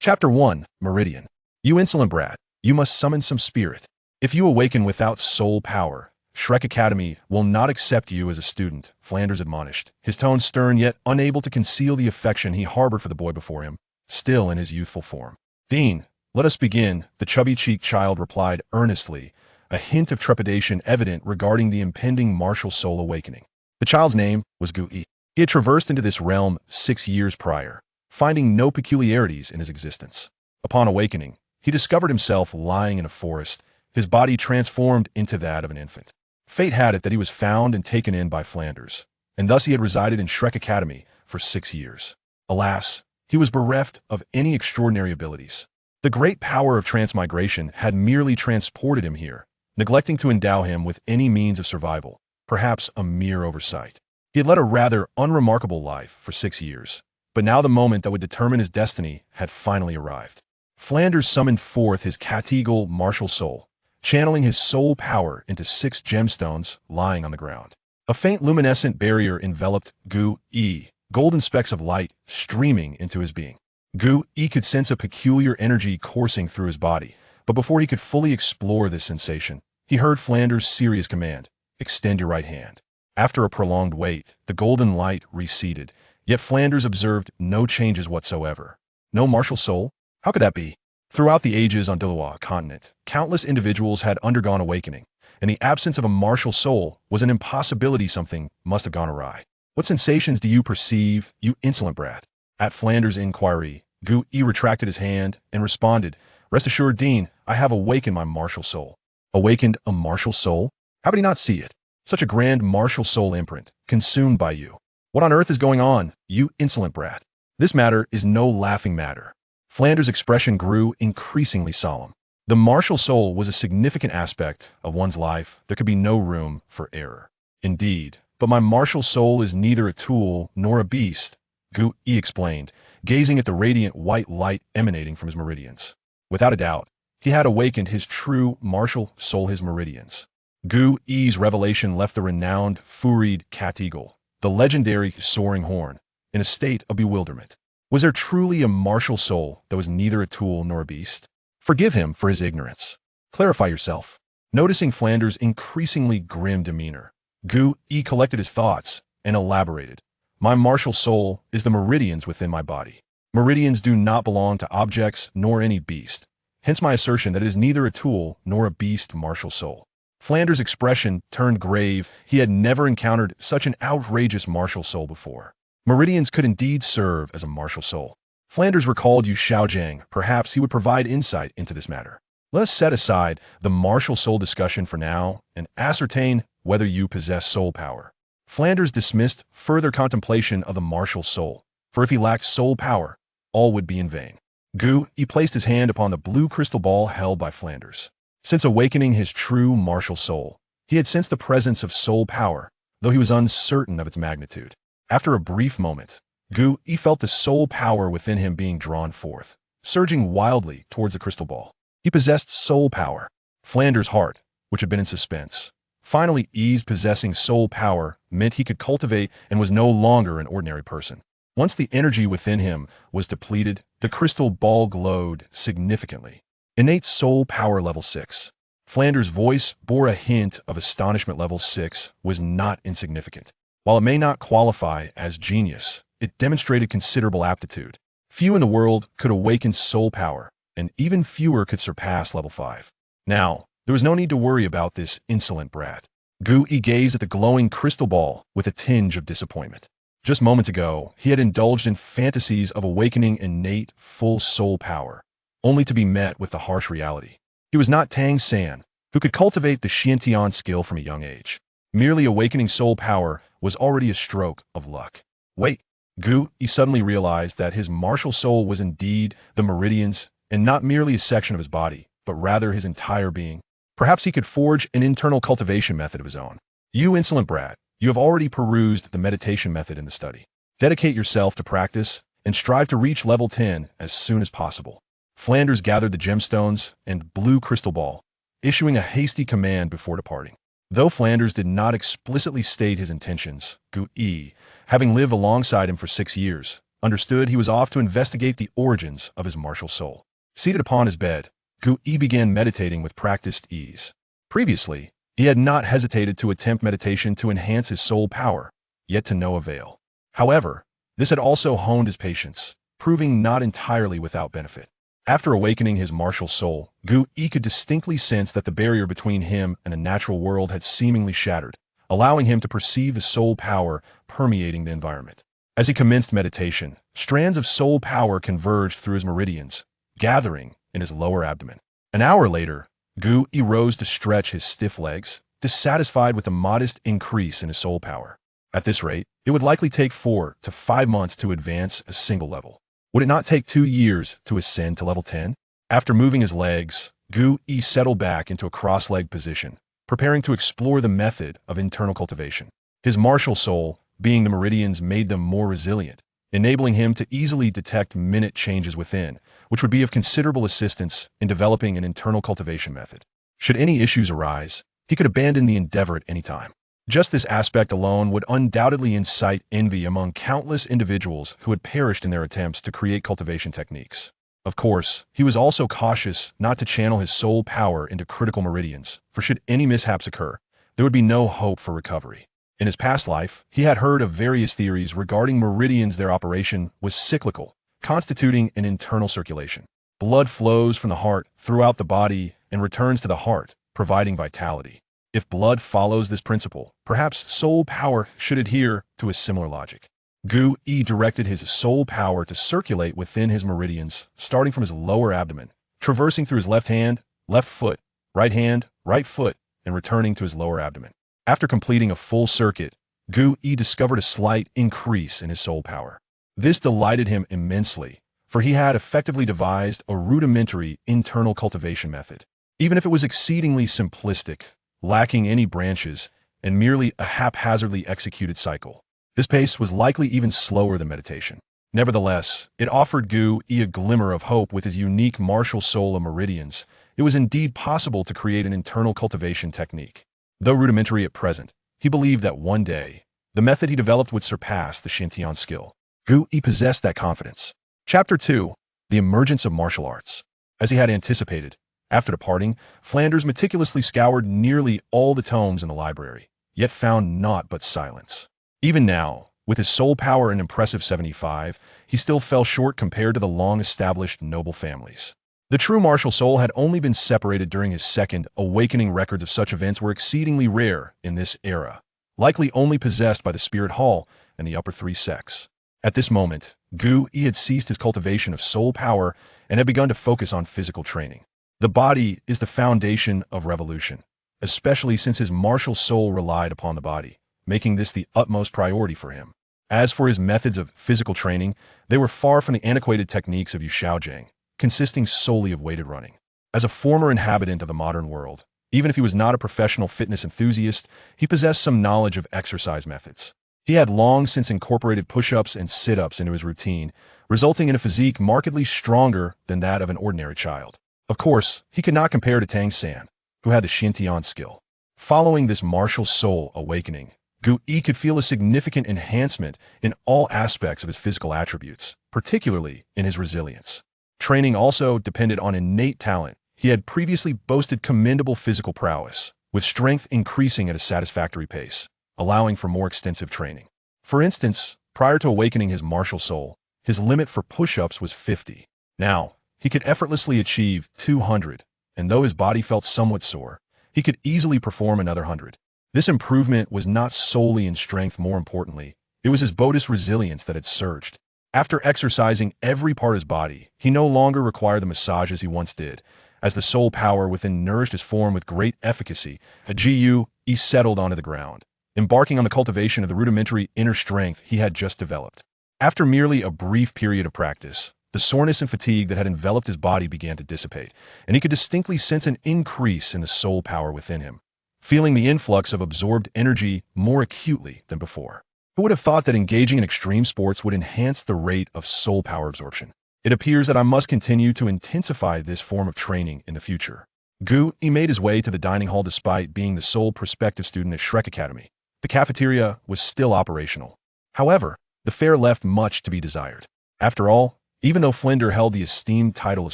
Chapter 1, Meridian. You insolent brat, you must summon some spirit. If you awaken without soul power, Shrek Academy will not accept you as a student, Flanders admonished, his tone stern yet unable to conceal the affection he harbored for the boy before him, still in his youthful form. Dean, let us begin, the chubby-cheeked child replied earnestly, a hint of trepidation evident regarding the impending martial soul awakening. The child's name was Gu-i. He had traversed into this realm 6 years prior, finding no peculiarities in his existence. Upon awakening, he discovered himself lying in a forest, his body transformed into that of an infant. Fate had it that he was found and taken in by Flanders, and thus he had resided in Shrek Academy for 6 years. Alas, he was bereft of any extraordinary abilities. The great power of transmigration had merely transported him here, neglecting to endow him with any means of survival, perhaps a mere oversight. He had led a rather unremarkable life for 6 years, but now the moment that would determine his destiny had finally arrived. Flanders summoned forth his categorical martial soul, channeling his soul power into 6 gemstones lying on the ground. A faint luminescent barrier enveloped Gu-i, golden specks of light streaming into his being. Gu-i could sense a peculiar energy coursing through his body, but before he could fully explore this sensation, he heard Flanders' serious command, "Extend your right hand." After a prolonged wait, the golden light receded, yet Flanders observed no changes whatsoever. No martial soul? How could that be? Throughout the ages on Douluo Continent, countless individuals had undergone awakening, and the absence of a martial soul was an impossibility. Something must have gone awry. What sensations do you perceive, you insolent brat? At Flanders' inquiry, Gu-i retracted his hand and responded, "Rest assured, Dean, I have awakened my martial soul." Awakened a martial soul? How could he not see it? Such a grand martial soul imprint, consumed by you. What on earth is going on, you insolent brat? This matter is no laughing matter. Flanders' expression grew increasingly solemn. The martial soul was a significant aspect of one's life. There could be no room for error. Indeed, but my martial soul is neither a tool nor a beast, Gu-i explained, gazing at the radiant white light emanating from his meridians. Without a doubt, he had awakened his true martial soul, his meridians. Gu-i's revelation left the renowned Furid Categal, the legendary soaring horn, in a state of bewilderment. Was there truly a martial soul that was neither a tool nor a beast? Forgive him for his ignorance. Clarify yourself. Noticing Flanders' increasingly grim demeanor, Gu-i collected his thoughts and elaborated. My martial soul is the meridians within my body. Meridians do not belong to objects nor any beast. Hence my assertion that it is neither a tool nor a beast martial soul. Flanders' expression turned grave. He had never encountered such an outrageous martial soul before. Meridians could indeed serve as a martial soul. Flanders recalled Yu Xiaojiang. Perhaps he would provide insight into this matter. Let us set aside the martial soul discussion for now and ascertain whether you possess soul power. Flanders dismissed further contemplation of the martial soul, for if he lacked soul power, all would be in vain. Gu-i placed his hand upon the blue crystal ball held by Flanders. Since awakening his true martial soul, he had sensed the presence of soul power, though he was uncertain of its magnitude. After a brief moment, Gu-i felt the soul power within him being drawn forth, surging wildly towards the crystal ball. He possessed soul power. Flanders' heart, which had been in suspense, finally eased. Possessing soul power meant he could cultivate and was no longer an ordinary person. Once the energy within him was depleted, the crystal ball glowed significantly. Innate soul power level 6. Flanders' voice bore a hint of astonishment. Level 6 was not insignificant. While it may not qualify as genius, it demonstrated considerable aptitude. Few in the world could awaken soul power, and even fewer could surpass level 5. Now, there was no need to worry about this insolent brat. Gu-i gazed at the glowing crystal ball with a tinge of disappointment. Just moments ago, he had indulged in fantasies of awakening innate full soul power, only to be met with the harsh reality. He was not Tang San, who could cultivate the Xiantian skill from a young age. Merely awakening soul power was already a stroke of luck. Wait, Gu-i suddenly realized that his martial soul was indeed the meridians, and not merely a section of his body, but rather his entire being. Perhaps he could forge an internal cultivation method of his own. You insolent brat, you have already perused the meditation method in the study. Dedicate yourself to practice and strive to reach level 10 as soon as possible. Flanders gathered the gemstones and blue crystal ball, issuing a hasty command before departing. Though Flanders did not explicitly state his intentions, Gu-i, having lived alongside him for 6 years, understood he was off to investigate the origins of his martial soul. Seated upon his bed, Gu-yi began meditating with practiced ease. Previously, he had not hesitated to attempt meditation to enhance his soul power, yet to no avail. However, this had also honed his patience, proving not entirely without benefit. After awakening his martial soul, Gu-yi could distinctly sense that the barrier between him and the natural world had seemingly shattered, allowing him to perceive the soul power permeating the environment. As he commenced meditation, strands of soul power converged through his meridians, gathering in his lower abdomen. An hour later, Gu-yi rose to stretch his stiff legs, dissatisfied with the modest increase in his soul power. At this rate, it would likely take 4 to 5 months to advance a single level. Would it not take 2 years to ascend to level 10? After moving his legs, Gu-yi settled back into a cross-legged position, preparing to explore the method of internal cultivation. His martial soul, being the meridians, made them more resilient, enabling him to easily detect minute changes within, which would be of considerable assistance in developing an internal cultivation method. Should any issues arise, he could abandon the endeavor at any time. Just this aspect alone would undoubtedly incite envy among countless individuals who had perished in their attempts to create cultivation techniques. Of course, he was also cautious not to channel his soul power into critical meridians, for should any mishaps occur, there would be no hope for recovery. In his past life, he had heard of various theories regarding meridians. Their operation was cyclical, constituting an internal circulation. Blood flows from the heart throughout the body and returns to the heart, providing vitality. If blood follows this principle, perhaps soul power should adhere to a similar logic. Gu-yi directed his soul power to circulate within his meridians, starting from his lower abdomen, traversing through his left hand, left foot, right foot, and returning to his lower abdomen. After completing a full circuit, Gu-yi discovered a slight increase in his soul power. This delighted him immensely, for he had effectively devised a rudimentary internal cultivation method. Even if it was exceedingly simplistic, lacking any branches, and merely a haphazardly executed cycle, this pace was likely even slower than meditation. Nevertheless, it offered Gu-yi a glimmer of hope. With his unique martial soul of meridians, it was indeed possible to create an internal cultivation technique. Though rudimentary at present, he believed that one day, the method he developed would surpass the Xintian skill. Gu-yi possessed that confidence. Chapter 2. The Emergence of Martial Arts. As he had anticipated, after departing, Flanders meticulously scoured nearly all the tomes in the library, yet found naught but silence. Even now, with his soul power an impressive 75, he still fell short compared to the long-established noble families. The true martial soul had only been separated during his second awakening. Records of such events were exceedingly rare in this era, likely only possessed by the Spirit Hall and the upper 3 sects. At this moment, Gu-yi had ceased his cultivation of soul power and had begun to focus on physical training. The body is the foundation of revolution, especially since his martial soul relied upon the body, making this the utmost priority for him. As for his methods of physical training, they were far from the antiquated techniques of Yu, consisting solely of weighted running. As a former inhabitant of the modern world, even if he was not a professional fitness enthusiast, he possessed some knowledge of exercise methods. He had long since incorporated push-ups and sit-ups into his routine, resulting in a physique markedly stronger than that of an ordinary child. Of course, he could not compare to Tang San, who had the Xintian skill. Following this martial soul awakening, Gu-yi could feel a significant enhancement in all aspects of his physical attributes, particularly in his resilience. Training also depended on innate talent. He had previously boasted commendable physical prowess, with strength increasing at a satisfactory pace, allowing for more extensive training. For instance, prior to awakening his martial soul, his limit for push-ups was 50. Now, he could effortlessly achieve 200, and though his body felt somewhat sore, he could easily perform another 100. This improvement was not solely in strength. More importantly, it was his bodhi's resilience that had surged. After exercising every part of his body, he no longer required the massages he once did, as the soul power within nourished his form with great efficacy. Gu-yi settled onto the ground, embarking on the cultivation of the rudimentary inner strength he had just developed. After merely a brief period of practice, the soreness and fatigue that had enveloped his body began to dissipate, and he could distinctly sense an increase in the soul power within him, feeling the influx of absorbed energy more acutely than before. Who would have thought that engaging in extreme sports would enhance the rate of soul power absorption? It appears that I must continue to intensify this form of training in the future. Gu-yi made his way to the dining hall despite being the sole prospective student at Shrek Academy. The cafeteria was still operational. However, the fare left much to be desired. After all, even though Flinder held the esteemed title of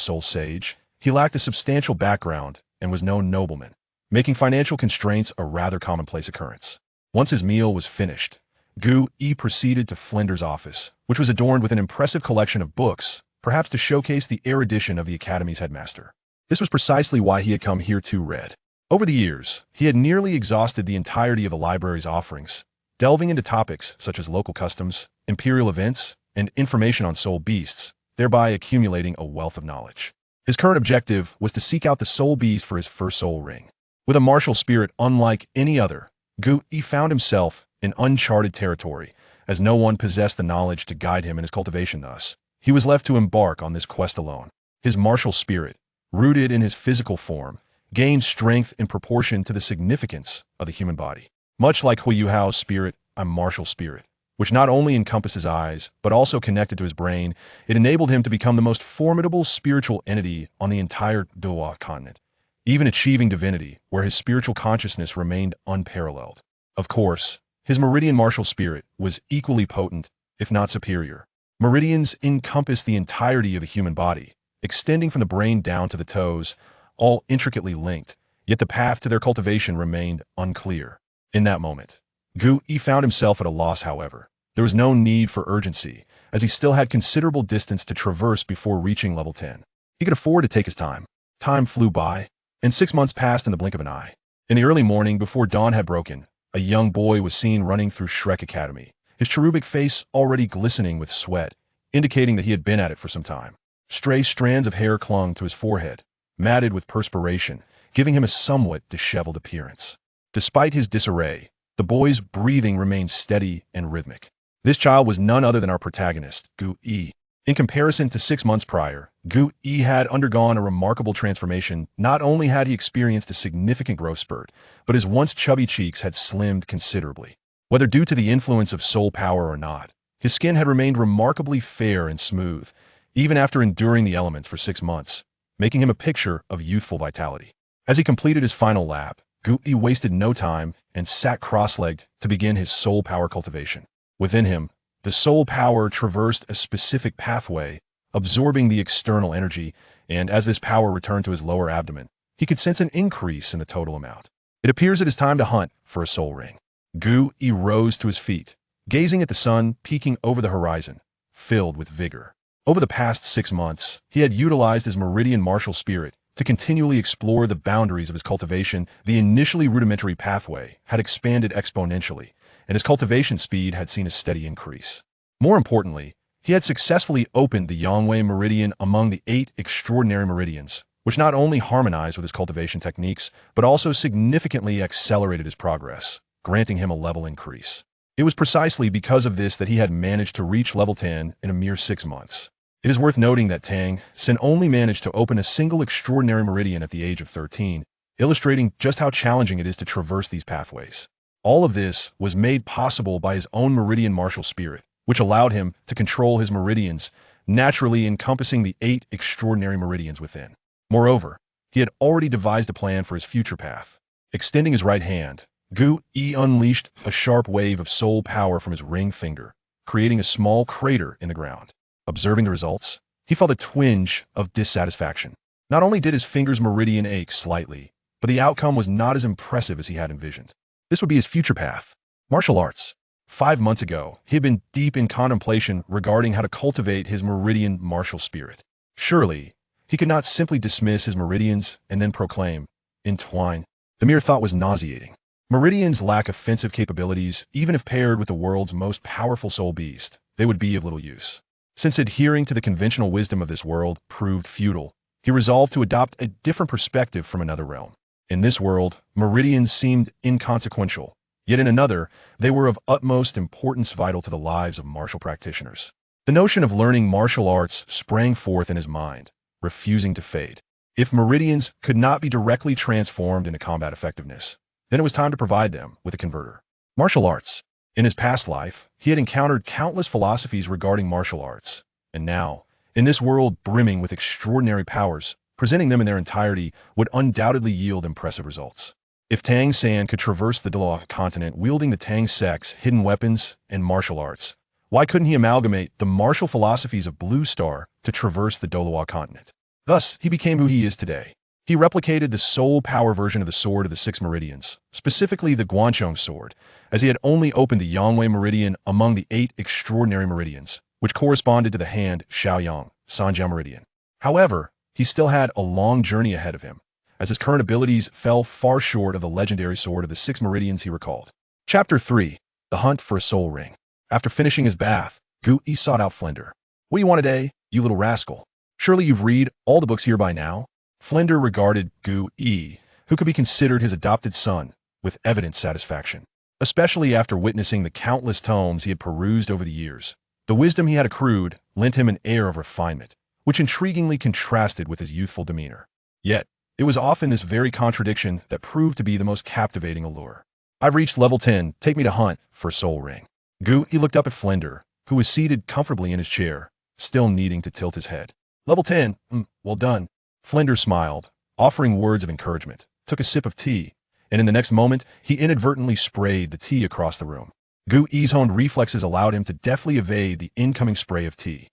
Soul Sage, he lacked a substantial background and was no nobleman, making financial constraints a rather commonplace occurrence. Once his meal was finished, Gu Yi proceeded to Flinder's office, which was adorned with an impressive collection of books, perhaps to showcase the erudition of the Academy's headmaster. This was precisely why he had come here to read. Over the years, he had nearly exhausted the entirety of the library's offerings, delving into topics such as local customs, imperial events, and information on soul beasts, thereby accumulating a wealth of knowledge. His current objective was to seek out the soul beast for his first soul ring. With a martial spirit unlike any other, Gu Yi found himself in uncharted territory, as no one possessed the knowledge to guide him in his cultivation. Thus, he was left to embark on this quest alone. His martial spirit, rooted in his physical form, gained strength in proportion to the significance of the human body. Much like Hui Yuhao's spirit, a martial spirit, which not only encompassed his eyes, but also connected to his brain, it enabled him to become the most formidable spiritual entity on the entire Douluo Continent, even achieving divinity, where his spiritual consciousness remained unparalleled. Of course, his meridian martial spirit was equally potent, if not superior. Meridians encompass the entirety of the human body, extending from the brain down to the toes, all intricately linked, yet the path to their cultivation remained unclear. In that moment, Gu Yi found himself at a loss, however. There was no need for urgency, as he still had considerable distance to traverse before reaching level 10. He could afford to take his time. Time flew by, and 6 months passed in the blink of an eye. In the early morning, before dawn had broken, a young boy was seen running through Shrek Academy, his cherubic face already glistening with sweat, indicating that he had been at it for some time. Stray strands of hair clung to his forehead, matted with perspiration, giving him a somewhat disheveled appearance. Despite his disarray, the boy's breathing remained steady and rhythmic. This child was none other than our protagonist, Gu Yi. In comparison to 6 months prior, Gu Yi had undergone a remarkable transformation. Not only had he experienced a significant growth spurt, but his once chubby cheeks had slimmed considerably. Whether due to the influence of soul power or not, his skin had remained remarkably fair and smooth, even after enduring the elements for 6 months, making him a picture of youthful vitality. As he completed his final lap, Gu Yi wasted no time and sat cross-legged to begin his soul power cultivation. Within him, the soul power traversed a specific pathway, absorbing the external energy, and as this power returned to his lower abdomen, he could sense an increase in the total amount. It appears it is time to hunt for a soul ring. Gu Yi rose to his feet, gazing at the sun peeking over the horizon, filled with vigor. Over the past 6 months, he had utilized his meridian martial spirit to continually explore the boundaries of his cultivation. The initially rudimentary pathway had expanded exponentially, and his cultivation speed had seen a steady increase. More importantly, he had successfully opened the Yangwei meridian among the 8 extraordinary meridians, which not only harmonized with his cultivation techniques, but also significantly accelerated his progress, granting him a level increase. It was precisely because of this that he had managed to reach level 10 in a mere 6 months. It is worth noting that Tang Xin only managed to open a single extraordinary meridian at the age of 13, illustrating just how challenging it is to traverse these pathways. All of this was made possible by his own meridian martial spirit, which allowed him to control his meridians, naturally encompassing the 8 extraordinary meridians within. Moreover, he had already devised a plan for his future path. Extending his right hand, Gu Yi unleashed a sharp wave of soul power from his ring finger, creating a small crater in the ground. Observing the results, he felt a twinge of dissatisfaction. Not only did his finger's meridian ache slightly, but the outcome was not as impressive as he had envisioned. This would be his future path: martial arts. 5 months ago, he had been deep in contemplation regarding how to cultivate his meridian martial spirit. Surely, he could not simply dismiss his meridians and then proclaim, "Entwine." The mere thought was nauseating. Meridians lack offensive capabilities. Even if paired with the world's most powerful soul beast, they would be of little use. Since adhering to the conventional wisdom of this world proved futile, he resolved to adopt a different perspective from another realm. In this world, meridians seemed inconsequential, yet in another, they were of utmost importance, vital to the lives of martial practitioners. The notion of learning martial arts sprang forth in his mind, refusing to fade. If meridians could not be directly transformed into combat effectiveness, then it was time to provide them with a converter. Martial arts. In his past life, he had encountered countless philosophies regarding martial arts, and now, in this world brimming with extraordinary powers, presenting them in their entirety would undoubtedly yield impressive results. If Tang San could traverse the Douluo Continent wielding the Tang sect's hidden weapons and martial arts, Why couldn't he amalgamate the martial philosophies of Blue Star to traverse the Douluo Continent? Thus, he became who he is today. He replicated the soul power version of the Sword of the Six Meridians, specifically the Guanchong Sword, as he had only opened the Yangwei Meridian among the 8 extraordinary meridians, which corresponded to the hand Shaoyang, Sanjiao Meridian. However, he still had a long journey ahead of him, as his current abilities fell far short of the legendary Sword of the Six Meridians he recalled. Chapter 3. The Hunt for a Soul Ring. After finishing his bath, Gu Yi sought out Flinder. "What do you want today, you little rascal? Surely you've read all the books here by now?" Flinder regarded Gu Yi, who could be considered his adopted son, with evident satisfaction, especially after witnessing the countless tomes he had perused over the years. The wisdom he had accrued lent him an air of refinement, which intriguingly contrasted with his youthful demeanor. Yet, it was often this very contradiction that proved to be the most captivating allure. "I've reached level 10, take me to hunt for a soul ring." Gu Yi looked up at Flinder, who was seated comfortably in his chair, still needing to tilt his head. "Level 10, well done." Flinder smiled, offering words of encouragement, took a sip of tea, and in the next moment, he inadvertently sprayed the tea across the room. Gu Yi's honed reflexes allowed him to deftly evade the incoming spray of tea.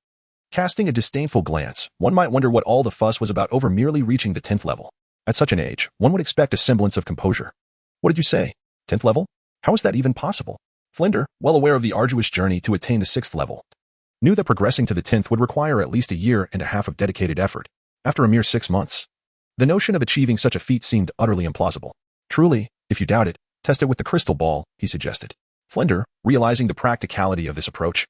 Casting a disdainful glance, one might wonder what all the fuss was about over merely reaching the 10th level. At such an age, one would expect a semblance of composure. "What did you say? 10th level? How is that even possible?" Flinder, well aware of the arduous journey to attain the 6th level, knew that progressing to the 10th would require at least a year and a half of dedicated effort. After a mere 6 months, the notion of achieving such a feat seemed utterly implausible. "Truly, if you doubt it, test it with the crystal ball," he suggested. Flinder, realizing the practicality of this approach,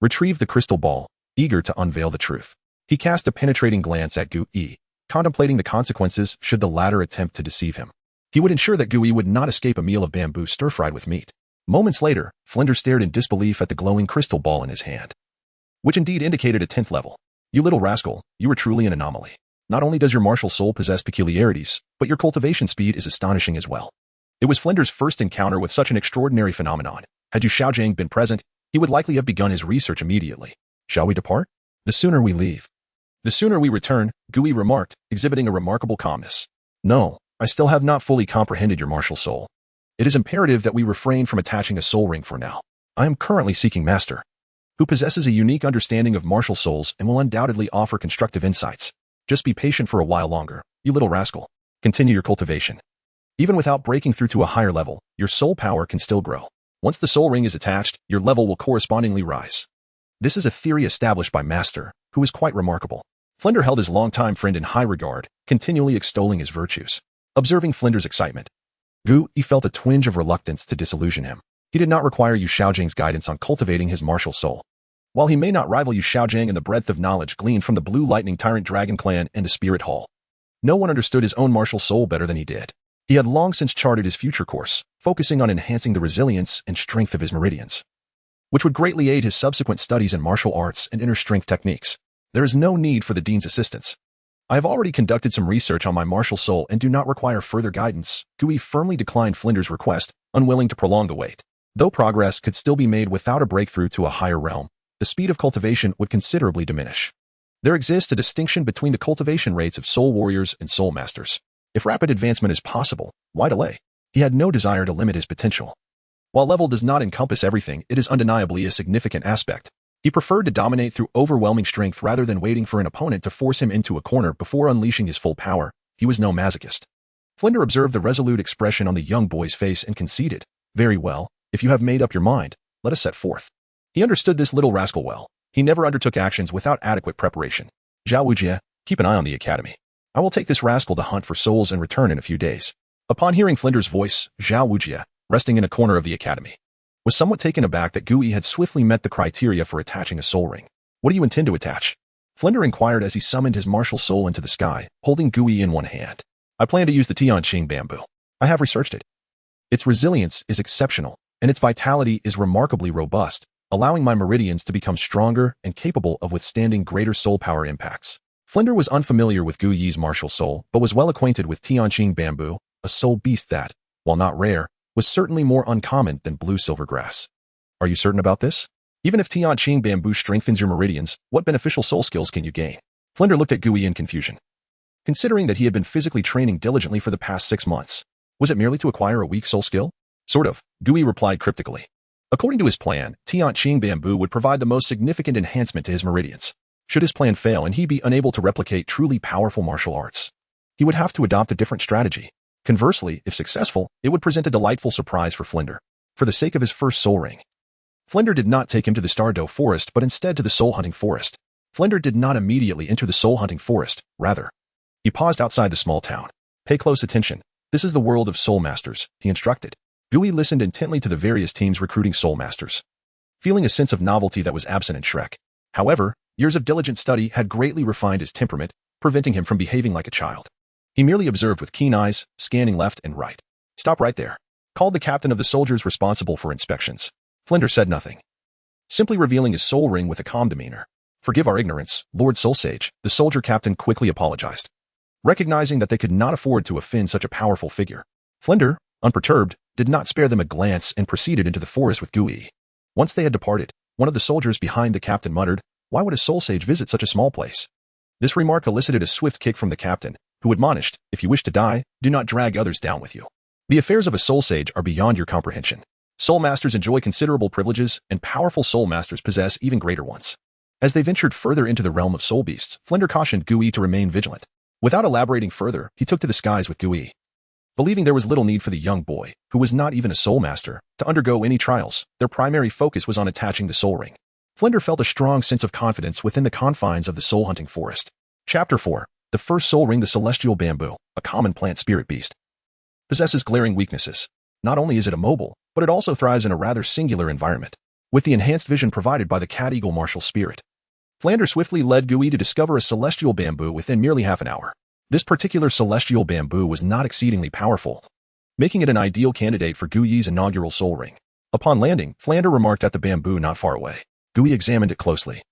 retrieved the crystal ball, eager to unveil the truth. He cast a penetrating glance at Gu Yi, contemplating the consequences should the latter attempt to deceive him. He would ensure that Gu Yi would not escape a meal of bamboo stir-fried with meat. Moments later, Flinder stared in disbelief at the glowing crystal ball in his hand, which indeed indicated a 10th level. "You little rascal, you are truly an anomaly. Not only does your martial soul possess peculiarities, but your cultivation speed is astonishing as well." It was Flinder's first encounter with such an extraordinary phenomenon. Had Yu Xiaojing been present, he would likely have begun his research immediately. "Shall we depart? The sooner we leave, the sooner we return," Gu Yi remarked, exhibiting a remarkable calmness. "No, I still have not fully comprehended your martial soul. It is imperative that we refrain from attaching a soul ring for now. I am currently seeking Master, who possesses a unique understanding of martial souls and will undoubtedly offer constructive insights. Just be patient for a while longer, you little rascal. Continue your cultivation. Even without breaking through to a higher level, your soul power can still grow. Once the soul ring is attached, your level will correspondingly rise. This is a theory established by Master, who is quite remarkable." Flinder held his longtime friend in high regard, continually extolling his virtues. Observing Flinder's excitement, Gu Yi felt a twinge of reluctance to disillusion him. He did not require Yu Xiaojing's guidance on cultivating his martial soul. While he may not rival Yu Xiaojing in the breadth of knowledge gleaned from the Blue Lightning Tyrant Dragon Clan and the Spirit Hall, no one understood his own martial soul better than he did. He had long since charted his future course, focusing on enhancing the resilience and strength of his meridians, which would greatly aid his subsequent studies in martial arts and inner strength techniques. There is no need for the Dean's assistance. I have already conducted some research on my martial soul and do not require further guidance. Gu Yi firmly declined Flinder's request, unwilling to prolong the wait. Though progress could still be made without a breakthrough to a higher realm, the speed of cultivation would considerably diminish. There exists a distinction between the cultivation rates of soul warriors and soul masters. If rapid advancement is possible, why delay? He had no desire to limit his potential. While level does not encompass everything, it is undeniably a significant aspect. He preferred to dominate through overwhelming strength rather than waiting for an opponent to force him into a corner before unleashing his full power. He was no masochist. Flinder observed the resolute expression on the young boy's face and conceded, "Very well, if you have made up your mind, let us set forth." He understood this little rascal well. He never undertook actions without adequate preparation. "Zhao Wujie, keep an eye on the academy. I will take this rascal to hunt for souls and return in a few days." Upon hearing Flinder's voice, Zhao Wujie, resting in a corner of the academy, was somewhat taken aback that Gu Yi had swiftly met the criteria for attaching a soul ring. "What do you intend to attach?" Flinder inquired as he summoned his martial soul into the sky, holding Gu Yi in one hand. "I plan to use the Tianqing bamboo. I have researched it. Its resilience is exceptional, and its vitality is remarkably robust, allowing my meridians to become stronger and capable of withstanding greater soul power impacts." Flinder was unfamiliar with Gu Yi's martial soul, but was well acquainted with Tianqing bamboo, a soul beast that, while not rare, was certainly more uncommon than blue silvergrass. "Are you certain about this? Even if Tianqing bamboo strengthens your meridians, what beneficial soul skills can you gain?" Flinder looked at Gu Yi in confusion. Considering that he had been physically training diligently for the past 6 months, was it merely to acquire a weak soul skill? "Sort of," Gu Yi replied cryptically. According to his plan, Tian Qing Bamboo would provide the most significant enhancement to his meridians. Should his plan fail and he be unable to replicate truly powerful martial arts, he would have to adopt a different strategy. Conversely, if successful, it would present a delightful surprise for Flinder. For the sake of his first soul ring, Flinder did not take him to the Stardow Forest but instead to the soul-hunting forest. Flinder did not immediately enter the soul-hunting forest, rather, he paused outside the small town. Pay close attention. This is the world of soul masters, he instructed. Gui listened intently to the various teams recruiting soul masters, feeling a sense of novelty that was absent in Shrek. However, years of diligent study had greatly refined his temperament, preventing him from behaving like a child. He merely observed with keen eyes, scanning left and right. Stop right there, called the captain of the soldiers responsible for inspections. Flinder said nothing, simply revealing his soul ring with a calm demeanor. Forgive our ignorance, Lord Soul Sage, the soldier captain quickly apologized, recognizing that they could not afford to offend such a powerful figure. Flinder, unperturbed, did not spare them a glance and proceeded into the forest with Gui. Once they had departed, one of the soldiers behind the captain muttered, "Why would a soul sage visit such a small place?" This remark elicited a swift kick from the captain, who admonished, "If you wish to die, do not drag others down with you. The affairs of a soul sage are beyond your comprehension. Soul masters enjoy considerable privileges, and powerful soul masters possess even greater ones." As they ventured further into the realm of soul beasts, Flinder cautioned Gui to remain vigilant. Without elaborating further, he took to the skies with Gui. Believing there was little need for the young boy, who was not even a soul master, to undergo any trials, their primary focus was on attaching the soul ring. Flinder felt a strong sense of confidence within the confines of the soul-hunting forest. Chapter 4. The first soul ring. The celestial bamboo, a common plant spirit beast, possesses glaring weaknesses. Not only is it immobile, but it also thrives in a rather singular environment, with the enhanced vision provided by the cat eagle martial spirit. Flinder swiftly led Gui to discover a celestial bamboo within merely half an hour. This particular celestial bamboo was not exceedingly powerful, making it an ideal candidate for Gui's inaugural soul ring. Upon landing, Flinder remarked at the bamboo not far away. Gui examined it closely,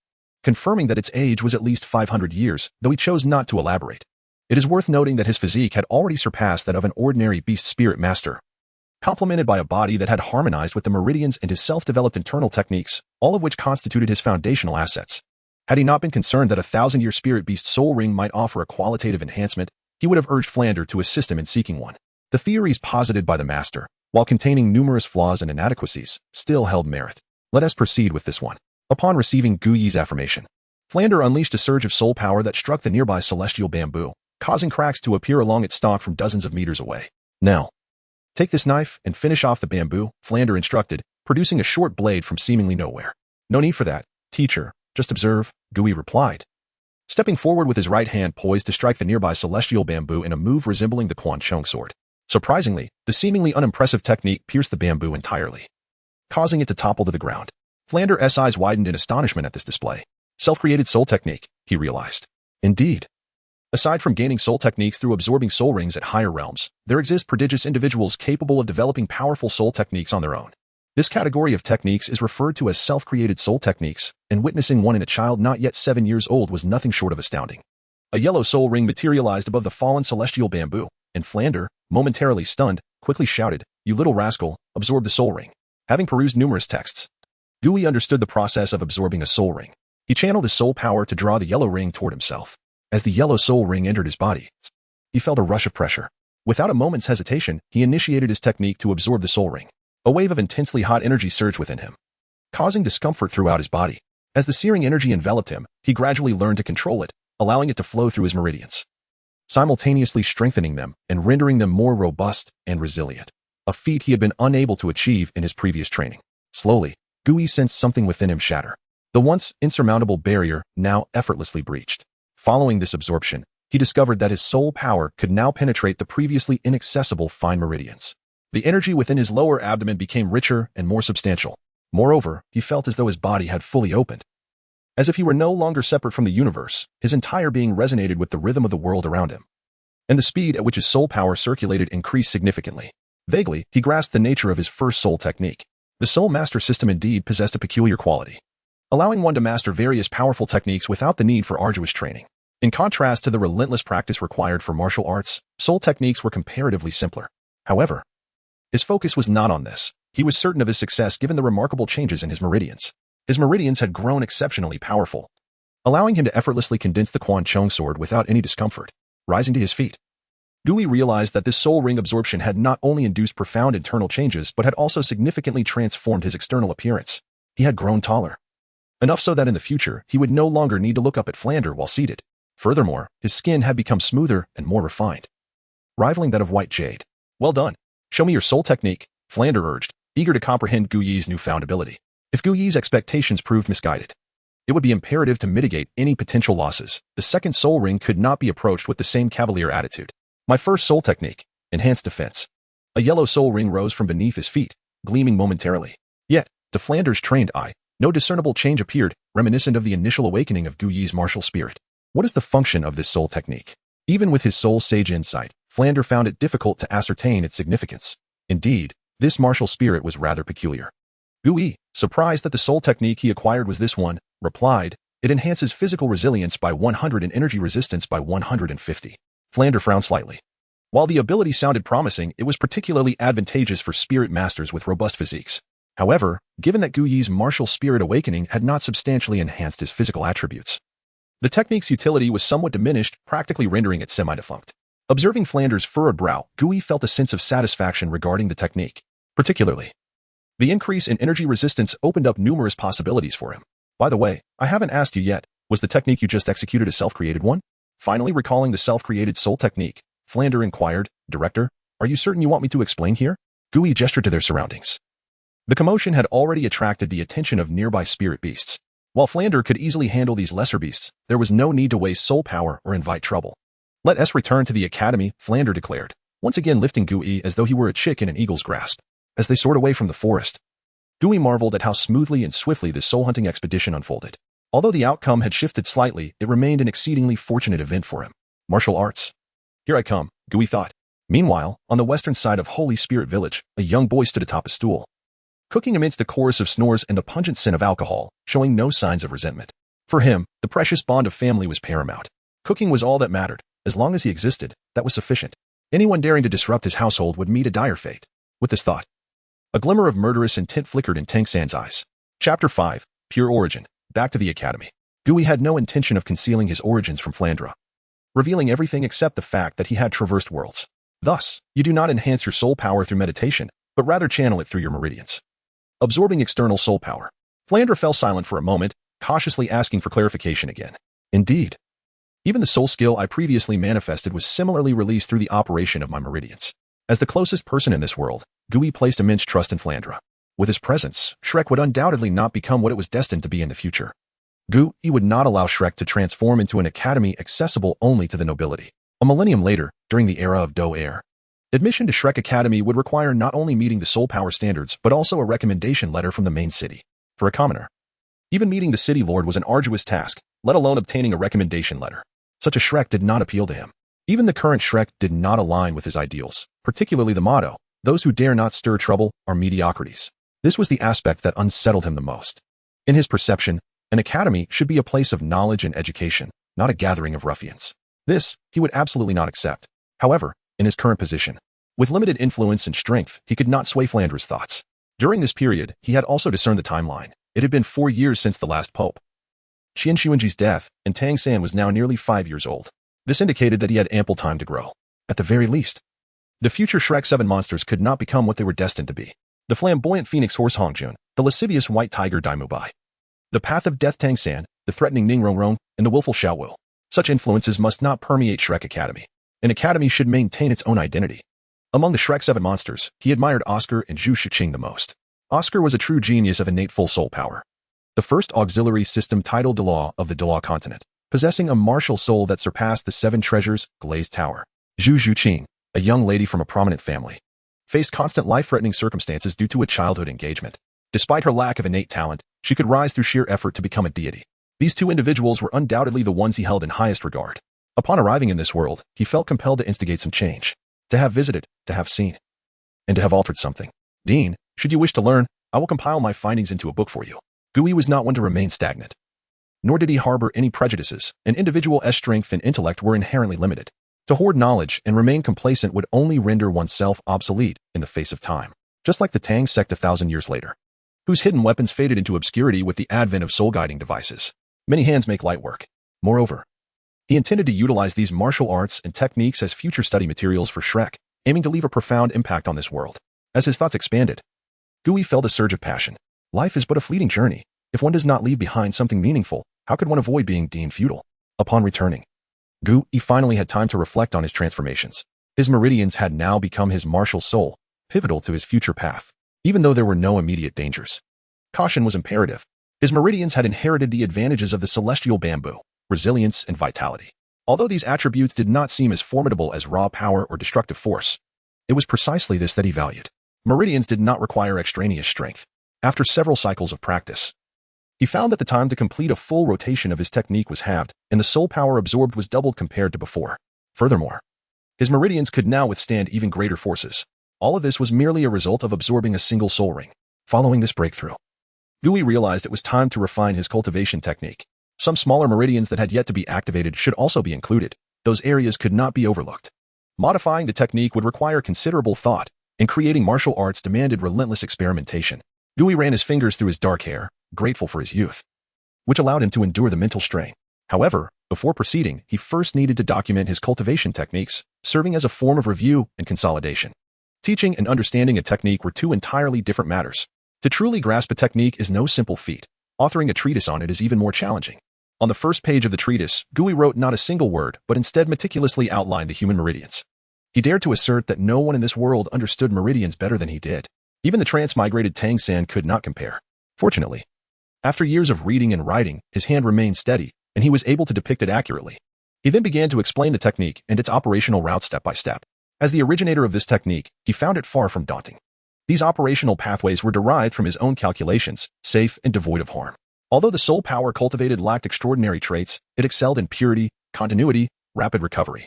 confirming that its age was at least 500 years, though he chose not to elaborate. It is worth noting that his physique had already surpassed that of an ordinary beast spirit master, complemented by a body that had harmonized with the meridians and his self-developed internal techniques, all of which constituted his foundational assets. Had he not been concerned that a 1,000-year spirit beast soul ring might offer a qualitative enhancement, he would have urged Flinder to assist him in seeking one. The theories posited by the master, while containing numerous flaws and inadequacies, still held merit. Let us proceed with this one. Upon receiving Gui's affirmation, Flinder unleashed a surge of soul power that struck the nearby celestial bamboo, causing cracks to appear along its stalk from dozens of meters away. Now, take this knife and finish off the bamboo, Flinder instructed, producing a short blade from seemingly nowhere. No need for that, teacher. Just observe, Gui replied, stepping forward with his right hand poised to strike the nearby celestial bamboo in a move resembling the Quan Chong sword. Surprisingly, the seemingly unimpressive technique pierced the bamboo entirely, causing it to topple to the ground. Flinder's eyes widened in astonishment at this display. Self-created soul technique, he realized. Indeed. Aside from gaining soul techniques through absorbing soul rings at higher realms, there exist prodigious individuals capable of developing powerful soul techniques on their own. This category of techniques is referred to as self-created soul techniques, and witnessing one in a child not yet 7 years old was nothing short of astounding. A yellow soul ring materialized above the fallen celestial bamboo, and Flinder, momentarily stunned, quickly shouted, "You little rascal, absorb the soul ring." Having perused numerous texts, Gui understood the process of absorbing a soul ring. He channeled his soul power to draw the yellow ring toward himself. As the yellow soul ring entered his body, he felt a rush of pressure. Without a moment's hesitation, he initiated his technique to absorb the soul ring. A wave of intensely hot energy surged within him, causing discomfort throughout his body. As the searing energy enveloped him, he gradually learned to control it, allowing it to flow through his meridians, simultaneously strengthening them and rendering them more robust and resilient, a feat he had been unable to achieve in his previous training. Slowly, Gui sensed something within him shatter. The once insurmountable barrier now effortlessly breached. Following this absorption, he discovered that his soul power could now penetrate the previously inaccessible fine meridians. The energy within his lower abdomen became richer and more substantial. Moreover, he felt as though his body had fully opened. As if he were no longer separate from the universe, his entire being resonated with the rhythm of the world around him, and the speed at which his soul power circulated increased significantly. Vaguely, he grasped the nature of his first soul technique. The soul master system indeed possessed a peculiar quality, allowing one to master various powerful techniques without the need for arduous training. In contrast to the relentless practice required for martial arts, soul techniques were comparatively simpler. However, his focus was not on this. He was certain of his success given the remarkable changes in his meridians. His meridians had grown exceptionally powerful, allowing him to effortlessly condense the Quan Chong sword without any discomfort. Rising to his feet, Gui realized that this soul ring absorption had not only induced profound internal changes but had also significantly transformed his external appearance. He had grown taller. Enough so that in the future, he would no longer need to look up at Flander while seated. Furthermore, his skin had become smoother and more refined, rivaling that of white jade. Well done. Show me your soul technique, Flander urged, eager to comprehend Gui's newfound ability. If Gui's expectations proved misguided, it would be imperative to mitigate any potential losses. The second soul ring could not be approached with the same cavalier attitude. My first soul technique, enhanced defense. A yellow soul ring rose from beneath his feet, gleaming momentarily. Yet, to Flander's trained eye, no discernible change appeared, reminiscent of the initial awakening of Gui's martial spirit. What is the function of this soul technique? Even with his soul sage insight, Flander found it difficult to ascertain its significance. Indeed, this martial spirit was rather peculiar. Gui, surprised that the soul technique he acquired was this one, replied, it enhances physical resilience by 100 and energy resistance by 150. Flander frowned slightly. While the ability sounded promising, it was particularly advantageous for spirit masters with robust physiques. However, given that Gui's martial spirit awakening had not substantially enhanced his physical attributes, the technique's utility was somewhat diminished, practically rendering it semi-defunct. Observing Flander's furrowed brow, Gui felt a sense of satisfaction regarding the technique. Particularly, the increase in energy resistance opened up numerous possibilities for him. By the way, I haven't asked you yet, was the technique you just executed a self-created one? Finally recalling the self-created soul technique, Flander inquired, Director, are you certain you want me to explain here? Gui gestured to their surroundings. The commotion had already attracted the attention of nearby spirit beasts. While Flander could easily handle these lesser beasts, there was no need to waste soul power or invite trouble. Let us return to the academy, Flander declared, once again lifting Gui as though he were a chick in an eagle's grasp. As they soared away from the forest, Gui marveled at how smoothly and swiftly this soul-hunting expedition unfolded. Although the outcome had shifted slightly, it remained an exceedingly fortunate event for him. Martial arts. Here I come, Gui thought. Meanwhile, on the western side of Holy Spirit Village, a young boy stood atop a stool, cooking amidst a chorus of snores and the pungent scent of alcohol, showing no signs of resentment. For him, the precious bond of family was paramount. Cooking was all that mattered. As long as he existed, that was sufficient. Anyone daring to disrupt his household would meet a dire fate. With this thought, a glimmer of murderous intent flickered in Tang San's eyes. Chapter 5, Pure Origin. Back to the academy. Gui had no intention of concealing his origins from Flandra, revealing everything except the fact that he had traversed worlds. Thus, you do not enhance your soul power through meditation, but rather channel it through your meridians. Absorbing external soul power. Flandra fell silent for a moment, cautiously asking for clarification again. Indeed, even the soul skill I previously manifested was similarly released through the operation of my meridians. As the closest person in this world, Gui placed immense trust in Flandra. With his presence, Shrek would undoubtedly not become what it was destined to be in the future. Gui would not allow Shrek to transform into an academy accessible only to the nobility. A millennium later, during the era of Do Air, admission to Shrek Academy would require not only meeting the soul power standards but also a recommendation letter from the main city. For a commoner, even meeting the city lord was an arduous task, let alone obtaining a recommendation letter. Such a Shrek did not appeal to him. Even the current Shrek did not align with his ideals, particularly the motto, those who dare not stir trouble are mediocrities. This was the aspect that unsettled him the most. In his perception, an academy should be a place of knowledge and education, not a gathering of ruffians. This, he would absolutely not accept. However, in his current position, with limited influence and strength, he could not sway Flandra's thoughts. During this period, he had also discerned the timeline. It had been 4 years since the last pope, Qian Xuanji's death, and Tang San was now nearly 5 years old. This indicated that he had ample time to grow. At the very least, the future Shrek 7 monsters could not become what they were destined to be. The flamboyant phoenix horse Hongjun, the lascivious white tiger Daimubai, the path of death Tang San, the threatening Ning Rongrong, and the willful Xiao Wu. Such influences must not permeate Shrek Academy. An academy should maintain its own identity. Among the Shrek 7 monsters, he admired Oscar and Zhu Shiqing the most. Oscar was a true genius of innate full soul power, the first auxiliary system titled Douluo of the Douluo Continent, possessing a martial soul that surpassed the 7 treasures, Glazed Tower. Zhu Shiqing, a young lady from a prominent family, faced constant life-threatening circumstances due to a childhood engagement. Despite her lack of innate talent, she could rise through sheer effort to become a deity. These 2 individuals were undoubtedly the ones he held in highest regard. Upon arriving in this world, he felt compelled to instigate some change, to have visited, to have seen, and to have altered something. Dean, should you wish to learn, I will compile my findings into a book for you. Gui was not one to remain stagnant, nor did he harbor any prejudices. An individual's strength and intellect were inherently limited. To hoard knowledge and remain complacent would only render oneself obsolete in the face of time. Just like the Tang sect 1,000 years later, whose hidden weapons faded into obscurity with the advent of soul-guiding devices. Many hands make light work. Moreover, He intended to utilize these martial arts and techniques as future study materials for Shrek, aiming to leave a profound impact on this world. As his thoughts expanded, Gui felt a surge of passion. Life is but a fleeting journey. If one does not leave behind something meaningful, how could one avoid being deemed futile? Upon returning, Gui finally had time to reflect on his transformations. His meridians had now become his martial soul, pivotal to his future path. Even though there were no immediate dangers, caution was imperative. His meridians had inherited the advantages of the celestial bamboo, resilience, and vitality. Although these attributes did not seem as formidable as raw power or destructive force, it was precisely this that he valued. Meridians did not require extraneous strength. After several cycles of practice, he found that the time to complete a full rotation of his technique was halved, and the soul power absorbed was doubled compared to before. Furthermore, his meridians could now withstand even greater forces. All of this was merely a result of absorbing a single soul ring. Following this breakthrough, Gui realized it was time to refine his cultivation technique. Some smaller meridians that had yet to be activated should also be included. Those areas could not be overlooked. Modifying the technique would require considerable thought, and creating martial arts demanded relentless experimentation. Gui ran his fingers through his dark hair, grateful for his youth, which allowed him to endure the mental strain. However, before proceeding, he first needed to document his cultivation techniques, serving as a form of review and consolidation. Teaching and understanding a technique were two entirely different matters. To truly grasp a technique is no simple feat. Authoring a treatise on it is even more challenging. On the first page of the treatise, Gui wrote not a single word, but instead meticulously outlined the human meridians. He dared to assert that no one in this world understood meridians better than he did. Even the transmigrated Tang San could not compare. Fortunately, after years of reading and writing, his hand remained steady, and he was able to depict it accurately. He then began to explain the technique and its operational route step by step. As the originator of this technique, he found it far from daunting. These operational pathways were derived from his own calculations, safe and devoid of harm. Although the soul power cultivated lacked extraordinary traits, it excelled in purity, continuity, rapid recovery,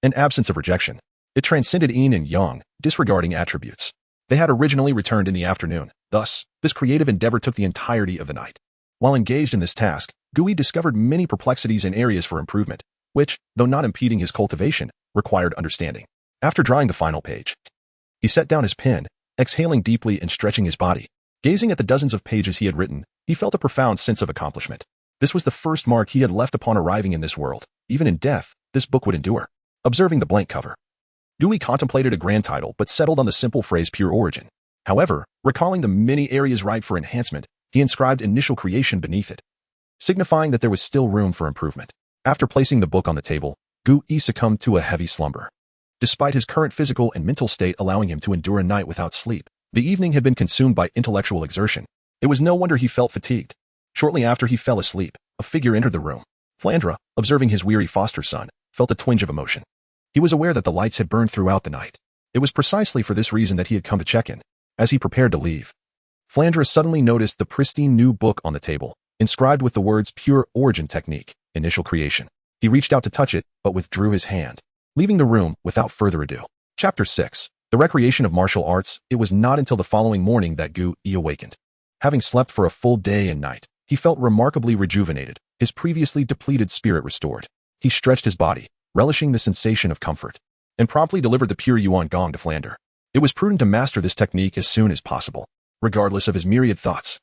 and absence of rejection. It transcended yin and yang, disregarding attributes. They had originally returned in the afternoon. Thus, this creative endeavor took the entirety of the night. While engaged in this task, Gui discovered many perplexities and areas for improvement, which, though not impeding his cultivation, required understanding. After drawing the final page, he set down his pen, exhaling deeply and stretching his body. Gazing at the dozens of pages he had written, he felt a profound sense of accomplishment. This was the first mark he had left upon arriving in this world. Even in death, this book would endure. Observing the blank cover, Gui contemplated a grand title but settled on the simple phrase Pure Origin. However, recalling the many areas ripe for enhancement, he inscribed Initial Creation beneath it, signifying that there was still room for improvement. After placing the book on the table, Gui succumbed to a heavy slumber. Despite his current physical and mental state allowing him to endure a night without sleep, the evening had been consumed by intellectual exertion. It was no wonder he felt fatigued. Shortly after he fell asleep, a figure entered the room. Flandre, observing his weary foster son, felt a twinge of emotion. He was aware that the lights had burned throughout the night. It was precisely for this reason that he had come to check in. As he prepared to leave, Flandre suddenly noticed the pristine new book on the table, inscribed with the words Pure Origin Technique, Initial Creation. He reached out to touch it, but withdrew his hand, leaving the room without further ado. Chapter 6. The Recreation of Martial Arts. It was not until the following morning that Gui awakened. Having slept for a full day and night, he felt remarkably rejuvenated, his previously depleted spirit restored. He stretched his body, relishing the sensation of comfort, and promptly delivered the Pure Yuan Gong to Flandre. It was prudent to master this technique as soon as possible. Regardless of his myriad thoughts,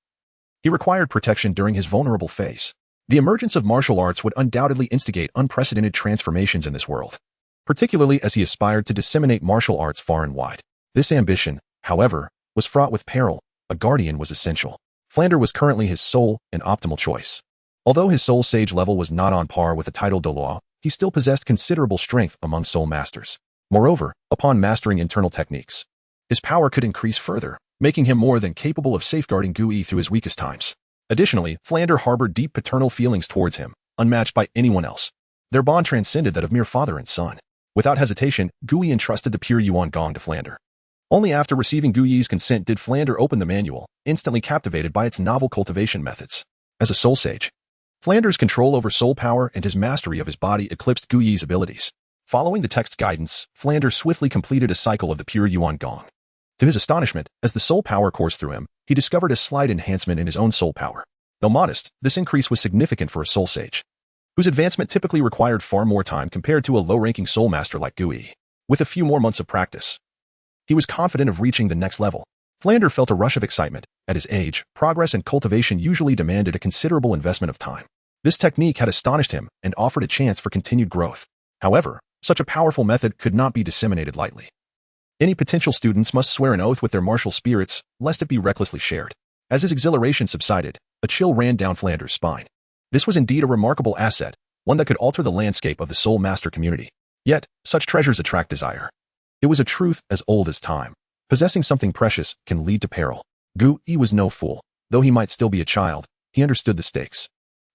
he required protection during his vulnerable phase. The emergence of martial arts would undoubtedly instigate unprecedented transformations in this world, particularly as he aspired to disseminate martial arts far and wide. This ambition, however, was fraught with peril. A guardian was essential. Flandre was currently his sole and optimal choice. Although his soul sage level was not on par with the title Douluo, he still possessed considerable strength among soul masters. Moreover, upon mastering internal techniques, his power could increase further, making him more than capable of safeguarding Gui through his weakest times. Additionally, Flandre harbored deep paternal feelings towards him, unmatched by anyone else. Their bond transcended that of mere father and son. Without hesitation, Gui entrusted the Pure Yuan Gong to Flandre. Only after receiving Gui's consent did Flandre open the manual, instantly captivated by its novel cultivation methods. As a soul sage, Flandre's control over soul power and his mastery of his body eclipsed Gui's abilities. Following the text's guidance, Flandre swiftly completed a cycle of the Pure Yuan Gong. To his astonishment, as the soul power coursed through him, he discovered a slight enhancement in his own soul power. Though modest, this increase was significant for a soul sage, whose advancement typically required far more time compared to a low-ranking soul master like Gui. With a few more months of practice, he was confident of reaching the next level. Flandre felt a rush of excitement. At his age, progress and cultivation usually demanded a considerable investment of time. This technique had astonished him and offered a chance for continued growth. However, such a powerful method could not be disseminated lightly. Any potential students must swear an oath with their martial spirits, lest it be recklessly shared. As his exhilaration subsided, a chill ran down Flanders' spine. This was indeed a remarkable asset, one that could alter the landscape of the Soul Master community. Yet, such treasures attract desire. It was a truth as old as time. Possessing something precious can lead to peril. Gu Yi was no fool. Though he might still be a child, he understood the stakes.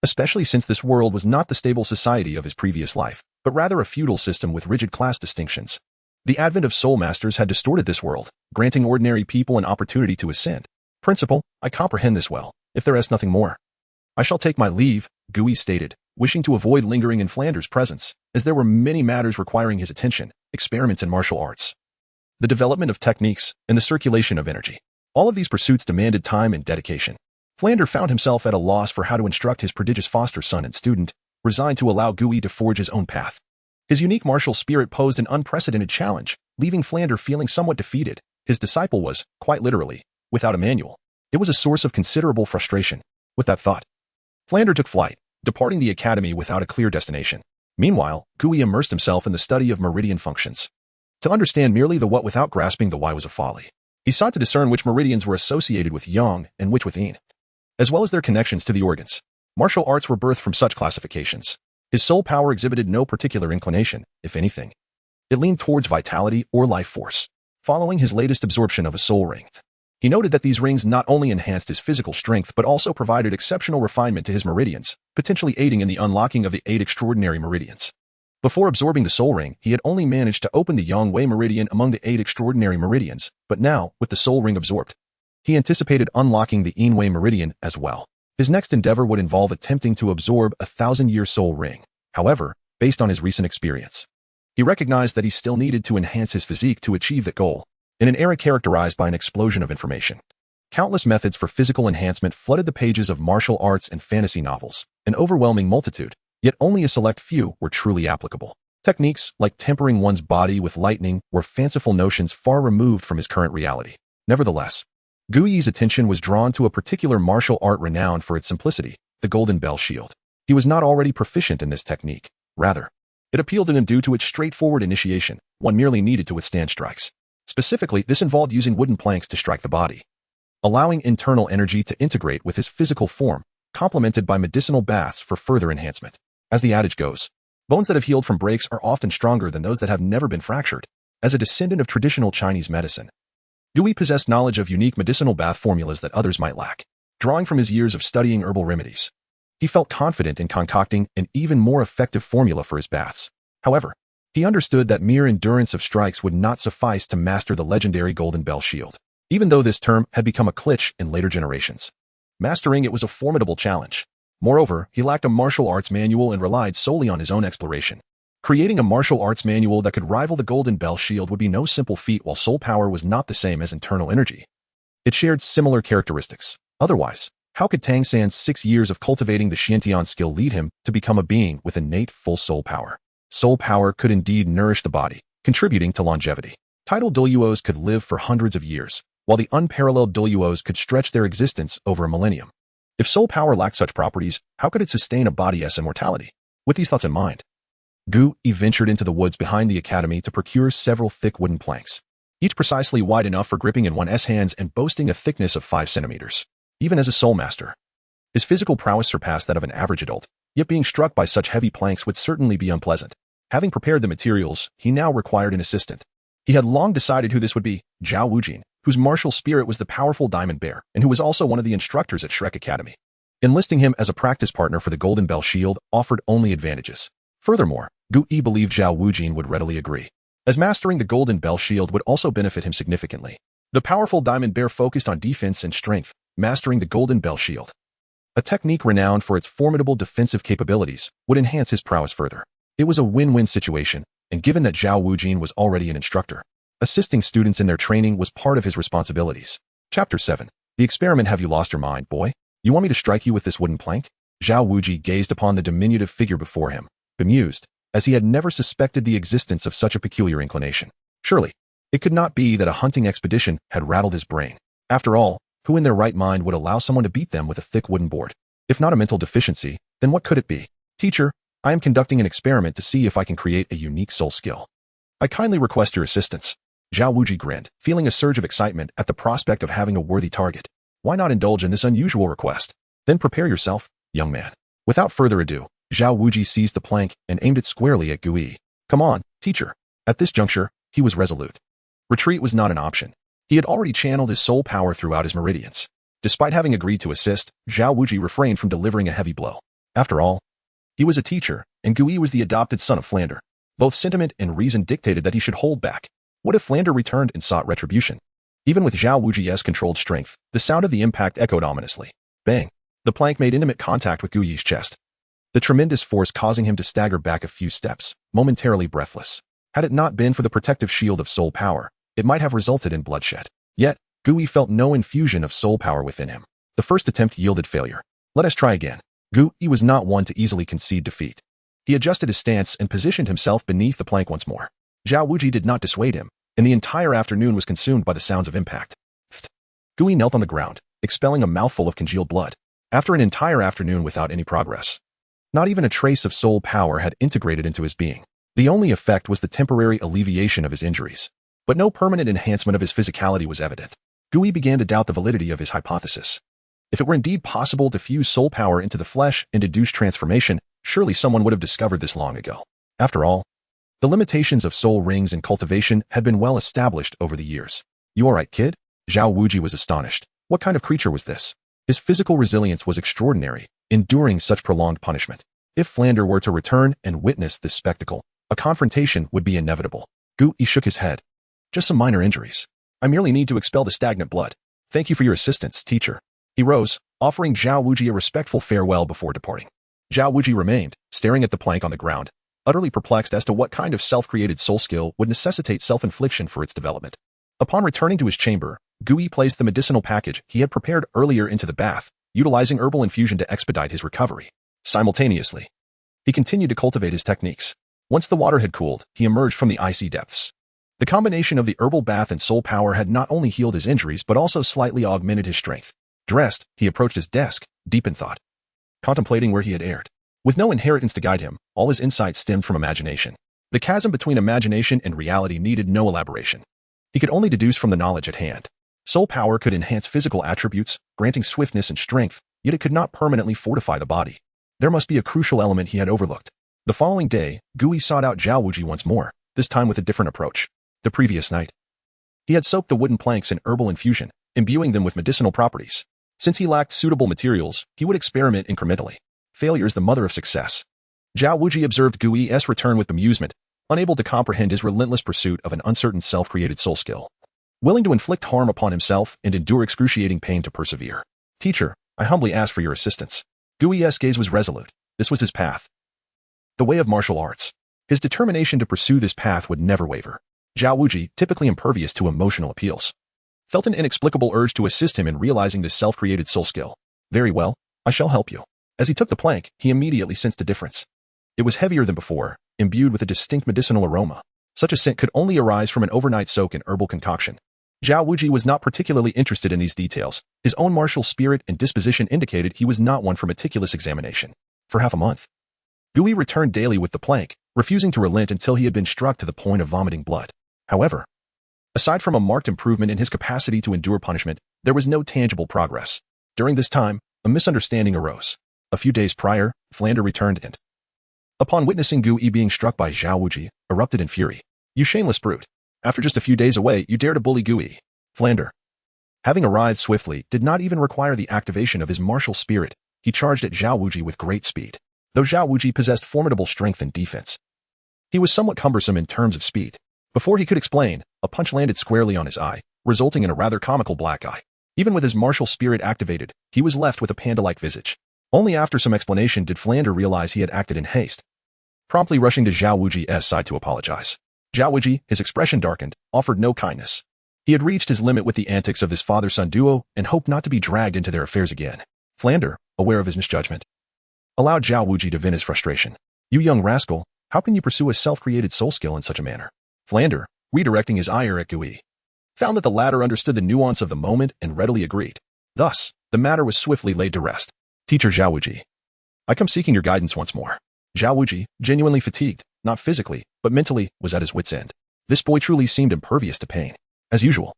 Especially since this world was not the stable society of his previous life, but rather a feudal system with rigid class distinctions. The advent of Soul Masters had distorted this world, granting ordinary people an opportunity to ascend. Principal, I comprehend this well, if there is nothing more. I shall take my leave, Gu Yi stated, wishing to avoid lingering in Flanders' presence, as there were many matters requiring his attention, experiments in martial arts, the development of techniques, and the circulation of energy. All of these pursuits demanded time and dedication. Flanders found himself at a loss for how to instruct his prodigious foster son and student, resigned to allow Gu Yi to forge his own path. His unique martial spirit posed an unprecedented challenge, leaving Flanders feeling somewhat defeated. His disciple was, quite literally, without a manual. It was a source of considerable frustration. With that thought, Flanders took flight, departing the academy without a clear destination. Meanwhile, Gu Yi immersed himself in the study of meridian functions. To understand merely the what without grasping the why was a folly. He sought to discern which meridians were associated with yang and which with yin, as well as their connections to the organs. Martial arts were birthed from such classifications. His soul power exhibited no particular inclination, if anything. It leaned towards vitality or life force. Following his latest absorption of a soul ring, he noted that these rings not only enhanced his physical strength but also provided exceptional refinement to his meridians, potentially aiding in the unlocking of the 8 extraordinary meridians. Before absorbing the soul ring, he had only managed to open the Yang Wei meridian among the 8 extraordinary meridians, but now, with the soul ring absorbed, he anticipated unlocking the Yin Wei meridian as well. His next endeavor would involve attempting to absorb a 1,000-year soul ring. However, based on his recent experience, he recognized that he still needed to enhance his physique to achieve that goal. In an era characterized by an explosion of information, countless methods for physical enhancement flooded the pages of martial arts and fantasy novels, an overwhelming multitude, yet only a select few were truly applicable. Techniques, like tempering one's body with lightning, were fanciful notions far removed from his current reality. Nevertheless, Gu Yi's attention was drawn to a particular martial art renowned for its simplicity, the Golden Bell Shield. He was not already proficient in this technique. Rather, it appealed to him due to its straightforward initiation. One merely needed to withstand strikes. Specifically, this involved using wooden planks to strike the body, allowing internal energy to integrate with his physical form, complemented by medicinal baths for further enhancement. As the adage goes, bones that have healed from breaks are often stronger than those that have never been fractured. As a descendant of traditional Chinese medicine, Gu Yi possessed knowledge of unique medicinal bath formulas that others might lack. Drawing from his years of studying herbal remedies, he felt confident in concocting an even more effective formula for his baths. However, he understood that mere endurance of strikes would not suffice to master the legendary Golden Bell Shield. Even though this term had become a cliché in later generations, mastering it was a formidable challenge. Moreover, he lacked a martial arts manual and relied solely on his own exploration. Creating a martial arts manual that could rival the Golden Bell Shield would be no simple feat, while soul power was not the same as internal energy. It shared similar characteristics. Otherwise, how could Tang San's 6 years of cultivating the Xiantian skill lead him to become a being with innate full soul power? Soul power could indeed nourish the body, contributing to longevity. Titled Douluos could live for hundreds of years, while the unparalleled Douluos could stretch their existence over a millennium. If soul power lacked such properties, how could it sustain a body's immortality? With these thoughts in mind, Gu Yi ventured into the woods behind the academy to procure several thick wooden planks, each precisely wide enough for gripping in one's hands and boasting a thickness of 5 centimeters. Even as a soul master, his physical prowess surpassed that of an average adult, yet being struck by such heavy planks would certainly be unpleasant. Having prepared the materials, he now required an assistant. He had long decided who this would be: Zhao Wujin, whose martial spirit was the powerful Diamond Bear, and who was also one of the instructors at Shrek Academy. Enlisting him as a practice partner for the Golden Bell Shield offered only advantages. Furthermore, Gu Yi believed Zhao Wujin would readily agree, as mastering the Golden Bell Shield would also benefit him significantly. The powerful Diamond Bear focused on defense and strength, mastering the Golden Bell Shield, a technique renowned for its formidable defensive capabilities, would enhance his prowess further. It was a win-win situation, and given that Zhao Wujin was already an instructor, assisting students in their training was part of his responsibilities. Chapter 7. The experiment. Have you lost your mind, boy? You want me to strike you with this wooden plank? Zhao Wujin gazed upon the diminutive figure before him, bemused, as he had never suspected the existence of such a peculiar inclination. Surely, it could not be that a hunting expedition had rattled his brain. After all, who in their right mind would allow someone to beat them with a thick wooden board? If not a mental deficiency, then what could it be? Teacher, I am conducting an experiment to see if I can create a unique soul skill. I kindly request your assistance. Zhao Wuji grinned, feeling a surge of excitement at the prospect of having a worthy target. Why not indulge in this unusual request? Then prepare yourself, young man. Without further ado, Zhao Wuji seized the plank and aimed it squarely at Gui. Come on, teacher. At this juncture, he was resolute. Retreat was not an option. He had already channeled his soul power throughout his meridians. Despite having agreed to assist, Zhao Wuji refrained from delivering a heavy blow. After all, he was a teacher, and Gui was the adopted son of Flander. Both sentiment and reason dictated that he should hold back. What if Flander returned and sought retribution? Even with Zhao Wuji's controlled strength, the sound of the impact echoed ominously. Bang! The plank made intimate contact with Gui's chest, the tremendous force causing him to stagger back a few steps, momentarily breathless. Had it not been for the protective shield of soul power, it might have resulted in bloodshed. Yet, Gui felt no infusion of soul power within him. The first attempt yielded failure. Let us try again. Gui was not one to easily concede defeat. He adjusted his stance and positioned himself beneath the plank once more. Zhao Wuji did not dissuade him, and the entire afternoon was consumed by the sounds of impact. Gui knelt on the ground, expelling a mouthful of congealed blood. After an entire afternoon without any progress, not even a trace of soul power had integrated into his being. The only effect was the temporary alleviation of his injuries, but no permanent enhancement of his physicality was evident. Gui began to doubt the validity of his hypothesis. If it were indeed possible to fuse soul power into the flesh and induce transformation, surely someone would have discovered this long ago. After all, the limitations of soul rings and cultivation had been well established over the years. You alright, kid? Zhao Wuji was astonished. What kind of creature was this? His physical resilience was extraordinary, enduring such prolonged punishment. If Flander were to return and witness this spectacle, a confrontation would be inevitable. Gui shook his head. Just some minor injuries. I merely need to expel the stagnant blood. Thank you for your assistance, teacher. He rose, offering Zhao Wuji a respectful farewell before departing. Zhao Wuji remained, staring at the plank on the ground, utterly perplexed as to what kind of self-created soul skill would necessitate self-infliction for its development. Upon returning to his chamber, Gui placed the medicinal package he had prepared earlier into the bath, utilizing herbal infusion to expedite his recovery. Simultaneously, he continued to cultivate his techniques. Once the water had cooled, he emerged from the icy depths. The combination of the herbal bath and soul power had not only healed his injuries but also slightly augmented his strength. Dressed, he approached his desk, deep in thought, contemplating where he had erred. With no inheritance to guide him, all his insights stemmed from imagination. The chasm between imagination and reality needed no elaboration. He could only deduce from the knowledge at hand. Soul power could enhance physical attributes, granting swiftness and strength, yet it could not permanently fortify the body. There must be a crucial element he had overlooked. The following day, Gui sought out Zhao Wuji once more, this time with a different approach. The previous night, he had soaked the wooden planks in herbal infusion, imbuing them with medicinal properties. Since he lacked suitable materials, he would experiment incrementally. Failure is the mother of success. Zhao Wuji observed Gui's return with amusement, unable to comprehend his relentless pursuit of an uncertain self-created soul skill. Willing to inflict harm upon himself and endure excruciating pain to persevere. Teacher, I humbly ask for your assistance. Gui's gaze was resolute. This was his path. The way of martial arts. His determination to pursue this path would never waver. Zhao Wuji, typically impervious to emotional appeals, felt an inexplicable urge to assist him in realizing this self-created soul skill. Very well, I shall help you. As he took the plank, he immediately sensed a difference. It was heavier than before, imbued with a distinct medicinal aroma. Such a scent could only arise from an overnight soak in herbal concoction. Zhao Wuji was not particularly interested in these details. His own martial spirit and disposition indicated he was not one for meticulous examination. For half a month, Gui returned daily with the plank, refusing to relent until he had been struck to the point of vomiting blood. However, aside from a marked improvement in his capacity to endure punishment, there was no tangible progress. During this time, a misunderstanding arose. A few days prior, Flander returned and, upon witnessing Gui being struck by Zhao Wuji, erupted in fury. You shameless brute. After just a few days away, you dare to bully Gui. Flander, having arrived swiftly, did not even require the activation of his martial spirit. He charged at Zhao Wuji with great speed. Though Zhao Wuji possessed formidable strength and defense, he was somewhat cumbersome in terms of speed. Before he could explain, a punch landed squarely on his eye, resulting in a rather comical black eye. Even with his martial spirit activated, he was left with a panda-like visage. Only after some explanation did Flander realize he had acted in haste, promptly rushing to Zhao Wuji's side to apologize. Zhao Wuji, his expression darkened, offered no kindness. He had reached his limit with the antics of this father-son duo and hoped not to be dragged into their affairs again. Flander, aware of his misjudgment, allowed Zhao Wuji to vent his frustration. You young rascal, how can you pursue a self-created soul skill in such a manner? Flander, redirecting his ire at Gui, found that the latter understood the nuance of the moment and readily agreed. Thus, the matter was swiftly laid to rest. Teacher Zhao Wuji. I come seeking your guidance once more. Zhao Wuji, genuinely fatigued, not physically, but mentally, was at his wit's end. This boy truly seemed impervious to pain. As usual,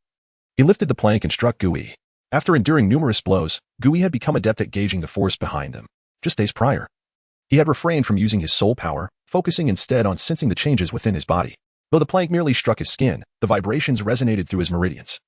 he lifted the plank and struck Gui. After enduring numerous blows, Gui had become adept at gauging the force behind them. Just days prior, he had refrained from using his soul power, focusing instead on sensing the changes within his body. Though the plank merely struck his skin, the vibrations resonated through his meridians,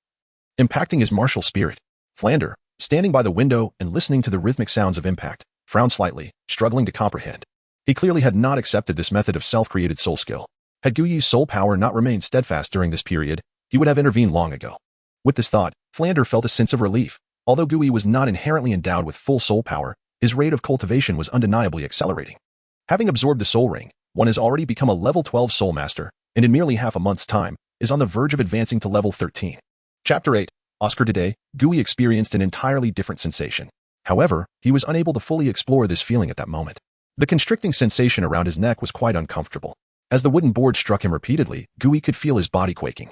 impacting his martial spirit. Flander, standing by the window and listening to the rhythmic sounds of impact, frowned slightly, struggling to comprehend. He clearly had not accepted this method of self-created soul skill. Had Gui's soul power not remained steadfast during this period, he would have intervened long ago. With this thought, Flander felt a sense of relief. Although Gui was not inherently endowed with full soul power, his rate of cultivation was undeniably accelerating. Having absorbed the soul ring, one has already become a level 12 soul master, and in merely half a month's time, is on the verge of advancing to level 13. Chapter 8. Oscar today, Gui experienced an entirely different sensation. However, he was unable to fully explore this feeling at that moment. The constricting sensation around his neck was quite uncomfortable. As the wooden board struck him repeatedly, Gui could feel his body quaking.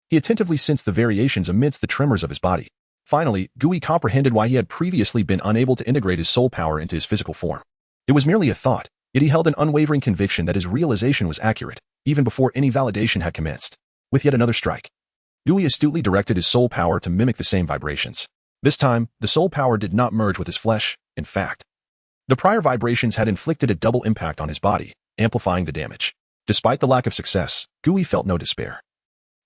He attentively sensed the variations amidst the tremors of his body. Finally, Gui comprehended why he had previously been unable to integrate his soul power into his physical form. It was merely a thought, yet he held an unwavering conviction that his realization was accurate, even before any validation had commenced. With yet another strike, Gui astutely directed his soul power to mimic the same vibrations. This time, the soul power did not merge with his flesh. In fact, the prior vibrations had inflicted a double impact on his body, amplifying the damage. Despite the lack of success, Gui felt no despair.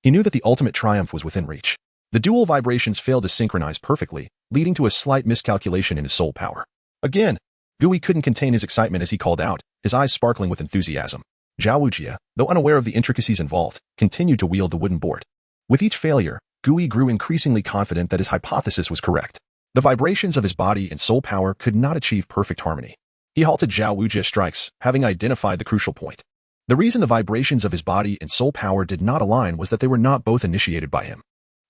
He knew that the ultimate triumph was within reach. The dual vibrations failed to synchronize perfectly, leading to a slight miscalculation in his soul power. Again, Gui couldn't contain his excitement as he called out, his eyes sparkling with enthusiasm. Zhao Wujia, though unaware of the intricacies involved, continued to wield the wooden board. With each failure, Gui grew increasingly confident that his hypothesis was correct. The vibrations of his body and soul power could not achieve perfect harmony. He halted Zhao Wujia's strikes, having identified the crucial point. The reason the vibrations of his body and soul power did not align was that they were not both initiated by him.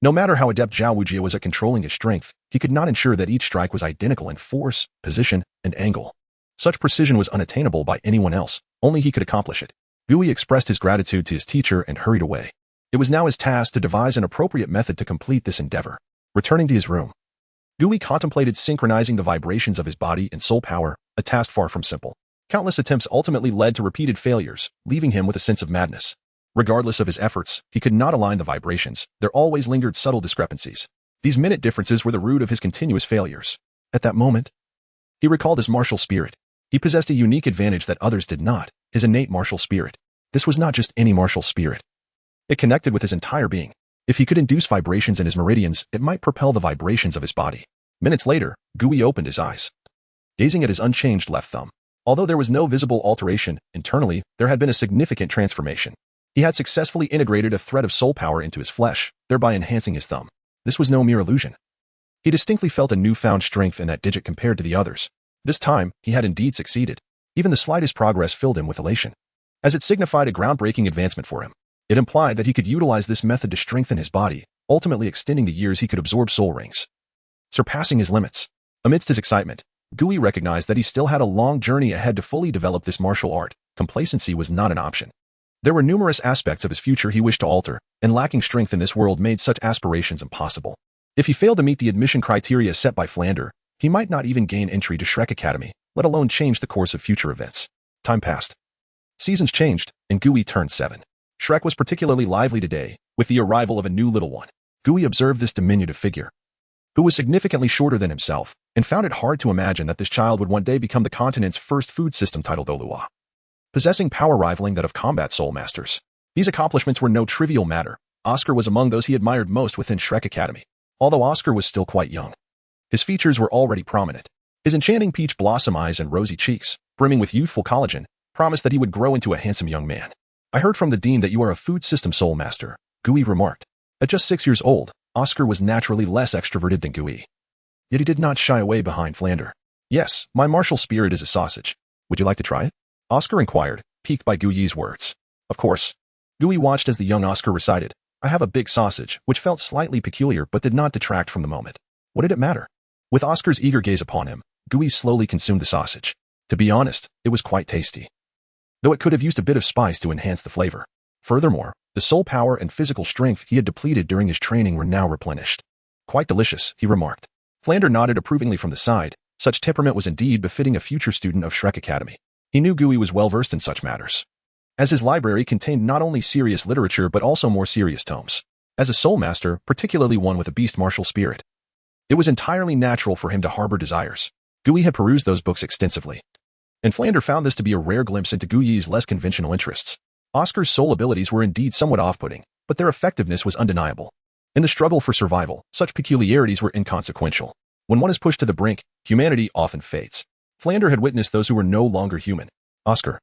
No matter how adept Zhao Wujia was at controlling his strength, he could not ensure that each strike was identical in force, position, and angle. Such precision was unattainable by anyone else, only he could accomplish it. Gui expressed his gratitude to his teacher and hurried away. It was now his task to devise an appropriate method to complete this endeavor. Returning to his room, Gui contemplated synchronizing the vibrations of his body and soul power, a task far from simple. Countless attempts ultimately led to repeated failures, leaving him with a sense of madness. Regardless of his efforts, he could not align the vibrations. There always lingered subtle discrepancies. These minute differences were the root of his continuous failures. At that moment, he recalled his martial spirit. He possessed a unique advantage that others did not, his innate martial spirit. This was not just any martial spirit. It connected with his entire being. If he could induce vibrations in his meridians, it might propel the vibrations of his body. Minutes later, Gui opened his eyes, gazing at his unchanged left thumb. Although there was no visible alteration, internally, there had been a significant transformation. He had successfully integrated a thread of soul power into his flesh, thereby enhancing his thumb. This was no mere illusion. He distinctly felt a newfound strength in that digit compared to the others. This time, he had indeed succeeded. Even the slightest progress filled him with elation, as it signified a groundbreaking advancement for him. It implied that he could utilize this method to strengthen his body, ultimately extending the years he could absorb soul rings, surpassing his limits. Amidst his excitement, Gui recognized that he still had a long journey ahead to fully develop this martial art. Complacency was not an option. There were numerous aspects of his future he wished to alter, and lacking strength in this world made such aspirations impossible. If he failed to meet the admission criteria set by Flander, he might not even gain entry to Shrek Academy, let alone change the course of future events. Time passed. Seasons changed, and Gui turned 7. Shrek was particularly lively today, with the arrival of a new little one. Gui observed this diminutive figure, who was significantly shorter than himself, and found it hard to imagine that this child would one day become the continent's first food system title Douluo, possessing power rivaling that of combat soul masters. These accomplishments were no trivial matter. Oscar was among those he admired most within Shrek Academy. Although Oscar was still quite young, his features were already prominent. His enchanting peach blossom eyes and rosy cheeks, brimming with youthful collagen, promised that he would grow into a handsome young man. I heard from the dean that you are a food system soul master, Gui remarked. At just 6 years old, Oscar was naturally less extroverted than Gui. Yet he did not shy away behind Flander. Yes, my martial spirit is a sausage. Would you like to try it? Oscar inquired, piqued by Gui's words. Of course. Gui watched as the young Oscar recited, I have a big sausage, which felt slightly peculiar but did not detract from the moment. What did it matter? With Oscar's eager gaze upon him, Gui slowly consumed the sausage. To be honest, it was quite tasty, though it could have used a bit of spice to enhance the flavor. Furthermore, the soul power and physical strength he had depleted during his training were now replenished. Quite delicious, he remarked. Flander nodded approvingly from the side, Such temperament was indeed befitting a future student of Shrek Academy. He knew Gui was well versed in such matters, as his library contained not only serious literature but also more serious tomes. As a soul master, particularly one with a beast martial spirit, it was entirely natural for him to harbor desires. Gui had perused those books extensively, and Flander found this to be a rare glimpse into Gui's less conventional interests. Oscar's soul abilities were indeed somewhat off-putting, but their effectiveness was undeniable. In the struggle for survival, such peculiarities were inconsequential. When one is pushed to the brink, humanity often fades. Flander had witnessed those who were no longer human. Oscar,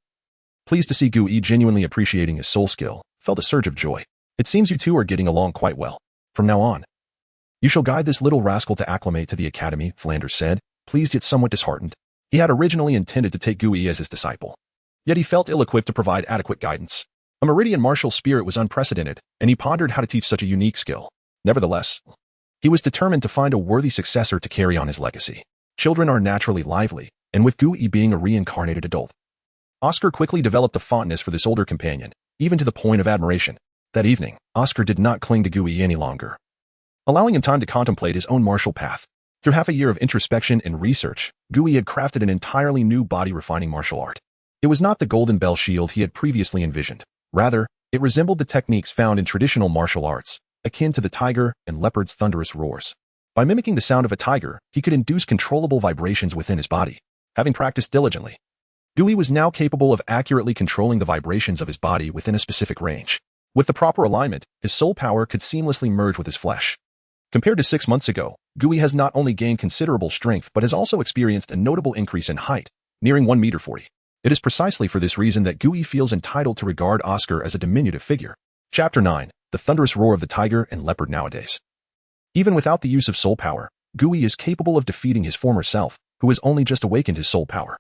pleased to see Gui genuinely appreciating his soul skill, felt a surge of joy. It seems you two are getting along quite well. From now on, you shall guide this little rascal to acclimate to the academy, Flander said, pleased yet somewhat disheartened. He had originally intended to take Gui as his disciple, yet he felt ill-equipped to provide adequate guidance. A meridian martial spirit was unprecedented, and he pondered how to teach such a unique skill. Nevertheless, he was determined to find a worthy successor to carry on his legacy. Children are naturally lively, and with Gui being a reincarnated adult, Oscar quickly developed a fondness for this older companion, even to the point of admiration. That evening, Oscar did not cling to Gui any longer, allowing him time to contemplate his own martial path. Through half a year of introspection and research, Gui had crafted an entirely new body-refining martial art. It was not the golden bell shield he had previously envisioned. Rather, it resembled the techniques found in traditional martial arts, akin to the tiger and leopard's thunderous roars. By mimicking the sound of a tiger, he could induce controllable vibrations within his body. Having practiced diligently, Gui was now capable of accurately controlling the vibrations of his body within a specific range. With the proper alignment, his soul power could seamlessly merge with his flesh. Compared to 6 months ago, Gui has not only gained considerable strength but has also experienced a notable increase in height, nearing 1.40 meters. It is precisely for this reason that Gui feels entitled to regard Oscar as a diminutive figure. Chapter 9. The thunderous roar of the tiger and leopard nowadays. Even without the use of soul power, Gui is capable of defeating his former self, who has only just awakened his soul power.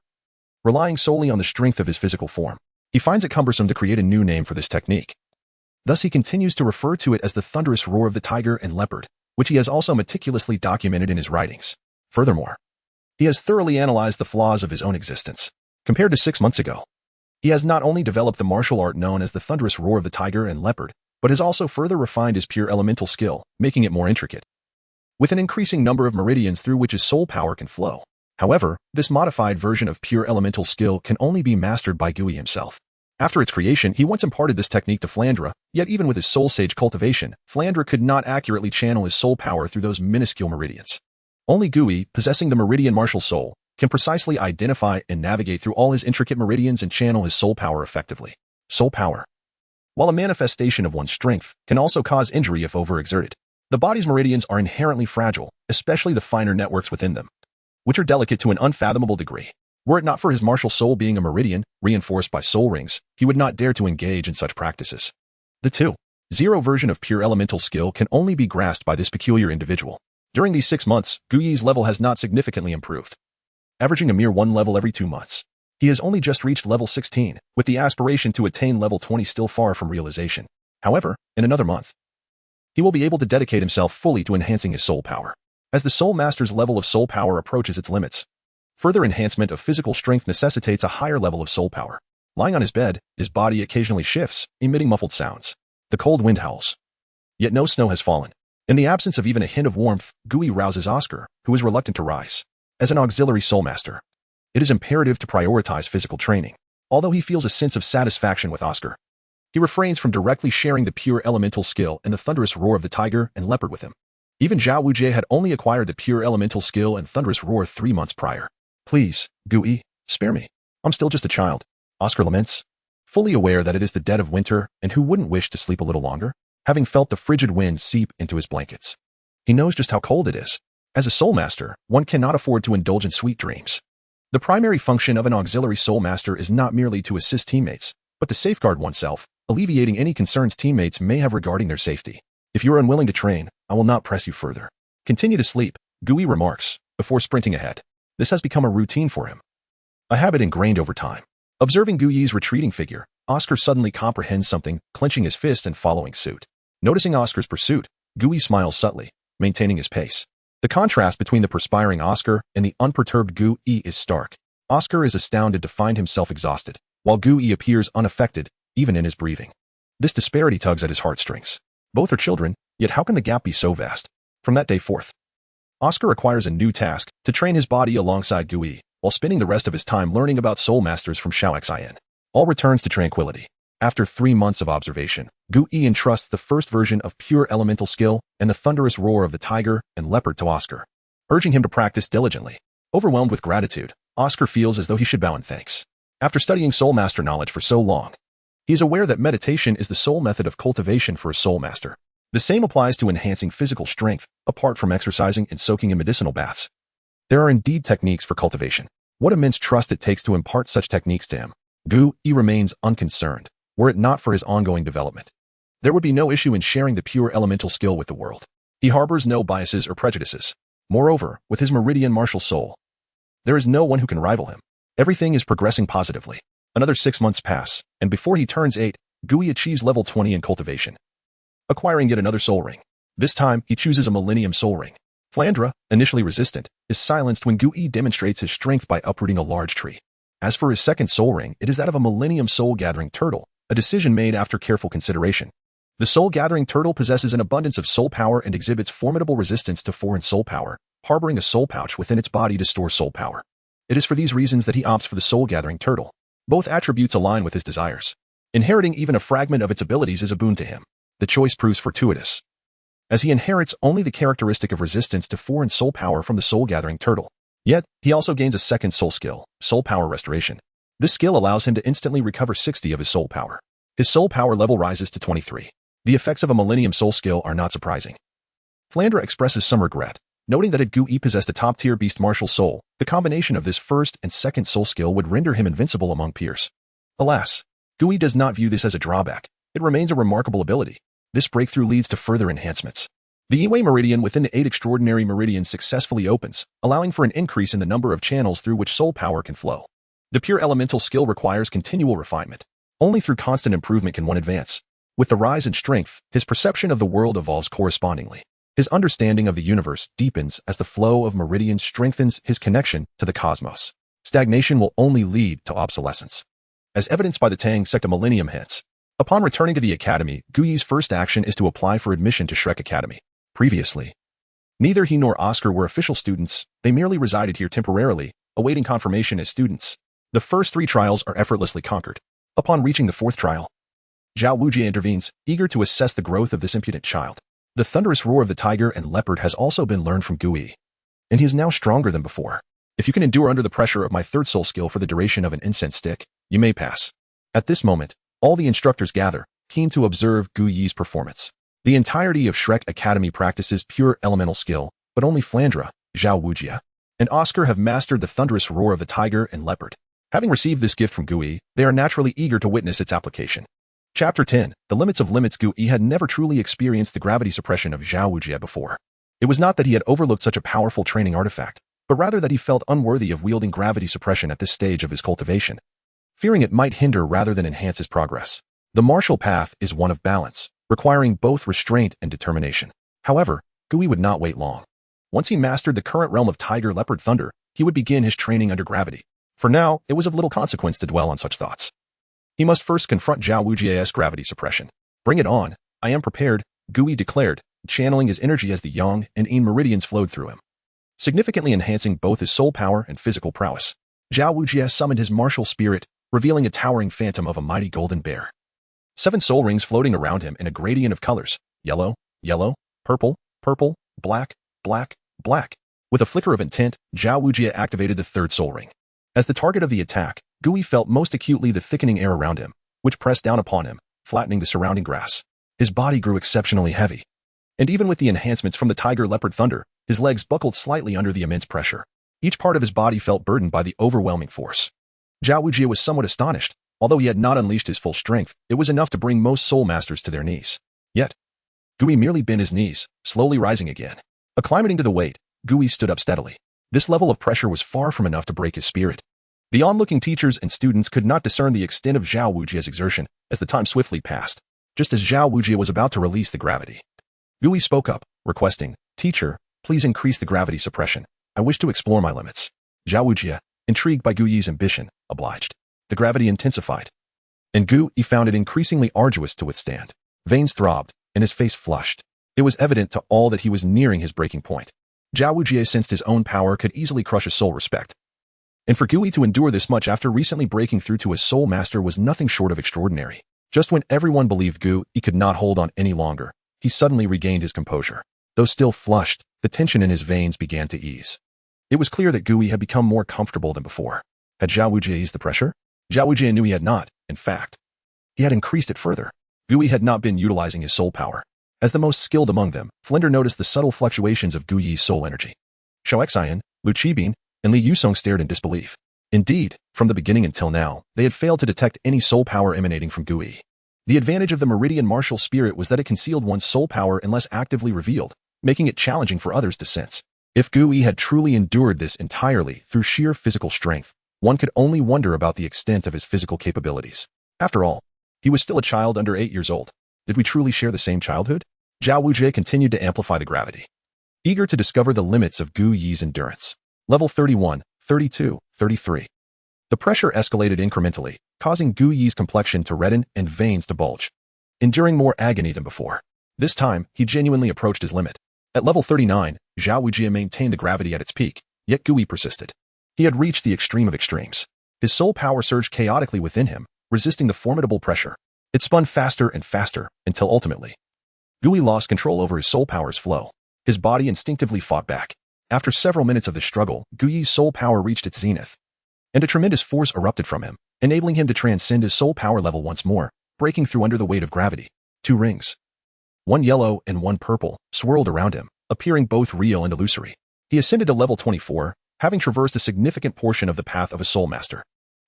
Relying solely on the strength of his physical form, he finds it cumbersome to create a new name for this technique. Thus he continues to refer to it as the thunderous roar of the tiger and leopard, which he has also meticulously documented in his writings. Furthermore, he has thoroughly analyzed the flaws of his own existence. Compared to 6 months ago, he has not only developed the martial art known as the thunderous roar of the tiger and leopard, but has also further refined his pure elemental skill, making it more intricate, with an increasing number of meridians through which his soul power can flow. However, this modified version of pure elemental skill can only be mastered by Gui himself. After its creation, he once imparted this technique to Flandre, yet even with his soul sage cultivation, Flandre could not accurately channel his soul power through those minuscule meridians. Only Gui, possessing the meridian martial soul, can precisely identify and navigate through all his intricate meridians and channel his soul power effectively. Soul power, while a manifestation of one's strength, can also cause injury if overexerted. The body's meridians are inherently fragile, especially the finer networks within them, which are delicate to an unfathomable degree. Were it not for his martial soul being a meridian, reinforced by soul rings, he would not dare to engage in such practices. The 2.0 version of pure elemental skill can only be grasped by this peculiar individual. During these 6 months, Gui's level has not significantly improved, averaging a mere 1 level every 2 months. He has only just reached level 16, with the aspiration to attain level 20 still far from realization. However, in another month, he will be able to dedicate himself fully to enhancing his soul power. As the soul master's level of soul power approaches its limits, further enhancement of physical strength necessitates a higher level of soul power. Lying on his bed, his body occasionally shifts, emitting muffled sounds. The cold wind howls, yet no snow has fallen. In the absence of even a hint of warmth, Gui rouses Oscar, who is reluctant to rise. As an auxiliary soul master, it is imperative to prioritize physical training. Although he feels a sense of satisfaction with Oscar, he refrains from directly sharing the pure elemental skill and the thunderous roar of the tiger and leopard with him. Even Zhao Wujie had only acquired the pure elemental skill and thunderous roar 3 months prior. Please, Gui, spare me. I'm still just a child, Oscar laments, fully aware that it is the dead of winter and who wouldn't wish to sleep a little longer, having felt the frigid wind seep into his blankets. He knows just how cold it is. As a soul master, one cannot afford to indulge in sweet dreams. The primary function of an auxiliary soul master is not merely to assist teammates, but to safeguard oneself, alleviating any concerns teammates may have regarding their safety. If you are unwilling to train, I will not press you further. Continue to sleep, Gui remarks, before sprinting ahead. This has become a routine for him, a habit ingrained over time. Observing Gui's retreating figure, Oscar suddenly comprehends something, clenching his fist and following suit. Noticing Oscar's pursuit, Gui smiles subtly, maintaining his pace. The contrast between the perspiring Oscar and the unperturbed Gui is stark. Oscar is astounded to find himself exhausted, while Gui appears unaffected, even in his breathing. This disparity tugs at his heartstrings. Both are children, yet how can the gap be so vast? From that day forth, Oscar acquires a new task to train his body alongside Gui, while spending the rest of his time learning about soul masters from Xiao. All returns to tranquility. After 3 months of observation, Gui entrusts the first version of pure elemental skill and the thunderous roar of the tiger and leopard to Oscar, urging him to practice diligently. Overwhelmed with gratitude, Oscar feels as though he should bow in thanks. After studying soul master knowledge for so long, he is aware that meditation is the sole method of cultivation for a soul master. The same applies to enhancing physical strength, apart from exercising and soaking in medicinal baths. There are indeed techniques for cultivation. What immense trust it takes to impart such techniques to him. Gui remains unconcerned, were it not for his ongoing development. There would be no issue in sharing the pure elemental skill with the world. He harbors no biases or prejudices. Moreover, with his meridian martial soul, there is no one who can rival him. Everything is progressing positively. Another 6 months pass, and before he turns 8, Gui achieves level 20 in cultivation, acquiring yet another soul ring. This time, he chooses a Millennium Soul Ring. Flandra, initially resistant, is silenced when Gui demonstrates his strength by uprooting a large tree. As for his second soul ring, it is that of a Millennium Soul Gathering Turtle, a decision made after careful consideration. The Soul Gathering Turtle possesses an abundance of soul power and exhibits formidable resistance to foreign soul power, harboring a soul pouch within its body to store soul power. It is for these reasons that he opts for the Soul Gathering Turtle. Both attributes align with his desires. Inheriting even a fragment of its abilities is a boon to him. The choice proves fortuitous, as he inherits only the characteristic of resistance to foreign soul power from the Soul Gathering Turtle. Yet, he also gains a second soul skill, Soul Power Restoration. This skill allows him to instantly recover 60 of his soul power. His soul power level rises to 23. The effects of a Millennium Soul skill are not surprising. Flandra expresses some regret, noting that if Gui possessed a top-tier beast martial soul, the combination of this first and second soul skill would render him invincible among peers. Alas, Gui does not view this as a drawback. It remains a remarkable ability. This breakthrough leads to further enhancements. The Yi meridian within the 8 extraordinary meridians successfully opens, allowing for an increase in the number of channels through which soul power can flow. The pure elemental skill requires continual refinement. Only through constant improvement can one advance. With the rise in strength, his perception of the world evolves correspondingly. His understanding of the universe deepens as the flow of meridians strengthens his connection to the cosmos. Stagnation will only lead to obsolescence, as evidenced by the Tang sect a millennium hence. Upon returning to the academy, Gui's first action is to apply for admission to Shrek Academy. Previously, neither he nor Oscar were official students, they merely resided here temporarily, awaiting confirmation as students. The first 3 trials are effortlessly conquered. Upon reaching the 4th trial, Zhao Wujie intervenes, eager to assess the growth of this impudent child. The thunderous roar of the tiger and leopard has also been learned from Gui, and he is now stronger than before. If you can endure under the pressure of my 3rd soul skill for the duration of an incense stick, you may pass. At this moment, all the instructors gather, keen to observe Gui's performance. The entirety of Shrek Academy practices pure elemental skill, but only Flandra, Zhao Wujie, and Oscar have mastered the thunderous roar of the tiger and leopard. Having received this gift from Gui, they are naturally eager to witness its application. Chapter 10. The Limits of Limits. Gui had never truly experienced the gravity suppression of Zhao Wujie before. It was not that he had overlooked such a powerful training artifact, but rather that he felt unworthy of wielding gravity suppression at this stage of his cultivation, fearing it might hinder rather than enhance his progress. The martial path is one of balance, requiring both restraint and determination. However, Gui would not wait long. Once he mastered the current realm of Tiger Leopard Thunder, he would begin his training under gravity. For now, it was of little consequence to dwell on such thoughts. He must first confront Zhao Wujie's gravity suppression. Bring it on, I am prepared, Gui declared, channeling his energy as the Yang and Yin meridians flowed through him, significantly enhancing both his soul power and physical prowess. Zhao Wujie summoned his martial spirit, revealing a towering phantom of a mighty golden bear. 7 soul rings floating around him in a gradient of colors, yellow, yellow, purple, purple, black, black, black. With a flicker of intent, Zhao Wujie activated the 3rd soul ring. As the target of the attack, Gui felt most acutely the thickening air around him, which pressed down upon him, flattening the surrounding grass. His body grew exceptionally heavy. And even with the enhancements from the Tiger Leopard Thunder, his legs buckled slightly under the immense pressure. Each part of his body felt burdened by the overwhelming force. Zhao Wujie was somewhat astonished. Although he had not unleashed his full strength, it was enough to bring most soul masters to their knees. Yet, Gui merely bent his knees, slowly rising again. Acclimating to the weight, Gui stood up steadily. This level of pressure was far from enough to break his spirit. The onlooking teachers and students could not discern the extent of Zhao Wujie's exertion as the time swiftly passed. Just as Zhao Wujie was about to release the gravity, Gui spoke up, requesting, "Teacher, please increase the gravity suppression. I wish to explore my limits." Zhao Wujie, intrigued by Gui's ambition, obliged. The gravity intensified, and Gui found it increasingly arduous to withstand. Veins throbbed, and his face flushed. It was evident to all that he was nearing his breaking point. Zhao Wujie sensed his own power could easily crush his soul respect. And for Gui to endure this much after recently breaking through to his soul master was nothing short of extraordinary. Just when everyone believed Gui could not hold on any longer, he suddenly regained his composure. Though still flushed, the tension in his veins began to ease. It was clear that Gui had become more comfortable than before. Had Zhao Wujie eased the pressure? Zhao Wujie knew he had not, in fact. He had increased it further. Gui had not been utilizing his soul power. As the most skilled among them, Flender noticed the subtle fluctuations of Gui's soul energy. Xiao Xian, Lu Qibin, and Li Yusong stared in disbelief. Indeed, from the beginning until now, they had failed to detect any soul power emanating from Gui. The advantage of the meridian martial spirit was that it concealed one's soul power unless actively revealed, making it challenging for others to sense. If Gui had truly endured this entirely through sheer physical strength, one could only wonder about the extent of his physical capabilities. After all, he was still a child under 8 years old. Did we truly share the same childhood? Zhao Wujie continued to amplify the gravity, eager to discover the limits of Gui's endurance. Level 31, 32, 33. The pressure escalated incrementally, causing Gui's complexion to redden and veins to bulge, enduring more agony than before. This time, he genuinely approached his limit. At level 39, Zhao Wujie maintained the gravity at its peak, yet Gui persisted. He had reached the extreme of extremes. His soul power surged chaotically within him, resisting the formidable pressure. It spun faster and faster, until ultimately, Gui lost control over his soul power's flow. His body instinctively fought back. After several minutes of the struggle, Gui's soul power reached its zenith, and a tremendous force erupted from him, enabling him to transcend his soul power level once more, breaking through under the weight of gravity. 2 rings, one yellow and one purple, swirled around him, appearing both real and illusory. He ascended to level 24, having traversed a significant portion of the path of a soul master.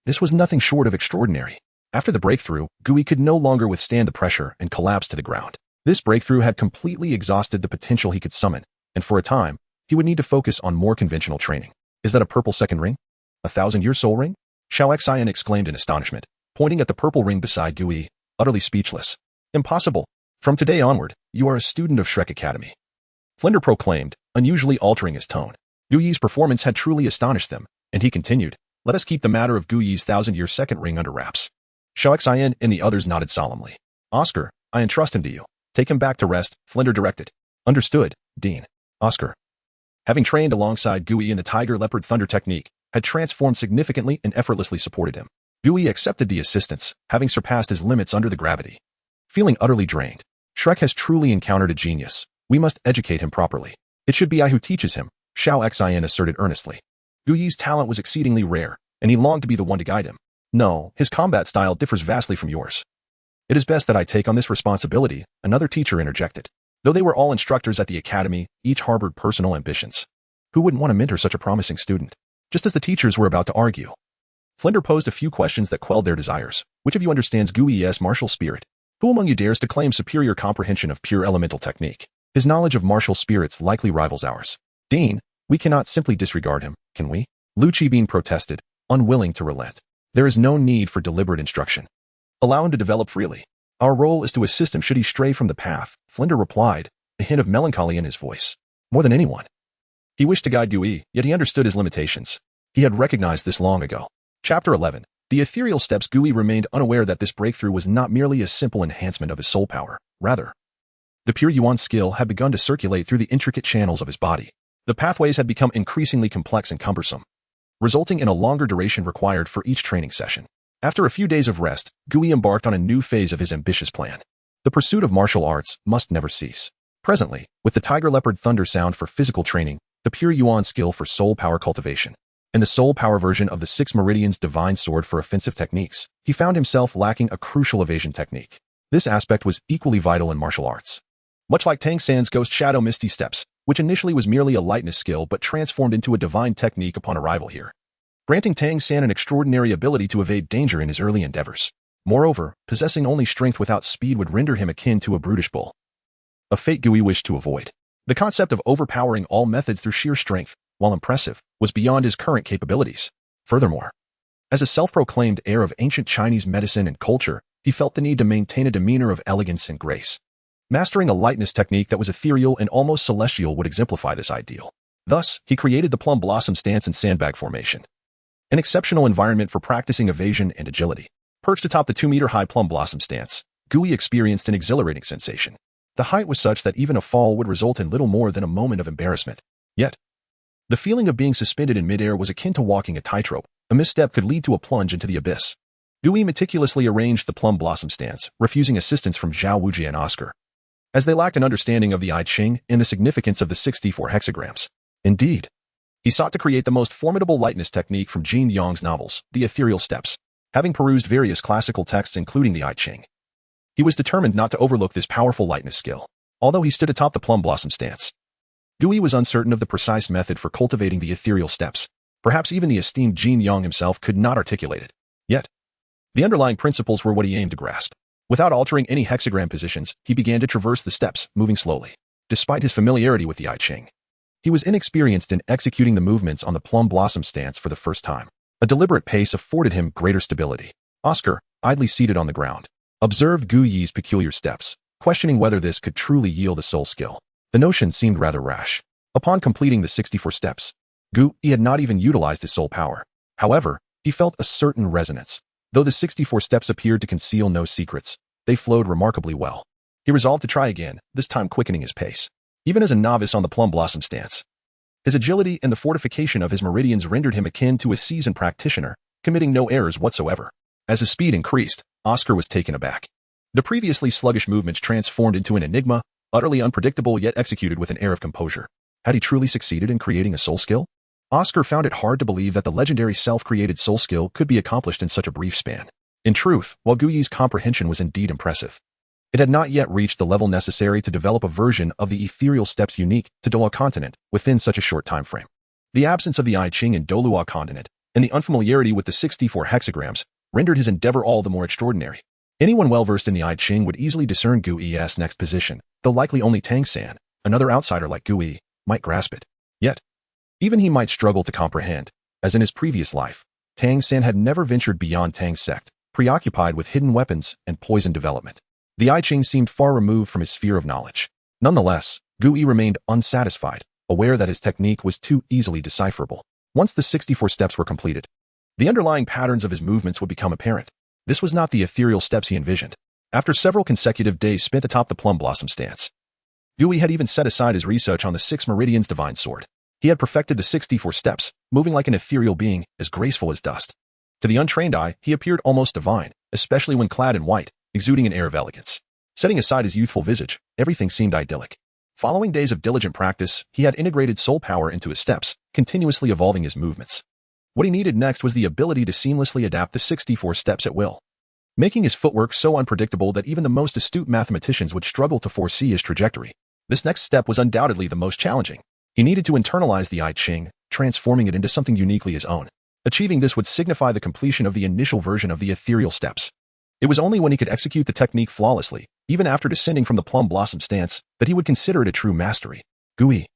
This was nothing short of extraordinary. After the breakthrough, Gui could no longer withstand the pressure and collapsed to the ground. This breakthrough had completely exhausted the potential he could summon, and for a time, he would need to focus on more conventional training. Is that a purple second ring? A 1,000-year soul ring? Xiao Xian exclaimed in astonishment, pointing at the purple ring beside Gui, utterly speechless. Impossible. From today onward, you are a student of Shrek Academy. Flender proclaimed, unusually altering his tone. Gui's performance had truly astonished them, and he continued, let us keep the matter of Gui's 1,000-year second ring under wraps. Xiao Xian and the others nodded solemnly. Oscar, I entrust him to you. Take him back to rest, Flender directed. Understood, Dean. Oscar, having trained alongside Gui in the Tiger Leopard Thunder technique, had transformed significantly and effortlessly supported him. Gui accepted the assistance, having surpassed his limits under the gravity. Feeling utterly drained, Shrek has truly encountered a genius. We must educate him properly. It should be I who teaches him, Xiao Xian asserted earnestly. Gui's talent was exceedingly rare, and he longed to be the one to guide him. No, his combat style differs vastly from yours. It is best that I take on this responsibility, another teacher interjected. Though they were all instructors at the academy, each harbored personal ambitions. Who wouldn't want to mentor such a promising student? Just as the teachers were about to argue, Flender posed a few questions that quelled their desires. Which of you understands Gui's martial spirit? Who among you dares to claim superior comprehension of pure elemental technique? His knowledge of martial spirits likely rivals ours. Dean, we cannot simply disregard him, can we? Lu Qibin protested, unwilling to relent. There is no need for deliberate instruction. Allow him to develop freely. Our role is to assist him should he stray from the path, Flender replied, a hint of melancholy in his voice. More than anyone. He wished to guide Gui, yet he understood his limitations. He had recognized this long ago. Chapter 11. The ethereal steps. Gui remained unaware that this breakthrough was not merely a simple enhancement of his soul power. Rather, the pure Yuan skill had begun to circulate through the intricate channels of his body. The pathways had become increasingly complex and cumbersome, resulting in a longer duration required for each training session. After a few days of rest, Gui embarked on a new phase of his ambitious plan. The pursuit of martial arts must never cease. Presently, with the Tiger Leopard Thunder sound for physical training, the pure Yuan skill for soul power cultivation, and the soul power version of the 6 meridians divine sword for offensive techniques, he found himself lacking a crucial evasion technique. This aspect was equally vital in martial arts. Much like Tang San's Ghost Shadow Misty Steps, which initially was merely a lightness skill but transformed into a divine technique upon arrival here, granting Tang San an extraordinary ability to evade danger in his early endeavors. Moreover, possessing only strength without speed would render him akin to a brutish bull, a fate Gui wished to avoid. The concept of overpowering all methods through sheer strength, while impressive, was beyond his current capabilities. Furthermore, as a self-proclaimed heir of ancient Chinese medicine and culture, he felt the need to maintain a demeanor of elegance and grace. Mastering a lightness technique that was ethereal and almost celestial would exemplify this ideal. Thus, he created the plum blossom stance and sandbag formation, an exceptional environment for practicing evasion and agility. Perched atop the 2-meter-high plum blossom stance, Gui experienced an exhilarating sensation. The height was such that even a fall would result in little more than a moment of embarrassment. Yet, the feeling of being suspended in midair was akin to walking a tightrope. A misstep could lead to a plunge into the abyss. Gui meticulously arranged the plum blossom stance, refusing assistance from Zhao Wujie and Oscar, as they lacked an understanding of the I Ching and the significance of the 64 hexagrams. Indeed, he sought to create the most formidable lightness technique from Jin Yang's novels, the ethereal steps. Having perused various classical texts including the I Ching, he was determined not to overlook this powerful lightness skill. Although he stood atop the plum blossom stance, Gui was uncertain of the precise method for cultivating the ethereal steps. Perhaps even the esteemed Jin Yang himself could not articulate it. Yet, the underlying principles were what he aimed to grasp. Without altering any hexagram positions, he began to traverse the steps, moving slowly. Despite his familiarity with the I Ching, he was inexperienced in executing the movements on the plum blossom stance for the first time. A deliberate pace afforded him greater stability. Oscar, idly seated on the ground, observed Gu Yi's peculiar steps, questioning whether this could truly yield a soul skill. The notion seemed rather rash. Upon completing the 64 steps, Gu Yi had not even utilized his soul power. However, he felt a certain resonance. Though the 64 steps appeared to conceal no secrets, they flowed remarkably well. He resolved to try again, this time quickening his pace. Even as a novice on the plum blossom stance, his agility and the fortification of his meridians rendered him akin to a seasoned practitioner, committing no errors whatsoever. As his speed increased, Oscar was taken aback. The previously sluggish movements transformed into an enigma, utterly unpredictable yet executed with an air of composure. Had he truly succeeded in creating a soul skill? Oscar found it hard to believe that the legendary self-created soul skill could be accomplished in such a brief span. In truth, while Gu Yi's comprehension was indeed impressive, it had not yet reached the level necessary to develop a version of the ethereal steps unique to Douluo Continent within such a short time frame. The absence of the I Ching in Douluo Continent and the unfamiliarity with the 64 hexagrams rendered his endeavor all the more extraordinary. Anyone well-versed in the I Ching would easily discern Gu Yi's next position, though likely only Tang San, another outsider like Gu Yi, might grasp it. Yet, even he might struggle to comprehend, as in his previous life, Tang San had never ventured beyond Tang's sect, preoccupied with hidden weapons and poison development. The I Ching seemed far removed from his sphere of knowledge. Nonetheless, Gu Yi remained unsatisfied, aware that his technique was too easily decipherable. Once the 64 steps were completed, the underlying patterns of his movements would become apparent. This was not the ethereal steps he envisioned. After several consecutive days spent atop the plum blossom stance, Gu Yi had even set aside his research on the 6 meridians divine sword. He had perfected the 64 steps, moving like an ethereal being, as graceful as dust. To the untrained eye, he appeared almost divine, especially when clad in white, exuding an air of elegance. Setting aside his youthful visage, everything seemed idyllic. Following days of diligent practice, he had integrated soul power into his steps, continuously evolving his movements. What he needed next was the ability to seamlessly adapt the 64 steps at will, making his footwork so unpredictable that even the most astute mathematicians would struggle to foresee his trajectory. This next step was undoubtedly the most challenging. He needed to internalize the I Ching, transforming it into something uniquely his own. Achieving this would signify the completion of the initial version of the ethereal steps. It was only when he could execute the technique flawlessly, even after descending from the plum blossom stance, that he would consider it a true mastery. Gu Yi,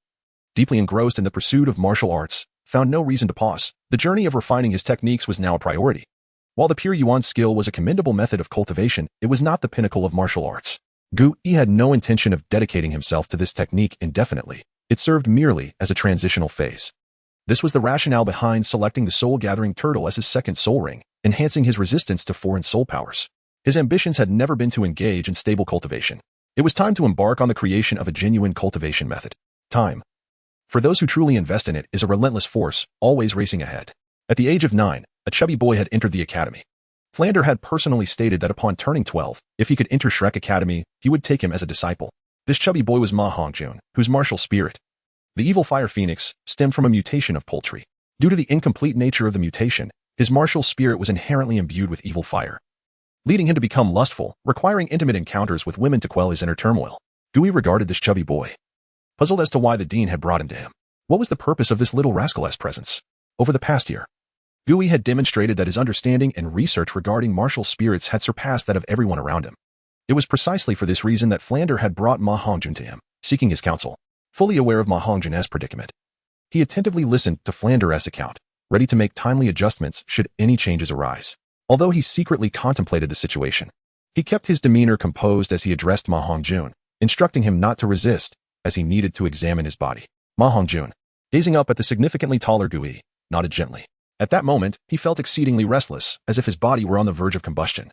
deeply engrossed in the pursuit of martial arts, found no reason to pause. The journey of refining his techniques was now a priority. While the pure yuan skill was a commendable method of cultivation, it was not the pinnacle of martial arts. Gu Yi had no intention of dedicating himself to this technique indefinitely. It served merely as a transitional phase. This was the rationale behind selecting the soul-gathering turtle as his second soul ring, enhancing his resistance to foreign soul powers. His ambitions had never been to engage in stable cultivation. It was time to embark on the creation of a genuine cultivation method. Time, for those who truly invest in it, is a relentless force, always racing ahead. At the age of 9, a chubby boy had entered the academy. Flander had personally stated that upon turning 12, if he could enter Shrek Academy, he would take him as a disciple. This chubby boy was Ma Hongjun, whose martial spirit, the evil fire phoenix, stemmed from a mutation of poultry. Due to the incomplete nature of the mutation, his martial spirit was inherently imbued with evil fire, leading him to become lustful, requiring intimate encounters with women to quell his inner turmoil. Gu Yi regarded this chubby boy, puzzled as to why the dean had brought him to him. What was the purpose of this little rascal's presence? Over the past year, Gu Yi had demonstrated that his understanding and research regarding martial spirits had surpassed that of everyone around him. It was precisely for this reason that Flander had brought Ma Hongjun to him, seeking his counsel. Fully aware of Ma Hongjun's predicament, he attentively listened to Flander's account, ready to make timely adjustments should any changes arise. Although he secretly contemplated the situation, he kept his demeanor composed as he addressed Ma Hongjun, instructing him not to resist, as he needed to examine his body. Ma Hongjun, gazing up at the significantly taller Gu Yi, nodded gently. At that moment, he felt exceedingly restless, as if his body were on the verge of combustion,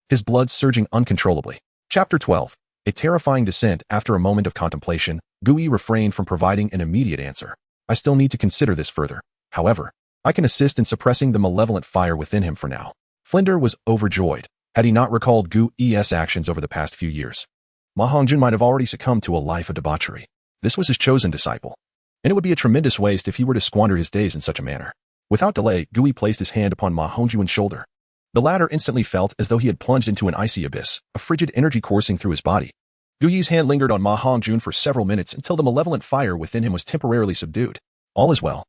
his blood surging uncontrollably. Chapter 12. A terrifying descent. After a moment of contemplation, Gu Yi refrained from providing an immediate answer. I still need to consider this further. However, I can assist in suppressing the malevolent fire within him for now. Flinder was overjoyed. Had he not recalled Gu-E's actions over the past few years, Ma Hongjun might have already succumbed to a life of debauchery. This was his chosen disciple, and it would be a tremendous waste if he were to squander his days in such a manner. Without delay, Gui placed his hand upon Ma Hongjun's shoulder. The latter instantly felt as though he had plunged into an icy abyss, a frigid energy coursing through his body. Gui's hand lingered on Ma Hongjun for several minutes until the malevolent fire within him was temporarily subdued. All is well.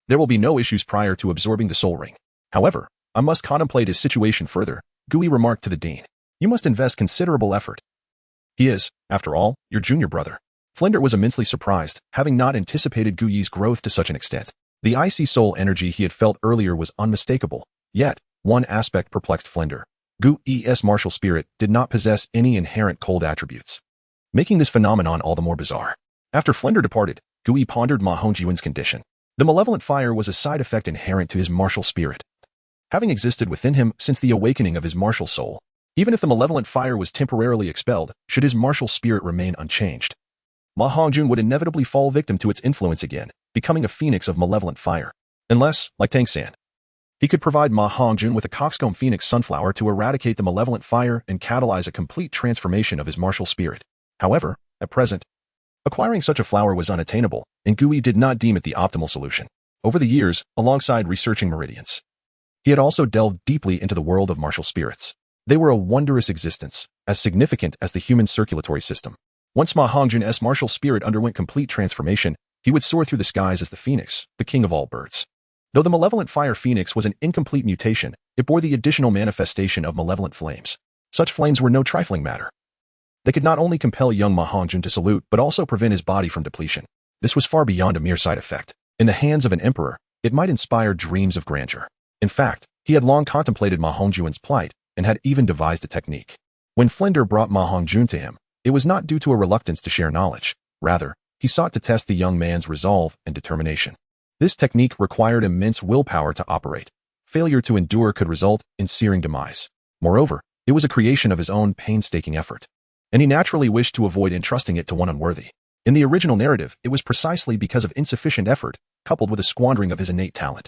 There will be no issues prior to absorbing the soul ring. However, I must contemplate his situation further, Gui remarked to the dean. You must invest considerable effort. He is, after all, your junior brother. Flinder was immensely surprised, having not anticipated Gui's growth to such an extent. The icy soul energy he had felt earlier was unmistakable. Yet, one aspect perplexed Flinder. Gui's martial spirit did not possess any inherent cold attributes, making this phenomenon all the more bizarre. After Flinder departed, Gui pondered Ma Hongjun's condition. The malevolent fire was a side effect inherent to his martial spirit, having existed within him since the awakening of his martial soul. Even if the malevolent fire was temporarily expelled, should his martial spirit remain unchanged, Ma Hongjun would inevitably fall victim to its influence again, becoming a phoenix of malevolent fire. Unless, like Tang San, he could provide Ma Hongjun with a coxcomb phoenix sunflower to eradicate the malevolent fire and catalyze a complete transformation of his martial spirit. However, at present, acquiring such a flower was unattainable, and Gui did not deem it the optimal solution. Over the years, alongside researching meridians, he had also delved deeply into the world of martial spirits. They were a wondrous existence, as significant as the human circulatory system. Once Ma Hongjun's martial spirit underwent complete transformation, he would soar through the skies as the phoenix, the king of all birds. Though the malevolent fire phoenix was an incomplete mutation, it bore the additional manifestation of malevolent flames. Such flames were no trifling matter. They could not only compel young Ma Hongjun to salute, but also prevent his body from depletion. This was far beyond a mere side effect. In the hands of an emperor, it might inspire dreams of grandeur. In fact, he had long contemplated Ma Hongjun's plight, and had even devised a technique. When Flinder brought Ma Hongjun to him, it was not due to a reluctance to share knowledge. Rather, he sought to test the young man's resolve and determination. This technique required immense willpower to operate. Failure to endure could result in searing demise. Moreover, it was a creation of his own painstaking effort, and he naturally wished to avoid entrusting it to one unworthy. In the original narrative, it was precisely because of insufficient effort, coupled with a squandering of his innate talent,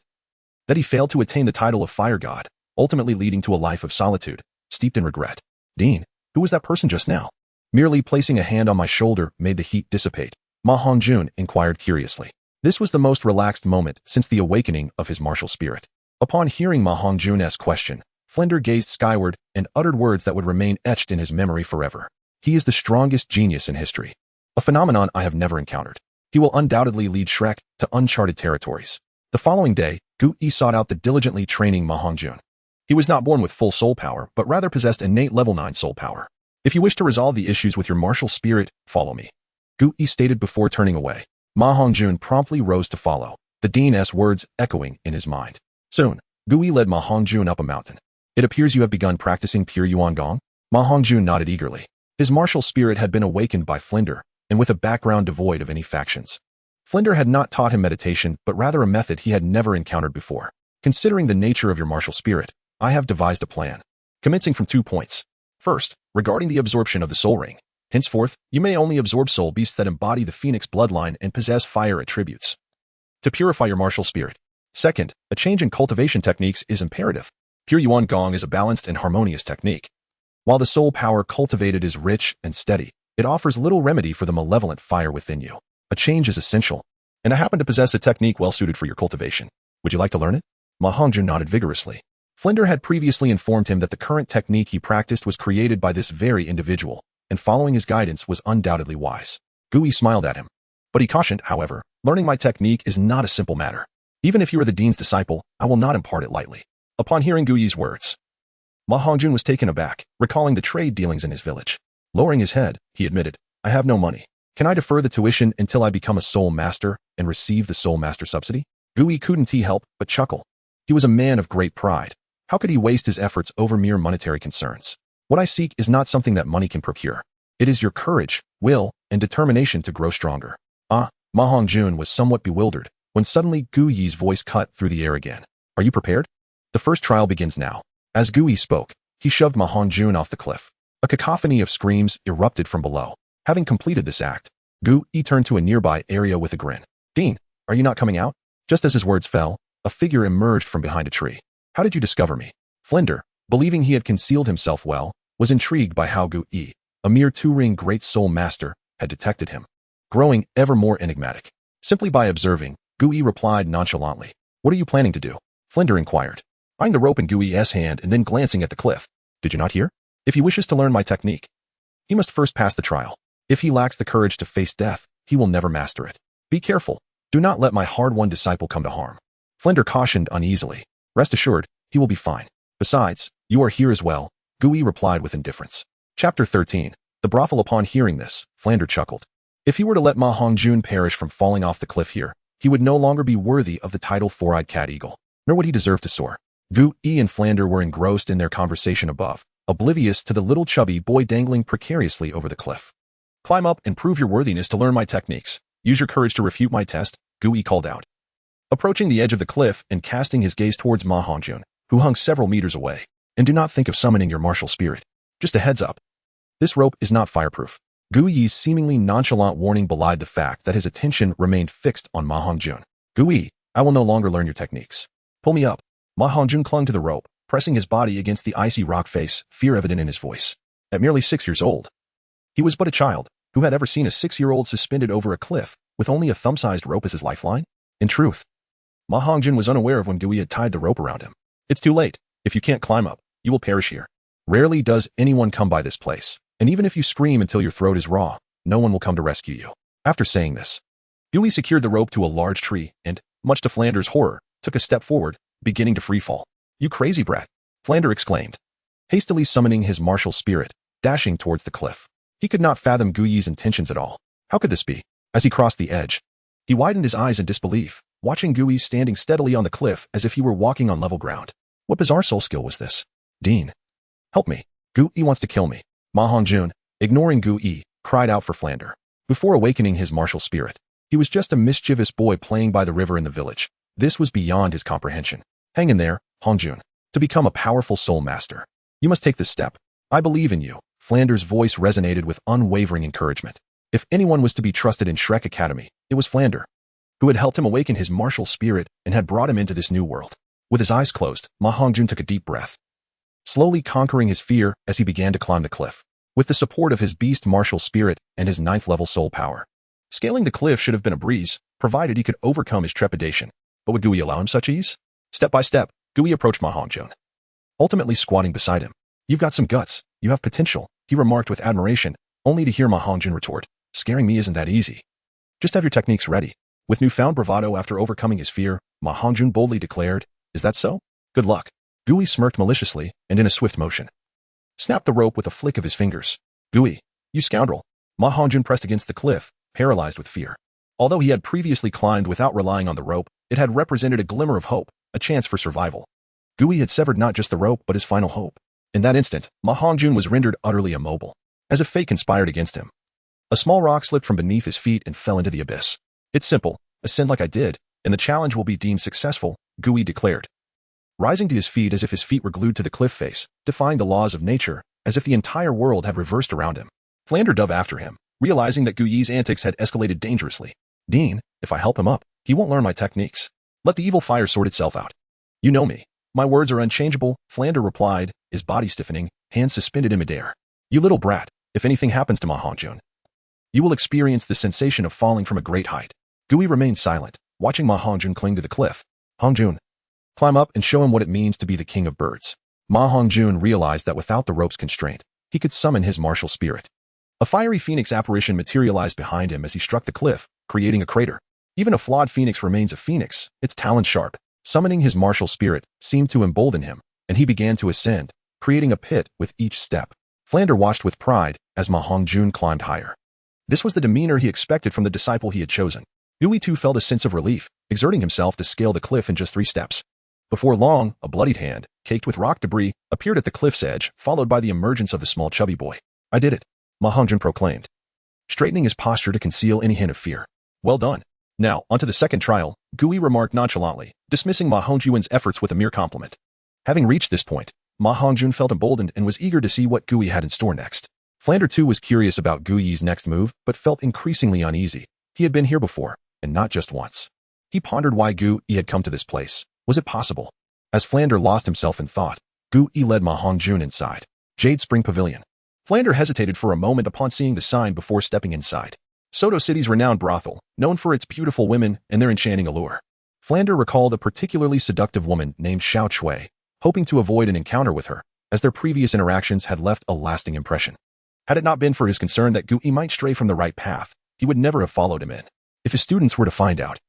that he failed to attain the title of Fire God, ultimately leading to a life of solitude, steeped in regret. Dean, who was that person just now? Merely placing a hand on my shoulder made the heat dissipate, Ma Hongjun inquired curiously. This was the most relaxed moment since the awakening of his martial spirit. Upon hearing Ma Hongjun's question, Flinder gazed skyward and uttered words that would remain etched in his memory forever. He is the strongest genius in history, a phenomenon I have never encountered. He will undoubtedly lead Shrek to uncharted territories. The following day, Gui sought out the diligently training Ma Hongjun. He was not born with full soul power, but rather possessed innate level 9 soul power. If you wish to resolve the issues with your martial spirit, follow me, Gui stated before turning away. Ma Hongjun promptly rose to follow, the dean's words echoing in his mind. Soon, Gui led Ma Hongjun up a mountain. It appears you have begun practicing pure Yuan Gong? Ma Hongjun nodded eagerly. His martial spirit had been awakened by Flinder, and with a background devoid of any factions. Flinder had not taught him meditation, but rather a method he had never encountered before. Considering the nature of your martial spirit, I have devised a plan, commencing from 2 points. First, regarding the absorption of the soul ring. Henceforth, you may only absorb soul beasts that embody the phoenix bloodline and possess fire attributes, to purify your martial spirit. Second, a change in cultivation techniques is imperative. Pure Yuan Gong is a balanced and harmonious technique. While the soul power cultivated is rich and steady, it offers little remedy for the malevolent fire within you. A change is essential, and I happen to possess a technique well suited for your cultivation. Would you like to learn it? Ma Hongjun nodded vigorously. Flinder had previously informed him that the current technique he practiced was created by this very individual, and following his guidance was undoubtedly wise. Gui smiled at him. But he cautioned, however, learning my technique is not a simple matter. Even if you are the dean's disciple, I will not impart it lightly. Upon hearing Gui's words, Ma Hongjun was taken aback, recalling the trade dealings in his village. Lowering his head, he admitted, I have no money. Can I defer the tuition until I become a soul master and receive the soul master subsidy? Gui couldn't help but chuckle. He was a man of great pride. How could he waste his efforts over mere monetary concerns? What I seek is not something that money can procure. It is your courage, will, and determination to grow stronger. Ma Hongjun was somewhat bewildered when suddenly Gui's voice cut through the air again. Are you prepared? The first trial begins now. As Gui spoke, he shoved Ma Hongjun off the cliff. A cacophony of screams erupted from below. Having completed this act, Gui turned to a nearby area with a grin. Dean, Are you not coming out? Just as his words fell, a figure emerged from behind a tree. How did you discover me? Flender, believing he had concealed himself well, was intrigued by how Gu-yi, a mere two-ring great soul master, had detected him. Growing ever more enigmatic. Simply by observing, Gu-yi replied nonchalantly. What are you planning to do? Flender inquired, eyeing the rope in Gu-yi's hand and then glancing at the cliff. Did you not hear? If he wishes to learn my technique, he must first pass the trial. If he lacks the courage to face death, he will never master it. Be careful. Do not let my hard-won disciple come to harm. Flender cautioned uneasily. Rest assured, he will be fine. Besides, you are here as well, Gu-yi replied with indifference. Chapter 13. The brothel. Upon hearing this, Flender chuckled. If he were to let Ma Hongjun perish from falling off the cliff here, he would no longer be worthy of the title four-eyed cat eagle, nor would he deserve to soar. Gu-yi and Flender were engrossed in their conversation above, oblivious to the little chubby boy dangling precariously over the cliff. Climb up and prove your worthiness to learn my techniques. Use your courage to refute my test, Gu-yi called out. Approaching the edge of the cliff and casting his gaze towards Ma Hongjun, who hung several meters away. And do not think of summoning your martial spirit. Just a heads up. This rope is not fireproof. Gu-yi's seemingly nonchalant warning belied the fact that his attention remained fixed on Ma Hongjun. Gu-yi, I will no longer learn your techniques. Pull me up. Ma Hongjun clung to the rope, pressing his body against the icy rock face, fear evident in his voice. At merely 6 years old, he was but a child. Who had ever seen a 6-year-old suspended over a cliff with only a thumb-sized rope as his lifeline? In truth, Ma Hongjun was unaware of when Gu-yi had tied the rope around him. It's too late. If you can't climb up, you will perish here. Rarely does anyone come by this place, and even if you scream until your throat is raw, no one will come to rescue you. After saying this, Gu-yi secured the rope to a large tree and, much to Flander's horror, took a step forward, beginning to freefall. You crazy brat, Flander exclaimed, hastily summoning his martial spirit, dashing towards the cliff. He could not fathom Gu-yi's intentions at all. How could this be? As he crossed the edge, he widened his eyes in disbelief, watching Gu-yi standing steadily on the cliff as if he were walking on level ground. What bizarre soul skill was this? Dean, help me. Gu-yi wants to kill me. Ma Hongjun, ignoring Gu-yi, cried out for Flander. Before awakening his martial spirit, he was just a mischievous boy playing by the river in the village. This was beyond his comprehension. Hang in there, Hongjun. To become a powerful soul master, you must take this step. I believe in you. Flander's voice resonated with unwavering encouragement. If anyone was to be trusted in Shrek Academy, it was Flander, who had helped him awaken his martial spirit and had brought him into this new world. With his eyes closed, Ma Hongjun took a deep breath, slowly conquering his fear as he began to climb the cliff. With the support of his beast martial spirit and his 9th-level soul power, scaling the cliff should have been a breeze, provided he could overcome his trepidation. But would Gu-yi allow him such ease? Step by step, Gu-yi approached Ma Hongjun, ultimately squatting beside him. You've got some guts. You have potential, he remarked with admiration, only to hear Ma Hongjun retort, scaring me isn't that easy. Just have your techniques ready. With newfound bravado after overcoming his fear, Ma Hongjun boldly declared, is that so? Good luck. Gu-yi smirked maliciously and in a swift motion snapped the rope with a flick of his fingers. Gu-yi, you scoundrel. Ma Hongjun pressed against the cliff, paralyzed with fear. Although he had previously climbed without relying on the rope, it had represented a glimmer of hope, a chance for survival. Gu-yi had severed not just the rope but his final hope. In that instant, Ma Hongjun was rendered utterly immobile, as if fate conspired against him. A small rock slipped from beneath his feet and fell into the abyss. It's simple, ascend like I did, and the challenge will be deemed successful, Gu-yi declared, rising to his feet as if his feet were glued to the cliff face, defying the laws of nature, as if the entire world had reversed around him. Flander dove after him, realizing that Gu-yi's antics had escalated dangerously. Dean, if I help him up, he won't learn my techniques. Let the evil fire sort itself out. You know me. My words are unchangeable, Flander replied, his body stiffening, hands suspended in midair. You little brat, if anything happens to Ma Hongjun, you will experience the sensation of falling from a great height. Gu-yi remained silent, watching Ma Hongjun cling to the cliff. Hongjun, climb up and show him what it means to be the king of birds. Ma Hongjun realized that without the rope's constraint, he could summon his martial spirit. A fiery phoenix apparition materialized behind him as he struck the cliff, creating a crater. Even a flawed phoenix remains a phoenix, its talons sharp. Summoning his martial spirit seemed to embolden him, and he began to ascend, creating a pit with each step. Flander watched with pride as Ma Hongjun climbed higher. This was the demeanor he expected from the disciple he had chosen. Gu-yi too felt a sense of relief, exerting himself to scale the cliff in just 3 steps. Before long, a bloodied hand, caked with rock debris, appeared at the cliff's edge, followed by the emergence of the small chubby boy. I did it, Ma Hongjun proclaimed, straightening his posture to conceal any hint of fear. Well done. Now, onto the second trial, Gu-yi remarked nonchalantly, dismissing Ma Hongjun's efforts with a mere compliment. Having reached this point, Ma Hongjun felt emboldened and was eager to see what Gu-yi had in store next. Flander too was curious about Gu-yi's next move, but felt increasingly uneasy. He had been here before, and not just once. He pondered why Gu Yi had come to this place. Was it possible? As Flander lost himself in thought, Gu Yi led Ma Hongjun inside. Jade Spring Pavilion. Flander hesitated for a moment upon seeing the sign before stepping inside. Soto City's renowned brothel, known for its beautiful women and their enchanting allure. Flander recalled a particularly seductive woman named Xiao Chui, hoping to avoid an encounter with her, as their previous interactions had left a lasting impression. Had it not been for his concern that Gu Yi might stray from the right path, he would never have followed him in. If his students were to find out,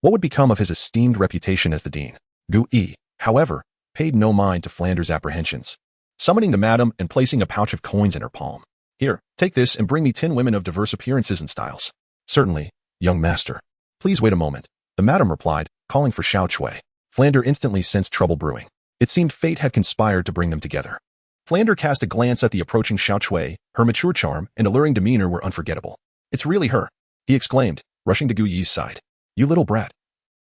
what would become of his esteemed reputation as the dean? Gu Yi, however, paid no mind to Flander's apprehensions, summoning the madam and placing a pouch of coins in her palm. Here, take this and bring me 10 women of diverse appearances and styles. Certainly, young master. Please wait a moment, the madam replied, calling for Xiao Chui. Flander instantly sensed trouble brewing. It seemed fate had conspired to bring them together. Flander cast a glance at the approaching Xiao Chui. Her mature charm and alluring demeanor were unforgettable. It's really her, he exclaimed, rushing to Gu Yi's side. You little brat.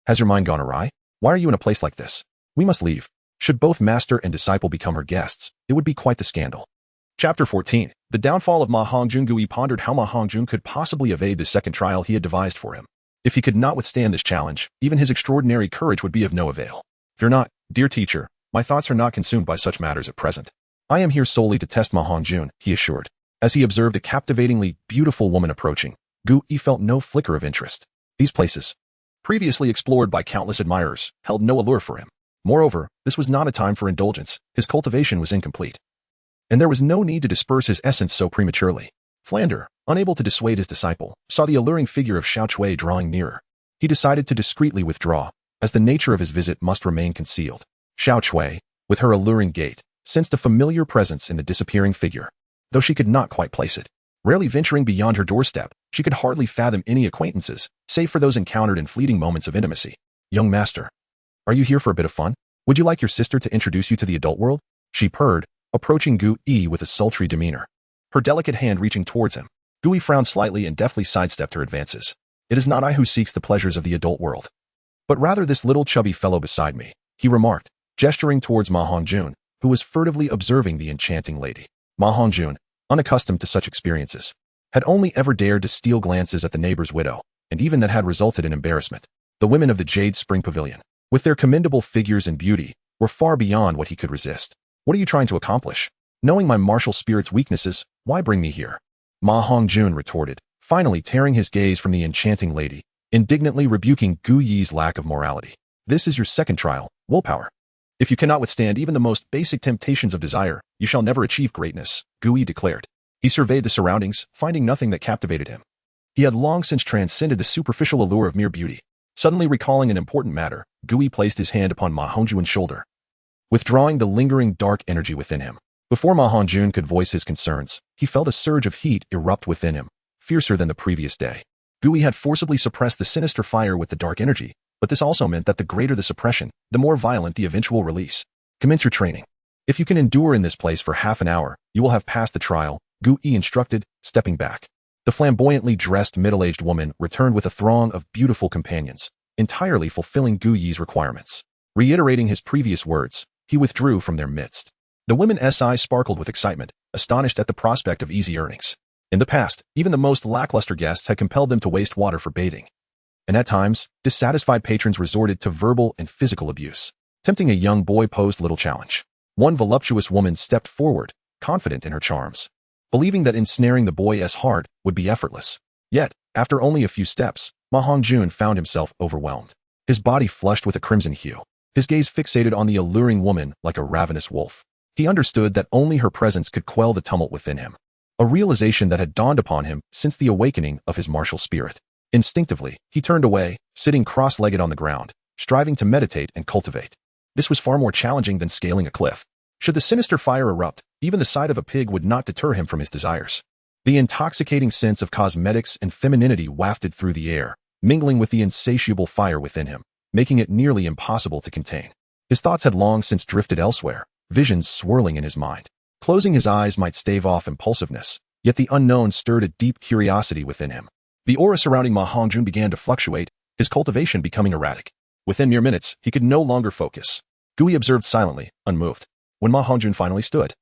Has your mind gone awry? Why are you in a place like this? We must leave. Should both master and disciple become her guests, it would be quite the scandal. Chapter 14. The downfall of Ma Hongjun. Gu Yi pondered how Ma Hongjun could possibly evade the second trial he had devised for him. If he could not withstand this challenge, even his extraordinary courage would be of no avail. Fear not, dear teacher, my thoughts are not consumed by such matters at present. I am here solely to test Ma Hongjun, he assured. As he observed a captivatingly beautiful woman approaching, Gu Yi felt no flicker of interest. These places, previously explored by countless admirers, held no allure for him. Moreover, this was not a time for indulgence. His cultivation was incomplete, and there was no need to disperse his essence so prematurely. Flander, unable to dissuade his disciple, saw the alluring figure of Xiao Chui drawing nearer. He decided to discreetly withdraw, as the nature of his visit must remain concealed. Xiao Chui, with her alluring gait, sensed a familiar presence in the disappearing figure, though she could not quite place it. Rarely venturing beyond her doorstep, she could hardly fathom any acquaintances, save for those encountered in fleeting moments of intimacy. Young master, are you here for a bit of fun? Would you like your sister to introduce you to the adult world? She purred, approaching Gu Yi with a sultry demeanor, her delicate hand reaching towards him. Gu Yi frowned slightly and deftly sidestepped her advances. It is not I who seeks the pleasures of the adult world, but rather this little chubby fellow beside me, he remarked, gesturing towards Ma Hongjun, who was furtively observing the enchanting lady. Ma Hongjun, unaccustomed to such experiences, had only ever dared to steal glances at the neighbor's widow, and even that had resulted in embarrassment. The women of the Jade Spring Pavilion, with their commendable figures and beauty, were far beyond what he could resist. What are you trying to accomplish? Knowing my martial spirit's weaknesses, why bring me here? Ma Hongjun retorted, finally tearing his gaze from the enchanting lady, indignantly rebuking Gu Yi's lack of morality. This is your second trial, willpower. If you cannot withstand even the most basic temptations of desire, you shall never achieve greatness, Gu Yi declared. He surveyed the surroundings, finding nothing that captivated him. He had long since transcended the superficial allure of mere beauty. Suddenly recalling an important matter, Gu Yi placed his hand upon Ma Hongjun's shoulder, withdrawing the lingering dark energy within him. Before Ma Hongjun could voice his concerns, he felt a surge of heat erupt within him, fiercer than the previous day. Gu Yi had forcibly suppressed the sinister fire with the dark energy, but this also meant that the greater the suppression, the more violent the eventual release. Commence your training. If you can endure in this place for half an hour, you will have passed the trial, Gu Yi instructed, stepping back. The flamboyantly dressed middle-aged woman returned with a throng of beautiful companions, entirely fulfilling Gu Yi's requirements. Reiterating his previous words, he withdrew from their midst. The women's eyes sparkled with excitement, astonished at the prospect of easy earnings. In the past, even the most lackluster guests had compelled them to waste water for bathing, and at times, dissatisfied patrons resorted to verbal and physical abuse. Tempting a young boy posed little challenge. One voluptuous woman stepped forward, confident in her charms, believing that ensnaring the boy's heart would be effortless. Yet, after only a few steps, Ma Hongjun found himself overwhelmed. His body flushed with a crimson hue, his gaze fixated on the alluring woman like a ravenous wolf. He understood that only her presence could quell the tumult within him, a realization that had dawned upon him since the awakening of his martial spirit. Instinctively, he turned away, sitting cross-legged on the ground, striving to meditate and cultivate. This was far more challenging than scaling a cliff. Should the sinister fire erupt, even the sight of a pig would not deter him from his desires. The intoxicating sense of cosmetics and femininity wafted through the air, mingling with the insatiable fire within him, making it nearly impossible to contain. His thoughts had long since drifted elsewhere, visions swirling in his mind. Closing his eyes might stave off impulsiveness, yet the unknown stirred a deep curiosity within him. The aura surrounding Ma Hongjun began to fluctuate, his cultivation becoming erratic. Within mere minutes, he could no longer focus. Gu Yi observed silently, unmoved. When Ma Hongjun finally stood,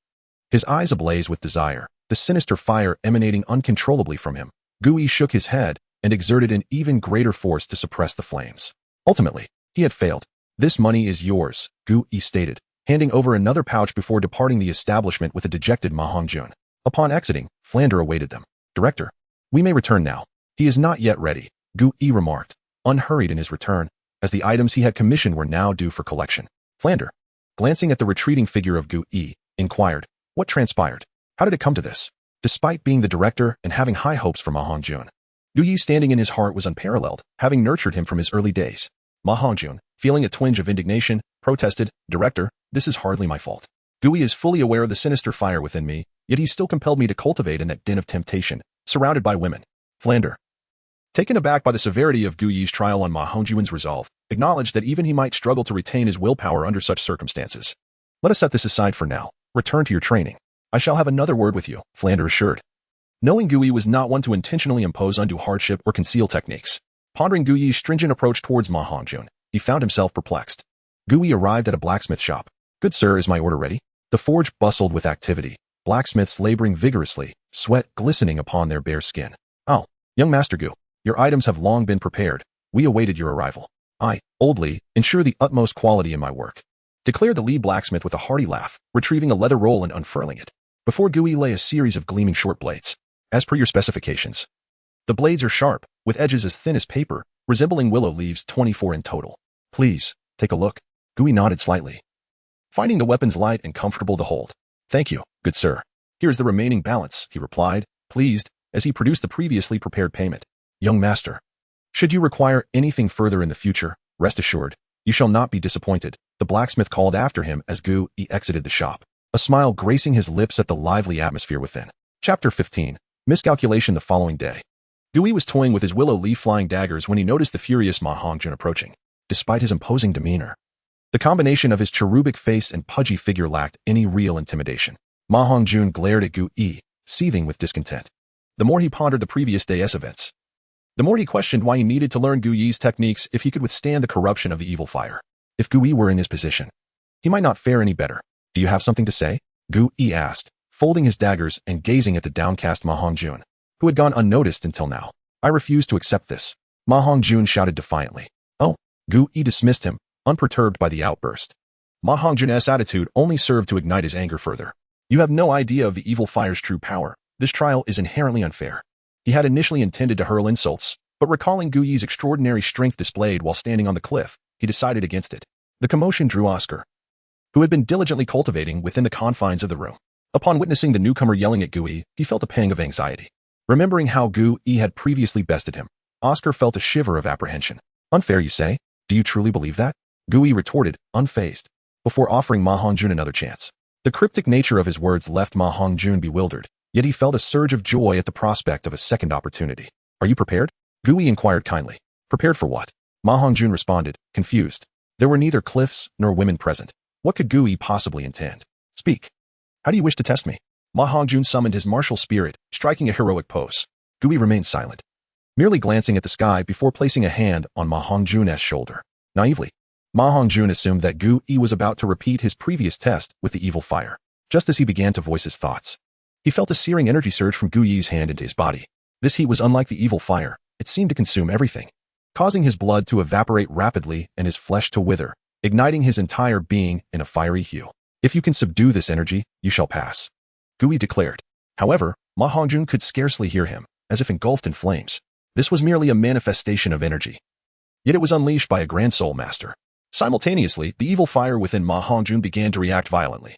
his eyes ablaze with desire, the sinister fire emanating uncontrollably from him, Gu Yi shook his head and exerted an even greater force to suppress the flames. Ultimately, he had failed. "This money is yours," Gu Yi stated, handing over another pouch before departing the establishment with a dejected Ma Hongjun. Upon exiting, Flander awaited them. "Director, we may return now. He is not yet ready," Gu Yi remarked, unhurried in his return, as the items he had commissioned were now due for collection. Flander, glancing at the retreating figure of Gu Yi, inquired, "What transpired? How did it come to this?" Despite being the director and having high hopes for Ma Hongjun, Gu Yi's standing in his heart was unparalleled, having nurtured him from his early days. Ma Hongjun, feeling a twinge of indignation, protested, "Director, this is hardly my fault. Gu Yi is fully aware of the sinister fire within me, yet he still compelled me to cultivate in that den of temptation, surrounded by women." Flander, taken aback by the severity of Gu Yi's trial on Ma Hongjun's resolve, acknowledged that even he might struggle to retain his willpower under such circumstances. "Let us set this aside for now. Return to your training. I shall have another word with you," Flander assured. Knowing Gu Yi was not one to intentionally impose undue hardship or conceal techniques, pondering Gu Yi's stringent approach towards Ma Hongjun, he found himself perplexed. Gu Yi arrived at a blacksmith shop. "Good sir, is my order ready?" The forge bustled with activity, blacksmiths laboring vigorously, sweat glistening upon their bare skin. "Oh, young Master Gu, your items have long been prepared. We awaited your arrival. I, Old Li, ensure the utmost quality in my work," declared the Li blacksmith with a hearty laugh, retrieving a leather roll and unfurling it. Before Gu Yi lay a series of gleaming short blades. "As per your specifications. The blades are sharp, with edges as thin as paper, resembling willow leaves, 24 in total. Please, take a look." Gu Yi nodded slightly, finding the weapons light and comfortable to hold. "Thank you, good sir. Here is the remaining balance," he replied, pleased, as he produced the previously prepared payment. "Young master, should you require anything further in the future, rest assured, you shall not be disappointed," the blacksmith called after him as Gu Yi exited the shop, a smile gracing his lips at the lively atmosphere within. Chapter 15. Miscalculation. The following day, Gu Yi was toying with his willow leaf flying daggers when he noticed the furious Ma Hongjun approaching. Despite his imposing demeanor, the combination of his cherubic face and pudgy figure lacked any real intimidation. Ma Hongjun glared at Gu Yi, seething with discontent. The more he pondered the previous day's events, the more he questioned why he needed to learn Gu Yi's techniques if he could withstand the corruption of the evil fire. If Gu Yi were in his position, he might not fare any better. "Do you have something to say?" Gu Yi asked, folding his daggers and gazing at the downcast Ma Hongjun, who had gone unnoticed until now. "I refuse to accept this," Ma Hongjun shouted defiantly. "Oh," Gu Yi dismissed him, unperturbed by the outburst. Ma Hongjun's attitude only served to ignite his anger further. "You have no idea of the evil fire's true power. This trial is inherently unfair." He had initially intended to hurl insults, but recalling Gu Yi's extraordinary strength displayed while standing on the cliff, he decided against it. The commotion drew Oscar, who had been diligently cultivating within the confines of the room. Upon witnessing the newcomer yelling at Gu Yi, he felt a pang of anxiety. Remembering how Gu Yi had previously bested him, Oscar felt a shiver of apprehension. "Unfair, you say? Do you truly believe that?" Gu Yi retorted, unfazed, before offering Ma Hongjun another chance. The cryptic nature of his words left Ma Hongjun bewildered, yet he felt a surge of joy at the prospect of a second opportunity. "Are you prepared?" Gu Yi inquired kindly. "Prepared for what?" Ma Hongjun responded, confused. There were neither cliffs nor women present. What could Gu Yi possibly intend? "Speak. How do you wish to test me?" Ma Hongjun summoned his martial spirit, striking a heroic pose. Gu Yi remained silent, merely glancing at the sky before placing a hand on Ma Hongjun's shoulder. Naively, Ma Hongjun assumed that Gu Yi was about to repeat his previous test with the evil fire. Just as he began to voice his thoughts, he felt a searing energy surge from Gu Yi's hand into his body. This heat was unlike the evil fire. It seemed to consume everything, causing his blood to evaporate rapidly and his flesh to wither, igniting his entire being in a fiery hue. "If you can subdue this energy, you shall pass," Gu Yi declared. However, Ma Hongjun could scarcely hear him, as if engulfed in flames. This was merely a manifestation of energy, yet it was unleashed by a grand soul master. Simultaneously, the evil fire within Ma Hongjun began to react violently,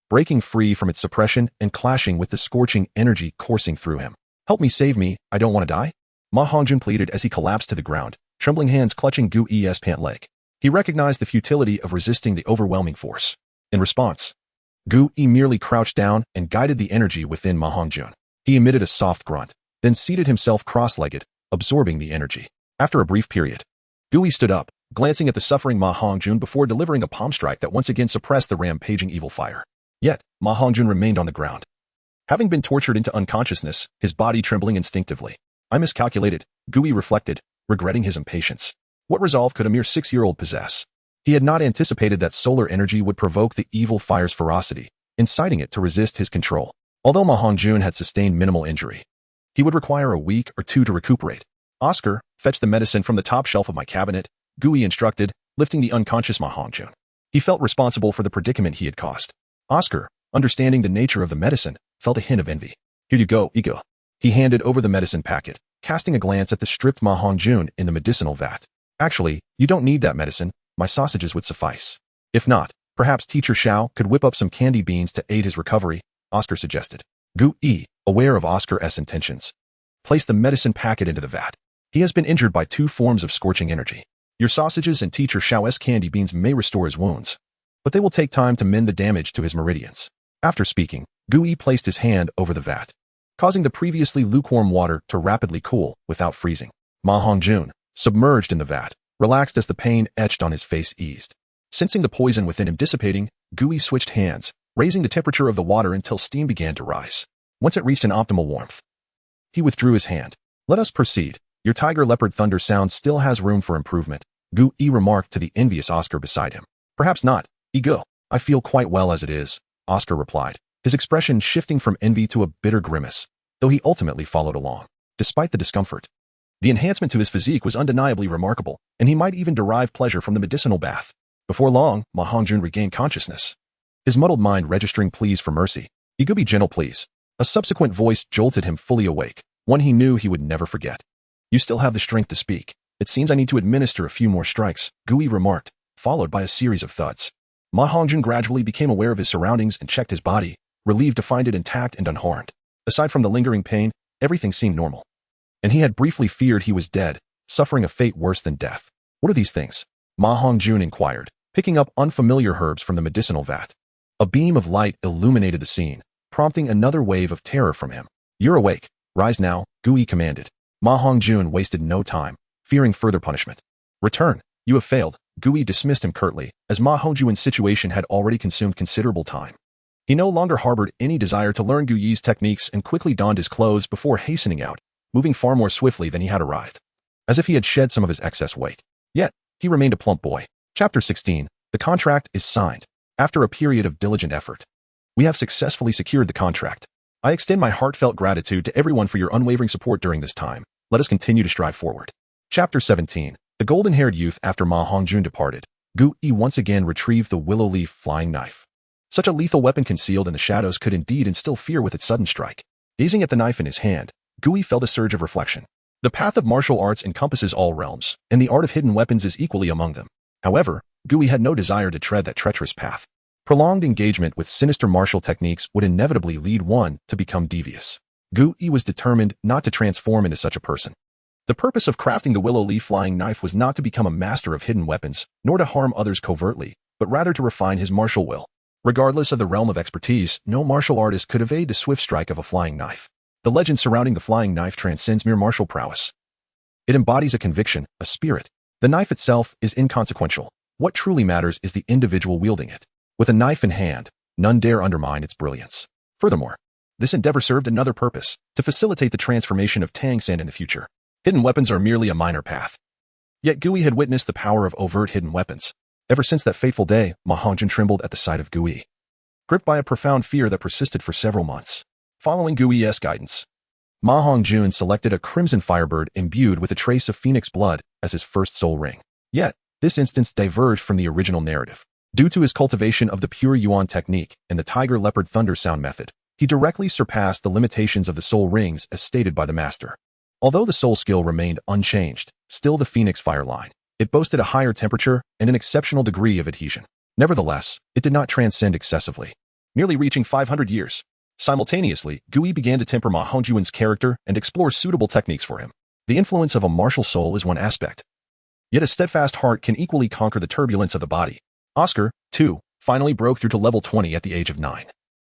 breaking free from its suppression and clashing with the scorching energy coursing through him. "Help me, save me, I don't want to die," Ma Hongjun pleaded as he collapsed to the ground, trembling hands clutching Gu Yi's pant leg. He recognized the futility of resisting the overwhelming force. In response, Gu Yi merely crouched down and guided the energy within Ma Hongjun. He emitted a soft grunt, then seated himself cross-legged, absorbing the energy. After a brief period, Gu Yi stood up, glancing at the suffering Ma Hongjun before delivering a palm strike that once again suppressed the rampaging evil fire. Yet, Ma Hongjun remained on the ground, having been tortured into unconsciousness, his body trembling instinctively. "I miscalculated," Gu Yi reflected, regretting his impatience. What resolve could a mere 6-year-old possess? He had not anticipated that solar energy would provoke the evil fire's ferocity, inciting it to resist his control. Although Ma Hongjun had sustained minimal injury, he would require a week or two to recuperate. "Oscar, fetch the medicine from the top shelf of my cabinet," Gui instructed, lifting the unconscious Ma Hongjun. He felt responsible for the predicament he had caused. Oscar, understanding the nature of the medicine, felt a hint of envy. Here you go, Ego. He handed over the medicine packet, casting a glance at the stripped Ma Hongjun in the medicinal vat. Actually, you don't need that medicine. My sausages would suffice. If not, perhaps Teacher Xiao could whip up some candy beans to aid his recovery, Oscar suggested. Gui, aware of Oscar's intentions, placed the medicine packet into the vat. He has been injured by 2 forms of scorching energy. Your sausages and Teacher Xiao's candy beans may restore his wounds, but they will take time to mend the damage to his meridians. After speaking, Gui placed his hand over the vat, causing the previously lukewarm water to rapidly cool without freezing. Ma Hongjun, submerged in the vat, relaxed as the pain etched on his face eased. Sensing the poison within him dissipating, Gui switched hands, raising the temperature of the water until steam began to rise. Once it reached an optimal warmth, he withdrew his hand. Let us proceed. Your tiger leopard thunder sound still has room for improvement, Gui remarked to the envious Oscar beside him. Perhaps not, Ego. I feel quite well as it is, Oscar replied, his expression shifting from envy to a bitter grimace, though he ultimately followed along. Despite the discomfort, the enhancement to his physique was undeniably remarkable, and he might even derive pleasure from the medicinal bath. Before long, Ma Hongjun regained consciousness, his muddled mind registering pleas for mercy. Ego, be gentle, please. A subsequent voice jolted him fully awake, one he knew he would never forget. You still have the strength to speak. It seems I need to administer a few more strikes, Gui remarked, followed by a series of thuds. Ma Hongjun gradually became aware of his surroundings and checked his body, relieved to find it intact and unharmed. Aside from the lingering pain, everything seemed normal. And he had briefly feared he was dead, suffering a fate worse than death. What are these things? Ma Hongjun inquired, picking up unfamiliar herbs from the medicinal vat. A beam of light illuminated the scene, prompting another wave of terror from him. You're awake. Rise now, Gui commanded. Ma Hongjun wasted no time, fearing further punishment. Return. You have failed. Gui dismissed him curtly, as Ma Hongjun's situation had already consumed considerable time. He no longer harbored any desire to learn Gui's techniques and quickly donned his clothes before hastening out, moving far more swiftly than he had arrived, as if he had shed some of his excess weight. Yet, he remained a plump boy. Chapter 16. The contract is signed. After a period of diligent effort, we have successfully secured the contract. I extend my heartfelt gratitude to everyone for your unwavering support during this time. Let us continue to strive forward. Chapter 17. The golden-haired youth. After Ma Hongjun departed, Gui once again retrieved the willow leaf flying knife. Such a lethal weapon concealed in the shadows could indeed instill fear with its sudden strike. Gazing at the knife in his hand, Gui felt a surge of reflection. The path of martial arts encompasses all realms, and the art of hidden weapons is equally among them. However, Gui had no desire to tread that treacherous path. Prolonged engagement with sinister martial techniques would inevitably lead one to become devious. Gui was determined not to transform into such a person. The purpose of crafting the willow leaf flying knife was not to become a master of hidden weapons, nor to harm others covertly, but rather to refine his martial will. Regardless of the realm of expertise, no martial artist could evade the swift strike of a flying knife. The legend surrounding the flying knife transcends mere martial prowess. It embodies a conviction, a spirit. The knife itself is inconsequential. What truly matters is the individual wielding it. With a knife in hand, none dare undermine its brilliance. Furthermore, this endeavor served another purpose, to facilitate the transformation of Tang Sand in the future. Hidden weapons are merely a minor path. Yet Gui had witnessed the power of overt hidden weapons. Ever since that fateful day, Ma Hongjun trembled at the sight of Gui, gripped by a profound fear that persisted for several months. Following Gui's guidance, Ma Hongjun selected a crimson firebird imbued with a trace of phoenix blood as his first soul ring. Yet, this instance diverged from the original narrative. Due to his cultivation of the pure Yuan technique and the tiger leopard thunder sound method, he directly surpassed the limitations of the soul rings as stated by the master. Although the soul skill remained unchanged, still the phoenix fire line, it boasted a higher temperature and an exceptional degree of adhesion. Nevertheless, it did not transcend excessively, nearly reaching 500 years. Simultaneously, Gui began to temper Ma Hongjun's character and explore suitable techniques for him. The influence of a martial soul is one aspect, yet a steadfast heart can equally conquer the turbulence of the body. Oscar, too, finally broke through to level 20 at the age of 9.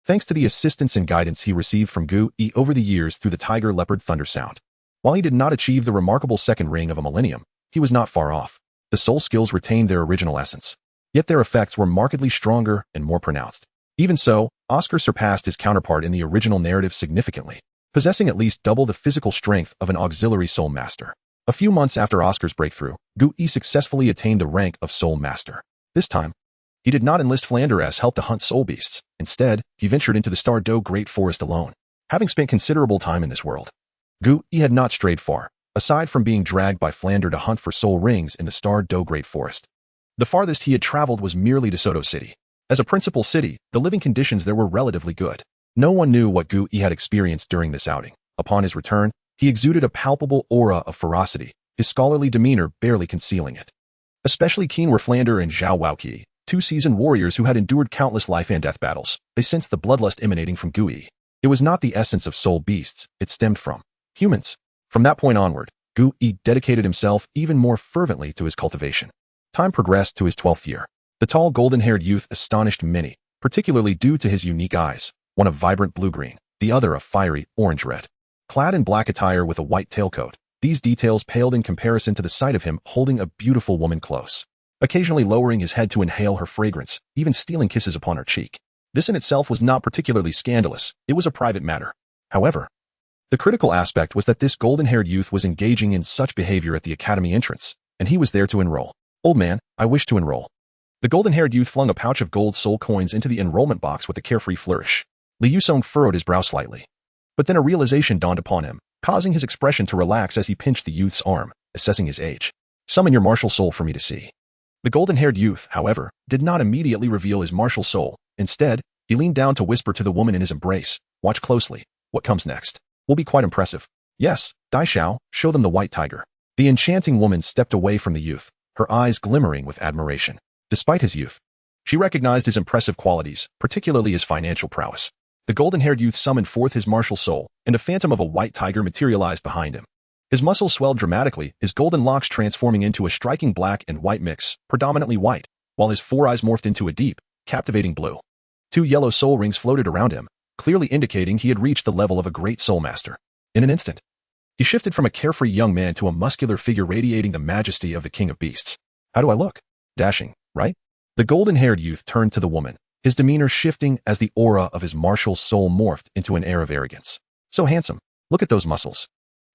Thanks to the assistance and guidance he received from Gui over the years through the tiger leopard thunder sound. While he did not achieve the remarkable second ring of a millennium, he was not far off. The soul skills retained their original essence, yet their effects were markedly stronger and more pronounced. Even so, Oscar surpassed his counterpart in the original narrative significantly, possessing at least double the physical strength of an auxiliary soul master. A few months after Oscar's breakthrough, Gui successfully attained the rank of soul master. This time, he did not enlist Flander's help to hunt soul beasts. Instead, he ventured into the Stardew Great Forest alone. Having spent considerable time in this world, Gui had not strayed far. aside from being dragged by Flander to hunt for soul rings in the starred Do Great Forest. The farthest he had traveled was merely to Soto City. As a principal city, the living conditions there were relatively good. No one knew what Gu Yi had experienced during this outing. Upon his return, he exuded a palpable aura of ferocity, his scholarly demeanor barely concealing it. Especially keen were Flander and Zhao Waoqi, two seasoned warriors who had endured countless life and death battles. They sensed the bloodlust emanating from Gu Yi. It was not the essence of soul beasts, it stemmed from humans. From that point onward, Gu Yi dedicated himself even more fervently to his cultivation. Time progressed to his 12th year. The tall golden-haired youth astonished many, particularly due to his unique eyes, one of vibrant blue-green, the other a fiery orange-red. Clad in black attire with a white tailcoat, these details paled in comparison to the sight of him holding a beautiful woman close, occasionally lowering his head to inhale her fragrance, even stealing kisses upon her cheek. This in itself was not particularly scandalous, it was a private matter. However, the critical aspect was that this golden-haired youth was engaging in such behavior at the academy entrance, and he was there to enroll. Old man, I wish to enroll. The golden-haired youth flung a pouch of gold soul coins into the enrollment box with a carefree flourish. Li Yusong furrowed his brow slightly. But then a realization dawned upon him, causing his expression to relax as he pinched the youth's arm, assessing his age. Summon your martial soul for me to see. The golden-haired youth, however, did not immediately reveal his martial soul. Instead, he leaned down to whisper to the woman in his embrace, watch closely. What comes next will be quite impressive. Yes, Dai Xiao, show them the white tiger. The enchanting woman stepped away from the youth, her eyes glimmering with admiration. Despite his youth, she recognized his impressive qualities, particularly his financial prowess. The golden-haired youth summoned forth his martial soul, and a phantom of a white tiger materialized behind him. His muscles swelled dramatically, his golden locks transforming into a striking black and white mix, predominantly white, while his four eyes morphed into a deep, captivating blue. 2 yellow soul rings floated around him, clearly indicating he had reached the level of a great soul master. In an instant, he shifted from a carefree young man to a muscular figure radiating the majesty of the king of beasts. How do I look? Dashing, right? The golden-haired youth turned to the woman, his demeanor shifting as the aura of his martial soul morphed into an air of arrogance. So handsome. Look at those muscles.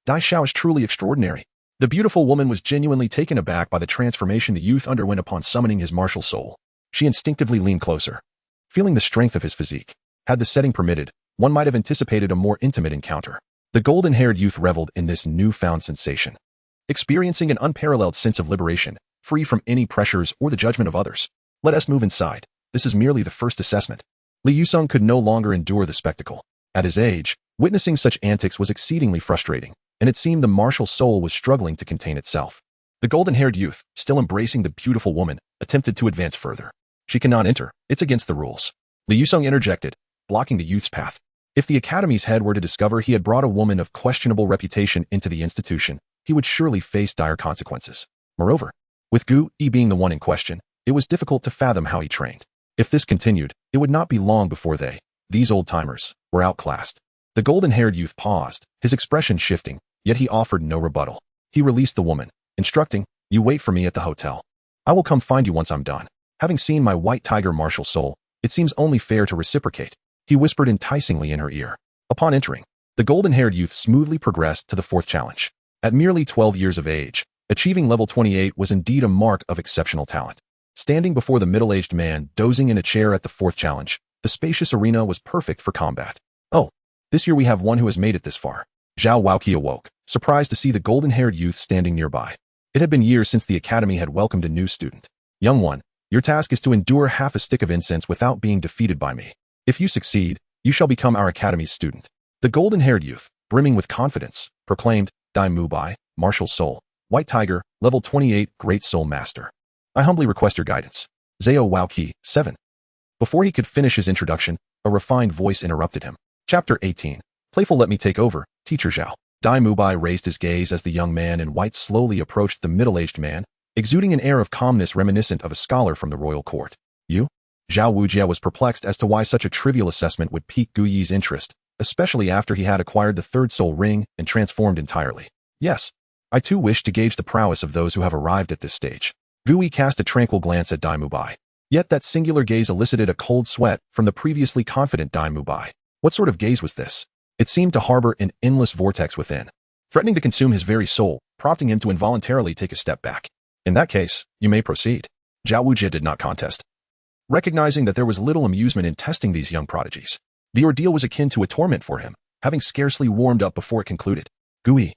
Dai Xiao is truly extraordinary. The beautiful woman was genuinely taken aback by the transformation the youth underwent upon summoning his martial soul. She instinctively leaned closer, feeling the strength of his physique. Had the setting permitted, one might have anticipated a more intimate encounter. The golden-haired youth reveled in this newfound sensation, experiencing an unparalleled sense of liberation, free from any pressures or the judgment of others. Let us move inside. This is merely the first assessment. Li Yusong could no longer endure the spectacle. At his age, witnessing such antics was exceedingly frustrating, and it seemed the martial soul was struggling to contain itself. The golden-haired youth, still embracing the beautiful woman, attempted to advance further. She cannot enter. It's against the rules. Li Yusong interjected, blocking the youth's path. If the academy's head were to discover he had brought a woman of questionable reputation into the institution, he would surely face dire consequences. Moreover, with Gu Yi being the one in question, it was difficult to fathom how he trained. If this continued, it would not be long before these old-timers, were outclassed. The golden-haired youth paused, his expression shifting, yet he offered no rebuttal. He released the woman, instructing, you wait for me at the hotel. I will come find you once I'm done. Having seen my white tiger martial soul, it seems only fair to reciprocate. He whispered enticingly in her ear. Upon entering, the golden-haired youth smoothly progressed to the 4th challenge. At merely 12 years of age, achieving level 28 was indeed a mark of exceptional talent. Standing before the middle-aged man dozing in a chair at the 4th challenge, the spacious arena was perfect for combat. Oh, this year we have one who has made it this far. Zhao Waoqi awoke, surprised to see the golden-haired youth standing nearby. It had been years since the academy had welcomed a new student. Young one, your task is to endure half a stick of incense without being defeated by me. If you succeed, you shall become our academy's student. The golden-haired youth, brimming with confidence, proclaimed, Dai Mubai, martial soul, white tiger, level 28, great soul master. I humbly request your guidance. Zhao Waoqi, 7. Before he could finish his introduction, a refined voice interrupted him. Chapter 18. Playful, let me take over, Teacher Zhao. Dai Mubai raised his gaze as the young man in white slowly approached the middle-aged man, exuding an air of calmness reminiscent of a scholar from the royal court. You? Zhao Wujia was perplexed as to why such a trivial assessment would pique Gu Yi's interest, especially after he had acquired the 3rd soul ring and transformed entirely. Yes, I too wish to gauge the prowess of those who have arrived at this stage. Gu Yi cast a tranquil glance at Dai Mubai. Yet that singular gaze elicited a cold sweat from the previously confident Dai Mubai. What sort of gaze was this? It seemed to harbor an endless vortex within, threatening to consume his very soul, prompting him to involuntarily take a step back. In that case, you may proceed. Zhao Wujia did not contest, recognizing that there was little amusement in testing these young prodigies. The ordeal was akin to a torment for him, having scarcely warmed up before it concluded. Gu Yi,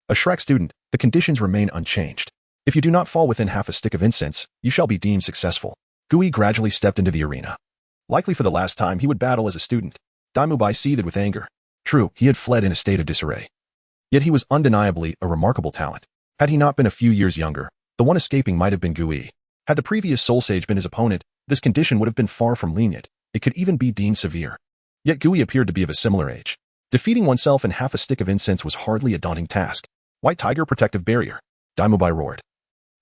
A Shrek student, the conditions remain unchanged. If you do not fall within half a stick of incense, you shall be deemed successful. Gui gradually stepped into the arena. Likely for the last time he would battle as a student. Daimubai seethed with anger. True, he had fled in a state of disarray. Yet he was undeniably a remarkable talent. Had he not been a few years younger, the one escaping might have been Gui. Had the previous Soul Sage been his opponent, this condition would have been far from lenient. It could even be deemed severe. Yet Gui appeared to be of a similar age. Defeating oneself in half a stick of incense was hardly a daunting task. White Tiger Protective Barrier. Daimubai roared.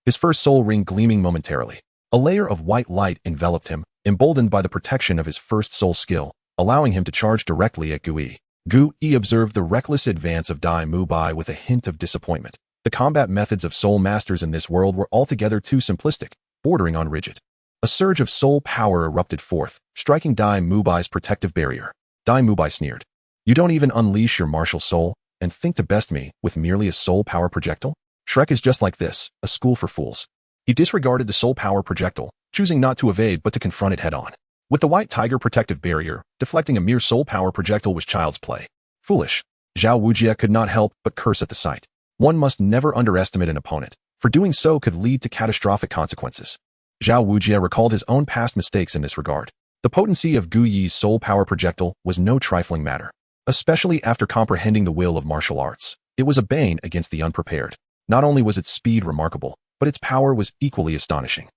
His first soul ring gleaming momentarily. A layer of white light enveloped him, emboldened by the protection of his first soul skill, allowing him to charge directly at Gui. Gui observed the reckless advance of Daimubai with a hint of disappointment. The combat methods of soul masters in this world were altogether too simplistic, bordering on rigid. A surge of soul power erupted forth, striking Daimubai's protective barrier. Daimubai sneered. You don't even unleash your martial soul, and think to best me with merely a soul power projectile? Shrek is just like this, a school for fools. He disregarded the soul power projectile, choosing not to evade but to confront it head-on. With the White Tiger Protective Barrier, deflecting a mere soul power projectile was child's play. Foolish. Zhao Wujie could not help but curse at the sight. One must never underestimate an opponent, for doing so could lead to catastrophic consequences. Zhao Wujie recalled his own past mistakes in this regard. The potency of Gu Yi's soul power projectile was no trifling matter. Especially after comprehending the will of martial arts, it was a bane against the unprepared. Not only was its speed remarkable, but its power was equally astonishing.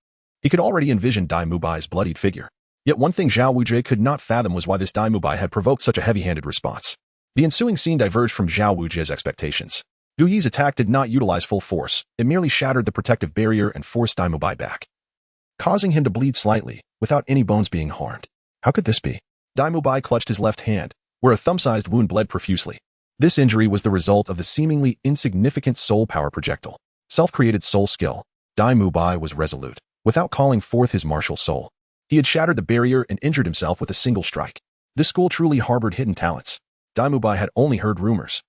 He could already envision Daimubai's bloodied figure. Yet one thing Zhao Wujie could not fathom was why this Daimubai had provoked such a heavy-handed response. The ensuing scene diverged from Zhao Wujie's expectations. Gu Yi's attack did not utilize full force. It merely shattered the protective barrier and forced Daimubai back, causing him to bleed slightly, without any bones being harmed. How could this be? Daimubai clutched his left hand, where a thumb-sized wound bled profusely. This injury was the result of the seemingly insignificant soul power projectile. Self-created soul skill. Daimubai was resolute. Without calling forth his martial soul, he had shattered the barrier and injured himself with a single strike. This school truly harbored hidden talents. Daimubai had only heard rumors.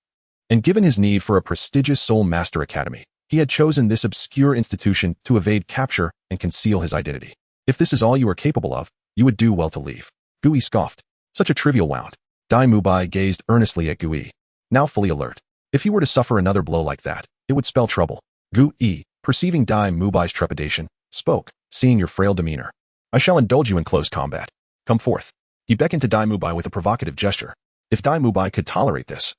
And given his need for a prestigious Soul Master Academy, he had chosen this obscure institution to evade capture and conceal his identity. If this is all you are capable of, you would do well to leave. Gui scoffed. Such a trivial wound. Daimubai gazed earnestly at Gui, now fully alert. If he were to suffer another blow like that, it would spell trouble. Gui, perceiving Daimubai's trepidation, spoke, seeing your frail demeanor. I shall indulge you in close combat. Come forth. He beckoned to Daimubai with a provocative gesture. If Daimubai could tolerate this,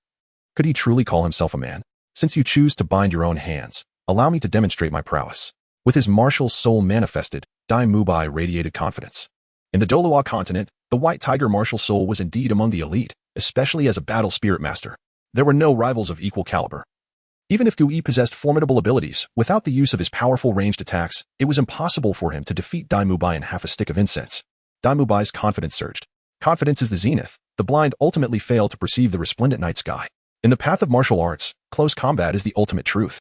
could he truly call himself a man? Since you choose to bind your own hands, allow me to demonstrate my prowess. With his martial soul manifested, Daimubai radiated confidence. In the Douluo Continent, the White Tiger martial soul was indeed among the elite, especially as a battle spirit master. There were no rivals of equal caliber. Even if Gui possessed formidable abilities, without the use of his powerful ranged attacks, it was impossible for him to defeat Daimubai in half a stick of incense. Daimubai's confidence surged. Confidence is the zenith. The blind ultimately fail to perceive the resplendent night sky. In the path of martial arts, close combat is the ultimate truth.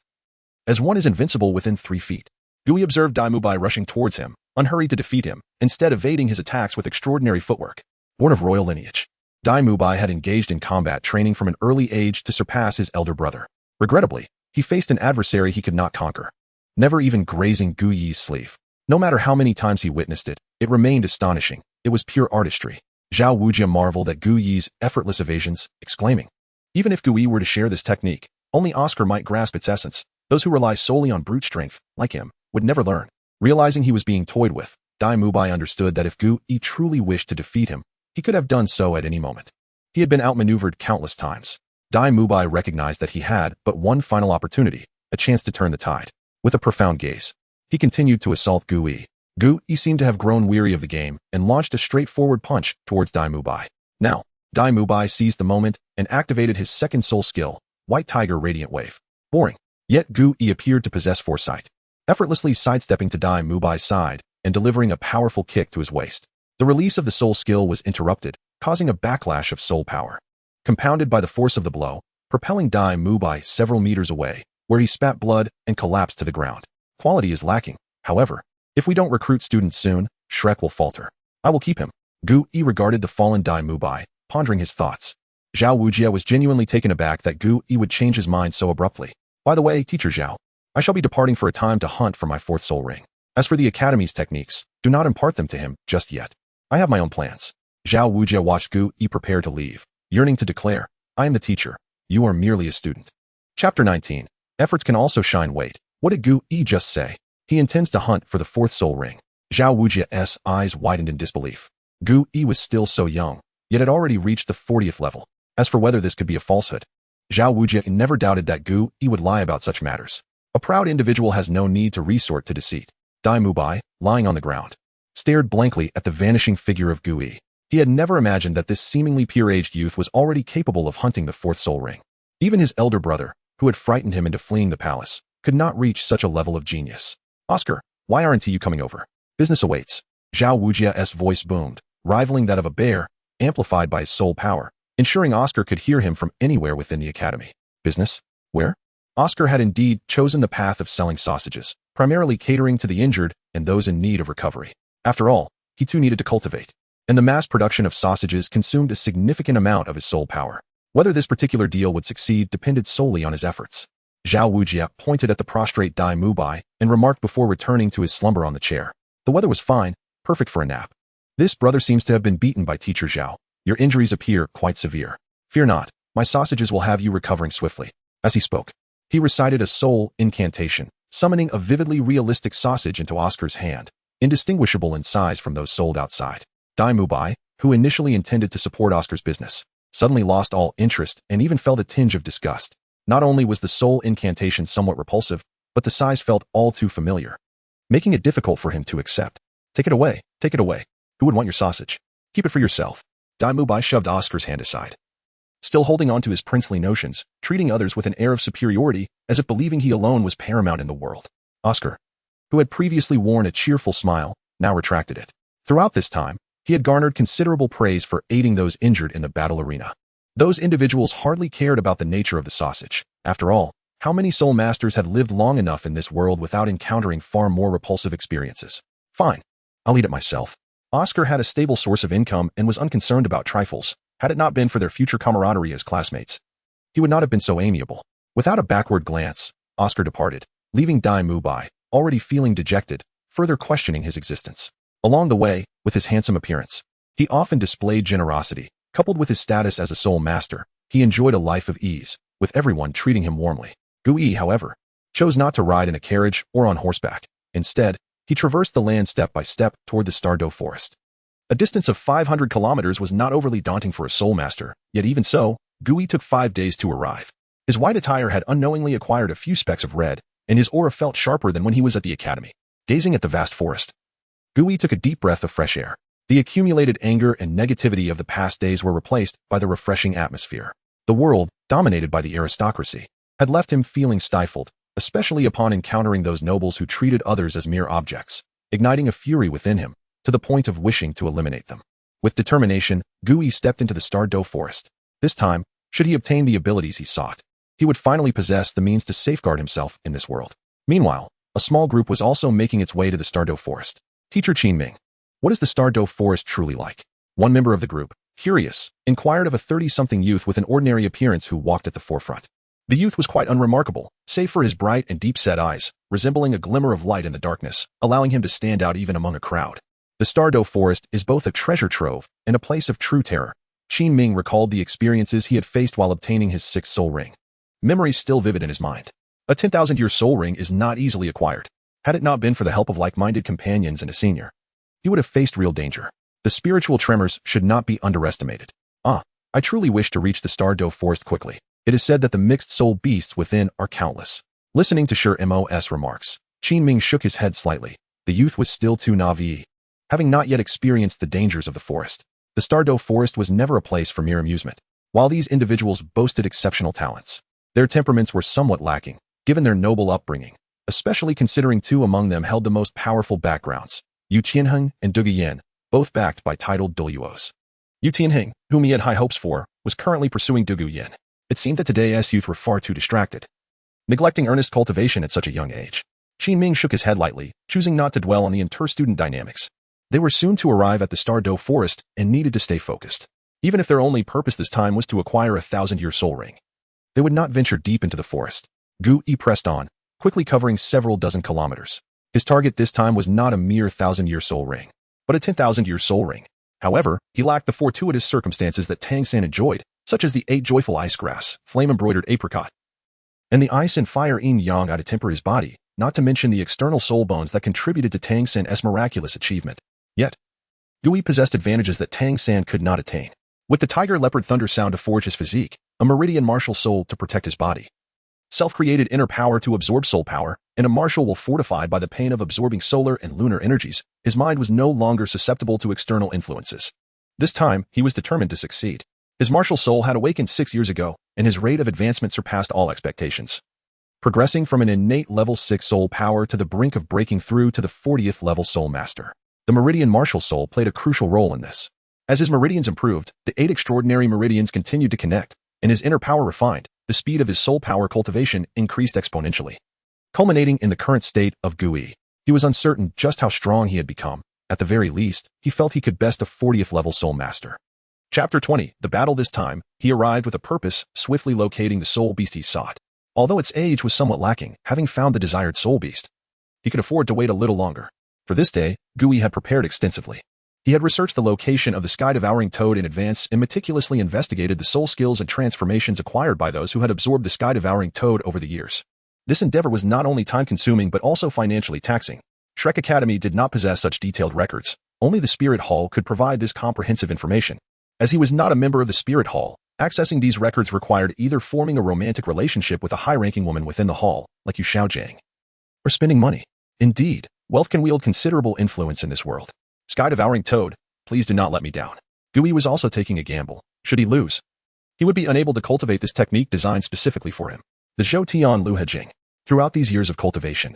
As one is invincible within 3 feet, Gui observed Daimubai rushing towards him, unhurried to defeat him, instead evading his attacks with extraordinary footwork. Born of royal lineage, Daimubai had engaged in combat training from an early age to surpass his elder brother. Regrettably, he faced an adversary he could not conquer, never even grazing Gu Yi's sleeve. No matter how many times he witnessed it, it remained astonishing. It was pure artistry. Zhao Wujie marveled at Gu Yi's effortless evasions, exclaiming, even if Gui were to share this technique, only Oscar might grasp its essence. Those who rely solely on brute strength, like him, would never learn. Realizing he was being toyed with, Daimubai understood that if Gui truly wished to defeat him, he could have done so at any moment. He had been outmaneuvered countless times. Daimubai recognized that he had but one final opportunity, a chance to turn the tide. With a profound gaze, he continued to assault Gui. Gui seemed to have grown weary of the game and launched a straightforward punch towards Daimubai. Now, Daimubai seized the moment and activated his second soul skill, White Tiger Radiant Wave. Boring. Yet Gui appeared to possess foresight, effortlessly sidestepping to Daimubai's side and delivering a powerful kick to his waist. The release of the soul skill was interrupted, causing a backlash of soul power, compounded by the force of the blow, propelling Daimubai several meters away, where he spat blood and collapsed to the ground. Quality is lacking. However, if we don't recruit students soon, Shrek will falter. I will keep him. Gui regarded the fallen Daimubai, pondering his thoughts. Zhao Wujie was genuinely taken aback that Gui would change his mind so abruptly. By the way, Teacher Zhao, I shall be departing for a time to hunt for my 4th soul ring. As for the Academy's techniques, do not impart them to him just yet. I have my own plans. Zhao Wujie watched Gui prepare to leave, yearning to declare, I am the teacher. You are merely a student. Chapter 19. Efforts can also shine weight. What did Gu Yi just say? He intends to hunt for the fourth soul ring. Zhao Wujia's eyes widened in disbelief. Gu Yi was still so young, yet had already reached the 40th level. As for whether this could be a falsehood, Zhao Wujia never doubted that Gu Yi would lie about such matters. A proud individual has no need to resort to deceit. Dai Mubai, lying on the ground, stared blankly at the vanishing figure of Gu Yi. He had never imagined that this seemingly pure-aged youth was already capable of hunting the fourth soul ring. Even his elder brother, who had frightened him into fleeing the palace, could not reach such a level of genius. Oscar, why aren't you coming over? Business awaits. Zhao Wujia's voice boomed, rivaling that of a bear, amplified by his soul power, ensuring Oscar could hear him from anywhere within the academy. Business? Where? Oscar had indeed chosen the path of selling sausages, primarily catering to the injured and those in need of recovery. After all, he too needed to cultivate, and the mass production of sausages consumed a significant amount of his soul power. Whether this particular deal would succeed depended solely on his efforts. Zhao Wujia pointed at the prostrate Dai Mubai and remarked before returning to his slumber on the chair. The weather was fine, perfect for a nap. This brother seems to have been beaten by teacher Zhao. Your injuries appear quite severe. Fear not, my sausages will have you recovering swiftly. As he spoke, he recited a soul incantation, summoning a vividly realistic sausage into Oscar's hand, indistinguishable in size from those sold outside. Dai Mubai, who initially intended to support Oscar's business, suddenly lost all interest and even felt a tinge of disgust. Not only was the soul incantation somewhat repulsive, but the size felt all too familiar, making it difficult for him to accept. Take it away, take it away. Who would want your sausage? Keep it for yourself. Dai Mubai shoved Oscar's hand aside. Still holding on to his princely notions, treating others with an air of superiority, as if believing he alone was paramount in the world. Oscar, who had previously worn a cheerful smile, now retracted it. Throughout this time, he had garnered considerable praise for aiding those injured in the battle arena. Those individuals hardly cared about the nature of the sausage. After all, how many soul masters had lived long enough in this world without encountering far more repulsive experiences? Fine, I'll eat it myself. Oscar had a stable source of income and was unconcerned about trifles. Had it not been for their future camaraderie as classmates, he would not have been so amiable. Without a backward glance, Oscar departed, leaving Dai Mubai, already feeling dejected, further questioning his existence. Along the way, with his handsome appearance, he often displayed generosity. Coupled with his status as a soul master, he enjoyed a life of ease, with everyone treating him warmly. Gu Yi, however, chose not to ride in a carriage or on horseback. Instead, he traversed the land step by step toward the Douluo forest. A distance of 500 kilometers was not overly daunting for a soul master, yet even so, Gu Yi took 5 days to arrive. His white attire had unknowingly acquired a few specks of red, and his aura felt sharper than when he was at the academy. Gazing at the vast forest, Gu Yi took a deep breath of fresh air. The accumulated anger and negativity of the past days were replaced by the refreshing atmosphere. The world, dominated by the aristocracy, had left him feeling stifled, especially upon encountering those nobles who treated others as mere objects, igniting a fury within him, to the point of wishing to eliminate them. With determination, Gu Yi stepped into the Douluo forest. This time, should he obtain the abilities he sought, he would finally possess the means to safeguard himself in this world. Meanwhile, a small group was also making its way to the Douluo forest. Teacher Qin Ming, what is the Douluo forest truly like? One member of the group, curious, inquired of a 30-something youth with an ordinary appearance who walked at the forefront. The youth was quite unremarkable, save for his bright and deep-set eyes, resembling a glimmer of light in the darkness, allowing him to stand out even among a crowd. The Douluo forest is both a treasure trove and a place of true terror. Qin Ming recalled the experiences he had faced while obtaining his 6th soul ring. Memories still vivid in his mind. A 10,000-year soul ring is not easily acquired. Had it not been for the help of like-minded companions and a senior, he would have faced real danger. The spiritual tremors should not be underestimated. I truly wish to reach the Douluo forest quickly. It is said that the mixed soul beasts within are countless. Listening to Sher Mo's remarks, Qin Ming shook his head slightly. The youth was still too naive, having not yet experienced the dangers of the forest. The Douluo forest was never a place for mere amusement. While these individuals boasted exceptional talents, their temperaments were somewhat lacking, given their noble upbringing, especially considering 2 among them held the most powerful backgrounds, Yu Tianheng and Du Guiyan, both backed by titled Douluos. Yu Tianheng, whom he had high hopes for, was currently pursuing Du Guiyan. It seemed that today's youth were far too distracted, neglecting earnest cultivation at such a young age. Qin Ming shook his head lightly, choosing not to dwell on the inter-student dynamics. They were soon to arrive at the Douluo forest and needed to stay focused. Even if their only purpose this time was to acquire a 1,000-year soul ring, they would not venture deep into the forest. Gu Yi pressed on, quickly covering several dozen kilometers. His target this time was not a mere 1,000-year soul ring, but a 10,000-year soul ring. However, he lacked the fortuitous circumstances that Tang San enjoyed, such as the 8 joyful ice grass, flame-embroidered apricot, and the ice and fire yin-yang to temper his body, not to mention the external soul bones that contributed to Tang San's miraculous achievement. Yet, Gui possessed advantages that Tang San could not attain. With the tiger leopard thunder sound to forge his physique, a meridian martial soul to protect his body, self-created inner power to absorb soul power, and a martial will fortified by the pain of absorbing solar and lunar energies, his mind was no longer susceptible to external influences. This time, he was determined to succeed. His martial soul had awakened 6 years ago, and his rate of advancement surpassed all expectations. Progressing from an innate level 6 soul power to the brink of breaking through to the 40th level soul master. The meridian martial soul played a crucial role in this. As his meridians improved, the 8 extraordinary meridians continued to connect, and his inner power refined, the speed of his soul power cultivation increased exponentially. Culminating in the current state of Gui, he was uncertain just how strong he had become. At the very least, he felt he could best a 40th level soul master. Chapter 20, The Battle. This time, he arrived with a purpose, swiftly locating the soul beast he sought. Although its age was somewhat lacking, having found the desired soul beast, he could afford to wait a little longer. For this day, Gui had prepared extensively. He had researched the location of the sky-devouring toad in advance and meticulously investigated the soul skills and transformations acquired by those who had absorbed the sky-devouring toad over the years. This endeavor was not only time-consuming but also financially taxing. Shrek Academy did not possess such detailed records. Only the Spirit Hall could provide this comprehensive information. As he was not a member of the Spirit Hall, accessing these records required either forming a romantic relationship with a high-ranking woman within the hall, like Yu Xiaojiang, or spending money. Indeed, wealth can wield considerable influence in this world. Sky-devouring toad, please do not let me down. Gui was also taking a gamble. Should he lose, he would be unable to cultivate this technique designed specifically for him. The Zhou Tian Lu Hejing. Throughout these years of cultivation,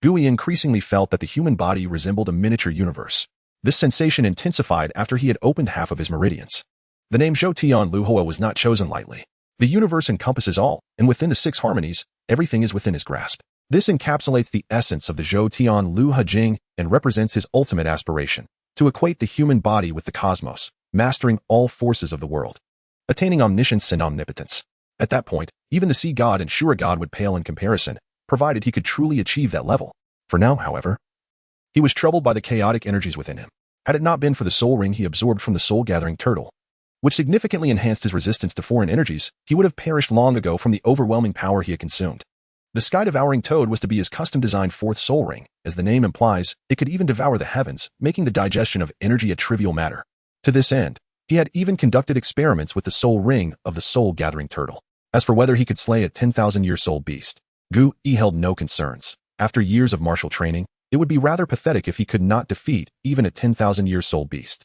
Gui increasingly felt that the human body resembled a miniature universe. This sensation intensified after he had opened half of his meridians. The name Zhou Tian Lu Hoa was not chosen lightly. The universe encompasses all, and within the 6 harmonies, everything is within his grasp. This encapsulates the essence of the Zhou Tian Lu Hejing and represents his ultimate aspiration, to equate the human body with the cosmos, mastering all forces of the world, attaining omniscience and omnipotence. At that point, even the sea god and Shura god would pale in comparison, provided he could truly achieve that level. For now, however, he was troubled by the chaotic energies within him. Had it not been for the soul ring he absorbed from the soul-gathering turtle, which significantly enhanced his resistance to foreign energies, he would have perished long ago from the overwhelming power he had consumed. The sky-devouring toad was to be his custom-designed 4th soul ring. As the name implies, it could even devour the heavens, making the digestion of energy a trivial matter. To this end, he had even conducted experiments with the soul ring of the soul-gathering turtle. As for whether he could slay a 10,000-year soul beast, Gui held no concerns. After years of martial training, it would be rather pathetic if he could not defeat even a 10,000-year soul beast.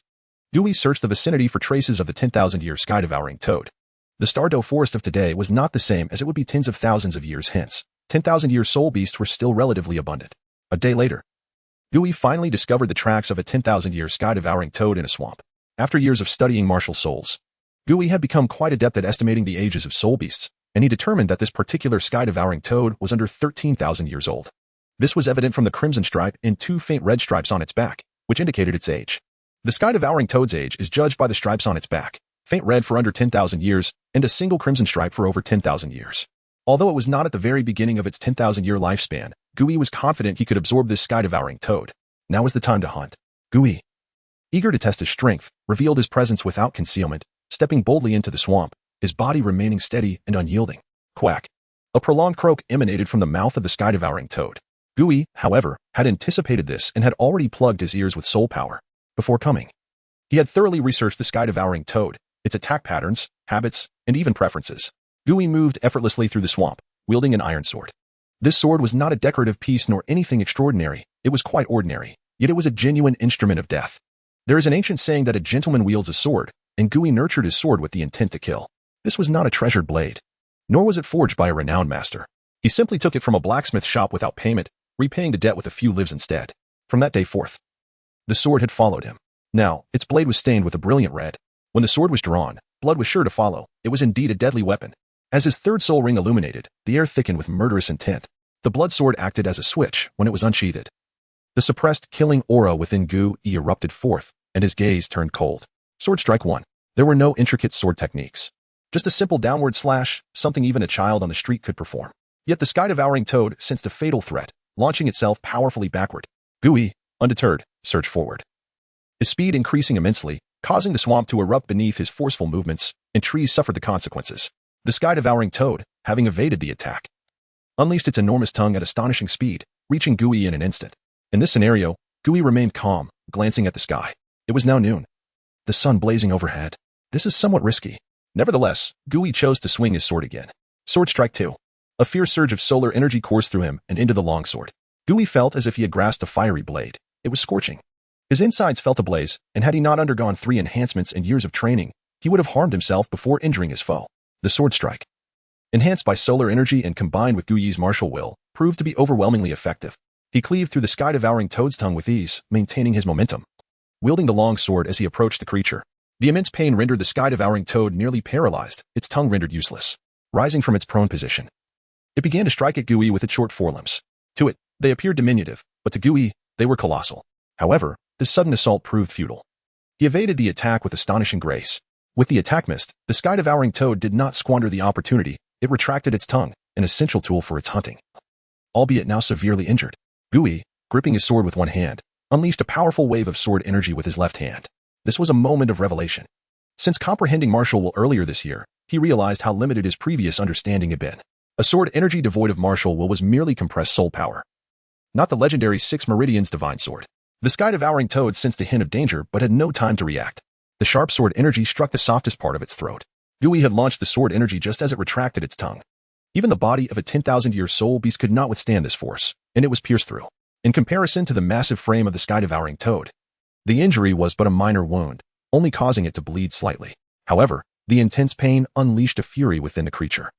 Gui searched the vicinity for traces of the 10,000-year sky-devouring toad. The Stardow forest of today was not the same as it would be tens of thousands of years hence. 10,000-year soul beasts were still relatively abundant. A day later, Gui finally discovered the tracks of a 10,000-year sky-devouring toad in a swamp. After years of studying martial souls, Gui had become quite adept at estimating the ages of soul beasts, and he determined that this particular sky-devouring toad was under 13,000 years old. This was evident from the crimson stripe and 2 faint red stripes on its back, which indicated its age. The sky-devouring toad's age is judged by the stripes on its back, faint red for under 10,000 years, and a single crimson stripe for over 10,000 years. Although it was not at the very beginning of its 10,000-year lifespan, Gui was confident he could absorb this sky-devouring toad. Now was the time to hunt. Gui, eager to test his strength, revealed his presence without concealment, stepping boldly into the swamp, his body remaining steady and unyielding. Quack. A prolonged croak emanated from the mouth of the sky-devouring toad. Gui, however, had anticipated this and had already plugged his ears with soul power. Before coming, he had thoroughly researched the sky-devouring toad, its attack patterns, habits, and even preferences. Gui moved effortlessly through the swamp, wielding an iron sword. This sword was not a decorative piece nor anything extraordinary, it was quite ordinary, yet it was a genuine instrument of death. There is an ancient saying that a gentleman wields a sword, and Gui nurtured his sword with the intent to kill. This was not a treasured blade, nor was it forged by a renowned master. He simply took it from a blacksmith shop without payment, repaying the debt with a few lives instead. From that day forth, the sword had followed him. Now, its blade was stained with a brilliant red. When the sword was drawn, blood was sure to follow. It was indeed a deadly weapon. As his 3rd soul ring illuminated, the air thickened with murderous intent. The blood sword acted as a switch when it was unsheathed. The suppressed, killing aura within Gui erupted forth, and his gaze turned cold. Sword strike 1. There were no intricate sword techniques. Just a simple downward slash, something even a child on the street could perform. Yet the sky-devouring toad sensed a fatal threat, launching itself powerfully backward. Gui, undeterred, surged forward, his speed increasing immensely, causing the swamp to erupt beneath his forceful movements, and trees suffered the consequences. The sky-devouring toad, having evaded the attack, unleashed its enormous tongue at astonishing speed, reaching Gui in an instant. In this scenario, Gui remained calm, glancing at the sky. It was now noon. The sun blazing overhead. This is somewhat risky. Nevertheless, Gui chose to swing his sword again. Sword strike 2. A fierce surge of solar energy coursed through him and into the longsword. Gui felt as if he had grasped a fiery blade. It was scorching. His insides felt ablaze, and had he not undergone 3 enhancements and years of training, he would have harmed himself before injuring his foe. The sword strike, enhanced by solar energy and combined with Gui's martial will, proved to be overwhelmingly effective. He cleaved through the sky-devouring toad's tongue with ease, maintaining his momentum. Wielding the long sword as he approached the creature, the immense pain rendered the sky-devouring toad nearly paralyzed, its tongue rendered useless. Rising from its prone position, it began to strike at Gui with its short forelimbs. To it, they appeared diminutive, but to Gui, they were colossal. However, this sudden assault proved futile. He evaded the attack with astonishing grace. With the attack missed, the sky-devouring toad did not squander the opportunity. It retracted its tongue, an essential tool for its hunting. Albeit now severely injured, Gui, gripping his sword with one hand, unleashed a powerful wave of sword energy with his left hand. This was a moment of revelation. Since comprehending martial will earlier this year, he realized how limited his previous understanding had been. A sword energy devoid of martial will was merely compressed soul power. Not the legendary 6 meridians divine sword. The sky-devouring toad sensed a hint of danger but had no time to react. The sharp sword energy struck the softest part of its throat. Gui had launched the sword energy just as it retracted its tongue. Even the body of a 10,000-year soul beast could not withstand this force, and it was pierced through. In comparison to the massive frame of the sky-devouring toad, the injury was but a minor wound, only causing it to bleed slightly. However, the intense pain unleashed a fury within the creature.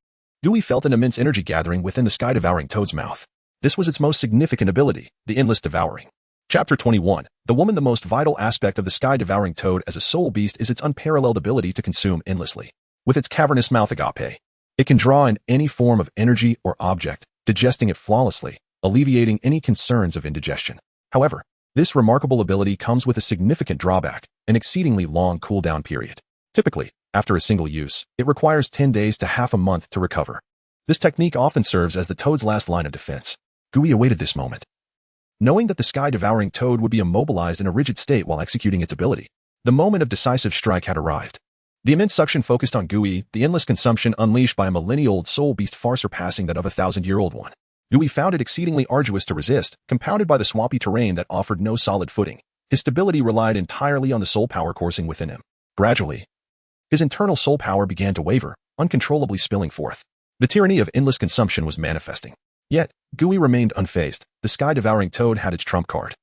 Gui felt an immense energy gathering within the sky-devouring toad's mouth. This was its most significant ability, the endless devouring. Chapter 21. The woman. The most vital aspect of the sky-devouring toad as a soul beast is its unparalleled ability to consume endlessly. With its cavernous mouth agape, it can draw in any form of energy or object, digesting it flawlessly, alleviating any concerns of indigestion. However, this remarkable ability comes with a significant drawback, an exceedingly long cooldown period. Typically, after a single use, it requires 10 days to half a month to recover. This technique often serves as the toad's last line of defense. Gui awaited this moment. Knowing that the sky-devouring toad would be immobilized in a rigid state while executing its ability, the moment of decisive strike had arrived. The immense suction focused on Gui, the endless consumption unleashed by a millennia-old soul beast far surpassing that of a 1,000-year-old one. Gui found it exceedingly arduous to resist, compounded by the swampy terrain that offered no solid footing. His stability relied entirely on the soul power coursing within him. Gradually, his internal soul power began to waver, uncontrollably spilling forth. The tyranny of endless consumption was manifesting. Yet, Gui remained unfazed. The sky-devouring toad had its trump card.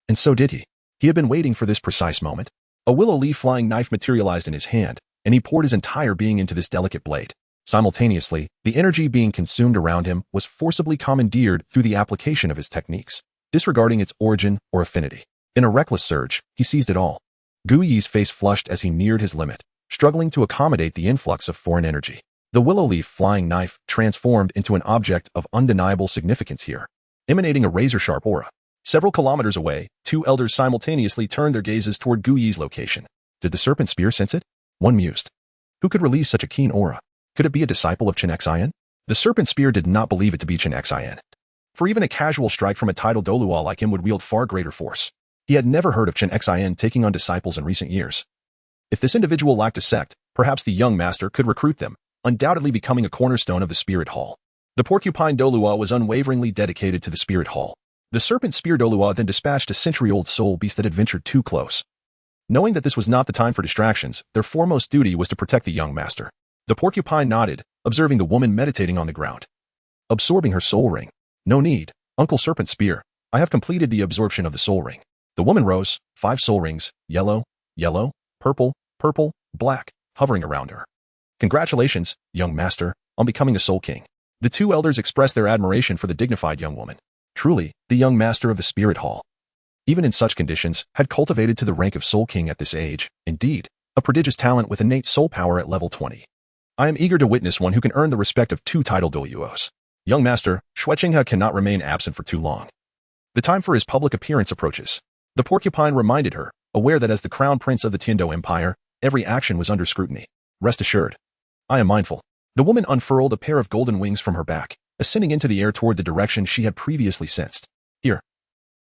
And so did he. He had been waiting for this precise moment. A willow leaf flying knife materialized in his hand, and he poured his entire being into this delicate blade. Simultaneously, the energy being consumed around him was forcibly commandeered through the application of his techniques, disregarding its origin or affinity. In a reckless surge, he seized it all. Gui's face flushed as he neared his limit, struggling to accommodate the influx of foreign energy. The willow leaf flying knife transformed into an object of undeniable significance here, emanating a razor-sharp aura. Several kilometers away, 2 elders simultaneously turned their gazes toward Gui's location. Did the serpent spear sense it? One mused. Who could release such a keen aura? Could it be a disciple of Chen Xian? The serpent spear did not believe it to be Chen Xian. For even a casual strike from a titled Douluo like him would wield far greater force. He had never heard of Chen Xian taking on disciples in recent years. If this individual lacked a sect, perhaps the young master could recruit them, undoubtedly becoming a cornerstone of the Spirit Hall. The porcupine Douluo was unwaveringly dedicated to the Spirit Hall. The serpent spear Douluo then dispatched a century-old soul beast that had ventured too close. Knowing that this was not the time for distractions, their foremost duty was to protect the young master. The porcupine nodded, observing the woman meditating on the ground. Absorbing her soul ring. No need, Uncle Serpent Spear. I have completed the absorption of the soul ring. The woman rose, 5 soul rings, yellow, yellow, purple, purple, black, hovering around her. Congratulations, young master, on becoming a soul king. The 2 elders expressed their admiration for the dignified young woman. Truly, the young master of the Spirit Hall, even in such conditions, had cultivated to the rank of soul king at this age. Indeed, a prodigious talent with innate soul power at level 20. I am eager to witness one who can earn the respect of 2 titled Douluos. Young master, Shuqinghe cannot remain absent for too long. The time for his public appearance approaches. The porcupine reminded her, aware that as the crown prince of the Tiando Empire, every action was under scrutiny. Rest assured. I am mindful. The woman unfurled a pair of golden wings from her back, ascending into the air toward the direction she had previously sensed. Here.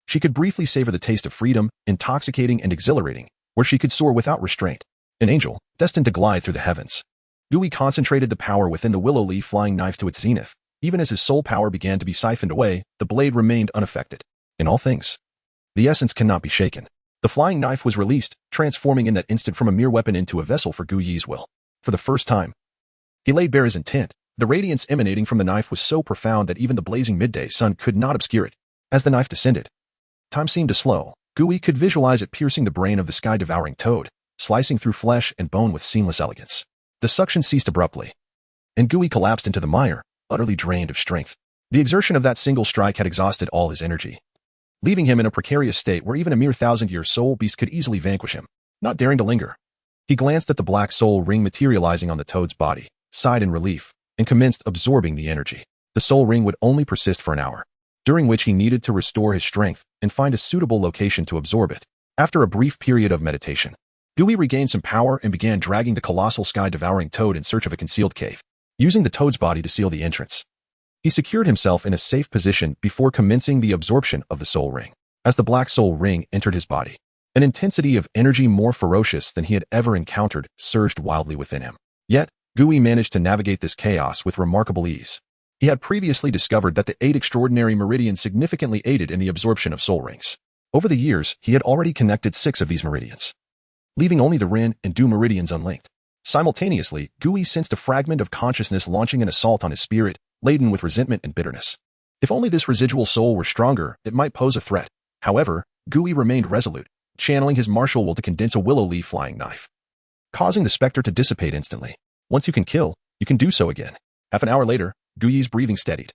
She could briefly savor the taste of freedom, intoxicating and exhilarating, where she could soar without restraint. An angel, destined to glide through the heavens. Gui concentrated the power within the willow leaf flying knife to its zenith, Even as his soul power began to be siphoned away, the blade remained unaffected. In all things, the essence cannot be shaken. The flying knife was released, transforming in that instant from a mere weapon into a vessel for Gu Yi's will. For the first time, he laid bare his intent. The radiance emanating from the knife was so profound that even the blazing midday sun could not obscure it. As the knife descended, time seemed to slow. Gu Yi could visualize it piercing the brain of the sky-devouring toad, slicing through flesh and bone with seamless elegance. The suction ceased abruptly, and Gu Yi collapsed into the mire, utterly drained of strength. The exertion of that single strike had exhausted all his energy, leaving him in a precarious state where even a mere 1,000-year soul beast could easily vanquish him. Not daring to linger, he glanced at the black soul ring materializing on the toad's body, sighed in relief, and commenced absorbing the energy. The soul ring would only persist for an hour, during which he needed to restore his strength and find a suitable location to absorb it. After a brief period of meditation, Gu Yi regained some power and began dragging the colossal sky-devouring toad in search of a concealed cave. Using the toad's body to seal the entrance, he secured himself in a safe position before commencing the absorption of the soul ring. As the black soul ring entered his body, an intensity of energy more ferocious than he had ever encountered surged wildly within him. Yet, Gu Yi managed to navigate this chaos with remarkable ease. He had previously discovered that the 8 extraordinary meridians significantly aided in the absorption of soul rings. Over the years, he had already connected 6 of these meridians, leaving only the Ren and Du meridians unlinked. Simultaneously, Gu Yi sensed a fragment of consciousness launching an assault on his spirit, laden with resentment and bitterness. If only this residual soul were stronger, it might pose a threat. However, Gu Yi remained resolute, channeling his martial will to condense a willow leaf flying knife, causing the specter to dissipate instantly. Once you can kill, you can do so again. Half an hour later, Gu Yi's breathing steadied,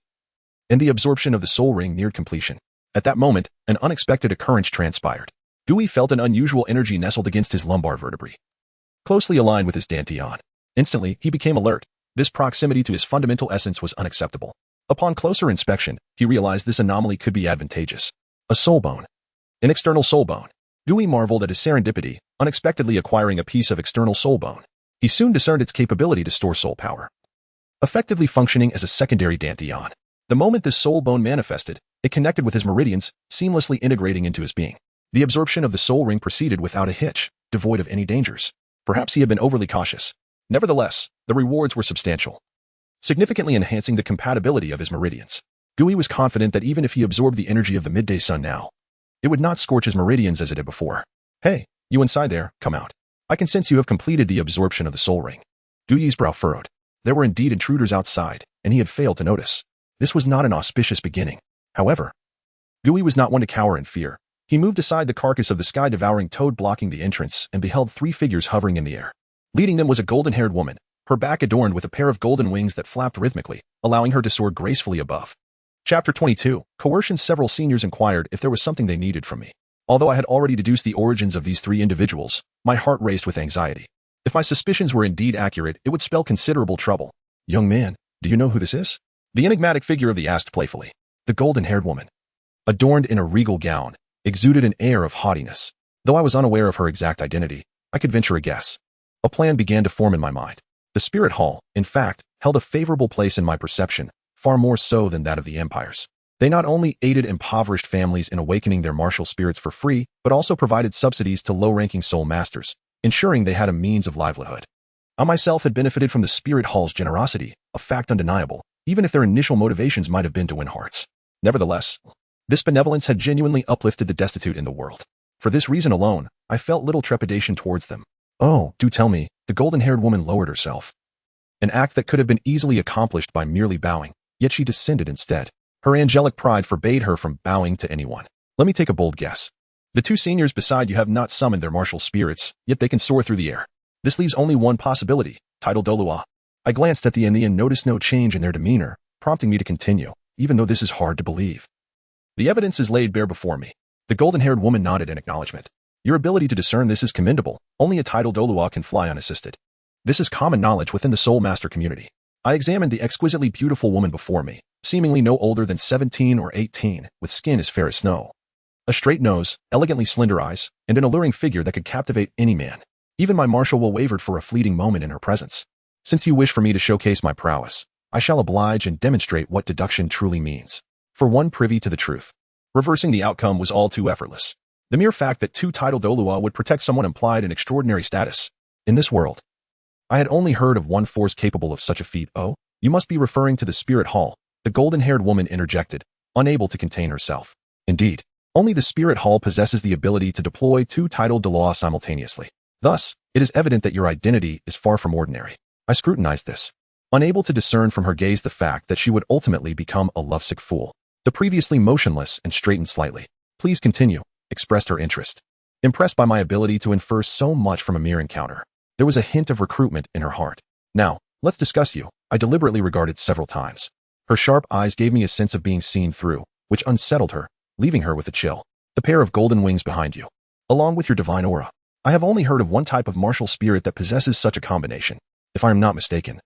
and the absorption of the soul ring neared completion. At that moment, an unexpected occurrence transpired. Gu Yi felt an unusual energy nestled against his lumbar vertebrae, closely aligned with his dantian. Instantly, he became alert. This proximity to his fundamental essence was unacceptable. Upon closer inspection, he realized this anomaly could be advantageous. A soul bone. An external soul bone. Gu Yi marveled at his serendipity, unexpectedly acquiring a piece of external soul bone. He soon discerned its capability to store soul power, effectively functioning as a secondary dantian. The moment this soul bone manifested, it connected with his meridians, seamlessly integrating into his being. The absorption of the soul ring proceeded without a hitch, devoid of any dangers. Perhaps he had been overly cautious. Nevertheless, the rewards were substantial, significantly enhancing the compatibility of his meridians. Gu Yi was confident that even if he absorbed the energy of the midday sun now, it would not scorch his meridians as it did before. Hey, you inside there, come out. I can sense you have completed the absorption of the soul ring. Gu Yi's brow furrowed. There were indeed intruders outside, and he had failed to notice. This was not an auspicious beginning. However, Gu Yi was not one to cower in fear. He moved aside the carcass of the sky-devouring toad blocking the entrance and beheld 3 figures hovering in the air. Leading them was a golden-haired woman, her back adorned with a pair of golden wings that flapped rhythmically, allowing her to soar gracefully above. Chapter 22. Coercion. Several seniors inquired if there was something they needed from me. Although I had already deduced the origins of these 3 individuals, my heart raced with anxiety. If my suspicions were indeed accurate, it would spell considerable trouble. Young man, do you know who this is? The enigmatic figure of the asked playfully. The golden-haired woman, adorned in a regal gown, exuded an air of haughtiness. Though I was unaware of her exact identity, I could venture a guess. A plan began to form in my mind. The spirit hall, in fact, held a favorable place in my perception, far more so than that of the empires. They not only aided impoverished families in awakening their martial spirits for free, but also provided subsidies to low-ranking soul masters, ensuring they had a means of livelihood. I myself had benefited from the spirit hall's generosity, a fact undeniable, even if their initial motivations might have been to win hearts. Nevertheless, this benevolence had genuinely uplifted the destitute in the world. For this reason alone, I felt little trepidation towards them. Oh, do tell me, the golden-haired woman lowered herself. An act that could have been easily accomplished by merely bowing, yet she descended instead. Her angelic pride forbade her from bowing to anyone. Let me take a bold guess. The 2 seniors beside you have not summoned their martial spirits, yet they can soar through the air. This leaves only one possibility, titled Douluo. I glanced at the Eni and noticed no change in their demeanor, prompting me to continue, even though this is hard to believe. The evidence is laid bare before me. The golden-haired woman nodded in acknowledgement. Your ability to discern this is commendable. Only a titled Douluo can fly unassisted. This is common knowledge within the Soul Master community. I examined the exquisitely beautiful woman before me, seemingly no older than 17 or 18, with skin as fair as snow, a straight nose, elegantly slender eyes, and an alluring figure that could captivate any man. Even my martial will wavered for a fleeting moment in her presence. Since you wish for me to showcase my prowess, I shall oblige and demonstrate what deduction truly means. For one privy to the truth, reversing the outcome was all too effortless. The mere fact that 2 titled Douluo would protect someone implied an extraordinary status. In this world, I had only heard of one force capable of such a feat. Oh, you must be referring to the Spirit Hall. the golden-haired woman interjected, unable to contain herself. Indeed, only the Spirit Hall possesses the ability to deploy two titled Douluo simultaneously. Thus, it is evident that your identity is far from ordinary. I scrutinized this, unable to discern from her gaze the fact that she would ultimately become a lovesick fool. The previously motionless and straightened slightly. Please continue, expressed her interest. Impressed by my ability to infer so much from a mere encounter, there was a hint of recruitment in her heart. Now, let's discuss you, I deliberately regarded several times. Her sharp eyes gave me a sense of being seen through, which unsettled her, leaving her with a chill. The pair of golden wings behind you, along with your divine aura. I have only heard of one type of martial spirit that possesses such a combination. If I am not mistaken,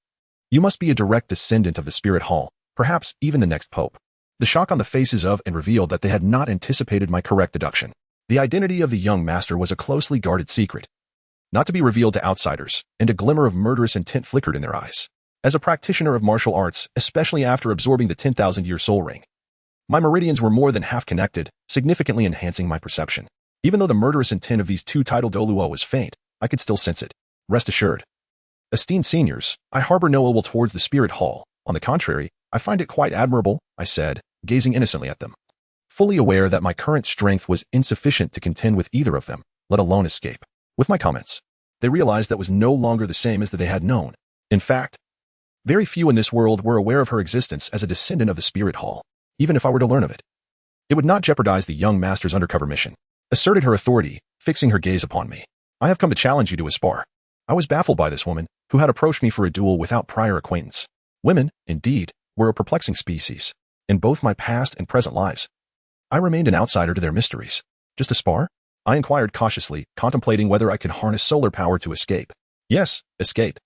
you must be a direct descendant of the Spirit Hall, perhaps even the next pope. The shock on the faces of and revealed that they had not anticipated my correct deduction. The identity of the young master was a closely guarded secret, not to be revealed to outsiders, and a glimmer of murderous intent flickered in their eyes. As a practitioner of martial arts, especially after absorbing the 10,000-year soul ring, my meridians were more than half connected, significantly enhancing my perception. Even though the murderous intent of these two titled Douluo was faint, I could still sense it. Rest assured, esteemed seniors, I harbor no ill will towards the Spirit Hall. On the contrary, I find it quite admirable, I said, gazing innocently at them. Fully aware that my current strength was insufficient to contend with either of them, let alone escape. With my comments, they realized that was no longer the same as that they had known. In fact, very few in this world were aware of her existence as a descendant of the Spirit Hall. Even if I were to learn of it, it would not jeopardize the young master's undercover mission, asserted her authority, fixing her gaze upon me. I have come to challenge you to a spar. I was baffled by this woman, who had approached me for a duel without prior acquaintance. Women, indeed, were a perplexing species. In both my past and present lives, I remained an outsider to their mysteries. Just a spar? I inquired cautiously, contemplating whether I could harness solar power to escape. Yes, escape.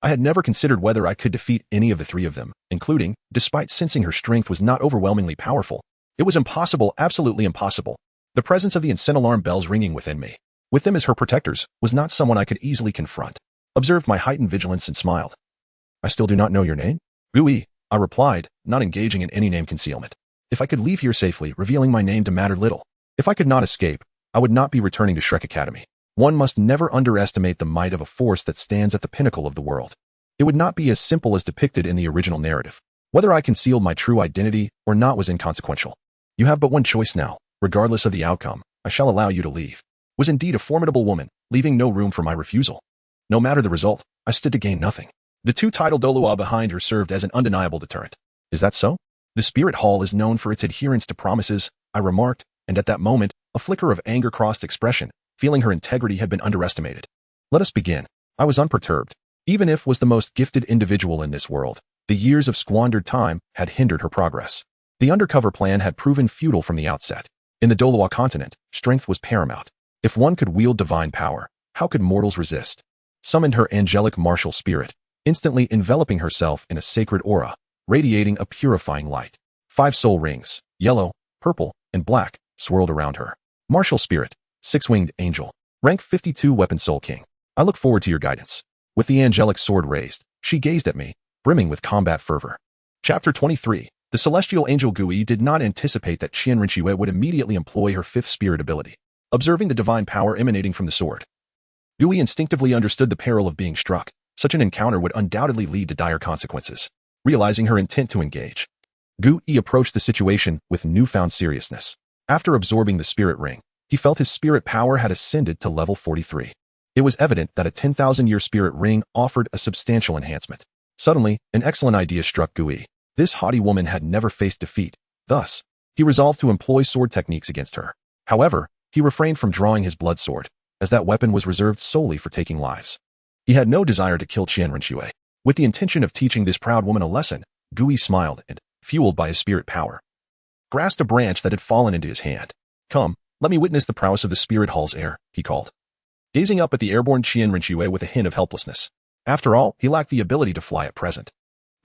I had never considered whether I could defeat any of the three of them, including, despite sensing her strength was not overwhelmingly powerful. It was impossible, absolutely impossible. The presence of the insane alarm bells ringing within me, with them as her protectors, was not someone I could easily confront. Observed my heightened vigilance and smiled. I still do not know your name? Gui, I replied, not engaging in any name concealment. If I could leave here safely, revealing my name to matter little. If I could not escape, I would not be returning to Shrek Academy. One must never underestimate the might of a force that stands at the pinnacle of the world. It would not be as simple as depicted in the original narrative. Whether I concealed my true identity or not was inconsequential. You have but one choice now. Regardless of the outcome, I shall allow you to leave. Was indeed a formidable woman, leaving no room for my refusal. No matter the result, I stood to gain nothing. The two titled Douluo behind her served as an undeniable deterrent. Is that so? The Spirit Hall is known for its adherence to promises, I remarked, and at that moment, a flicker of anger crossed expression, feeling her integrity had been underestimated. Let us begin. I was unperturbed. Even if was the most gifted individual in this world, the years of squandered time had hindered her progress. The undercover plan had proven futile from the outset. In the Douluo Continent, strength was paramount. If one could wield divine power, how could mortals resist? Summoned her angelic martial spirit, instantly enveloping herself in a sacred aura, radiating a purifying light. 5 soul rings, yellow, purple, and black, swirled around her. Martial spirit, 6-winged angel, rank 52 weapon soul king. I look forward to your guidance. With the angelic sword raised, she gazed at me, brimming with combat fervor. Chapter 23. The celestial angel Gui did not anticipate that Qian Rinxue would immediately employ her 5th spirit ability. Observing the divine power emanating from the sword, Gui instinctively understood the peril of being struck. Such an encounter would undoubtedly lead to dire consequences. Realizing her intent to engage, Gui approached the situation with newfound seriousness. After absorbing the spirit ring, he felt his spirit power had ascended to level 43. It was evident that a 10,000-year spirit ring offered a substantial enhancement. Suddenly, an excellent idea struck Gui. This haughty woman had never faced defeat. Thus, he resolved to employ sword techniques against her. However, he refrained from drawing his blood sword, as that weapon was reserved solely for taking lives. He had no desire to kill Qian Rinxue. With the intention of teaching this proud woman a lesson, Gui smiled and, fueled by his spirit power, grasped a branch that had fallen into his hand. Come, let me witness the prowess of the Spirit Hall's heir, he called, gazing up at the airborne Qian Rinxue with a hint of helplessness. After all, he lacked the ability to fly at present.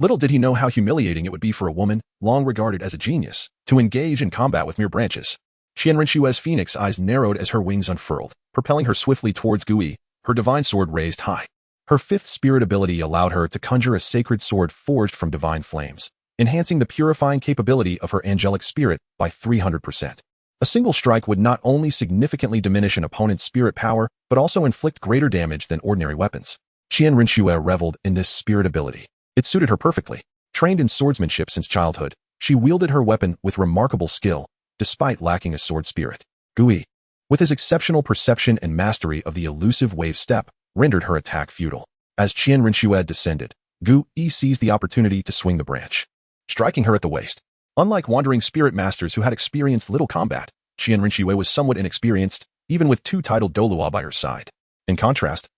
Little did he know how humiliating it would be for a woman, long regarded as a genius, to engage in combat with mere branches. Qian Rinxue's phoenix eyes narrowed as her wings unfurled, propelling her swiftly towards Gui, her divine sword raised high. Her 5th spirit ability allowed her to conjure a sacred sword forged from divine flames, enhancing the purifying capability of her angelic spirit by 300%. A single strike would not only significantly diminish an opponent's spirit power, but also inflict greater damage than ordinary weapons. Qian Rinxue reveled in this spirit ability. It suited her perfectly. Trained in swordsmanship since childhood, she wielded her weapon with remarkable skill, despite lacking a sword spirit. Gui, with his exceptional perception and mastery of the elusive wave step, rendered her attack futile. As Qian Rinxue descended, Gui seized the opportunity to swing the branch, striking her at the waist. Unlike wandering spirit masters who had experienced little combat, Qian Rinxue was somewhat inexperienced, even with two titled Douluo by her side. In contrast,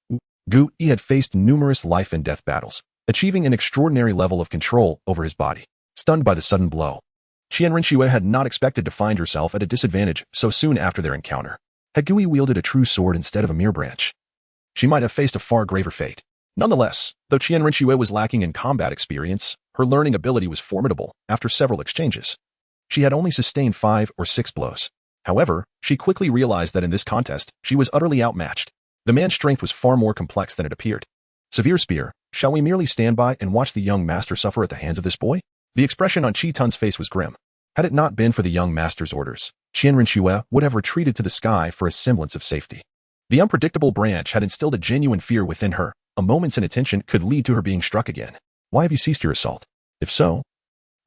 Gui had faced numerous life and death battles, achieving an extraordinary level of control over his body. Stunned by the sudden blow, Qian Rinxue had not expected to find herself at a disadvantage so soon after their encounter. Had Gui wielded a true sword instead of a mere branch, she might have faced a far graver fate. Nonetheless, though Qian Rinxue was lacking in combat experience, her learning ability was formidable after several exchanges. She had only sustained 5 or 6 blows. However, she quickly realized that in this contest, she was utterly outmatched. The man's strength was far more complex than it appeared. Severe spear, shall we merely stand by and watch the young master suffer at the hands of this boy? The expression on Chi Tun's face was grim. Had it not been for the young master's orders, Qian Rinxue would have retreated to the sky for a semblance of safety. The unpredictable branch had instilled a genuine fear within her. A moment's inattention could lead to her being struck again. Why have you ceased your assault? If so,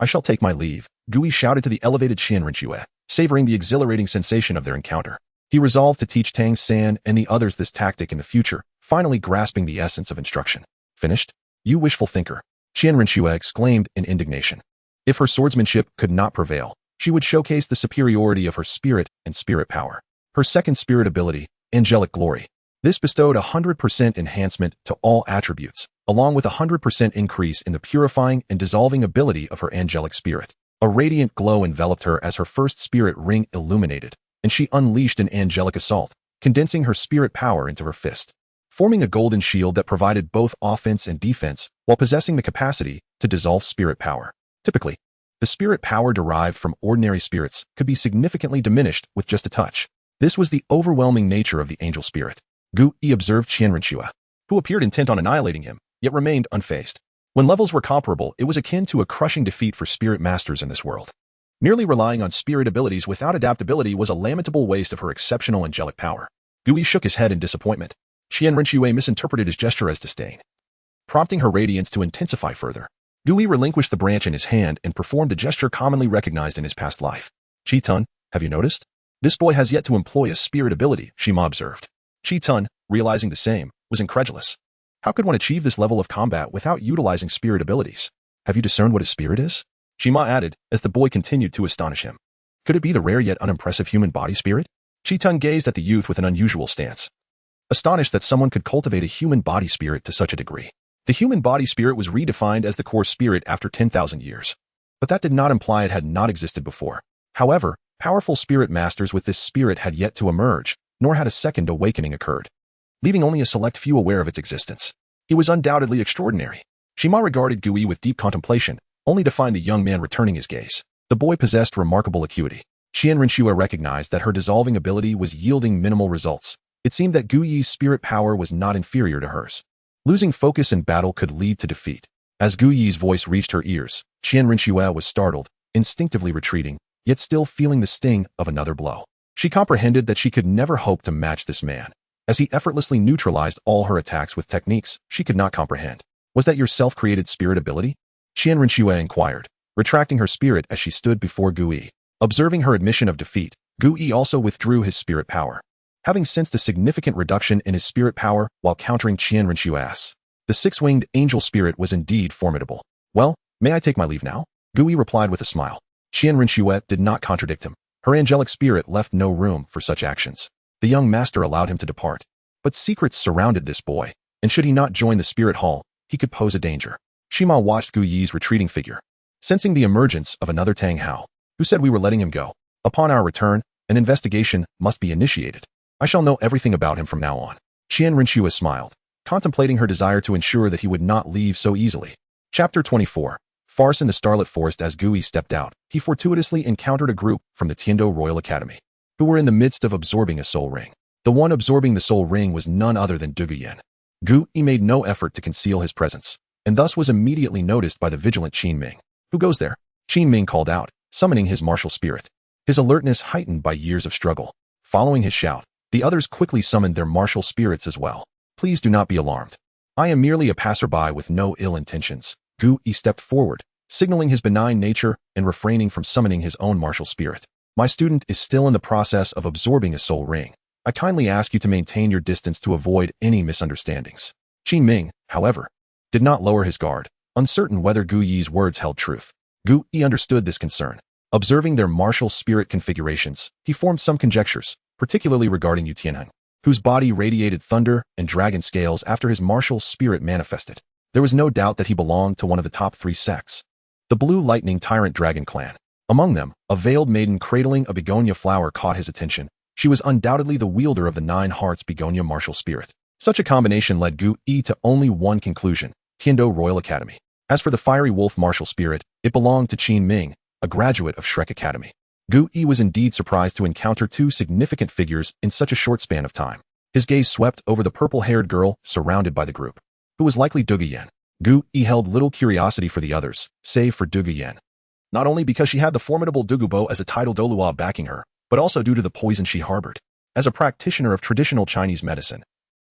I shall take my leave, Gui shouted to the elevated Qian Rinxue, savoring the exhilarating sensation of their encounter. He resolved to teach Tang San and the others this tactic in the future, finally grasping the essence of instruction. Finished? You wishful thinker, Qian Rinxue exclaimed in indignation. If her swordsmanship could not prevail, she would showcase the superiority of her spirit and spirit power. Her second spirit ability, angelic glory. This bestowed 100% enhancement to all attributes, along with 100% increase in the purifying and dissolving ability of her angelic spirit. A radiant glow enveloped her as her first spirit ring illuminated, and she unleashed an angelic assault, condensing her spirit power into her fist, forming a golden shield that provided both offense and defense while possessing the capacity to dissolve spirit power. Typically, the spirit power derived from ordinary spirits could be significantly diminished with just a touch. This was the overwhelming nature of the angel spirit. Gui observed Qian Rinxue, who appeared intent on annihilating him, yet remained unfazed. When levels were comparable, it was akin to a crushing defeat for spirit masters in this world. Merely relying on spirit abilities without adaptability was a lamentable waste of her exceptional angelic power. Gui shook his head in disappointment. Qian Rinxue misinterpreted his gesture as disdain, prompting her radiance to intensify further. Gui relinquished the branch in his hand and performed a gesture commonly recognized in his past life. Chi Tun, have you noticed? This boy has yet to employ a spirit ability, Shima observed. Chi Tun, realizing the same, was incredulous. How could one achieve this level of combat without utilizing spirit abilities? Have you discerned what his spirit is? Shima added, as the boy continued to astonish him. Could it be the rare yet unimpressive human body spirit? Chi Tun gazed at the youth with an unusual stance, astonished that someone could cultivate a human body spirit to such a degree. The human body spirit was redefined as the core spirit after 10,000 years. But that did not imply it had not existed before. However, powerful spirit masters with this spirit had yet to emerge, nor had a second awakening occurred, leaving only a select few aware of its existence. He was undoubtedly extraordinary. Shima regarded Gui with deep contemplation, only to find the young man returning his gaze. The boy possessed remarkable acuity. Qian Rinxue recognized that her dissolving ability was yielding minimal results. It seemed that Gui's spirit power was not inferior to hers. Losing focus in battle could lead to defeat. As Gui's voice reached her ears, Qian Rinxue was startled, instinctively retreating, yet still feeling the sting of another blow. She comprehended that she could never hope to match this man, as he effortlessly neutralized all her attacks with techniques she could not comprehend. Was that your self-created spirit ability? Qian Rinxue inquired, retracting her spirit as she stood before Gui. Observing her admission of defeat, Gui also withdrew his spirit power, having sensed a significant reduction in his spirit power while countering Qian Rinxue's. The six-winged angel spirit was indeed formidable. Well, may I take my leave now? Gui replied with a smile. Qian Rinxue did not contradict him. Her angelic spirit left no room for such actions. The young master allowed him to depart. But secrets surrounded this boy, and should he not join the spirit hall, he could pose a danger. Shima watched Gui's retreating figure, sensing the emergence of another Tang Hao. Who said we were letting him go? Upon our return, an investigation must be initiated. I shall know everything about him from now on. Qian Rinxue smiled, contemplating her desire to ensure that he would not leave so easily. Chapter 24. Farce in the Starlit Forest. As Gui stepped out, he fortuitously encountered a group from the Tiando Royal Academy, who were in the midst of absorbing a soul ring. The one absorbing the soul ring was none other than Duguyen. Gui made no effort to conceal his presence, and thus was immediately noticed by the vigilant Qin Ming. Who goes there? Qin Ming called out, summoning his martial spirit, his alertness heightened by years of struggle. Following his shout, the others quickly summoned their martial spirits as well. Please do not be alarmed. I am merely a passerby with no ill intentions. Gui stepped forward, signaling his benign nature and refraining from summoning his own martial spirit. My student is still in the process of absorbing a soul ring. I kindly ask you to maintain your distance to avoid any misunderstandings. Qin Ming, however, did not lower his guard, uncertain whether Gu Yi's words held truth. Gu Yi understood this concern. Observing their martial spirit configurations, he formed some conjectures, particularly regarding Yu Tianheng, whose body radiated thunder and dragon scales after his martial spirit manifested. There was no doubt that he belonged to one of the top 3 sects, the Blue Lightning Tyrant Dragon Clan. Among them, a veiled maiden cradling a begonia flower caught his attention. She was undoubtedly the wielder of the 9 Hearts begonia martial spirit. Such a combination led Gu Yi to only one conclusion: Tiando Royal Academy. As for the fiery wolf martial spirit, it belonged to Qin Ming, a graduate of Shrek Academy. Gu Yi was indeed surprised to encounter 2 significant figures in such a short span of time. His gaze swept over the purple-haired girl surrounded by the group, who was likely Dugu Yan. Gu Yi held little curiosity for the others, save for Dugu Yan. Not only because she had the formidable Dugubo as a title Douluo backing her, but also due to the poison she harbored. As a practitioner of traditional Chinese medicine,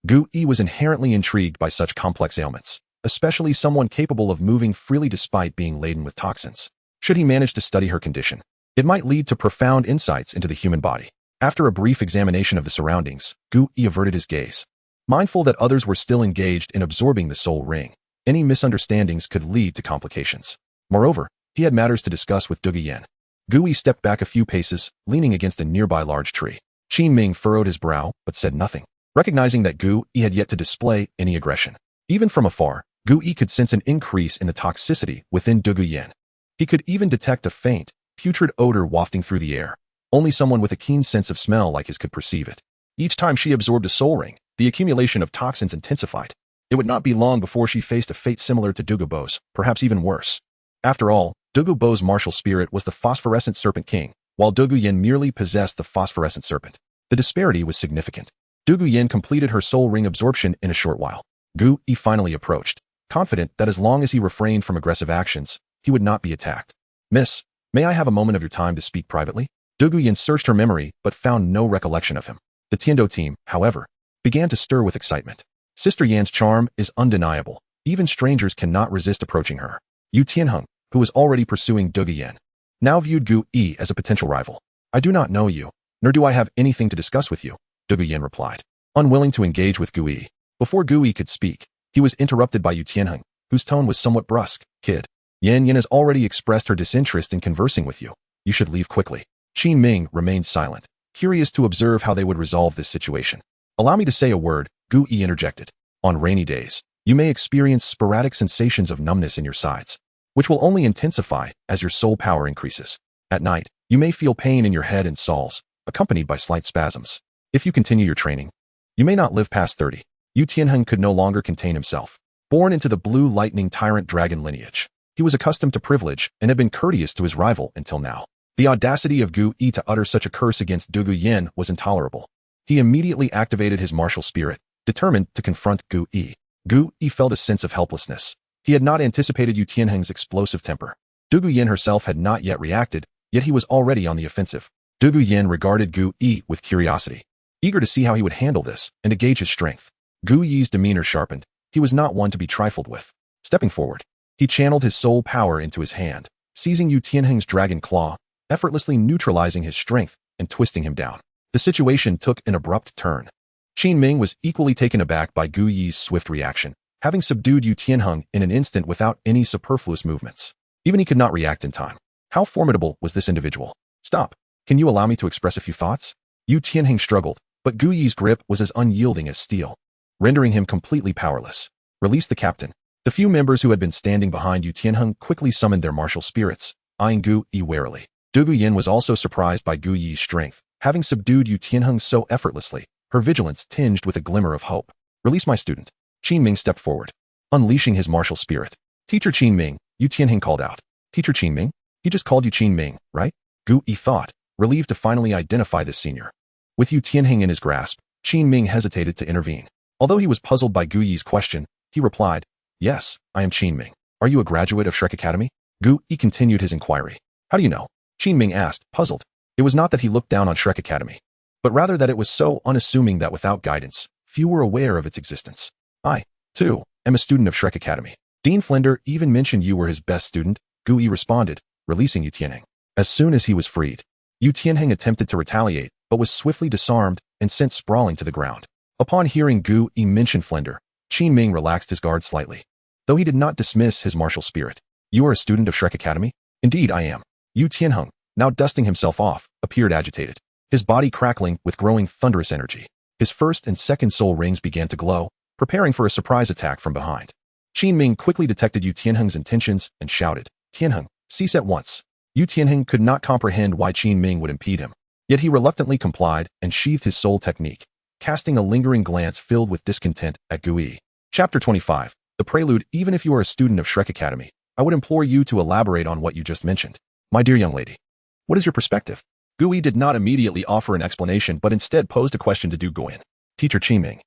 Gu Yi was inherently intrigued by such complex ailments, especially someone capable of moving freely despite being laden with toxins. Should he manage to study her condition, it might lead to profound insights into the human body. After a brief examination of the surroundings, Gu Yi averted his gaze. Mindful that others were still engaged in absorbing the soul ring, any misunderstandings could lead to complications. Moreover, he had matters to discuss with Dugu Yan. Gu Yi stepped back a few paces, leaning against a nearby large tree. Qin Ming furrowed his brow, but said nothing, recognizing that Gu Yi had yet to display any aggression. Even from afar, Gu Yi could sense an increase in the toxicity within Dugu Yan. He could even detect a faint, putrid odor wafting through the air. Only someone with a keen sense of smell like his could perceive it. Each time she absorbed a soul ring, the accumulation of toxins intensified. It would not be long before she faced a fate similar to Dugubo's, perhaps even worse. After all, Dugubo's martial spirit was the phosphorescent serpent king, while Dugu Yan merely possessed the phosphorescent serpent. The disparity was significant. Dugu Yan completed her soul ring absorption in a short while. Gu Yi finally approached, confident that as long as he refrained from aggressive actions, he would not be attacked. Miss, may I have a moment of your time to speak privately? Dugu Yan searched her memory but found no recollection of him. The Tiando team, however, began to stir with excitement. Sister Yan's charm is undeniable. Even strangers cannot resist approaching her. Yu Tianheng, who was already pursuing Dugu Yan, now viewed Gu Yi as a potential rival. I do not know you, nor do I have anything to discuss with you, Dugu Yan replied, unwilling to engage with Gu Yi. Before Gu Yi could speak, he was interrupted by Yu Tianheng, whose tone was somewhat brusque. Kid, Yan has already expressed her disinterest in conversing with you. You should leave quickly. Qin Ming remained silent, curious to observe how they would resolve this situation. Allow me to say a word, Gu Yi interjected. On rainy days, you may experience sporadic sensations of numbness in your sides, which will only intensify as your soul power increases. At night, you may feel pain in your head and soles, accompanied by slight spasms. If you continue your training, you may not live past 30. Yu Tianheng could no longer contain himself. Born into the Blue Lightning Tyrant Dragon lineage, he was accustomed to privilege and had been courteous to his rival until now. The audacity of Gu Yi to utter such a curse against Dugu Yan was intolerable. He immediately activated his martial spirit, determined to confront Gu Yi. Gu Yi felt a sense of helplessness. He had not anticipated Yu Tianheng's explosive temper. Dugu Yan herself had not yet reacted, yet he was already on the offensive. Dugu Yan regarded Gu Yi with curiosity, eager to see how he would handle this and to gauge his strength. Gu Yi's demeanor sharpened. He was not one to be trifled with. Stepping forward, he channeled his soul power into his hand, seizing Yu Tianheng's dragon claw, effortlessly neutralizing his strength and twisting him down. The situation took an abrupt turn. Qin Ming was equally taken aback by Gu Yi's swift reaction, having subdued Yu Tianheng in an instant without any superfluous movements. Even he could not react in time. How formidable was this individual? Stop. Can you allow me to express a few thoughts? Yu Tianheng struggled, but Gu Yi's grip was as unyielding as steel, rendering him completely powerless. Release the captain. The few members who had been standing behind Yu Tianheng quickly summoned their martial spirits, eyeing Gu Yi warily. Dugu Yan was also surprised by Gu Yi's strength, having subdued Yu Tianheng so effortlessly, her vigilance tinged with a glimmer of hope. Release my student. Qin Ming stepped forward, unleashing his martial spirit. Teacher Qin Ming, Yu Tianheng called out. Teacher Qin Ming? He just called you Qin Ming, right? Gu Yi thought, relieved to finally identify this senior. With Yu Tianheng in his grasp, Qin Ming hesitated to intervene. Although he was puzzled by Gu Yi's question, he replied, Yes, I am Qin Ming. Are you a graduate of Shrek Academy? Gu Yi continued his inquiry. How do you know? Qin Ming asked, puzzled. It was not that he looked down on Shrek Academy, but rather that it was so unassuming that without guidance, few were aware of its existence. I, too, am a student of Shrek Academy. Dean Flender even mentioned you were his best student, Gu Yi responded, releasing Yu Tianheng. As soon as he was freed, Yu Tianheng attempted to retaliate, but was swiftly disarmed and sent sprawling to the ground. Upon hearing Gu Yi mention Flender, Qin Ming relaxed his guard slightly, though he did not dismiss his martial spirit. You are a student of Shrek Academy? Indeed, I am. Yu Tianheng, now dusting himself off, appeared agitated, his body crackling with growing thunderous energy. His first and second soul rings began to glow, preparing for a surprise attack from behind. Qin Ming quickly detected Yu Tianheng's intentions and shouted, Tianheng, cease at once. Yu Tianheng could not comprehend why Qin Ming would impede him, yet he reluctantly complied and sheathed his soul technique, casting a lingering glance filled with discontent at Gu Yi. Chapter 25. The Prelude. Even if you are a student of Shrek Academy, I would implore you to elaborate on what you just mentioned. My dear young lady, what is your perspective? Gu Yi did not immediately offer an explanation but instead posed a question to Du Guoyan. Teacher Qin Ming,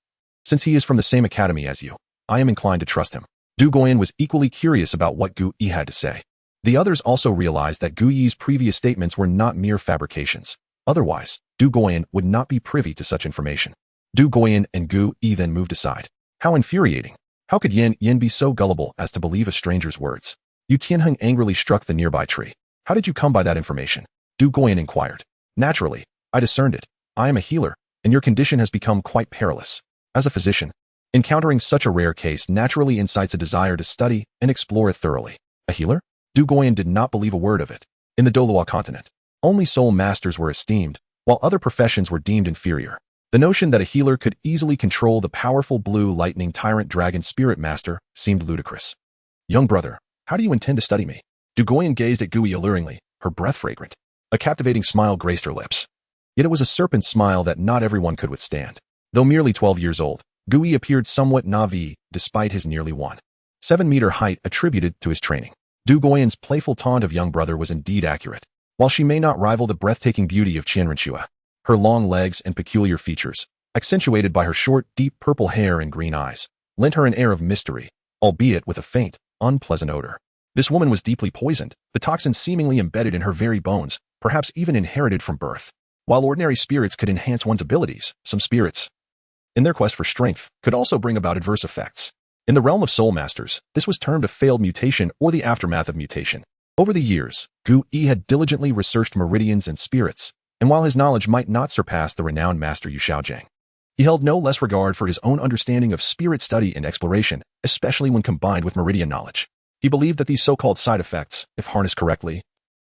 since he is from the same academy as you, I am inclined to trust him. Du Guoyan was equally curious about what Gu Yi had to say. The others also realized that Gu Yi's previous statements were not mere fabrications. Otherwise, Du Guoyan would not be privy to such information. Du Guoyan and Gu Yi then moved aside. How infuriating. How could Yin be so gullible as to believe a stranger's words? Yu Tianheng angrily struck the nearby tree. How did you come by that information? Du Guoyan inquired. Naturally, I discerned it. I am a healer, and your condition has become quite perilous. As a physician, encountering such a rare case naturally incites a desire to study and explore it thoroughly. A healer? Du Guoyan did not believe a word of it. In the Douluo Continent, only soul masters were esteemed, while other professions were deemed inferior. The notion that a healer could easily control the powerful blue lightning tyrant dragon spirit master seemed ludicrous. Young brother, how do you intend to study me? Du Guoyan gazed at Gu Yi alluringly, her breath fragrant. A captivating smile graced her lips. Yet it was a serpent's smile that not everyone could withstand. Though merely 12 years old, Gu Yi appeared somewhat naive despite his nearly 1.7-meter height attributed to his training. Du Guoyan's playful taunt of young brother was indeed accurate. While she may not rival the breathtaking beauty of Qian Renshua, her long legs and peculiar features, accentuated by her short, deep purple hair and green eyes, lent her an air of mystery, albeit with a faint, unpleasant odor. This woman was deeply poisoned, the toxin seemingly embedded in her very bones, perhaps even inherited from birth. While ordinary spirits could enhance one's abilities, some spirits, in their quest for strength, could also bring about adverse effects. In the realm of soul masters, this was termed a failed mutation or the aftermath of mutation. Over the years, Gu Yi had diligently researched meridians and spirits, and while his knowledge might not surpass the renowned master Yu Shaojiang, he held no less regard for his own understanding of spirit study and exploration, especially when combined with meridian knowledge. He believed that these so-called side effects, if harnessed correctly,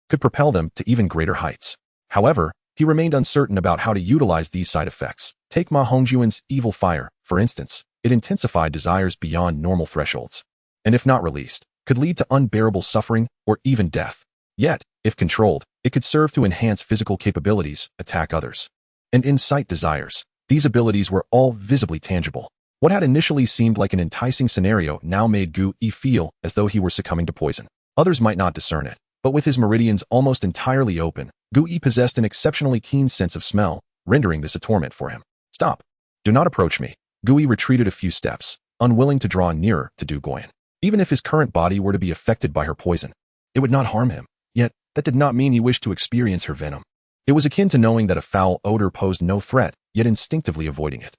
could propel them to even greater heights. However, he remained uncertain about how to utilize these side effects. Take Ma Hongjuan's evil fire, for instance. It intensified desires beyond normal thresholds, and if not released, could lead to unbearable suffering or even death. Yet, if controlled, it could serve to enhance physical capabilities, attack others, and incite desires. These abilities were all visibly tangible. What had initially seemed like an enticing scenario now made Gu Yi feel as though he were succumbing to poison. Others might not discern it, but with his meridians almost entirely open, Gu Yi possessed an exceptionally keen sense of smell, rendering this a torment for him. Stop. Do not approach me. Gu Yi retreated a few steps, unwilling to draw nearer to Du Guoyan. Even if his current body were to be affected by her poison, it would not harm him. Yet, that did not mean he wished to experience her venom. It was akin to knowing that a foul odor posed no threat, yet instinctively avoiding it.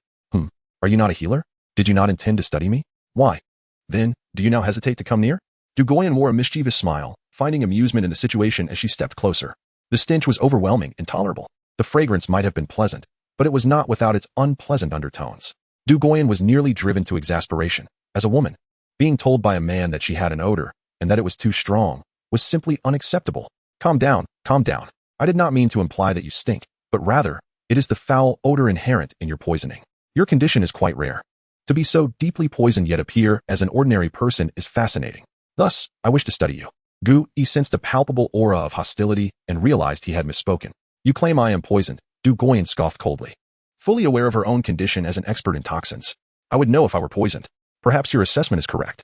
Are you not a healer? Did you not intend to study me? Why? Then, do you now hesitate to come near? Du Guoyan wore a mischievous smile, finding amusement in the situation as she stepped closer. The stench was overwhelming, intolerable. The fragrance might have been pleasant, but it was not without its unpleasant undertones. Du Guoyan was nearly driven to exasperation. As a woman, being told by a man that she had an odor, and that it was too strong, was simply unacceptable. Calm down, calm down. I did not mean to imply that you stink, but rather, it is the foul odor inherent in your poisoning. Your condition is quite rare. To be so deeply poisoned yet appear as an ordinary person is fascinating. Thus, I wish to study you. Gu Yi sensed a palpable aura of hostility and realized he had misspoken. You claim I am poisoned, Du Guoyan scoffed coldly. Fully aware of her own condition as an expert in toxins, I would know if I were poisoned. Perhaps your assessment is correct.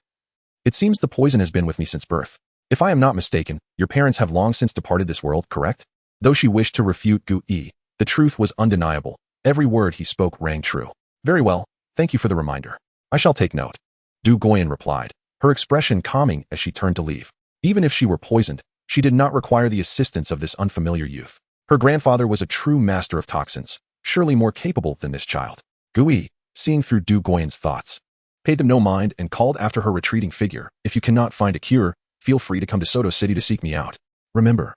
It seems the poison has been with me since birth. If I am not mistaken, your parents have long since departed this world, correct? Though she wished to refute Gu Yi, the truth was undeniable. Every word he spoke rang true. Very well, thank you for the reminder. I shall take note. Du Guoyan replied, her expression calming as she turned to leave. Even if she were poisoned, she did not require the assistance of this unfamiliar youth. Her grandfather was a true master of toxins, surely more capable than this child. Gu Yi, seeing through Du Guoyan's thoughts, paid them no mind and called after her retreating figure. If you cannot find a cure, feel free to come to Soto City to seek me out. Remember,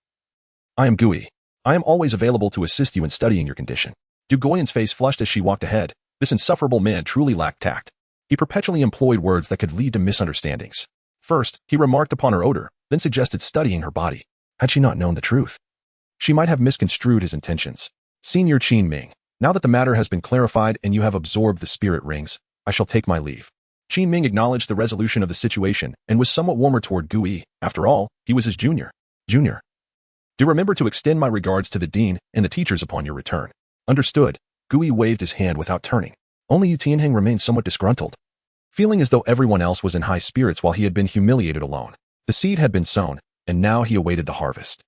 I am Gui. I am always available to assist you in studying your condition. Dugoyan's face flushed as she walked ahead. This insufferable man truly lacked tact. He perpetually employed words that could lead to misunderstandings. First, he remarked upon her odor, then suggested studying her body. Had she not known the truth, she might have misconstrued his intentions. Senior Qin Ming, now that the matter has been clarified and you have absorbed the spirit rings, I shall take my leave. Qin Ming acknowledged the resolution of the situation and was somewhat warmer toward Gui. After all, he was his junior. Junior. Do remember to extend my regards to the dean and the teachers upon your return. Understood. Gui waved his hand without turning. Only Yu Tianheng remained somewhat disgruntled. Feeling as though everyone else was in high spirits while he had been humiliated alone. The seed had been sown, and now he awaited the harvest.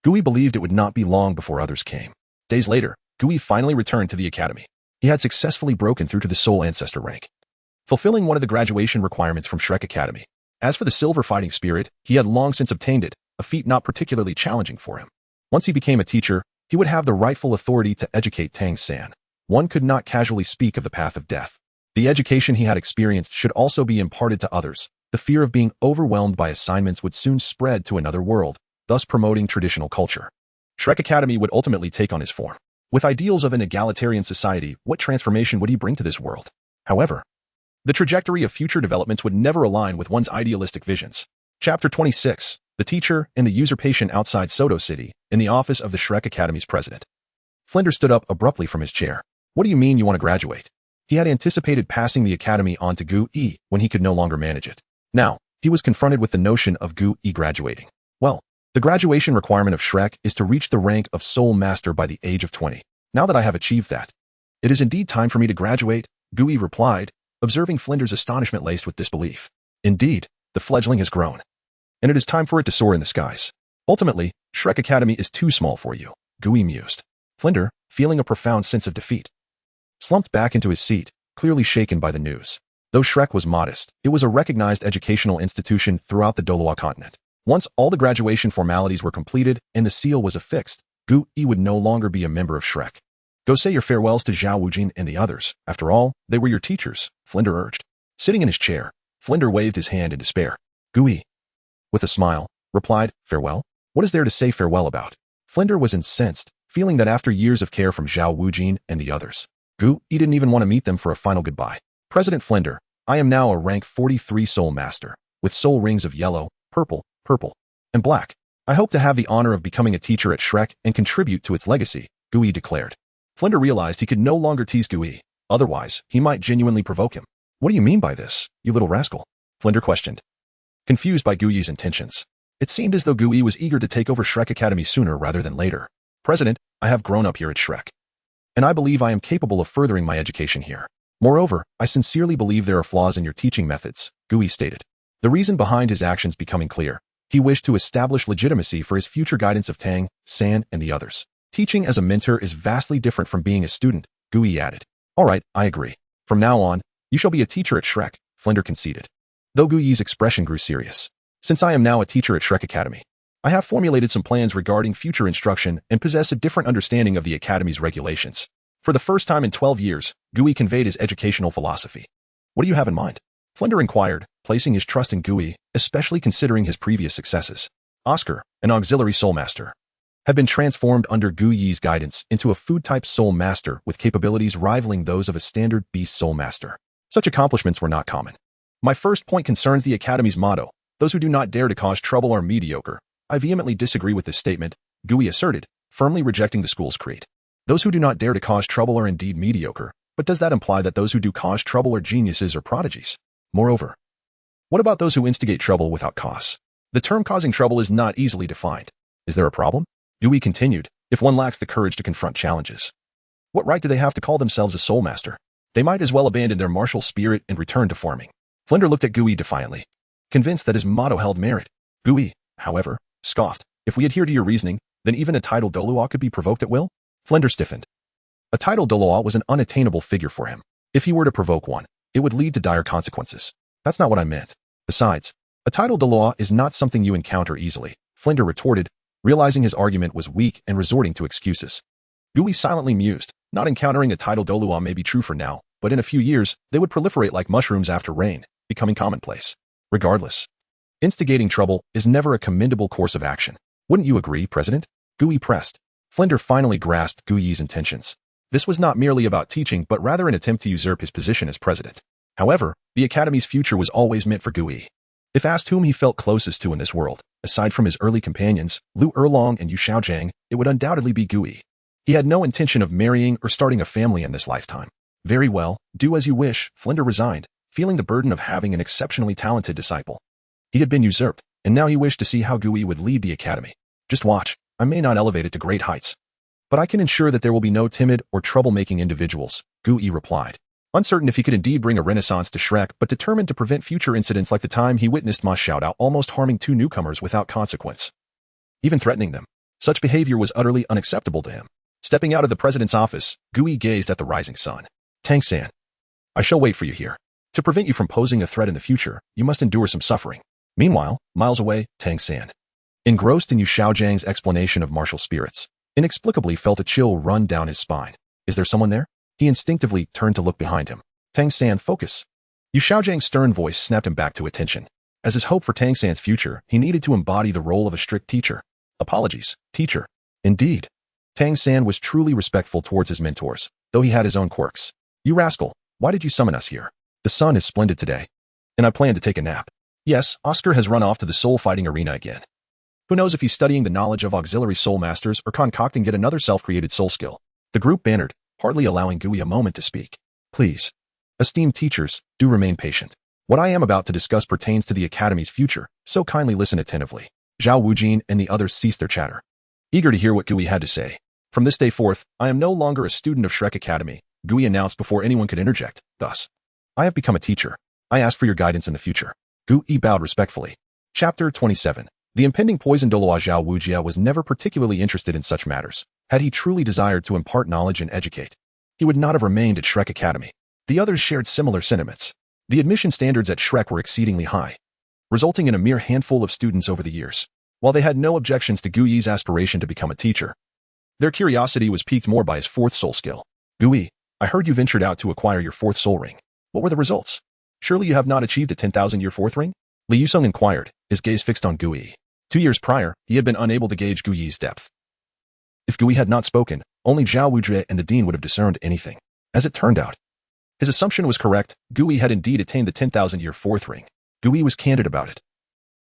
Gui believed it would not be long before others came. Days later, Gui finally returned to the academy. He had successfully broken through to the Soul Ancestor rank, fulfilling one of the graduation requirements from Shrek Academy. As for the Silver Fighting Spirit, he had long since obtained it, a feat not particularly challenging for him. Once he became a teacher, he would have the rightful authority to educate Tang San. One could not casually speak of the path of death. The education he had experienced should also be imparted to others. The fear of being overwhelmed by assignments would soon spread to another world, thus promoting traditional culture. Shrek Academy would ultimately take on his form. With ideals of an egalitarian society, what transformation would he bring to this world? However, the trajectory of future developments would never align with one's idealistic visions. Chapter 26. The Teacher and the Usurpation Outside Soto City, in the office of the Shrek Academy's president. Flinder stood up abruptly from his chair. What do you mean you want to graduate? He had anticipated passing the academy on to Gui when he could no longer manage it. Now, he was confronted with the notion of Gui graduating. Well, the graduation requirement of Shrek is to reach the rank of Soul Master by the age of 20. Now that I have achieved that, it is indeed time for me to graduate, Gui replied, observing Flinder's astonishment laced with disbelief. Indeed, the fledgling has grown, and it is time for it to soar in the skies. Ultimately, Shrek Academy is too small for you, Gui mused. Flinder, feeling a profound sense of defeat, slumped back into his seat, clearly shaken by the news. Though Shrek was modest, it was a recognized educational institution throughout the Douluo Continent. Once all the graduation formalities were completed and the seal was affixed, Gui would no longer be a member of Shrek. Go say your farewells to Zhao Wujin and the others. After all, they were your teachers, Flinder urged. Sitting in his chair, Flinder waved his hand in despair. Gui, with a smile, replied, farewell? What is there to say farewell about? Flinder was incensed, feeling that after years of care from Zhao Wujin and the others, Gui didn't even want to meet them for a final goodbye. President Flinder, I am now a rank 43 Soul Master, with soul rings of yellow, purple, and black. I hope to have the honor of becoming a teacher at Shrek and contribute to its legacy, Gui declared. Flinder realized he could no longer tease Gui, otherwise he might genuinely provoke him. What do you mean by this, you little rascal? Flinder questioned, confused by Gui's intentions. It seemed as though Gui was eager to take over Shrek Academy sooner rather than later. President, I have grown up here at Shrek, and I believe I am capable of furthering my education here. Moreover, I sincerely believe there are flaws in your teaching methods, Gui stated. The reason behind his actions becoming clear, he wished to establish legitimacy for his future guidance of Tang, San, and the others. Teaching as a mentor is vastly different from being a student, Gui added. All right, I agree. From now on, you shall be a teacher at Shrek, Flinder conceded. Though Gui's expression grew serious. Since I am now a teacher at Shrek Academy, I have formulated some plans regarding future instruction and possess a different understanding of the Academy's regulations. For the first time in 12 years, Gui conveyed his educational philosophy. What do you have in mind? Flinder inquired, placing his trust in Gui, especially considering his previous successes. Oscar, an auxiliary soul master, had been transformed under Gui's guidance into a food-type soul master with capabilities rivaling those of a standard beast soul master. Such accomplishments were not common. My first point concerns the Academy's motto, those who do not dare to cause trouble are mediocre. I vehemently disagree with this statement, Gui asserted, firmly rejecting the school's creed. Those who do not dare to cause trouble are indeed mediocre, but does that imply that those who do cause trouble are geniuses or prodigies? Moreover, what about those who instigate trouble without cause? The term causing trouble is not easily defined. Is there a problem? Gui continued, if one lacks the courage to confront challenges, what right do they have to call themselves a soul master? They might as well abandon their martial spirit and return to farming. Flinder looked at Gui defiantly, convinced that his motto held merit. Gui, however, scoffed, if we adhere to your reasoning, then even a title Douluo could be provoked at will? Flinder stiffened. A title Douluo was an unattainable figure for him. If he were to provoke one, it would lead to dire consequences. That's not what I meant. Besides, a title Douluo is not something you encounter easily, Flinder retorted, realizing his argument was weak and resorting to excuses. Gui silently mused, not encountering a title Douluo may be true for now, but in a few years, they would proliferate like mushrooms after rain, becoming commonplace. Regardless, Instigating trouble is never a commendable course of action. Wouldn't you agree, President? Gui pressed. Flinder finally grasped Gui's intentions. This was not merely about teaching, but rather an attempt to usurp his position as president. However, the Academy's future was always meant for Gui. If asked whom he felt closest to in this world, aside from his early companions, Lu Erlong and Yu Xiaojiang, it would undoubtedly be Gui. He had no intention of marrying or starting a family in this lifetime. Very well, do as you wish, Flinder resigned, feeling the burden of having an exceptionally talented disciple. He had been usurped, and now he wished to see how Gui would lead the Academy. Just watch, I may not elevate it to great heights, but I can ensure that there will be no timid or troublemaking individuals, Gui replied. Uncertain if he could indeed bring a renaissance to Shrek, but determined to prevent future incidents like the time he witnessed Ma Xiaodao almost harming two newcomers without consequence, even threatening them. Such behavior was utterly unacceptable to him. Stepping out of the president's office, Gui gazed at the rising sun. Tang San, I shall wait for you here. To prevent you from posing a threat in the future, you must endure some suffering. Meanwhile, miles away, Tang San, engrossed in Yu Xiaojiang's explanation of martial spirits, inexplicably felt a chill run down his spine. Is there someone there? He instinctively turned to look behind him. Tang San, focus. Yu Xiaojiang's stern voice snapped him back to attention. As his hope for Tang San's future, he needed to embody the role of a strict teacher. Apologies, teacher. Indeed. Tang San was truly respectful towards his mentors, though he had his own quirks. You rascal, why did you summon us here? The sun is splendid today, and I plan to take a nap. Yes, Oscar has run off to the soul fighting arena again. Who knows if he's studying the knowledge of auxiliary soul masters or concocting yet another self-created soul skill. The group bantered, hardly allowing Gui a moment to speak. Please, esteemed teachers, do remain patient. What I am about to discuss pertains to the Academy's future, so kindly listen attentively. Zhao Wujin and the others ceased their chatter, eager to hear what Gui had to say. From this day forth, I am no longer a student of Shrek Academy, Gui announced before anyone could interject. Thus, I have become a teacher. I ask for your guidance in the future. Gui bowed respectfully. Chapter 27. The impending poison Douluo Zhao Wujia was never particularly interested in such matters. Had he truly desired to impart knowledge and educate, he would not have remained at Shrek Academy. The others shared similar sentiments. The admission standards at Shrek were exceedingly high, resulting in a mere handful of students over the years. While they had no objections to Gui's aspiration to become a teacher, their curiosity was piqued more by his fourth soul skill. Gui, I heard you ventured out to acquire your fourth soul ring. What were the results? Surely you have not achieved a 10,000-year fourth ring? Li Yusong inquired, his gaze fixed on Gui. 2 years prior, he had been unable to gauge Gui's depth. If Gui had not spoken, only Zhao Wujie and the dean would have discerned anything. As it turned out, his assumption was correct. Gui had indeed attained the 10,000-year fourth ring. Gui was candid about it.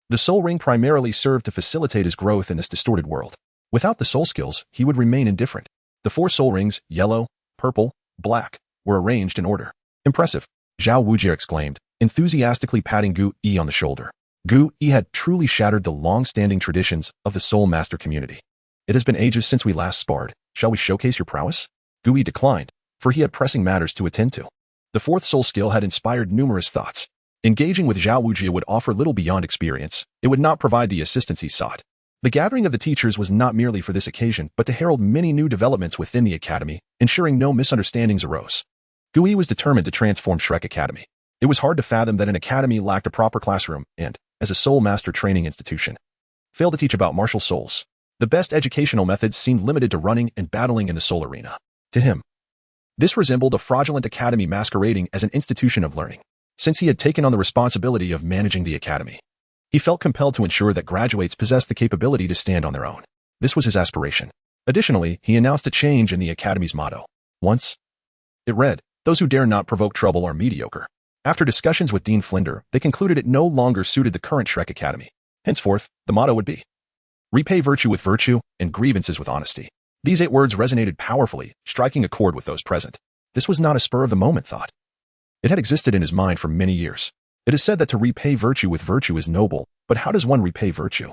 The soul ring primarily served to facilitate his growth in this distorted world. Without the soul skills, he would remain indifferent. The 4 soul rings, yellow, purple, black, were arranged in order. Impressive, Zhao Wujie exclaimed, enthusiastically patting Gui on the shoulder. Gui had truly shattered the long-standing traditions of the soul master community. It has been ages since we last sparred. Shall we showcase your prowess? Gui declined, for he had pressing matters to attend to. The 4th soul skill had inspired numerous thoughts. Engaging with Zhao Wujie would offer little beyond experience. It would not provide the assistance he sought. The gathering of the teachers was not merely for this occasion, but to herald many new developments within the Academy, ensuring no misunderstandings arose. Gui was determined to transform Shrek Academy. It was hard to fathom that an academy lacked a proper classroom and, as a soul master training institution, failed to teach about martial souls. The best educational methods seemed limited to running and battling in the soul arena. To him, this resembled a fraudulent academy masquerading as an institution of learning. Since he had taken on the responsibility of managing the academy, he felt compelled to ensure that graduates possessed the capability to stand on their own. This was his aspiration. Additionally, he announced a change in the academy's motto. Once, it read, "Those who dare not provoke trouble are mediocre." After discussions with Dean Flinder, they concluded it no longer suited the current Shrek Academy. Henceforth, the motto would be, "Repay virtue with virtue, and grievances with honesty." These 8 words resonated powerfully, striking a chord with those present. This was not a spur-of-the-moment thought. It had existed in his mind for many years. It is said that to repay virtue with virtue is noble, but how does one repay virtue?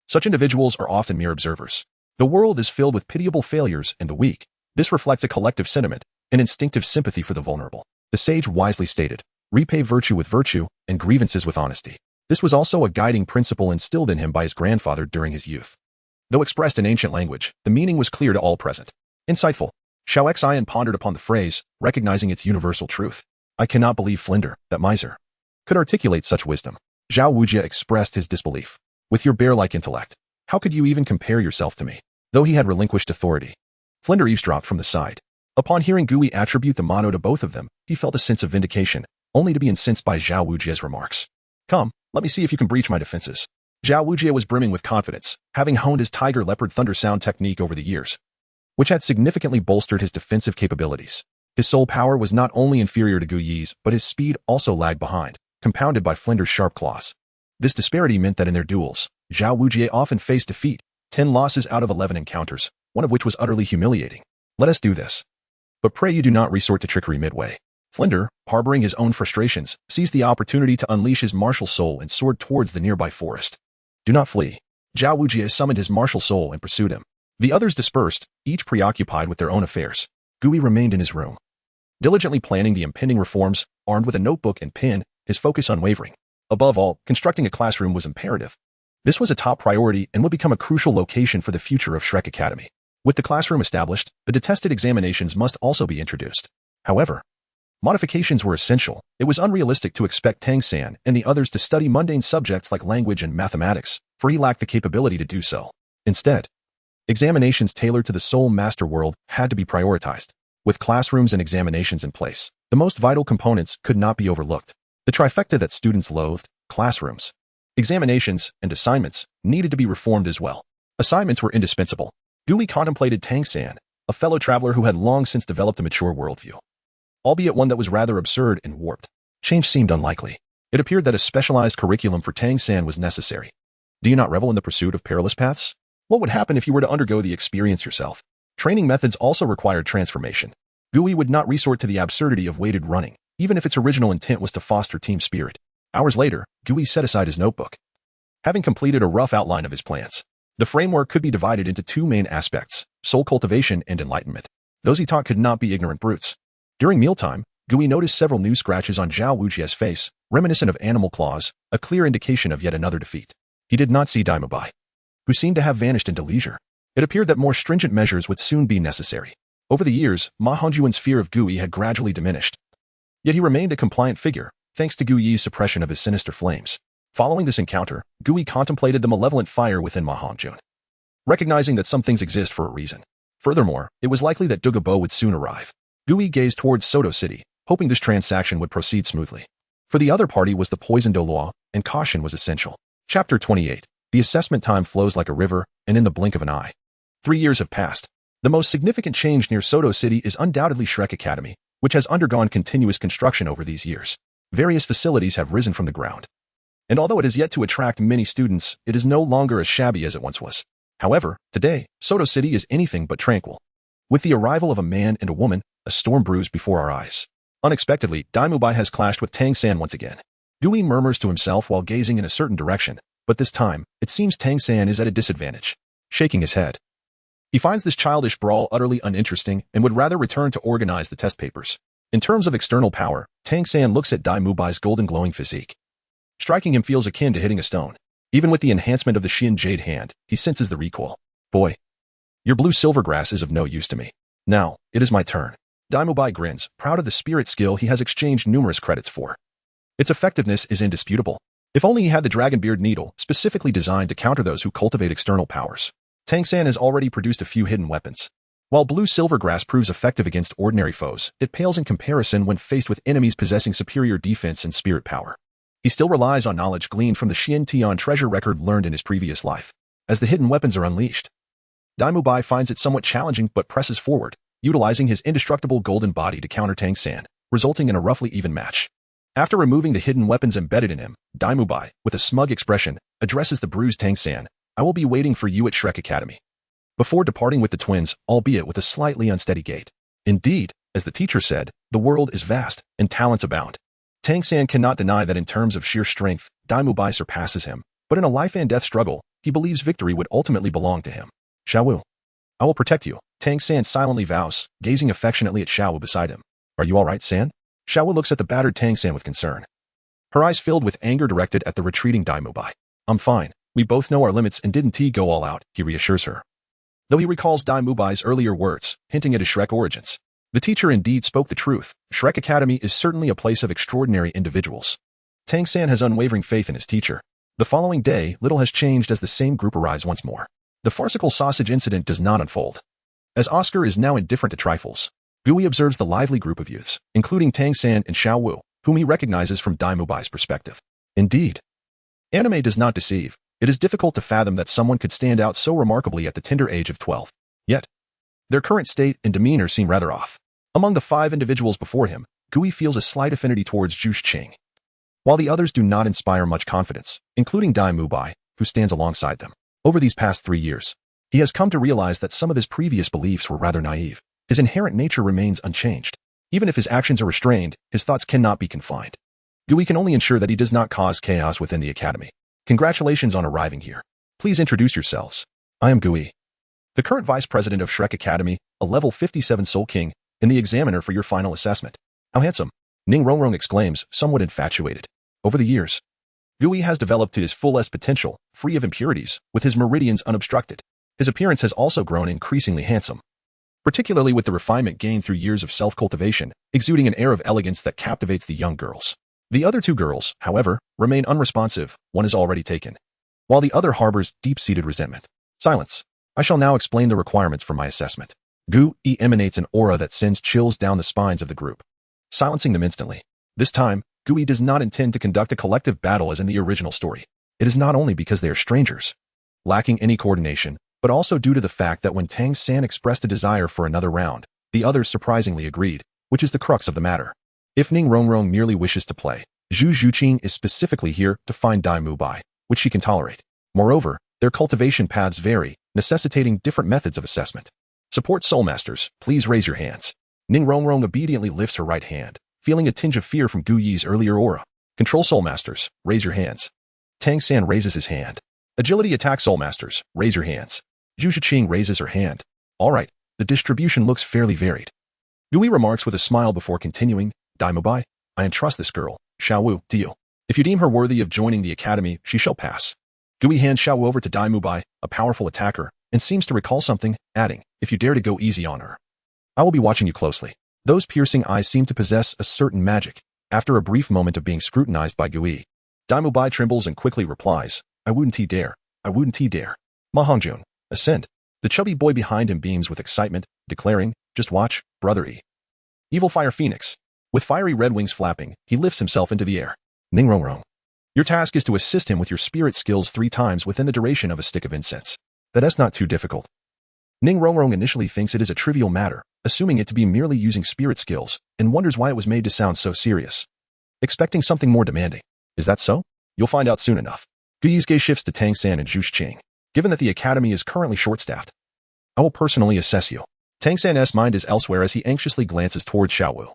Such individuals are often mere observers. The world is filled with pitiable failures and the weak. This reflects a collective sentiment, an instinctive sympathy for the vulnerable. The sage wisely stated, "Repay virtue with virtue, and grievances with honesty." This was also a guiding principle instilled in him by his grandfather during his youth. Though expressed in ancient language, the meaning was clear to all present. Insightful, Xiao Xian pondered upon the phrase, recognizing its universal truth. I cannot believe Flinder, that miser, could articulate such wisdom. Zhao Wujie expressed his disbelief. With your bear-like intellect, how could you even compare yourself to me? Though he had relinquished authority, Flinder eavesdropped from the side. Upon hearing Gui attribute the motto to both of them, he felt a sense of vindication, only to be incensed by Zhao Wujie's remarks. Come, let me see if you can breach my defenses. Zhao Wujie was brimming with confidence, having honed his tiger leopard thunder sound technique over the years, which had significantly bolstered his defensive capabilities. His soul power was not only inferior to Gu Yi's, but his speed also lagged behind, compounded by Flinder's sharp claws. This disparity meant that in their duels, Zhao Wujie often faced defeat, 10 losses out of 11 encounters, one of which was utterly humiliating. Let us do this. But pray you do not resort to trickery midway. Flinder, harboring his own frustrations, seized the opportunity to unleash his martial soul and soared towards the nearby forest. Do not flee. Zhao Wujie summoned his martial soul and pursued him. The others dispersed, each preoccupied with their own affairs. Gui remained in his room, diligently planning the impending reforms, armed with a notebook and pen, his focus unwavering. Above all, constructing a classroom was imperative. This was a top priority and would become a crucial location for the future of Shrek Academy. With the classroom established, the detested examinations must also be introduced. However, modifications were essential. It was unrealistic to expect Tang San and the others to study mundane subjects like language and mathematics, for he lacked the capability to do so. Instead, examinations tailored to the Soul Master world had to be prioritized. With classrooms and examinations in place, the most vital components could not be overlooked. The trifecta that students loathed, classrooms, examinations, and assignments, needed to be reformed as well. Assignments were indispensable. Gui contemplated Tang San, a fellow traveler who had long since developed a mature worldview, albeit one that was rather absurd and warped. Change seemed unlikely. It appeared that a specialized curriculum for Tang San was necessary. Do you not revel in the pursuit of perilous paths? What would happen if you were to undergo the experience yourself? Training methods also required transformation. Gui would not resort to the absurdity of weighted running, even if its original intent was to foster team spirit. Hours later, Gui set aside his notebook, having completed a rough outline of his plans. The framework could be divided into two main aspects, soul cultivation and enlightenment. Those he taught could not be ignorant brutes. During mealtime, Gui noticed several new scratches on Zhao Wujie's face, reminiscent of animal claws, a clear indication of yet another defeat. He did not see Daimubai, who seemed to have vanished into leisure. It appeared that more stringent measures would soon be necessary. Over the years, Ma Hongjuan's fear of Gui had gradually diminished. Yet he remained a compliant figure, thanks to Gu Yi's suppression of his sinister flames. Following this encounter, Gui contemplated the malevolent fire within Ma Hongjun, recognizing that some things exist for a reason. Furthermore, it was likely that Dugabo would soon arrive. Gui gazed towards Soto City, hoping this transaction would proceed smoothly. For the other party was the poisoned Douluo, and caution was essential. Chapter 28. The assessment time flows like a river, and in the blink of an eye. 3 years have passed. The most significant change near Soto City is undoubtedly Shrek Academy, which has undergone continuous construction over these years. Various facilities have risen from the ground. And although it has yet to attract many students, it is no longer as shabby as it once was. However, today, Soto City is anything but tranquil. With the arrival of a man and a woman, a storm brews before our eyes. Unexpectedly, Daimubai has clashed with Tang San once again. Gui murmurs to himself while gazing in a certain direction, but this time, it seems Tang San is at a disadvantage. Shaking his head, he finds this childish brawl utterly uninteresting and would rather return to organize the test papers. In terms of external power, Tang San looks at Daimubai's golden glowing physique. Striking him feels akin to hitting a stone. Even with the enhancement of the Xian Jade hand, he senses the recoil. Boy, your blue silvergrass is of no use to me. Now, it is my turn. Daimubai grins, proud of the spirit skill he has exchanged numerous credits for. Its effectiveness is indisputable. If only he had the Dragonbeard Needle, specifically designed to counter those who cultivate external powers. Tang San has already produced a few hidden weapons. While blue silvergrass proves effective against ordinary foes, it pales in comparison when faced with enemies possessing superior defense and spirit power. He still relies on knowledge gleaned from the Xian Tian treasure record learned in his previous life. As the hidden weapons are unleashed, Daimubai finds it somewhat challenging but presses forward, utilizing his indestructible golden body to counter Tang San, resulting in a roughly even match. After removing the hidden weapons embedded in him, Daimubai, with a smug expression, addresses the bruised Tang San. I will be waiting for you at Shrek Academy. Before departing with the twins, albeit with a slightly unsteady gait. Indeed, as the teacher said, the world is vast, and talents abound. Tang San cannot deny that in terms of sheer strength, Daimubai surpasses him, but in a life-and-death struggle, he believes victory would ultimately belong to him. Xiaowu, I will protect you, Tang San silently vows, gazing affectionately at Xiaowu beside him. Are you all right, San? Xiaowu looks at the battered Tang San with concern. Her eyes filled with anger directed at the retreating Daimubai. I'm fine. We both know our limits and didn't go all out, he reassures her. Though he recalls Daimubai's earlier words, hinting at his Shrek origins. The teacher indeed spoke the truth. Shrek Academy is certainly a place of extraordinary individuals. Tang San has unwavering faith in his teacher. The following day, little has changed as the same group arrives once more. The farcical sausage incident does not unfold. As Oscar is now indifferent to trifles, Gui observes the lively group of youths, including Tang San and Xiaowu, whom he recognizes from Daimubai's perspective. Indeed, anime does not deceive. It is difficult to fathom that someone could stand out so remarkably at the tender age of 12. Yet, their current state and demeanor seem rather off. Among the 5 individuals before him, Gui feels a slight affinity towards Zhu Qing, while the others do not inspire much confidence, including Dai Mubai, who stands alongside them. Over these past 3 years, he has come to realize that some of his previous beliefs were rather naive. His inherent nature remains unchanged. Even if his actions are restrained, his thoughts cannot be confined. Gui can only ensure that he does not cause chaos within the academy. Congratulations on arriving here. Please introduce yourselves. I am Gui, the current vice president of Shrek Academy, a level 57 Soul King, and the examiner for your final assessment. How handsome! Ning Rongrong exclaims, somewhat infatuated. Over the years, Gui has developed to his fullest potential, free of impurities, with his meridians unobstructed. His appearance has also grown increasingly handsome, particularly with the refinement gained through years of self-cultivation, exuding an air of elegance that captivates the young girls. The other 2 girls, however, remain unresponsive. One is already taken, while the other harbors deep-seated resentment. Silence. I shall now explain the requirements for my assessment. Gui emanates an aura that sends chills down the spines of the group, silencing them instantly. This time, Gui does not intend to conduct a collective battle as in the original story. It is not only because they are strangers, lacking any coordination, but also due to the fact that when Tang San expressed a desire for another round, the others surprisingly agreed, which is the crux of the matter. If Ning Rongrong merely wishes to play, Zhu Zhuqing is specifically here to find Dai Mubai, which she can tolerate. Moreover, their cultivation paths vary, necessitating different methods of assessment. Support Soul Masters, please raise your hands. Ning Rongrong obediently lifts her right hand, feeling a tinge of fear from Gui's earlier aura. Control Soul Masters, raise your hands. Tang San raises his hand. Agility Attack Soul Masters, raise your hands. Zhu Zhuqing raises her hand. All right, the distribution looks fairly varied. Gui remarks with a smile before continuing, Dai Mubai, I entrust this girl, Xiaowu, to you. If you deem her worthy of joining the academy, she shall pass. Gui hands Xiaowu over to Dai Mubai, a powerful attacker, and seems to recall something, adding, if you dare to go easy on her, I will be watching you closely. Those piercing eyes seem to possess a certain magic. After a brief moment of being scrutinized by Gui, Dai Mubai trembles and quickly replies, I wouldn't dare. I wouldn't dare. Ma Hongjun, ascend. The chubby boy behind him beams with excitement, declaring, just watch, brother E. Evil Fire Phoenix. With fiery red wings flapping, he lifts himself into the air. Ning Rongrong. Your task is to assist him with your spirit skills 3 times within the duration of a stick of incense. That's not too difficult. Ning Rongrong initially thinks it is a trivial matter, assuming it to be merely using spirit skills, and wonders why it was made to sound so serious. Expecting something more demanding. Is that so? You'll find out soon enough. Gui's gaze shifts to Tang San and Zhu Qing. Given that the academy is currently short-staffed, I will personally assess you. Tang San's mind is elsewhere as he anxiously glances towards Xiaowu.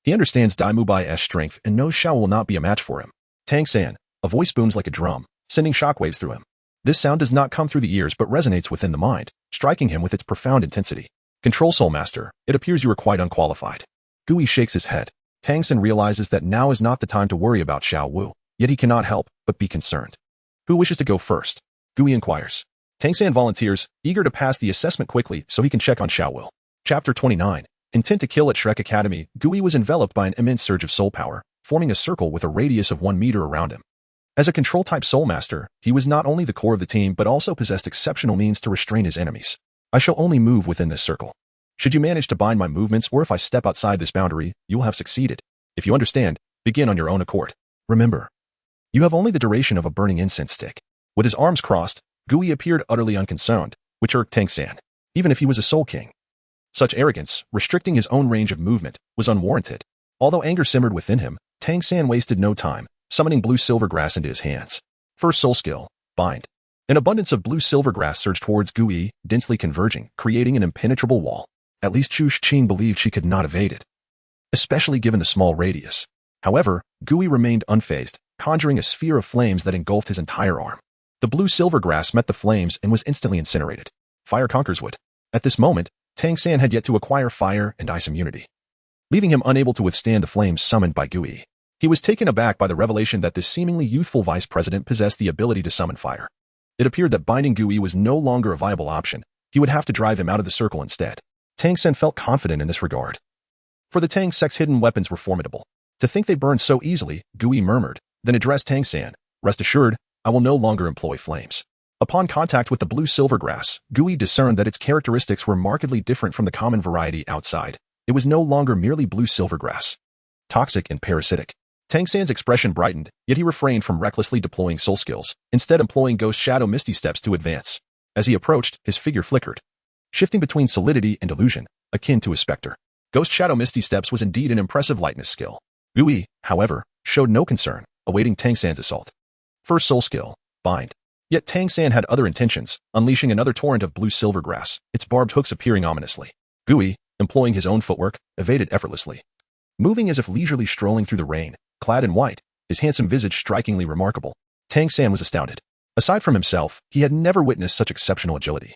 He understands Dai Mubai's strength and knows Xiaowu will not be a match for him. Tang San, a voice booms like a drum, sending shockwaves through him. This sound does not come through the ears but resonates within the mind, striking him with its profound intensity. Control Soul Master, it appears you are quite unqualified. Gui shakes his head. Tang San realizes that now is not the time to worry about Xiaowu, yet he cannot help but be concerned. Who wishes to go first? Gui inquires. Tang San volunteers, eager to pass the assessment quickly so he can check on Xiaowu. Chapter 29. Intent to kill at Shrek Academy. Gui was enveloped by an immense surge of soul power, forming a circle with a radius of 1 meter around him. As a control-type soul master, he was not only the core of the team but also possessed exceptional means to restrain his enemies. I shall only move within this circle. Should you manage to bind my movements or if I step outside this boundary, you will have succeeded. If you understand, begin on your own accord. Remember, you have only the duration of a burning incense stick. With his arms crossed, Gui appeared utterly unconcerned, which irked Tang San, even if he was a soul king. Such arrogance, restricting his own range of movement, was unwarranted. Although anger simmered within him, Tang San wasted no time, summoning blue silver grass into his hands. First soul skill, bind. An abundance of blue silver grass surged towards Gui, densely converging, creating an impenetrable wall. At least Zhu Qing believed she could not evade it, especially given the small radius. However, Gui remained unfazed, conjuring a sphere of flames that engulfed his entire arm. The blue silver grass met the flames and was instantly incinerated. Fire conquers wood. At this moment, Tang San had yet to acquire fire and ice immunity, leaving him unable to withstand the flames summoned by Gui. He was taken aback by the revelation that this seemingly youthful vice president possessed the ability to summon fire. It appeared that binding Gui was no longer a viable option. He would have to drive him out of the circle instead. Tang San felt confident in this regard. For the Tang sect's hidden weapons were formidable. To think they burned so easily, Gui murmured, then addressed Tang San. Rest assured, I will no longer employ flames. Upon contact with the blue silver grass, Gui discerned that its characteristics were markedly different from the common variety outside. It was no longer merely blue silver grass. Toxic and parasitic. Tang San's expression brightened, yet he refrained from recklessly deploying soul skills, instead employing Ghost Shadow Misty Steps to advance. As he approached, his figure flickered, shifting between solidity and illusion, akin to a specter. Ghost Shadow Misty Steps was indeed an impressive lightness skill. Gui, however, showed no concern, awaiting Tang San's assault. First soul skill, Bind. Yet Tang San had other intentions, unleashing another torrent of blue silver grass, its barbed hooks appearing ominously. Gui, employing his own footwork, evaded effortlessly. Moving as if leisurely strolling through the rain, clad in white, his handsome visage strikingly remarkable, Tang San was astounded. Aside from himself, he had never witnessed such exceptional agility.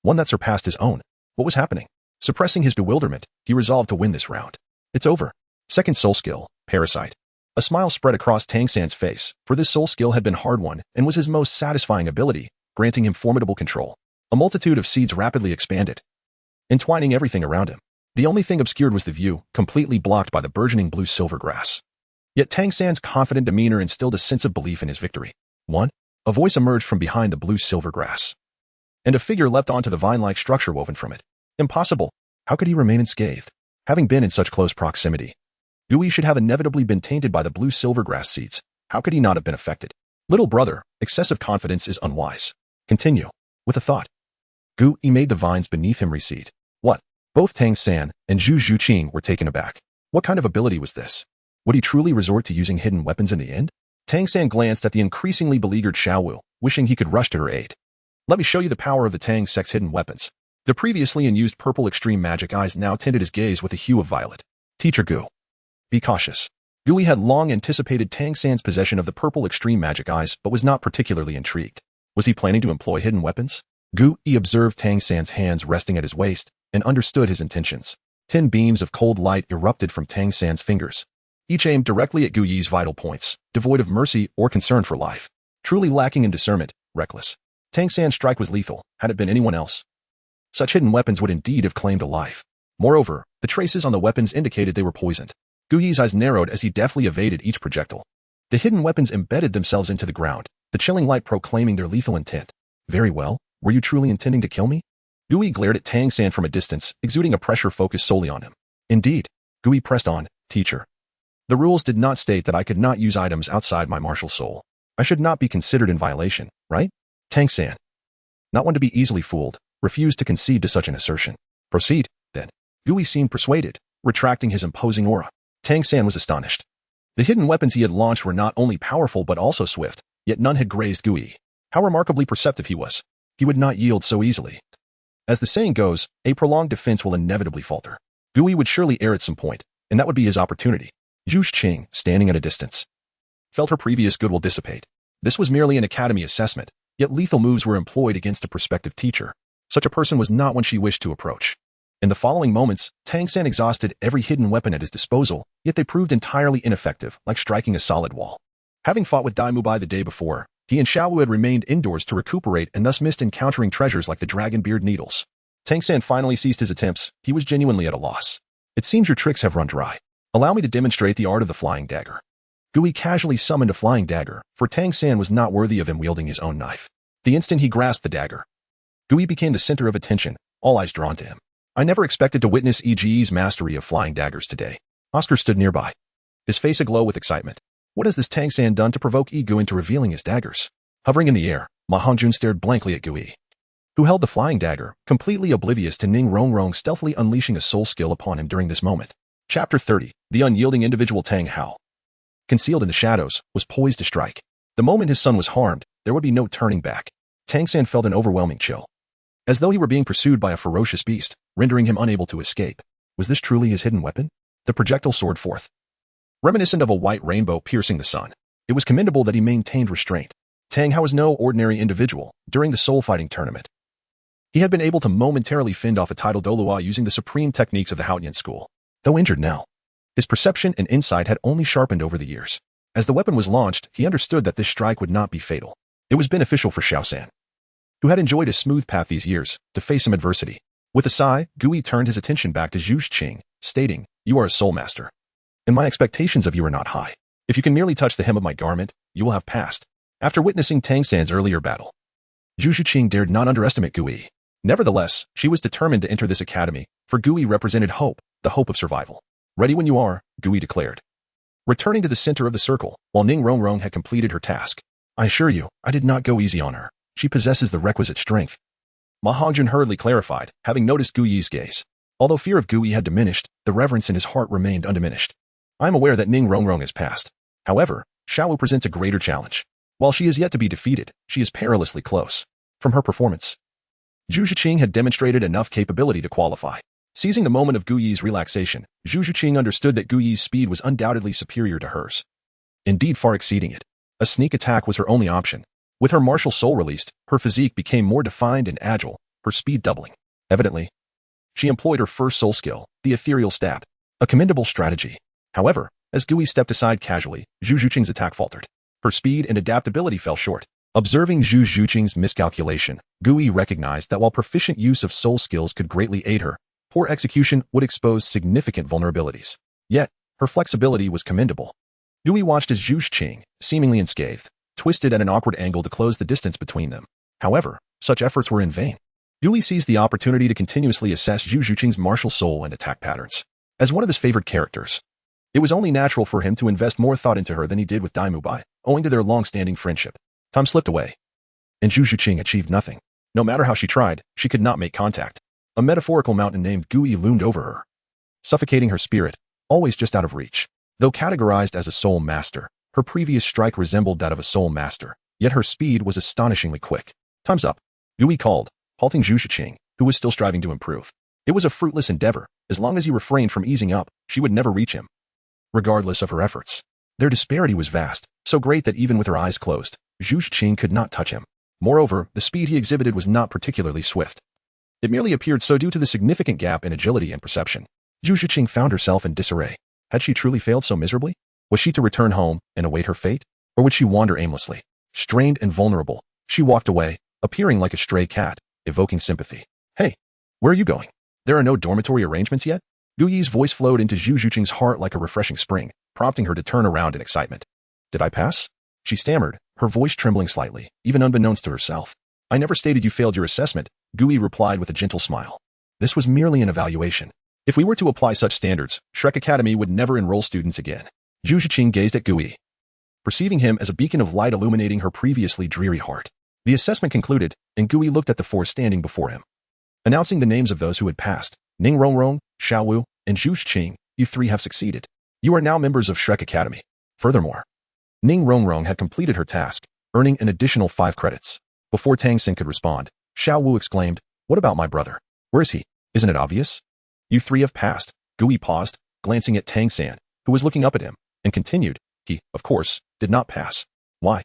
One that surpassed his own. What was happening? Suppressing his bewilderment, he resolved to win this round. It's over. Second soul skill, Parasite. A smile spread across Tang San's face, for this soul skill had been hard-won and was his most satisfying ability, granting him formidable control. A multitude of seeds rapidly expanded, entwining everything around him. The only thing obscured was the view, completely blocked by the burgeoning blue-silver grass. Yet Tang San's confident demeanor instilled a sense of belief in his victory. One, a voice emerged from behind the blue-silver grass, and a figure leapt onto the vine-like structure woven from it. Impossible. How could he remain unscathed? Having been in such close proximity, Gui should have inevitably been tainted by the blue-silver grass seeds. How could he not have been affected? Little brother, excessive confidence is unwise. Continue. With a thought, Gui made the vines beneath him recede. What? Both Tang San and Zhu Zhuqing were taken aback. What kind of ability was this? Would he truly resort to using hidden weapons in the end? Tang San glanced at the increasingly beleaguered Xiaowu, wishing he could rush to her aid. Let me show you the power of the Tang sect's hidden weapons. The previously unused purple extreme magic eyes now tinted his gaze with a hue of violet. Teacher Gu. Be cautious. Gui had long anticipated Tang San's possession of the purple extreme magic eyes, but was not particularly intrigued. Was he planning to employ hidden weapons? Gui observed Tang San's hands resting at his waist and understood his intentions. 10 beams of cold light erupted from Tang San's fingers, each aimed directly at Gui's vital points, devoid of mercy or concern for life. Truly lacking in discernment, reckless. Tang San's strike was lethal, had it been anyone else. Such hidden weapons would indeed have claimed a life. Moreover, the traces on the weapons indicated they were poisoned. Gui's eyes narrowed as he deftly evaded each projectile. The hidden weapons embedded themselves into the ground, the chilling light proclaiming their lethal intent. Very well, were you truly intending to kill me? Gui glared at Tang San from a distance, exuding a pressure focused solely on him. Indeed. Gui pressed on, teacher. The rules did not state that I could not use items outside my martial soul. I should not be considered in violation, right? Tang San, not one to be easily fooled, refused to concede to such an assertion. Proceed, then. Gui seemed persuaded, retracting his imposing aura. Tang San was astonished. The hidden weapons he had launched were not only powerful but also swift, yet none had grazed Gui. How remarkably perceptive he was. He would not yield so easily. As the saying goes, a prolonged defense will inevitably falter. Gui would surely err at some point, and that would be his opportunity. Zhu Qing, standing at a distance, felt her previous goodwill dissipate. This was merely an academy assessment, yet lethal moves were employed against a prospective teacher. Such a person was not one she wished to approach. In the following moments, Tang San exhausted every hidden weapon at his disposal, yet they proved entirely ineffective, like striking a solid wall. Having fought with Dai Mubai the day before, he and Xiaowu had remained indoors to recuperate and thus missed encountering treasures like the dragon beard needles. Tang San finally ceased his attempts. He was genuinely at a loss. It seems your tricks have run dry. Allow me to demonstrate the art of the flying dagger. Gui casually summoned a flying dagger, for Tang San was not worthy of him wielding his own knife. The instant he grasped the dagger, Gui became the center of attention, all eyes drawn to him. I never expected to witness EGE's mastery of flying daggers today. Oscar stood nearby, his face aglow with excitement. What has this Tang San done to provoke Gu into revealing his daggers? Hovering in the air, Ma Hongjun stared blankly at Gui, who held the flying dagger, completely oblivious to Ning Rongrong stealthily unleashing a soul skill upon him during this moment. Chapter 30. The unyielding individual Tang Hao, concealed in the shadows, was poised to strike. The moment his son was harmed, there would be no turning back. Tang San felt an overwhelming chill, as though he were being pursued by a ferocious beast, rendering him unable to escape. Was this truly his hidden weapon? The projectile soared forth, reminiscent of a white rainbow piercing the sun. It was commendable that he maintained restraint. Tang Hao was no ordinary individual. During the soul-fighting tournament, he had been able to momentarily fend off a title Douluo using the supreme techniques of the Haotian school. Though injured now, his perception and insight had only sharpened over the years. As the weapon was launched, he understood that this strike would not be fatal. It was beneficial for Xiao San, who had enjoyed a smooth path these years, to face some adversity. With a sigh, Gui turned his attention back to Zhu Qing, stating, "You are a soul master, and my expectations of you are not high. If you can merely touch the hem of my garment, you will have passed." After witnessing Tang San's earlier battle, Zhu Qing dared not underestimate Gui. Nevertheless, she was determined to enter this academy, for Gui represented hope, the hope of survival. "Ready when you are," Gui declared. returning to the center of the circle, while Ning Rongrong had completed her task. I assure you, I did not go easy on her. She possesses the requisite strength. Ma Hongjun hurriedly clarified, having noticed Gu Yi's gaze. Although fear of Gu Yi had diminished, the reverence in his heart remained undiminished. I am aware that Ning Rongrong has passed. However, Xiaowu presents a greater challenge. While she is yet to be defeated, she is perilously close. From her performance, Zhu Zhiqing had demonstrated enough capability to qualify. Seizing the moment of Gu Yi's relaxation, Zhu Zhiqing understood that Gu Yi's speed was undoubtedly superior to hers. Indeed, far exceeding it. A sneak attack was her only option. With her martial soul released, her physique became more defined and agile, her speed doubling. Evidently, she employed her first soul skill, the ethereal stab. A commendable strategy. However, as Gu Yi stepped aside casually, Zhu Zhiqing's attack faltered. Her speed and adaptability fell short. Observing Zhu Zhiqing's miscalculation, Gu Yi recognized that while proficient use of soul skills could greatly aid her, poor execution would expose significant vulnerabilities. Yet, her flexibility was commendable. Gu Yi watched as Zhu Zhiqing, seemingly unscathed, twisted at an awkward angle to close the distance between them. However, such efforts were in vain. Gu Yi seized the opportunity to continuously assess Zhu Zhiqing's martial soul and attack patterns. As one of his favorite characters, it was only natural for him to invest more thought into her than he did with Dai Mubai, owing to their long-standing friendship. Time slipped away, and Zhu Zhiqing achieved nothing. No matter how she tried, she could not make contact. A metaphorical mountain named Gu Yi loomed over her, suffocating her spirit, always just out of reach. Though categorized as a soul master, her previous strike resembled that of a soul master, yet her speed was astonishingly quick. Time's up, Gu Yi called, halting Zhu Zhiqing, who was still striving to improve. It was a fruitless endeavor. As long as he refrained from easing up, she would never reach him, regardless of her efforts. Their disparity was vast, so great that even with her eyes closed, Zhu Zhiqing could not touch him. Moreover, the speed he exhibited was not particularly swift. It merely appeared so due to the significant gap in agility and perception. Zhu Zhiqing found herself in disarray. Had she truly failed so miserably? Was she to return home and await her fate? Or would she wander aimlessly? Strained and vulnerable, she walked away, appearing like a stray cat, evoking sympathy. Hey, where are you going? There are no dormitory arrangements yet? Gu Yi's voice flowed into Zhu Zhiqing's heart like a refreshing spring, prompting her to turn around in excitement. Did I pass? She stammered, her voice trembling slightly, even unbeknownst to herself. I never stated you failed your assessment, Gu Yi replied with a gentle smile. This was merely an evaluation. If we were to apply such standards, Shrek Academy would never enroll students again. Zhu Zhiqing gazed at Gu Yi, perceiving him as a beacon of light illuminating her previously dreary heart. The assessment concluded, and Gu Yi looked at the four standing before him, announcing the names of those who had passed. Ning Rongrong, Xiaowu, and Zhu Zhiqing, you three have succeeded. You are now members of Shrek Academy. Furthermore, Ning Rongrong had completed her task, earning an additional 5 credits. Before Tang Xin could respond, Xiaowu exclaimed, what about my brother? Where is he? Isn't it obvious? You three have passed. Gu Yi paused, glancing at Tang Xin, who was looking up at him, and continued, he, of course, did not pass. Why?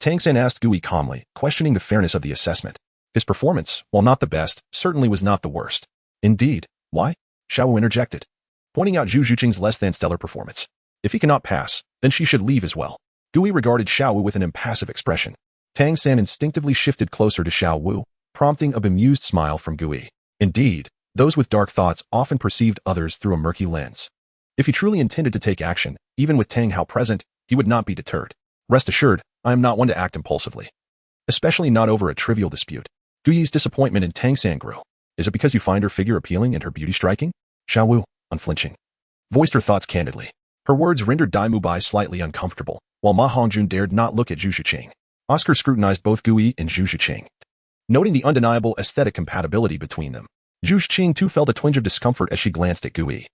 Tang Xin asked Gu Yi calmly, questioning the fairness of the assessment. His performance, while not the best, certainly was not the worst. Indeed. Why? Xiaowu interjected, pointing out Zhu Zhiqing's less-than-stellar performance. If he cannot pass, then she should leave as well. Gu Yi regarded Xiaowu with an impassive expression. Tang Xin instinctively shifted closer to Xiaowu, prompting a bemused smile from Gu Yi. Indeed, those with dark thoughts often perceived others through a murky lens. If he truly intended to take action, even with Tang Hao present, he would not be deterred. Rest assured, I am not one to act impulsively, especially not over a trivial dispute. Gu Yi's disappointment in Tang Xin grew. Is it because you find her figure appealing and her beauty striking? Xiaowu, unflinching, voiced her thoughts candidly. Her words rendered Dai Mubai slightly uncomfortable, while Ma Hongjun dared not look at Zhu Zhiqing. Oscar scrutinized both Gu Yi and Zhu Zhiqing, noting the undeniable aesthetic compatibility between them. Zhu Zhiqing too felt a twinge of discomfort as she glanced at Gu Yi,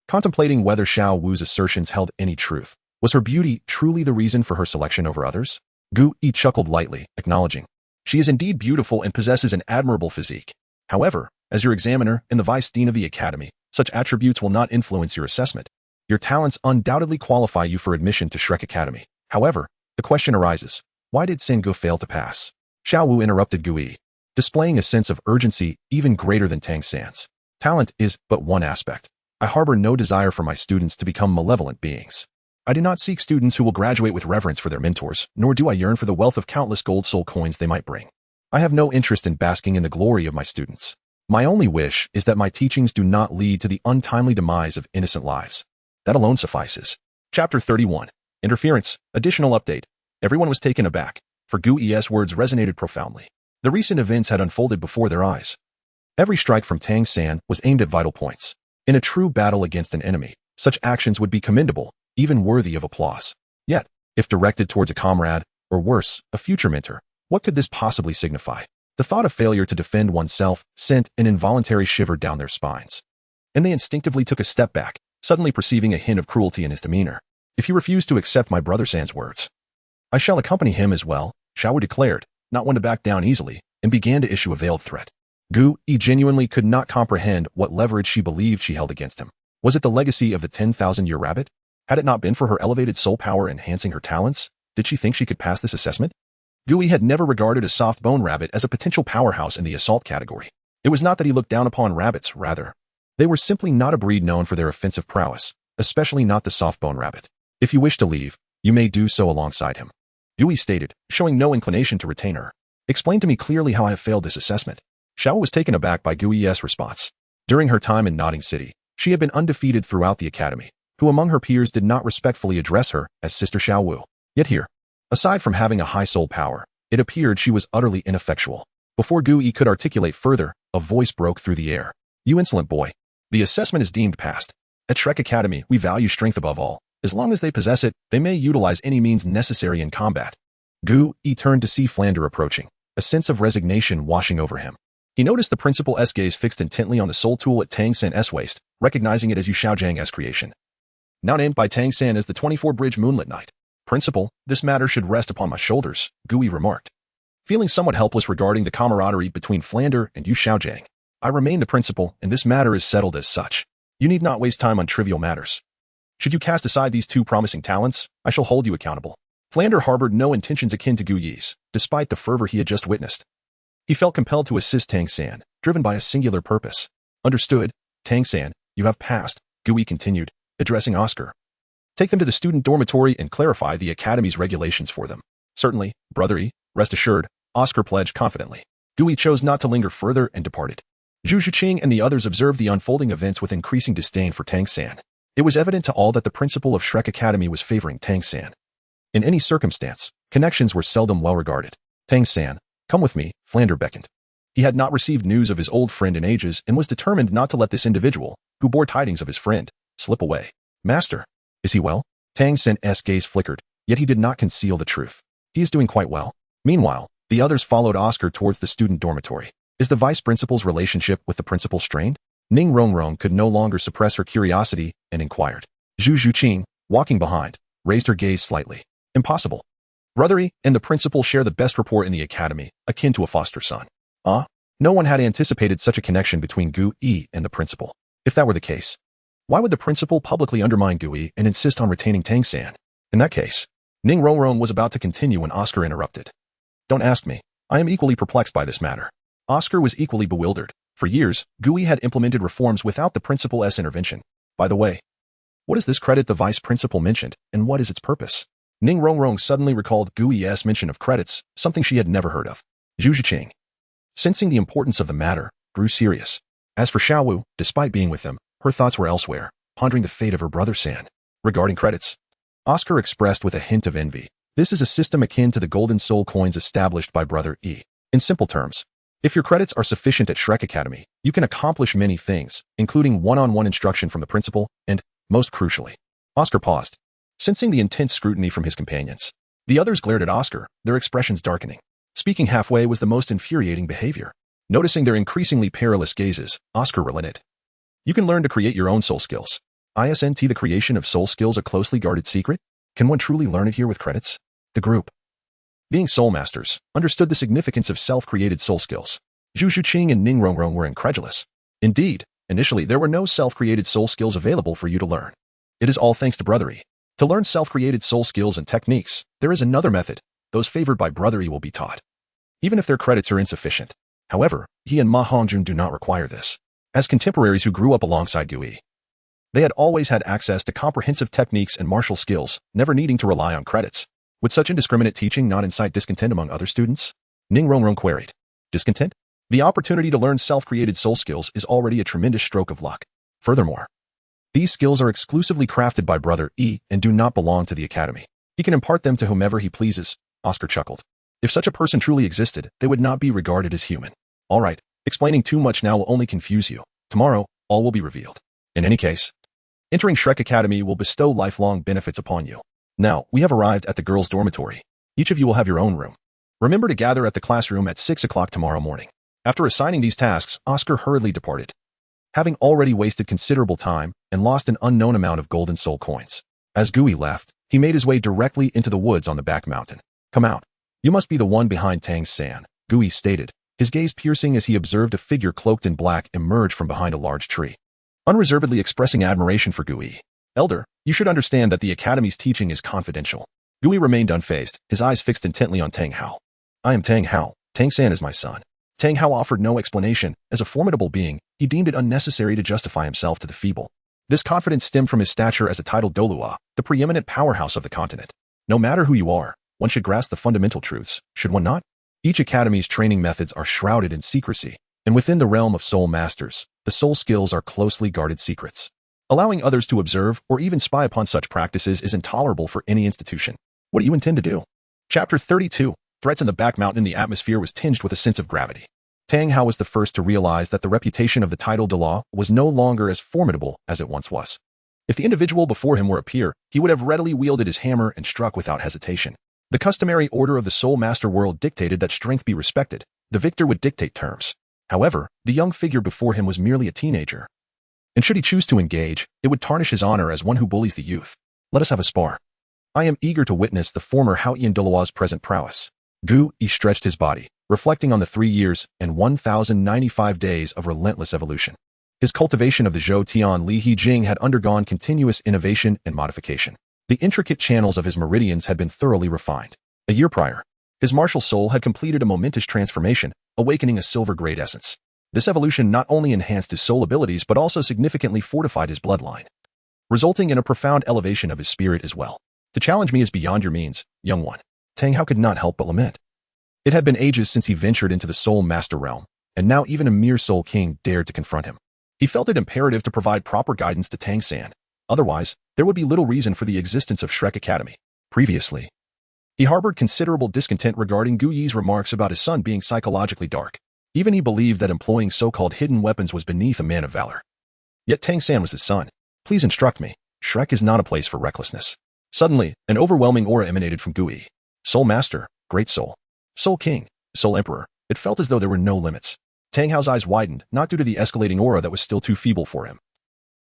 contemplating whether Xiaowu's assertions held any truth. Was her beauty truly the reason for her selection over others? Gu Yi chuckled lightly, acknowledging, she is indeed beautiful and possesses an admirable physique. However, as your examiner and the vice dean of the academy, such attributes will not influence your assessment. Your talents undoubtedly qualify you for admission to Shrek Academy. However, the question arises, why did Sengo fail to pass? Xiaowu interrupted Gu Yi, displaying a sense of urgency even greater than Tang San's. Talent is but one aspect. I harbor no desire for my students to become malevolent beings. I do not seek students who will graduate with reverence for their mentors, nor do I yearn for the wealth of countless gold soul coins they might bring. I have no interest in basking in the glory of my students. My only wish is that my teachings do not lead to the untimely demise of innocent lives. That alone suffices. Chapter 31. Interference. Additional update. Everyone was taken aback, for Gu Yi's words resonated profoundly. The recent events had unfolded before their eyes. Every strike from Tang San was aimed at vital points. In a true battle against an enemy, such actions would be commendable, even worthy of applause. Yet, if directed towards a comrade, or worse, a future mentor, what could this possibly signify? The thought of failure to defend oneself sent an involuntary shiver down their spines. And they instinctively took a step back, suddenly perceiving a hint of cruelty in his demeanor. If you refuse to accept my brother San's words, I shall accompany him as well, Xiaowu declared, not one to back down easily, and began to issue a veiled threat. Gu Yi genuinely could not comprehend what leverage she believed she held against him. Was it the legacy of the 10,000-year rabbit? Had it not been for her elevated soul power enhancing her talents, did she think she could pass this assessment? Gu Yi had never regarded a soft-bone rabbit as a potential powerhouse in the assault category. It was not that he looked down upon rabbits, rather. They were simply not a breed known for their offensive prowess, especially not the soft-bone rabbit. If you wish to leave, you may do so alongside him, Gu Yi stated, showing no inclination to retain her. Explain to me clearly how I have failed this assessment. Xiao was taken aback by Gu Yi's response. During her time in Nodding City, she had been undefeated throughout the academy, who among her peers did not respectfully address her as Sister Xiaowu. Yet here, aside from having a high soul power, it appeared she was utterly ineffectual. Before Gu Yi could articulate further, a voice broke through the air. You insolent boy. The assessment is deemed passed. At Shrek Academy, we value strength above all. As long as they possess it, they may utilize any means necessary in combat. Gu Yi turned to see Flander approaching, a sense of resignation washing over him. He noticed the principal's gaze fixed intently on the soul tool at Tang San's waist, recognizing it as Yu Xiaojiang's creation. Now named by Tang San as the 24-Bridge Moonlit Knight. Principal, this matter should rest upon my shoulders, Gu Yi remarked. Feeling somewhat helpless regarding the camaraderie between Flander and Yu Xiaojiang, I remain the principal, and this matter is settled as such. You need not waste time on trivial matters. Should you cast aside these two promising talents, I shall hold you accountable. Flander harbored no intentions akin to Gu Yi's, despite the fervor he had just witnessed. He felt compelled to assist Tang San, driven by a singular purpose. Understood, Tang San, you have passed, Gu Yi continued, addressing Oscar. Take them to the student dormitory and clarify the academy's regulations for them. Certainly, Brother Yi, rest assured, Oscar pledged confidently. Gu Yi chose not to linger further and departed. Zhu Zhuqing and the others observed the unfolding events with increasing disdain for Tang San. It was evident to all that the principal of Shrek Academy was favoring Tang San. In any circumstance, connections were seldom well regarded. Tang San, come with me, Flander beckoned. He had not received news of his old friend in ages and was determined not to let this individual, who bore tidings of his friend, slip away. Master, is he well? Tang San's gaze flickered, yet he did not conceal the truth. He is doing quite well. Meanwhile, the others followed Oscar towards the student dormitory. Is the vice principal's relationship with the principal strained? Ning Rongrong could no longer suppress her curiosity and inquired. Zhu Zhuqing, walking behind, raised her gaze slightly. Impossible. Brother Yi and the principal share the best rapport in the academy, akin to a foster son. No one had anticipated such a connection between Gu Yi and the principal. If that were the case, why would the principal publicly undermine Gu Yi and insist on retaining Tang San? In that case, Ning Rongrong was about to continue when Oscar interrupted. Don't ask me. I am equally perplexed by this matter. Oscar was equally bewildered. For years, Gu Yi had implemented reforms without the principal's intervention. By the way, what is this credit the vice principal mentioned, and what is its purpose? Ning Rongrong suddenly recalled Gu Yi's mention of credits, something she had never heard of. Zhu Zhuqing, sensing the importance of the matter, grew serious. As for Xiaowu, despite being with them, her thoughts were elsewhere, pondering the fate of her brother San. Regarding credits, Oscar expressed with a hint of envy. This is a system akin to the golden soul coins established by Brother Yi. In simple terms, if your credits are sufficient at Shrek Academy, you can accomplish many things, including one-on-one instruction from the principal, and, most crucially, Oscar paused, sensing the intense scrutiny from his companions. The others glared at Oscar, their expressions darkening. Speaking halfway was the most infuriating behavior. Noticing their increasingly perilous gazes, Oscar relented. You can learn to create your own soul skills. Isn't the creation of soul skills a closely guarded secret? Can one truly learn it here with credits? The group, being soul masters, understood the significance of self-created soul skills. Zhu Zhuqing and Ning Rongrong were incredulous. Indeed, initially there were no self-created soul skills available for you to learn. It is all thanks to Brother Yi. To learn self-created soul skills and techniques, there is another method. Those favored by Brother Yi will be taught, even if their credits are insufficient. However, he and Ma Hongjun do not require this. As contemporaries who grew up alongside Gu Yi, they had always had access to comprehensive techniques and martial skills, never needing to rely on credits. Would such indiscriminate teaching not incite discontent among other students? Ning Rongrong queried. Discontent? The opportunity to learn self-created soul skills is already a tremendous stroke of luck. Furthermore, these skills are exclusively crafted by Brother Yi and do not belong to the academy. He can impart them to whomever he pleases, Oscar chuckled. If such a person truly existed, they would not be regarded as human. All right, explaining too much now will only confuse you. Tomorrow, all will be revealed. In any case, Entering Shrek Academy will bestow lifelong benefits upon you. Now, we have arrived at the girls' dormitory. Each of you will have your own room. Remember to gather at the classroom at 6 o'clock tomorrow morning. After assigning these tasks, Oscar hurriedly departed, having already wasted considerable time and lost an unknown amount of golden soul coins. As Gui left, he made his way directly into the woods on the back mountain. Come out. You must be the one behind Tang San, Gui stated, his gaze piercing as he observed a figure cloaked in black emerge from behind a large tree. Unreservedly expressing admiration for Gui. Elder, you should understand that the Academy's teaching is confidential. Gui remained unfazed, his eyes fixed intently on Tang Hao. I am Tang Hao. Tang San is my son. Tang Hao offered no explanation. As a formidable being, he deemed it unnecessary to justify himself to the feeble. This confidence stemmed from his stature as a titled Douluo, the preeminent powerhouse of the continent. No matter who you are, one should grasp the fundamental truths, should one not? Each academy's training methods are shrouded in secrecy, and within the realm of soul masters, the soul skills are closely guarded secrets. Allowing others to observe or even spy upon such practices is intolerable for any institution. What do you intend to do? Chapter 32. Threats in the back mountain. The atmosphere was tinged with a sense of gravity. Tang Hao was the first to realize that the reputation of the title Douluo was no longer as formidable as it once was. If the individual before him were a peer, he would have readily wielded his hammer and struck without hesitation. The customary order of the Soul Master world dictated that strength be respected. The victor would dictate terms. However, the young figure before him was merely a teenager. And should he choose to engage, it would tarnish his honor as one who bullies the youth. Let us have a spar. I am eager to witness the former Haoyan Douluo's present prowess. Gui stretched his body, reflecting on the 3 years and 1,095 days of relentless evolution. His cultivation of the Zhou Tian Li He Jing had undergone continuous innovation and modification. The intricate channels of his meridians had been thoroughly refined. A year prior, his martial soul had completed a momentous transformation, awakening a silver-grade essence. This evolution not only enhanced his soul abilities but also significantly fortified his bloodline, resulting in a profound elevation of his spirit as well. To challenge me is beyond your means, young one. Tang Hao could not help but lament. It had been ages since he ventured into the Soul Master realm, and now even a mere Soul King dared to confront him. He felt it imperative to provide proper guidance to Tang San. Otherwise, there would be little reason for the existence of Shrek Academy. Previously, he harbored considerable discontent regarding Gui's remarks about his son being psychologically dark. Even he believed that employing so-called hidden weapons was beneath a man of valor. Yet Tang San was his son. Please instruct me. Shrek is not a place for recklessness. Suddenly, an overwhelming aura emanated from Gui. Soul Master, Great Soul. Soul King, Soul Emperor. It felt as though there were no limits. Tang Hao's eyes widened, not due to the escalating aura that was still too feeble for him,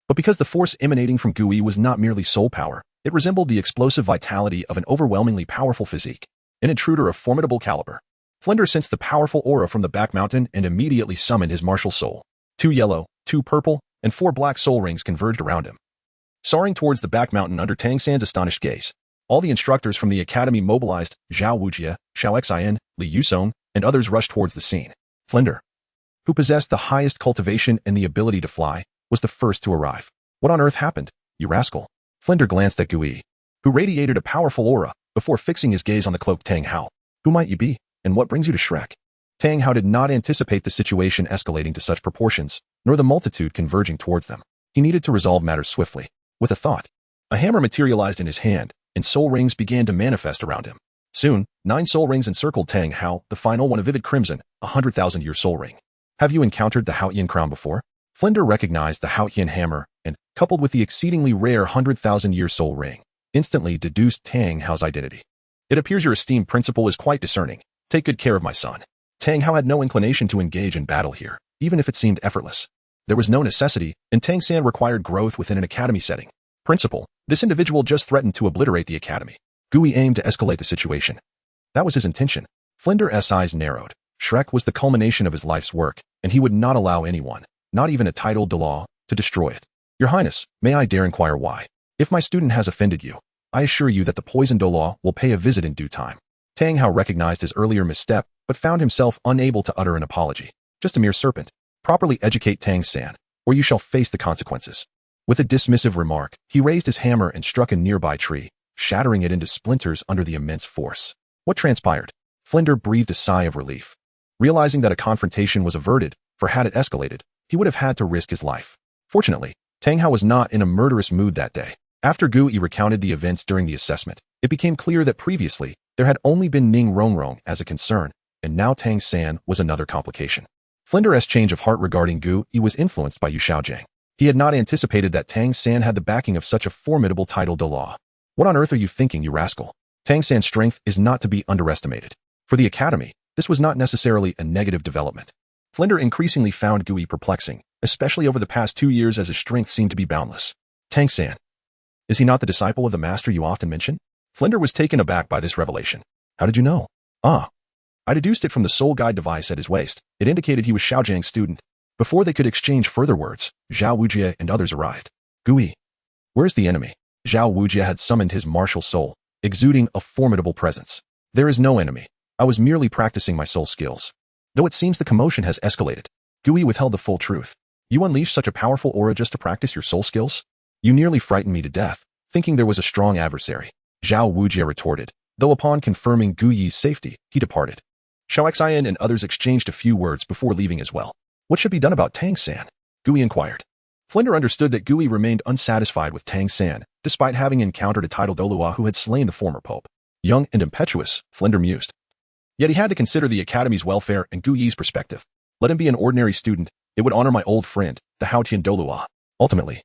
but because the force emanating from Gui was not merely soul power, it resembled the explosive vitality of an overwhelmingly powerful physique, an intruder of formidable caliber. Flender sensed the powerful aura from the back mountain and immediately summoned his martial soul. 2 yellow, 2 purple, and 4 black soul rings converged around him. Soaring towards the back mountain under Tang San's astonished gaze, all the instructors from the academy mobilized. Zhao Wujie, Xiao Xian, Li Yusong, and others rushed towards the scene. Flender, who possessed the highest cultivation and the ability to fly, was the first to arrive. What on earth happened, you rascal? Flender glanced at Gui, who radiated a powerful aura, before fixing his gaze on the cloaked Tang Hao. Who might you be, and what brings you to Shrek? Tang Hao did not anticipate the situation escalating to such proportions, nor the multitude converging towards them. He needed to resolve matters swiftly. With a thought, a hammer materialized in his hand, and soul rings began to manifest around him. Soon, 9 soul rings encircled Tang Hao, the final one a vivid crimson, 100,000-year soul ring. Have you encountered the Haoyan crown before? Flender recognized the Haoyan hammer and, coupled with the exceedingly rare 100,000-year soul ring, instantly deduced Tang Hao's identity. It appears your esteemed principal is quite discerning. Take good care of my son. Tang Hao had no inclination to engage in battle here, even if it seemed effortless. There was no necessity, and Tang San required growth within an academy setting. Principal, this individual just threatened to obliterate the academy. Gui aimed to escalate the situation. That was his intention. Flender's eyes narrowed. Shrek was the culmination of his life's work, and he would not allow anyone, not even a titled Douluo, to destroy it. Your Highness, may I dare inquire why? If my student has offended you, I assure you that the poisoned Douluo will pay a visit in due time. Tang Hao recognized his earlier misstep, but found himself unable to utter an apology. Just a mere serpent. Properly educate Tang San, or you shall face the consequences. With a dismissive remark, he raised his hammer and struck a nearby tree, shattering it into splinters under the immense force. What transpired? Flender breathed a sigh of relief, realizing that a confrontation was averted, for had it escalated, he would have had to risk his life. Fortunately, Tang Hao was not in a murderous mood that day. After Gui recounted the events during the assessment, it became clear that previously, there had only been Ning Rongrong as a concern, and now Tang San was another complication. Flender's change of heart regarding Gui was influenced by Yu Xiaojiang. He had not anticipated that Tang San had the backing of such a formidable title Douluo. What on earth are you thinking, you rascal? Tang San's strength is not to be underestimated. For the academy, this was not necessarily a negative development. Flinder increasingly found Gui perplexing, especially over the past 2 years as his strength seemed to be boundless. Tang San. Is he not the disciple of the master you often mention? Flinder was taken aback by this revelation. How did you know? Ah. I deduced it from the soul guide device at his waist. It indicated he was Xiaojiang's student. Before they could exchange further words, Zhao Wujie and others arrived. Gui. Where's the enemy? Zhao Wujie had summoned his martial soul, exuding a formidable presence. There is no enemy. I was merely practicing my soul skills. Though it seems the commotion has escalated, Gui withheld the full truth. You unleashed such a powerful aura just to practice your soul skills? You nearly frightened me to death, thinking there was a strong adversary. Zhao Wujie retorted, though upon confirming Gui's safety, he departed. Xiao Xian and others exchanged a few words before leaving as well. What should be done about Tang San? Gui inquired. Flinder understood that Gui remained unsatisfied with Tang San, despite having encountered a titled Douluo who had slain the former pope. Young and impetuous, Flinder mused. Yet he had to consider the academy's welfare and Gui's perspective. Let him be an ordinary student, it would honor my old friend, the Haotian Douluo. Ultimately,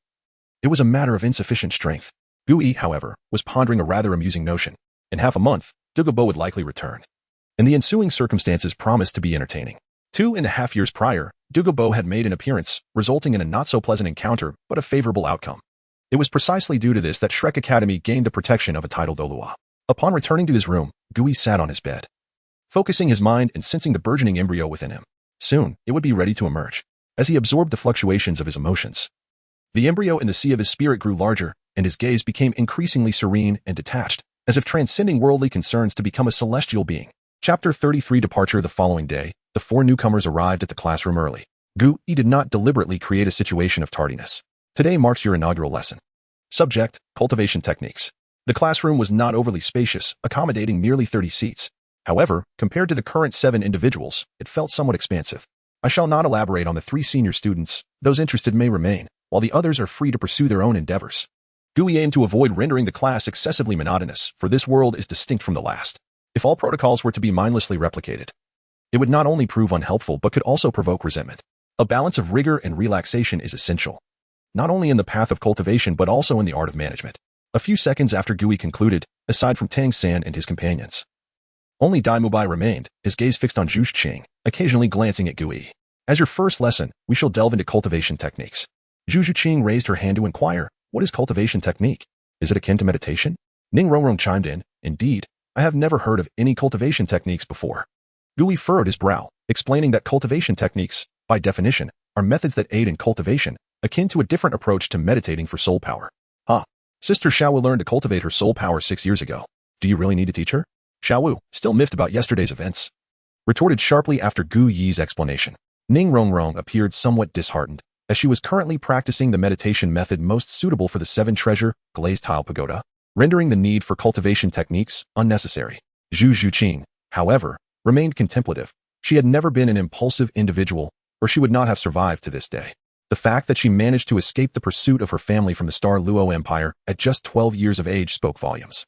it was a matter of insufficient strength. Gui, however, was pondering a rather amusing notion. In half a month, Douluo would likely return. And the ensuing circumstances promised to be entertaining. 2.5 years prior, Douluo had made an appearance, resulting in a not-so-pleasant encounter, but a favorable outcome. It was precisely due to this that Shrek Academy gained the protection of a titled Douluo. Upon returning to his room, Gui sat on his bed, focusing his mind and sensing the burgeoning embryo within him. Soon, it would be ready to emerge. As he absorbed the fluctuations of his emotions, the embryo in the sea of his spirit grew larger, and his gaze became increasingly serene and detached, as if transcending worldly concerns to become a celestial being. Chapter 33 Departure. The following day, the 4 newcomers arrived at the classroom early. Gui did not deliberately create a situation of tardiness. Today marks your inaugural lesson. Subject, cultivation techniques. The classroom was not overly spacious, accommodating merely 30 seats. However, compared to the current 7 individuals, it felt somewhat expansive. I shall not elaborate on the 3 senior students. Those interested may remain, while the others are free to pursue their own endeavors. Gui aimed to avoid rendering the class excessively monotonous, for this world is distinct from the last. If all protocols were to be mindlessly replicated, it would not only prove unhelpful but could also provoke resentment. A balance of rigor and relaxation is essential, not only in the path of cultivation but also in the art of management. A few seconds after Gui concluded, aside from Tang San and his companions, only Dai Mubai remained, his gaze fixed on Zhu Qing, occasionally glancing at Gui. As your first lesson, we shall delve into cultivation techniques. Zhu Qing raised her hand to inquire, what is cultivation technique? Is it akin to meditation? Ning Rongrong chimed in, indeed, I have never heard of any cultivation techniques before. Gui furrowed his brow, explaining that cultivation techniques, by definition, are methods that aid in cultivation, akin to a different approach to meditating for soul power. Sister Xiaowu learned to cultivate her soul power 6 years ago. Do you really need to teach her? Xiaowu, still miffed about yesterday's events, retorted sharply after Gui's explanation. Ning Rongrong appeared somewhat disheartened, as she was currently practicing the meditation method most suitable for the 7-treasure, glazed tile pagoda, rendering the need for cultivation techniques unnecessary. Zhu Qing, however, remained contemplative. She had never been an impulsive individual, or she would not have survived to this day. The fact that she managed to escape the pursuit of her family from the Star Luo Empire at just 12 years of age spoke volumes.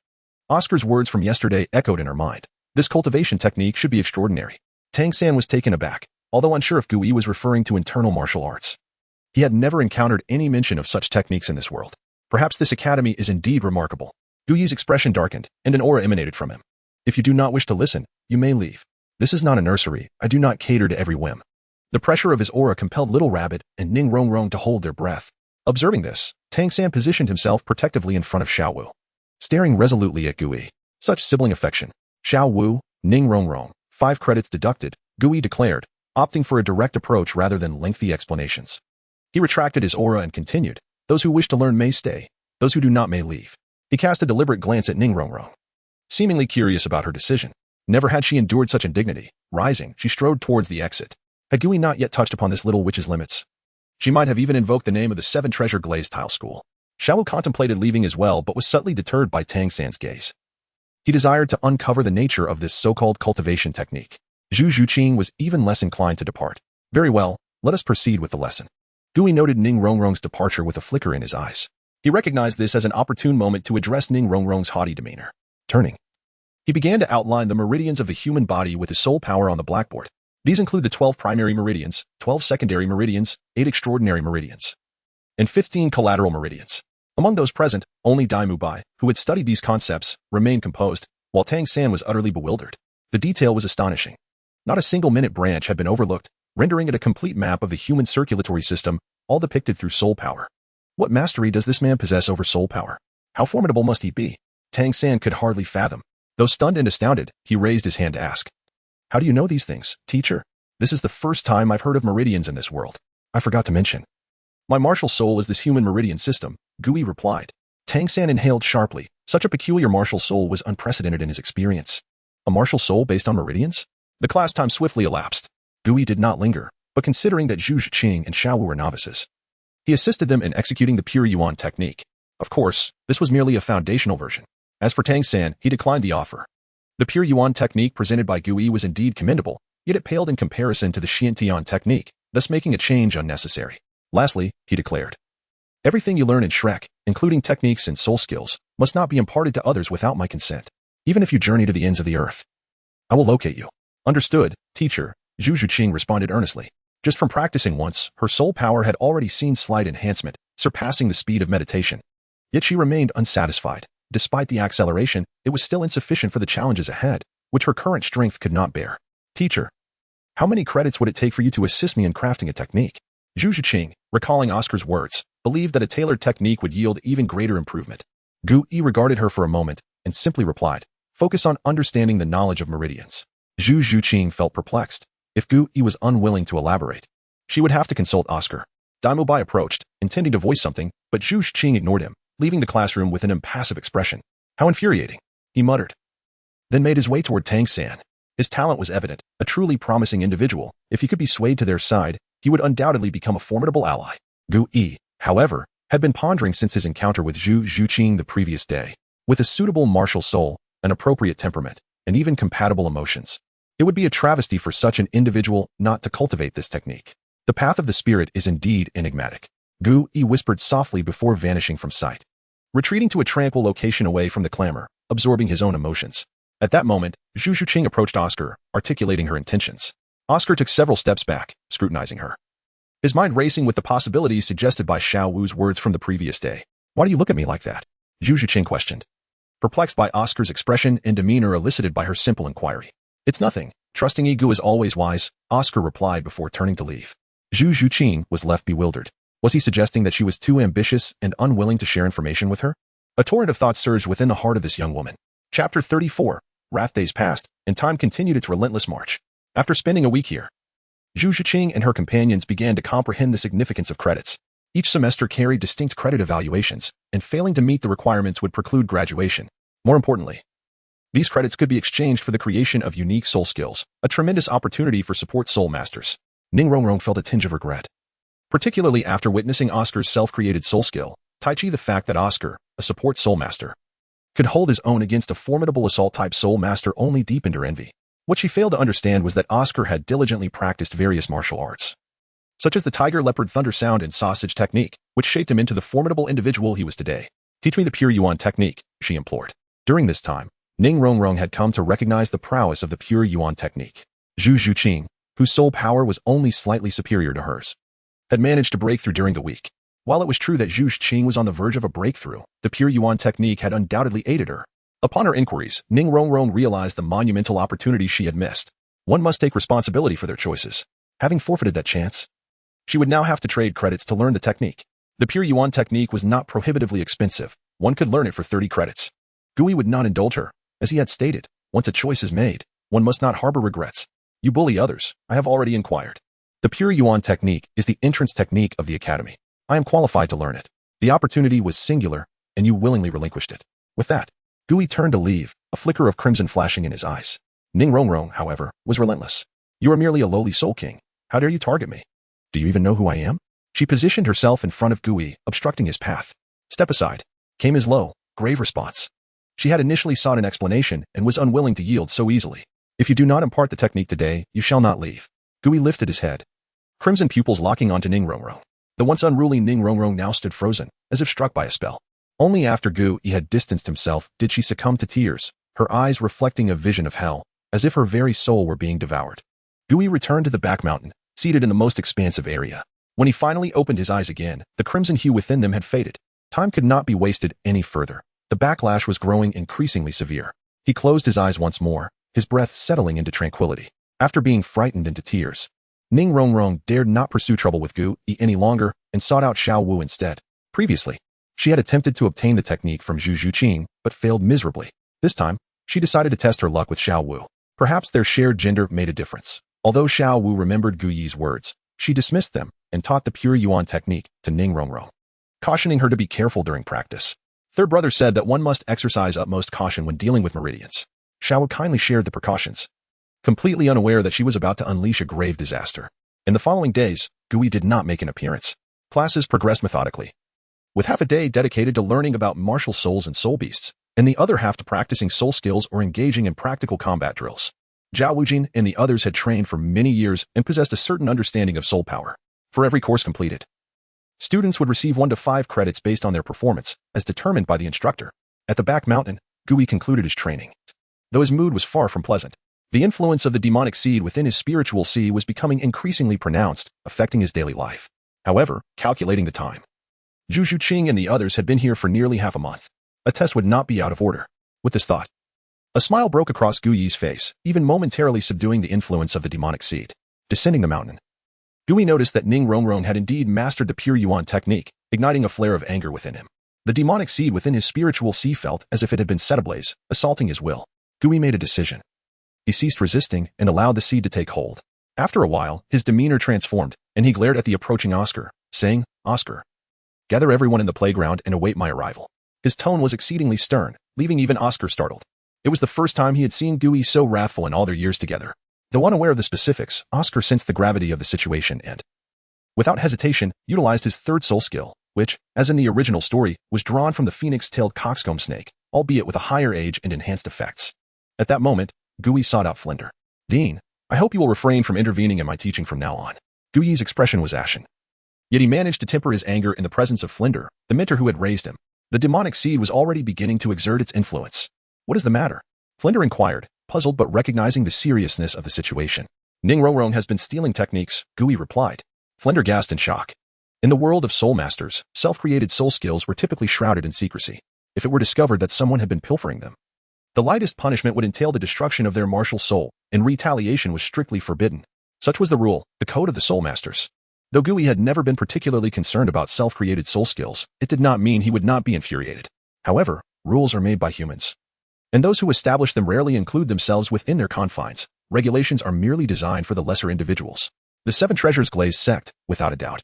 Oscar's words from yesterday echoed in her mind. This cultivation technique should be extraordinary. Tang San was taken aback, although unsure if Gui was referring to internal martial arts. He had never encountered any mention of such techniques in this world. Perhaps this academy is indeed remarkable. Gui's expression darkened, and an aura emanated from him. If you do not wish to listen, you may leave. This is not a nursery. I do not cater to every whim. The pressure of his aura compelled Little Rabbit and Ning Rongrong to hold their breath. Observing this, Tang San positioned himself protectively in front of Xiaowu, staring resolutely at Gui. Such sibling affection. Xiaowu, Ning Rongrong, 5 credits deducted, Gui declared, opting for a direct approach rather than lengthy explanations. He retracted his aura and continued, those who wish to learn may stay, those who do not may leave. He cast a deliberate glance at Ning Rongrong, seemingly curious about her decision. Never had she endured such indignity. Rising, she strode towards the exit. Had Gui not yet touched upon this little witch's limits, she might have even invoked the name of the 7-treasure glazed tile school. Xiaowu contemplated leaving as well but was subtly deterred by Tang San's gaze. He desired to uncover the nature of this so-called cultivation technique. Zhu Qing was even less inclined to depart. Very well, let us proceed with the lesson. Gui noted Ning Rongrong's departure with a flicker in his eyes. He recognized this as an opportune moment to address Ning Rongrong's haughty demeanor. Turning, he began to outline the meridians of the human body with his soul power on the blackboard. These include the 12 primary meridians, 12 secondary meridians, 8 extraordinary meridians, and 15 collateral meridians. Among those present, only Dai Mubai, who had studied these concepts, remained composed, while Tang San was utterly bewildered. The detail was astonishing. Not a single minute branch had been overlooked, rendering it a complete map of the human circulatory system, all depicted through soul power. What mastery does this man possess over soul power? How formidable must he be? Tang San could hardly fathom. Though stunned and astounded, he raised his hand to ask. How do you know these things, teacher? This is the first time I've heard of meridians in this world. I forgot to mention. My martial soul is this human meridian system, Gui replied. Tang San inhaled sharply. Such a peculiar martial soul was unprecedented in his experience. A martial soul based on meridians? The class time swiftly elapsed. Gui did not linger, but considering that Zhu Zhiqing and Xiao Wu were novices, he assisted them in executing the pure yuan technique. Of course, this was merely a foundational version. As for Tang San, he declined the offer. The pure yuan technique presented by Gui was indeed commendable, yet it paled in comparison to the Xiantian technique, thus making a change unnecessary. Lastly, he declared, everything you learn in Shrek, including techniques and soul skills, must not be imparted to others without my consent, even if you journey to the ends of the earth. I will locate you. Understood, teacher, Zhu Zhiqing responded earnestly. Just from practicing once, her soul power had already seen slight enhancement, surpassing the speed of meditation. Yet she remained unsatisfied. Despite the acceleration, it was still insufficient for the challenges ahead, which her current strength could not bear. Teacher, how many credits would it take for you to assist me in crafting a technique? Zhu Zhiqing, recalling Oscar's words, believed that a tailored technique would yield even greater improvement. Gui regarded her for a moment and simply replied, focus on understanding the knowledge of meridians. Zhu Zhiqing felt perplexed. If Gui was unwilling to elaborate, she would have to consult Oscar. Dai Mubai approached, intending to voice something, but Zhu Zhiqing ignored him, leaving the classroom with an impassive expression. How infuriating, he muttered. Then made his way toward Tang San. His talent was evident, a truly promising individual. If he could be swayed to their side, he would undoubtedly become a formidable ally. Gui, however, had been pondering since his encounter with Zhu Zhiqing the previous day. With a suitable martial soul, an appropriate temperament, and even compatible emotions, it would be a travesty for such an individual not to cultivate this technique. The path of the spirit is indeed enigmatic. Gui whispered softly before vanishing from sight, retreating to a tranquil location away from the clamor, absorbing his own emotions. At that moment, Zhu Zhiqing approached Oscar, articulating her intentions. Oscar took several steps back, scrutinizing her, his mind racing with the possibilities suggested by Xiao Wu's words from the previous day. Why do you look at me like that? Zhu Zhiqing questioned, perplexed by Oscar's expression and demeanor elicited by her simple inquiry. It's nothing. Trusting Egu is always wise, Oscar replied before turning to leave. Zhu Zhiqing was left bewildered. Was he suggesting that she was too ambitious and unwilling to share information with her? A torrent of thoughts surged within the heart of this young woman. Chapter 34. Wrath days passed, and time continued its relentless march. After spending a week here, Zhu Zhiqing and her companions began to comprehend the significance of credits. Each semester carried distinct credit evaluations, and failing to meet the requirements would preclude graduation. More importantly, these credits could be exchanged for the creation of unique soul skills, a tremendous opportunity for support soul masters. Ning Rongrong felt a tinge of regret, particularly after witnessing Oscar's self-created soul skill. Taichi, the fact that Oscar, a support soul master, could hold his own against a formidable assault-type soul master only deepened her envy. What she failed to understand was that Oscar had diligently practiced various martial arts, such as the tiger, leopard, thunder sound, and sausage technique, which shaped him into the formidable individual he was today. Teach me the pure yuan technique, she implored. During this time, Ning Rongrong had come to recognize the prowess of the pure yuan technique. Zhu Zhiqing, whose soul power was only slightly superior to hers, had managed to break through during the week. While it was true that Zhu Zhiqing was on the verge of a breakthrough, the pure yuan technique had undoubtedly aided her. Upon her inquiries, Ning Rongrong realized the monumental opportunity she had missed. One must take responsibility for their choices. Having forfeited that chance, she would now have to trade credits to learn the technique. The pure yuan technique was not prohibitively expensive. One could learn it for 30 credits. Gui would not indulge her. As he had stated, once a choice is made, one must not harbor regrets. You bully others, I have already inquired. The pure yuan technique is the entrance technique of the academy. I am qualified to learn it. The opportunity was singular, and you willingly relinquished it. With that, Gui turned to leave, a flicker of crimson flashing in his eyes. Ning Rongrong, however, was relentless. You are merely a lowly soul king. How dare you target me? Do you even know who I am? She positioned herself in front of Gui, obstructing his path. Step aside, came his low, grave response. She had initially sought an explanation and was unwilling to yield so easily. If you do not impart the technique today, you shall not leave. Gui lifted his head, crimson pupils locking onto Ning Rongrong. The once unruly Ning Rongrong now stood frozen, as if struck by a spell. Only after Gui had distanced himself did she succumb to tears, her eyes reflecting a vision of hell, as if her very soul were being devoured. Gui returned to the back mountain, seated in the most expansive area. When he finally opened his eyes again, the crimson hue within them had faded. Time could not be wasted any further. The backlash was growing increasingly severe. He closed his eyes once more, his breath settling into tranquility. After being frightened into tears, Ning Rongrong dared not pursue trouble with Gu Yi any longer and sought out Xiao Wu instead. Previously, she had attempted to obtain the technique from Zhu Zhuqing, but failed miserably. This time, she decided to test her luck with Xiao Wu. Perhaps their shared gender made a difference. Although Xiao Wu remembered Gu Yi's words, she dismissed them and taught the pure Yuan technique to Ning Rongrong, cautioning her to be careful during practice. Third brother said that one must exercise utmost caution when dealing with meridians. Xiao Wu kindly shared the precautions, completely unaware that she was about to unleash a grave disaster. In the following days, Gu Yi did not make an appearance. Classes progressed methodically, with half a day dedicated to learning about martial souls and soul beasts, and the other half to practicing soul skills or engaging in practical combat drills. Zhao Wujin and the others had trained for many years and possessed a certain understanding of soul power. For every course completed, students would receive 1 to 5 credits based on their performance, as determined by the instructor. At the back mountain, Gu Yi concluded his training. Though his mood was far from pleasant, the influence of the demonic seed within his spiritual sea was becoming increasingly pronounced, affecting his daily life. However, calculating the time, Zhu Zhuqing and the others had been here for nearly half a month. A test would not be out of order. With this thought, a smile broke across Gu Yi's face, even momentarily subduing the influence of the demonic seed. Descending the mountain, Gu Yi noticed that Ning Rongrong had indeed mastered the pure Yuan technique, igniting a flare of anger within him. The demonic seed within his spiritual sea felt as if it had been set ablaze, assaulting his will. Gu Yi made a decision. He ceased resisting and allowed the seed to take hold. After a while, his demeanor transformed, and he glared at the approaching Oscar, saying, "Oscar, gather everyone in the playground and await my arrival." His tone was exceedingly stern, leaving even Oscar startled. It was the first time he had seen Gu Yi so wrathful in all their years together. Though unaware of the specifics, Oscar sensed the gravity of the situation and, without hesitation, utilized his third soul skill, which, as in the original story, was drawn from the phoenix-tailed coxcomb snake, albeit with a higher age and enhanced effects. At that moment, Gu Yi sought out Flinder. "Dean, I hope you will refrain from intervening in my teaching from now on." Gu Yi's expression was ashen. Yet he managed to temper his anger in the presence of Flinder, the mentor who had raised him. The demonic seed was already beginning to exert its influence. "What is the matter?" Flinder inquired, puzzled but recognizing the seriousness of the situation. "Ning Rongrong has been stealing techniques," Gu Yi replied. Flinder gasped in shock. In the world of soul masters, self-created soul skills were typically shrouded in secrecy. If it were discovered that someone had been pilfering them, the lightest punishment would entail the destruction of their martial soul, and retaliation was strictly forbidden. Such was the rule, the code of the soul masters. Though Gu Yi had never been particularly concerned about self-created soul skills, it did not mean he would not be infuriated. However, rules are made by humans, and those who establish them rarely include themselves within their confines. Regulations are merely designed for the lesser individuals. The Seven Treasures Glazed sect, without a doubt,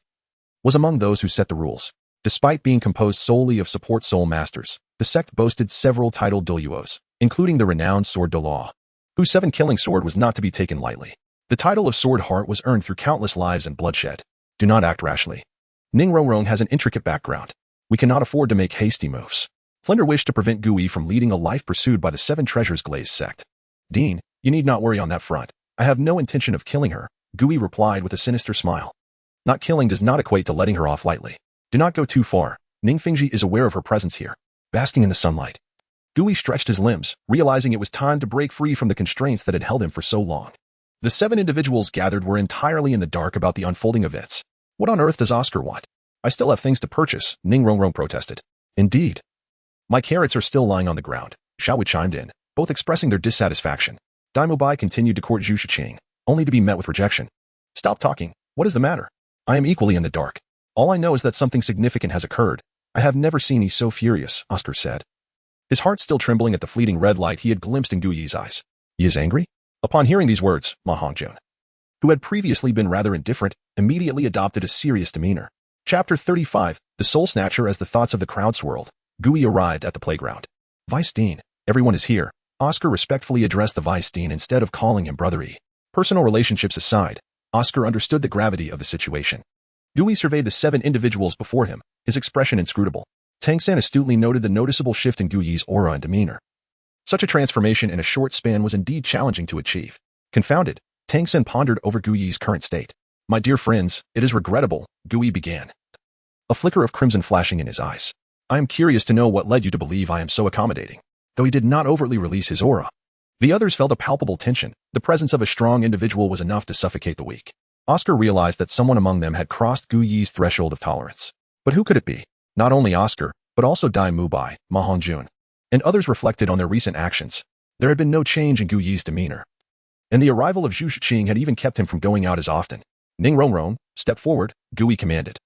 was among those who set the rules. Despite being composed solely of support soul masters, the sect boasted several titled Douluos, including the renowned sword Douluo, whose 7-killing sword was not to be taken lightly. The title of Sword Heart was earned through countless lives and bloodshed. Do not act rashly. Ning Rongrong has an intricate background. We cannot afford to make hasty moves. Flinder wished to prevent Gu Yi from leading a life pursued by the Seven Treasures Glazed sect. "Dean, you need not worry on that front. I have no intention of killing her," Gu Yi replied with a sinister smile. "Not killing does not equate to letting her off lightly. Do not go too far. Ning Fingji is aware of her presence here, basking in the sunlight." Gu Yi stretched his limbs, realizing it was time to break free from the constraints that had held him for so long. The 7 individuals gathered were entirely in the dark about the unfolding events. "What on earth does Oscar want? I still have things to purchase," Ning Rongrong protested. "Indeed. My carrots are still lying on the ground," Xiao Wu chimed in, both expressing their dissatisfaction. Daimyo Bai continued to court Zhu Zhuqing, only to be met with rejection. "Stop talking. What is the matter?" "I am equally in the dark. All I know is that something significant has occurred. I have never seen you so furious," Oscar said, his heart still trembling at the fleeting red light he had glimpsed in Gu Yi's eyes. "He is angry?" Upon hearing these words, Ma Hongjun, who had previously been rather indifferent, immediately adopted a serious demeanor. Chapter 35, The Soul Snatcher. As the thoughts of the crowd swirled, Gu Yi arrived at the playground. "Vice Dean, everyone is here." Oscar respectfully addressed the Vice Dean instead of calling him Brother E. Personal relationships aside, Oscar understood the gravity of the situation. Gu Yi surveyed the 7 individuals before him, his expression inscrutable. Tang San astutely noted the noticeable shift in Gu Yi's aura and demeanor. Such a transformation in a short span was indeed challenging to achieve. Confounded, Tang San pondered over Gu Yi's current state. "My dear friends, it is regrettable," Gu Yi began, a flicker of crimson flashing in his eyes. "I am curious to know what led you to believe I am so accommodating." Though he did not overtly release his aura, the others felt a palpable tension. The presence of a strong individual was enough to suffocate the weak. Oscar realized that someone among them had crossed Gu Yi's threshold of tolerance. But who could it be? Not only Oscar, but also Dai Mubai, Ma Hongjun, and others reflected on their recent actions. There had been no change in Gu Yi's demeanor, and the arrival of Zhu Shiqing had even kept him from going out as often. Ning Rongrong, step forward, Gu Yi commanded,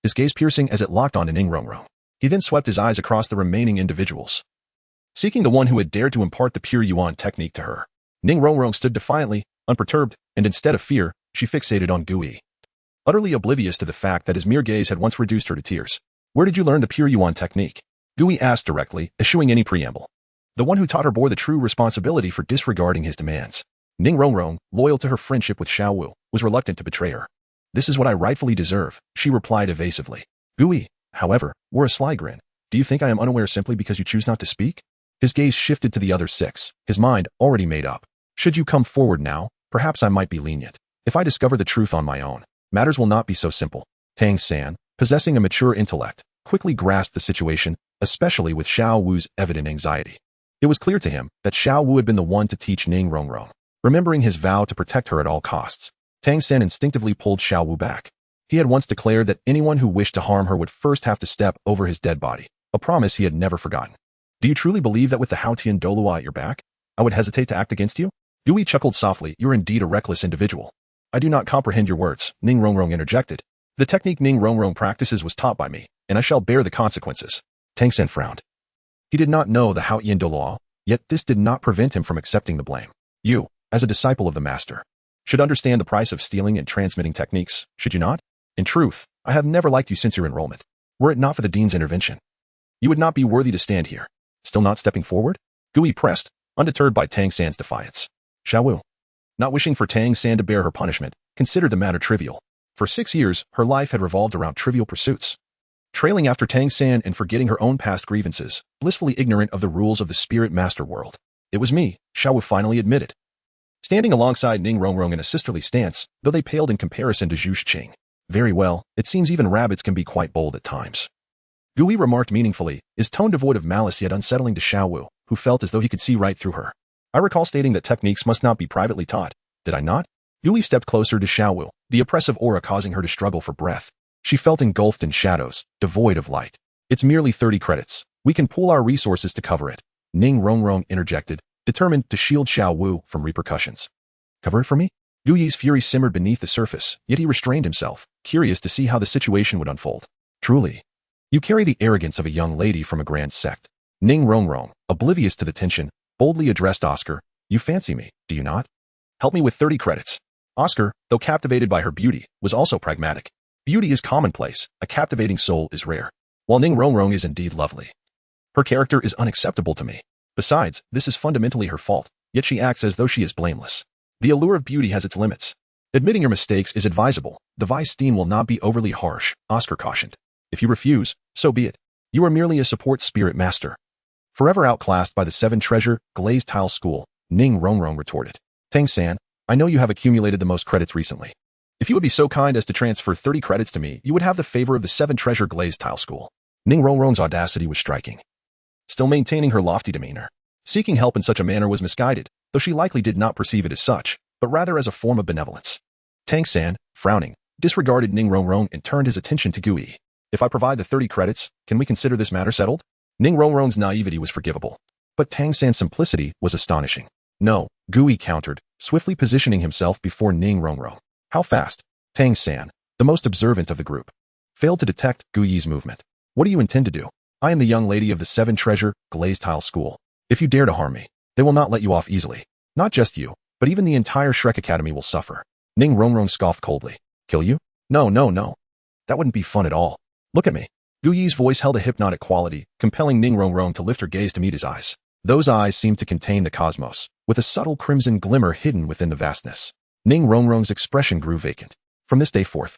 his gaze piercing as it locked on to Ning Rongrong. He then swept his eyes across the remaining individuals, seeking the one who had dared to impart the pure Yuan technique to her. Ning Rongrong stood defiantly, unperturbed, and instead of fear, she fixated on Gu Yi, utterly oblivious to the fact that his mere gaze had once reduced her to tears. Where did you learn the pure Yuan technique? Gu Yi asked directly, eschewing any preamble. The one who taught her bore the true responsibility for disregarding his demands. Ning Rongrong, loyal to her friendship with Xiao Wu, was reluctant to betray her. This is what I rightfully deserve, she replied evasively. Gu Yi, however, wore a sly grin. Do you think I am unaware simply because you choose not to speak? His gaze shifted to the other six, his mind already made up. Should you come forward now, perhaps I might be lenient. If I discover the truth on my own, matters will not be so simple. Tang San, possessing a mature intellect, quickly grasped the situation, especially with Xiao Wu's evident anxiety. It was clear to him that Xiao Wu had been the one to teach Ning Rongrong. Remembering his vow to protect her at all costs, Tang San instinctively pulled Xiao Wu back. He had once declared that anyone who wished to harm her would first have to step over his dead body, a promise he had never forgotten. Do you truly believe that with the Haotian Douluo at your back, I would hesitate to act against you? Gu Yi chuckled softly. You're indeed a reckless individual. I do not comprehend your words, Ning Rongrong interjected. The technique Ning Rongrong practices was taught by me, and I shall bear the consequences. Tang San frowned. He did not know the Haotian Douluo, yet this did not prevent him from accepting the blame. You, as a disciple of the master, should understand the price of stealing and transmitting techniques, should you not? In truth, I have never liked you since your enrollment. Were it not for the dean's intervention, you would not be worthy to stand here. Still not stepping forward? Gu Yi pressed, undeterred by Tang San's defiance. Xiao Wu, not wishing for Tang San to bear her punishment, considered the matter trivial. For 6 years, her life had revolved around trivial pursuits, trailing after Tang San and forgetting her own past grievances, blissfully ignorant of the rules of the spirit master world. It was me, Xiao Wu finally admitted, standing alongside Ning Rongrong in a sisterly stance, though they paled in comparison to Zhu Shiqing. Very well, it seems even rabbits can be quite bold at times. Gu Yi remarked meaningfully, his tone devoid of malice yet unsettling to Xiao Wu, who felt as though he could see right through her. I recall stating that techniques must not be privately taught, did I not? Gu Yi stepped closer to Xiao Wu, the oppressive aura causing her to struggle for breath. She felt engulfed in shadows, devoid of light. It's merely 30 credits. We can pool our resources to cover it. Ning Rongrong interjected, determined to shield Xiao Wu from repercussions. Cover it for me? Gu Yi's fury simmered beneath the surface, yet he restrained himself, curious to see how the situation would unfold. Truly, you carry the arrogance of a young lady from a grand sect. Ning Rongrong, oblivious to the tension, boldly addressed Oscar. You fancy me, do you not? Help me with 30 credits. Oscar, though captivated by her beauty, was also pragmatic. Beauty is commonplace, a captivating soul is rare. While Ning Rongrong is indeed lovely, her character is unacceptable to me. Besides, this is fundamentally her fault, yet she acts as though she is blameless. The allure of beauty has its limits. Admitting your mistakes is advisable. The vice Dean will not be overly harsh, Oscar cautioned. If you refuse, so be it. You are merely a support spirit master. Forever outclassed by the 7 treasure, glazed tile school, Ning Rongrong retorted. Tang San, I know you have accumulated the most credits recently. If you would be so kind as to transfer 30 credits to me, you would have the favor of the 7 treasure glazed tile school. Ning Rongrong's audacity was striking. Still maintaining her lofty demeanor. Seeking help in such a manner was misguided, though she likely did not perceive it as such, but rather as a form of benevolence. Tang San, frowning, disregarded Ning Rongrong and turned his attention to Gu Yi. If I provide the 30 credits, can we consider this matter settled? Ning Rongrong's naivety was forgivable, but Tang San's simplicity was astonishing. No, Gu Yi countered, swiftly positioning himself before Ning Rongrong. How fast? Tang San, the most observant of the group, failed to detect Gu Yi's movement. What do you intend to do? I am the young lady of the 7 treasure, glazed tile school. If you dare to harm me, they will not let you off easily. Not just you, but even the entire Shrek Academy will suffer. Ning Rongrong scoffed coldly. Kill you? No. That wouldn't be fun at all. Look at me. Gu Yi's voice held a hypnotic quality, compelling Ning Rongrong to lift her gaze to meet his eyes. Those eyes seemed to contain the cosmos, with a subtle crimson glimmer hidden within the vastness. Ning Rongrong's expression grew vacant. From this day forth,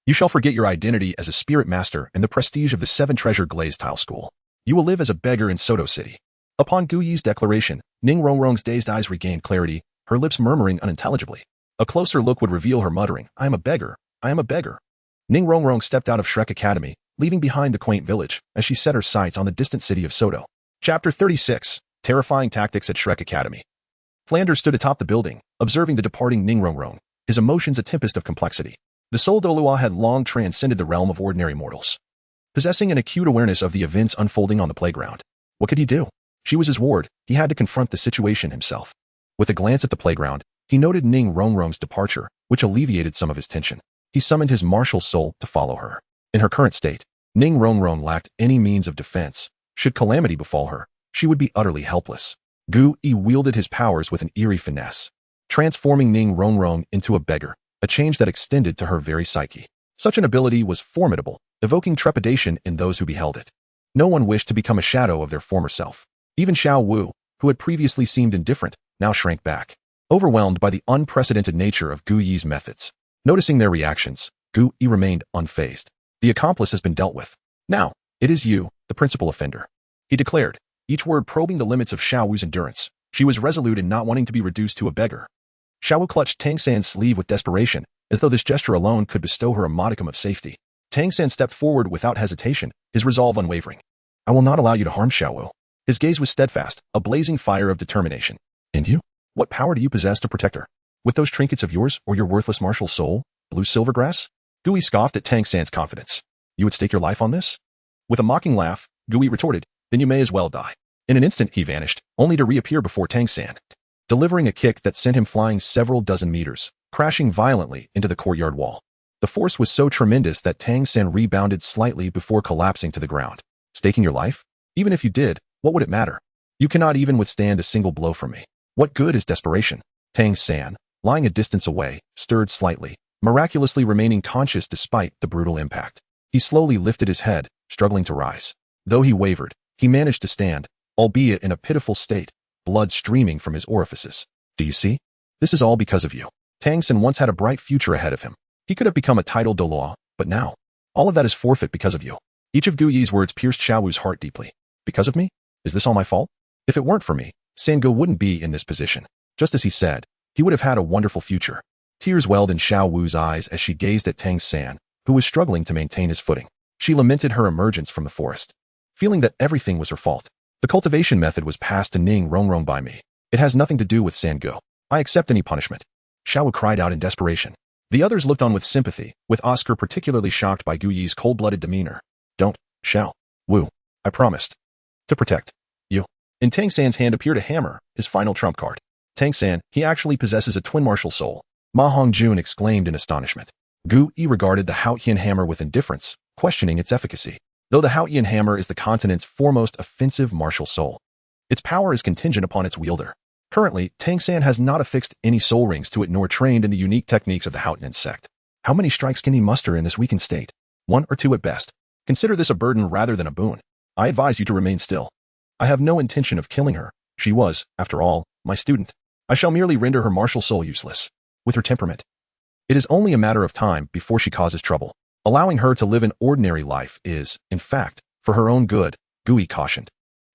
you shall forget your identity as a spirit master and the prestige of the 7 treasure glazed tile school. You will live as a beggar in Soto City. Upon Gu Yi's declaration, Ning Rongrong's dazed eyes regained clarity, her lips murmuring unintelligibly. A closer look would reveal her muttering, I am a beggar. Ning Rongrong stepped out of Shrek Academy, leaving behind the quaint village, as she set her sights on the distant city of Soto. Chapter 36. Terrifying Tactics at Shrek Academy. Flanders stood atop the building, observing the departing Ning Rongrong. his emotions a tempest of complexity. The soul Douluo had long transcended the realm of ordinary mortals, possessing an acute awareness of the events unfolding on the playground. What could he do? She was his ward. He had to confront the situation himself. With a glance at the playground, he noted Ning Rongrong's departure, which alleviated some of his tension. He summoned his martial soul to follow her. In her current state, Ning Rongrong lacked any means of defense. Should calamity befall her, she would be utterly helpless. Gu Yi wielded his powers with an eerie finesse, transforming Ning Rongrong into a beggar, a change that extended to her very psyche. Such an ability was formidable, evoking trepidation in those who beheld it. No one wished to become a shadow of their former self. Even Xiao Wu, who had previously seemed indifferent, now shrank back, overwhelmed by the unprecedented nature of Gu Yi's methods. Noticing their reactions, Gu Yi remained unfazed. The accomplice has been dealt with. Now, it is you, the principal offender, he declared, each word probing the limits of Xiao Wu's endurance. She was resolute in not wanting to be reduced to a beggar. Xiao Wu clutched Tang San's sleeve with desperation, as though this gesture alone could bestow her a modicum of safety. Tang San stepped forward without hesitation, his resolve unwavering. I will not allow you to harm Xiao Wu. His gaze was steadfast, a blazing fire of determination. And you? What power do you possess to protect her? With those trinkets of yours or your worthless martial soul, blue silvergrass? Gu Yi scoffed at Tang San's confidence. You would stake your life on this? With a mocking laugh, Gu Yi retorted, then you may as well die. In an instant he vanished, only to reappear before Tang San, delivering a kick that sent him flying several dozen meters, crashing violently into the courtyard wall. The force was so tremendous that Tang San rebounded slightly before collapsing to the ground. Staking your life? Even if you did, what would it matter? You cannot even withstand a single blow from me. What good is desperation? Tang San, lying a distance away, stirred slightly, miraculously remaining conscious despite the brutal impact. He slowly lifted his head, struggling to rise. Though he wavered, he managed to stand, albeit in a pitiful state, blood streaming from his orifices. Do you see? This is all because of you. Tang San once had a bright future ahead of him. He could have become a titled Douluo, but now, all of that is forfeit because of you. Each of Gu Yi's words pierced Xiao Wu's heart deeply. Because of me? Is this all my fault? If it weren't for me, Sango wouldn't be in this position. Just as he said, he would have had a wonderful future. Tears welled in Xiao Wu's eyes as she gazed at Tang San, who was struggling to maintain his footing. She lamented her emergence from the forest, feeling that everything was her fault. The cultivation method was passed to Ning Rongrong by me. It has nothing to do with Sango. I accept any punishment. Xiao Wu cried out in desperation. The others looked on with sympathy, with Oscar particularly shocked by Gu Yi's cold-blooded demeanor. Don't, Xiao Wu. I promised to protect you. In Tang San's hand appeared a hammer, his final trump card. Tang San, he actually possesses a twin martial soul. Ma Hongjun exclaimed in astonishment. Gu Yi regarded the Haotian hammer with indifference, questioning its efficacy. Though the Haotian hammer is the continent's foremost offensive martial soul, its power is contingent upon its wielder. Currently, Tang San has not affixed any soul rings to it nor trained in the unique techniques of the Haotian sect. How many strikes can he muster in this weakened state? 1 or 2 at best. Consider this a burden rather than a boon. I advise you to remain still. I have no intention of killing her. She was, after all, my student. I shall merely render her martial soul useless. With her temperament, it is only a matter of time before she causes trouble. Allowing her to live an ordinary life is, in fact, for her own good, Gu Yi cautioned.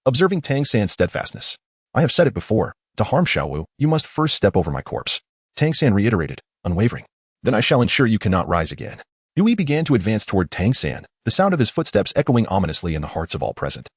Observing Tang San's steadfastness. I have said it before, to harm Xiao Wu, you must first step over my corpse. Tang San reiterated, unwavering. Then I shall ensure you cannot rise again. Gu Yi began to advance toward Tang San, the sound of his footsteps echoing ominously in the hearts of all present.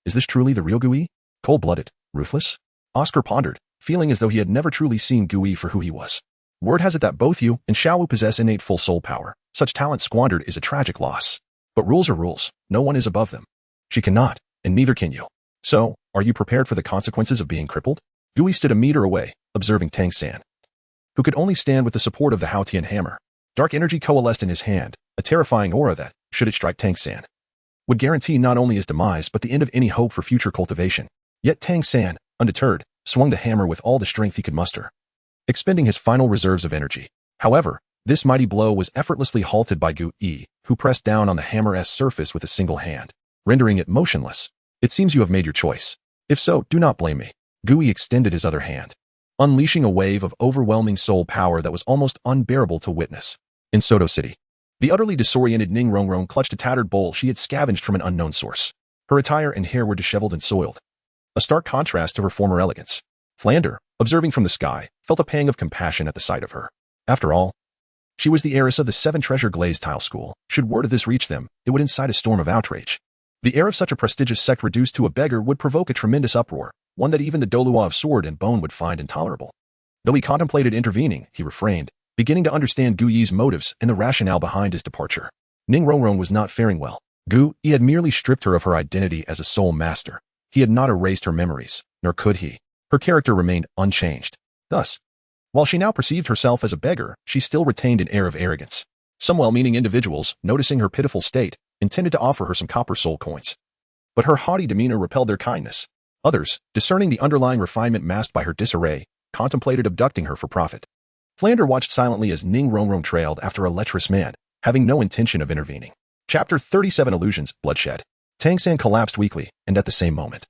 Is this truly the real Gu Yi? Cold-blooded, ruthless? Oscar pondered, feeling as though he had never truly seen Gu Yi for who he was. Word has it that both you and Xiao Wu possess innate full soul power. Such talent squandered is a tragic loss. But rules are rules. No one is above them. She cannot, and neither can you. So, are you prepared for the consequences of being crippled? Gu Yi stood a meter away, observing Tang San, who could only stand with the support of the Haotian hammer. Dark energy coalesced in his hand, a terrifying aura that, should it strike Tang San, would guarantee not only his demise but the end of any hope for future cultivation. Yet Tang San, undeterred, swung the hammer with all the strength he could muster, expending his final reserves of energy. However, this mighty blow was effortlessly halted by Gu Yi, who pressed down on the hammer's surface with a single hand, rendering it motionless. It seems you have made your choice. If so, do not blame me. Gu Yi extended his other hand, unleashing a wave of overwhelming soul power that was almost unbearable to witness. In Soto City, the utterly disoriented Ning Rongrong clutched a tattered bowl she had scavenged from an unknown source. Her attire and hair were disheveled and soiled, a stark contrast to her former elegance. Flander, observing from the sky, felt a pang of compassion at the sight of her. After all, she was the heiress of the 7 Treasure Glazed Tile School. Should word of this reach them, it would incite a storm of outrage. The heir of such a prestigious sect reduced to a beggar would provoke a tremendous uproar, one that even the Douluo of Sword and Bone would find intolerable. Though he contemplated intervening, he refrained, beginning to understand Gu Yi's motives and the rationale behind his departure. Ning Rongrong was not faring well. Gu Yi had merely stripped her of her identity as a soul master. He had not erased her memories, nor could he. Her character remained unchanged. Thus, while she now perceived herself as a beggar, she still retained an air of arrogance. Some well-meaning individuals, noticing her pitiful state, intended to offer her some copper soul coins. But her haughty demeanor repelled their kindness. Others, discerning the underlying refinement masked by her disarray, contemplated abducting her for profit. Flander watched silently as Ning Rongrong trailed after a lecherous man, having no intention of intervening. Chapter 37 Illusions, Bloodshed. Tang San collapsed weakly, and at the same moment,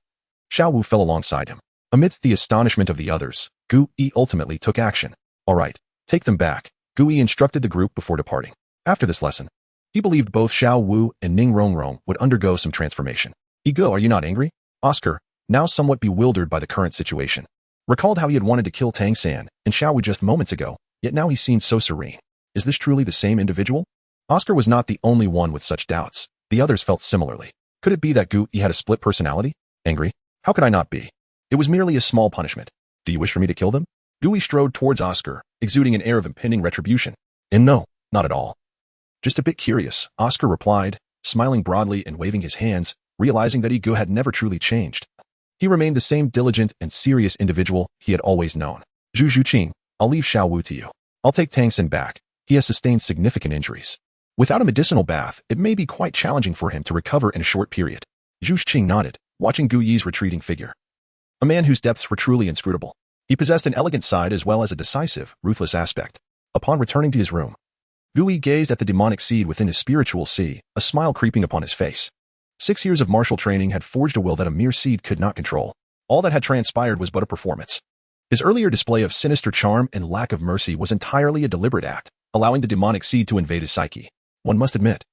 Xiao Wu fell alongside him. Amidst the astonishment of the others, Gu Yi ultimately took action. All right, take them back, Gu Yi instructed the group before departing. After this lesson, he believed both Xiao Wu and Ning Rongrong would undergo some transformation. Ego, are you not angry? Oscar, now somewhat bewildered by the current situation, recalled how he had wanted to kill Tang San and Xiao Wu just moments ago, yet now he seemed so serene. Is this truly the same individual? Oscar was not the only one with such doubts. The others felt similarly. Could it be that Gu Yi had a split personality? Angry? How could I not be? It was merely a small punishment. Do you wish for me to kill them? Gu Yi strode towards Oscar, exuding an air of impending retribution. And no, not at all. Just a bit curious, Oscar replied, smiling broadly and waving his hands, realizing that Gu had never truly changed. He remained the same diligent and serious individual he had always known. Zhu Zhuqing, I'll leave Xiao Wu to you. I'll take Tang San back. He has sustained significant injuries. Without a medicinal bath, it may be quite challenging for him to recover in a short period. Zhu Zhuqing nodded, watching Gu Yi's retreating figure. A man whose depths were truly inscrutable. He possessed an elegant side as well as a decisive, ruthless aspect. Upon returning to his room, Gu Yi gazed at the demonic seed within his spiritual sea, a smile creeping upon his face. 6 years of martial training had forged a will that a mere seed could not control. All that had transpired was but a performance. His earlier display of sinister charm and lack of mercy was entirely a deliberate act, allowing the demonic seed to invade his psyche. One must admit,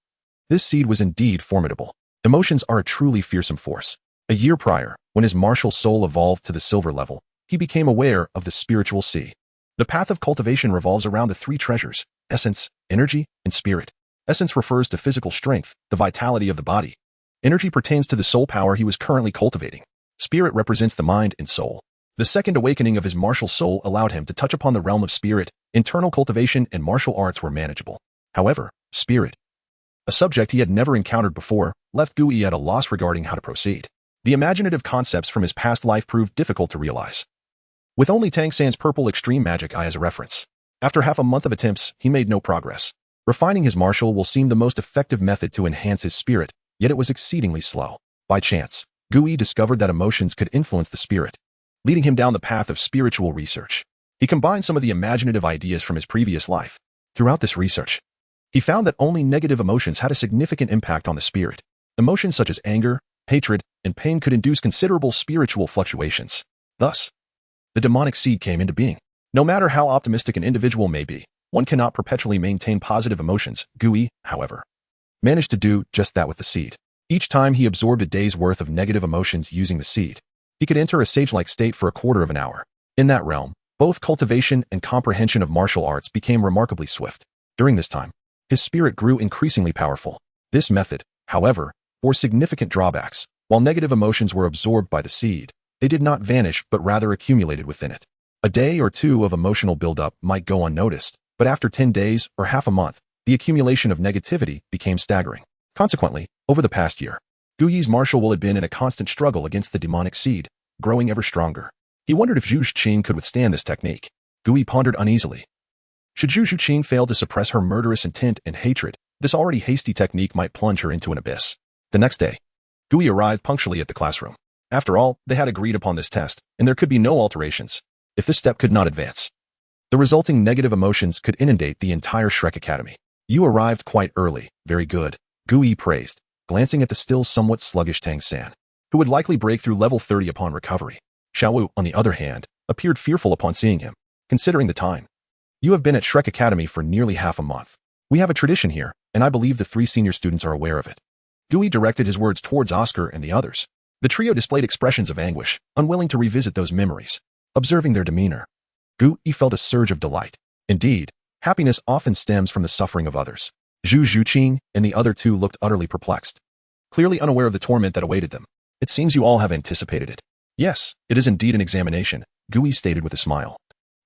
this seed was indeed formidable. Emotions are a truly fearsome force. A year prior, when his martial soul evolved to the silver level, he became aware of the spiritual sea. The path of cultivation revolves around the 3 treasures: essence, energy, and spirit. Essence refers to physical strength, the vitality of the body. Energy pertains to the soul power he was currently cultivating. Spirit represents the mind and soul. The second awakening of his martial soul allowed him to touch upon the realm of spirit. Internal cultivation and martial arts were manageable. However, spirit, a subject he had never encountered before, left Gu Yi at a loss regarding how to proceed. The imaginative concepts from his past life proved difficult to realize. With only Tang San's purple extreme magic eye as a reference, after half a month of attempts, he made no progress. Refining his martial will seem the most effective method to enhance his spirit, yet it was exceedingly slow. By chance, Gu Yi discovered that emotions could influence the spirit, leading him down the path of spiritual research. He combined some of the imaginative ideas from his previous life. Throughout this research, he found that only negative emotions had a significant impact on the spirit. Emotions such as anger, hatred, and pain could induce considerable spiritual fluctuations. Thus, the demonic seed came into being. No matter how optimistic an individual may be, one cannot perpetually maintain positive emotions. Gu Yi, however, managed to do just that with the seed. Each time he absorbed a day's worth of negative emotions using the seed, he could enter a sage-like state for a quarter of an hour. In that realm, both cultivation and comprehension of martial arts became remarkably swift. During this time, his spirit grew increasingly powerful. This method, however, bore significant drawbacks. While negative emotions were absorbed by the seed, they did not vanish but rather accumulated within it. A day or two of emotional buildup might go unnoticed, but after 10 days or half a month, the accumulation of negativity became staggering. Consequently, over the past year, Gu Yi's martial will had been in a constant struggle against the demonic seed, growing ever stronger. He wondered if Zhu Zhuqing could withstand this technique. Gu Yi pondered uneasily. Should Zhu Zhuqing fail to suppress her murderous intent and hatred, this already hasty technique might plunge her into an abyss. The next day, Gu Yi arrived punctually at the classroom. After all, they had agreed upon this test, and there could be no alterations. If this step could not advance, the resulting negative emotions could inundate the entire Shrek Academy. You arrived quite early. Very good, Gu Yi praised, glancing at the still somewhat sluggish Tang San, who would likely break through level 30 upon recovery. Xiao Wu, on the other hand, appeared fearful upon seeing him, considering the time. You have been at Shrek Academy for nearly half a month. We have a tradition here, and I believe the 3 senior students are aware of it. Gu Yi directed his words towards Oscar and the others. The trio displayed expressions of anguish, unwilling to revisit those memories. Observing their demeanor, Gu Yi felt a surge of delight. Indeed, happiness often stems from the suffering of others. Zhu Zhuqing and the other 2 looked utterly perplexed, clearly unaware of the torment that awaited them. It seems you all have anticipated it. Yes, it is indeed an examination, Gu Yi stated with a smile.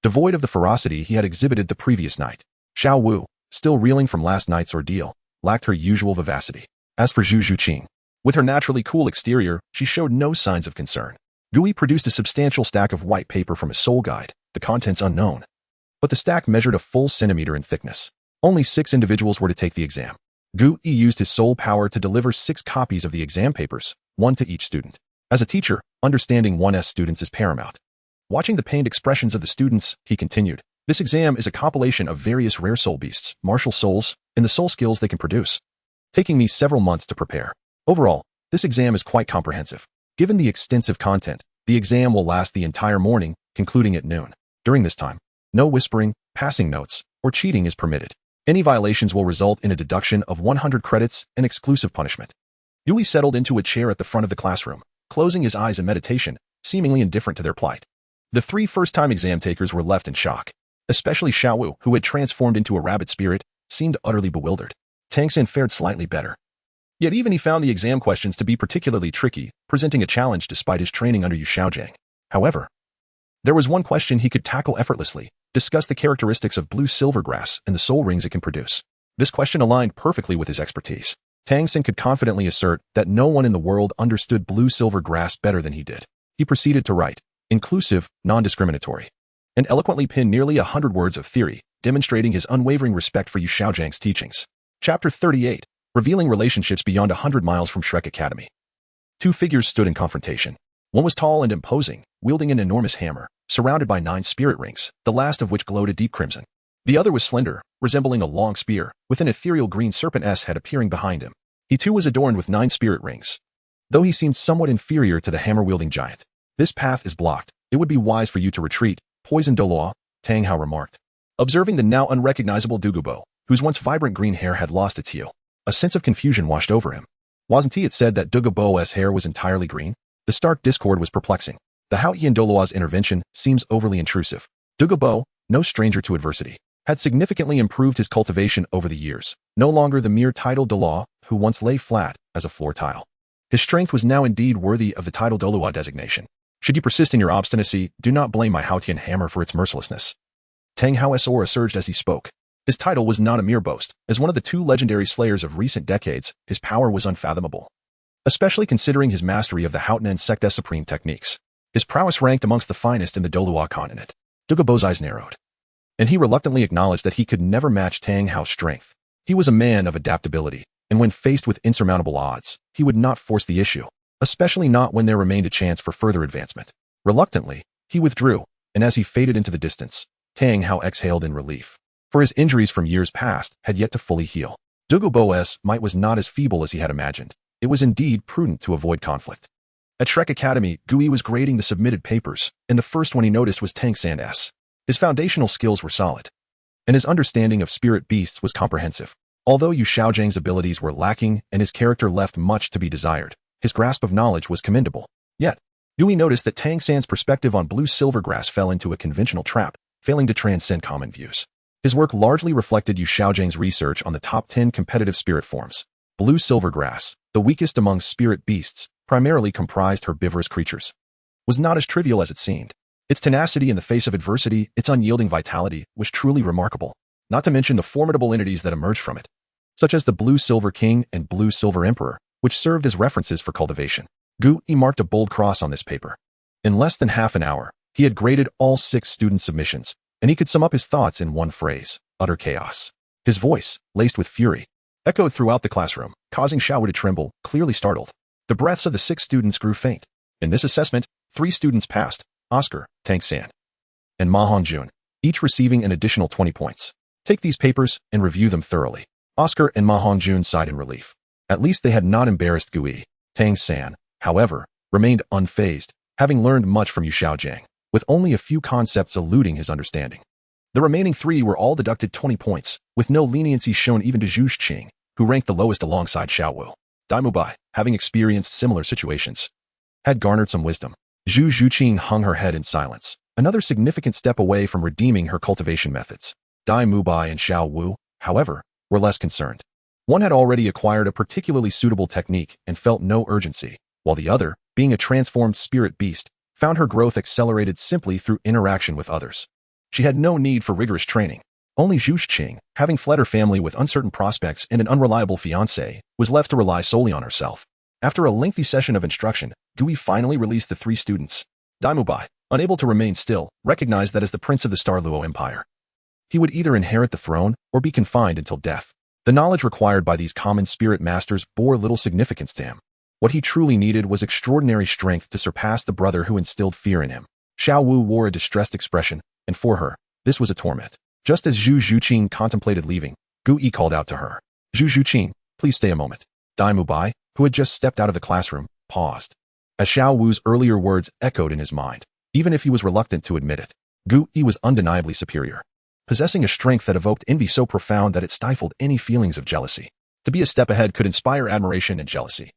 devoid of the ferocity he had exhibited the previous night. Xiao Wu, still reeling from last night's ordeal, lacked her usual vivacity. As for Zhu Zhuqing, with her naturally cool exterior, she showed no signs of concern. Gui produced a substantial stack of white paper from his soul guide, the contents unknown. But the stack measured a full centimeter in thickness. Only 6 individuals were to take the exam. Gui used his soul power to deliver 6 copies of the exam papers, 1 to each student. As a teacher, understanding one's students is paramount. Watching the pained expressions of the students, he continued, "This exam is a compilation of various rare soul beasts, martial souls, and the soul skills they can produce, taking me several months to prepare. Overall, this exam is quite comprehensive. Given the extensive content, the exam will last the entire morning, concluding at noon. During this time, no whispering, passing notes, or cheating is permitted. Any violations will result in a deduction of 100 credits and exclusive punishment." Yui settled into a chair at the front of the classroom, closing his eyes in meditation, seemingly indifferent to their plight. The 3 first-time exam takers were left in shock. Especially Xiao Wu, who had transformed into a rabbit spirit, seemed utterly bewildered. Tang San fared slightly better. Yet even he found the exam questions to be particularly tricky, presenting a challenge despite his training under Yu Xiaojiang. However, there was one question he could tackle effortlessly: discuss the characteristics of blue silver grass and the soul rings it can produce. This question aligned perfectly with his expertise. Tang San could confidently assert that no one in the world understood blue silver grass better than he did. He proceeded to write, inclusive, non-discriminatory, and eloquently penned nearly 100 words of theory, demonstrating his unwavering respect for Yu Xiaojiang's teachings. Chapter 38. Revealing relationships beyond 100 miles from Shrek Academy. 2 figures stood in confrontation. One was tall and imposing, wielding an enormous hammer, surrounded by 9 spirit rings, the last of which glowed a deep crimson. The other was slender, resembling a long spear, with an ethereal green serpent-s head appearing behind him. He too was adorned with 9 spirit rings. Though he seemed somewhat inferior to the hammer-wielding giant. "This path is blocked. It would be wise for you to retreat," Poison Douluo, Tang Hao remarked. Observing the now unrecognizable Douluo, whose once vibrant green hair had lost its hue, a sense of confusion washed over him. Wasn't it said that Douluo's hair was entirely green? The stark discord was perplexing. The Hao Yin Douluo's intervention seems overly intrusive. Douluo, no stranger to adversity, had significantly improved his cultivation over the years, no longer the mere title Douluo, who once lay flat as a floor tile. His strength was now indeed worthy of the title Douluo designation. "Should you persist in your obstinacy, do not blame my Haotian hammer for its mercilessness." Tang Hao's aura surged as he spoke. His title was not a mere boast. As one of the 2 legendary slayers of recent decades, his power was unfathomable, especially considering his mastery of the Haotian Secte Supreme techniques. His prowess ranked amongst the finest in the Douluo Continent. Douluo's eyes narrowed, and he reluctantly acknowledged that he could never match Tang Hao's strength. He was a man of adaptability, and when faced with insurmountable odds, he would not force the issue, especially not when there remained a chance for further advancement. Reluctantly, he withdrew, and as he faded into the distance, Tang Hao exhaled in relief, for his injuries from years past had yet to fully heal. Douluo's might was not as feeble as he had imagined. It was indeed prudent to avoid conflict. At Shrek Academy, Gui was grading the submitted papers, and the first one he noticed was Tang San's. His foundational skills were solid, and his understanding of spirit beasts was comprehensive. Although Yu Xiaojiang's abilities were lacking and his character left much to be desired, his grasp of knowledge was commendable. Yet, Gui noticed that Tang San's perspective on blue-silver grass fell into a conventional trap, failing to transcend common views. His work largely reflected Yu Xiaojiang's research on the top 10 competitive spirit forms. Blue-silver grass, the weakest among spirit beasts, primarily comprised herbivorous creatures, was not as trivial as it seemed. Its tenacity in the face of adversity, its unyielding vitality, was truly remarkable, not to mention the formidable entities that emerged from it, such as the Blue-Silver King and Blue-Silver Emperor, which served as references for cultivation. Gui marked a bold cross on this paper. In less than half an hour, he had graded all 6 student submissions, and he could sum up his thoughts in one phrase: utter chaos. His voice, laced with fury, echoed throughout the classroom, causing Xiao Wu to tremble, clearly startled. The breaths of the 6 students grew faint. In this assessment, 3 students passed: Oscar, Tang San, and Ma Hongjun, each receiving an additional 20 points. Take these papers and review them thoroughly. Oscar and Ma Hongjun sighed in relief. At least they had not embarrassed Gui. Tang San, however, remained unfazed, having learned much from Yu Xiaojiang, with only a few concepts eluding his understanding. The remaining 3 were all deducted 20 points, with no leniency shown even to Zhu Zhuqing, who ranked the lowest alongside Xiao Wu. Dai Mubai, having experienced similar situations, had garnered some wisdom. Zhu Zhuqing hung her head in silence, another significant step away from redeeming her cultivation methods. Dai Mubai and Xiao Wu, however, were less concerned. One had already acquired a particularly suitable technique and felt no urgency, while the other, being a transformed spirit beast, found her growth accelerated simply through interaction with others. She had no need for rigorous training. Only Zhu Qing, having fled her family with uncertain prospects and an unreliable fiancé, was left to rely solely on herself. After a lengthy session of instruction, Gui finally released the 3 students. Daimubai, unable to remain still, recognized that as the prince of the Star Luo Empire, he would either inherit the throne or be confined until death. The knowledge required by these common spirit masters bore little significance to him. What he truly needed was extraordinary strength to surpass the brother who instilled fear in him. Xiao Wu wore a distressed expression, and for her, this was a torment. Just as Zhu Zhuqing contemplated leaving, Gu Yi called out to her. Zhu Zhuqing, please stay a moment. Daimubai, who had just stepped out of the classroom, paused. As Xiao Wu's earlier words echoed in his mind, even if he was reluctant to admit it, Gu Yi was undeniably superior, possessing a strength that evoked envy so profound that it stifled any feelings of jealousy. To be a step ahead could inspire admiration and jealousy.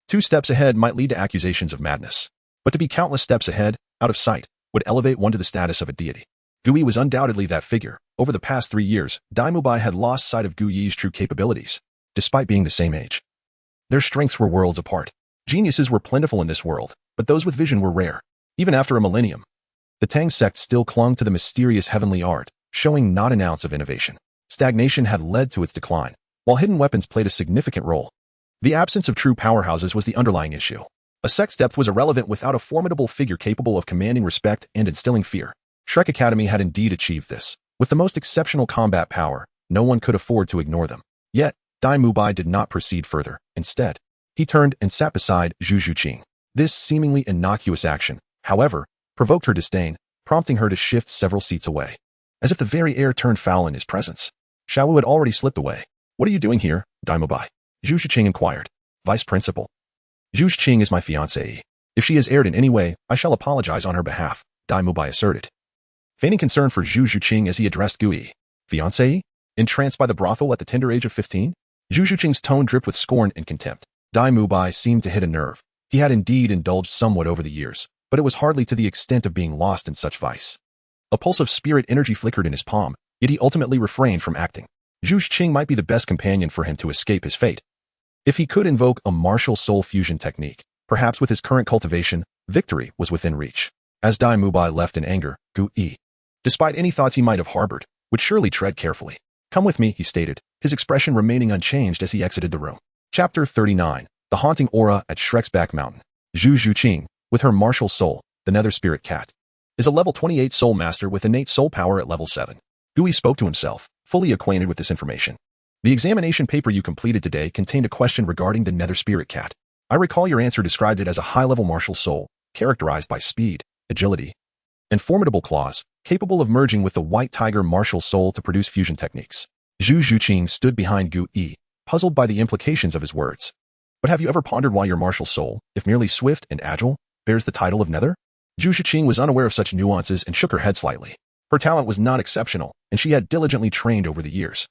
2 steps ahead might lead to accusations of madness. But to be countless steps ahead, out of sight, would elevate one to the status of a deity. Gu Yi was undoubtedly that figure. Over the past 3 years, Daimubai had lost sight of Gu Yi's true capabilities, despite being the same age. Their strengths were worlds apart. Geniuses were plentiful in this world, but those with vision were rare. Even after a millennium, the Tang sect still clung to the mysterious heavenly art, showing not an ounce of innovation. Stagnation had led to its decline, while hidden weapons played a significant role. The absence of true powerhouses was the underlying issue. A sect's depth was irrelevant without a formidable figure capable of commanding respect and instilling fear. Shrek Academy had indeed achieved this. With the most exceptional combat power, no one could afford to ignore them. Yet, Daimubai did not proceed further. Instead, he turned and sat beside Zhu Zhuqing. This seemingly innocuous action, however, provoked her disdain, prompting her to shift several seats away, as if the very air turned foul in his presence. Xiao Wu had already slipped away. What are you doing here, Daimubai? Zhu Zhuqing inquired. Vice Principal. Zhu Zhuqing is my fiancée. If she has erred in any way, I shall apologize on her behalf, Daimubai asserted, feigning concern for Zhu Zhuqing as he addressed Gu Yi. Fiancée? Entranced by the brothel at the tender age of 15? Zhu Zhuqing's tone dripped with scorn and contempt. Daimubai seemed to hit a nerve. He had indeed indulged somewhat over the years, but it was hardly to the extent of being lost in such vice. A pulse of spirit energy flickered in his palm, yet he ultimately refrained from acting. Zhu Zhuqing might be the best companion for him to escape his fate. If he could invoke a martial soul fusion technique, perhaps with his current cultivation, victory was within reach. As Daimubai left in anger, Gu Yi, despite any thoughts he might have harbored, would surely tread carefully. Come with me, he stated, his expression remaining unchanged as he exited the room. Chapter 39. The Haunting Aura at Shrek's Back Mountain. Zhu Zhuqing, with her martial soul, the Nether Spirit Cat, is a level 28 soul master with innate soul power at level 7. Gu Yi spoke to himself, fully acquainted with this information. The examination paper you completed today contained a question regarding the Nether Spirit Cat. I recall your answer described it as a high-level martial soul, characterized by speed, agility, and formidable claws, capable of merging with the White Tiger martial soul to produce fusion techniques. Zhu Zhuqing stood behind Gu Yi, puzzled by the implications of his words. But have you ever pondered why your martial soul, if merely swift and agile, bears the title of Nether? Zhu Zhuqing was unaware of such nuances and shook her head slightly. Her talent was not exceptional, and she had diligently trained over the years,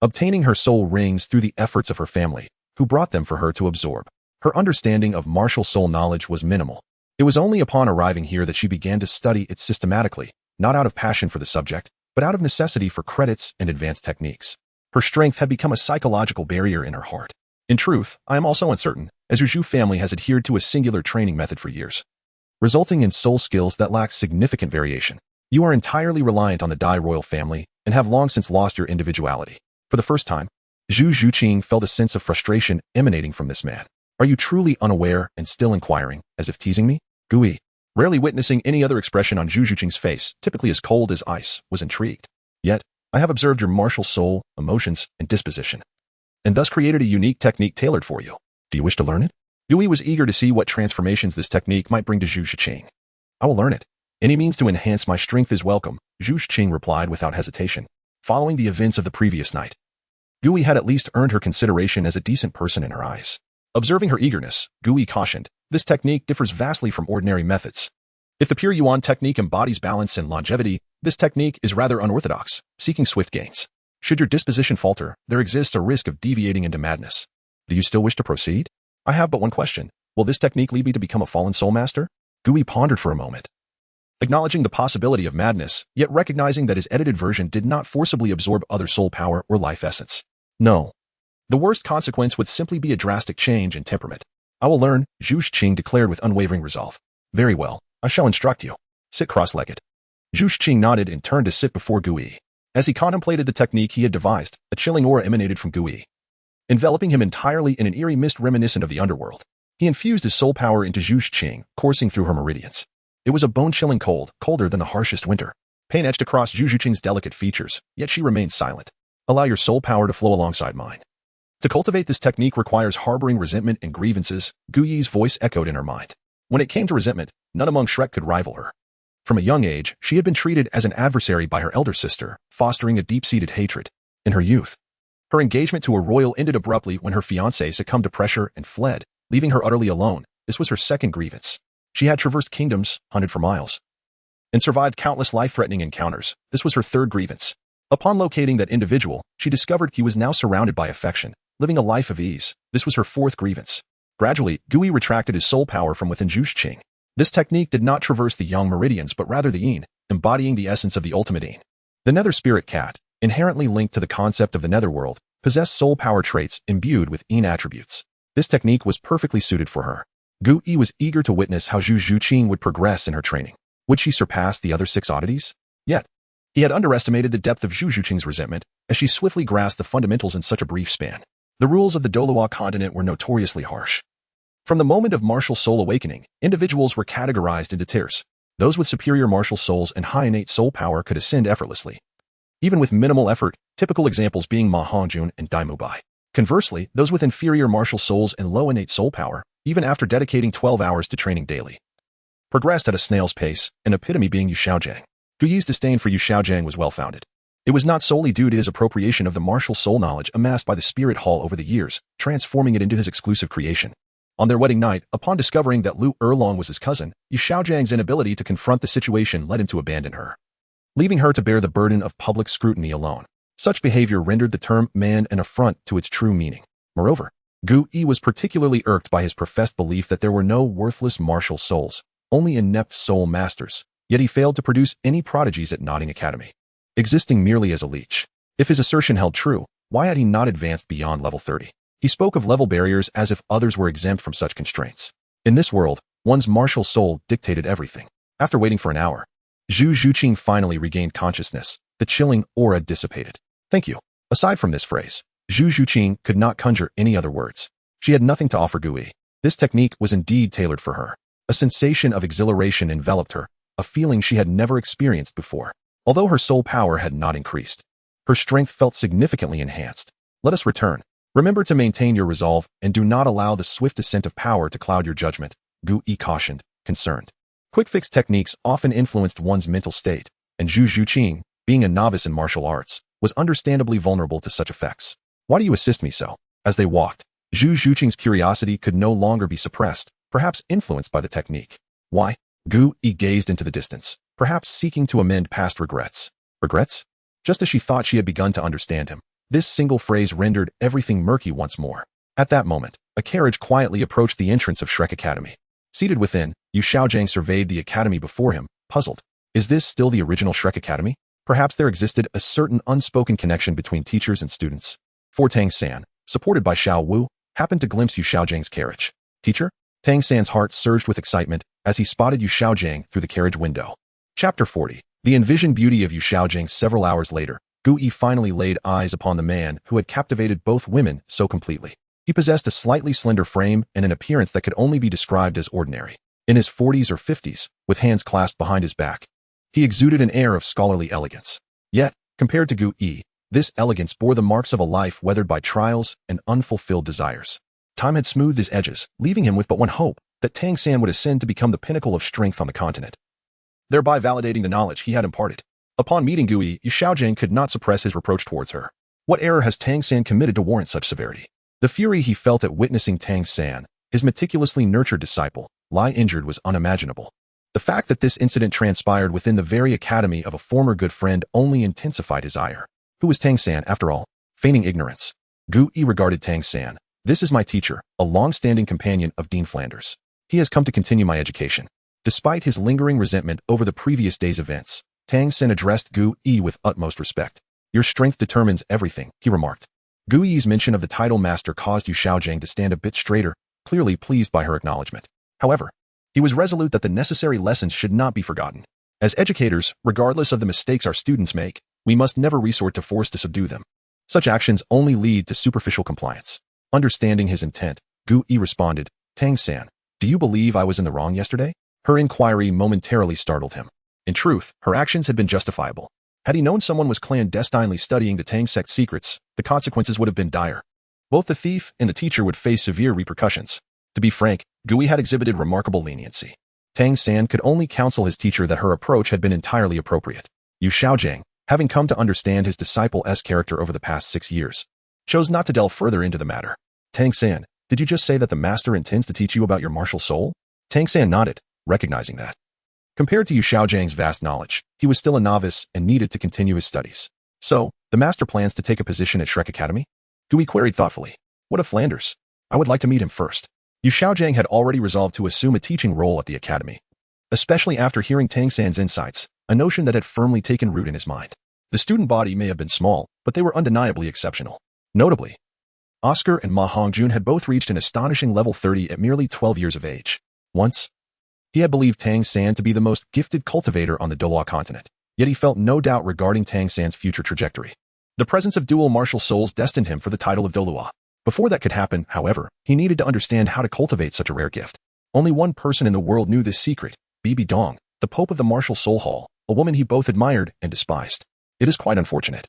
obtaining her soul rings through the efforts of her family, who brought them for her to absorb. Her understanding of martial soul knowledge was minimal. It was only upon arriving here that she began to study it systematically, not out of passion for the subject, but out of necessity for credits and advanced techniques. Her strength had become a psychological barrier in her heart. In truth, I am also uncertain, as your Zhu family has adhered to a singular training method for years, resulting in soul skills that lack significant variation. You are entirely reliant on the Dai royal family and have long since lost your individuality. For the first time, Zhu Zhuqing felt a sense of frustration emanating from this man. Are you truly unaware and still inquiring, as if teasing me? Gu Yi, rarely witnessing any other expression on Zhu Zhuqing's face, typically as cold as ice, was intrigued. Yet, I have observed your martial soul, emotions, and disposition, and thus created a unique technique tailored for you. Do you wish to learn it? Gu Yi was eager to see what transformations this technique might bring to Zhu Zhuqing. I will learn it. Any means to enhance my strength is welcome, Zhu Zhuqing replied without hesitation. Following the events of the previous night, Gu Yi had at least earned her consideration as a decent person in her eyes. Observing her eagerness, Gu Yi cautioned, this technique differs vastly from ordinary methods. If the pure Yuan technique embodies balance and longevity, this technique is rather unorthodox, seeking swift gains. Should your disposition falter, there exists a risk of deviating into madness. Do you still wish to proceed? I have but one question. Will this technique lead me to become a fallen soul master? Gu Yi pondered for a moment, acknowledging the possibility of madness, yet recognizing that his edited version did not forcibly absorb other soul power or life essence. No. The worst consequence would simply be a drastic change in temperament. I will learn, Zhu Zhuqing declared with unwavering resolve. Very well, I shall instruct you. Sit cross-legged. Zhu Xing nodded and turned to sit before Gu Yi. As he contemplated the technique he had devised, a chilling aura emanated from Gu Yi, enveloping him entirely in an eerie mist reminiscent of the underworld. He infused his soul power into Zhu Xing, coursing through her meridians. It was a bone-chilling cold, colder than the harshest winter. Pain etched across Zhu Xing's delicate features, yet she remained silent. Allow your soul power to flow alongside mine. To cultivate this technique requires harboring resentment and grievances, Gu Yi's voice echoed in her mind. When it came to resentment, none among Shrek could rival her. From a young age, she had been treated as an adversary by her elder sister, fostering a deep-seated hatred. In her youth, her engagement to a royal ended abruptly when her fiancé succumbed to pressure and fled, leaving her utterly alone. This was her second grievance. She had traversed kingdoms, hunted for miles, and survived countless life-threatening encounters. This was her third grievance. Upon locating that individual, she discovered he was now surrounded by affection, living a life of ease. This was her fourth grievance. Gradually, Gu Yi retracted his soul power from within Zhu Xing. This technique did not traverse the young meridians but rather the yin, embodying the essence of the ultimate yin. The nether spirit cat, inherently linked to the concept of the netherworld, possessed soul power traits imbued with yin attributes. This technique was perfectly suited for her. Gu Yi was eager to witness how Zhu Xing would progress in her training. Would she surpass the other 6 oddities? Yet, he had underestimated the depth of Zhu Xing's resentment as she swiftly grasped the fundamentals in such a brief span. The rules of the Douluo Continent were notoriously harsh. From the moment of martial soul awakening, individuals were categorized into tiers. Those with superior martial souls and high innate soul power could ascend effortlessly, even with minimal effort, typical examples being Ma Hongjun and Dai Mubai. Conversely, those with inferior martial souls and low innate soul power, even after dedicating 12 hours to training daily, progressed at a snail's pace, an epitome being Yu Xiaojiang. Gu Yi's disdain for Yu Xiaojiang was well-founded. It was not solely due to his appropriation of the martial soul knowledge amassed by the Spirit Hall over the years, transforming it into his exclusive creation. On their wedding night, upon discovering that Lu Erlong was his cousin, Yu Xiaojiang's inability to confront the situation led him to abandon her, leaving her to bear the burden of public scrutiny alone. Such behavior rendered the term man an affront to its true meaning. Moreover, Gu Yi was particularly irked by his professed belief that there were no worthless martial souls, only inept soul masters, yet he failed to produce any prodigies at Nodding Academy, existing merely as a leech. If his assertion held true, why had he not advanced beyond level 30? He spoke of level barriers as if others were exempt from such constraints. In this world, one's martial soul dictated everything. After waiting for an hour, Zhu Xing finally regained consciousness. The chilling aura dissipated. Thank you. Aside from this phrase, Zhu Xing could not conjure any other words. She had nothing to offer Gu Yi. This technique was indeed tailored for her. A sensation of exhilaration enveloped her, a feeling she had never experienced before. Although her soul power had not increased, her strength felt significantly enhanced. Let us return. Remember to maintain your resolve and do not allow the swift descent of power to cloud your judgment, Gu Yi cautioned, concerned. Quick-fix techniques often influenced one's mental state, and Zhu Xing, being a novice in martial arts, was understandably vulnerable to such effects. Why do you assist me so? As they walked, Zhu Xing's curiosity could no longer be suppressed, perhaps influenced by the technique. Why? Gu Yi gazed into the distance, perhaps seeking to amend past regrets. Regrets? Just as she thought she had begun to understand him, this single phrase rendered everything murky once more. At that moment, a carriage quietly approached the entrance of Shrek Academy. Seated within, Yu Xiaojiang surveyed the academy before him, puzzled. Is this still the original Shrek Academy? Perhaps there existed a certain unspoken connection between teachers and students. For Tang San, supported by Xiao Wu, happened to glimpse Yu Xiaojiang's carriage. Teacher? Tang San's heart surged with excitement as he spotted Yu Xiaojiang through the carriage window. Chapter 40. The envisioned beauty of Yu Xiaojiang. Several hours later, Gu Yi finally laid eyes upon the man who had captivated both women so completely. He possessed a slightly slender frame and an appearance that could only be described as ordinary. In his 40s or 50s, with hands clasped behind his back, he exuded an air of scholarly elegance. Yet, compared to Gu Yi, this elegance bore the marks of a life weathered by trials and unfulfilled desires. Time had smoothed his edges, leaving him with but one hope, that Tang San would ascend to become the pinnacle of strength on the continent, thereby validating the knowledge he had imparted. Upon meeting Gu Yi, Yu Xiaojiang could not suppress his reproach towards her. What error has Tang San committed to warrant such severity? The fury he felt at witnessing Tang San, his meticulously nurtured disciple, lie injured was unimaginable. The fact that this incident transpired within the very academy of a former good friend only intensified his ire. Who was Tang San, after all? Feigning ignorance, Gu Yi regarded Tang San. This is my teacher, a long-standing companion of Dean Flanders. He has come to continue my education. Despite his lingering resentment over the previous day's events, Tang San addressed Gu Yi with utmost respect. Your strength determines everything, he remarked. Gu Yi's mention of the title master caused Yu Xiaojiang to stand a bit straighter, clearly pleased by her acknowledgement. However, he was resolute that the necessary lessons should not be forgotten. As educators, regardless of the mistakes our students make, we must never resort to force to subdue them. Such actions only lead to superficial compliance. Understanding his intent, Gu Yi responded, Tang-san, do you believe I was in the wrong yesterday? Her inquiry momentarily startled him. In truth, her actions had been justifiable. Had he known someone was clandestinely studying the Tang sect secrets, the consequences would have been dire. Both the thief and the teacher would face severe repercussions. To be frank, Gu Yi had exhibited remarkable leniency. Tang-san could only counsel his teacher that her approach had been entirely appropriate. Yu Xiaojiang, having come to understand his disciple's character over the past 6 years, chose not to delve further into the matter. Tang-san, did you just say that the master intends to teach you about your martial soul? Tang-san nodded, recognizing that. Compared to Yu Xiaojiang's vast knowledge, he was still a novice and needed to continue his studies. So, the master plans to take a position at Shrek Academy? Gu Yi queried thoughtfully. What of Flanders? I would like to meet him first. Yu Xiaojiang had already resolved to assume a teaching role at the academy, especially after hearing Tang-san's insights, a notion that had firmly taken root in his mind. The student body may have been small, but they were undeniably exceptional. Notably, Oscar and Ma Hongjun had both reached an astonishing level 30 at merely 12 years of age. Once, he had believed Tang-san to be the most gifted cultivator on the Douluo Continent, yet he felt no doubt regarding Tang-san's future trajectory. The presence of dual martial souls destined him for the title of Douluo. Before that could happen, however, he needed to understand how to cultivate such a rare gift. Only one person in the world knew this secret, Bibi Dong, the Pope of the Martial Soul Hall, a woman he both admired and despised. It is quite unfortunate.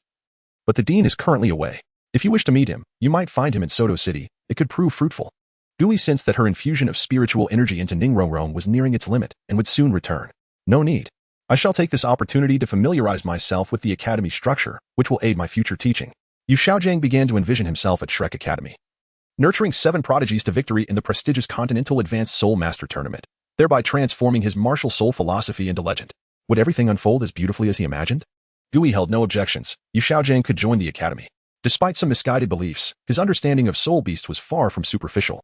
But the dean is currently away. If you wish to meet him, you might find him in Soto City. It could prove fruitful. Gu Yi sensed that her infusion of spiritual energy into Ningrongrong was nearing its limit and would soon return. No need. I shall take this opportunity to familiarize myself with the academy structure, which will aid my future teaching. Yu Xiaojiang began to envision himself at Shrek Academy, nurturing 7 prodigies to victory in the prestigious Continental Advanced Soul Master Tournament, thereby transforming his martial soul philosophy into legend. Would everything unfold as beautifully as he imagined? Gu Yi held no objections. Yu Xiaojiang could join the academy. Despite some misguided beliefs, his understanding of Soul Beast was far from superficial.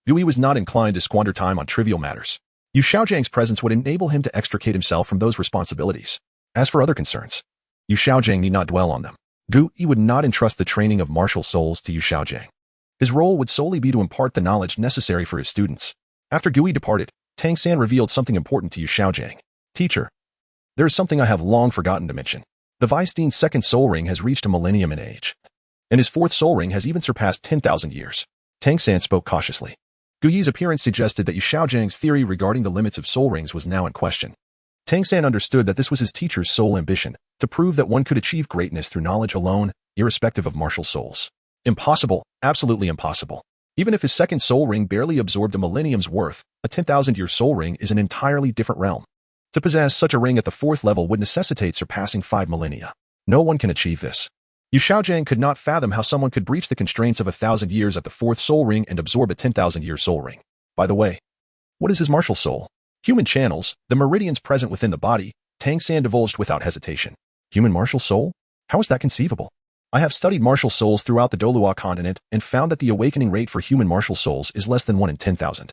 Gu Yi was not inclined to squander time on trivial matters. Yu Xiaojiang's presence would enable him to extricate himself from those responsibilities. As for other concerns, Yu Xiaojiang need not dwell on them. Gu Yi would not entrust the training of martial souls to Yu Xiaojiang. His role would solely be to impart the knowledge necessary for his students. After Gu Yi departed, Tang-san revealed something important to Yu Xiaojiang. Teacher, there is something I have long forgotten to mention. The Vice Dean's 2nd soul ring has reached a millennium in age, and his 4th soul ring has even surpassed 10,000 years. Tang-san spoke cautiously. Gu Yi's appearance suggested that Yu Xiaojiang's theory regarding the limits of soul rings was now in question. Tang-san understood that this was his teacher's sole ambition, to prove that one could achieve greatness through knowledge alone, irrespective of martial souls. Impossible, absolutely impossible. Even if his 2nd soul ring barely absorbed a millennium's worth, a 10,000-year soul ring is an entirely different realm. To possess such a ring at the 4th level would necessitate surpassing 5 millennia. No one can achieve this. Yu Xiaojiang could not fathom how someone could breach the constraints of 1,000 years at the 4th soul ring and absorb a 10,000-year soul ring. By the way, what is his martial soul? Human channels, the meridians present within the body, Tang-san divulged without hesitation. Human martial soul? How is that conceivable? I have studied martial souls throughout the Douluo Continent and found that the awakening rate for human martial souls is less than 1 in 10,000.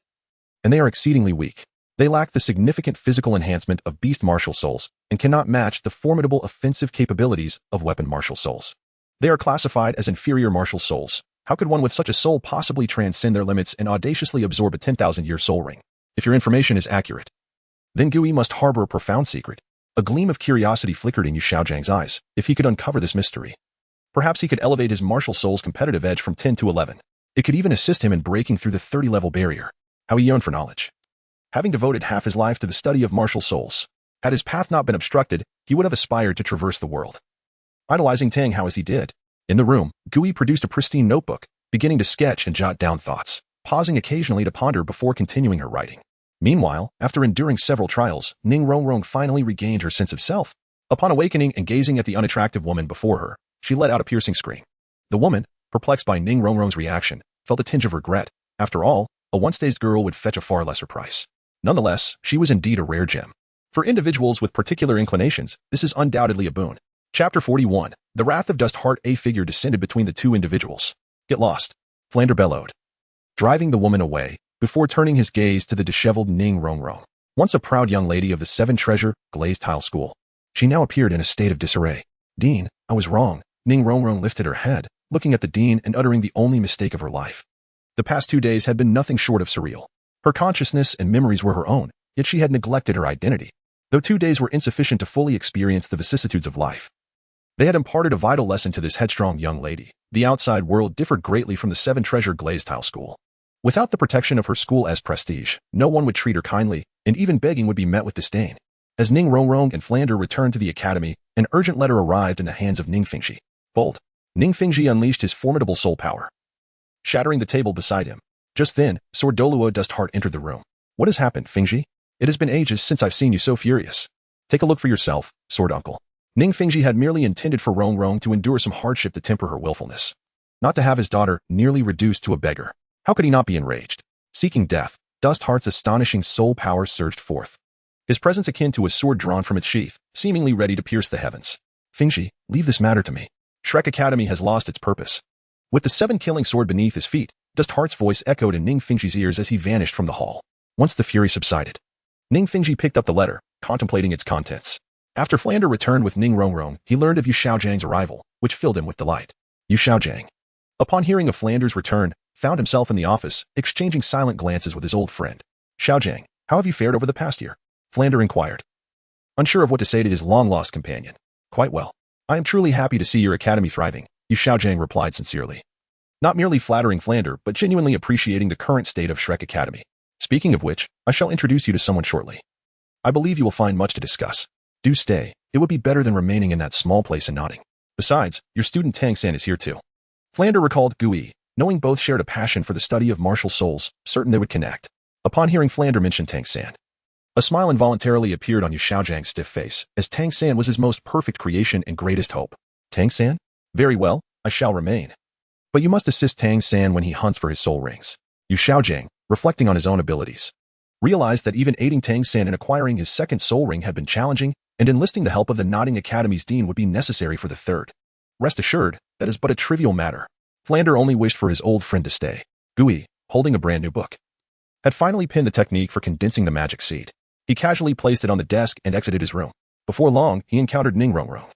And they are exceedingly weak. They lack the significant physical enhancement of beast martial souls and cannot match the formidable offensive capabilities of weapon martial souls. They are classified as inferior martial souls. How could one with such a soul possibly transcend their limits and audaciously absorb a 10,000-year soul ring? If your information is accurate, then Gu Yi must harbor a profound secret. A gleam of curiosity flickered in Yu Xiaojiang's eyes. If he could uncover this mystery, perhaps he could elevate his martial soul's competitive edge from 10 to 11. It could even assist him in breaking through the 30-level barrier. How he yearned for knowledge. Having devoted half his life to the study of martial souls, had his path not been obstructed, he would have aspired to traverse the world, idolizing Tang Hao as he did. In the room, Gu Yi produced a pristine notebook, beginning to sketch and jot down thoughts, pausing occasionally to ponder before continuing her writing. Meanwhile, after enduring several trials, Ningrongrong finally regained her sense of self. Upon awakening and gazing at the unattractive woman before her, she let out a piercing scream. The woman, perplexed by Ningrongrong's reaction, felt a tinge of regret. After all, a once-dazed girl would fetch a far lesser price. Nonetheless, she was indeed a rare gem. For individuals with particular inclinations, this is undoubtedly a boon. Chapter 41. The Wrath of Dust Heart. A figure descended between the two individuals. Get lost, Flander bellowed, driving the woman away, before turning his gaze to the disheveled Ningrongrong. Once a proud young lady of the 7-treasure, glazed tile school, she now appeared in a state of disarray. Dean, I was wrong. Ningrongrong lifted her head, looking at the dean and uttering the only mistake of her life. The past 2 days had been nothing short of surreal. Her consciousness and memories were her own, yet she had neglected her identity. though 2 days were insufficient to fully experience the vicissitudes of life. They had imparted a vital lesson to this headstrong young lady. The outside world differed greatly from the seven-treasure glazed tile school. Without the protection of her school as prestige, no one would treat her kindly, and even begging would be met with disdain. As Ning Rongrong and Flander returned to the academy, an urgent letter arrived in the hands of Ning Fingji. Bold. Ning Fingji unleashed his formidable soul power, shattering the table beside him. Just then, Sword Douluo Dustheart entered the room. What has happened, Fingji? It has been ages since I've seen you so furious. Take a look for yourself, Sword Uncle. Ning Fingji had merely intended for Rongrong to endure some hardship to temper her willfulness. Not to have his daughter nearly reduced to a beggar. How could he not be enraged? Seeking death, Dustheart's astonishing soul power surged forth. His presence akin to a sword drawn from its sheath, seemingly ready to pierce the heavens. Fingji, leave this matter to me. Shrek Academy has lost its purpose. With the seven-killing sword beneath his feet, Dustheart's voice echoed in Ning Fingji's ears as he vanished from the hall. Once the fury subsided, Ning Fingji picked up the letter, contemplating its contents. After Flander returned with Ning Rongrong, he learned of Yu Xiaojiang's arrival, which filled him with delight. Yu Xiaojiang, upon hearing of Flander's return, found himself in the office, exchanging silent glances with his old friend. Xiaojiang, how have you fared over the past year? Flander inquired, unsure of what to say to his long-lost companion. Quite well. I am truly happy to see your academy thriving, Yu Xiaojiang replied sincerely. Not merely flattering Flander, but genuinely appreciating the current state of Shrek Academy. Speaking of which, I shall introduce you to someone shortly. I believe you will find much to discuss. Do stay. It would be better than remaining in that small place and nodding. Besides, your student Tang San is here too. Flander recalled Gui, knowing both shared a passion for the study of martial souls, certain they would connect. Upon hearing Flander mention Tang San, a smile involuntarily appeared on Yu Xiaojiang's stiff face, as Tang San was his most perfect creation and greatest hope. Tang San? Very well, I shall remain. But you must assist Tang San when he hunts for his soul rings. Yu Xiaojiang, reflecting on his own abilities, realized that even aiding Tang San in acquiring his second soul ring had been challenging, and enlisting the help of the Nodding Academy's dean would be necessary for the third. Rest assured, that is but a trivial matter. Flander only wished for his old friend to stay. Gui, holding a brand new book, had finally penned the technique for condensing the magic seed. He casually placed it on the desk and exited his room. Before long, he encountered Ning Rongrong.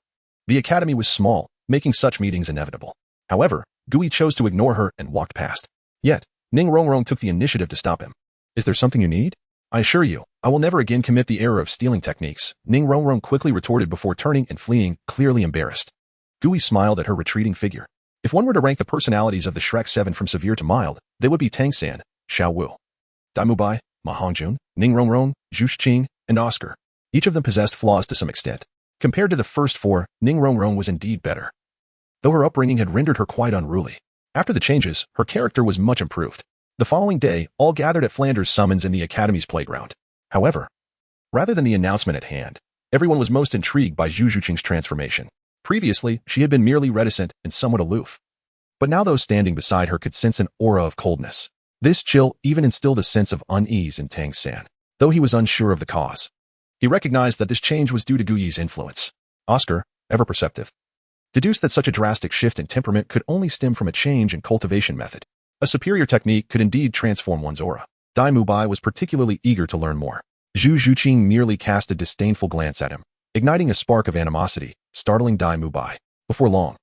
The academy was small, making such meetings inevitable. However, Gui chose to ignore her and walked past. Yet, Ning Rongrong took the initiative to stop him. Is there something you need? I assure you, I will never again commit the error of stealing techniques, Ning Rongrong quickly retorted before turning and fleeing, clearly embarrassed. Gui smiled at her retreating figure. If one were to rank the personalities of the Shrek 7 from severe to mild, they would be Tang San, Xiao Wu, Daimubai, Ma Hongjun, Ning Rongrong, Zhu Shiqing, and Oscar. Each of them possessed flaws to some extent. Compared to the first four, Ning Rongrong was indeed better, though her upbringing had rendered her quite unruly. After the changes, her character was much improved. The following day, all gathered at Flander's summons in the academy's playground. However, rather than the announcement at hand, everyone was most intrigued by Zhu Shiqing's transformation. Previously, she had been merely reticent and somewhat aloof. But now those standing beside her could sense an aura of coldness. This chill even instilled a sense of unease in Tang San, though he was unsure of the cause. He recognized that this change was due to Guyi's influence. Oscar, ever perceptive, deduced that such a drastic shift in temperament could only stem from a change in cultivation method. A superior technique could indeed transform one's aura. Dai Mubai was particularly eager to learn more. Zhu Shiqing merely cast a disdainful glance at him, igniting a spark of animosity, startling Dai Mubai. Before long,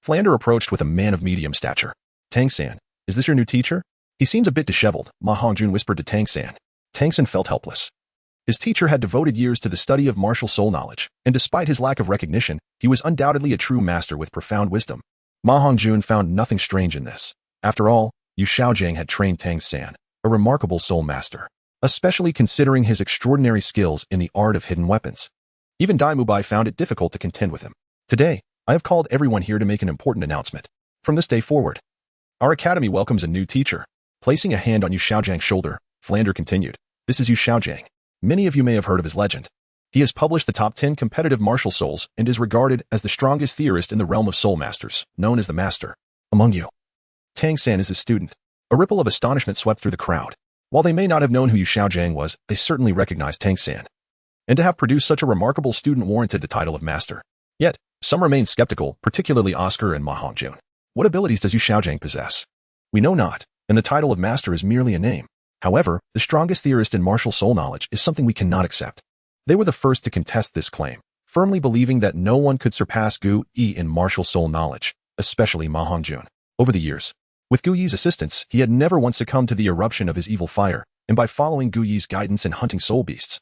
Flander approached with a man of medium stature. Tang San, is this your new teacher? He seems a bit disheveled, Ma Hongjun whispered to Tang San. Tang San felt helpless. His teacher had devoted years to the study of martial soul knowledge, and despite his lack of recognition, he was undoubtedly a true master with profound wisdom. Ma Hongjun found nothing strange in this. After all, Yu Xiaojiang had trained Tang San, a remarkable soul master, especially considering his extraordinary skills in the art of hidden weapons. Even Dai Mubai found it difficult to contend with him. Today, I have called everyone here to make an important announcement. From this day forward, our academy welcomes a new teacher. Placing a hand on Yu Xiaojiang's shoulder, Flander continued. This is Yu Xiaojiang. Many of you may have heard of his legend. He has published the top 10 competitive martial souls and is regarded as the strongest theorist in the realm of soul masters, known as the Master. Among you, Tang San is his student. A ripple of astonishment swept through the crowd. While they may not have known who Yu Xiaojiang was, they certainly recognized Tang San. And to have produced such a remarkable student warranted the title of Master. Yet, some remained skeptical, particularly Oscar and Ma Hongjun. What abilities does Yu Xiaojiang possess? We know not, and the title of Master is merely a name. However, the strongest theorist in martial soul knowledge is something we cannot accept. They were the first to contest this claim, firmly believing that no one could surpass Gu Yi in martial soul knowledge, especially Ma Hongjun. Over the years, with Gu Yi's assistance, he had never once succumbed to the eruption of his evil fire, and by following Gu Yi's guidance and hunting soul beasts,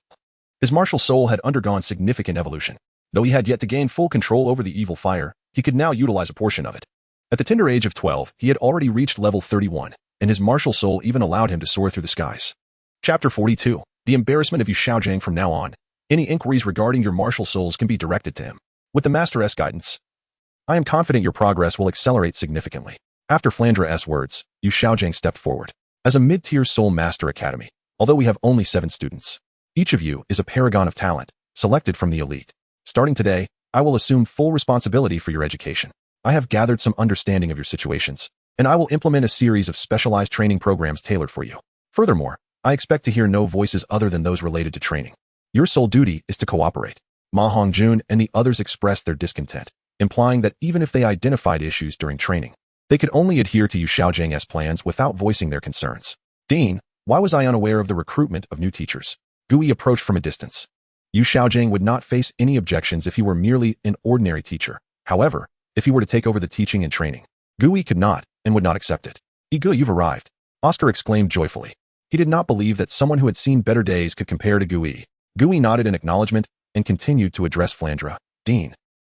His martial soul had undergone significant evolution. Though he had yet to gain full control over the evil fire, he could now utilize a portion of it. At the tender age of 12, he had already reached level 31, and his martial soul even allowed him to soar through the skies. Chapter 42. The embarrassment of Yu Xiaojing. From now on, any inquiries regarding your martial souls can be directed to him. With the Master's guidance, I am confident your progress will accelerate significantly. After Flandra's words, Yu Xiaojing stepped forward. As a mid-tier Soul Master Academy, although we have only 7 students, each of you is a paragon of talent, selected from the elite. Starting today, I will assume full responsibility for your education. I have gathered some understanding of your situations, and I will implement a series of specialized training programs tailored for you. Furthermore, I expect to hear no voices other than those related to training. Your sole duty is to cooperate. Ma Hongjun and the others expressed their discontent, implying that even if they identified issues during training, they could only adhere to Yu Xiaojing's plans without voicing their concerns. Dean, why was I unaware of the recruitment of new teachers? Gui approached from a distance. Yu Xiaojing would not face any objections if he were merely an ordinary teacher. However, if he were to take over the teaching and training, Gui could not and would not accept it. Egu, you've arrived, Oscar exclaimed joyfully. He did not believe that someone who had seen better days could compare to Gui. Gui nodded in acknowledgement and continued to address Flandra. Dean,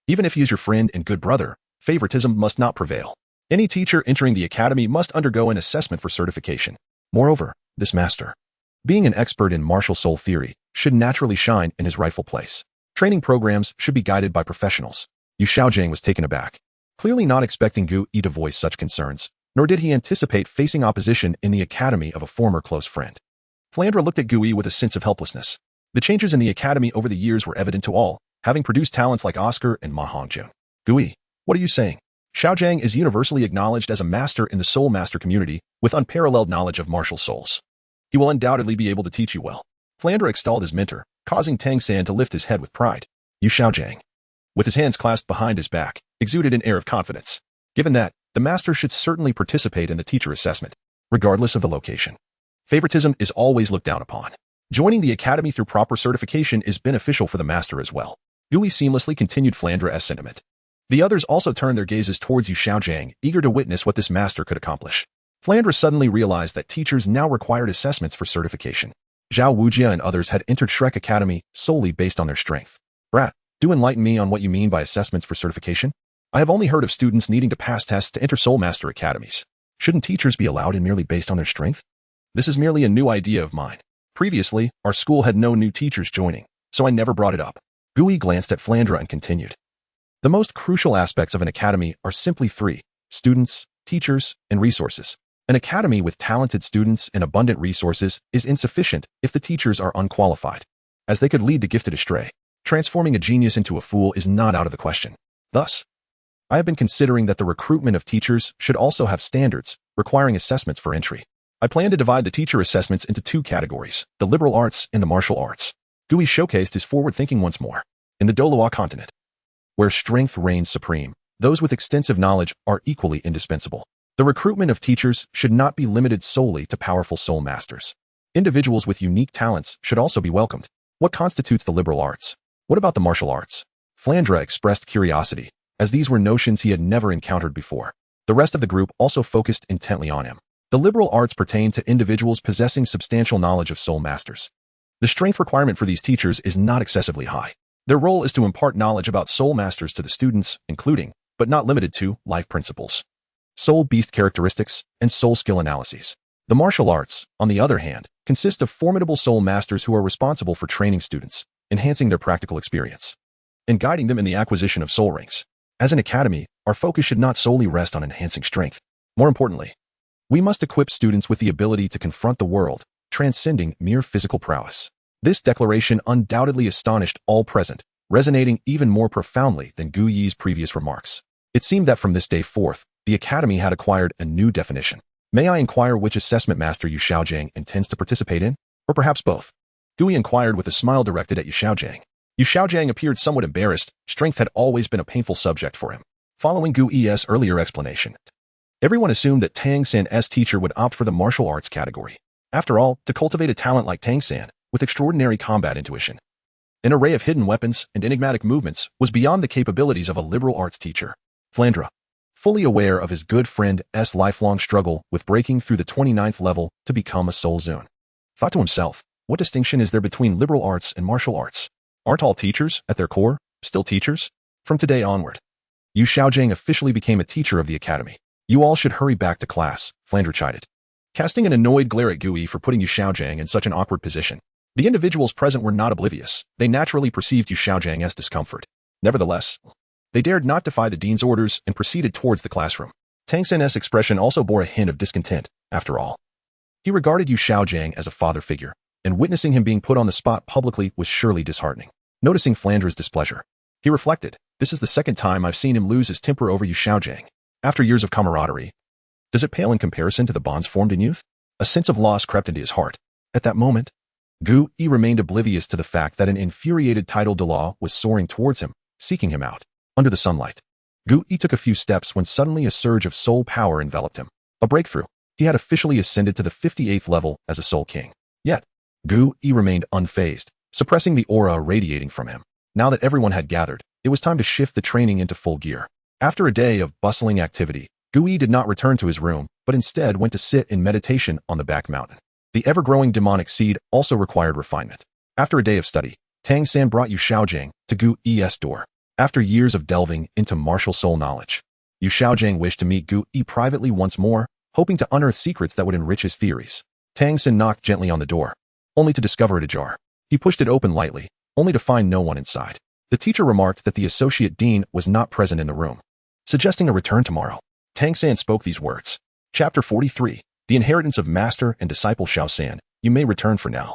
even if he is your friend and good brother, favoritism must not prevail. Any teacher entering the academy must undergo an assessment for certification. Moreover, this master, being an expert in martial soul theory, should naturally shine in his rightful place. Training programs should be guided by professionals. Yu Xiaojing was taken aback, clearly not expecting Gui to voice such concerns, nor did he anticipate facing opposition in the academy of a former close friend. Flandra looked at Gui with a sense of helplessness. The changes in the academy over the years were evident to all, having produced talents like Oscar and Ma Hongjun. Gui, what are you saying? Xiaojing is universally acknowledged as a master in the Soul Master community with unparalleled knowledge of martial souls. He will undoubtedly be able to teach you well. Flandra extolled his mentor, causing Tang San to lift his head with pride. Yu Xiaojing, with his hands clasped behind his back, exuded an air of confidence. Given that, the master should certainly participate in the teacher assessment, regardless of the location. Favoritism is always looked down upon. Joining the academy through proper certification is beneficial for the master as well. Gui seamlessly continued Flandra's sentiment. The others also turned their gazes towards Yu Xiaojing, eager to witness what this master could accomplish. Flandra suddenly realized that teachers now required assessments for certification. Zhao Wujia and others had entered Shrek Academy solely based on their strength. Brat, do enlighten me on what you mean by assessments for certification? I have only heard of students needing to pass tests to enter Soul Master academies. Shouldn't teachers be allowed in merely based on their strength? This is merely a new idea of mine. Previously, our school had no new teachers joining, so I never brought it up. Gui glanced at Flandra and continued. The most crucial aspects of an academy are simply 3: students, teachers, and resources. An academy with talented students and abundant resources is insufficient if the teachers are unqualified, as they could lead the gifted astray. Transforming a genius into a fool is not out of the question. Thus, I have been considering that the recruitment of teachers should also have standards, requiring assessments for entry. I plan to divide the teacher assessments into 2 categories, the liberal arts and the martial arts. Gui showcased his forward thinking once more. In the Douluo Continent, where strength reigns supreme, those with extensive knowledge are equally indispensable. The recruitment of teachers should not be limited solely to powerful soul masters. Individuals with unique talents should also be welcomed. What constitutes the liberal arts? What about the martial arts? Flandra expressed curiosity, as these were notions he had never encountered before. The rest of the group also focused intently on him. The liberal arts pertain to individuals possessing substantial knowledge of soul masters. The strength requirement for these teachers is not excessively high. Their role is to impart knowledge about soul masters to the students, including, but not limited to, life principles, soul beast characteristics, and soul skill analyses. The martial arts, on the other hand, consist of formidable soul masters who are responsible for training students, enhancing their practical experience, and guiding them in the acquisition of soul ranks. As an academy, our focus should not solely rest on enhancing strength. More importantly, we must equip students with the ability to confront the world, transcending mere physical prowess. This declaration undoubtedly astonished all present, resonating even more profoundly than Gu Yi's previous remarks. It seemed that from this day forth, the academy had acquired a new definition. May I inquire which assessment master Yu Xiaojing intends to participate in? Or perhaps both? Gui inquired with a smile directed at Yu Xiaojing. Yu Xiaojing appeared somewhat embarrassed. Strength had always been a painful subject for him. Following Gu Yi's earlier explanation, everyone assumed that Tang San's teacher would opt for the martial arts category. After all, to cultivate a talent like Tang San, with extraordinary combat intuition, an array of hidden weapons and enigmatic movements was beyond the capabilities of a liberal arts teacher. Flandra, fully aware of his good friend's lifelong struggle with breaking through the 29th level to become a soul zone, thought to himself, What distinction is there between liberal arts and martial arts? Aren't all teachers, at their core, still teachers? From today onward, Yu Xiaojing officially became a teacher of the academy. You all should hurry back to class, Flandre chided, casting an annoyed glare at Gui for putting Yu Xiaojing in such an awkward position. The individuals present were not oblivious. They naturally perceived Yu Xiaojing as discomfort. Nevertheless, they dared not defy the dean's orders and proceeded towards the classroom. Tang Sen's expression also bore a hint of discontent, after all. He regarded Yu Xiaojing as a father figure, and witnessing him being put on the spot publicly was surely disheartening. Noticing Flandre's displeasure, he reflected, this is the second time I've seen him lose his temper over Yu Xiaojing. After years of camaraderie, does it pale in comparison to the bonds formed in youth? A sense of loss crept into his heart. At that moment, Gu Yi remained oblivious to the fact that an infuriated title Douluo was soaring towards him, seeking him out. Under the sunlight, Gu Yi took a few steps when suddenly a surge of soul power enveloped him. A breakthrough. He had officially ascended to the 58th level as a soul king. Yet, Gu Yi remained unfazed, suppressing the aura radiating from him. Now that everyone had gathered, it was time to shift the training into full gear. After a day of bustling activity, Gu Yi did not return to his room, but instead went to sit in meditation on the back mountain. The ever-growing demonic seed also required refinement. After a day of study, Tang San brought Yu Xiaojing to Gu Yi's door. After years of delving into martial soul knowledge, Yu Xiaojing wished to meet Gu Yi privately once more, hoping to unearth secrets that would enrich his theories. Tang San knocked gently on the door, only to discover it ajar. He pushed it open lightly, only to find no one inside. The teacher remarked that the associate dean was not present in the room, suggesting a return tomorrow. Tang San spoke these words. Chapter 43, The Inheritance of Master and Disciple Xiao San. You may return for now.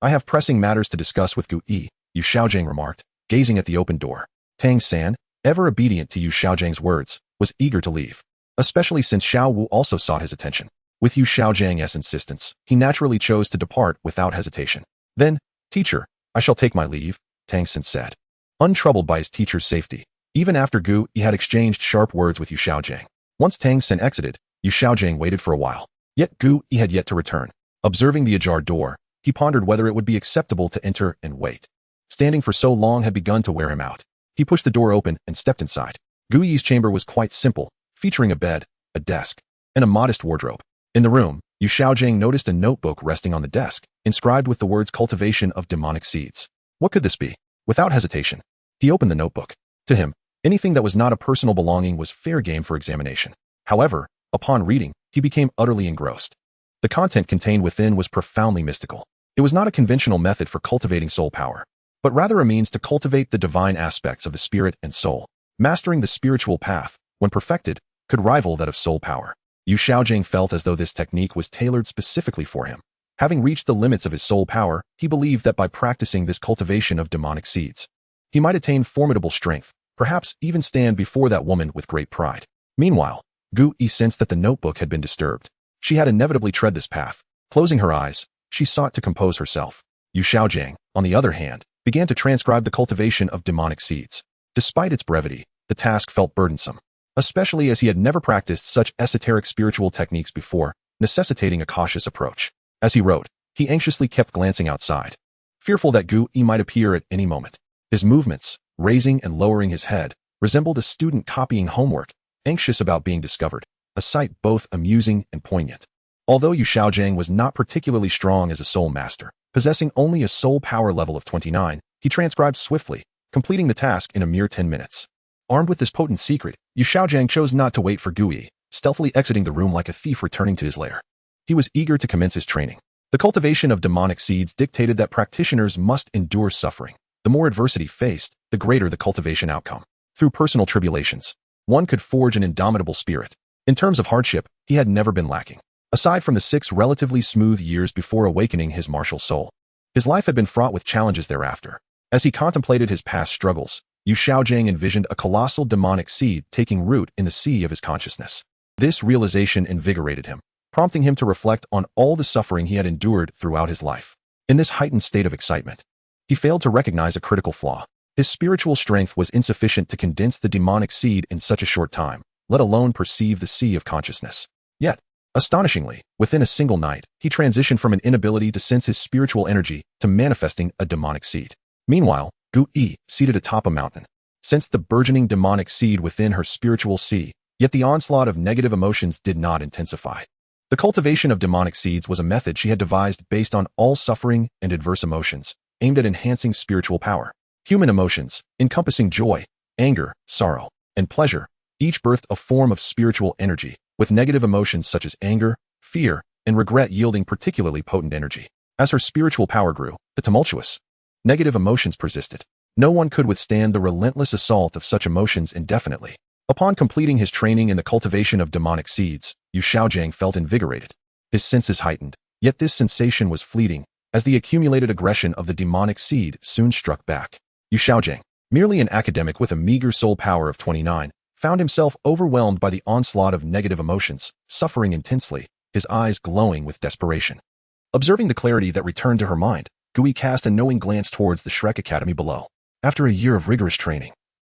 I have pressing matters to discuss with Gu Yi, Yu Xiaojing remarked, gazing at the open door. Tang San, ever obedient to Yu Xiaojing's words, was eager to leave, especially since Xiao Wu also sought his attention. With Yu Xiaojing's insistence, he naturally chose to depart without hesitation. Then, teacher, I shall take my leave, Tang San said, untroubled by his teacher's safety, even after Gu Yi had exchanged sharp words with Yu Xiaojing. Once Tang San exited, Yu Xiaojing waited for a while. Yet Gu Yi had yet to return. Observing the ajar door, he pondered whether it would be acceptable to enter and wait. Standing for so long had begun to wear him out. He pushed the door open and stepped inside. Gu Yi's chamber was quite simple, featuring a bed, a desk, and a modest wardrobe. In the room, Yu Xiaojing noticed a notebook resting on the desk, inscribed with the words cultivation of demonic seeds. What could this be? Without hesitation, he opened the notebook. To him, anything that was not a personal belonging was fair game for examination. However, upon reading, he became utterly engrossed. The content contained within was profoundly mystical. It was not a conventional method for cultivating soul power, but rather a means to cultivate the divine aspects of the spirit and soul. Mastering the spiritual path, when perfected, could rival that of soul power. Yu Xiaojing felt as though this technique was tailored specifically for him. Having reached the limits of his soul power, he believed that by practicing this cultivation of demonic seeds, he might attain formidable strength, perhaps even stand before that woman with great pride. Meanwhile, Gu Yi sensed that the notebook had been disturbed. She had inevitably tread this path. Closing her eyes, she sought to compose herself. Yu Xiaojing, on the other hand, began to transcribe the cultivation of demonic seeds. Despite its brevity, the task felt burdensome, especially as he had never practiced such esoteric spiritual techniques before, necessitating a cautious approach. As he wrote, he anxiously kept glancing outside, fearful that Gu Yi might appear at any moment. His movements, raising and lowering his head, resembled a student copying homework, anxious about being discovered, a sight both amusing and poignant. Although Yu Xiaojing was not particularly strong as a soul master, possessing only a soul power level of 29, he transcribed swiftly, completing the task in a mere 10 minutes. Armed with this potent secret, Yu Xiaojing chose not to wait for Gu Yi, stealthily exiting the room like a thief returning to his lair. He was eager to commence his training. The cultivation of demonic seeds dictated that practitioners must endure suffering. The more adversity faced, the greater the cultivation outcome. Through personal tribulations, one could forge an indomitable spirit. In terms of hardship, he had never been lacking. Aside from the 6 relatively smooth years before awakening his martial soul, his life had been fraught with challenges thereafter. As he contemplated his past struggles, Yu Xiaojing envisioned a colossal demonic seed taking root in the sea of his consciousness. This realization invigorated him, prompting him to reflect on all the suffering he had endured throughout his life. In this heightened state of excitement, he failed to recognize a critical flaw. His spiritual strength was insufficient to condense the demonic seed in such a short time, let alone perceive the sea of consciousness. Yet, astonishingly, within a single night, he transitioned from an inability to sense his spiritual energy to manifesting a demonic seed. Meanwhile, Gu Yi, seated atop a mountain, sensed the burgeoning demonic seed within her spiritual sea, yet the onslaught of negative emotions did not intensify. The cultivation of demonic seeds was a method she had devised based on all suffering and adverse emotions, aimed at enhancing spiritual power. Human emotions, encompassing joy, anger, sorrow, and pleasure, each birthed a form of spiritual energy, with negative emotions such as anger, fear, and regret yielding particularly potent energy. As her spiritual power grew, the tumultuous, negative emotions persisted. No one could withstand the relentless assault of such emotions indefinitely. Upon completing his training in the cultivation of demonic seeds, Yu Xiaojiang felt invigorated. His senses heightened, yet this sensation was fleeting, as the accumulated aggression of the demonic seed soon struck back. Yu Xiaojiang, merely an academic with a meager soul power of 29, found himself overwhelmed by the onslaught of negative emotions, suffering intensely, his eyes glowing with desperation. Observing the clarity that returned to her mind, Gui cast a knowing glance towards the Shrek Academy below. After a year of rigorous training,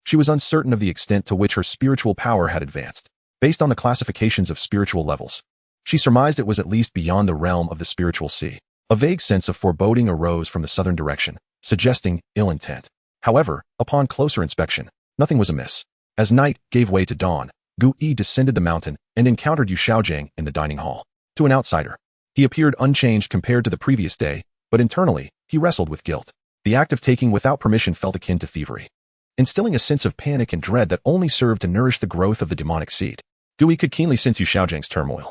she was uncertain of the extent to which her spiritual power had advanced. Based on the classifications of spiritual levels, she surmised it was at least beyond the realm of the spiritual sea. A vague sense of foreboding arose from the southern direction, suggesting ill intent. However, upon closer inspection, nothing was amiss. As night gave way to dawn, Gu Yi descended the mountain and encountered Yu Xiaojiang in the dining hall. To an outsider, he appeared unchanged compared to the previous day, but internally, he wrestled with guilt. The act of taking without permission felt akin to thievery, instilling a sense of panic and dread that only served to nourish the growth of the demonic seed. Gui could keenly sense Yu Xiaojiang's turmoil.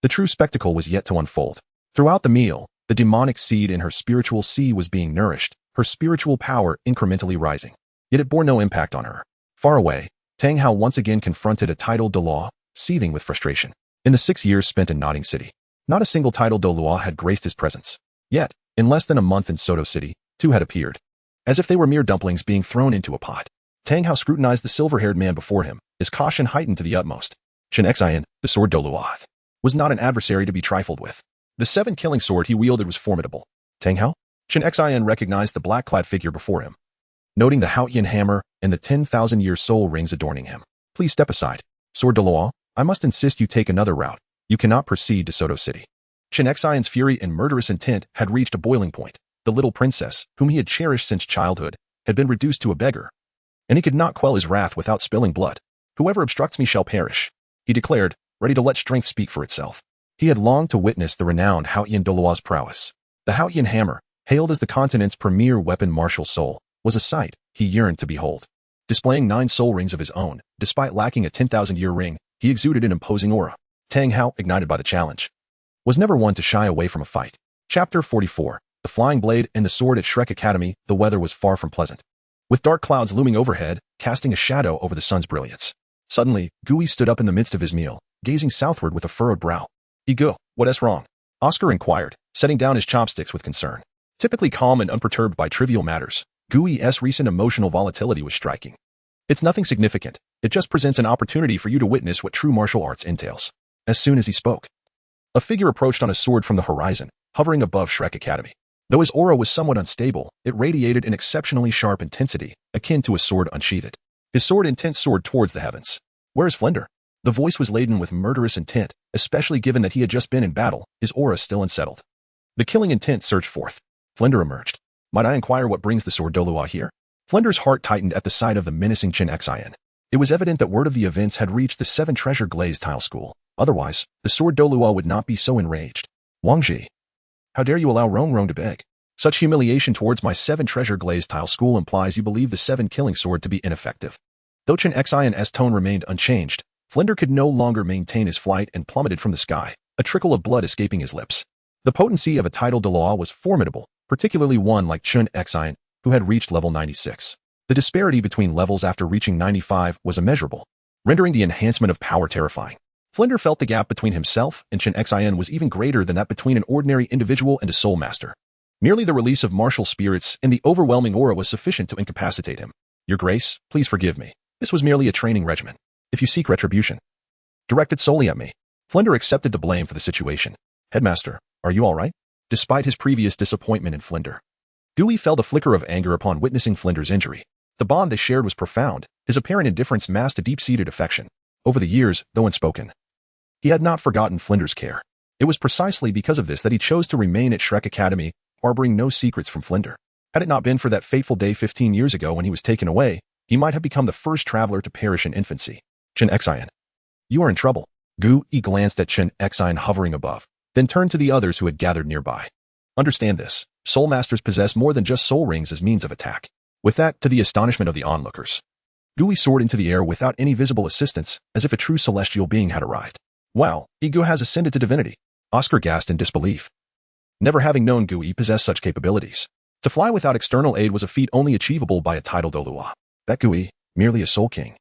The true spectacle was yet to unfold. Throughout the meal, the demonic seed in her spiritual sea was being nourished, her spiritual power incrementally rising. Yet it bore no impact on her. Far away, Tang Hao once again confronted a titled Douluo, seething with frustration. In the 6 years spent in Nodding City, not a single titled Douluo had graced his presence. Yet, in less than a month in Soto City, 2 had appeared, as if they were mere dumplings being thrown into a pot. Tang Hao scrutinized the silver-haired man before him, his caution heightened to the utmost. Chen Xian, the sword Douluo, was not an adversary to be trifled with. The 7-killing sword he wielded was formidable. Tang Hao? Chen Xian recognized the black-clad figure before him, noting the Haotian hammer and the 10,000-year soul rings adorning him. Please step aside. Sword Douluo, I must insist you take another route. You cannot proceed to Soto City. Chen Xian's fury and murderous intent had reached a boiling point. The little princess, whom he had cherished since childhood, had been reduced to a beggar, and he could not quell his wrath without spilling blood. Whoever obstructs me shall perish, he declared, ready to let strength speak for itself. He had longed to witness the renowned Haotian Douluo's prowess. The Haotian hammer, hailed as the continent's premier weapon martial soul, was a sight he yearned to behold. Displaying 9 soul rings of his own, despite lacking a 10,000-year ring, he exuded an imposing aura. Tang Hao, ignited by the challenge, was never one to shy away from a fight. Chapter 44. The Flying Blade and the Sword at Shrek Academy. The weather was far from pleasant, with dark clouds looming overhead, casting a shadow over the sun's brilliance. Suddenly, Gui stood up in the midst of his meal, gazing southward with a furrowed brow. Ego, what's wrong? Oscar inquired, setting down his chopsticks with concern. Typically calm and unperturbed by trivial matters, Gui's recent emotional volatility was striking. It's nothing significant, it just presents an opportunity for you to witness what true martial arts entails. As soon as he spoke, a figure approached on a sword from the horizon, hovering above Shrek Academy. Though his aura was somewhat unstable, it radiated an exceptionally sharp intensity, akin to a sword unsheathed. His sword intent soared towards the heavens. Where is Flinder? The voice was laden with murderous intent, especially given that he had just been in battle, his aura still unsettled. The killing intent surged forth. Flinder emerged. Might I inquire what brings the sword Douluo here? Flinder's heart tightened at the sight of the menacing Chen Xian. It was evident that word of the events had reached the 7 Treasure Glazed Tile School. Otherwise, the sword Douluo would not be so enraged. Wangji, how dare you allow Rong to beg? Such humiliation towards my 7 Treasure Glazed Tile School implies you believe the 7-killing sword to be ineffective. Though Chen Xian's tone remained unchanged, Flinder could no longer maintain his flight and plummeted from the sky, a trickle of blood escaping his lips. The potency of a title Douluo was formidable, particularly one like Chen Xian, who had reached level 96. The disparity between levels after reaching 95 was immeasurable, rendering the enhancement of power terrifying. Flinder felt the gap between himself and Chen Xian was even greater than that between an ordinary individual and a soul master. Merely the release of martial spirits and the overwhelming aura was sufficient to incapacitate him. Your Grace, please forgive me. This was merely a training regimen. If you seek retribution, direct it solely at me. Flinder accepted the blame for the situation. Headmaster, are you all right? Despite his previous disappointment in Flinder, Gui felt a flicker of anger upon witnessing Flinder's injury. The bond they shared was profound, his apparent indifference masked a deep-seated affection. Over the years, though unspoken, he had not forgotten Flinder's care. It was precisely because of this that he chose to remain at Shrek Academy, harboring no secrets from Flinder. Had it not been for that fateful day 15 years ago when he was taken away, he might have become the first traveler to perish in infancy. Chen Xian, you are in trouble. Gu Yi glanced at Chen Xian hovering above, then turned to the others who had gathered nearby. Understand this. Soul Masters possess more than just soul rings as means of attack. With that, to the astonishment of the onlookers, Gu Yi soared into the air without any visible assistance, as if a true celestial being had arrived. Wow, Gu has ascended to divinity. Oscar gasped in disbelief, never having known Gu Yi possess such capabilities. To fly without external aid was a feat only achievable by a titled Douluo. That Gu Yi, merely a soul king,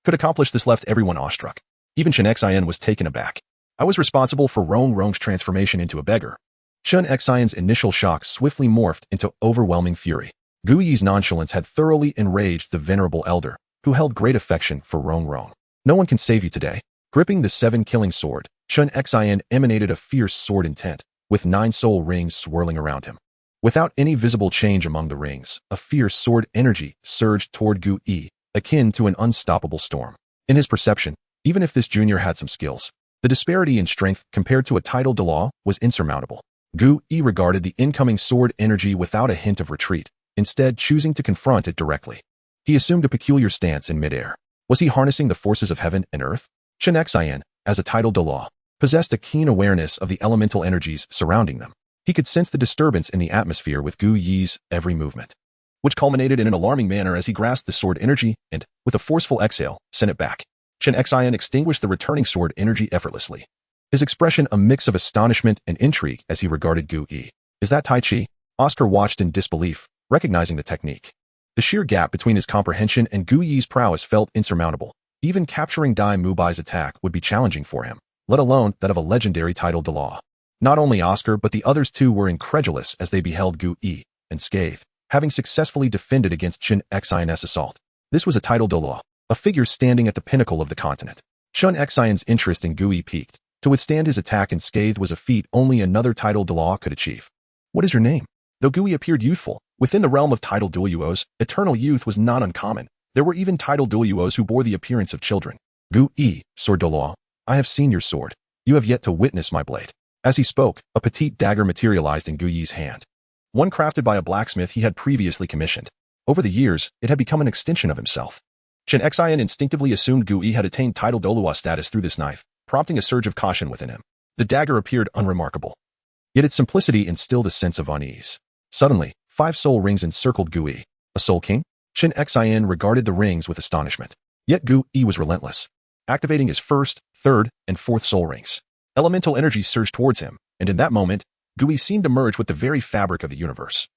could accomplish this left everyone awestruck. Even Chen Xian was taken aback. I was responsible for Rong Rong's transformation into a beggar. Chen Xian's initial shock swiftly morphed into overwhelming fury. Gu Yi's nonchalance had thoroughly enraged the venerable elder, who held great affection for Rong Rong. No one can save you today. Gripping the 7-killing sword, Chen Xian emanated a fierce sword intent, with 9 soul rings swirling around him. Without any visible change among the rings, a fierce sword energy surged toward Gu Yi, akin to an unstoppable storm. In his perception, even if this junior had some skills, the disparity in strength compared to a titled Douluo was insurmountable. Gu Yi regarded the incoming sword energy without a hint of retreat, instead choosing to confront it directly. He assumed a peculiar stance in midair. Was he harnessing the forces of heaven and earth? Chen Xian, as a titled Douluo, possessed a keen awareness of the elemental energies surrounding them. He could sense the disturbance in the atmosphere with Gu Yi's every movement, which culminated in an alarming manner as he grasped the sword energy and, with a forceful exhale, sent it back. Chen Xian extinguished the returning sword energy effortlessly, his expression a mix of astonishment and intrigue as he regarded Gu Yi. Is that Tai Chi? Oscar watched in disbelief, recognizing the technique. The sheer gap between his comprehension and Gu Yi's prowess felt insurmountable. Even capturing Dai Mubai's attack would be challenging for him, let alone that of a legendary titled Douluo. Not only Oscar but the others too were incredulous as they beheld Gu Yi and Scathe, having successfully defended against Chen Xian's assault. This was a titled Douluo, a figure standing at the pinnacle of the continent. Chen Xian's interest in Gu Yi peaked. To withstand his attack and Scathe was a feat only another titled Douluo could achieve. What is your name? Though Gu Yi appeared youthful, within the realm of titled Douluos, eternal youth was not uncommon. There were even titled Douluos who bore the appearance of children. Gu Yi, Sword Douluo, I have seen your sword. You have yet to witness my blade. As he spoke, a petite dagger materialized in Gu Yi's hand. One crafted by a blacksmith he had previously commissioned. Over the years, it had become an extension of himself. Chen Xian instinctively assumed Gu Yi had attained titled Douluo status through this knife, prompting a surge of caution within him. The dagger appeared unremarkable, yet its simplicity instilled a sense of unease. Suddenly, 5 soul rings encircled Gu Yi. A soul king? Chen Xian regarded the rings with astonishment. Yet Gu Yi was relentless, activating his 1st, 3rd, and 4th soul rings. Elemental energy surged towards him, and in that moment, Gu Yi seemed to merge with the very fabric of the universe,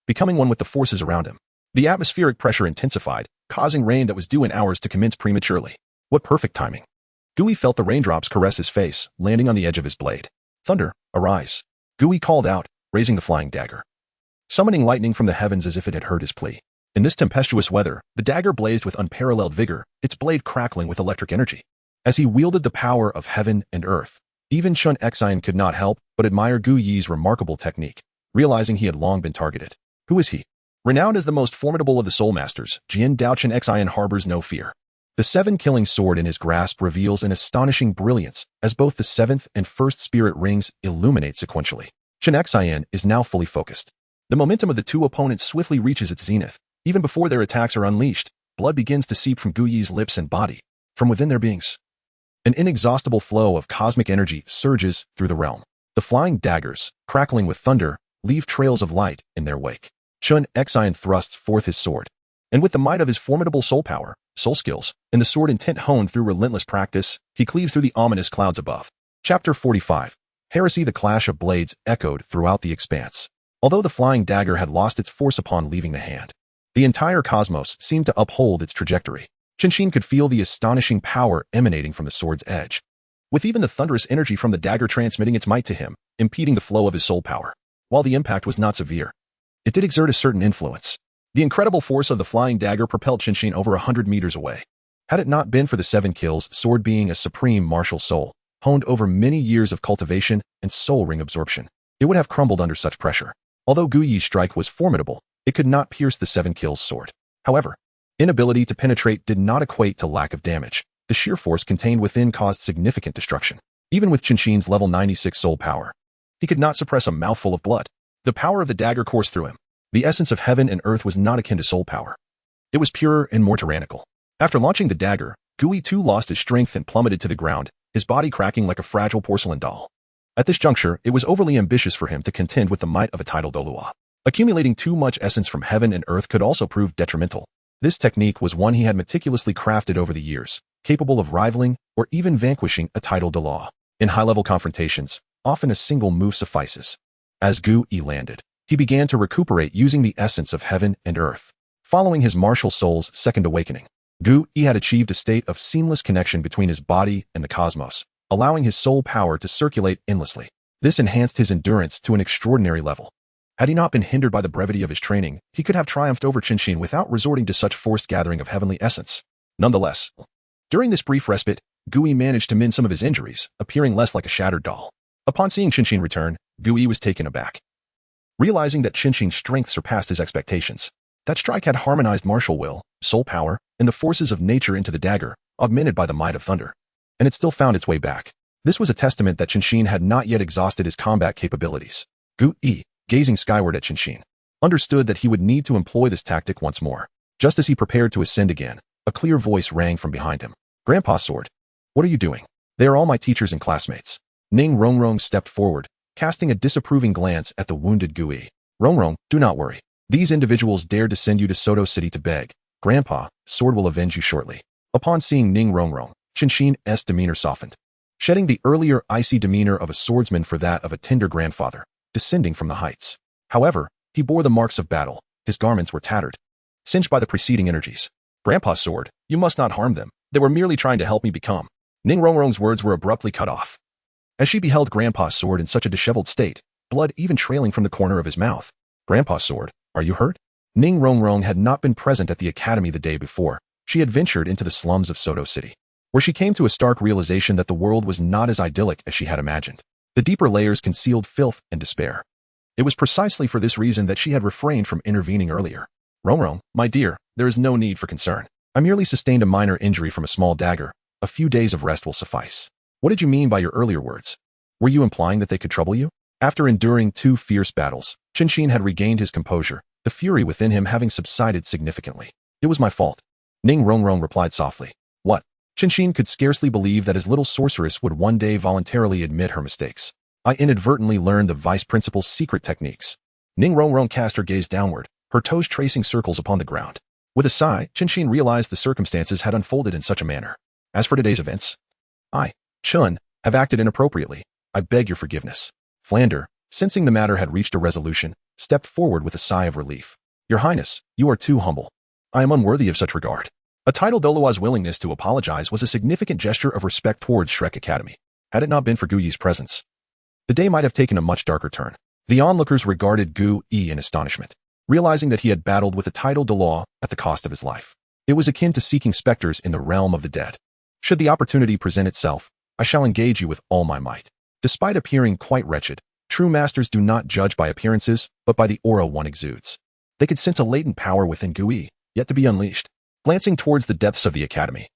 becoming one with the forces around him. The atmospheric pressure intensified, causing rain that was due in hours to commence prematurely. What perfect timing. Gu Yi felt the raindrops caress his face, landing on the edge of his blade. Thunder, arise. Gu Yi called out, raising the flying dagger, summoning lightning from the heavens as if it had heard his plea. In this tempestuous weather, the dagger blazed with unparalleled vigor, its blade crackling with electric energy. As he wielded the power of heaven and earth, even Chen Xian could not help but admire Gu Yi's remarkable technique, realizing he had long been targeted. Who is he? Renowned as the most formidable of the Soul Masters, Jian Dao Chen Xian harbors no fear. The 7-killing sword in his grasp reveals an astonishing brilliance as both the 7th and 1st spirit rings illuminate sequentially. Chen Xian is now fully focused. The momentum of the 2 opponents swiftly reaches its zenith. Even before their attacks are unleashed, blood begins to seep from Gu Yi's lips and body, from within their beings. An inexhaustible flow of cosmic energy surges through the realm. The flying daggers, crackling with thunder, leave trails of light in their wake. Chen Xian thrusts forth his sword, and with the might of his formidable soul power, soul skills, and the sword intent honed through relentless practice, he cleaves through the ominous clouds above. Chapter 45. Heresy. The clash of blades echoed throughout the expanse. Although the flying dagger had lost its force upon leaving the hand, the entire cosmos seemed to uphold its trajectory. Chen could feel the astonishing power emanating from the sword's edge, with even the thunderous energy from the dagger transmitting its might to him, impeding the flow of his soul power. While the impact was not severe, it did exert a certain influence. The incredible force of the flying dagger propelled Chen over 100 meters away. Had it not been for the 7 kills, sword being a supreme martial soul, honed over many years of cultivation and soul ring absorption, it would have crumbled under such pressure. Although Gu Yi's strike was formidable, it could not pierce the 7 kills sword. However, inability to penetrate did not equate to lack of damage. The sheer force contained within caused significant destruction. Even with Chen level 96 soul power, he could not suppress a mouthful of blood. The power of the dagger coursed through him. The essence of heaven and earth was not akin to soul power. It was purer and more tyrannical. After launching the dagger, Gu Yi too lost his strength and plummeted to the ground, his body cracking like a fragile porcelain doll. At this juncture, it was overly ambitious for him to contend with the might of a tidal Douluo. Accumulating too much essence from heaven and earth could also prove detrimental. This technique was one he had meticulously crafted over the years, capable of rivaling or even vanquishing a tidal Douluo. In high-level confrontations, often a single move suffices. As Gu Yi landed, he began to recuperate using the essence of heaven and earth. Following his martial soul's second awakening, Gu Yi had achieved a state of seamless connection between his body and the cosmos, allowing his soul power to circulate endlessly. This enhanced his endurance to an extraordinary level. Had he not been hindered by the brevity of his training, he could have triumphed over Qinshin without resorting to such forced gathering of heavenly essence. Nonetheless, during this brief respite, Gu Yi managed to mend some of his injuries, appearing less like a shattered doll. Upon seeing Qinshin return, Gu Yi was taken aback. Realizing that Qinshin's strength surpassed his expectations, that strike had harmonized martial will, soul power, and the forces of nature into the dagger, augmented by the might of thunder. And it still found its way back. This was a testament that Qinshin had not yet exhausted his combat capabilities. Gu Yi, gazing skyward at Qinshin, understood that he would need to employ this tactic once more. Just as he prepared to ascend again, a clear voice rang from behind him. "Grandpa's sword. What are you doing?" "They are all my teachers and classmates." Ning Rongrong stepped forward, casting a disapproving glance at the wounded Gu Yi. "Rongrong, do not worry. These individuals dared to send you to Soto City to beg. Grandpa, sword will avenge you shortly." Upon seeing Ning Rongrong, Qinshin's demeanor softened, shedding the earlier icy demeanor of a swordsman for that of a tender grandfather, descending from the heights. However, he bore the marks of battle. His garments were tattered, singed by the preceding energies. "Grandpa's sword, you must not harm them. They were merely trying to help me become." Ning Rongrong's words were abruptly cut off. As she beheld Grandpa's sword in such a disheveled state, blood even trailing from the corner of his mouth. "Grandpa's sword, are you hurt?" Ning Rongrong had not been present at the academy the day before. She had ventured into the slums of Soto City, where she came to a stark realization that the world was not as idyllic as she had imagined. The deeper layers concealed filth and despair. It was precisely for this reason that she had refrained from intervening earlier. "Rongrong, my dear, there is no need for concern. I merely sustained a minor injury from a small dagger. A few days of rest will suffice." "What did you mean by your earlier words? Were you implying that they could trouble you?" After enduring 2 fierce battles, Qinshin had regained his composure, the fury within him having subsided significantly. "It was my fault," Ning Rongrong replied softly. "What?" Qinshin could scarcely believe that his little sorceress would one day voluntarily admit her mistakes. "I inadvertently learned the vice principal's secret techniques." Ning Rongrong cast her gaze downward, her toes tracing circles upon the ground. With a sigh, Qinshin realized the circumstances had unfolded in such a manner. "As for today's events, I, Chun, have acted inappropriately. I beg your forgiveness." Flander, sensing the matter had reached a resolution, stepped forward with a sigh of relief. "Your Highness, you are too humble. I am unworthy of such regard." A tidal Douluo's willingness to apologize was a significant gesture of respect towards Shrek Academy. Had it not been for Gu Yi's presence, the day might have taken a much darker turn. The onlookers regarded Gu Yi in astonishment, realizing that he had battled with a tidal Douluo at the cost of his life. It was akin to seeking specters in the realm of the dead. "Should the opportunity present itself, I shall engage you with all my might." Despite appearing quite wretched, true masters do not judge by appearances, but by the aura one exudes. They could sense a latent power within Gu Yi, yet to be unleashed. Glancing towards the depths of the academy,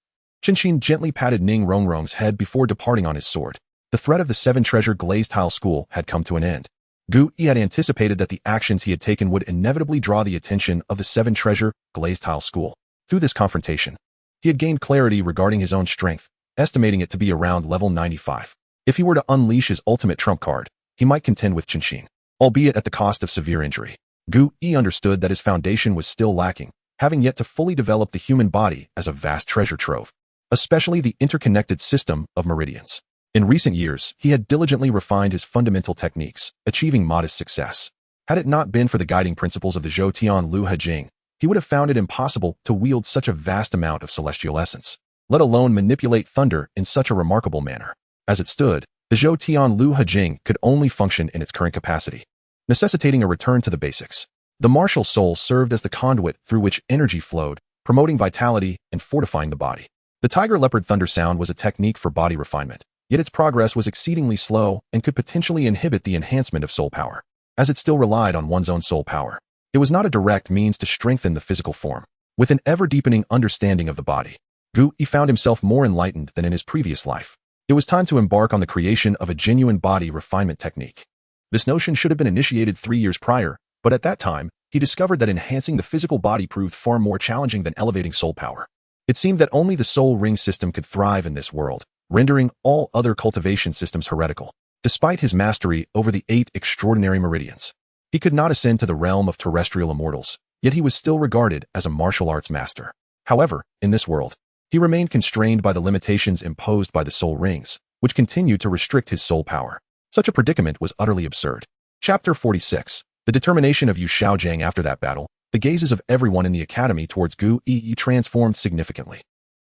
Qinshin gently patted Ning Rongrong's head before departing on his sword. The threat of the 7-treasure glazed tile school had come to an end. Gu Yi had anticipated that the actions he had taken would inevitably draw the attention of the 7-treasure glazed tile school. Through this confrontation, he had gained clarity regarding his own strength, estimating it to be around level 95. If he were to unleash his ultimate trump card, he might contend with Qinshin, albeit at the cost of severe injury. Gu Yi understood that his foundation was still lacking, having yet to fully develop the human body as a vast treasure trove, especially the interconnected system of meridians. In recent years, he had diligently refined his fundamental techniques, achieving modest success. Had it not been for the guiding principles of the Zhou Tian Lu Hejing, he would have found it impossible to wield such a vast amount of celestial essence, let alone manipulate thunder in such a remarkable manner. As it stood, the Zhou Tian Lu Hejing could only function in its current capacity, necessitating a return to the basics. The martial soul served as the conduit through which energy flowed, promoting vitality and fortifying the body. The tiger leopard thunder sound was a technique for body refinement, yet its progress was exceedingly slow and could potentially inhibit the enhancement of soul power, as it still relied on one's own soul power. It was not a direct means to strengthen the physical form. With an ever-deepening understanding of the body, Gu Yi found himself more enlightened than in his previous life. It was time to embark on the creation of a genuine body refinement technique. This notion should have been initiated 3 years prior, but at that time, he discovered that enhancing the physical body proved far more challenging than elevating soul power. It seemed that only the soul ring system could thrive in this world, rendering all other cultivation systems heretical. Despite his mastery over the 8 extraordinary meridians, he could not ascend to the realm of terrestrial immortals, yet he was still regarded as a martial arts master. However, in this world, he remained constrained by the limitations imposed by the soul rings, which continued to restrict his soul power. Such a predicament was utterly absurd. Chapter 46. The determination of Yu Xiaojing after that battle. The gazes of everyone in the academy towards Gu Yi transformed significantly.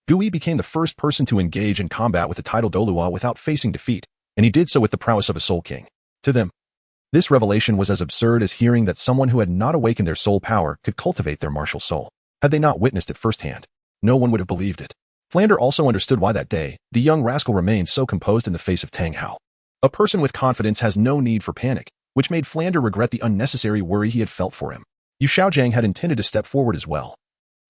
Gu Yi became the first person to engage in combat with the title Douluo without facing defeat, and he did so with the prowess of a soul king. To them, this revelation was as absurd as hearing that someone who had not awakened their soul power could cultivate their martial soul. Had they not witnessed it firsthand, no one would have believed it. Flander also understood why that day, the young rascal remained so composed in the face of Tang Hao. A person with confidence has no need for panic, which made Flander regret the unnecessary worry he had felt for him. Yu Xiaojing had intended to step forward as well.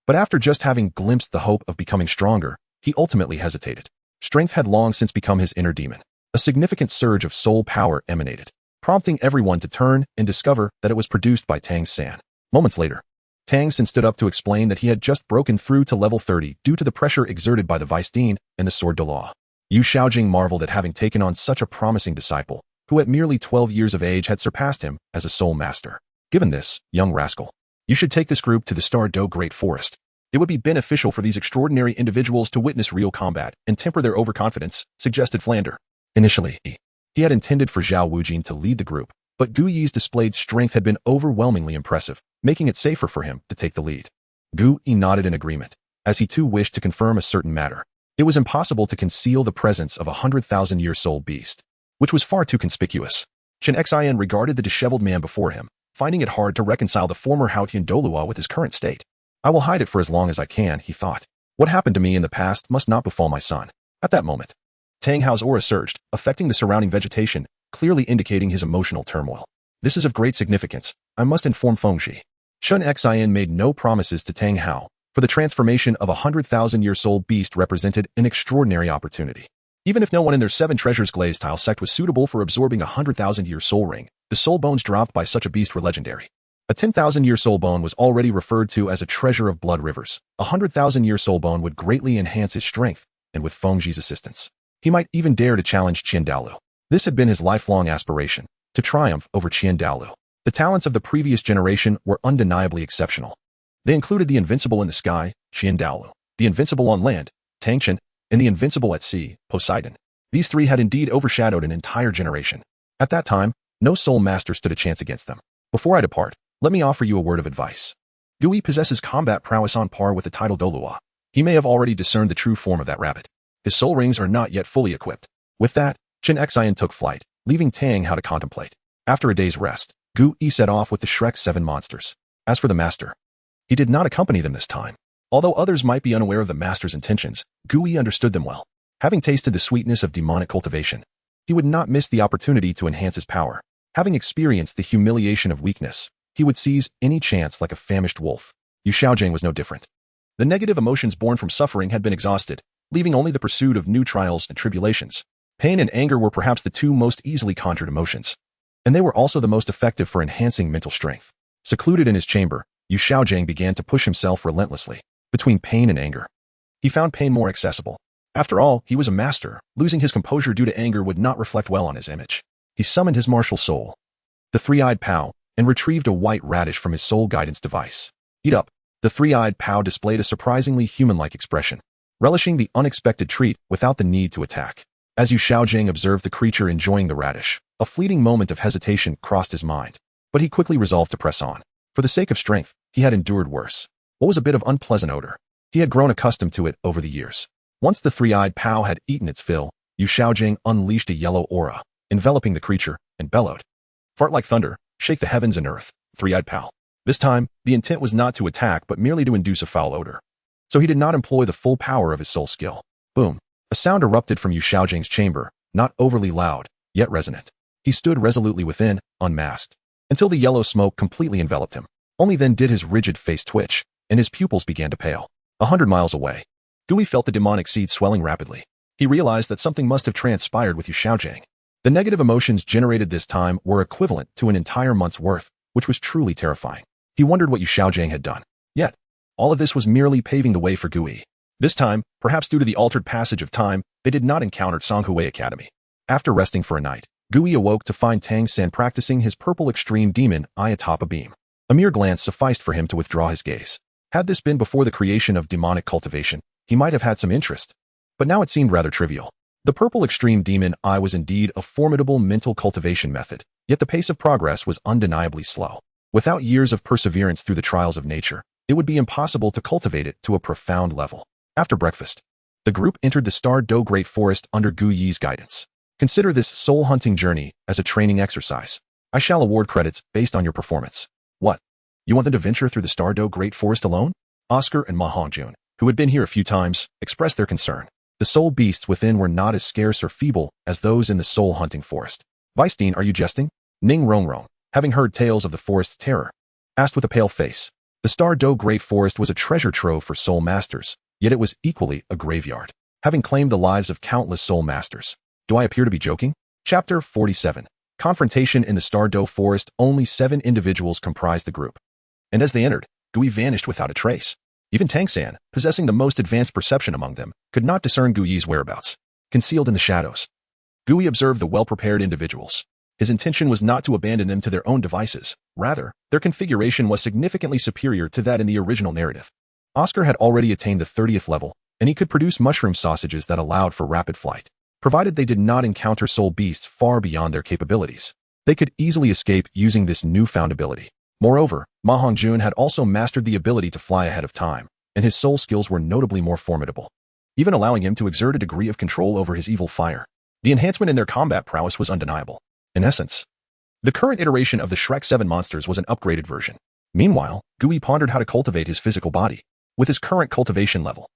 But after just having glimpsed the hope of becoming stronger, he ultimately hesitated. Strength had long since become his inner demon. A significant surge of soul power emanated, prompting everyone to turn and discover that it was produced by Tang San. Moments later, Tang San stood up to explain that he had just broken through to level 30 due to the pressure exerted by the Vice Dean and the Sword de Law. Yu Xiaojing marveled at having taken on such a promising disciple, who at merely 12 years of age had surpassed him as a soul master. Given this, young rascal, you should take this group to the Star Do Great Forest. It would be beneficial for these extraordinary individuals to witness real combat and temper their overconfidence, suggested Flander. Initially, he had intended for Zhao Wujin to lead the group, but Gu Yi's displayed strength had been overwhelmingly impressive, making it safer for him to take the lead. Gu Yi nodded in agreement, as he too wished to confirm a certain matter. It was impossible to conceal the presence of a 100,000-year soul beast, which was far too conspicuous. Chen Xin regarded the disheveled man before him, finding it hard to reconcile the former Haotian Douluo with his current state. I will hide it for as long as I can, he thought. What happened to me in the past must not befall my son. At that moment, Tang Hao's aura surged, affecting the surrounding vegetation, clearly indicating his emotional turmoil. This is of great significance. I must inform Fengxi. Chen Xin made no promises to Tang Hao, for the transformation of a 100,000-year soul beast represented an extraordinary opportunity. Even if no one in their 7 treasures glaze tile sect was suitable for absorbing a 100,000-year soul ring, the soul bones dropped by such a beast were legendary. A 10,000-year soul bone was already referred to as a treasure of blood rivers. A 100,000-year soul bone would greatly enhance his strength, and with Fengxi's assistance, he might even dare to challenge Qian Daolu. This had been his lifelong aspiration, to triumph over Qian Daolu. The talents of the previous generation were undeniably exceptional. They included the invincible in the sky, Qian Daolu, the invincible on land, Tang Chen, and the invincible at sea, Poseidon. These 3 had indeed overshadowed an entire generation. At that time, no soul master stood a chance against them. Before I depart, let me offer you a word of advice. Gu Yi possesses combat prowess on par with the title Douluo. He may have already discerned the true form of that rabbit. His soul rings are not yet fully equipped. With that, Chen Xin took flight, leaving Tang Hao to contemplate. After a day's rest, Gu Yi set off with the Shrek 7 monsters. As for the master, he did not accompany them this time. Although others might be unaware of the master's intentions, Gu Yi understood them well. Having tasted the sweetness of demonic cultivation, he would not miss the opportunity to enhance his power. Having experienced the humiliation of weakness, he would seize any chance like a famished wolf. Yu Xiaojing was no different. The negative emotions born from suffering had been exhausted, leaving only the pursuit of new trials and tribulations. Pain and anger were perhaps the 2 most easily conjured emotions, and they were also the most effective for enhancing mental strength. Secluded in his chamber, Yu Xiaojing began to push himself relentlessly. Between pain and anger, he found pain more accessible. After all, he was a master. Losing his composure due to anger would not reflect well on his image. He summoned his martial soul, the 3-eyed Pao, and retrieved a white radish from his soul guidance device. Eat up. The 3-eyed Pao displayed a surprisingly human-like expression, relishing the unexpected treat without the need to attack. As Yu Xiaojing observed the creature enjoying the radish, a fleeting moment of hesitation crossed his mind, but he quickly resolved to press on. For the sake of strength, he had endured worse. What was a bit of unpleasant odor? He had grown accustomed to it over the years. Once the 3-eyed Pao had eaten its fill, Yu Xiaojing unleashed a yellow aura, enveloping the creature, and bellowed. Fart like thunder, shake the heavens and earth, 3-eyed Pao. This time, the intent was not to attack but merely to induce a foul odor. So he did not employ the full power of his soul skill. Boom. A sound erupted from Yu Xiaojing's chamber, not overly loud, yet resonant. He stood resolutely within, unmasked, until the yellow smoke completely enveloped him. Only then did his rigid face twitch, and his pupils began to pale. 100 miles away, Gu Yi felt the demonic seed swelling rapidly. He realized that something must have transpired with Yu Xiaojing. The negative emotions generated this time were equivalent to an entire month's worth, which was truly terrifying. He wondered what Yu Xiaojing had done. Yet, all of this was merely paving the way for Gu Yi. This time, perhaps due to the altered passage of time, they did not encounter Songhui Academy. After resting for a night, Gui awoke to find Tang San practicing his purple extreme demon eye atop a beam. A mere glance sufficed for him to withdraw his gaze. Had this been before the creation of demonic cultivation, he might have had some interest. But now it seemed rather trivial. The purple extreme demon eye was indeed a formidable mental cultivation method, yet the pace of progress was undeniably slow. Without years of perseverance through the trials of nature, it would be impossible to cultivate it to a profound level. After breakfast, the group entered the Douluo Great Forest under Gu Yi's guidance. Consider this soul-hunting journey as a training exercise. I shall award credits based on your performance. What? You want them to venture through the Douluo Great Forest alone? Oscar and Ma Hongjun, who had been here a few times, expressed their concern. The soul beasts within were not as scarce or feeble as those in the soul-hunting forest. Weisstein, are you jesting? Ning Rongrong, having heard tales of the forest's terror, asked with a pale face. The Douluo Great Forest was a treasure trove for soul masters, yet it was equally a graveyard, having claimed the lives of countless soul masters. Do I appear to be joking? Chapter 47. Confrontation in the Douluo Forest. Only 7 individuals comprised the group. And as they entered, Gui vanished without a trace. Even Tang San, possessing the most advanced perception among them, could not discern Gu Yi's whereabouts. Concealed in the shadows, Gui observed the well-prepared individuals. His intention was not to abandon them to their own devices. Rather, their configuration was significantly superior to that in the original narrative. Oscar had already attained the 30th level, and he could produce mushroom sausages that allowed for rapid flight. Provided they did not encounter soul beasts far beyond their capabilities, they could easily escape using this newfound ability. Moreover, Ma Hongjun had also mastered the ability to fly ahead of time, and his soul skills were notably more formidable, even allowing him to exert a degree of control over his evil fire. The enhancement in their combat prowess was undeniable. In essence, the current iteration of the Shrek 7 monsters was an upgraded version. Meanwhile, Gui pondered how to cultivate his physical body. With his current cultivation level,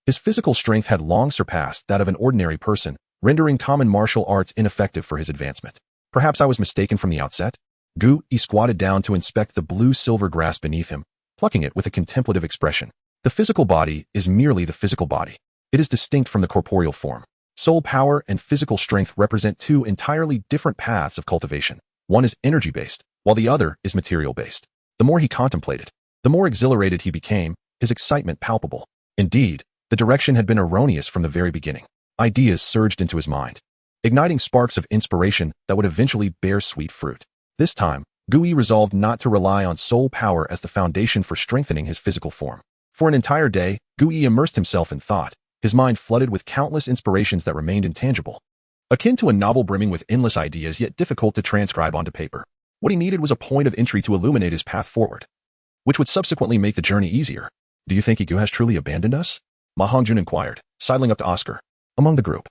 his physical strength had long surpassed that of an ordinary person, rendering common martial arts ineffective for his advancement. Perhaps I was mistaken from the outset? Gu Yi squatted down to inspect the blue-silver grass beneath him, plucking it with a contemplative expression. The physical body is merely the physical body. It is distinct from the corporeal form. Soul power and physical strength represent 2 entirely different paths of cultivation. One is energy-based, while the other is material-based. The more he contemplated, the more exhilarated he became, his excitement palpable. Indeed, the direction had been erroneous from the very beginning. Ideas surged into his mind, igniting sparks of inspiration that would eventually bear sweet fruit. This time, Gui resolved not to rely on soul power as the foundation for strengthening his physical form. For an entire day, Gui immersed himself in thought, his mind flooded with countless inspirations that remained intangible, akin to a novel brimming with endless ideas yet difficult to transcribe onto paper. What he needed was a point of entry to illuminate his path forward, which would subsequently make the journey easier. Do you think Gu has truly abandoned us? Ma Hongjun inquired, sidling up to Oscar. Among the group,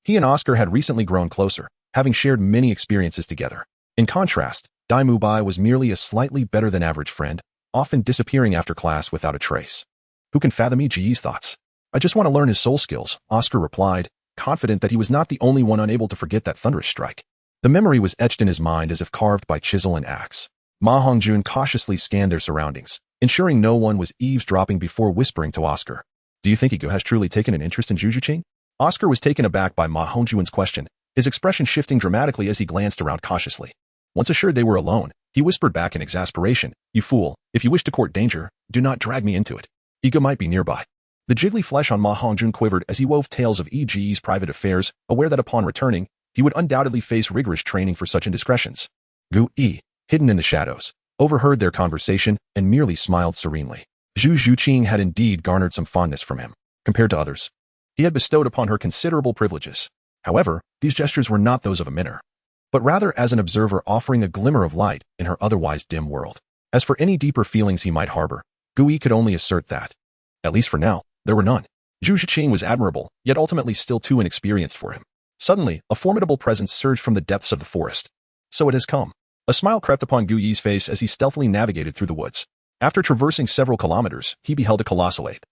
he and Oscar had recently grown closer, having shared many experiences together. In contrast, Dai Mubai was merely a slightly better-than-average friend, often disappearing after class without a trace. Who can fathom Yi's thoughts? I just want to learn his soul skills, Oscar replied, confident that he was not the only one unable to forget that thunderous strike. The memory was etched in his mind as if carved by chisel and axe. Ma Hongjun cautiously scanned their surroundings, ensuring no one was eavesdropping before whispering to Oscar. Do you think Gu has truly taken an interest in Jujuqing? Oscar was taken aback by Ma Hongjun's question, his expression shifting dramatically as he glanced around cautiously. Once assured they were alone, he whispered back in exasperation, You fool, if you wish to court danger, do not drag me into it. Gu might be nearby. The jiggly flesh on Ma Hongjun quivered as he wove tales of Yi's private affairs, aware that upon returning, he would undoubtedly face rigorous training for such indiscretions. Gu Yi, hidden in the shadows, overheard their conversation and merely smiled serenely. Jujuqing had indeed garnered some fondness from him. Compared to others, he had bestowed upon her considerable privileges. However, these gestures were not those of a minor, but rather as an observer offering a glimmer of light in her otherwise dim world. As for any deeper feelings he might harbor, Gui could only assert that, at least for now, there were none. Jujuqing was admirable, yet ultimately still too inexperienced for him. Suddenly, a formidable presence surged from the depths of the forest. So it has come. A smile crept upon Gui's face as he stealthily navigated through the woods. After traversing several kilometers, he beheld a colossal ape.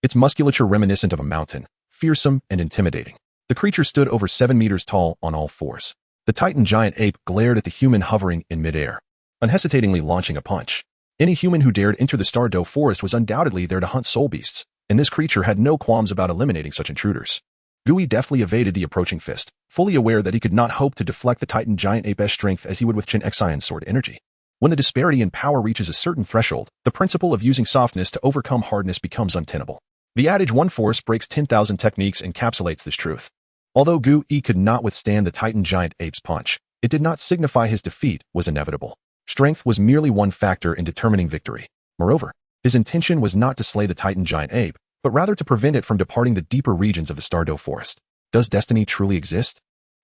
Its musculature reminiscent of a mountain, fearsome and intimidating. The creature stood over 7 meters tall on all fours. The Titan giant ape glared at the human hovering in midair, unhesitatingly launching a punch. Any human who dared enter the Douluo forest was undoubtedly there to hunt soul beasts, and this creature had no qualms about eliminating such intruders. Gui deftly evaded the approaching fist, fully aware that he could not hope to deflect the Titan giant ape's strength as he would with Chen Xian's sword energy. When the disparity in power reaches a certain threshold, the principle of using softness to overcome hardness becomes untenable. The adage one force breaks 10,000 techniques encapsulates this truth. Although Gu Yi could not withstand the Titan giant ape's punch, it did not signify his defeat was inevitable. Strength was merely one factor in determining victory. Moreover, his intention was not to slay the Titan giant ape, but rather to prevent it from departing the deeper regions of the Douluo Forest. Does destiny truly exist?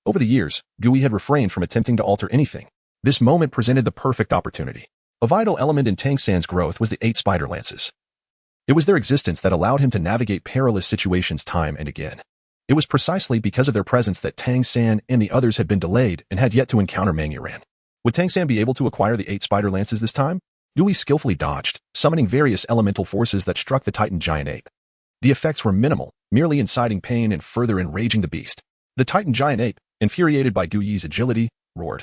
Over the years, Gu Yi had refrained from attempting to alter anything. This moment presented the perfect opportunity. A vital element in Tang San's growth was the 8 spider lances. It was their existence that allowed him to navigate perilous situations time and again. It was precisely because of their presence that Tang San and the others had been delayed and had yet to encounter Mang Yuran. Would Tang San be able to acquire the 8 spider lances this time? Gu Yi skillfully dodged, summoning various elemental forces that struck the Titan giant ape. The effects were minimal, merely inciting pain and further enraging the beast. The Titan giant ape, infuriated by Gu Yi's agility, roared.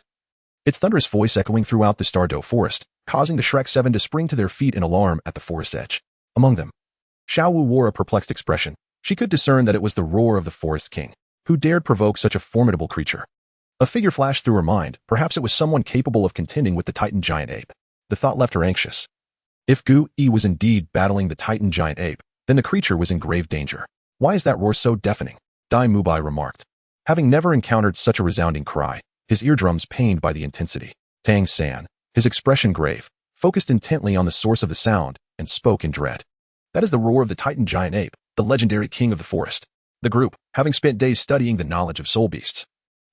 Its thunderous voice echoing throughout the Douluo Forest, causing the Shrek 7 to spring to their feet in alarm at the forest's edge. Among them, Xiao Wu wore a perplexed expression. She could discern that it was the roar of the forest king, who dared provoke such a formidable creature. A figure flashed through her mind. Perhaps it was someone capable of contending with the Titan giant ape. The thought left her anxious. If Gu Yi was indeed battling the Titan giant ape, then the creature was in grave danger. Why is that roar so deafening? Dai Mubai remarked. Having never encountered such a resounding cry, his eardrums pained by the intensity. Tang San, his expression grave, focused intently on the source of the sound, and spoke in dread. That is the roar of the Titan giant ape, the legendary king of the forest. The group, having spent days studying the knowledge of soul beasts,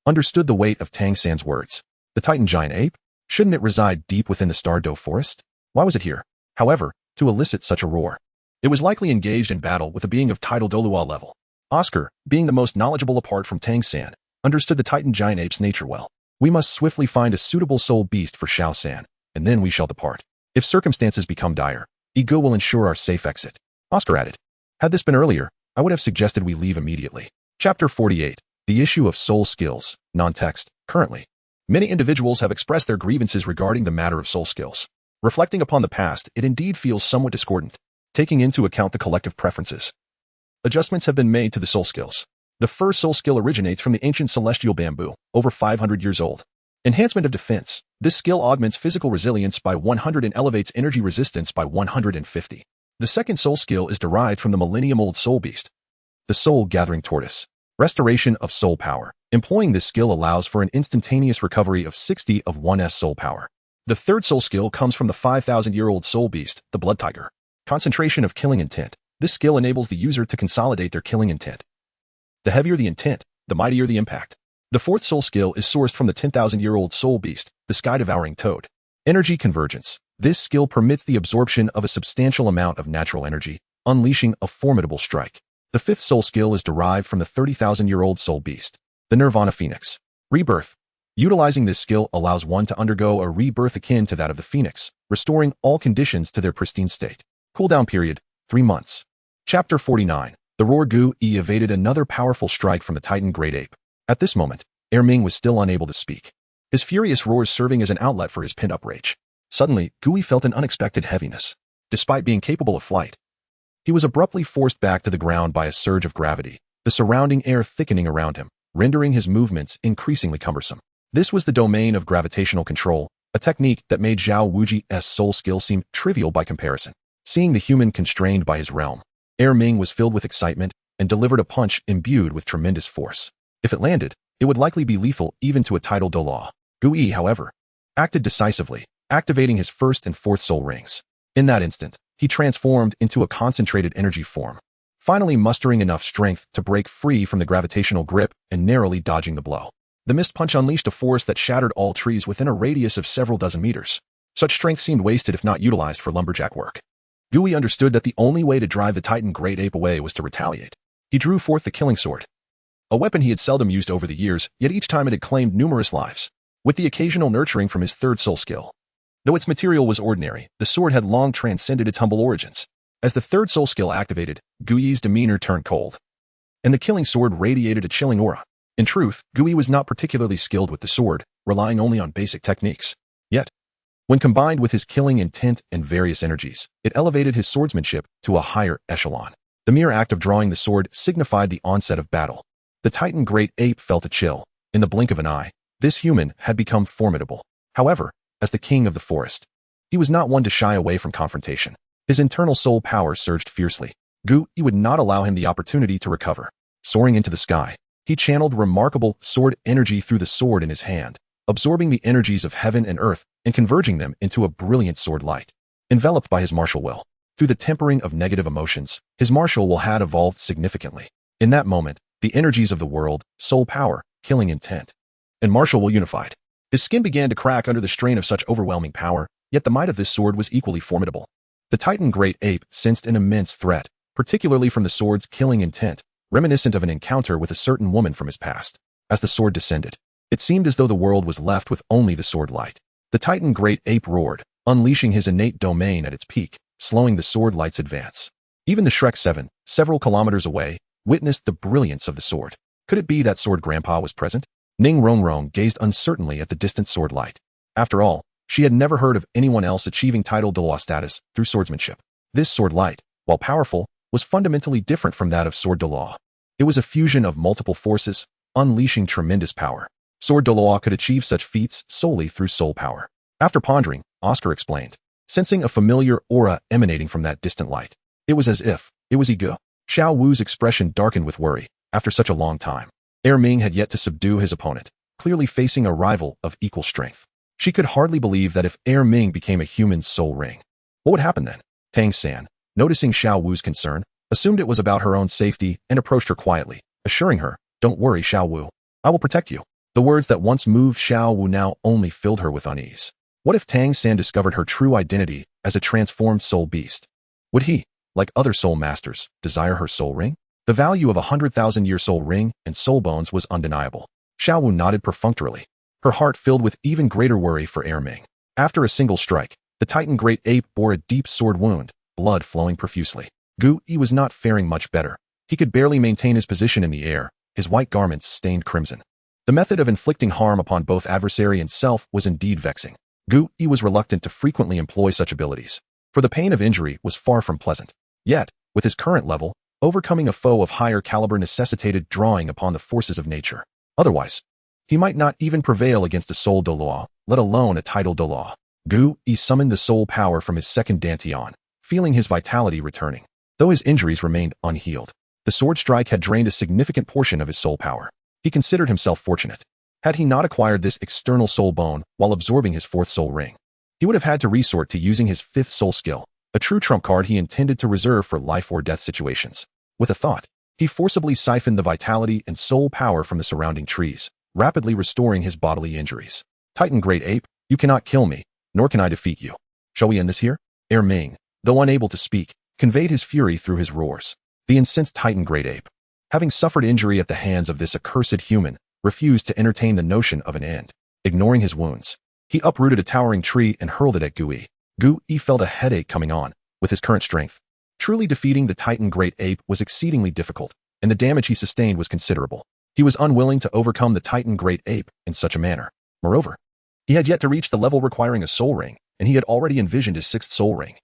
understood the weight of Tang San's words. The Titan giant ape? Shouldn't it reside deep within the Douluo Forest? Why was it here, however, to elicit such a roar? It was likely engaged in battle with a being of title Douluo level. Oscar, being the most knowledgeable apart from Tang San, understood the Titan giant ape's nature well. We must swiftly find a suitable soul beast for Xiao San, and then we shall depart. If circumstances become dire, Ego will ensure our safe exit. Oscar added. Had this been earlier, I would have suggested we leave immediately. Chapter 48. The issue of soul skills. Non-text. Currently, many individuals have expressed their grievances regarding the matter of soul skills. Reflecting upon the past, it indeed feels somewhat discordant, taking into account the collective preferences. Adjustments have been made to the soul skills. The first soul skill originates from the ancient celestial bamboo, over 500 years old. Enhancement of defense. This skill augments physical resilience by 100 and elevates energy resistance by 150. The second soul skill is derived from the millennium-old soul beast, the soul-gathering tortoise. Restoration of soul power. Employing this skill allows for an instantaneous recovery of 60 of 1's soul power. The third soul skill comes from the 5,000-year-old soul beast, the blood tiger. Concentration of killing intent. This skill enables the user to consolidate their killing intent. The heavier the intent, the mightier the impact. The fourth soul skill is sourced from the 10,000-year-old soul beast, the sky-devouring toad. Energy convergence. This skill permits the absorption of a substantial amount of natural energy, unleashing a formidable strike. The fifth soul skill is derived from the 30,000-year-old soul beast, the Nirvana Phoenix. Rebirth. Utilizing this skill allows one to undergo a rebirth akin to that of the phoenix, restoring all conditions to their pristine state. Cooldown period, 3 months. Chapter 49. The roar. Gu Yi evaded another powerful strike from the Titan great ape. At this moment, Ming was still unable to speak, his furious roars serving as an outlet for his pent-up rage. Suddenly, Gu Yi felt an unexpected heaviness. Despite being capable of flight, he was abruptly forced back to the ground by a surge of gravity, the surrounding air thickening around him, rendering his movements increasingly cumbersome. This was the domain of gravitational control, a technique that made Zhao Wuji's soul skill seem trivial by comparison. Seeing the human constrained by his realm, Ming was filled with excitement and delivered a punch imbued with tremendous force. If it landed, it would likely be lethal even to a title Douluo. Gu Yi, however, acted decisively, activating his first and fourth soul rings. In that instant, he transformed into a concentrated energy form, finally mustering enough strength to break free from the gravitational grip and narrowly dodging the blow. The mist punch unleashed a force that shattered all trees within a radius of several dozen meters. Such strength seemed wasted if not utilized for lumberjack work. Gu Yi understood that the only way to drive the Titan great ape away was to retaliate. He drew forth the killing sword, a weapon he had seldom used over the years, yet each time it had claimed numerous lives, with the occasional nurturing from his third soul skill. Though its material was ordinary, the sword had long transcended its humble origins. As the third soul skill activated, Gu Yi's demeanor turned cold, and the killing sword radiated a chilling aura. In truth, Gu Yi was not particularly skilled with the sword, relying only on basic techniques. Yet, when combined with his killing intent and various energies, it elevated his swordsmanship to a higher echelon. The mere act of drawing the sword signified the onset of battle. The Titan great ape felt a chill. In the blink of an eye, this human had become formidable. However, as the king of the forest, he was not one to shy away from confrontation. His internal soul power surged fiercely. Gu Yi would not allow him the opportunity to recover. Soaring into the sky, he channeled remarkable sword energy through the sword in his hand, absorbing the energies of heaven and earth and converging them into a brilliant sword light. Enveloped by his martial will, through the tempering of negative emotions, his martial will had evolved significantly. In that moment, the energies of the world, soul power, killing intent, and martial will unified. His skin began to crack under the strain of such overwhelming power, yet the might of this sword was equally formidable. The Titan Great Ape sensed an immense threat, particularly from the sword's killing intent, reminiscent of an encounter with a certain woman from his past. As the sword descended, it seemed as though the world was left with only the sword light. The Titan Great Ape roared, unleashing his innate domain at its peak, slowing the sword light's advance. Even the Shrek 7, several kilometers away, witnessed the brilliance of the sword. Could it be that Sword Grandpa was present? Ning Rongrong gazed uncertainly at the distant sword light. After all, she had never heard of anyone else achieving title Douluo status through swordsmanship. This sword light, while powerful, was fundamentally different from that of Sword Douluo. It was a fusion of multiple forces, unleashing tremendous power. Sword Douluo could achieve such feats solely through soul power. After pondering, Oscar explained, sensing a familiar aura emanating from that distant light. It was as if it was Ego. Xiao Wu's expression darkened with worry. After such a long time, Ming had yet to subdue his opponent, clearly facing a rival of equal strength. She could hardly believe that if Ming became a human soul ring, what would happen then? Tang San, noticing Xiao Wu's concern, assumed it was about her own safety and approached her quietly, assuring her, "Don't worry, Xiao Wu. I will protect you." The words that once moved Xiao Wu now only filled her with unease. What if Tang San discovered her true identity as a transformed soul beast? Would he, like other soul masters, desire her soul ring? The value of a 100,000-year soul ring and soul bones was undeniable. Xiao Wu nodded perfunctorily, her heart filled with even greater worry for Ming. After a single strike, the Titan Great Ape bore a deep sword wound, blood flowing profusely. Gu Yi was not faring much better. He could barely maintain his position in the air, his white garments stained crimson. The method of inflicting harm upon both adversary and self was indeed vexing. Gu Yi was reluctant to frequently employ such abilities, for the pain of injury was far from pleasant. Yet, with his current level, overcoming a foe of higher caliber necessitated drawing upon the forces of nature. Otherwise, he might not even prevail against a soul Douluo, let alone a title Douluo. Gu Yi summoned the soul power from his second dantian, feeling his vitality returning. Though his injuries remained unhealed, the sword strike had drained a significant portion of his soul power. He considered himself fortunate. Had he not acquired this external soul bone while absorbing his fourth soul ring, he would have had to resort to using his fifth soul skill, a true trump card he intended to reserve for life or death situations. With a thought, he forcibly siphoned the vitality and soul power from the surrounding trees, rapidly restoring his bodily injuries. Titan Great Ape, you cannot kill me, nor can I defeat you. Shall we end this here? Ming, though unable to speak, conveyed his fury through his roars. The incensed Titan Great Ape, having suffered injury at the hands of this accursed human, refused to entertain the notion of an end. Ignoring his wounds, he uprooted a towering tree and hurled it at Gu Yi. Gu Yi felt a headache coming on. With his current strength, truly defeating the Titan Great Ape was exceedingly difficult, and the damage he sustained was considerable. He was unwilling to overcome the Titan Great Ape in such a manner. Moreover, he had yet to reach the level requiring a soul ring, and he had already envisioned his sixth soul ring,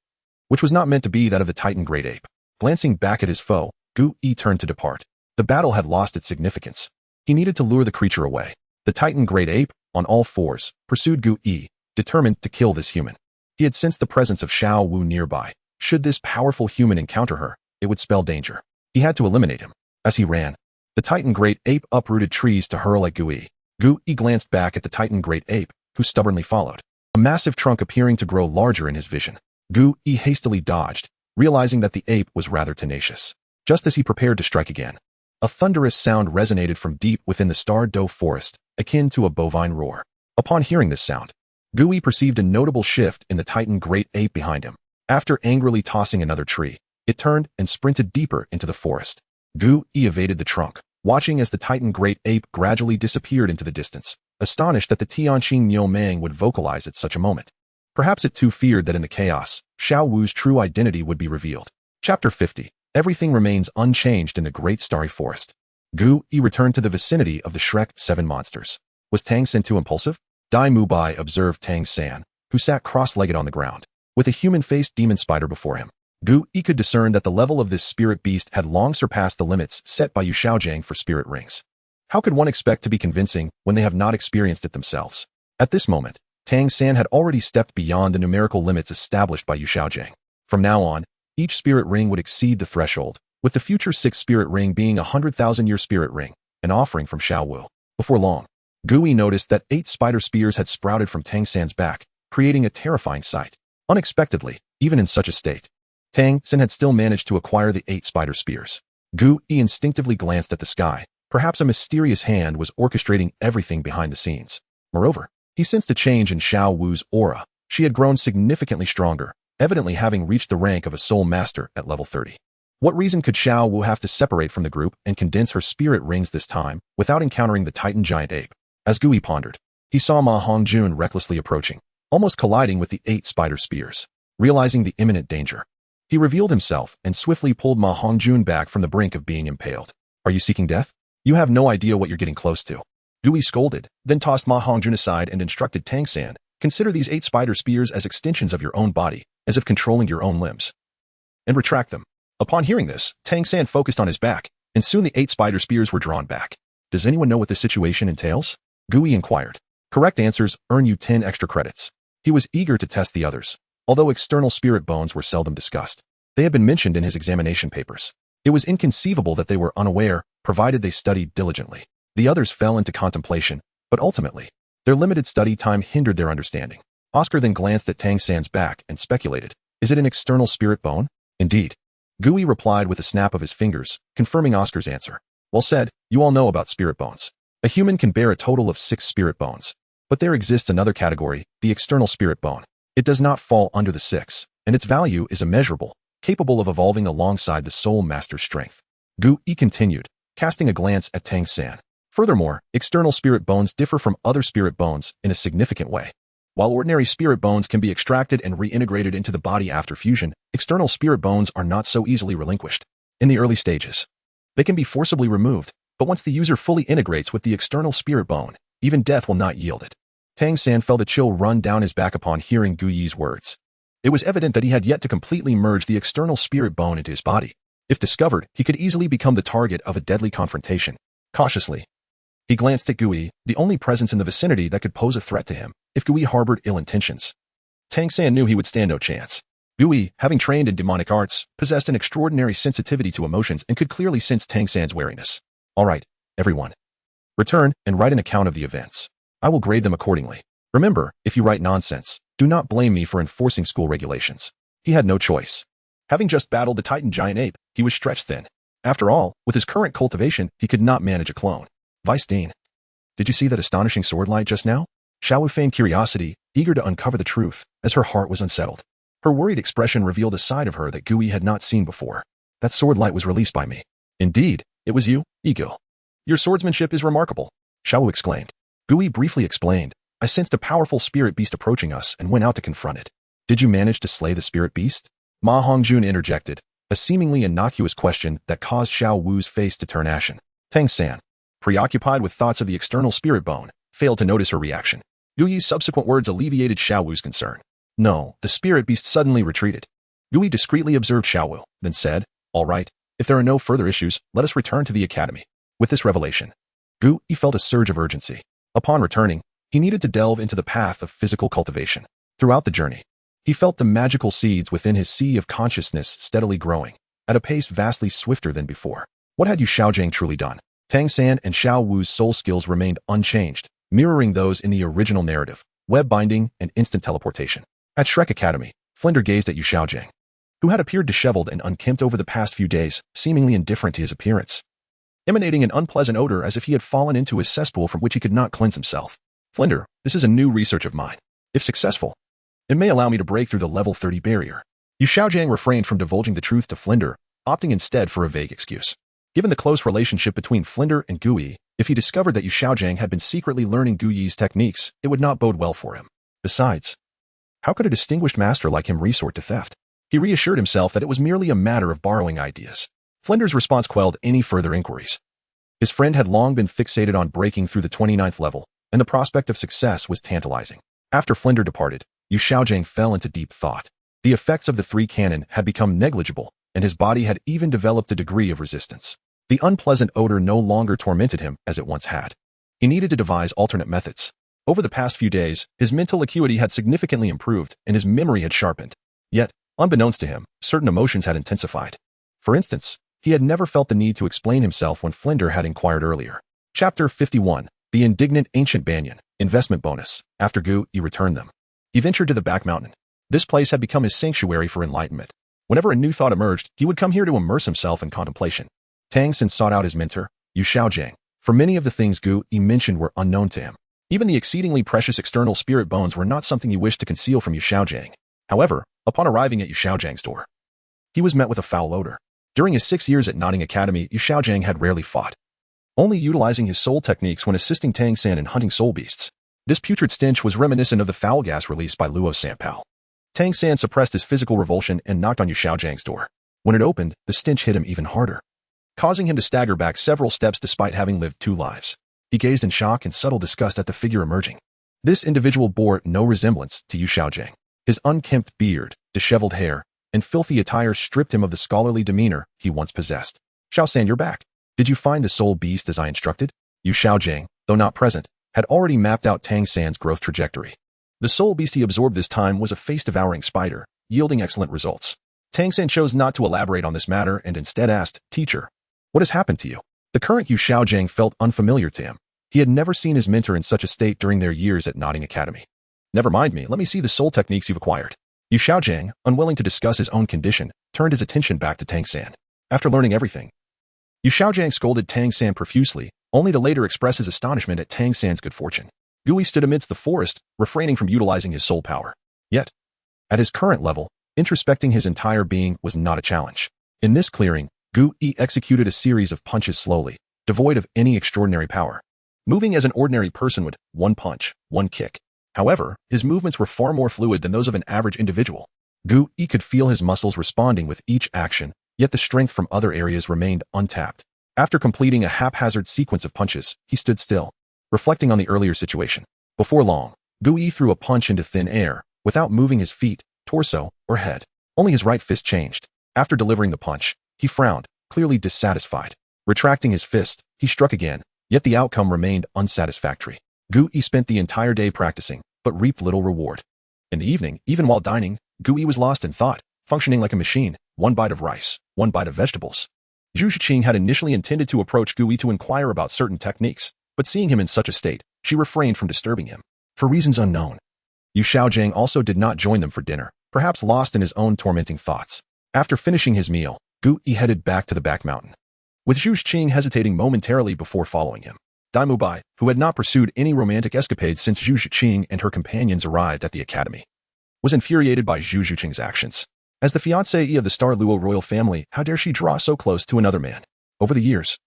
which was not meant to be that of the Titan Great Ape. Glancing back at his foe, Gu Yi turned to depart. The battle had lost its significance. He needed to lure the creature away. The Titan Great Ape, on all fours, pursued Gu Yi, determined to kill this human. He had sensed the presence of Xiao Wu nearby. Should this powerful human encounter her, it would spell danger. He had to eliminate him. As he ran, the Titan Great Ape uprooted trees to hurl at Gu Yi. Gu Yi glanced back at the Titan Great Ape, who stubbornly followed, a massive trunk appearing to grow larger in his vision. Gu Yi hastily dodged, realizing that the ape was rather tenacious. Just as he prepared to strike again, a thunderous sound resonated from deep within the Star Doe forest, akin to a bovine roar. Upon hearing this sound, Gu Yi perceived a notable shift in the Titan Great Ape behind him. After angrily tossing another tree, it turned and sprinted deeper into the forest. Gu Yi evaded the trunk, watching as the Titan Great Ape gradually disappeared into the distance, astonished that the Tianqing Niu Mang would vocalize at such a moment. Perhaps it too feared that in the chaos, Xiao Wu's true identity would be revealed. Chapter 50. Everything remains unchanged in the Great Starry Forest. Gu Yi returned to the vicinity of the Shrek 7 monsters. Was Tang San too impulsive? Dai Mubai observed Tang San, who sat cross-legged on the ground, with a human-faced demon spider before him. Gu Yi could discern that the level of this spirit beast had long surpassed the limits set by Yu Xiaojiang for spirit rings. How could one expect to be convincing when they have not experienced it themselves? At this moment, Tang San had already stepped beyond the numerical limits established by Yu Xiaojiang. From now on, each spirit ring would exceed the threshold, with the future sixth spirit ring being a 100,000-year spirit ring, an offering from Xiao Wu. Before long, Gui noticed that 8 spider spears had sprouted from Tang San's back, creating a terrifying sight. Unexpectedly, even in such a state, Tang San had still managed to acquire the 8 spider spears. Gui instinctively glanced at the sky. Perhaps a mysterious hand was orchestrating everything behind the scenes. Moreover, he sensed a change in Xiao Wu's aura. She had grown significantly stronger, evidently having reached the rank of a soul master at level 30. What reason could Xiao Wu have to separate from the group and condense her spirit rings this time without encountering the Titan giant ape? As Gui pondered, he saw Ma Hongjun recklessly approaching, almost colliding with the 8 spider spears. Realizing the imminent danger, he revealed himself and swiftly pulled Ma Hongjun back from the brink of being impaled. Are you seeking death? You have no idea what you're getting close to. Gui scolded, then tossed Ma Hongjun aside and instructed Tang San, consider these 8 spider spears as extensions of your own body, as if controlling your own limbs. And retract them. Upon hearing this, Tang San focused on his back, and soon the 8 spider spears were drawn back. Does anyone know what this situation entails? Gui inquired. Correct answers earn you 10 extra credits. He was eager to test the others. Although external spirit bones were seldom discussed, they had been mentioned in his examination papers. It was inconceivable that they were unaware, provided they studied diligently. The others fell into contemplation, but ultimately, their limited study time hindered their understanding. Oscar then glanced at Tang San's back and speculated, is it an external spirit bone? Indeed. Gui replied with a snap of his fingers, confirming Oscar's answer. Well said, you all know about spirit bones. A human can bear a total of 6 spirit bones. But there exists another category, the external spirit bone. It does not fall under the 6, and its value is immeasurable, capable of evolving alongside the soul master's strength. Gui continued, casting a glance at Tang San. Furthermore, external spirit bones differ from other spirit bones in a significant way. While ordinary spirit bones can be extracted and reintegrated into the body after fusion, external spirit bones are not so easily relinquished. In the early stages, they can be forcibly removed, but once the user fully integrates with the external spirit bone, even death will not yield it. Tang San felt a chill run down his back upon hearing Gui's words. It was evident that he had yet to completely merge the external spirit bone into his body. If discovered, he could easily become the target of a deadly confrontation. Cautiously, he glanced at Gui, the only presence in the vicinity that could pose a threat to him, if Gui harbored ill intentions. Tang San knew he would stand no chance. Gui, having trained in demonic arts, possessed an extraordinary sensitivity to emotions and could clearly sense Tang San's wariness. All right, everyone. Return and write an account of the events. I will grade them accordingly. Remember, if you write nonsense, do not blame me for enforcing school regulations. He had no choice. Having just battled the Titan giant ape, he was stretched thin. After all, with his current cultivation, he could not manage a clone. Vice Dean, did you see that astonishing sword light just now? Xiao Wu feigned curiosity, eager to uncover the truth, as her heart was unsettled. Her worried expression revealed a side of her that Gui had not seen before. That sword light was released by me. Indeed, it was you, Ego. Your swordsmanship is remarkable, Xiao Wu exclaimed. Gui briefly explained, I sensed a powerful spirit beast approaching us and went out to confront it. Did you manage to slay the spirit beast? Ma Hongjun interjected, a seemingly innocuous question that caused Xiao Wu's face to turn ashen. Tang San, preoccupied with thoughts of the external spirit bone, failed to notice her reaction. Gui's subsequent words alleviated Xiao Wu's concern. No, the spirit beast suddenly retreated. Gui discreetly observed Xiao Wu, then said, all right, if there are no further issues, let us return to the academy. With this revelation, Gui felt a surge of urgency. Upon returning, he needed to delve into the path of physical cultivation. Throughout the journey, he felt the magical seeds within his sea of consciousness steadily growing, at a pace vastly swifter than before. What had Yu Xiaojing truly done? Tang San and Xiao Wu's soul skills remained unchanged, mirroring those in the original narrative, web binding and instant teleportation. At Shrek Academy, Flinder gazed at Yu Xiaojing, who had appeared disheveled and unkempt over the past few days, seemingly indifferent to his appearance, emanating an unpleasant odor as if he had fallen into a cesspool from which he could not cleanse himself. Flinder, this is a new research of mine. If successful, it may allow me to break through the level 30 barrier. Yu Xiaojing refrained from divulging the truth to Flinder, opting instead for a vague excuse. Given the close relationship between Flinder and Gui, if he discovered that Yu Xiaojing had been secretly learning Gui's techniques, it would not bode well for him. Besides, how could a distinguished master like him resort to theft? He reassured himself that it was merely a matter of borrowing ideas. Flinder's response quelled any further inquiries. His friend had long been fixated on breaking through the 29th level, and the prospect of success was tantalizing. After Flinder departed, Yu Xiaojing fell into deep thought. The effects of the 3 cannon had become negligible, and his body had even developed a degree of resistance. The unpleasant odor no longer tormented him as it once had. He needed to devise alternate methods. Over the past few days, his mental acuity had significantly improved and his memory had sharpened. Yet, Unbeknownst to him, certain emotions had intensified. For instance, he had never felt the need to explain himself when Flinder had inquired earlier. Chapter 51. The Indignant Ancient Banyan. Investment bonus. After Gu Yi returned them, he ventured to the back mountain. This place had become his sanctuary for enlightenment. Whenever a new thought emerged, he would come here to immerse himself in contemplation. Tang Xin sought out his mentor, Yu Xiaojiang. For many of the things Gu Yi mentioned were unknown to him. Even the exceedingly precious external spirit bones were not something he wished to conceal from Yu Xiaojiang. However, upon arriving at Yu Xiaojiang's door, he was met with a foul odor. During his 6 years at Notting Academy, Yu Xiaojiang had rarely fought, only utilizing his soul techniques when assisting Tang San in hunting soul beasts. This putrid stench was reminiscent of the foul gas released by Luo Sanpao. Tang San suppressed his physical revulsion and knocked on Yu Xiaojiang's door. When it opened, the stench hit him even harder, causing him to stagger back several steps despite having lived 2 lives. He gazed in shock and subtle disgust at the figure emerging. This individual bore no resemblance to Yu Xiaojiang. His unkempt beard, disheveled hair, and filthy attire stripped him of the scholarly demeanor he once possessed. Xiao San, you're back. Did you find the soul beast as I instructed? Yu Xiaojiang, though not present, had already mapped out Tang San's growth trajectory. The soul beast he absorbed this time was a face-devouring spider, yielding excellent results. Tang San chose not to elaborate on this matter and instead asked, Teacher, what has happened to you? The current Yu Xiaojiang felt unfamiliar to him. He had never seen his mentor in such a state during their years at Notting Academy. Never mind me, let me see the soul techniques you've acquired. Yu Xiaojiang, unwilling to discuss his own condition, turned his attention back to Tang San. After learning everything, Yu Xiaojiang scolded Tang San profusely, only to later express his astonishment at Tang San's good fortune. Gu Yi stood amidst the forest, refraining from utilizing his soul power. Yet, at his current level, introspecting his entire being was not a challenge. In this clearing, Gu Yi executed a series of punches slowly, devoid of any extraordinary power, moving as an ordinary person would, 1 punch, 1 kick. However, his movements were far more fluid than those of an average individual. Gu Yi could feel his muscles responding with each action, yet the strength from other areas remained untapped. After completing a haphazard sequence of punches, he stood still, reflecting on the earlier situation. Before long, Gu Yi threw a punch into thin air, without moving his feet, torso, or head. Only his right fist changed. After delivering the punch, he frowned, clearly dissatisfied. Retracting his fist, he struck again, yet the outcome remained unsatisfactory. Gu Yi spent the entire day practicing, but reaped little reward. In the evening, even while dining, Gu Yi was lost in thought, functioning like a machine, 1 bite of rice, 1 bite of vegetables. Zhu Shiqing had initially intended to approach Gu Yi to inquire about certain techniques, but seeing him in such a state, she refrained from disturbing him. For reasons unknown, Yu Xiaojiang also did not join them for dinner, perhaps lost in his own tormenting thoughts. After finishing his meal, Gu Yi headed back to the back mountain, with Zhu Shiqing hesitating momentarily before following him. Dai Mubai, who had not pursued any romantic escapades since Zhu Shiqing and her companions arrived at the academy, was infuriated by Zhu Shiqing's actions. As the fiancée of the Star Luo royal family, how dare she draw so close to another man? Over the years,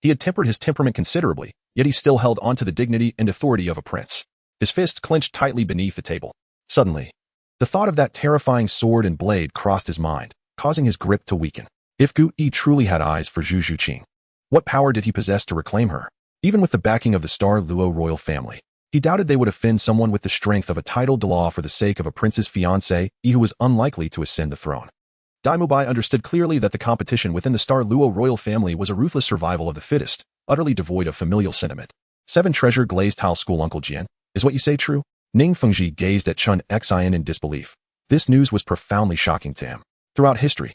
he had tempered his temperament considerably, yet he still held on to the dignity and authority of a prince. His fists clenched tightly beneath the table. Suddenly, the thought of that terrifying sword and blade crossed his mind, causing his grip to weaken. If Gu Yi truly had eyes for Zhu Shiqing, what power did he possess to reclaim her? Even with the backing of the Star Luo royal family, he doubted they would offend someone with the strength of a titled Douluo for the sake of a prince's fiancée who was unlikely to ascend the throne. Dai Mubai understood clearly that the competition within the Star Luo royal family was a ruthless survival of the fittest, utterly devoid of familial sentiment. 7 Treasure Glazed Tile School Uncle Jian, is what you say true? Ning Fengji gazed at Chun Xian in disbelief. This news was profoundly shocking to him. Throughout history,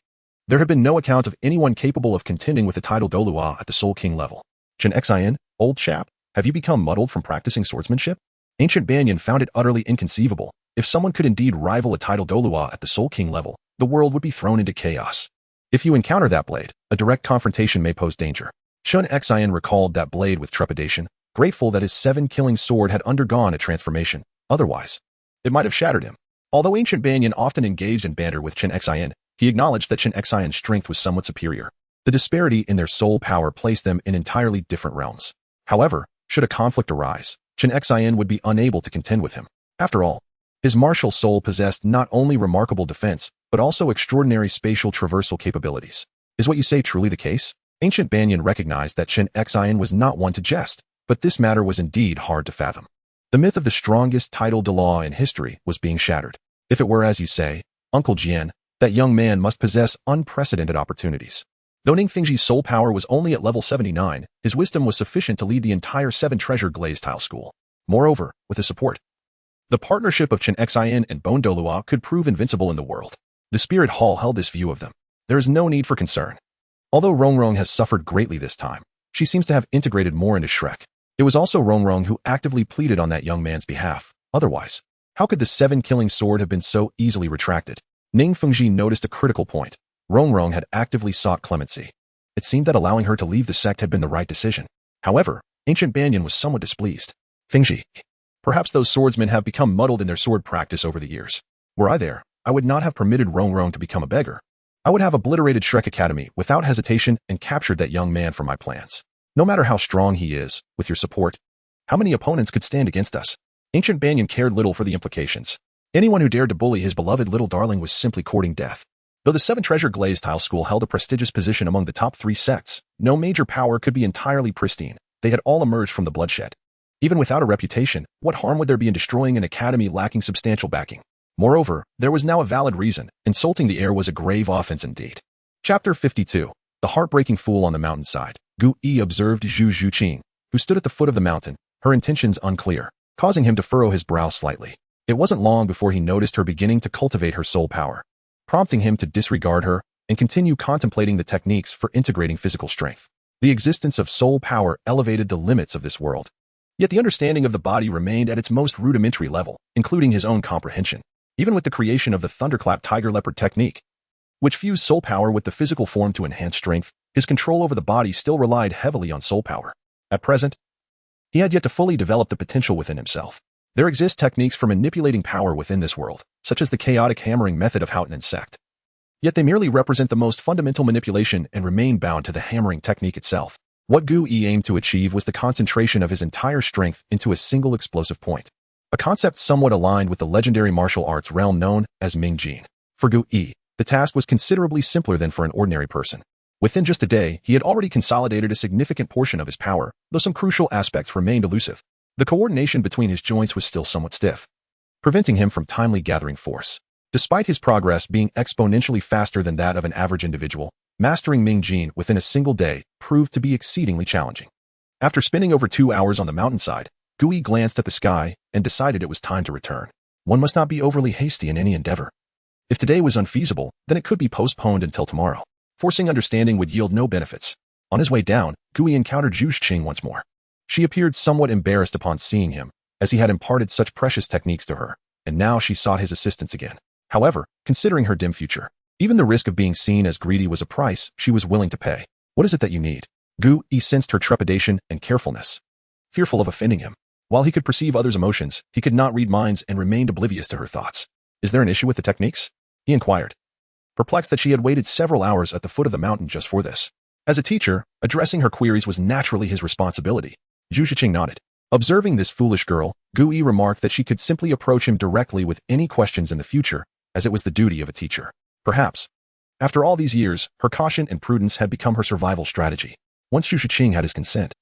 there had been no account of anyone capable of contending with the title Douluo at the Soul King level. Chun Xian, old chap, have you become muddled from practicing swordsmanship? Ancient Banyan found it utterly inconceivable. If someone could indeed rival a title Douluo at the Soul King level, the world would be thrown into chaos. If you encounter that blade, a direct confrontation may pose danger. Chun Xian recalled that blade with trepidation, grateful that his 7-killing sword had undergone a transformation. Otherwise, it might have shattered him. Although Ancient Banyan often engaged in banter with Chun Xian, he acknowledged that Chun Xian's strength was somewhat superior. The disparity in their soul power placed them in entirely different realms. However, should a conflict arise, Chun Xian would be unable to contend with him. After all, his martial soul possessed not only remarkable defense, but also extraordinary spatial traversal capabilities. Is what you say truly the case? Ancient Banyan recognized that Chun Xian was not one to jest, but this matter was indeed hard to fathom. The myth of the strongest title Douluo in history was being shattered. If it were as you say, Uncle Jian, that young man must possess unprecedented opportunities. Though Ning Fengji's soul power was only at level 79, his wisdom was sufficient to lead the entire 7 Treasure Glazed Tile School. Moreover, with his support, the partnership of Chun Xian and Bone Douluo could prove invincible in the world. The spirit hall held this view of them. There is no need for concern. Although Rongrong has suffered greatly this time, she seems to have integrated more into Shrek. It was also Rongrong who actively pleaded on that young man's behalf. Otherwise, how could the 7-killing sword have been so easily retracted? Ning Fengji noticed a critical point. Rongrong had actively sought clemency. It seemed that allowing her to leave the sect had been the right decision. However, Ancient Banyan was somewhat displeased. Fengji, perhaps those swordsmen have become muddled in their sword practice over the years. Were I there, I would not have permitted Rongrong to become a beggar. I would have obliterated Shrek Academy without hesitation and captured that young man for my plans. No matter how strong he is, with your support, how many opponents could stand against us? Ancient Banyan cared little for the implications. Anyone who dared to bully his beloved little darling was simply courting death. Though the 7 Treasure Glazed Tile School held a prestigious position among the top 3 sects, no major power could be entirely pristine. They had all emerged from the bloodshed. Even without a reputation, what harm would there be in destroying an academy lacking substantial backing? Moreover, there was now a valid reason. Insulting the heir was a grave offense indeed. Chapter 52. The Heartbreaking Fool on the Mountainside. Gu Yi observed Zhu Zhuqing, who stood at the foot of the mountain, her intentions unclear, causing him to furrow his brow slightly. It wasn't long before he noticed her beginning to cultivate her soul power, prompting him to disregard her and continue contemplating the techniques for integrating physical strength. The existence of soul power elevated the limits of this world. Yet the understanding of the body remained at its most rudimentary level, including his own comprehension. Even with the creation of the Thunderclap Tiger Leopard technique, which fused soul power with the physical form to enhance strength, his control over the body still relied heavily on soul power. At present, he had yet to fully develop the potential within himself. There exist techniques for manipulating power within this world, such as the chaotic hammering method of Houghton and Sect. Yet they merely represent the most fundamental manipulation and remain bound to the hammering technique itself. What Gu Yi aimed to achieve was the concentration of his entire strength into a single explosive point, a concept somewhat aligned with the legendary martial arts realm known as Ming Jin. For Gu Yi, the task was considerably simpler than for an ordinary person. Within just a day, he had already consolidated a significant portion of his power, though some crucial aspects remained elusive. The coordination between his joints was still somewhat stiff, preventing him from timely gathering force. Despite his progress being exponentially faster than that of an average individual, mastering Ming Jin within a single day proved to be exceedingly challenging. After spending over 2 hours on the mountainside, Gu Yi glanced at the sky and decided it was time to return. One must not be overly hasty in any endeavor. If today was unfeasible, then it could be postponed until tomorrow. Forcing understanding would yield no benefits. On his way down, Gu Yi encountered Zhu Xing once more. She appeared somewhat embarrassed upon seeing him, as he had imparted such precious techniques to her, and now she sought his assistance again. However, considering her dim future, even the risk of being seen as greedy was a price she was willing to pay. What is it that you need? Gu Yi sensed her trepidation and carefulness, fearful of offending him. While he could perceive others' emotions, he could not read minds and remained oblivious to her thoughts. Is there an issue with the techniques? He inquired, perplexed that she had waited several hours at the foot of the mountain just for this. As a teacher, addressing her queries was naturally his responsibility. Zhu Zhiqing nodded. Observing this foolish girl, Gu Yi remarked that she could simply approach him directly with any questions in the future, as it was the duty of a teacher. Perhaps, after all these years, her caution and prudence had become her survival strategy. Once Zhu Zhiqing had his consent,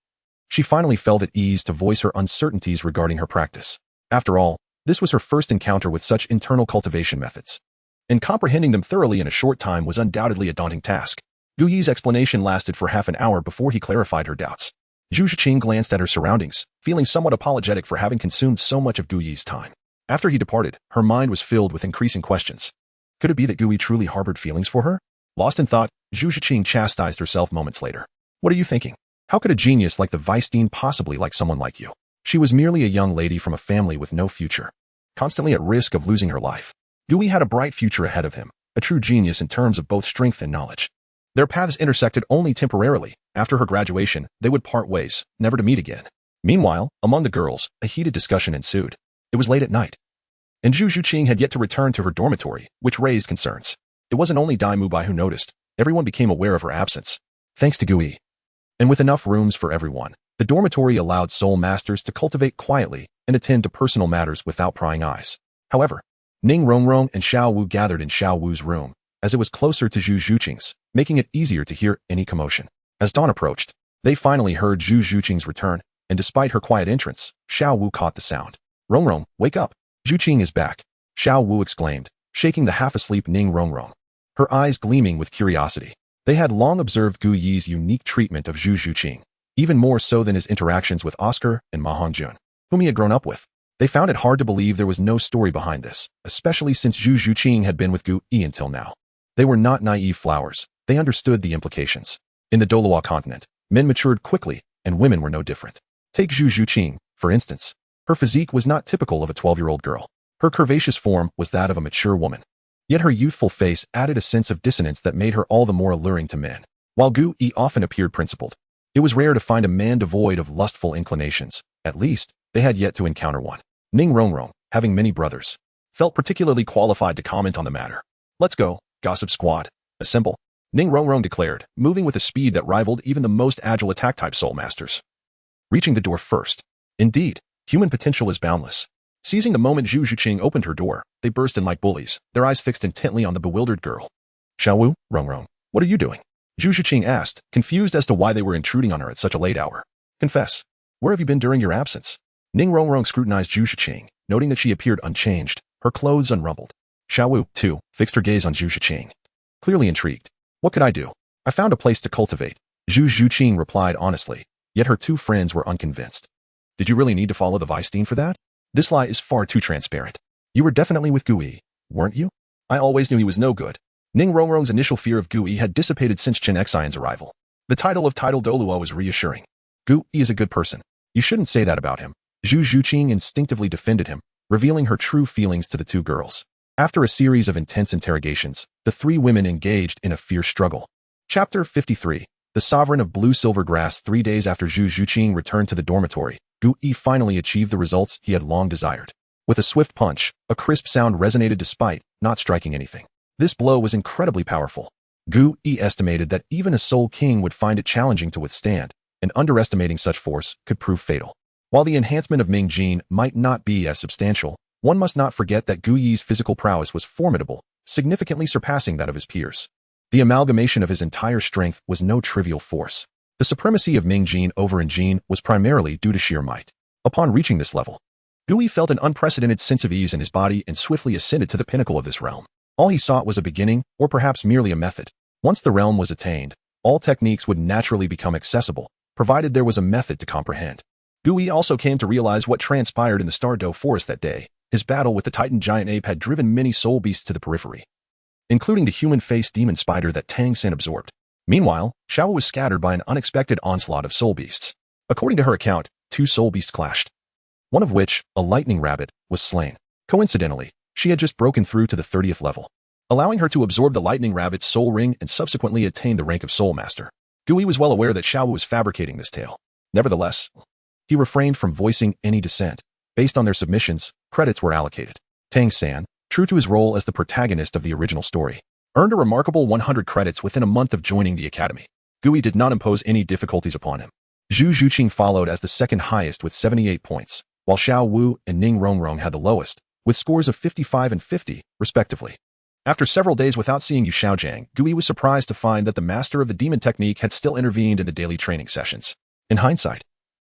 she finally felt at ease to voice her uncertainties regarding her practice. After all, this was her first encounter with such internal cultivation methods, and comprehending them thoroughly in a short time was undoubtedly a daunting task. Gu Yi's explanation lasted for half an hour before he clarified her doubts. Zhu Zhiqing glanced at her surroundings, feeling somewhat apologetic for having consumed so much of Gu Yi's time. After he departed, her mind was filled with increasing questions. Could it be that Gu Yi truly harbored feelings for her? Lost in thought, Zhu Zhiqing chastised herself moments later. What are you thinking? How could a genius like the Vice Dean possibly like someone like you? She was merely a young lady from a family with no future, constantly at risk of losing her life. Gu Yi had a bright future ahead of him, a true genius in terms of both strength and knowledge. Their paths intersected only temporarily. After her graduation, they would part ways, never to meet again. Meanwhile, among the girls, a heated discussion ensued. It was late at night, and Zhu Zhiqing had yet to return to her dormitory, which raised concerns. It wasn't only Dai Mubai who noticed. Everyone became aware of her absence. Thanks to Gu Yi, and with enough rooms for everyone, the dormitory allowed soul masters to cultivate quietly and attend to personal matters without prying eyes. However, Ning Rongrong and Xiao Wu gathered in Xiao Wu's room, as it was closer to Zhu Zhuqing's, making it easier to hear any commotion. As dawn approached, they finally heard Zhu Zhuqing's return, and despite her quiet entrance, Xiao Wu caught the sound. Rongrong, wake up! Zhuqing is back, Xiao Wu exclaimed, shaking the half-asleep Ning Rongrong, her eyes gleaming with curiosity. They had long observed Gu Yi's unique treatment of Zhu Zhuqing, even more so than his interactions with Oscar and Ma Hongjun, whom he had grown up with. They found it hard to believe there was no story behind this, especially since Zhu Zhuqing had been with Gu Yi until now. They were not naive flowers. They understood the implications. In the Douluo Continent, men matured quickly, and women were no different. Take Zhu Zhuqing, for instance. Her physique was not typical of a 12-year-old girl. Her curvaceous form was that of a mature woman. Yet her youthful face added a sense of dissonance that made her all the more alluring to men. While Gu Yi often appeared principled, it was rare to find a man devoid of lustful inclinations. At least, they had yet to encounter one. Ning Rongrong, having many brothers, felt particularly qualified to comment on the matter. "Let's go, gossip squad. Assemble," Ning Rongrong declared, moving with a speed that rivaled even the most agile attack-type soul masters. Reaching the door first. Indeed, human potential is boundless. Seizing the moment Zhu Zhuqing opened her door, they burst in like bullies, their eyes fixed intently on the bewildered girl. "Xiaowu, Rongrong, what are you doing?" Zhu Zhuqing asked, confused as to why they were intruding on her at such a late hour. "Confess, where have you been during your absence?" Ning Rongrong scrutinized Zhu Zhuqing, noting that she appeared unchanged, her clothes unrumpled. Xiaowu, too, fixed her gaze on Zhu Zhuqing. Clearly intrigued. "What could I do? I found a place to cultivate," Zhu Zhuqing replied honestly, yet her two friends were unconvinced. "Did you really need to follow the Weisstein for that? This lie is far too transparent. You were definitely with Gu Yi, weren't you?" "I always knew he was no good." Ning Rongrong's initial fear of Gu Yi had dissipated since Chen Xian's arrival. The title of Title Douluo was reassuring. "Gu Yi is a good person. You shouldn't say that about him." Zhu Zhuqing instinctively defended him, revealing her true feelings to the two girls. After a series of intense interrogations, the three women engaged in a fierce struggle. Chapter 53. The Sovereign of Blue-Silver Grass. 3 days after Zhu Zhuqing returned to the dormitory, Gu Yi finally achieved the results he had long desired. With a swift punch, a crisp sound resonated despite not striking anything. This blow was incredibly powerful. Gu Yi estimated that even a Soul King would find it challenging to withstand, and underestimating such force could prove fatal. While the enhancement of Ming Jin might not be as substantial, one must not forget that Gu Yi's physical prowess was formidable, significantly surpassing that of his peers. The amalgamation of his entire strength was no trivial force. The supremacy of Ming Jin over Yin Jin was primarily due to sheer might. Upon reaching this level, Gu Yi felt an unprecedented sense of ease in his body and swiftly ascended to the pinnacle of this realm. All he sought was a beginning, or perhaps merely a method. Once the realm was attained, all techniques would naturally become accessible, provided there was a method to comprehend. Gu Yi also came to realize what transpired in the Stardow Forest that day. His battle with the Titan giant ape had driven many soul beasts to the periphery, including the human-faced demon spider that Tang San absorbed. Meanwhile, Xiao was scattered by an unexpected onslaught of soul beasts. According to her account, 2 soul beasts clashed, one of which, a lightning rabbit, was slain. Coincidentally, she had just broken through to the 30th level, allowing her to absorb the lightning rabbit's soul ring and subsequently attain the rank of soul master. Gu Yi was well aware that Xiao was fabricating this tale. Nevertheless, he refrained from voicing any dissent. Based on their submissions, credits were allocated. Tang San, true to his role as the protagonist of the original story, earned a remarkable 100 credits within a month of joining the academy. Gu Yi did not impose any difficulties upon him. Zhu Zhuqing followed as the second highest with 78 points, while Xiao Wu and Ning Rongrong had the lowest, with scores of 55 and 50, respectively. After several days without seeing Yu Xiaojiang, Gu Yi was surprised to find that the master of the demon technique had still intervened in the daily training sessions. In hindsight,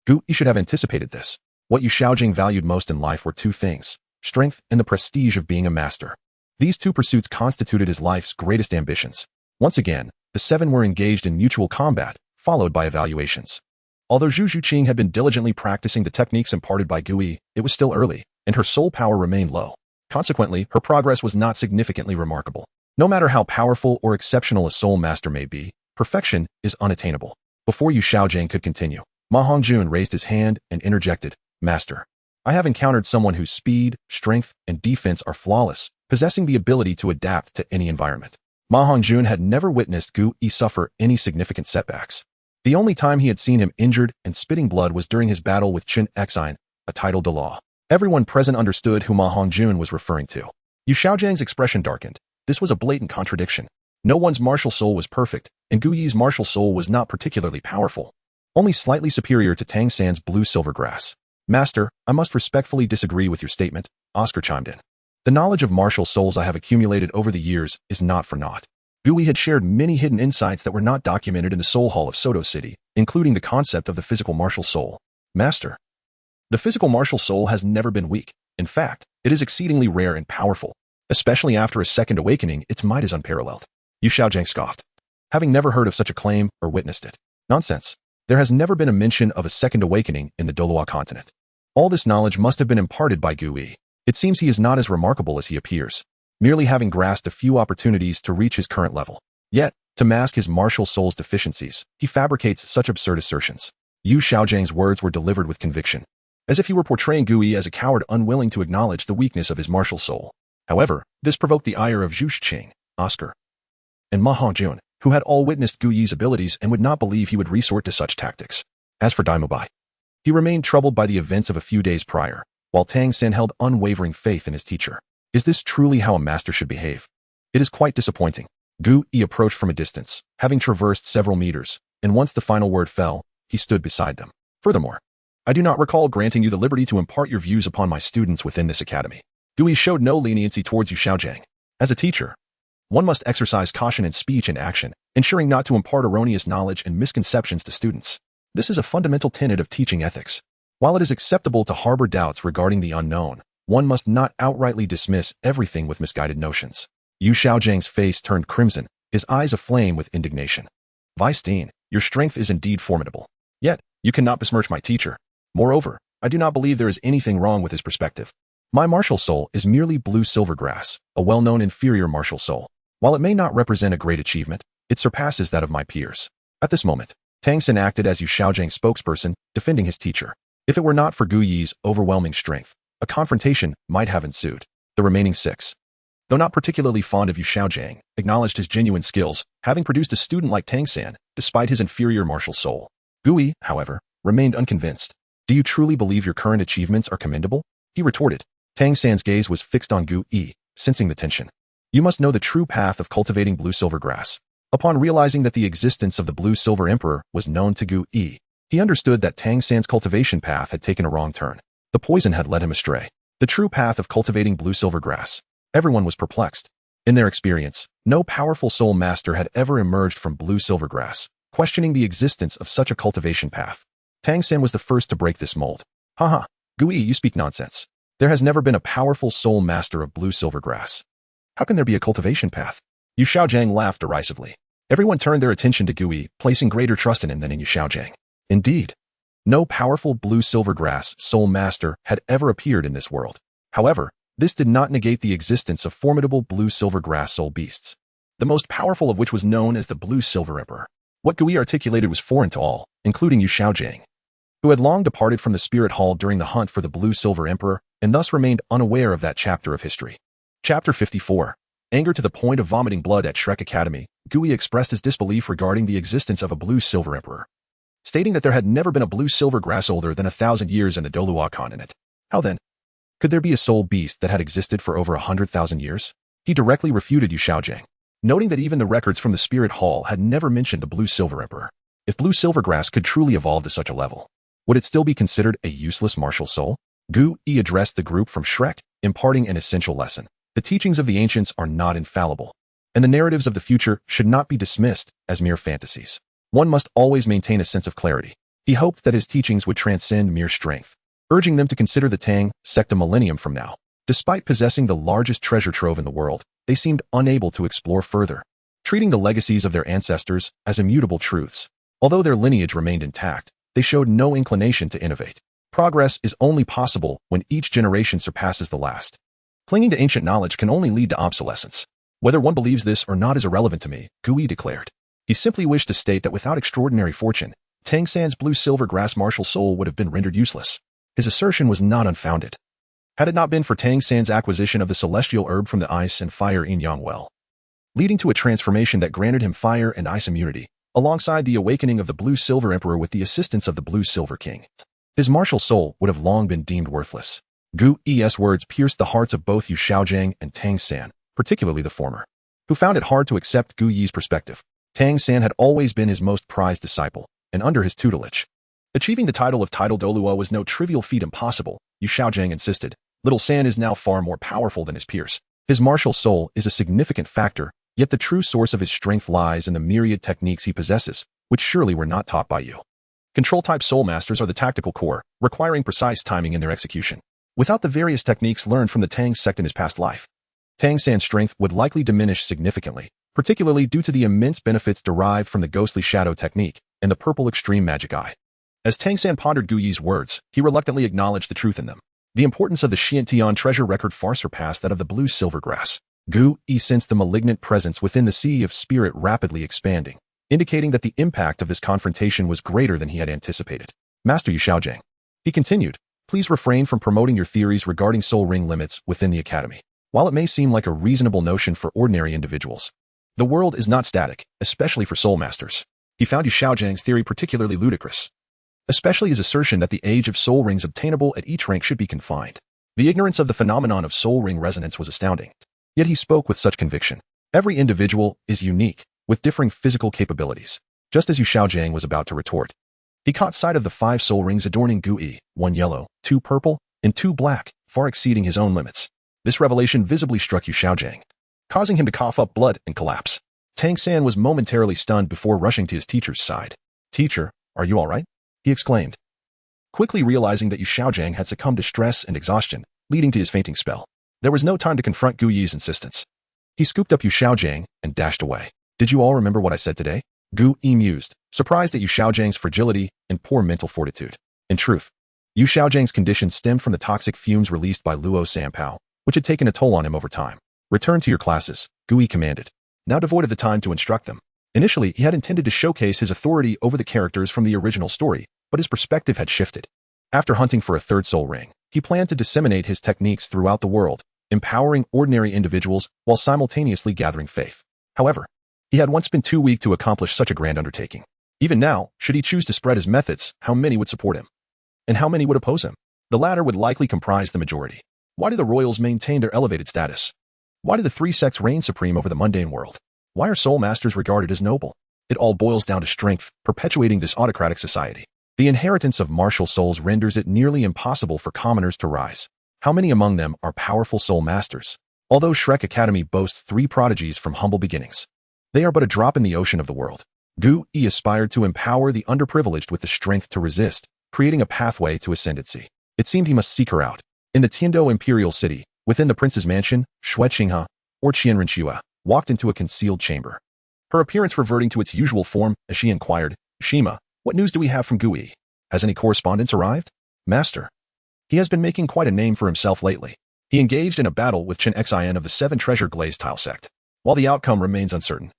Gu Yi should have anticipated this. What Yu Xiaojing valued most in life were 2 things: strength and the prestige of being a master. These 2 pursuits constituted his life's greatest ambitions. Once again, the 7 were engaged in mutual combat, followed by evaluations. Although Zhu Zhuqing had been diligently practicing the techniques imparted by Gu Yi, it was still early, and her soul power remained low. Consequently, her progress was not significantly remarkable. No matter how powerful or exceptional a soul master may be, perfection is unattainable. Before Yu Xiaojing could continue, Ma Hongjun raised his hand and interjected, "Master, I have encountered someone whose speed, strength, and defense are flawless, possessing the ability to adapt to any environment." Ma Hongjun had never witnessed Gu Yi suffer any significant setbacks. The only time he had seen him injured and spitting blood was during his battle with Chen Xian, a title Douluo. Everyone present understood who Ma Hongjun was referring to. Yu Xiaojiang's expression darkened. This was a blatant contradiction. No one's martial soul was perfect, and Gu Yi's martial soul was not particularly powerful, only slightly superior to Tang San's blue-silver grass. "Master, I must respectfully disagree with your statement," Oscar chimed in. "The knowledge of martial souls I have accumulated over the years is not for naught." Gu Yi had shared many hidden insights that were not documented in the Soul Hall of Soto City, including the concept of the physical martial soul. "Master, the physical martial soul has never been weak. In fact, it is exceedingly rare and powerful. Especially after a second awakening, its might is unparalleled." Yu Xiaojiang scoffed, having never heard of such a claim or witnessed it. "Nonsense. There has never been a mention of a second awakening in the Douluo Continent. All this knowledge must have been imparted by Gu Yi. It seems he is not as remarkable as he appears, merely having grasped a few opportunities to reach his current level. Yet, to mask his martial soul's deficiencies, he fabricates such absurd assertions. Yu Xiaojiang's words were delivered with conviction, as if he were portraying Gu Yi as a coward unwilling to acknowledge the weakness of his martial soul. However, this provoked the ire of Zhu Shiqing, Oscar, and Ma Hongjun, who had all witnessed Gu Yi's abilities and would not believe he would resort to such tactics. As for Dai Mubai, he remained troubled by the events of a few days prior, while Tang San held unwavering faith in his teacher. Is this truly how a master should behave? It is quite disappointing. Gu Yi approached from a distance, having traversed several meters, and once the final word fell, he stood beside them. Furthermore, I do not recall granting you the liberty to impart your views upon my students within this academy. Gu Yi showed no leniency towards Yu Xiaojiang. As a teacher, one must exercise caution in speech and action, ensuring not to impart erroneous knowledge and misconceptions to students. This is a fundamental tenet of teaching ethics. While it is acceptable to harbor doubts regarding the unknown, one must not outrightly dismiss everything with misguided notions. Yu Xiaojiang's face turned crimson, his eyes aflame with indignation. Weisstein, your strength is indeed formidable. Yet, you cannot besmirch my teacher. Moreover, I do not believe there is anything wrong with his perspective. My martial soul is merely blue silver grass, a well-known inferior martial soul. While it may not represent a great achievement, it surpasses that of my peers. At this moment, Tang San acted as Yu Xiaojiang's spokesperson, defending his teacher. If it were not for Gu Yi's overwhelming strength, a confrontation might have ensued. The remaining six, though not particularly fond of Yu Xiaojiang, acknowledged his genuine skills, having produced a student like Tang San, despite his inferior martial soul. Gu Yi, however, remained unconvinced. Do you truly believe your current achievements are commendable? He retorted. Tang San's gaze was fixed on Gu Yi, sensing the tension. You must know the true path of cultivating blue-silver grass. Upon realizing that the existence of the blue-silver emperor was known to Gu Yi, he understood that Tang San's cultivation path had taken a wrong turn. The poison had led him astray. The true path of cultivating blue-silver grass. Everyone was perplexed. In their experience, no powerful soul master had ever emerged from blue-silver grass, questioning the existence of such a cultivation path. Tang San was the first to break this mold. Haha, Gu Yi, you speak nonsense. There has never been a powerful soul master of blue-silver grass. How can there be a cultivation path? Yu Xiaojiang laughed derisively. Everyone turned their attention to Gu Yi, placing greater trust in him than in Yu Xiaojiang. Indeed, no powerful blue-silver grass soul master had ever appeared in this world. However, this did not negate the existence of formidable blue-silver grass soul beasts, the most powerful of which was known as the blue-silver emperor. What Gu Yi articulated was foreign to all, including Yu Xiaojiang, who had long departed from the spirit hall during the hunt for the blue-silver emperor and thus remained unaware of that chapter of history. Chapter 54. Anger to the point of vomiting blood at Shrek Academy, Gu Yi expressed his disbelief regarding the existence of a blue-silver emperor, stating that there had never been a blue-silver grass older than 1,000 years in the Douluo Continent. How then could there be a soul beast that had existed for over 100,000 years? He directly refuted Yu Xiaojiang, noting that even the records from the spirit hall had never mentioned the blue-silver emperor. If blue-silver grass could truly evolve to such a level, would it still be considered a useless martial soul? Gu Yi addressed the group from Shrek, imparting an essential lesson. The teachings of the ancients are not infallible, and the narratives of the future should not be dismissed as mere fantasies. One must always maintain a sense of clarity. He hoped that his teachings would transcend mere strength, urging them to consider the Tang sect a millennium from now. Despite possessing the largest treasure trove in the world, they seemed unable to explore further, treating the legacies of their ancestors as immutable truths. Although their lineage remained intact, they showed no inclination to innovate. Progress is only possible when each generation surpasses the last. Clinging to ancient knowledge can only lead to obsolescence. Whether one believes this or not is irrelevant to me, Gu Yi declared. He simply wished to state that without extraordinary fortune, Tang San's blue-silver grass martial soul would have been rendered useless. His assertion was not unfounded. Had it not been for Tang San's acquisition of the celestial herb from the ice and fire yin-yang well, leading to a transformation that granted him fire and ice immunity, alongside the awakening of the blue-silver emperor with the assistance of the blue-silver king, his martial soul would have long been deemed worthless. Gu Yi's words pierced the hearts of both Yu Xiaojiang and Tang San, particularly the former, who found it hard to accept Gu Yi's perspective. Tang San had always been his most prized disciple, and under his tutelage, achieving the title of Title Douluo was no trivial feat. Impossible, Yu Xiaojiang insisted. Little San is now far more powerful than his peers. His martial soul is a significant factor, yet the true source of his strength lies in the myriad techniques he possesses, which surely were not taught by you. Control-type soul masters are the tactical core, requiring precise timing in their execution. Without the various techniques learned from the Tang sect in his past life, Tang San's strength would likely diminish significantly, particularly due to the immense benefits derived from the ghostly shadow technique and the purple extreme magic eye. As Tang San pondered Gu Yi's words, he reluctantly acknowledged the truth in them. The importance of the Xiantian treasure record far surpassed that of the blue silver grass. Gu Yi sensed the malignant presence within the sea of spirit rapidly expanding, indicating that the impact of this confrontation was greater than he had anticipated. Master Yu Xiaojiang, he continued, please refrain from promoting your theories regarding soul ring limits within the academy. While it may seem like a reasonable notion for ordinary individuals, the world is not static, especially for soul masters. He found Yu Xiaojiang's theory particularly ludicrous, especially his assertion that the age of soul rings obtainable at each rank should be confined. The ignorance of the phenomenon of soul ring resonance was astounding. Yet he spoke with such conviction. Every individual is unique, with differing physical capabilities. Just as Yu Xiaojiang was about to retort, he caught sight of the 5 soul rings adorning Gu Yi, 1 yellow, 2 purple, and 2 black, far exceeding his own limits. This revelation visibly struck Yu Xiaojiang, causing him to cough up blood and collapse. Tang San was momentarily stunned before rushing to his teacher's side. Teacher, are you all right? He exclaimed, quickly realizing that Yu Xiaojiang had succumbed to stress and exhaustion, leading to his fainting spell. There was no time to confront Gu Yi's insistence. He scooped up Yu Xiaojiang and dashed away. Did you all remember what I said today? Gu Yi mused, surprised at Yu Xiaojiang's fragility and poor mental fortitude. In truth, Yu Xiaojiang's condition stemmed from the toxic fumes released by Luo Sanpao, which had taken a toll on him over time. Return to your classes, Gu Yi commanded, now devoid of the time to instruct them. Initially, he had intended to showcase his authority over the characters from the original story, but his perspective had shifted. After hunting for a 3rd soul ring, he planned to disseminate his techniques throughout the world, empowering ordinary individuals while simultaneously gathering faith. However, he had once been too weak to accomplish such a grand undertaking. Even now, should he choose to spread his methods, how many would support him? And how many would oppose him? The latter would likely comprise the majority. Why do the royals maintain their elevated status? Why do the 3 sects reign supreme over the mundane world? Why are soul masters regarded as noble? It all boils down to strength, perpetuating this autocratic society. The inheritance of martial souls renders it nearly impossible for commoners to rise. How many among them are powerful soul masters? Although Shrek Academy boasts 3 prodigies from humble beginnings, they are but a drop in the ocean of the world. Gu Yi aspired to empower the underprivileged with the strength to resist, creating a pathway to ascendancy. It seemed he must seek her out. In the Tiando Imperial City, within the prince's mansion, Xue Qinghe, or Qianrenxue, walked into a concealed chamber. Her appearance reverting to its usual form as she inquired, Shima, what news do we have from Gu Yi? Has any correspondence arrived? Master. He has been making quite a name for himself lately. He engaged in a battle with Chen Xian of the 7 Treasure Glazed Tile sect. While the outcome remains uncertain,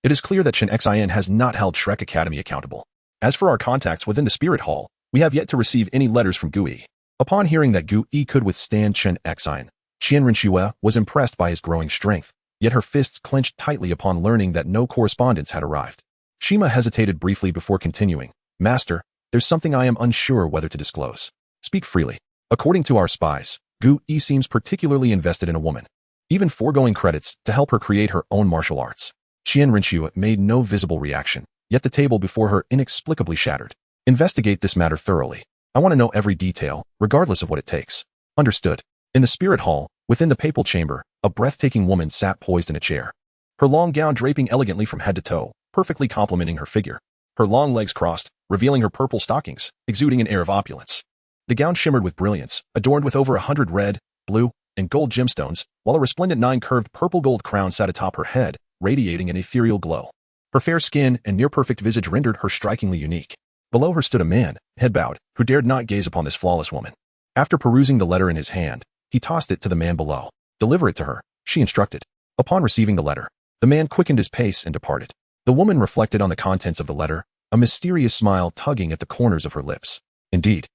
it is clear that Chen Xian has not held Shrek Academy accountable. As for our contacts within the Spirit Hall, we have yet to receive any letters from Gu Yi. Upon hearing that Gu Yi could withstand Chen Xian, Qianrenxue was impressed by his growing strength, yet her fists clenched tightly upon learning that no correspondence had arrived. Shima hesitated briefly before continuing. Master, there's something I am unsure whether to disclose. Speak freely. According to our spies, Gu Yi seems particularly invested in a woman, even foregoing credits to help her create her own martial arts. Qianrenxue made no visible reaction, yet the table before her inexplicably shattered. Investigate this matter thoroughly. I want to know every detail, regardless of what it takes. Understood. In the Spirit Hall, within the papal chamber, a breathtaking woman sat poised in a chair, her long gown draping elegantly from head to toe, perfectly complementing her figure. Her long legs crossed, revealing her purple stockings, exuding an air of opulence. The gown shimmered with brilliance, adorned with over 100 red, blue, and gold gemstones, while a resplendent 9-curved purple gold crown sat atop her head, radiating an ethereal glow. Her fair skin and near-perfect visage rendered her strikingly unique. Below her stood a man, head bowed, who dared not gaze upon this flawless woman. After perusing the letter in his hand, he tossed it to the man below. Deliver it to her, she instructed. Upon receiving the letter, the man quickened his pace and departed. The woman reflected on the contents of the letter, a mysterious smile tugging at the corners of her lips. Indeed,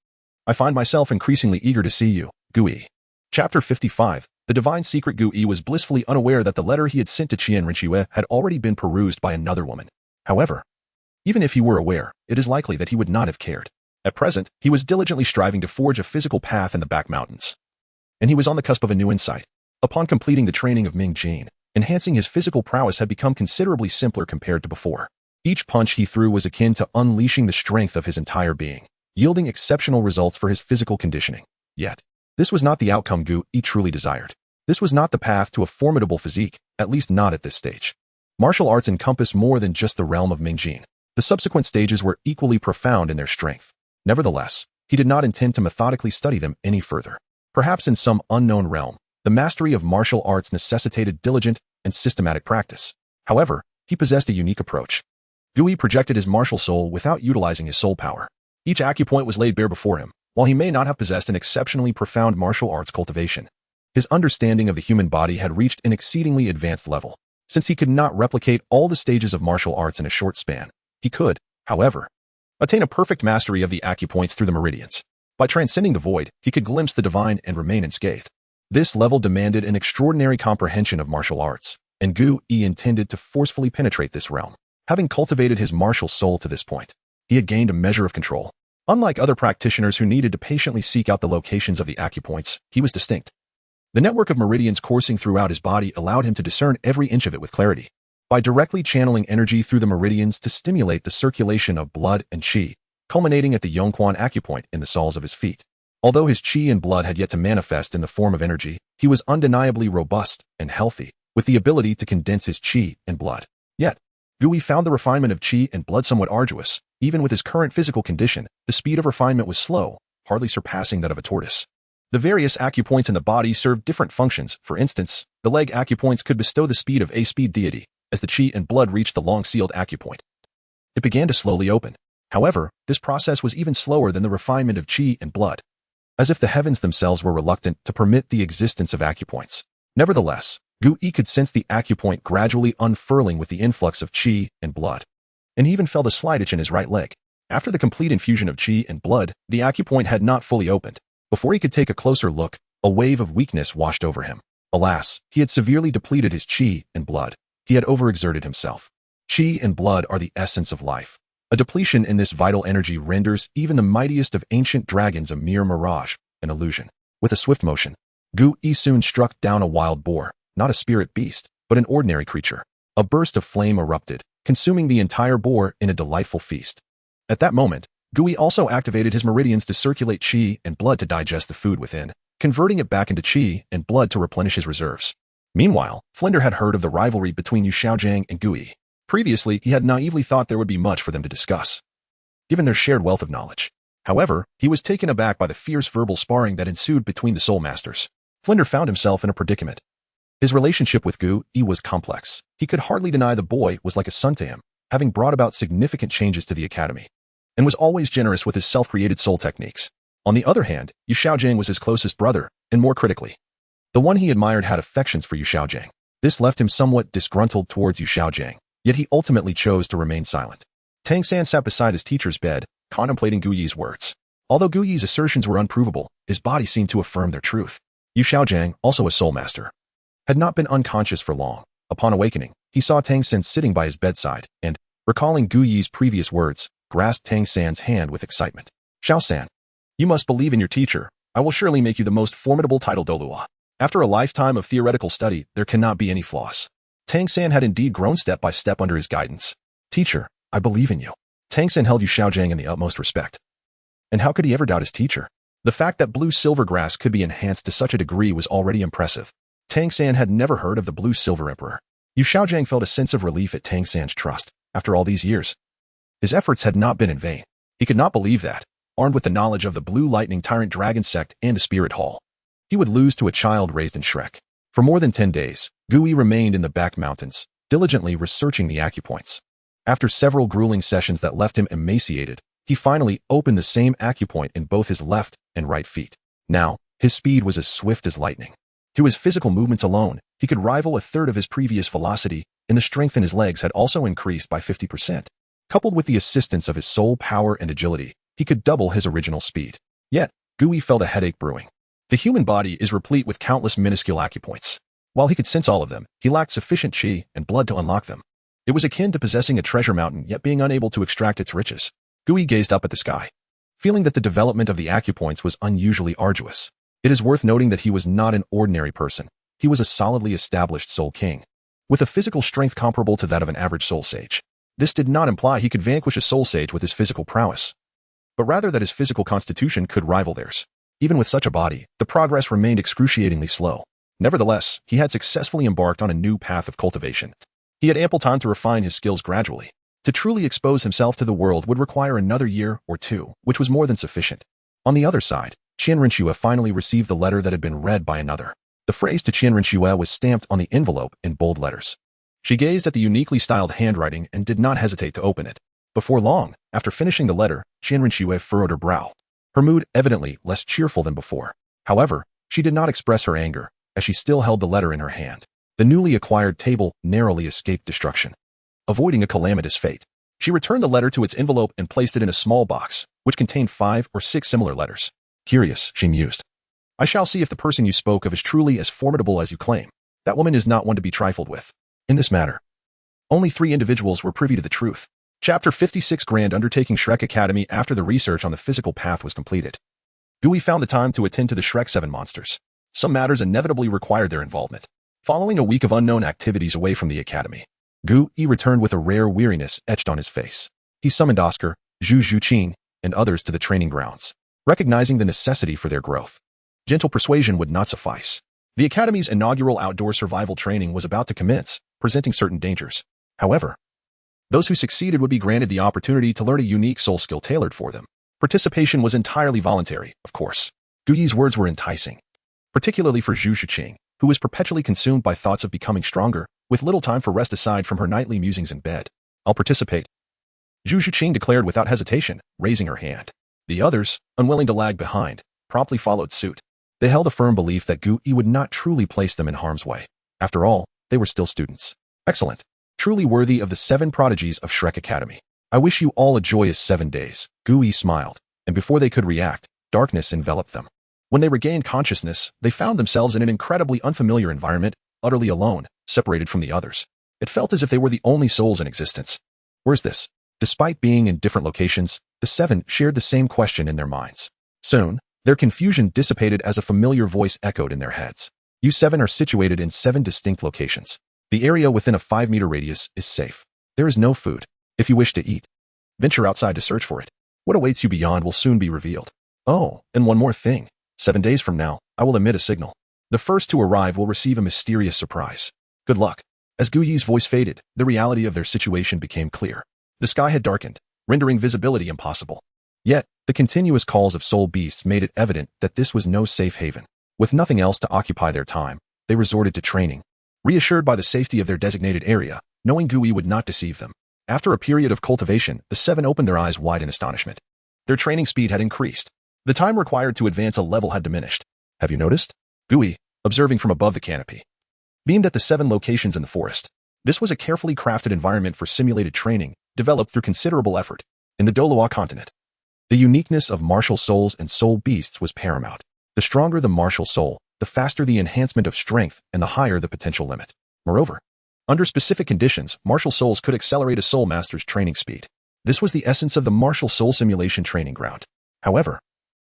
I find myself increasingly eager to see you, Gu Yi. Chapter 55. The divine secret. Gu Yi was blissfully unaware that the letter he had sent to Qianrenxue had already been perused by another woman. However, even if he were aware, it is likely that he would not have cared. At present, he was diligently striving to forge a physical path in the back mountains. And he was on the cusp of a new insight. Upon completing the training of Ming Jin, enhancing his physical prowess had become considerably simpler compared to before. Each punch he threw was akin to unleashing the strength of his entire being, yielding exceptional results for his physical conditioning. Yet, this was not the outcome Gu Yi truly desired. This was not the path to a formidable physique, at least not at this stage. Martial arts encompass more than just the realm of Ming Jin. The subsequent stages were equally profound in their strength. Nevertheless, he did not intend to methodically study them any further. Perhaps in some unknown realm, the mastery of martial arts necessitated diligent and systematic practice. However, he possessed a unique approach. Gu Yi projected his martial soul without utilizing his soul power. Each acupoint was laid bare before him, while he may not have possessed an exceptionally profound martial arts cultivation. His understanding of the human body had reached an exceedingly advanced level. Since he could not replicate all the stages of martial arts in a short span, he could, however, attain a perfect mastery of the acupoints through the meridians. By transcending the void, he could glimpse the divine and remain unscathed. This level demanded an extraordinary comprehension of martial arts, and Gu Yi intended to forcefully penetrate this realm. Having cultivated his martial soul to this point, he had gained a measure of control. Unlike other practitioners who needed to patiently seek out the locations of the acupoints, he was distinct. The network of meridians coursing throughout his body allowed him to discern every inch of it with clarity. By directly channeling energy through the meridians to stimulate the circulation of blood and qi, culminating at the Yongquan acupoint in the soles of his feet. Although his qi and blood had yet to manifest in the form of energy, he was undeniably robust and healthy, with the ability to condense his qi and blood. Yet, Gu Yi found the refinement of qi and blood somewhat arduous. Even with his current physical condition, the speed of refinement was slow, hardly surpassing that of a tortoise. The various acupoints in the body served different functions. For instance, the leg acupoints could bestow the speed of a speed deity. As the qi and blood reached the long-sealed acupoint, it began to slowly open. However, this process was even slower than the refinement of qi and blood, as if the heavens themselves were reluctant to permit the existence of acupoints. Nevertheless, Gu Yi could sense the acupoint gradually unfurling with the influx of qi and blood, and he even felt a slight itch in his right leg. After the complete infusion of qi and blood, the acupoint had not fully opened. Before he could take a closer look, a wave of weakness washed over him. Alas, he had severely depleted his qi and blood. He had overexerted himself. Qi and blood are the essence of life. A depletion in this vital energy renders even the mightiest of ancient dragons a mere mirage, an illusion. With a swift motion, Gu Yi soon struck down a wild boar, not a spirit beast, but an ordinary creature. A burst of flame erupted, consuming the entire boar in a delightful feast. At that moment, Gu Yi also activated his meridians to circulate qi and blood to digest the food within, converting it back into qi and blood to replenish his reserves. Meanwhile, Flinder had heard of the rivalry between Yu Xiaojiang and Gu Yi. Previously, he had naively thought there would be much for them to discuss, given their shared wealth of knowledge. However, he was taken aback by the fierce verbal sparring that ensued between the soul masters. Flinder found himself in a predicament. His relationship with Gu Yi was complex. He could hardly deny the boy was like a son to him, having brought about significant changes to the academy, and was always generous with his self-created soul techniques. On the other hand, Yu Xiaojiang was his closest brother, and more critically, the one he admired had affections for Yu Xiaojiang. This left him somewhat disgruntled towards Yu Xiaojiang, yet he ultimately chose to remain silent. Tang San sat beside his teacher's bed, contemplating Gu Yi's words. Although Gu Yi's assertions were unprovable, his body seemed to affirm their truth. Yu Xiaojiang, also a soul master, had not been unconscious for long. Upon awakening, he saw Tang San sitting by his bedside, and, recalling Gu Yi's previous words, grasped Tang San's hand with excitement. Xiao San, you must believe in your teacher. I will surely make you the most formidable title Douluo. After a lifetime of theoretical study, there cannot be any flaws. Tang San had indeed grown step by step under his guidance. Teacher, I believe in you. Tang San held Yu Xiaojiang in the utmost respect. And how could he ever doubt his teacher? The fact that blue silver grass could be enhanced to such a degree was already impressive. Tang San had never heard of the blue silver emperor. Yu Xiaojiang felt a sense of relief at Tang San's trust. After all these years, his efforts had not been in vain. He could not believe that, armed with the knowledge of the Blue Lightning Tyrant Dragon Sect and the Spirit Hall, he would lose to a child raised in Shrek. For more than 10 days, Gu Yi remained in the back mountains, diligently researching the acupoints. After several grueling sessions that left him emaciated, he finally opened the same acupoint in both his left and right feet. Now, his speed was as swift as lightning. Through his physical movements alone, he could rival a third of his previous velocity, and the strength in his legs had also increased by 50%. Coupled with the assistance of his soul power and agility, he could double his original speed. Yet, Gu Yi felt a headache brewing. The human body is replete with countless minuscule acupoints. While he could sense all of them, he lacked sufficient qi and blood to unlock them. It was akin to possessing a treasure mountain yet being unable to extract its riches. Gu Yi gazed up at the sky, feeling that the development of the acupoints was unusually arduous. It is worth noting that he was not an ordinary person. He was a solidly established soul king, with a physical strength comparable to that of an average soul sage. This did not imply he could vanquish a soul sage with his physical prowess, but rather that his physical constitution could rival theirs. Even with such a body, the progress remained excruciatingly slow. Nevertheless, he had successfully embarked on a new path of cultivation. He had ample time to refine his skills gradually. To truly expose himself to the world would require another year or two, which was more than sufficient. On the other side, Qian Rinxue finally received the letter that had been read by another. The phrase to Qian Rinxue was stamped on the envelope in bold letters. She gazed at the uniquely styled handwriting and did not hesitate to open it. Before long, After finishing the letter, Qianren furrowed her brow, her mood evidently less cheerful than before. However, she did not express her anger, as she still held the letter in her hand. The newly acquired table narrowly escaped destruction. Avoiding a calamitous fate, she returned the letter to its envelope and placed it in a small box, which contained 5 or 6 similar letters. Curious, she mused. I shall see if the person you spoke of is truly as formidable as you claim. That woman is not one to be trifled with. In this matter, only 3 individuals were privy to the truth. Chapter 56 Grand Undertaking Shrek Academy. After the research on the physical path was completed, Gui found the time to attend to the Shrek 7 monsters. Some matters inevitably required their involvement. Following a week of unknown activities away from the academy, Gui returned with a rare weariness etched on his face. He summoned Oscar, Zhu Zhuqing, and others to the training grounds, recognizing the necessity for their growth. Gentle persuasion would not suffice. The academy's inaugural outdoor survival training was about to commence, presenting certain dangers. However, those who succeeded would be granted the opportunity to learn a unique soul skill tailored for them. Participation was entirely voluntary, of course. Gui's words were enticing, particularly for Zhu Zhuqing, who was perpetually consumed by thoughts of becoming stronger, with little time for rest aside from her nightly musings in bed. I'll participate, Zhu Zhuqing declared without hesitation, raising her hand. The others, unwilling to lag behind, promptly followed suit. They held a firm belief that Gui would not truly place them in harm's way. After all, they were still students. Excellent. Truly worthy of the 7 prodigies of Shrek Academy. I wish you all a joyous 7 days. Gui smiled, and before they could react, darkness enveloped them. When they regained consciousness, they found themselves in an incredibly unfamiliar environment, utterly alone, separated from the others. It felt as if they were the only souls in existence. Where's this? Despite being in different locations, the 7 shared the same question in their minds. Soon, their confusion dissipated as a familiar voice echoed in their heads. You 7 are situated in 7 distinct locations. The area within a 5-meter radius is safe. There is no food. If you wish to eat, venture outside to search for it. What awaits you beyond will soon be revealed. Oh, and one more thing. 7 days from now, I will emit a signal. The first to arrive will receive a mysterious surprise. Good luck. As Gui's voice faded, the reality of their situation became clear. The sky had darkened, rendering visibility impossible. Yet, the continuous calls of soul beasts made it evident that this was no safe haven. With nothing else to occupy their time, they resorted to training. Reassured by the safety of their designated area, knowing Gui would not deceive them. After a period of cultivation, the 7 opened their eyes wide in astonishment. Their training speed had increased. The time required to advance a level had diminished. Have you noticed? Gui, observing from above the canopy, beamed at the 7 locations in the forest. This was a carefully crafted environment for simulated training, developed through considerable effort. In the Douluo Continent, the uniqueness of martial souls and soul beasts was paramount. The stronger the martial soul, the faster the enhancement of strength and the higher the potential limit. Moreover, under specific conditions, martial souls could accelerate a soul master's training speed. This was the essence of the martial soul simulation training ground. However,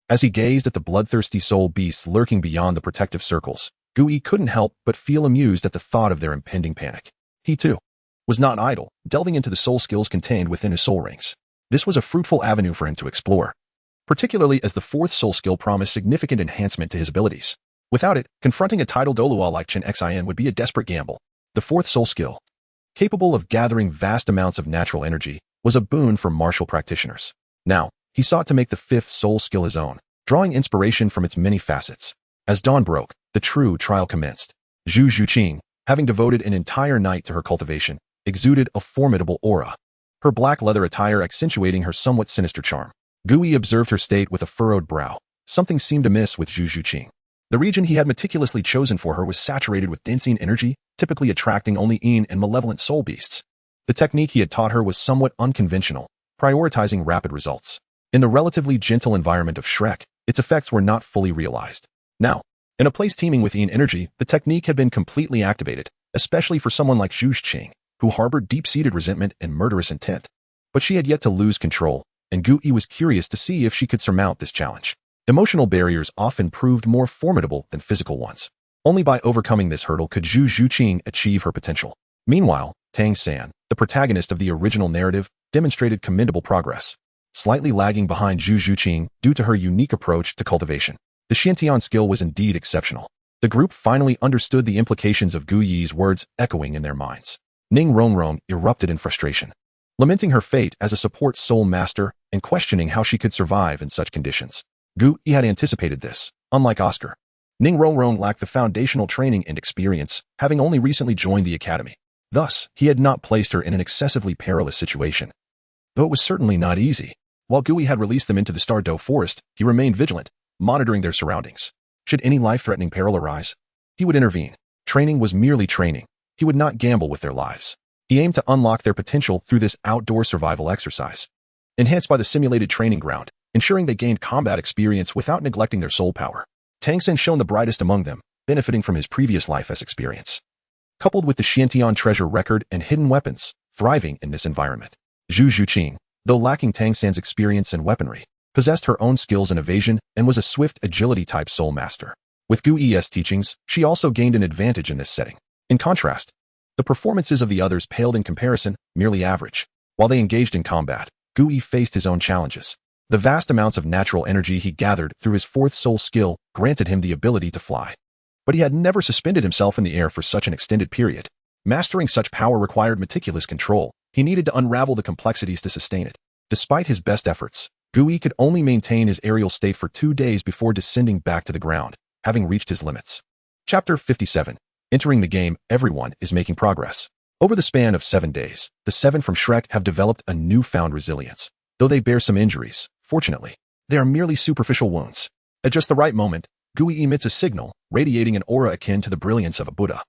as he gazed at the bloodthirsty soul beasts lurking beyond the protective circles, Gui couldn't help but feel amused at the thought of their impending panic. He, too, was not idle, delving into the soul skills contained within his soul rings. This was a fruitful avenue for him to explore, particularly as the 4th soul skill promised significant enhancement to his abilities. Without it, confronting a tidal Douluo like Chen Xin would be a desperate gamble. The 4th soul skill, capable of gathering vast amounts of natural energy, was a boon for martial practitioners. Now, he sought to make the 5th soul skill his own, drawing inspiration from its many facets. As dawn broke, the true trial commenced. Zhu Zhuqing, having devoted an entire night to her cultivation, exuded a formidable aura, her black leather attire accentuating her somewhat sinister charm. Gui observed her state with a furrowed brow. Something seemed amiss with Zhu Zhuqing. The region he had meticulously chosen for her was saturated with densing energy, typically attracting only and malevolent soul beasts. The technique he had taught her was somewhat unconventional, prioritizing rapid results. In the relatively gentle environment of Shrek, its effects were not fully realized. Now, in a place teeming with energy, the technique had been completely activated, especially for someone like Zhu Zhuqing, who harbored deep-seated resentment and murderous intent. But she had yet to lose control, and Gui was curious to see if she could surmount this challenge. Emotional barriers often proved more formidable than physical ones. Only by overcoming this hurdle could Zhu Zhuqing achieve her potential. Meanwhile, Tang San, the protagonist of the original narrative, demonstrated commendable progress, slightly lagging behind Zhu Zhuqing due to her unique approach to cultivation. The Xiantian skill was indeed exceptional. The group finally understood the implications of Gui's words echoing in their minds. Ning Rongrong erupted in frustration, lamenting her fate as a support soul master and questioning how she could survive in such conditions. Gui had anticipated this. Unlike Oscar, Ning Rongrong lacked the foundational training and experience, having only recently joined the academy. Thus, he had not placed her in an excessively perilous situation. though it was certainly not easy. While Gui had released them into the Douluo forest, he remained vigilant, monitoring their surroundings. Should any life-threatening peril arise, he would intervene. Training was merely training. He would not gamble with their lives. He aimed to unlock their potential through this outdoor survival exercise, enhanced by the simulated training ground, ensuring they gained combat experience without neglecting their soul power. Tang San shone the brightest among them, benefiting from his previous life as experience, coupled with the Xiantian treasure record and hidden weapons, thriving in this environment. Zhu Zhuqing, though lacking Tang San's experience and weaponry, possessed her own skills in evasion and was a swift agility-type soul master. With Gui's teachings, she also gained an advantage in this setting. In contrast, the performances of the others paled in comparison, merely average. While they engaged in combat, Gui faced his own challenges. The vast amounts of natural energy he gathered through his fourth soul skill granted him the ability to fly. But he had never suspended himself in the air for such an extended period. Mastering such power required meticulous control. He needed to unravel the complexities to sustain it. Despite his best efforts, Gui could only maintain his aerial state for 2 days before descending back to the ground, having reached his limits. Chapter 57. Entering the game, everyone is making progress. Over the span of 7 days, the 7 from Shrek have developed a newfound resilience. Though they bear some injuries, fortunately, they are merely superficial wounds. At just the right moment, Gui emits a signal, radiating an aura akin to the brilliance of a Buddha,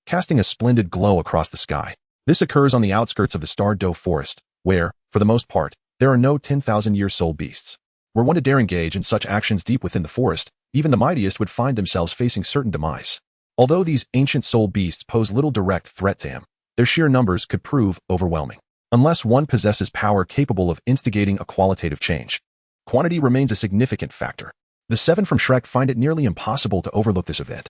casting a splendid glow across the sky. This occurs on the outskirts of the Douluo forest, where, for the most part, there are no 10,000-year soul beasts. Were one to dare engage in such actions deep within the forest, even the mightiest would find themselves facing certain demise. Although these ancient soul beasts pose little direct threat to him, their sheer numbers could prove overwhelming. Unless one possesses power capable of instigating a qualitative change, quantity remains a significant factor. The 7 from Shrek find it nearly impossible to overlook this event,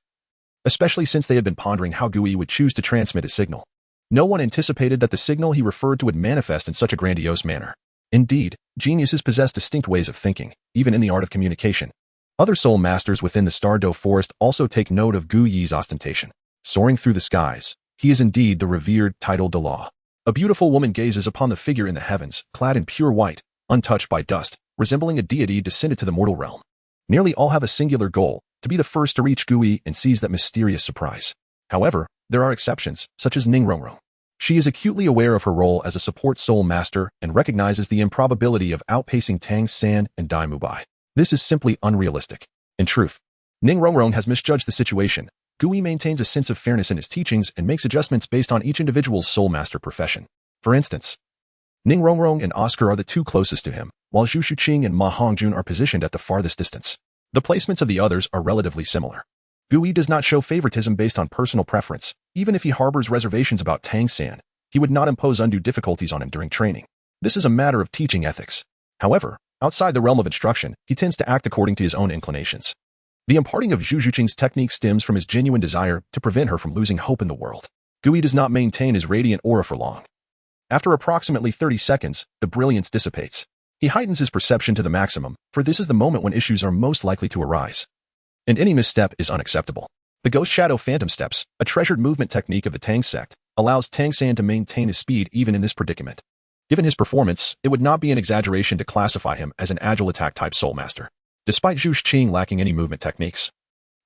especially since they had been pondering how Gui would choose to transmit his signal. No one anticipated that the signal he referred to would manifest in such a grandiose manner. Indeed, geniuses possess distinct ways of thinking, even in the art of communication. Other soul masters within the Douluo forest also take note of Gui's ostentation. Soaring through the skies, he is indeed the revered titled Douluo. A beautiful woman gazes upon the figure in the heavens, clad in pure white, untouched by dust, resembling a deity descended to the mortal realm. Nearly all have a singular goal, to be the first to reach Gui and seize that mysterious surprise. However, there are exceptions, such as Ningrongrong. She is acutely aware of her role as a support soul master and recognizes the improbability of outpacing Tang San and Dai Mubai. This is simply unrealistic. In truth, Ningrongrong has misjudged the situation. Gui maintains a sense of fairness in his teachings and makes adjustments based on each individual's soul master profession. For instance, Ningrongrong and Oscar are the 2 closest to him, while Zhu Zhuqing and Ma Hongjun are positioned at the farthest distance. The placements of the others are relatively similar. Gui does not show favoritism based on personal preference. Even if he harbors reservations about Tang San, he would not impose undue difficulties on him during training. This is a matter of teaching ethics. However, outside the realm of instruction, he tends to act according to his own inclinations. The imparting of Zhu Zhuqing's technique stems from his genuine desire to prevent her from losing hope in the world. Gui does not maintain his radiant aura for long. After approximately 30 seconds, the brilliance dissipates. He heightens his perception to the maximum, for this is the moment when issues are most likely to arise. And any misstep is unacceptable. The Ghost Shadow Phantom Steps, a treasured movement technique of the Tang sect, allows Tang San to maintain his speed even in this predicament. Given his performance, it would not be an exaggeration to classify him as an agile attack-type soul master. Despite Zhu Zhuqing lacking any movement techniques,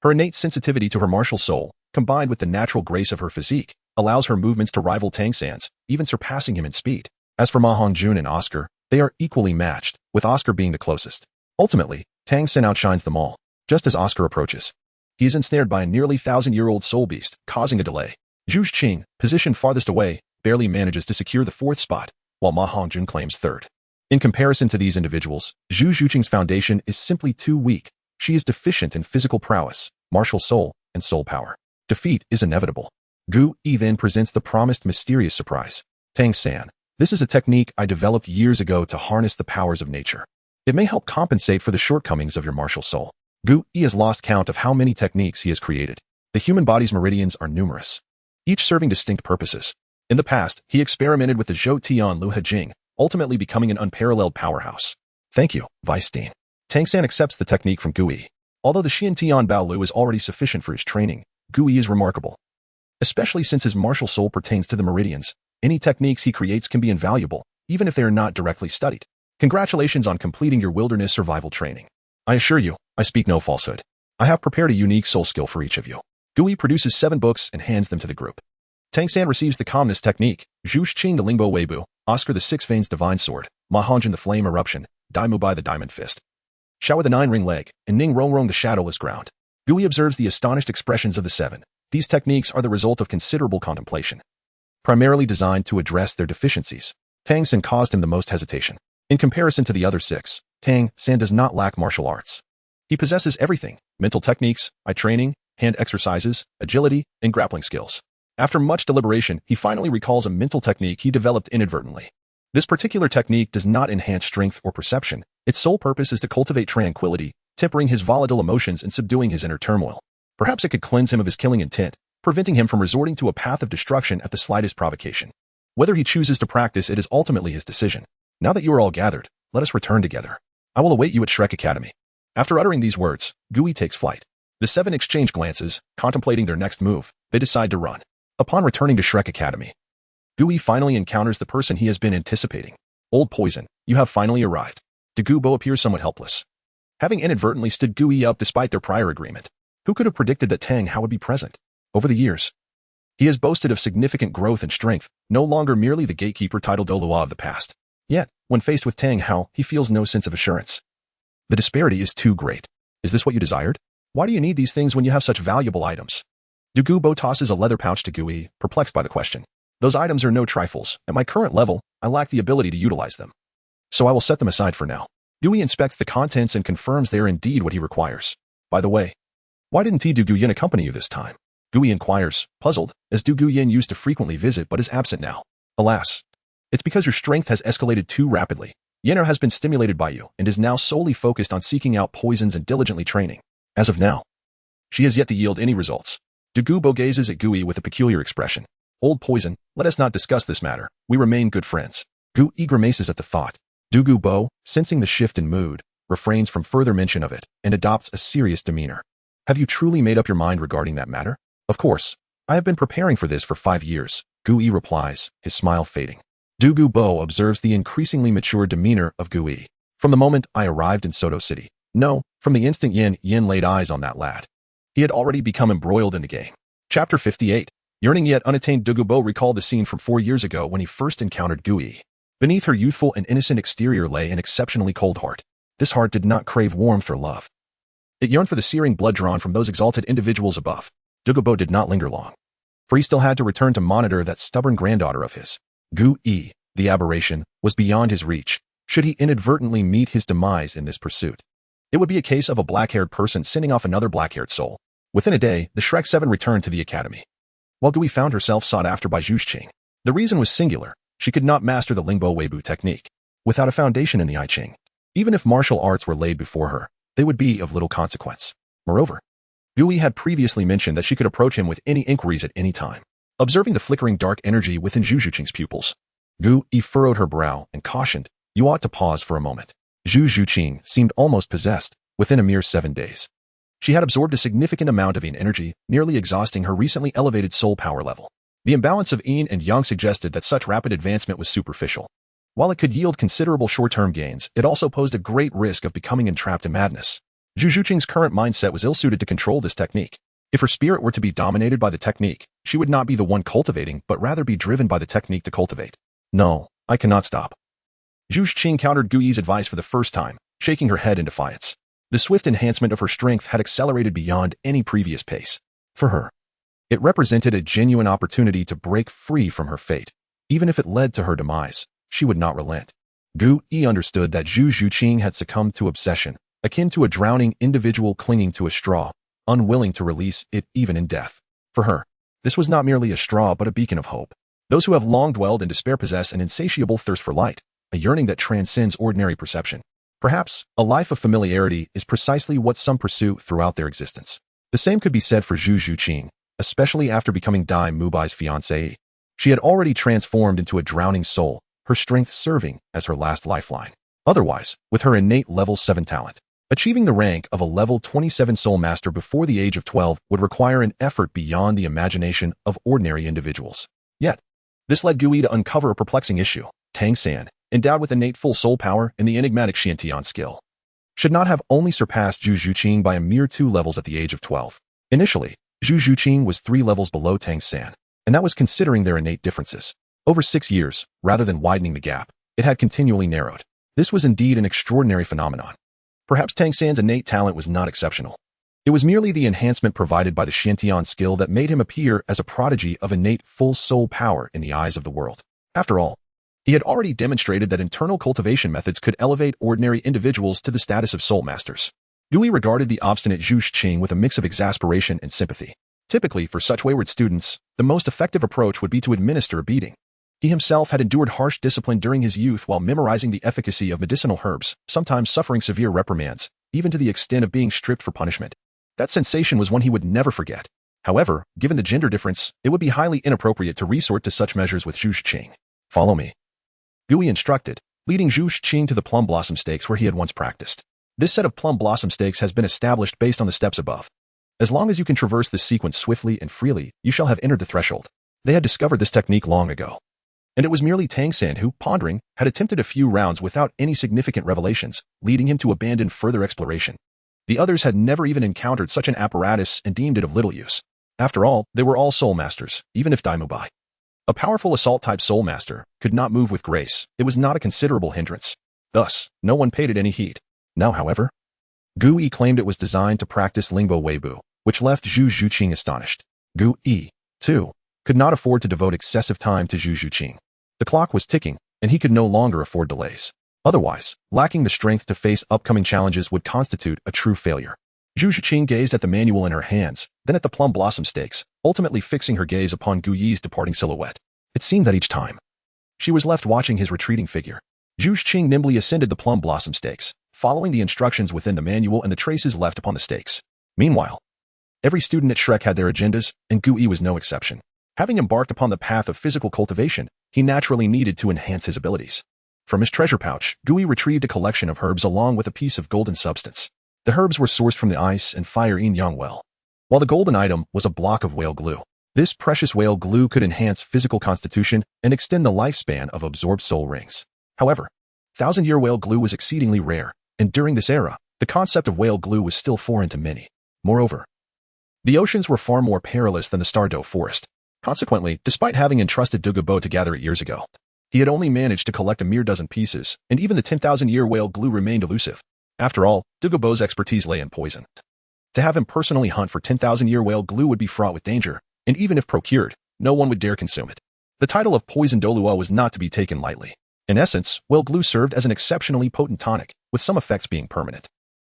her innate sensitivity to her martial soul, combined with the natural grace of her physique, allows her movements to rival Tang San's, even surpassing him in speed. As for Ma Hongjun and Oscar, they are equally matched, with Oscar being the closest. Ultimately, Tang San outshines them all. Just as Oscar approaches, he is ensnared by a nearly 1,000-year-old soul beast, causing a delay. Zhu Zhuqing, positioned farthest away, barely manages to secure the 4th spot, while Ma Hongjun claims 3rd. In comparison to these individuals, Zhu Zhuqing's foundation is simply too weak. She is deficient in physical prowess, martial soul, and soul power. Defeat is inevitable. Gui then presents the promised mysterious surprise. Tang San, this is a technique I developed years ago to harness the powers of nature. It may help compensate for the shortcomings of your martial soul. Gui has lost count of how many techniques he has created. The human body's meridians are numerous, each serving distinct purposes. In the past, he experimented with the Zhou Tian Lu Hejing, ultimately becoming an unparalleled powerhouse. Thank you, Vice-Dean. Tang San accepts the technique from Gui. Although the Xiantian Bao Lu is already sufficient for his training, Gui is remarkable. Especially since his martial soul pertains to the meridians, any techniques he creates can be invaluable, even if they are not directly studied. Congratulations on completing your wilderness survival training. I assure you, I speak no falsehood. I have prepared a unique soul skill for each of you. Gui produces 7 books and hands them to the group. Tang San receives the calmness technique, Zhu Qing the Lingbo Weibu, Oscar the Six Veins Divine Sword, Ma Hongjin the Flame Eruption, Dai Mubai the Diamond Fist, Xiao the Nine Ring Leg, and Ning Rong Rong the Shadowless Ground. Gui observes the astonished expressions of the seven. These techniques are the result of considerable contemplation, primarily designed to address their deficiencies. Tang San caused him the most hesitation. In comparison to the other six, Tang San does not lack martial arts. He possesses everything: mental techniques, eye training, hand exercises, agility, and grappling skills. After much deliberation, he finally recalls a mental technique he developed inadvertently. This particular technique does not enhance strength or perception. Its sole purpose is to cultivate tranquility, tempering his volatile emotions and subduing his inner turmoil. Perhaps it could cleanse him of his killing intent, preventing him from resorting to a path of destruction at the slightest provocation. Whether he chooses to practice it is ultimately his decision. Now that you are all gathered, let us return together. I will await you at Shrek Academy. After uttering these words, Gui takes flight. The seven exchange glances, contemplating their next move. They decide to run. Upon returning to Shrek Academy, Gui finally encounters the person he has been anticipating. Old Poison, you have finally arrived. Dagubo appears somewhat helpless, having inadvertently stood Gui up despite their prior agreement. Who could have predicted that Tang Hao would be present? Over the years, he has boasted of significant growth and strength, no longer merely the gatekeeper titled Douluo of the past. Yet, when faced with Tang Hao, he feels no sense of assurance. The disparity is too great. Is this what you desired? Why do you need these things when you have such valuable items? Dagubo tosses a leather pouch to Gui, perplexed by the question. Those items are no trifles. At my current level, I lack the ability to utilize them. So I will set them aside for now. Gui inspects the contents and confirms they are indeed what he requires. By the way, why didn't Du Guyen accompany you this time? Gui inquires, puzzled, as Du Guyen used to frequently visit but is absent now. Alas, it's because your strength has escalated too rapidly. Yenner has been stimulated by you and is now solely focused on seeking out poisons and diligently training. As of now, she has yet to yield any results. Dagubo gazes at Gui with a peculiar expression. Old Poison, let us not discuss this matter. We remain good friends. Gui grimaces at the thought. Dagubo, sensing the shift in mood, refrains from further mention of it and adopts a serious demeanor. Have you truly made up your mind regarding that matter? Of course. I have been preparing for this for 5 years, Gui replies, his smile fading. Dagubo observes the increasingly mature demeanor of Gui. From the moment I arrived in Soto City. No, from the instant Yen laid eyes on that lad. He had already become embroiled in the game. Chapter 58. Yearning yet unattained. Dagubo recalled the scene from 4 years ago when he first encountered Gui. Beneath her youthful and innocent exterior lay an exceptionally cold heart. This heart did not crave warmth or love. It yearned for the searing blood drawn from those exalted individuals above. Dagubo did not linger long, for he still had to return to monitor that stubborn granddaughter of his. Gui, the aberration, was beyond his reach, should he inadvertently meet his demise in this pursuit. It would be a case of a black-haired person sending off another black-haired soul. Within a day, the Shrek 7 returned to the academy, while Gui found herself sought after by Zhu Qing. The reason was singular. She could not master the Lingbo Weibu technique. Without a foundation in the I Ching, even if martial arts were laid before her, they would be of little consequence. Moreover, Gui had previously mentioned that she could approach him with any inquiries at any time. Observing the flickering dark energy within Zhu Qing's pupils, Gui furrowed her brow and cautioned, you ought to pause for a moment. Zhu Qing seemed almost possessed within a mere 7 days. She had absorbed a significant amount of yin energy, nearly exhausting her recently elevated soul power level. The imbalance of yin and yang suggested that such rapid advancement was superficial. While it could yield considerable short-term gains, it also posed a great risk of becoming entrapped in madness. Zhu Qing's current mindset was ill-suited to control this technique. If her spirit were to be dominated by the technique, she would not be the one cultivating, but rather be driven by the technique to cultivate. No, I cannot stop. Zhu Qing countered Gui's advice for the first time, shaking her head in defiance. The swift enhancement of her strength had accelerated beyond any previous pace. For her, it represented a genuine opportunity to break free from her fate. Even if it led to her demise, she would not relent. Gui understood that Zhu Qing had succumbed to obsession, akin to a drowning individual clinging to a straw, unwilling to release it even in death. For her, this was not merely a straw but a beacon of hope. Those who have long dwelled in despair possess an insatiable thirst for light, a yearning that transcends ordinary perception. Perhaps, a life of familiarity is precisely what some pursue throughout their existence. The same could be said for Zhu Qing, especially after becoming Dai Mubai's fiancée. She had already transformed into a drowning soul, her strength serving as her last lifeline. Otherwise, with her innate level 7 talent, achieving the rank of a level 27 soul master before the age of 12 would require an effort beyond the imagination of ordinary individuals. Yet, this led Gui to uncover a perplexing issue. Tang San, endowed with innate full soul power and the enigmatic Xiantian skill, should not have only surpassed Zhu Qing by a mere 2 levels at the age of 12. Initially, Zhu Qing was 3 levels below Tang San. and that was considering their innate differences. Over 6 years, rather than widening the gap, it had continually narrowed. This was indeed an extraordinary phenomenon. Perhaps Tang San's innate talent was not exceptional. It was merely the enhancement provided by the Shantian skill that made him appear as a prodigy of innate full soul power in the eyes of the world. After all, he had already demonstrated that internal cultivation methods could elevate ordinary individuals to the status of soul masters. Gui regarded the obstinate Zhu Qing with a mix of exasperation and sympathy. Typically, for such wayward students, the most effective approach would be to administer a beating. He himself had endured harsh discipline during his youth while memorizing the efficacy of medicinal herbs, sometimes suffering severe reprimands, even to the extent of being stripped for punishment. That sensation was one he would never forget. However, given the gender difference, it would be highly inappropriate to resort to such measures with Zhu Qing. Follow me. Gui instructed, leading Zhu Qing to the plum blossom stakes where he had once practiced. This set of plum blossom stakes has been established based on the steps above. As long as you can traverse this sequence swiftly and freely, you shall have entered the threshold. They had discovered this technique long ago. And it was merely Tang San who, pondering, had attempted a few rounds without any significant revelations, leading him to abandon further exploration. The others had never even encountered such an apparatus and deemed it of little use. After all, they were all soul masters, even if Daimubai. A powerful assault-type soul master could not move with grace. It was not a considerable hindrance. Thus, no one paid it any heed. Now, however, Gui claimed it was designed to practice Lingbo Weibu, which left Zhu Qing astonished. Gui, too, could not afford to devote excessive time to Zhu Qing. The clock was ticking, and he could no longer afford delays. Otherwise, lacking the strength to face upcoming challenges would constitute a true failure. Zhu Qing gazed at the manual in her hands, then at the plum blossom stakes, ultimately fixing her gaze upon Gui's departing silhouette. It seemed that each time, she was left watching his retreating figure. Zhu Qing nimbly ascended the plum blossom stakes, following the instructions within the manual and the traces left upon the stakes. Meanwhile, every student at Shrek had their agendas, and Gui was no exception. Having embarked upon the path of physical cultivation, he naturally needed to enhance his abilities. From his treasure pouch, Gui retrieved a collection of herbs along with a piece of golden substance. The herbs were sourced from the ice and fire yin-yang well, while the golden item was a block of whale glue. This precious whale glue could enhance physical constitution and extend the lifespan of absorbed soul rings. However, thousand-year whale glue was exceedingly rare, and during this era, the concept of whale glue was still foreign to many. Moreover, the oceans were far more perilous than the Stardow forest. Consequently, despite having entrusted Douluo to gather it years ago, he had only managed to collect a mere dozen pieces, and even the 10,000-year whale glue remained elusive. After all, Douluo's expertise lay in poison. To have him personally hunt for 10,000-year whale glue would be fraught with danger, and even if procured, no one would dare consume it. The title of Poison Douluo was not to be taken lightly. In essence, whale glue served as an exceptionally potent tonic, with some effects being permanent.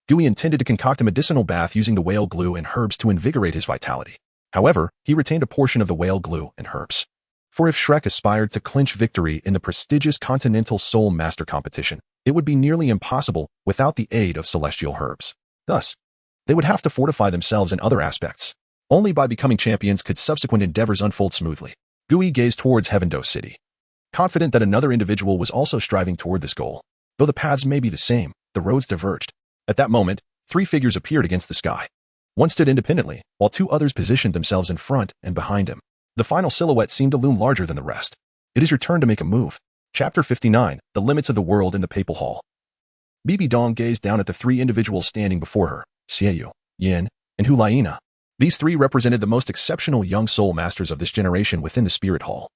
Gui intended to concoct a medicinal bath using the whale glue and herbs to invigorate his vitality. However, he retained a portion of the whale glue and herbs. For if Shrek aspired to clinch victory in the prestigious Continental Soul Master competition, it would be nearly impossible without the aid of celestial herbs. Thus, they would have to fortify themselves in other aspects. Only by becoming champions could subsequent endeavors unfold smoothly. Gui gazed towards Heavendo City, confident that another individual was also striving toward this goal. Though the paths may be the same, the roads diverged. At that moment, 3 figures appeared against the sky. One stood independently, while 2 others positioned themselves in front and behind him. The final silhouette seemed to loom larger than the rest. It is your turn to make a move. Chapter 59, The Limits of the World in the Papal Hall. Bibi Dong gazed down at the 3 individuals standing before her, Xiaoyu, Yin, and Hulaina. These 3 represented the most exceptional young soul masters of this generation within the Spirit Hall.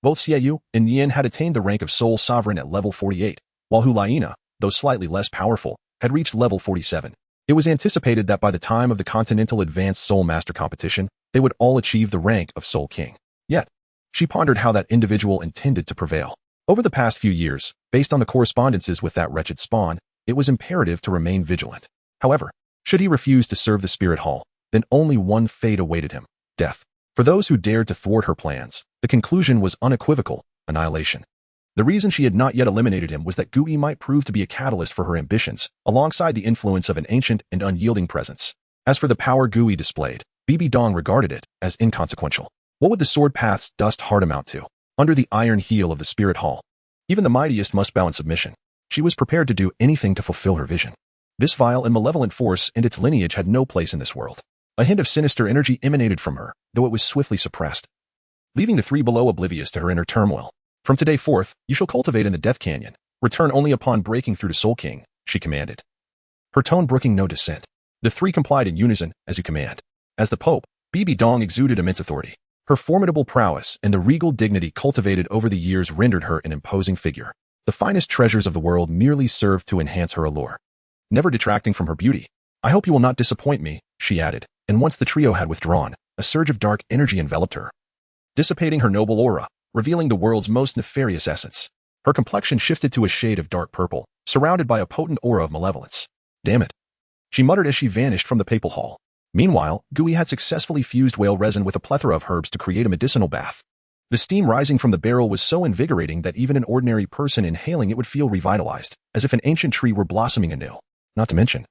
Both Xiaoyu and Yin had attained the rank of Soul Sovereign at level 48, while Hulaina, though slightly less powerful, had reached level 47. It was anticipated that by the time of the Continental Advanced Soul Master competition, they would all achieve the rank of Soul King. Yet, she pondered how that individual intended to prevail. Over the past few years, based on the correspondences with that wretched spawn, it was imperative to remain vigilant. However, should he refuse to serve the Spirit Hall, then only one fate awaited him: death. For those who dared to thwart her plans, the conclusion was unequivocal: annihilation. The reason she had not yet eliminated him was that Gui might prove to be a catalyst for her ambitions, alongside the influence of an ancient and unyielding presence. As for the power Gui displayed, Bibi Dong regarded it as inconsequential. What would the sword path's dust heart amount to? Under the iron heel of the Spirit Hall, even the mightiest must bow in submission. She was prepared to do anything to fulfill her vision. This vile and malevolent force and its lineage had no place in this world. A hint of sinister energy emanated from her, though it was swiftly suppressed, leaving the 3 below oblivious to her inner turmoil. From today forth, you shall cultivate in the Death Canyon. Return only upon breaking through to Soul King, she commanded, her tone brooking no dissent. The 3 complied in unison, as you command. As the Pope, Bibi Dong exuded immense authority. Her formidable prowess and the regal dignity cultivated over the years rendered her an imposing figure. The finest treasures of the world merely served to enhance her allure, never detracting from her beauty. "I hope you will not disappoint me," she added, and once the trio had withdrawn, a surge of dark energy enveloped her, dissipating her noble aura, revealing the world's most nefarious essence. Her complexion shifted to a shade of dark purple, surrounded by a potent aura of malevolence. "Damn it," she muttered as she vanished from the papal hall. Meanwhile, Gui had successfully fused whale resin with a plethora of herbs to create a medicinal bath. The steam rising from the barrel was so invigorating that even an ordinary person inhaling it would feel revitalized, as if an ancient tree were blossoming anew. Not to mention,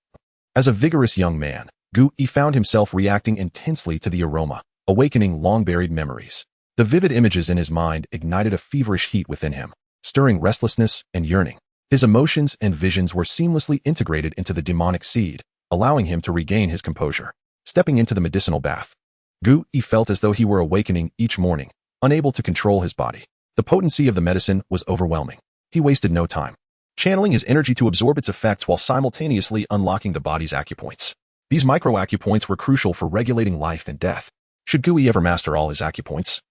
as a vigorous young man, Gui found himself reacting intensely to the aroma, awakening long-buried memories. The vivid images in his mind ignited a feverish heat within him, stirring restlessness and yearning. His emotions and visions were seamlessly integrated into the demonic seed, allowing him to regain his composure. Stepping into the medicinal bath, Gui felt as though he were awakening each morning, unable to control his body. The potency of the medicine was overwhelming. He wasted no time, channeling his energy to absorb its effects while simultaneously unlocking the body's acupoints. These micro-acupoints were crucial for regulating life and death. Should Gui ever master all his acupoints,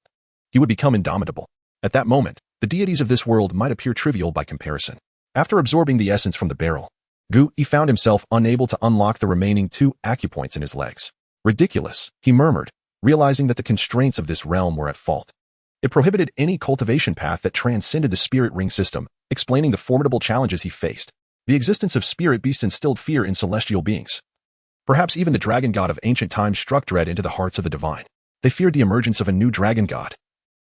he would become indomitable. At that moment, the deities of this world might appear trivial by comparison. After absorbing the essence from the barrel, Gui found himself unable to unlock the remaining 2 acupoints in his legs. "Ridiculous," he murmured, realizing that the constraints of this realm were at fault. It prohibited any cultivation path that transcended the spirit ring system, explaining the formidable challenges he faced. The existence of spirit beasts instilled fear in celestial beings. Perhaps even the dragon god of ancient times struck dread into the hearts of the divine. They feared the emergence of a new dragon god,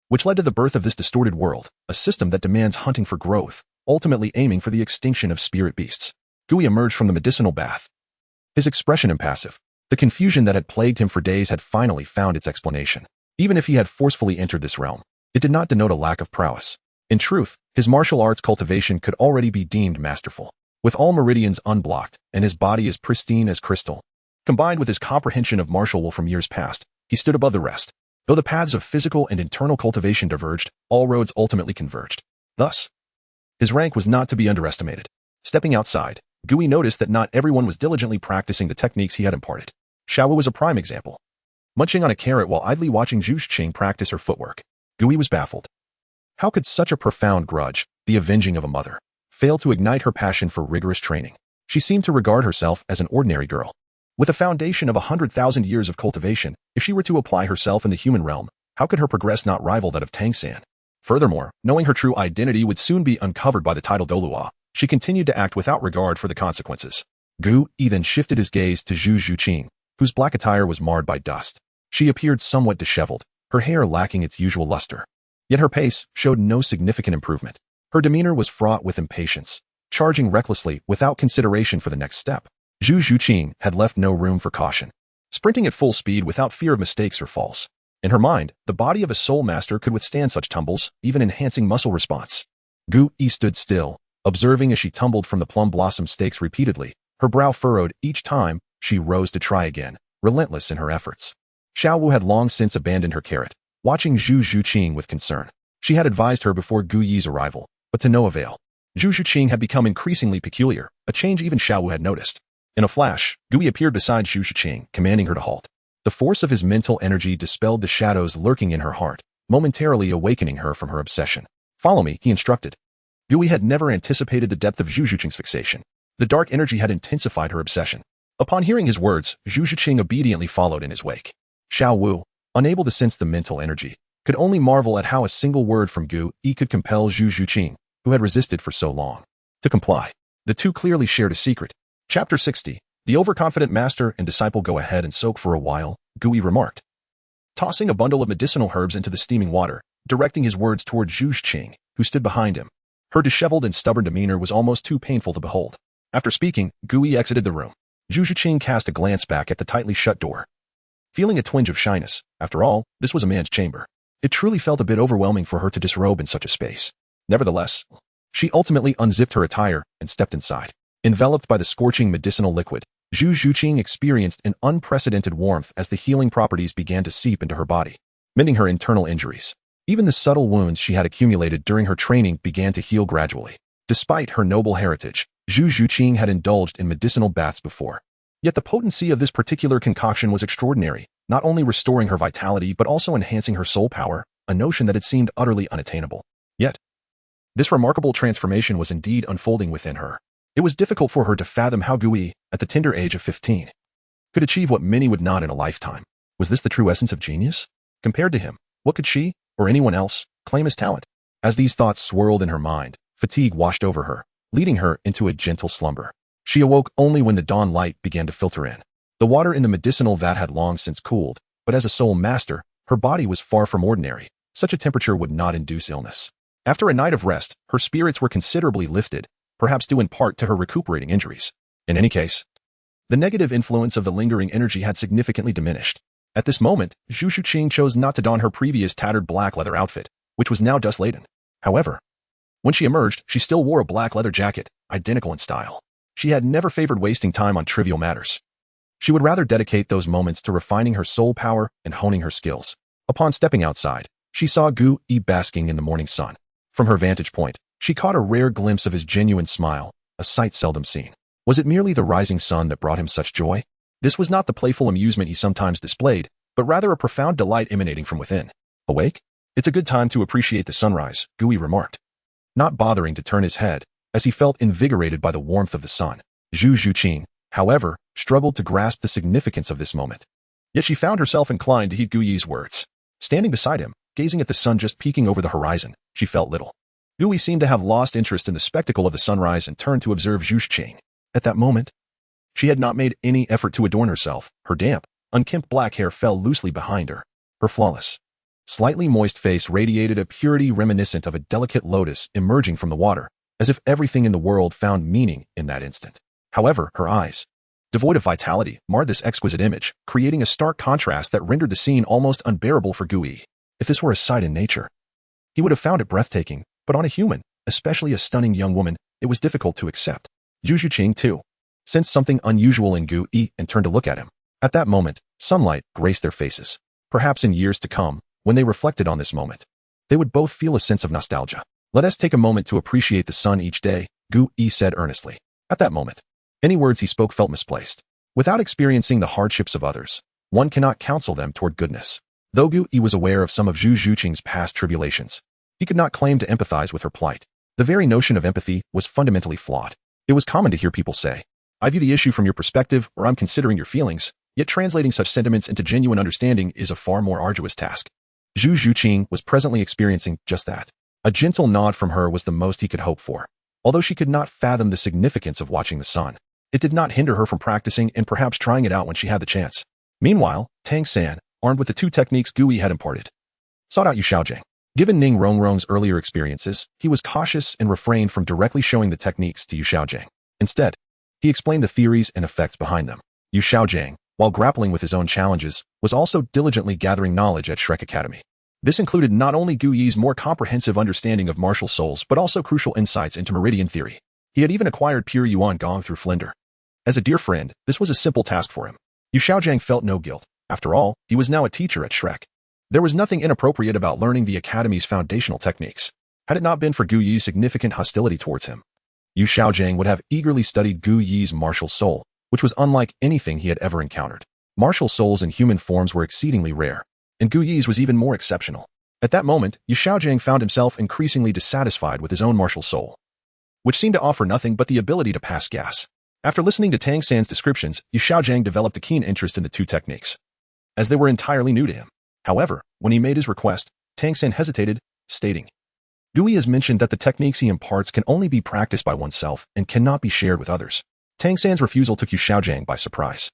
which led to the birth of this distorted world, a system that demands hunting for growth, ultimately aiming for the extinction of spirit beasts. Gui emerged from the medicinal bath, his expression impassive. The confusion that had plagued him for days had finally found its explanation. Even if he had forcefully entered this realm, it did not denote a lack of prowess. In truth, his martial arts cultivation could already be deemed masterful. With all meridians unblocked and his body as pristine as crystal, combined with his comprehension of martial will from years past, he stood above the rest. Though the paths of physical and internal cultivation diverged, all roads ultimately converged. Thus, his rank was not to be underestimated. Stepping outside, Gui noticed that not everyone was diligently practicing the techniques he had imparted. Xiaowu was a prime example, munching on a carrot while idly watching Zhu Xing practice her footwork. Gui was baffled. How could such a profound grudge, the avenging of a mother, fail to ignite her passion for rigorous training? She seemed to regard herself as an ordinary girl. With a foundation of 100,000 years of cultivation, if she were to apply herself in the human realm, how could her progress not rival that of Tang San? Furthermore, knowing her true identity would soon be uncovered by the title Douluo, she continued to act without regard for the consequences. Gui then shifted his gaze to Zhu Xing, whose black attire was marred by dust. She appeared somewhat disheveled, her hair lacking its usual luster. Yet her pace showed no significant improvement. Her demeanor was fraught with impatience, charging recklessly without consideration for the next step. Zhu Xing had left no room for caution, sprinting at full speed without fear of mistakes or falls. In her mind, the body of a soul master could withstand such tumbles, even enhancing muscle response. Gui stood still, observing as she tumbled from the plum blossom stakes repeatedly, her brow furrowed each time she rose to try again, relentless in her efforts. Xiaowu had long since abandoned her carrot, watching Zhu Xing with concern. She had advised her before Gui's arrival, but to no avail. Zhu Xing had become increasingly peculiar, a change even Xiaowu had noticed. In a flash, Gui appeared beside Zhu Xing, commanding her to halt. The force of his mental energy dispelled the shadows lurking in her heart, momentarily awakening her from her obsession. "Follow me," he instructed. Gui had never anticipated the depth of Zhu Xing's fixation. The dark energy had intensified her obsession. Upon hearing his words, Zhu Xing obediently followed in his wake. Xiaowu, unable to sense the mental energy, could only marvel at how a single word from Gui could compel Zhu Xing, who had resisted for so long, to comply. The two clearly shared a secret. Chapter 60. The overconfident master and disciple go ahead and soak for a while, Gui remarked, tossing a bundle of medicinal herbs into the steaming water, directing his words toward Zhu Xing, who stood behind him. Her disheveled and stubborn demeanor was almost too painful to behold. After speaking, Gui exited the room. Zhu Xing cast a glance back at the tightly shut door, feeling a twinge of shyness. After all, this was a man's chamber. It truly felt a bit overwhelming for her to disrobe in such a space. Nevertheless, she ultimately unzipped her attire and stepped inside. Enveloped by the scorching medicinal liquid, Zhu Xing experienced an unprecedented warmth as the healing properties began to seep into her body, mending her internal injuries. Even the subtle wounds she had accumulated during her training began to heal gradually. Despite her noble heritage, Zhu Xing had indulged in medicinal baths before. Yet the potency of this particular concoction was extraordinary, not only restoring her vitality but also enhancing her soul power, a notion that had seemed utterly unattainable. Yet, this remarkable transformation was indeed unfolding within her. It was difficult for her to fathom how Gui, at the tender age of 15, could achieve what many would not in a lifetime. Was this the true essence of genius? Compared to him, what could she, or anyone else, claim as talent? As these thoughts swirled in her mind, fatigue washed over her, leading her into a gentle slumber. She awoke only when the dawn light began to filter in. The water in the medicinal vat had long since cooled, but as a soul master, her body was far from ordinary. Such a temperature would not induce illness. After a night of rest, her spirits were considerably lifted, perhaps due in part to her recuperating injuries. In any case, the negative influence of the lingering energy had significantly diminished. At this moment, Zhu Shuqing chose not to don her previous tattered black leather outfit, which was now dust-laden. However, when she emerged, she still wore a black leather jacket, identical in style. She had never favored wasting time on trivial matters. She would rather dedicate those moments to refining her soul power and honing her skills. Upon stepping outside, she saw Gu Yi basking in the morning sun. From her vantage point, she caught a rare glimpse of his genuine smile, a sight seldom seen. Was it merely the rising sun that brought him such joy? This was not the playful amusement he sometimes displayed, but rather a profound delight emanating from within. Awake? It's a good time to appreciate the sunrise, Gui remarked, not bothering to turn his head, as he felt invigorated by the warmth of the sun. Zhu Shuqing, however, struggled to grasp the significance of this moment. Yet she found herself inclined to heed Gu Yi's words. Standing beside him, gazing at the sun just peeking over the horizon, she felt little. Gu Yi seemed to have lost interest in the spectacle of the sunrise and turned to observe Zhu Shuqing. At that moment, she had not made any effort to adorn herself. Her damp, unkempt black hair fell loosely behind her. Her flawless, slightly moist face radiated a purity reminiscent of a delicate lotus emerging from the water, as if everything in the world found meaning in that instant. However, her eyes, devoid of vitality, marred this exquisite image, creating a stark contrast that rendered the scene almost unbearable for Gu Yi. If this were a sight in nature, he would have found it breathtaking, but on a human, especially a stunning young woman, it was difficult to accept. Zhu Shuqing, too, sensed something unusual in Gu Yi and turned to look at him. At that moment, sunlight graced their faces. Perhaps in years to come, when they reflected on this moment, they would both feel a sense of nostalgia. Let us take a moment to appreciate the sun each day, Gu Yi said earnestly. At that moment, any words he spoke felt misplaced. Without experiencing the hardships of others, one cannot counsel them toward goodness. Though Gu Yi was aware of some of Zhu Shuqing's past tribulations, he could not claim to empathize with her plight. The very notion of empathy was fundamentally flawed. It was common to hear people say, "I view the issue from your perspective," or "I'm considering your feelings," yet translating such sentiments into genuine understanding is a far more arduous task. Zhu Shuqing was presently experiencing just that. A gentle nod from her was the most he could hope for. Although she could not fathom the significance of watching the sun, it did not hinder her from practicing and perhaps trying it out when she had the chance. Meanwhile, Tang San, armed with the two techniques Gu Yi had imparted, sought out Yu Xiaojing. Given Ning Rongrong's earlier experiences, he was cautious and refrained from directly showing the techniques to Yu Xiaojing. Instead, he explained the theories and effects behind them. Yu Xiaojing, while grappling with his own challenges, was also diligently gathering knowledge at Shrek Academy. This included not only Gu Yi's more comprehensive understanding of martial souls but also crucial insights into meridian theory. He had even acquired pure Yuan Gong through Flinder. As a dear friend, this was a simple task for him. Yu Xiaojing felt no guilt. After all, he was now a teacher at Shrek. There was nothing inappropriate about learning the Academy's foundational techniques. Had it not been for Gu Yi's significant hostility towards him, Yu Xiaojing would have eagerly studied Gu Yi's martial soul, which was unlike anything he had ever encountered. Martial souls in human forms were exceedingly rare, and Gu Yi's was even more exceptional. At that moment, Yu Xiaojing found himself increasingly dissatisfied with his own martial soul, which seemed to offer nothing but the ability to pass gas. After listening to Tang San's descriptions, Yu Xiaojing developed a keen interest in the two techniques, as they were entirely new to him. However, when he made his request, Tang San hesitated, stating, "Gu Yi has mentioned that the techniques he imparts can only be practiced by oneself and cannot be shared with others." Tang San's refusal took Yu Xiaojing by surprise.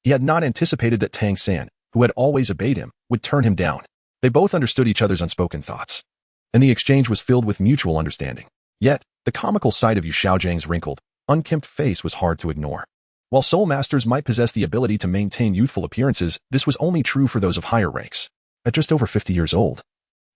He had not anticipated that Tang San, who had always obeyed him, would turn him down. They both understood each other's unspoken thoughts, and the exchange was filled with mutual understanding. Yet, the comical sight of Yu Xiaojing's wrinkled, unkempt face was hard to ignore. While soul masters might possess the ability to maintain youthful appearances, this was only true for those of higher ranks. At just over 50 years old,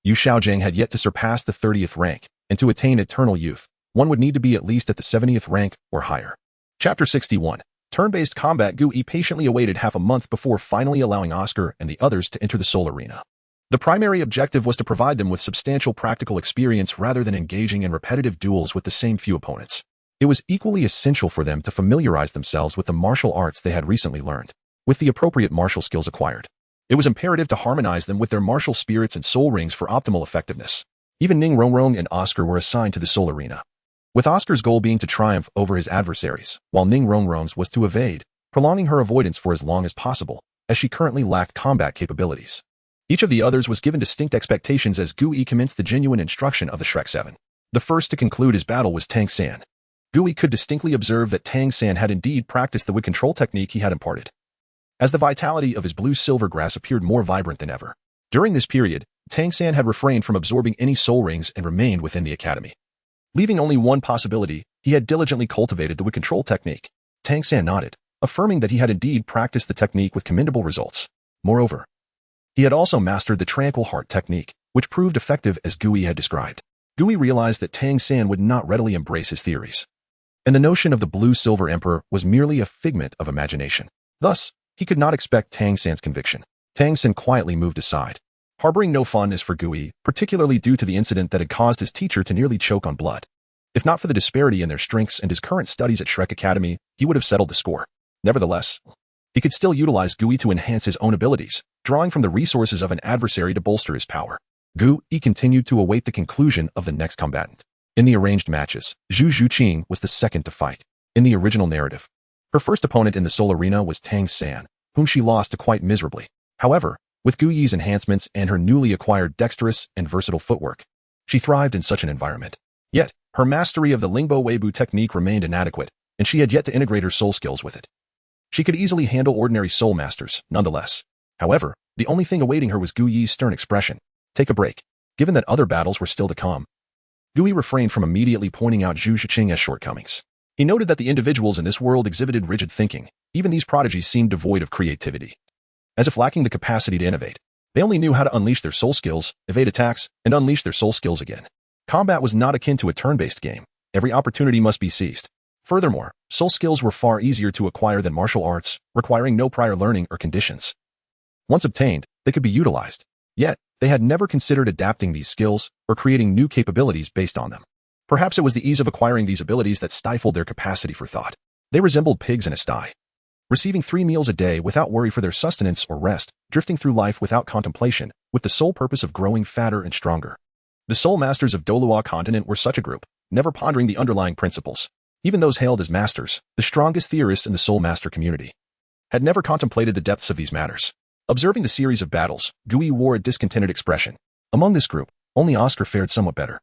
Yu Xiaojing had yet to surpass the 30th rank, and to attain eternal youth, one would need to be at least at the 70th rank or higher. Chapter 61. Turn-based combat. Gu Yi patiently awaited half a month before finally allowing Oscar and the others to enter the soul arena. The primary objective was to provide them with substantial practical experience rather than engaging in repetitive duels with the same few opponents. It was equally essential for them to familiarize themselves with the martial arts they had recently learned. With the appropriate martial skills acquired, It was imperative to harmonize them with their martial spirits and soul rings for optimal effectiveness. Even Ning Rongrong and Oscar were assigned to the soul arena, with Oscar's goal being to triumph over his adversaries, while Ning Rongrong's was to evade, prolonging her avoidance for as long as possible, as she currently lacked combat capabilities. Each of the others was given distinct expectations as Gui commenced the genuine instruction of the Shrek 7. The first to conclude his battle was Tang San. Gui could distinctly observe that Tang San had indeed practiced the wood control technique he had imparted, as the vitality of his blue-silver grass appeared more vibrant than ever. During this period, Tang San had refrained from absorbing any soul rings and remained within the academy. Leaving only one possibility, he had diligently cultivated the wood control technique. Tang San nodded, affirming that he had indeed practiced the technique with commendable results. Moreover, he had also mastered the tranquil heart technique, which proved effective as Gui had described. Gui realized that Tang San would not readily embrace his theories, and the notion of the blue-silver emperor was merely a figment of imagination. Thus, he could not expect Tang San's conviction. Tang San quietly moved aside, harboring no fondness for Gui, particularly due to the incident that had caused his teacher to nearly choke on blood. If not for the disparity in their strengths and his current studies at Shrek Academy, he would have settled the score. Nevertheless, he could still utilize Gui to enhance his own abilities, drawing from the resources of an adversary to bolster his power. Gui continued to await the conclusion of the next combatant. In the arranged matches, Zhu Zhuqing was the second to fight. In the original narrative, her first opponent in the soul arena was Tang San, whom she lost to quite miserably. However, with Gui's enhancements and her newly acquired dexterous and versatile footwork, she thrived in such an environment. Yet, her mastery of the Lingbo Weibu technique remained inadequate, and she had yet to integrate her soul skills with it. She could easily handle ordinary soul masters, nonetheless. However, the only thing awaiting her was Gui's stern expression. Take a break. Given that other battles were still to come, Gui refrained from immediately pointing out Zhu Zhuqing as shortcomings. He noted that the individuals in this world exhibited rigid thinking. Even these prodigies seemed devoid of creativity, as if lacking the capacity to innovate. They only knew how to unleash their soul skills, evade attacks, and unleash their soul skills again. Combat was not akin to a turn-based game. Every opportunity must be seized. Furthermore, soul skills were far easier to acquire than martial arts, requiring no prior learning or conditions. Once obtained, they could be utilized. Yet, they had never considered adapting these skills or creating new capabilities based on them. Perhaps it was the ease of acquiring these abilities that stifled their capacity for thought. They resembled pigs in a sty, receiving 3 meals a day without worry for their sustenance or rest, drifting through life without contemplation, with the sole purpose of growing fatter and stronger. The soul masters of Douluo Continent were such a group, never pondering the underlying principles. Even those hailed as masters, the strongest theorists in the soul master community, had never contemplated the depths of these matters. Observing the series of battles, Gui wore a discontented expression. Among this group, only Oscar fared somewhat better,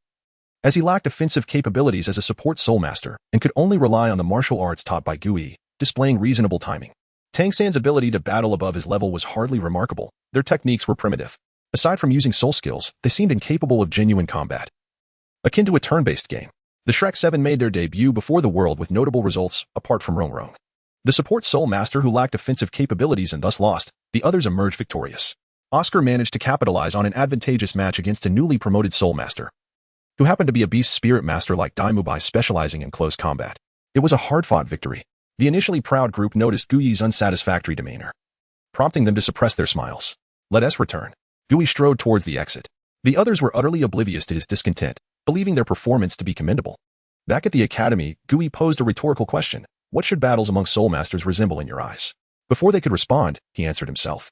as he lacked offensive capabilities as a support soul master and could only rely on the martial arts taught by Gui, displaying reasonable timing. Tang San's ability to battle above his level was hardly remarkable. Their techniques were primitive. Aside from using soul skills, they seemed incapable of genuine combat, akin to a turn-based game. The Shrek 7 made their debut before the world with notable results, apart from Rongrong, the support soul master who lacked offensive capabilities and thus lost. The others emerged victorious. Oscar managed to capitalize on an advantageous match against a newly promoted soul master, who happened to be a beast spirit master like Daimubai specializing in close combat. It was a hard-fought victory. The initially proud group noticed Gui's unsatisfactory demeanor, prompting them to suppress their smiles. Let us return. Gui strode towards the exit. The others were utterly oblivious to his discontent, believing their performance to be commendable. Back at the academy, Gui posed a rhetorical question. What should battles among soul masters resemble in your eyes? Before they could respond, he answered himself.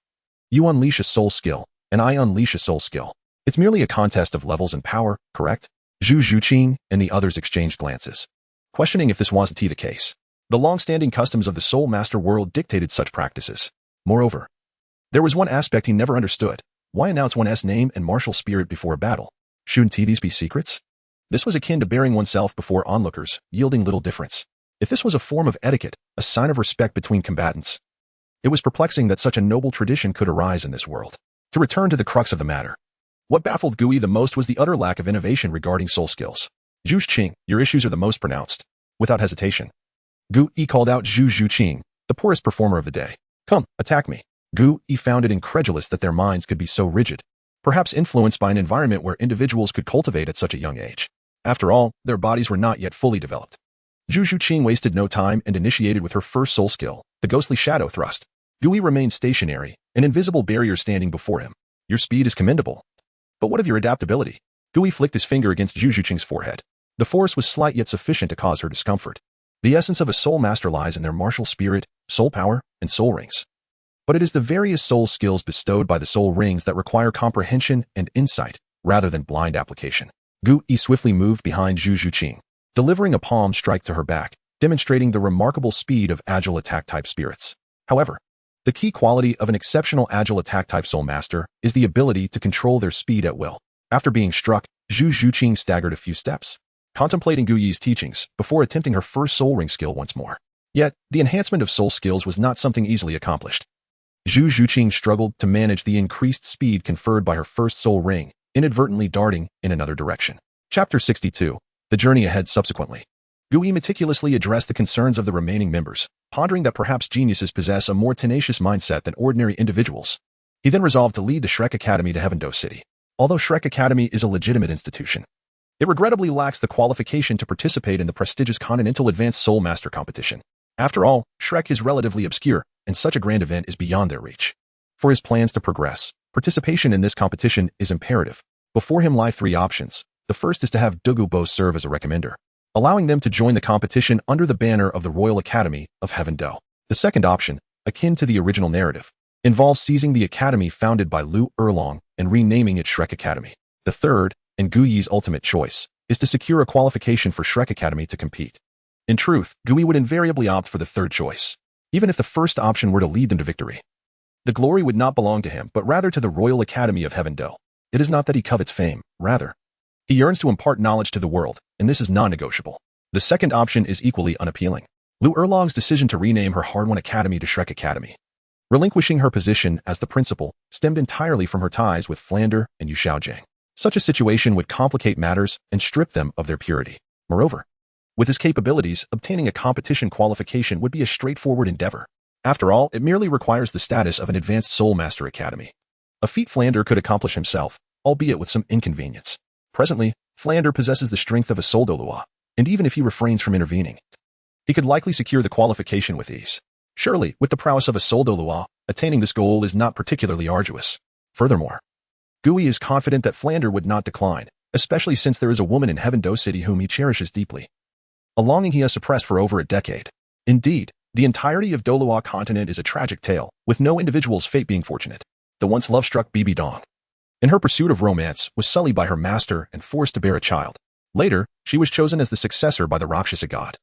You unleash a soul skill, and I unleash a soul skill. It's merely a contest of levels and power, correct? Zhu Zhuqing and the others exchanged glances, questioning if this wasn't the case. The long-standing customs of the soul master world dictated such practices. Moreover, there was one aspect he never understood. Why announce one's name and martial spirit before a battle? Shouldn't these be secrets? This was akin to bearing oneself before onlookers, yielding little difference. If this was a form of etiquette, a sign of respect between combatants, it was perplexing that such a noble tradition could arise in this world. To return to the crux of the matter, what baffled Gui the most was the utter lack of innovation regarding soul skills. Zhu Zhuqing, your issues are the most pronounced. Without hesitation, Gui called out Zhu Zhuqing, the poorest performer of the day. Come, attack me. Gui found it incredulous that their minds could be so rigid, perhaps influenced by an environment where individuals could cultivate at such a young age. After all, their bodies were not yet fully developed. Zhu Zhuqing wasted no time and initiated with her first soul skill, the ghostly shadow thrust. Gui remained stationary, an invisible barrier standing before him. Your speed is commendable. But what of your adaptability? Gui flicked his finger against Zhu Zhuqing's forehead. The force was slight yet sufficient to cause her discomfort. The essence of a soul master lies in their martial spirit, soul power, and soul rings. But it is the various soul skills bestowed by the soul rings that require comprehension and insight, rather than blind application. Gu Yi swiftly moved behind Zhu Zhuqing, delivering a palm strike to her back, demonstrating the remarkable speed of agile attack-type spirits. However, the key quality of an exceptional agile attack-type soul master is the ability to control their speed at will. After being struck, Zhu Zhuqing staggered a few steps, contemplating Gu Yi's teachings before attempting her first soul ring skill once more. Yet, the enhancement of soul skills was not something easily accomplished. Zhu Zhuqing struggled to manage the increased speed conferred by her first soul ring, inadvertently darting in another direction. Chapter 62. The journey ahead subsequently. Gu Yi meticulously addressed the concerns of the remaining members, pondering that perhaps geniuses possess a more tenacious mindset than ordinary individuals. He then resolved to lead the Shrek Academy to Heaven Do City. Although Shrek Academy is a legitimate institution, it regrettably lacks the qualification to participate in the prestigious Continental Advanced Soul Master competition. After all, Shrek is relatively obscure, and such a grand event is beyond their reach. For his plans to progress, participation in this competition is imperative. Before him lie three options. The first is to have Douluo Bo serve as a recommender, allowing them to join the competition under the banner of the Royal Academy of Heaven Do. The second option, akin to the original narrative, involves seizing the academy founded by Lu Erlong and renaming it Shrek Academy. The third, and Gu Yi's ultimate choice, is to secure a qualification for Shrek Academy to compete. In truth, Gu Yi would invariably opt for the third choice, even if the first option were to lead them to victory. The glory would not belong to him, but rather to the Royal Academy of Heaven Do. It is not that he covets fame, rather, he yearns to impart knowledge to the world, and this is non-negotiable. The second option is equally unappealing. Lu Erlong's decision to rename her hard-won academy to Shrek Academy, relinquishing her position as the principal, stemmed entirely from her ties with Flander and Yu Xiaojiang. Such a situation would complicate matters and strip them of their purity. Moreover, with his capabilities, obtaining a competition qualification would be a straightforward endeavor. After all, it merely requires the status of an advanced Soul Master Academy. A feat Flander could accomplish himself, albeit with some inconvenience. Presently, Flander possesses the strength of a Soul Douluo, and even if he refrains from intervening, he could likely secure the qualification with ease. Surely, with the prowess of a Soul Douluo, attaining this goal is not particularly arduous. Furthermore, Gu Yi is confident that Flander would not decline, especially since there is a woman in Heaven Do City whom he cherishes deeply, a longing he has suppressed for over a decade. Indeed, the entirety of Douluo Continent is a tragic tale, with no individual's fate being fortunate. The once love-struck Bibi Dong, in her pursuit of romance, was sullied by her master and forced to bear a child. Later, she was chosen as the successor by the Rakshasa god,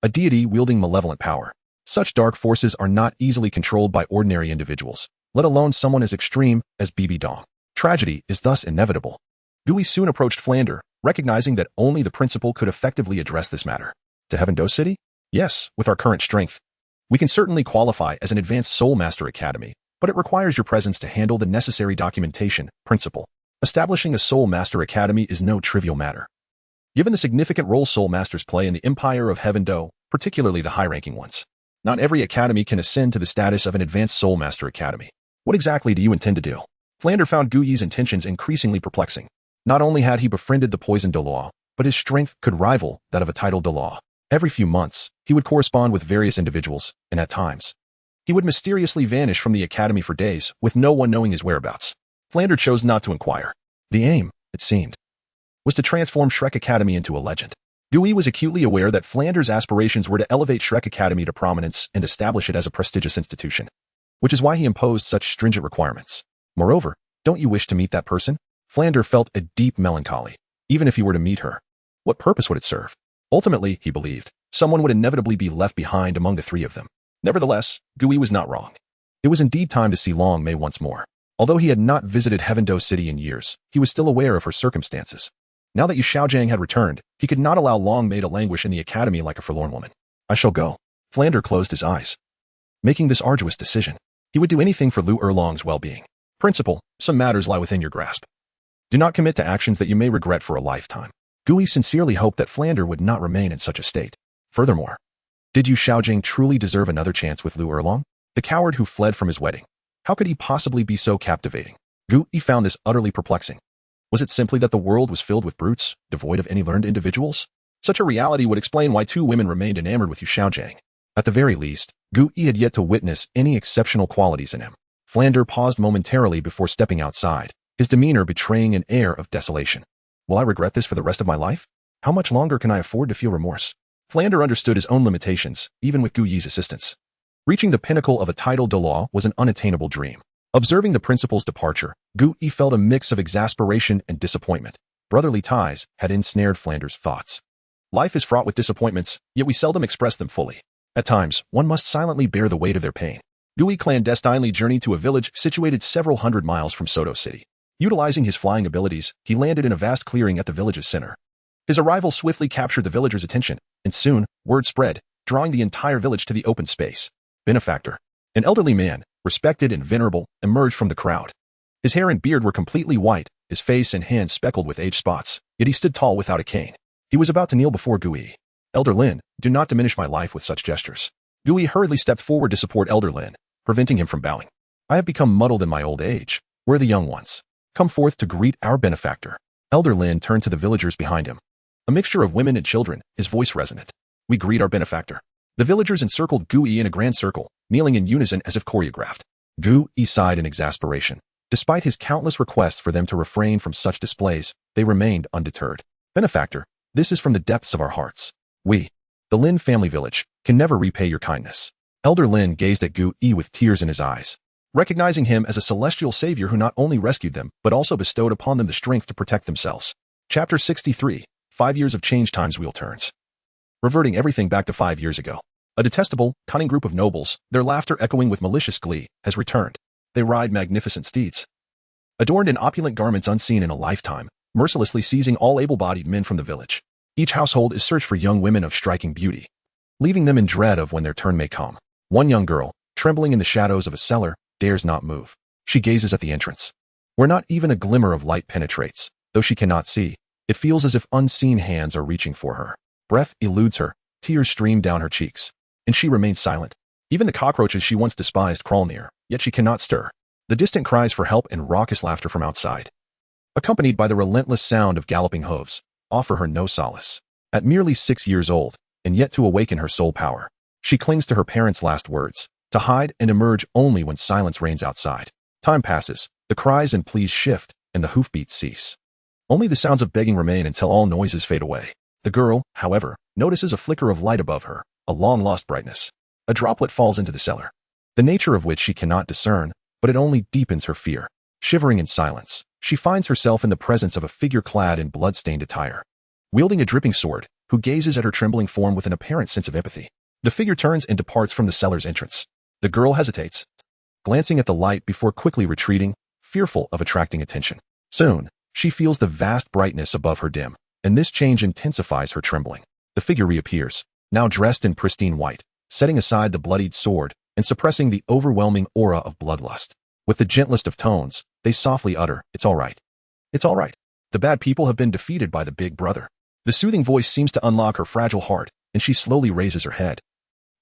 a deity wielding malevolent power. Such dark forces are not easily controlled by ordinary individuals, let alone someone as extreme as Bibi Dong. Tragedy is thus inevitable. Gu Yi soon approached Flander, recognizing that only the principal could effectively address this matter. To Heaven Do City? Yes, with our current strength, we can certainly qualify as an advanced Soul Master Academy, but it requires your presence to handle the necessary documentation, principal. Establishing a Soul Master Academy is no trivial matter. Given the significant role Soul Masters play in the Empire of Heaven Do, particularly the high-ranking ones, not every academy can ascend to the status of an advanced Soul Master Academy. What exactly do you intend to do? Flander found Gu Yi's intentions increasingly perplexing. Not only had he befriended the poisoned Douluo, but his strength could rival that of a titled Douluo. Every few months, he would correspond with various individuals, and at times, he would mysteriously vanish from the academy for days, with no one knowing his whereabouts. Flander chose not to inquire. The aim, it seemed, was to transform Shrek Academy into a legend. Gu Yi was acutely aware that Flander's aspirations were to elevate Shrek Academy to prominence and establish it as a prestigious institution, which is why he imposed such stringent requirements. Moreover, don't you wish to meet that person? Flander felt a deep melancholy. Even if he were to meet her, what purpose would it serve? Ultimately, he believed, someone would inevitably be left behind among the three of them. Nevertheless, Gu Yi was not wrong. It was indeed time to see Long Mei once more. Although he had not visited Heaven Do City in years, he was still aware of her circumstances. Now that Yu Xiaojiang had returned, he could not allow Long Mei to languish in the academy like a forlorn woman. I shall go. Flander closed his eyes, making this arduous decision. He would do anything for Lu Erlong's well-being. Principal, some matters lie within your grasp. Do not commit to actions that you may regret for a lifetime. Gu Yi sincerely hoped that Flander would not remain in such a state. Furthermore, did Yu Xiaojiang truly deserve another chance with Lu Erlong? The coward who fled from his wedding. How could he possibly be so captivating? Gu Yi found this utterly perplexing. Was it simply that the world was filled with brutes, devoid of any learned individuals? Such a reality would explain why two women remained enamored with Yu Xiaojiang. At the very least, Gu Yi had yet to witness any exceptional qualities in him. Flander paused momentarily before stepping outside, his demeanor betraying an air of desolation. Will I regret this for the rest of my life? How much longer can I afford to feel remorse? Flander understood his own limitations, even with Gu Yi's assistance. Reaching the pinnacle of a tidal Douluo was an unattainable dream. Observing the principal's departure, Gu felt a mix of exasperation and disappointment. Brotherly ties had ensnared Flanders' thoughts. Life is fraught with disappointments, yet we seldom express them fully. At times, one must silently bear the weight of their pain. Gu clandestinely journeyed to a village situated several hundred miles from Soto City. Utilizing his flying abilities, he landed in a vast clearing at the village's center. His arrival swiftly captured the villagers' attention, and soon, word spread, drawing the entire village to the open space. Benefactor, an elderly man, respected and venerable, emerged from the crowd. His hair and beard were completely white, his face and hands speckled with age spots, yet he stood tall without a cane. He was about to kneel before Gu. Elder Lin, do not diminish my life with such gestures. Gu hurriedly stepped forward to support Elder Lin, preventing him from bowing. I have become muddled in my old age. Where are the young ones? Come forth to greet our benefactor. Elder Lin turned to the villagers behind him. A mixture of women and children, his voice resonant. We greet our benefactor. The villagers encircled Gu in a grand circle, kneeling in unison as if choreographed. Gu sighed in exasperation. Despite his countless requests for them to refrain from such displays, they remained undeterred. Benefactor, this is from the depths of our hearts. We, the Lin family village, can never repay your kindness. Elder Lin gazed at Gu with tears in his eyes, recognizing him as a celestial savior who not only rescued them, but also bestowed upon them the strength to protect themselves. Chapter 63, 5 years of change times wheel turns. Reverting everything back to 5 years ago. A detestable, cunning group of nobles, their laughter echoing with malicious glee, has returned. They ride magnificent steeds, adorned in opulent garments unseen in a lifetime, mercilessly seizing all able-bodied men from the village. Each household is searched for young women of striking beauty, leaving them in dread of when their turn may come. One young girl, trembling in the shadows of a cellar, dares not move. She gazes at the entrance, where not even a glimmer of light penetrates. Though she cannot see, it feels as if unseen hands are reaching for her. Breath eludes her, tears stream down her cheeks, and she remains silent. Even the cockroaches she once despised crawl near, yet she cannot stir. The distant cries for help and raucous laughter from outside, accompanied by the relentless sound of galloping hooves, offer her no solace. At merely 6 years old, and yet to awaken her soul power, she clings to her parents' last words, to hide and emerge only when silence reigns outside. Time passes, the cries and pleas shift, and the hoofbeats cease. Only the sounds of begging remain until all noises fade away. The girl, however, notices a flicker of light above her, a long-lost brightness. A droplet falls into the cellar, the nature of which she cannot discern, but it only deepens her fear. Shivering in silence, she finds herself in the presence of a figure clad in blood-stained attire, wielding a dripping sword, who gazes at her trembling form with an apparent sense of empathy. The figure turns and departs from the cellar's entrance. The girl hesitates, glancing at the light before quickly retreating, fearful of attracting attention. Soon, she feels the vast brightness above her dim, and this change intensifies her trembling. The figure reappears, now dressed in pristine white, setting aside the bloodied sword and suppressing the overwhelming aura of bloodlust. With the gentlest of tones, they softly utter, "It's all right. It's all right. The bad people have been defeated by the big brother." The soothing voice seems to unlock her fragile heart, and she slowly raises her head,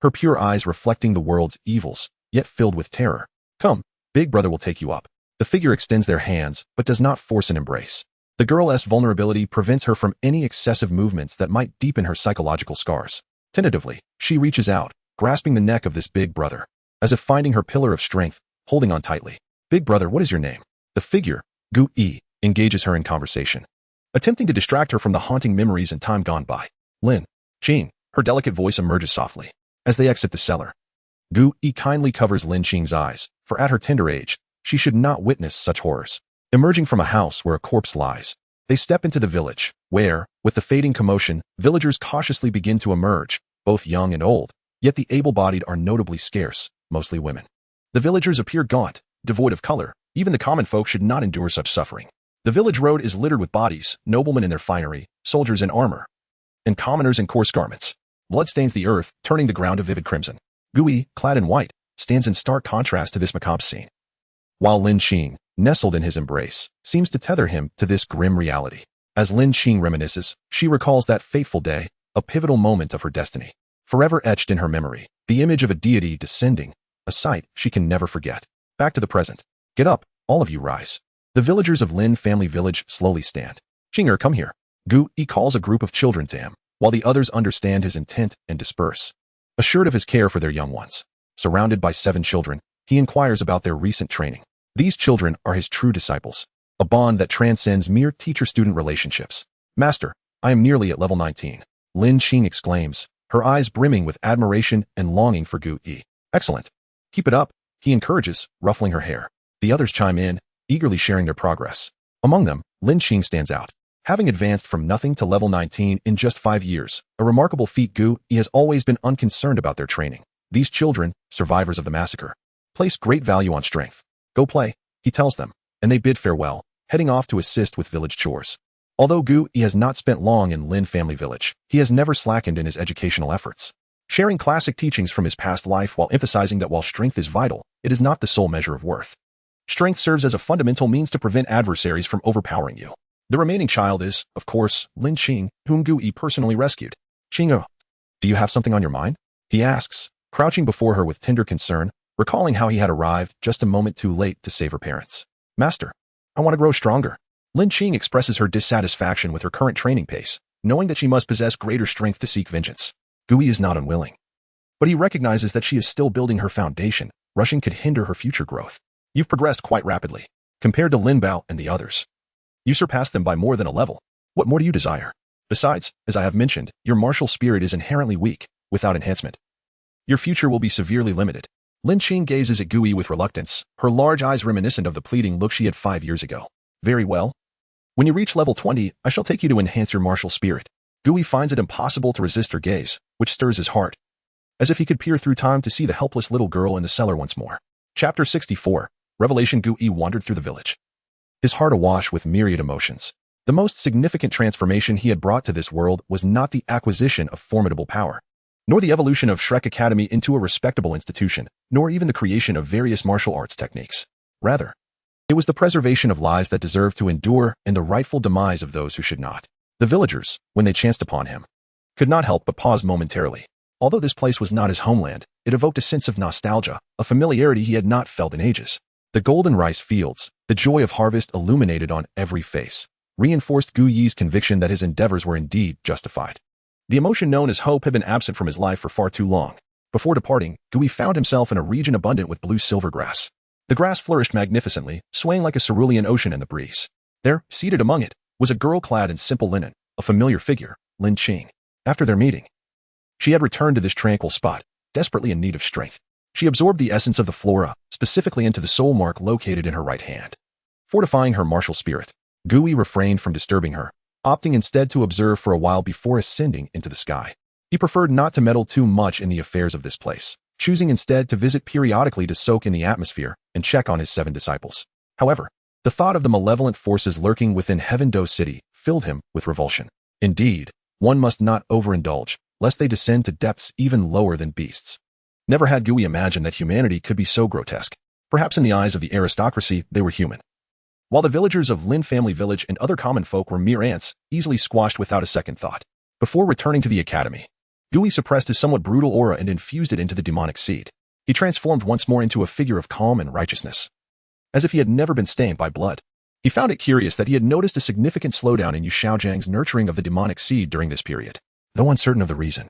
her pure eyes reflecting the world's evils, yet filled with terror. "Come, big brother will take you up." The figure extends their hands, but does not force an embrace. The girl's vulnerability prevents her from any excessive movements that might deepen her psychological scars. Tentatively, she reaches out, grasping the neck of this big brother, as if finding her pillar of strength, holding on tightly. "Big brother, what is your name?" The figure, Gu, engages her in conversation, attempting to distract her from the haunting memories and time gone by. "Lin, Qing," her delicate voice emerges softly. As they exit the cellar, Gu kindly covers Lin Qing's eyes, for at her tender age, she should not witness such horrors. Emerging from a house where a corpse lies, they step into the village, where, with the fading commotion, villagers cautiously begin to emerge, both young and old, yet the able-bodied are notably scarce, mostly women. The villagers appear gaunt, devoid of color. Even the common folk should not endure such suffering. The village road is littered with bodies, noblemen in their finery, soldiers in armor, and commoners in coarse garments. Blood stains the earth, turning the ground a vivid crimson. Gu, clad in white, stands in stark contrast to this macabre scene, while Lin Qing, nestled in his embrace, seems to tether him to this grim reality. As Lin Qing reminisces, she recalls that fateful day, a pivotal moment of her destiny. Forever etched in her memory, the image of a deity descending, a sight she can never forget. Back to the present. "Get up, all of you rise." The villagers of Lin family village slowly stand. "Qinger, come here." Gu calls a group of children to him, while the others understand his intent and disperse, assured of his care for their young ones. Surrounded by 7 children, he inquires about their recent training. These children are his true disciples, a bond that transcends mere teacher-student relationships. "Master, I am nearly at level 19. Lin Qing exclaims, her eyes brimming with admiration and longing for Gu. Excellent. Keep it up, he encourages, ruffling her hair. The others chime in, eagerly sharing their progress. Among them, Lin Qing stands out. Having advanced from nothing to level 19 in just 5 years, a remarkable feat. Gu Yi has always been unconcerned about their training. These children, survivors of the massacre, place great value on strength. Go play, he tells them, and they bid farewell, heading off to assist with village chores. Although Gu Yi has not spent long in Lin family village, he has never slackened in his educational efforts, sharing classic teachings from his past life while emphasizing that while strength is vital, it is not the sole measure of worth. Strength serves as a fundamental means to prevent adversaries from overpowering you. The remaining child is, of course, Lin Qing, whom Gu Yi personally rescued. Qing, do you have something on your mind? He asks, crouching before her with tender concern, recalling how he had arrived just a moment too late to save her parents. Master, I want to grow stronger. Lin Qing expresses her dissatisfaction with her current training pace, knowing that she must possess greater strength to seek vengeance. Gu Yi is not unwilling, but he recognizes that she is still building her foundation. Rushing could hinder her future growth. You've progressed quite rapidly, compared to Lin Bao and the others. You surpassed them by more than a level. What more do you desire? Besides, as I have mentioned, your martial spirit is inherently weak, without enhancement. Your future will be severely limited. Lin Qing gazes at Gu Yi with reluctance, her large eyes reminiscent of the pleading look she had 5 years ago. Very well. When you reach level 20, I shall take you to enhance your martial spirit. Gu Yi finds it impossible to resist her gaze, which stirs his heart, as if he could peer through time to see the helpless little girl in the cellar once more. Chapter 64. Revelation. Gu Yi wandered through the village, his heart awash with myriad emotions. The most significant transformation he had brought to this world was not the acquisition of formidable power, nor the evolution of Shrek Academy into a respectable institution, nor even the creation of various martial arts techniques. Rather, it was the preservation of lives that deserved to endure and the rightful demise of those who should not. The villagers, when they chanced upon him, could not help but pause momentarily. Although this place was not his homeland, it evoked a sense of nostalgia, a familiarity he had not felt in ages. The golden rice fields, the joy of harvest illuminated on every face, reinforced Gu Yi's conviction that his endeavors were indeed justified. The emotion known as hope had been absent from his life for far too long. Before departing, Gu Yi found himself in a region abundant with blue-silver grass. The grass flourished magnificently, swaying like a cerulean ocean in the breeze. There, seated among it, was a girl clad in simple linen, a familiar figure, Lin Qing. After their meeting, she had returned to this tranquil spot, desperately in need of strength. She absorbed the essence of the flora, specifically into the soul mark located in her right hand, fortifying her martial spirit. Gu Yi refrained from disturbing her, opting instead to observe for a while before ascending into the sky. He preferred not to meddle too much in the affairs of this place, choosing instead to visit periodically to soak in the atmosphere and check on his 7 disciples. However, the thought of the malevolent forces lurking within Heaven Do City filled him with revulsion. Indeed, one must not overindulge, lest they descend to depths even lower than beasts. Never had Gu Yi imagined that humanity could be so grotesque. Perhaps in the eyes of the aristocracy, they were human, while the villagers of Lin family village and other common folk were mere ants, easily squashed without a second thought. Before returning to the academy, Gu Yi suppressed his somewhat brutal aura and infused it into the demonic seed. He transformed once more into a figure of calm and righteousness, as if he had never been stained by blood. He found it curious that he had noticed a significant slowdown in Yu Xiaojiang's nurturing of the demonic seed during this period. Though uncertain of the reason,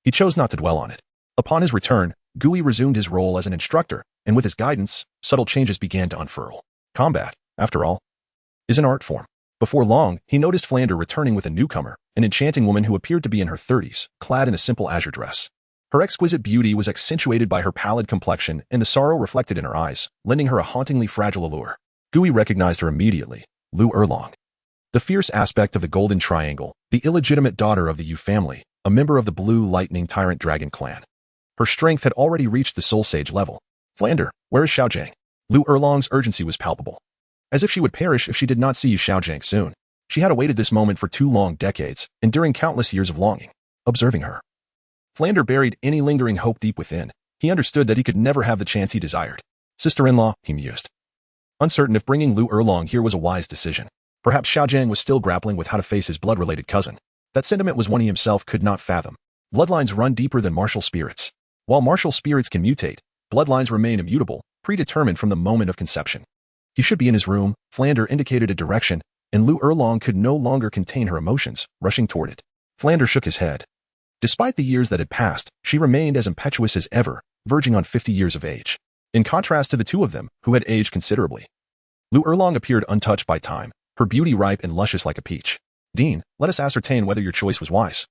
he chose not to dwell on it. Upon his return, Gu Yi resumed his role as an instructor, and with his guidance, subtle changes began to unfurl. Combat, after all, is an art form. Before long, he noticed Flander returning with a newcomer, an enchanting woman who appeared to be in her 30s, clad in a simple azure dress. Her exquisite beauty was accentuated by her pallid complexion and the sorrow reflected in her eyes, lending her a hauntingly fragile allure. Gu Yi recognized her immediately, Lu Erlong, the fierce aspect of the Golden Triangle, the illegitimate daughter of the Yu family, a member of the Blue Lightning Tyrant Dragon clan. Her strength had already reached the Soul Sage level. Flander, where is Xiaojiang? Lu Erlong's urgency was palpable, as if she would perish if she did not see Yu Xiaojiang soon. She had awaited this moment for 2 long decades, enduring countless years of longing. Observing her, Flander buried any lingering hope deep within. He understood that he could never have the chance he desired. Sister-in-law, he mused, uncertain if bringing Lu Erlong here was a wise decision. Perhaps Xiaojiang was still grappling with how to face his blood-related cousin. That sentiment was one he himself could not fathom. Bloodlines run deeper than martial spirits. While martial spirits can mutate, bloodlines remain immutable, predetermined from the moment of conception. He should be in his room. Flander indicated a direction, and Lu Erlong could no longer contain her emotions, rushing toward it. Flander shook his head. Despite the years that had passed, she remained as impetuous as ever, verging on 50 years of age. In contrast to the two of them, who had aged considerably, Lu Erlong appeared untouched by time, her beauty ripe and luscious like a peach. Dean, let us ascertain whether your choice was wise.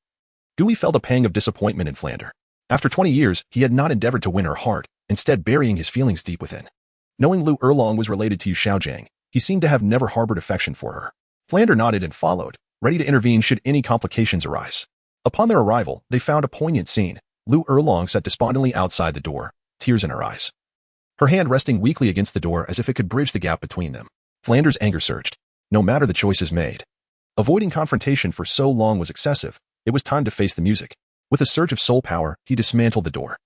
Gu Yi felt a pang of disappointment in Flander. After 20 years, he had not endeavored to win her heart, instead burying his feelings deep within. Knowing Lu Erlong was related to Yu Xiaojiang, he seemed to have never harbored affection for her. Flander nodded and followed, ready to intervene should any complications arise. Upon their arrival, they found a poignant scene. Lu Erlong sat despondently outside the door, tears in her eyes. Her hand resting weakly against the door as if it could bridge the gap between them. Flander's anger surged. No matter the choices made. Avoiding confrontation for so long was excessive. It was time to face the music. With a surge of soul power, he dismantled the door.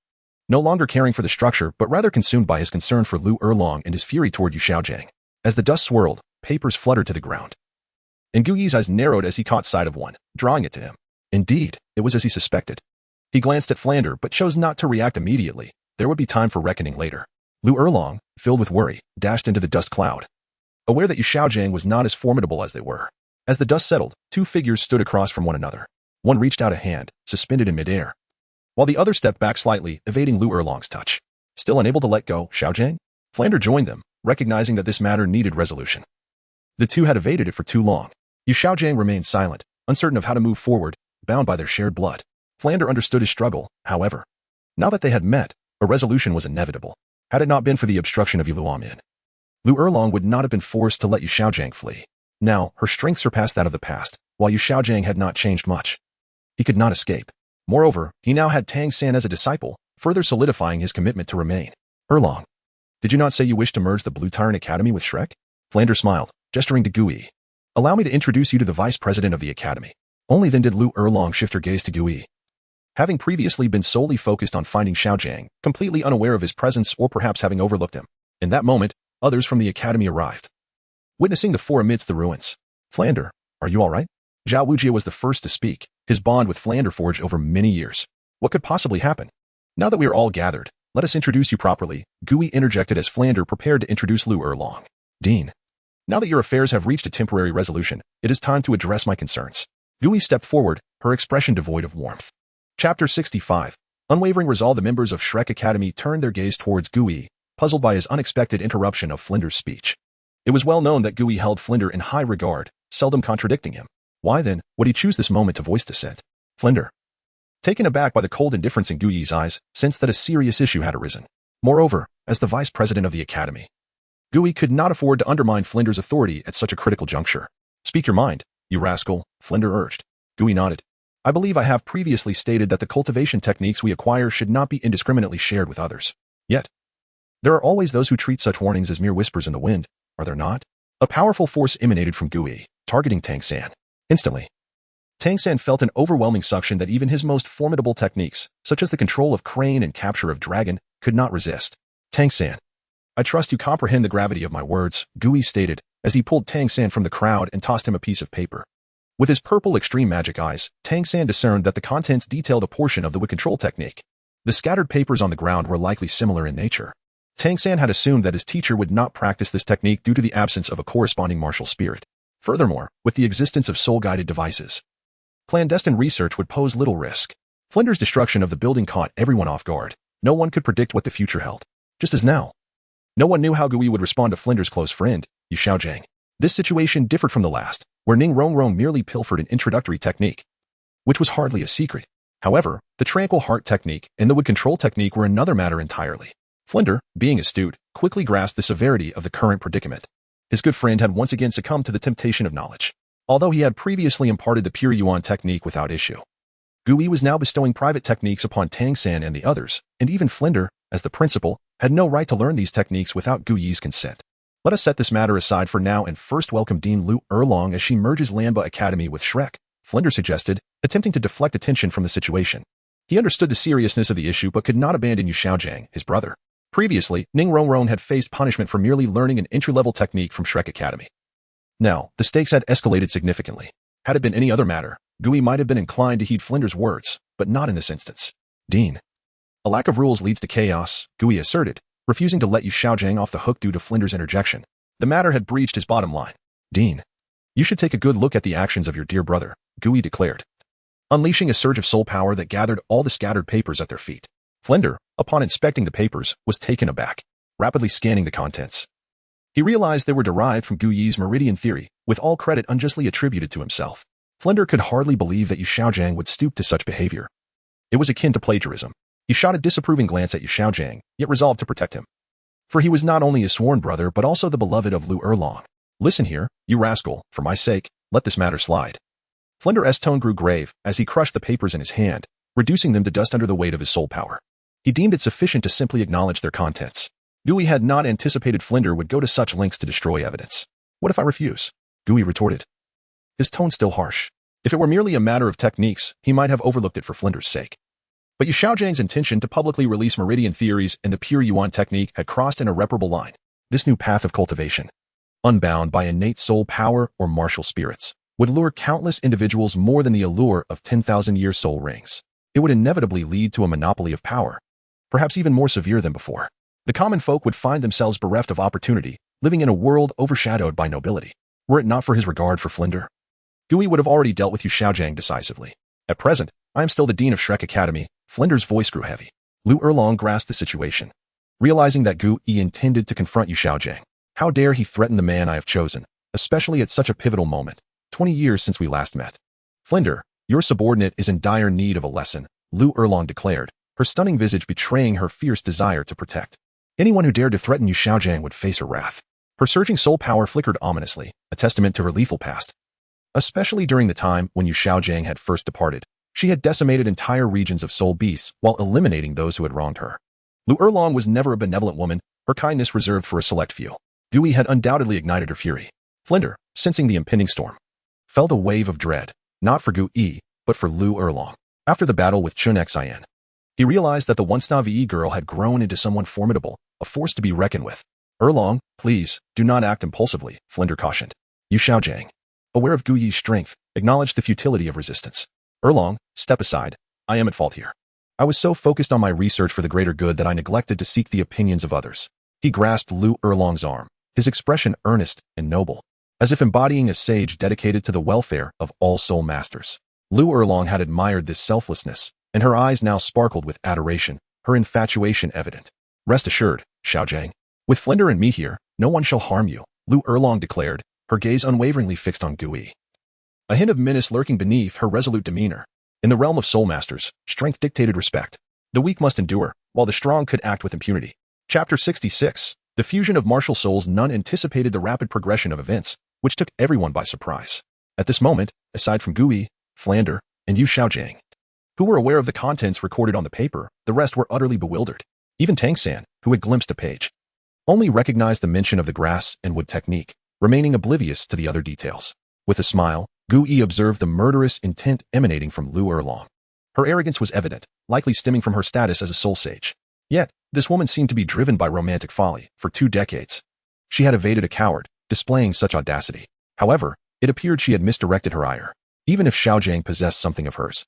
No longer caring for the structure, but rather consumed by his concern for Lu Erlong and his fury toward Yu Xiaojiang. As the dust swirled, papers fluttered to the ground. Nguyi's eyes narrowed as he caught sight of one, drawing it to him. Indeed, it was as he suspected. He glanced at Flander but chose not to react immediately. There would be time for reckoning later. Lu Erlong, filled with worry, dashed into the dust cloud. Aware that Yu Xiaojiang was not as formidable as they were. As the dust settled, two figures stood across from one another. One reached out a hand, suspended in midair, while the other stepped back slightly, evading Lu Erlong's touch. Still unable to let go, Xiaojiang? Flander joined them, recognizing that this matter needed resolution. The two had evaded it for too long. Yu Xiaojiang remained silent, uncertain of how to move forward, bound by their shared blood. Flander understood his struggle, however. Now that they had met, a resolution was inevitable. Had it not been for the obstruction of Yu Luomin, Lu Erlong would not have been forced to let Yu Xiaojiang flee. Now, her strength surpassed that of the past, while Yu Xiaojiang had not changed much. He could not escape. Moreover, he now had Tang San as a disciple, further solidifying his commitment to remain. Erlong, did you not say you wished to merge the Blue Tyrant Academy with Shrek? Flander smiled, gesturing to Gui. Allow me to introduce you to the vice president of the academy. Only then did Lu Erlong shift her gaze to Gui. Having previously been solely focused on finding Xiaojiang, completely unaware of his presence or perhaps having overlooked him. In that moment, others from the academy arrived. Witnessing the four amidst the ruins. Flander, are you all right? Zhao Wujia was the first to speak, his bond with Flander forged over many years. What could possibly happen? Now that we are all gathered, let us introduce you properly, Gui interjected as Flander prepared to introduce Lu Erlong. Dean, now that your affairs have reached a temporary resolution, it is time to address my concerns. Gui stepped forward, her expression devoid of warmth. Chapter 65. Unwavering resolve. The members of Shrek Academy turned their gaze towards Gui, puzzled by his unexpected interruption of Flinder's speech. It was well known that Gui held Flinder in high regard, seldom contradicting him. Why then would he choose this moment to voice dissent? Flinder, taken aback by the cold indifference in Gui's eyes, sensed that a serious issue had arisen. Moreover, as the vice president of the academy, Gui could not afford to undermine Flinder's authority at such a critical juncture. Speak your mind, you rascal, Flinder urged. Gui nodded. I believe I have previously stated that the cultivation techniques we acquire should not be indiscriminately shared with others. Yet, there are always those who treat such warnings as mere whispers in the wind, are there not? A powerful force emanated from Gui, targeting Tang San. Instantly, Tang San felt an overwhelming suction that even his most formidable techniques, such as the control of crane and capture of dragon, could not resist. Tang San, I trust you comprehend the gravity of my words, Gui stated, as he pulled Tang San from the crowd and tossed him a piece of paper. With his purple extreme magic eyes, Tang San discerned that the contents detailed a portion of the Wick control technique. The scattered papers on the ground were likely similar in nature. Tang San had assumed that his teacher would not practice this technique due to the absence of a corresponding martial spirit. Furthermore, with the existence of soul-guided devices, clandestine research would pose little risk. Flinder's destruction of the building caught everyone off guard. No one could predict what the future held. Just as now, no one knew how Gui would respond to Flinder's close friend, Yu Xiaojiang. This situation differed from the last, where Ning Rongrong merely pilfered an introductory technique, which was hardly a secret. However, the Tranquil Heart technique and the Wood Control technique were another matter entirely. Flinder, being astute, quickly grasped the severity of the current predicament. His good friend had once again succumbed to the temptation of knowledge. Although he had previously imparted the pure Yuan technique without issue, Gui was now bestowing private techniques upon Tang San and the others, and even Flinder, as the principal, had no right to learn these techniques without Gui's consent. Let us set this matter aside for now and first welcome Dean Lu Erlong as she merges Lamba Academy with Shrek, Flinder suggested, attempting to deflect attention from the situation. He understood the seriousness of the issue but could not abandon Yu Xiaojiang, his brother. Previously, Ning Rongrong had faced punishment for merely learning an entry-level technique from Shrek Academy. Now, the stakes had escalated significantly. Had it been any other matter, Gui might have been inclined to heed Flinder's words, but not in this instance. Dean, a lack of rules leads to chaos, Gui asserted, refusing to let Yu Xiaojiang off the hook due to Flinder's interjection. The matter had breached his bottom line. Dean, you should take a good look at the actions of your dear brother, Gui declared, unleashing a surge of soul power that gathered all the scattered papers at their feet. Flinder, upon inspecting the papers, was taken aback, rapidly scanning the contents. He realized they were derived from Gui's meridian theory, with all credit unjustly attributed to himself. Flinder could hardly believe that Yu Xiaojiang would stoop to such behavior. It was akin to plagiarism. He shot a disapproving glance at Yu Xiaojiang, yet resolved to protect him. For he was not only his sworn brother but also the beloved of Lu Erlong. Listen here, you rascal, for my sake, let this matter slide. Flinder's tone grew grave as he crushed the papers in his hand, reducing them to dust under the weight of his soul power. He deemed it sufficient to simply acknowledge their contents. Gui had not anticipated Flinder would go to such lengths to destroy evidence. What if I refuse? Gui retorted. His tone still harsh. If it were merely a matter of techniques, he might have overlooked it for Flinder's sake. But Yu Xiaojiang's intention to publicly release meridian theories and the pure Yuan technique had crossed an irreparable line. This new path of cultivation, unbound by innate soul power or martial spirits, would lure countless individuals more than the allure of 10,000-year soul rings. It would inevitably lead to a monopoly of power, perhaps even more severe than before. The common folk would find themselves bereft of opportunity, living in a world overshadowed by nobility. Were it not for his regard for Flinder, Gui would have already dealt with Yu Xiaojiang decisively. At present, I am still the dean of Shrek Academy. Flinder's voice grew heavy. Lu Erlong grasped the situation. Realizing that Gui intended to confront Yu Xiaojiang. How dare he threaten the man I have chosen, especially at such a pivotal moment, 20 years since we last met. Flinder, your subordinate is in dire need of a lesson, Lu Erlong declared, her stunning visage betraying her fierce desire to protect. Anyone who dared to threaten Yu Xiaojiang would face her wrath. Her surging soul power flickered ominously, a testament to her lethal past. Especially during the time when Yu Xiaojiang had first departed, she had decimated entire regions of soul beasts while eliminating those who had wronged her. Lu Erlong was never a benevolent woman, her kindness reserved for a select few. Gui had undoubtedly ignited her fury. Flinder, sensing the impending storm, felt a wave of dread, not for Gui, but for Lu Erlong. After the battle with Chun Xian, he realized that the once Navi girl had grown into someone formidable, a force to be reckoned with. Erlong, please, do not act impulsively, Flinder cautioned. Yu Xiaojiang, aware of Gui's strength, acknowledged the futility of resistance. Erlong, step aside. I am at fault here. I was so focused on my research for the greater good that I neglected to seek the opinions of others. He grasped Lu Erlong's arm, his expression earnest and noble, as if embodying a sage dedicated to the welfare of all soul masters. Lu Erlong had admired this selflessness, and her eyes now sparkled with adoration, her infatuation evident. Rest assured, Xiaojiang, with Flinder and me here, no one shall harm you, Lu Erlong declared, her gaze unwaveringly fixed on Gui. A hint of menace lurking beneath her resolute demeanor. In the realm of soul masters, strength dictated respect. The weak must endure, while the strong could act with impunity. Chapter 66. The fusion of martial souls. None anticipated the rapid progression of events, which took everyone by surprise. At this moment, aside from Gui, Flinder, and Yu Xiaojiang, who were aware of the contents recorded on the paper, the rest were utterly bewildered. Even Tang San, who had glimpsed a page, only recognized the mention of the grass and wood technique, remaining oblivious to the other details. With a smile, Gui observed the murderous intent emanating from Lu Erlong. Her arrogance was evident, likely stemming from her status as a soul sage. Yet, this woman seemed to be driven by romantic folly. For 2 decades, she had evaded a coward, displaying such audacity. However, it appeared she had misdirected her ire. Even if Xiaojiang possessed something of hers,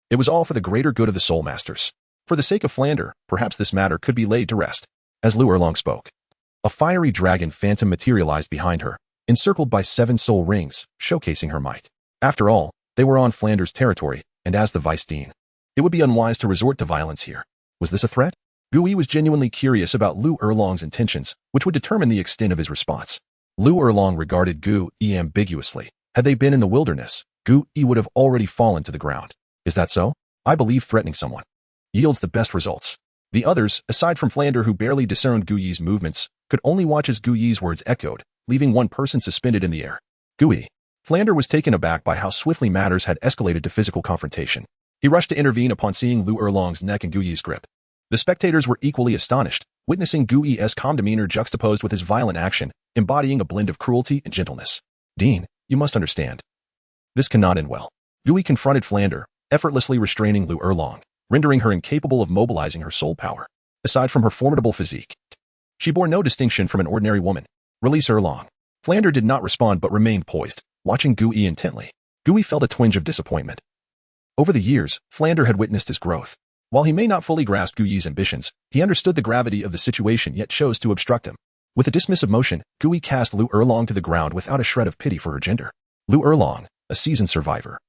it was all for the greater good of the soul masters. For the sake of Flinder, perhaps this matter could be laid to rest. As Lu Erlong spoke, a fiery dragon phantom materialized behind her, encircled by 7 soul rings, showcasing her might. After all, they were on Flander's territory, and as the vice dean, it would be unwise to resort to violence here. Was this a threat? Gui was genuinely curious about Lu Erlong's intentions, which would determine the extent of his response. Lu Erlong regarded Gui ambiguously. Had they been in the wilderness, Gui would have already fallen to the ground. Is that so? I believe threatening someone yields the best results. The others, aside from Flinder who barely discerned Gui's movements, could only watch as Gui's words echoed, leaving one person suspended in the air. Gui. Flinder was taken aback by how swiftly matters had escalated to physical confrontation. He rushed to intervene upon seeing Lu Erlong's neck in Gui's grip. The spectators were equally astonished, witnessing Gui's calm demeanor juxtaposed with his violent action, embodying a blend of cruelty and gentleness. Dean, you must understand. This cannot end well. Gui confronted Flinder, effortlessly restraining Lu Erlong, rendering her incapable of mobilizing her soul power. Aside from her formidable physique, she bore no distinction from an ordinary woman. Release Erlong. Flinder did not respond but remained poised, watching Gui intently. Gui felt a twinge of disappointment. Over the years, Flinder had witnessed his growth. While he may not fully grasp Gui's ambitions, he understood the gravity of the situation yet chose to obstruct him. With a dismissive motion, Gui cast Lu Erlong to the ground without a shred of pity for her gender. Lu Erlong, a seasoned survivor,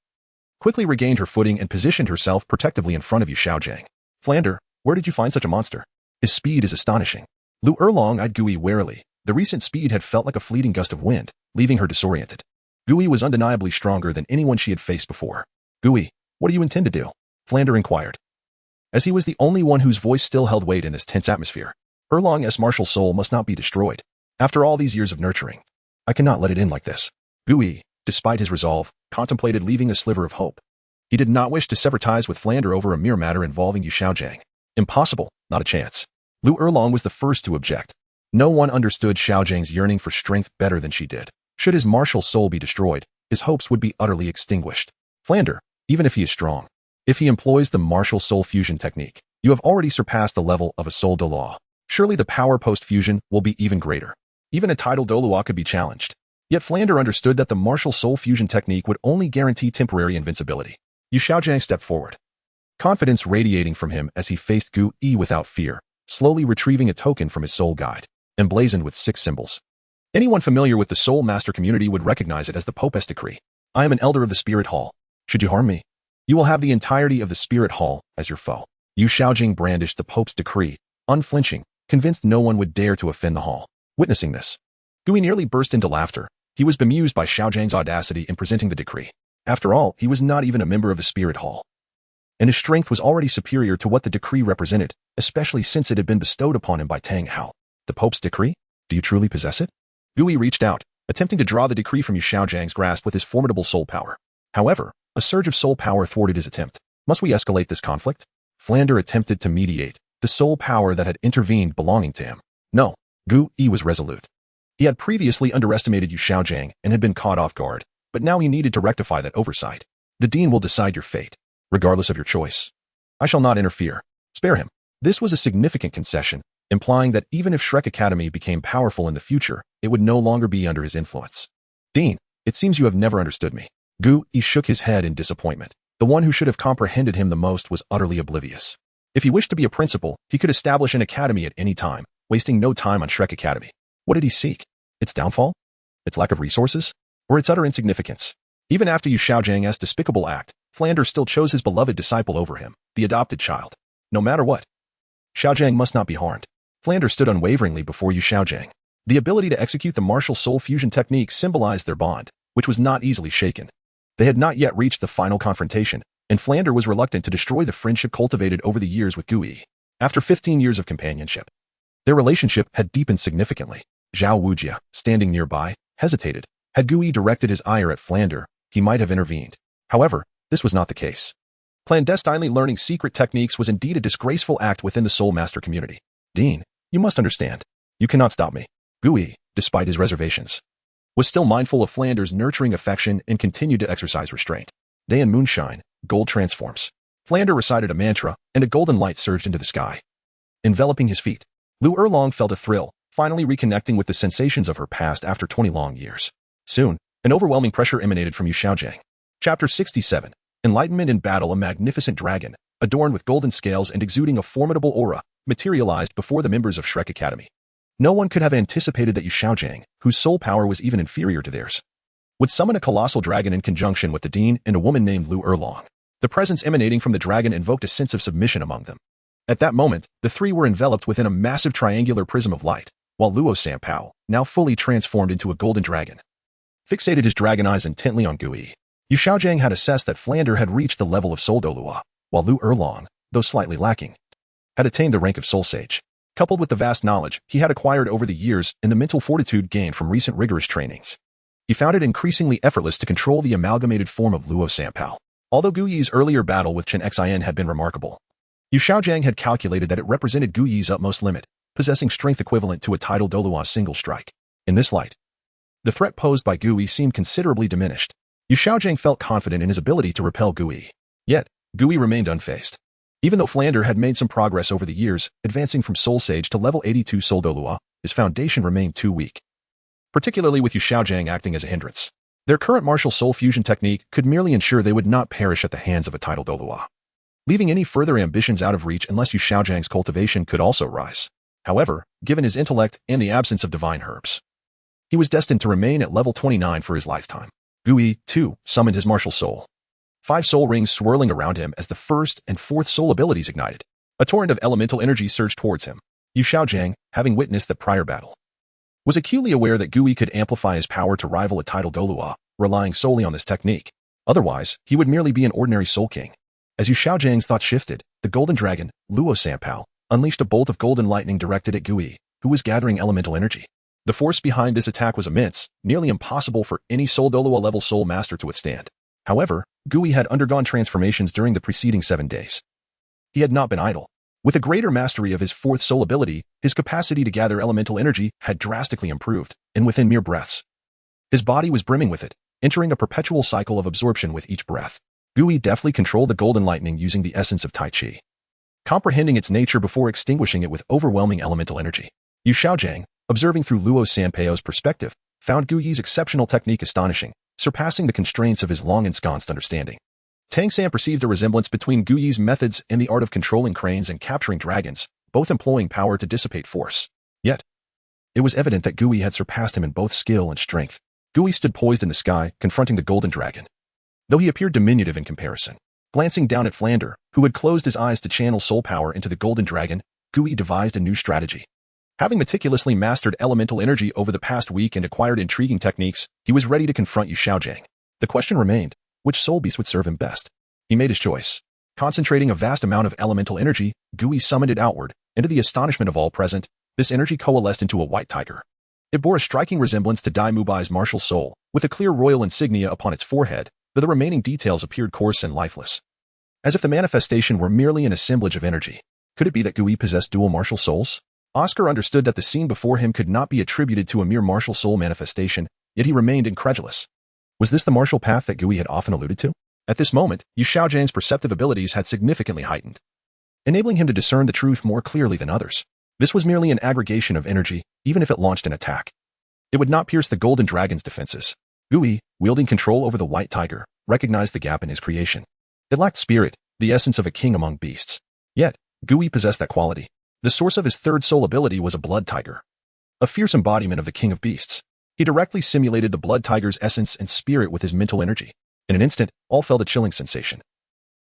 quickly regained her footing and positioned herself protectively in front of Yu Xiaojiang. Flinder, where did you find such a monster? His speed is astonishing. Lu Erlong eyed Gui warily. The recent speed had felt like a fleeting gust of wind, leaving her disoriented. Gui was undeniably stronger than anyone she had faced before. Gui, what do you intend to do? Flinder inquired. as he was the only one whose voice still held weight in this tense atmosphere. Erlong's martial soul must not be destroyed. After all these years of nurturing, I cannot let it in like this. Gui, despite his resolve, contemplated leaving a sliver of hope. He did not wish to sever ties with Flander over a mere matter involving Yu Xiaojiang. Impossible, not a chance. Lu Erlong was the first to object. No one understood Xiaojiang's yearning for strength better than she did. Should his martial soul be destroyed, his hopes would be utterly extinguished. Flander, even if he is strong, if he employs the martial soul fusion technique, you have already surpassed the level of a soul Douluo. Surely the power post-fusion will be even greater. Even a title Douluo could be challenged. Yet Flander understood that the martial soul fusion technique would only guarantee temporary invincibility. Yu Xiaojiang stepped forward, confidence radiating from him as he faced Gui without fear, slowly retrieving a token from his soul guide, emblazoned with 6 symbols. Anyone familiar with the Soul Master community would recognize it as the Pope's decree. I am an elder of the Spirit Hall. Should you harm me, you will have the entirety of the Spirit Hall as your foe. Yu Xiaojiang brandished the Pope's decree, unflinching, convinced no one would dare to offend the hall. Witnessing this, Gui nearly burst into laughter. He was bemused by Xiaojiang's audacity in presenting the decree. After all, he was not even a member of the Spirit Hall, and his strength was already superior to what the decree represented, especially since it had been bestowed upon him by Tang Hao. The Pope's decree? Do you truly possess it? Gui reached out, attempting to draw the decree from Yu Xiaojiang's grasp with his formidable soul power. However, a surge of soul power thwarted his attempt. Must we escalate this conflict? Flander attempted to mediate the soul power that had intervened belonging to him. No, Gui was resolute. He had previously underestimated Yu Xiaojiang and had been caught off guard, but now he needed to rectify that oversight. The Dean will decide your fate, regardless of your choice. I shall not interfere. Spare him. This was a significant concession, implying that even if Shrek Academy became powerful in the future, it would no longer be under his influence. Dean, it seems you have never understood me. Gui shook his head in disappointment. The one who should have comprehended him the most was utterly oblivious. If he wished to be a principal, he could establish an academy at any time, wasting no time on Shrek Academy. What did he seek? Its downfall? Its lack of resources? Or its utter insignificance? Even after Yu Xiaojiang's despicable act, Flander still chose his beloved disciple over him, the adopted child. No matter what, Xiaojiang must not be harmed. Flander stood unwaveringly before Yu Xiaojiang. The ability to execute the martial soul fusion technique symbolized their bond, which was not easily shaken. They had not yet reached the final confrontation, and Flander was reluctant to destroy the friendship cultivated over the years with Gui. After 15 years of companionship, their relationship had deepened significantly. Zhao Wujia, standing nearby, hesitated. Had Gui directed his ire at Flander, he might have intervened. However, this was not the case. Clandestinely learning secret techniques was indeed a disgraceful act within the Soul Master community. Dean, you must understand. You cannot stop me. Gui, despite his reservations, was still mindful of Flander's nurturing affection and continued to exercise restraint. Day and moonshine, gold transforms. Flander recited a mantra, and a golden light surged into the sky, enveloping his feet. Lu Erlong felt a thrill, finally reconnecting with the sensations of her past after 20 long years. Soon, an overwhelming pressure emanated from Yu Xiaojiang. Chapter 67. Enlightenment in Battle. A magnificent dragon, adorned with golden scales and exuding a formidable aura, materialized before the members of Shrek Academy. No one could have anticipated that Yu Xiaojiang, whose soul power was even inferior to theirs, would summon a colossal dragon in conjunction with the Dean and a woman named Lu Erlong. The presence emanating from the dragon invoked a sense of submission among them. At that moment, the three were enveloped within a massive triangular prism of light, while Luo Sanpao, now fully transformed into a golden dragon, fixated his dragon eyes intently on Gui. Yu Xiaojiang had assessed that Flander had reached the level of Soul Douluo, while Lu Erlong, though slightly lacking, had attained the rank of Soul Sage. Coupled with the vast knowledge he had acquired over the years and the mental fortitude gained from recent rigorous trainings, he found it increasingly effortless to control the amalgamated form of Luo Sanpao. Although Gui's earlier battle with Chen Xin had been remarkable, Yu Xiaojiang had calculated that it represented Gui's utmost limit, possessing strength equivalent to a title Douluo single strike. In this light, the threat posed by Gui seemed considerably diminished. Yu Xiaojiang felt confident in his ability to repel Gui. Yet, Gui remained unfazed. Even though Flander had made some progress over the years, advancing from Soul Sage to level 82 Soul Douluo, his foundation remained too weak, particularly with Yu Xiaojiang acting as a hindrance. Their current martial soul fusion technique could merely ensure they would not perish at the hands of a title Douluo, leaving any further ambitions out of reach unless Yu Xiaojiang's cultivation could also rise. However, given his intellect and the absence of divine herbs, he was destined to remain at level 29 for his lifetime. Gui, too, summoned his martial soul. 5 soul rings swirling around him as the first and fourth soul abilities ignited. A torrent of elemental energy surged towards him. Yu Xiaojiang, having witnessed the prior battle, was acutely aware that Gui could amplify his power to rival a title Douluo, relying solely on this technique. Otherwise, he would merely be an ordinary Soul King. As Yu Xiaojiang's thoughts shifted, the golden dragon, Luo Sanpao, unleashed a bolt of golden lightning directed at Gui, who was gathering elemental energy. The force behind this attack was immense, nearly impossible for any Douluo-level soul master to withstand. However, Gui had undergone transformations during the preceding 7 days. He had not been idle. With a greater mastery of his fourth soul ability, his capacity to gather elemental energy had drastically improved, and within mere breaths. His body was brimming with it, entering a perpetual cycle of absorption with each breath. Gui deftly controlled the golden lightning using the essence of Tai Chi, comprehending its nature before extinguishing it with overwhelming elemental energy. Yu Xiaojiang, observing through Luo Sanpao's perspective, found Gui's exceptional technique astonishing, surpassing the constraints of his long-ensconced understanding. Tang San perceived a resemblance between Gui's methods and the art of controlling cranes and capturing dragons, both employing power to dissipate force. Yet, it was evident that Gui had surpassed him in both skill and strength. Gui stood poised in the sky, confronting the golden dragon. Though he appeared diminutive in comparison, glancing down at Flander, who had closed his eyes to channel soul power into the golden dragon, Gui devised a new strategy. Having meticulously mastered elemental energy over the past week and acquired intriguing techniques, he was ready to confront Yu Xiaojiang. The question remained, which soul beast would serve him best? He made his choice. Concentrating a vast amount of elemental energy, Gui summoned it outward, and to the astonishment of all present, this energy coalesced into a white tiger. It bore a striking resemblance to Dai Mubai's martial soul, with a clear royal insignia upon its forehead, though the remaining details appeared coarse and lifeless. As if the manifestation were merely an assemblage of energy. Could it be that Gui possessed dual martial souls? Oscar understood that the scene before him could not be attributed to a mere martial soul manifestation, yet he remained incredulous. Was this the martial path that Gui had often alluded to? At this moment, Yu Xiaojiang's perceptive abilities had significantly heightened, enabling him to discern the truth more clearly than others. This was merely an aggregation of energy, even if it launched an attack. It would not pierce the golden dragon's defenses. Gui, wielding control over the white tiger, recognized the gap in his creation. It lacked spirit, the essence of a king among beasts. Yet, Gui possessed that quality. The source of his third soul ability was a blood tiger, a fierce embodiment of the king of beasts. He directly simulated the blood tiger's essence and spirit with his mental energy. In an instant, all felt a chilling sensation.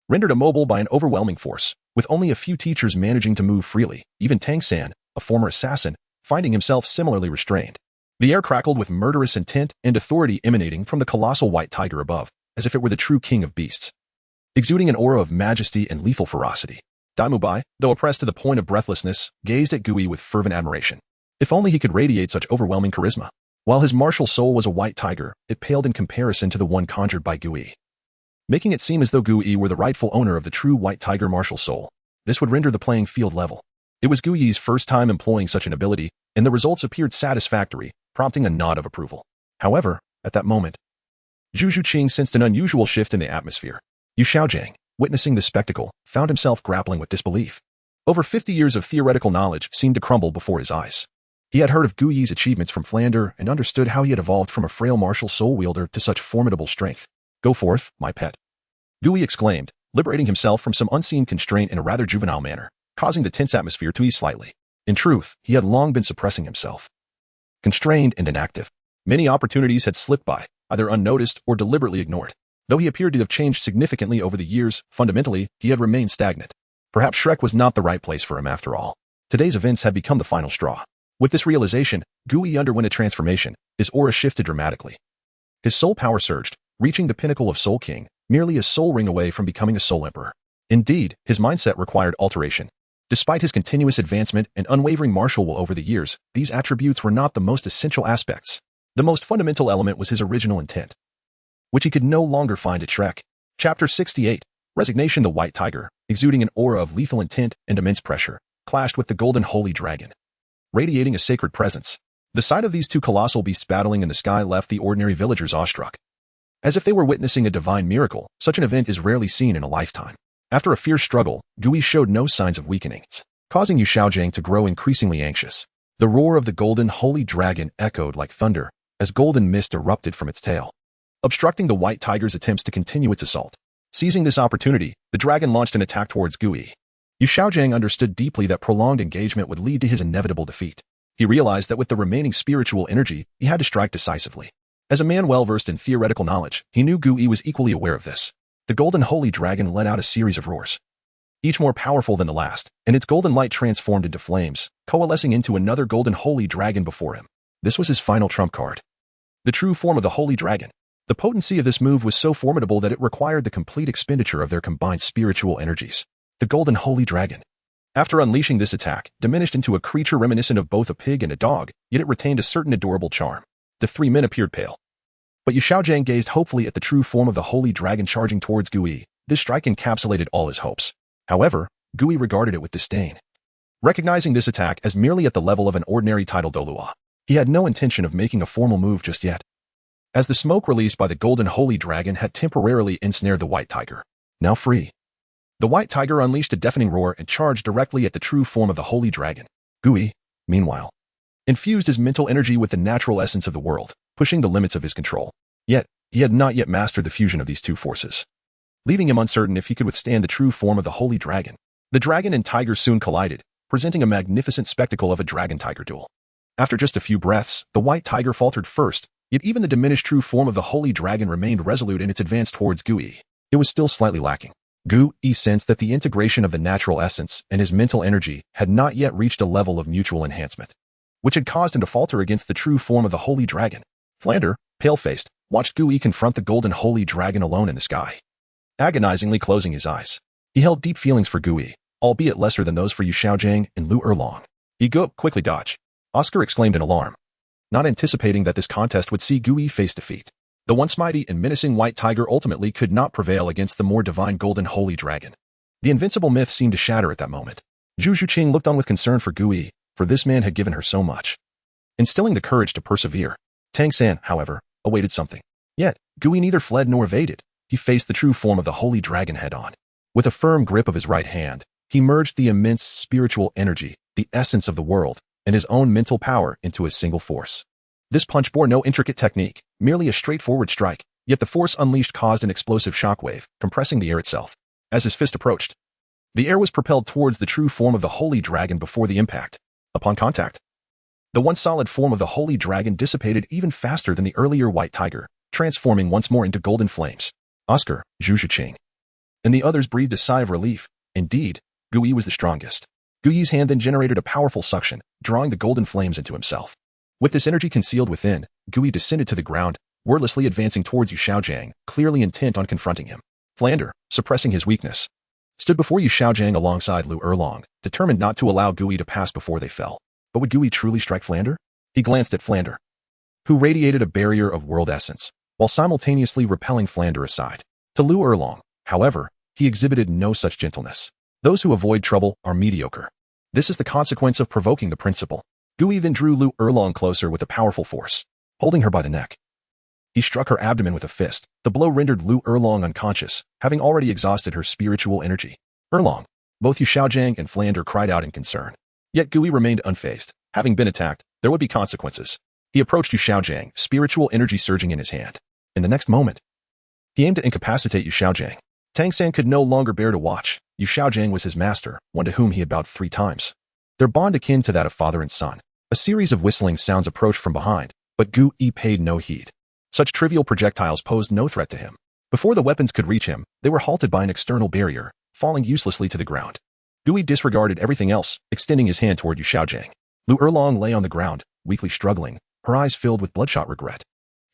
Rendered immobile by an overwhelming force, with only a few teachers managing to move freely, even Tang San, a former assassin, finding himself similarly restrained. The air crackled with murderous intent and authority emanating from the colossal white tiger above, as if it were the true king of beasts. Exuding an aura of majesty and lethal ferocity, Dai Mubai, though oppressed to the point of breathlessness, gazed at Gui with fervent admiration. If only he could radiate such overwhelming charisma. While his martial soul was a white tiger, it paled in comparison to the one conjured by Gui, making it seem as though Gui were the rightful owner of the true white tiger martial soul. This would render the playing field level. It was Gui's first time employing such an ability, and the results appeared satisfactory, prompting a nod of approval. However, at that moment, Zhu Zhuqing sensed an unusual shift in the atmosphere. Yu Xiaojiang, witnessing the spectacle, found himself grappling with disbelief. Over 50 years of theoretical knowledge seemed to crumble before his eyes. He had heard of Gui's achievements from Flander and understood how he had evolved from a frail martial soul wielder to such formidable strength. Go forth, my pet. Gui exclaimed, liberating himself from some unseen constraint in a rather juvenile manner, causing the tense atmosphere to ease slightly. In truth, he had long been suppressing himself. Constrained and inactive, many opportunities had slipped by, either unnoticed or deliberately ignored. Though he appeared to have changed significantly over the years, fundamentally, he had remained stagnant. Perhaps Shrek was not the right place for him after all. Today's events had become the final straw. With this realization, Gui underwent a transformation. His aura shifted dramatically. His soul power surged, reaching the pinnacle of Soul King, merely a soul ring away from becoming a Soul Emperor. Indeed, his mindset required alteration. Despite his continuous advancement and unwavering martial will over the years, these attributes were not the most essential aspects. The most fundamental element was his original intent, which he could no longer find at Shrek. Chapter 68. Resignation. The white tiger, exuding an aura of lethal intent and immense pressure, clashed with the golden holy dragon, radiating a sacred presence. The sight of these two colossal beasts battling in the sky left the ordinary villagers awestruck. As if they were witnessing a divine miracle, such an event is rarely seen in a lifetime. After a fierce struggle, Gui showed no signs of weakening, causing Yu Xiaojiang to grow increasingly anxious. The roar of the golden holy dragon echoed like thunder, as golden mist erupted from its tail, obstructing the white tiger's attempts to continue its assault. Seizing this opportunity, the dragon launched an attack towards Gui. Yu Xiaojiang understood deeply that prolonged engagement would lead to his inevitable defeat. He realized that with the remaining spiritual energy, he had to strike decisively. As a man well-versed in theoretical knowledge, he knew Gui was equally aware of this. The golden holy dragon let out a series of roars, each more powerful than the last, and its golden light transformed into flames, coalescing into another golden holy dragon before him. This was his final trump card, the true form of the holy dragon. The potency of this move was so formidable that it required the complete expenditure of their combined spiritual energies. the golden holy dragon. After unleashing this attack, diminished into a creature reminiscent of both a pig and a dog, yet it retained a certain adorable charm. The three men appeared pale. But Yu Xiaojiang gazed hopefully at the true form of the holy dragon charging towards Gui. This strike encapsulated all his hopes. However, Gui regarded it with disdain. Recognizing this attack as merely at the level of an ordinary tidal Douluo, he had no intention of making a formal move just yet. As the smoke released by the golden holy dragon had temporarily ensnared the white tiger, now free, the white tiger unleashed a deafening roar and charged directly at the true form of the holy dragon. Gui, meanwhile, infused his mental energy with the natural essence of the world, pushing the limits of his control. Yet, he had not yet mastered the fusion of these two forces, leaving him uncertain if he could withstand the true form of the holy dragon. The dragon and tiger soon collided, presenting a magnificent spectacle of a dragon-tiger duel. After just a few breaths, the white tiger faltered first, yet even the diminished true form of the holy dragon remained resolute in its advance towards Gui. It was still slightly lacking. Gui sensed that the integration of the natural essence and his mental energy had not yet reached a level of mutual enhancement, which had caused him to falter against the true form of the holy dragon. Flander, pale-faced, watched Gui confront the golden holy dragon alone in the sky, agonizingly closing his eyes. He held deep feelings for Gui, albeit lesser than those for Yu Xiaojiang and Lu Erlong. "You go, quickly dodge," Oscar exclaimed in alarm, not anticipating that this contest would see Gui face defeat. The once mighty and menacing white tiger ultimately could not prevail against the more divine golden holy dragon. The invincible myth seemed to shatter at that moment. Zhu Zhuqing looked on with concern for Gui, for this man had given her so much, instilling the courage to persevere. Tang San, however, awaited something. Yet, Gui neither fled nor evaded. He faced the true form of the holy dragon head-on. With a firm grip of his right hand, he merged the immense spiritual energy, the essence of the world, and his own mental power into a single force. This punch bore no intricate technique, merely a straightforward strike, yet the force unleashed caused an explosive shockwave, compressing the air itself. As his fist approached, the air was propelled towards the true form of the holy dragon before the impact. Upon contact, the once solid form of the holy dragon dissipated even faster than the earlier white tiger, transforming once more into golden flames. Oscar, Zhu Zhuqing, and the others breathed a sigh of relief. Indeed, Gui was the strongest. Gui's hand then generated a powerful suction, drawing the golden flames into himself. With this energy concealed within, Gui descended to the ground, wordlessly advancing towards Yu Xiaojiang, clearly intent on confronting him. Flander, suppressing his weakness, stood before Yu Xiaojiang alongside Lu Erlong, determined not to allow Gui to pass before they fell. But would Gui truly strike Flander? He glanced at Flander, who radiated a barrier of world essence, while simultaneously repelling Flander aside. To Lu Erlong, however, he exhibited no such gentleness. Those who avoid trouble are mediocre. This is the consequence of provoking the principle. Gui then drew Lu Erlong closer with a powerful force, holding her by the neck. He struck her abdomen with a fist. The blow rendered Lu Erlong unconscious, having already exhausted her spiritual energy. Erlong, both Yu Xiaojiang and Flander cried out in concern. Yet Gui remained unfazed. Having been attacked, there would be consequences. He approached Yu Xiaojiang, spiritual energy surging in his hand. In the next moment, he aimed to incapacitate Yu Xiaojiang. Tang San could no longer bear to watch. Yu Xiaojiang was his master, one to whom he had bowed 3 times. Their bond akin to that of father and son. A series of whistling sounds approached from behind, but Gui paid no heed. Such trivial projectiles posed no threat to him. Before the weapons could reach him, they were halted by an external barrier, falling uselessly to the ground. Gui disregarded everything else, extending his hand toward Yu Xiaojiang. Lu Erlong lay on the ground, weakly struggling, her eyes filled with bloodshot regret.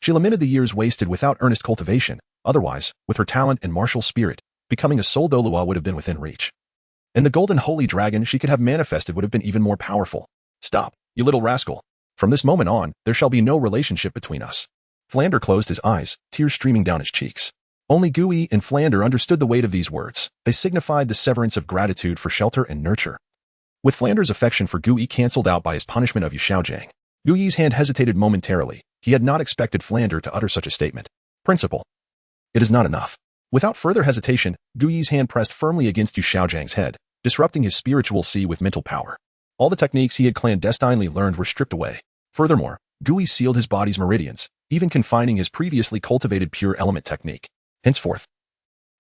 She lamented the years wasted without earnest cultivation. Otherwise, with her talent and martial spirit, becoming a sole Douluo would have been within reach. And the golden holy dragon she could have manifested would have been even more powerful. "Stop, you little rascal. From this moment on, there shall be no relationship between us." Flander closed his eyes, tears streaming down his cheeks. Only Gui and Flander understood the weight of these words. They signified the severance of gratitude for shelter and nurture. With Flander's affection for Gui cancelled out by his punishment of Yu Xiaojiang, Gui's hand hesitated momentarily. He had not expected Flander to utter such a statement. "Principle. It is not enough." Without further hesitation, Gui's hand pressed firmly against Yu Xiaojiang's head, disrupting his spiritual sea with mental power. All the techniques he had clandestinely learned were stripped away. Furthermore, Gui sealed his body's meridians, even confining his previously cultivated pure element technique. Henceforth,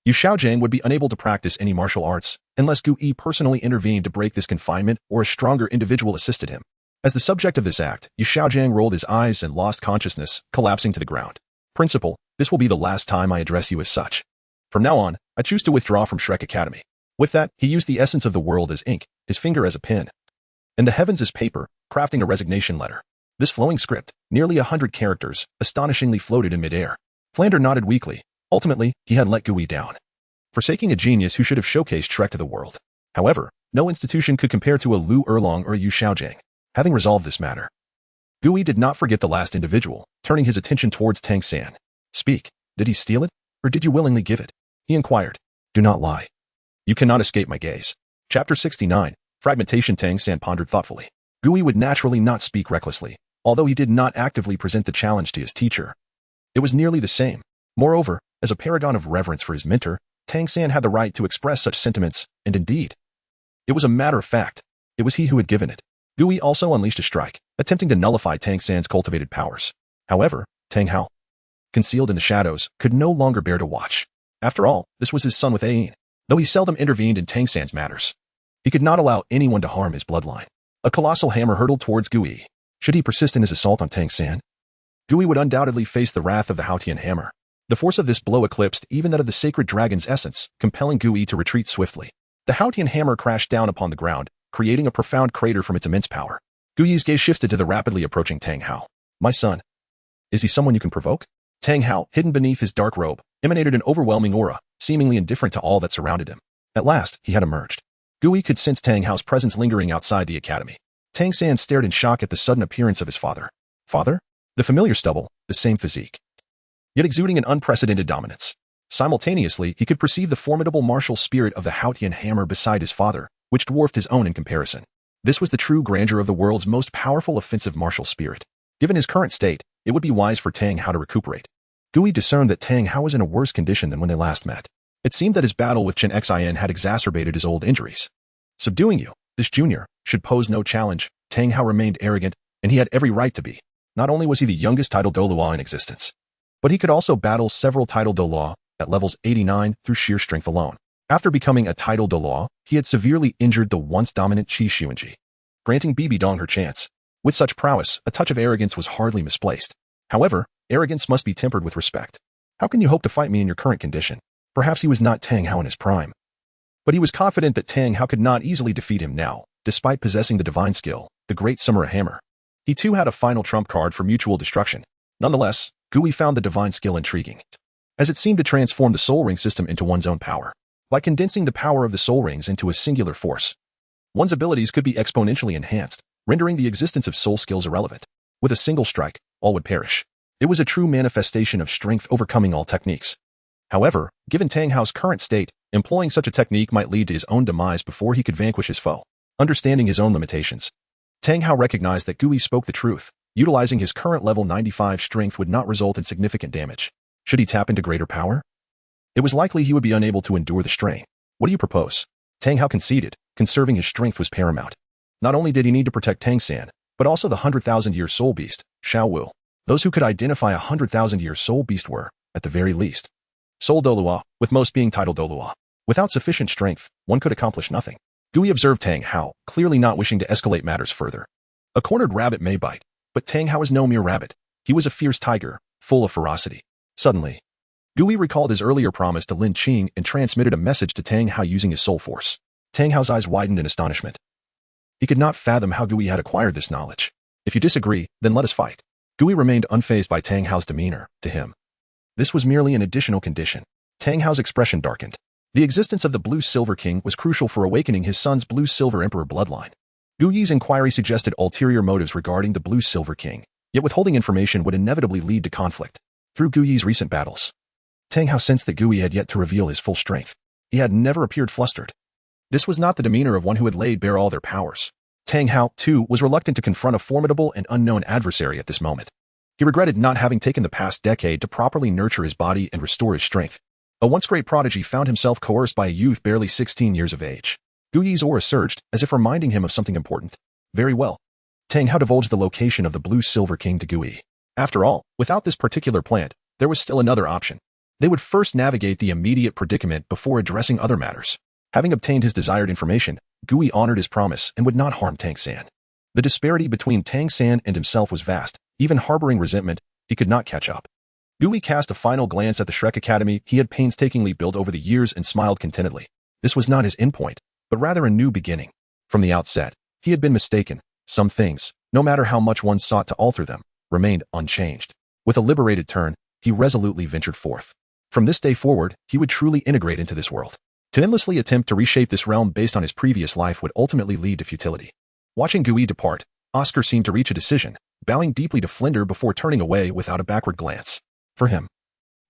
Yu Xiaojiang would be unable to practice any martial arts, unless Gui personally intervened to break this confinement or a stronger individual assisted him. As the subject of this act, Yu Xiaojiang rolled his eyes and lost consciousness, collapsing to the ground. "Principal, this will be the last time I address you as such. From now on, I choose to withdraw from Shrek Academy." With that, he used the essence of the world as ink, his finger as a pen, and the heavens as paper, crafting a resignation letter. This flowing script, nearly 100 characters, astonishingly floated in midair. Flander nodded weakly. Ultimately, he had let Gui down. forsaking a genius who should have showcased Shrek to the world. However, no institution could compare to a Lu Erlong or a Yu Xiaojing. Having resolved this matter, Gui did not forget the last individual, turning his attention towards Tang San. Speak, did he steal it, or did you willingly give it? He inquired. Do not lie. You cannot escape my gaze. Chapter 69, Fragmentation. Tang San pondered thoughtfully. Gui would naturally not speak recklessly, although he did not actively present the challenge to his teacher. It was nearly the same. Moreover, as a paragon of reverence for his mentor, Tang San had the right to express such sentiments, and indeed, it was a matter of fact. It was he who had given it. Gui also unleashed a strike, attempting to nullify Tang San's cultivated powers. However, Tang Hao, concealed in the shadows, could no longer bear to watch. After all, this was his son with Ain. Though he seldom intervened in Tang San's matters, he could not allow anyone to harm his bloodline. A colossal hammer hurtled towards Gui. Should he persist in his assault on Tang San, Gui would undoubtedly face the wrath of the Haotian hammer. The force of this blow eclipsed even that of the sacred dragon's essence, compelling Gui to retreat swiftly. The Haotian hammer crashed down upon the ground, creating a profound crater from its immense power. Gui's gaze shifted to the rapidly approaching Tang Hao. My son, is he someone you can provoke? Tang Hao, hidden beneath his dark robe, emanated an overwhelming aura, seemingly indifferent to all that surrounded him. At last, he had emerged. Gui could sense Tang Hao's presence lingering outside the academy. Tang San stared in shock at the sudden appearance of his father. Father? The familiar stubble, the same physique, yet exuding an unprecedented dominance. Simultaneously, he could perceive the formidable martial spirit of the Haotian hammer beside his father, which dwarfed his own in comparison. This was the true grandeur of the world's most powerful offensive martial spirit. Given his current state, it would be wise for Tang Hao to recuperate. Gui discerned that Tang Hao was in a worse condition than when they last met. It seemed that his battle with Chen Xin had exacerbated his old injuries. Subduing you, this junior, should pose no challenge. Tang Hao remained arrogant, and he had every right to be. Not only was he the youngest title Douluo in existence, but he could also battle several title Douluo at levels 89 through sheer strength alone. After becoming a title Douluo, he had severely injured the once dominant Qi Xuanji, granting Bibi Dong her chance. With such prowess, a touch of arrogance was hardly misplaced. However, arrogance must be tempered with respect. How can you hope to fight me in your current condition? Perhaps he was not Tang Hao in his prime, but he was confident that Tang Hao could not easily defeat him now, despite possessing the divine skill, the great samurai hammer. He too had a final trump card for mutual destruction. Nonetheless, Gui found the divine skill intriguing, as it seemed to transform the soul ring system into one's own power. By condensing the power of the soul rings into a singular force, one's abilities could be exponentially enhanced, rendering the existence of soul skills irrelevant. With a single strike, all would perish. It was a true manifestation of strength overcoming all techniques. However, given Tang Hao's current state, employing such a technique might lead to his own demise before he could vanquish his foe. Understanding his own limitations, Tang Hao recognized that Gui spoke the truth. Utilizing his current level 95 strength would not result in significant damage. Should he tap into greater power? It was likely he would be unable to endure the strain. What do you propose? Tang Hao conceded. Conserving his strength was paramount. Not only did he need to protect Tang San, but also the 100,000-year soul beast, Xiao Wu. Those who could identify a 100,000-year soul beast were, at the very least, soul Douluo, with most being titled Douluo. Without sufficient strength, one could accomplish nothing. Gui observed Tang Hao, clearly not wishing to escalate matters further. A cornered rabbit may bite, but Tang Hao was no mere rabbit. He was a fierce tiger, full of ferocity. Suddenly, Gui recalled his earlier promise to Lin Qing and transmitted a message to Tang Hao using his soul force. Tang Hao's eyes widened in astonishment. He could not fathom how Gui had acquired this knowledge. If you disagree, then let us fight. Gui remained unfazed by Tang Hao's demeanor. To him, this was merely an additional condition. Tang Hao's expression darkened. The existence of the Blue Silver King was crucial for awakening his son's Blue Silver Emperor bloodline. Gui's inquiry suggested ulterior motives regarding the Blue Silver King, yet withholding information would inevitably lead to conflict. Through Gui's recent battles, Tang Hao sensed that Gui had yet to reveal his full strength. He had never appeared flustered. This was not the demeanor of one who had laid bare all their powers. Tang Hao, too, was reluctant to confront a formidable and unknown adversary at this moment. He regretted not having taken the past decade to properly nurture his body and restore his strength. A once great prodigy found himself coerced by a youth barely 16 years of age. Gui's aura surged, as if reminding him of something important. Very well. Tang Hao divulged the location of the Blue Silver King to Gui. After all, without this particular plant, there was still another option. They would first navigate the immediate predicament before addressing other matters. Having obtained his desired information, Gui honored his promise and would not harm Tang San. The disparity between Tang San and himself was vast. Even harboring resentment, he could not catch up. Gui cast a final glance at the Shrek Academy he had painstakingly built over the years and smiled contentedly. This was not his endpoint, but rather a new beginning. From the outset, he had been mistaken. Some things, no matter how much one sought to alter them, remained unchanged. With a liberated turn, he resolutely ventured forth. From this day forward, he would truly integrate into this world. To endlessly attempt to reshape this realm based on his previous life would ultimately lead to futility. Watching Gui depart, Oscar seemed to reach a decision, bowing deeply to Flinder before turning away without a backward glance. For him,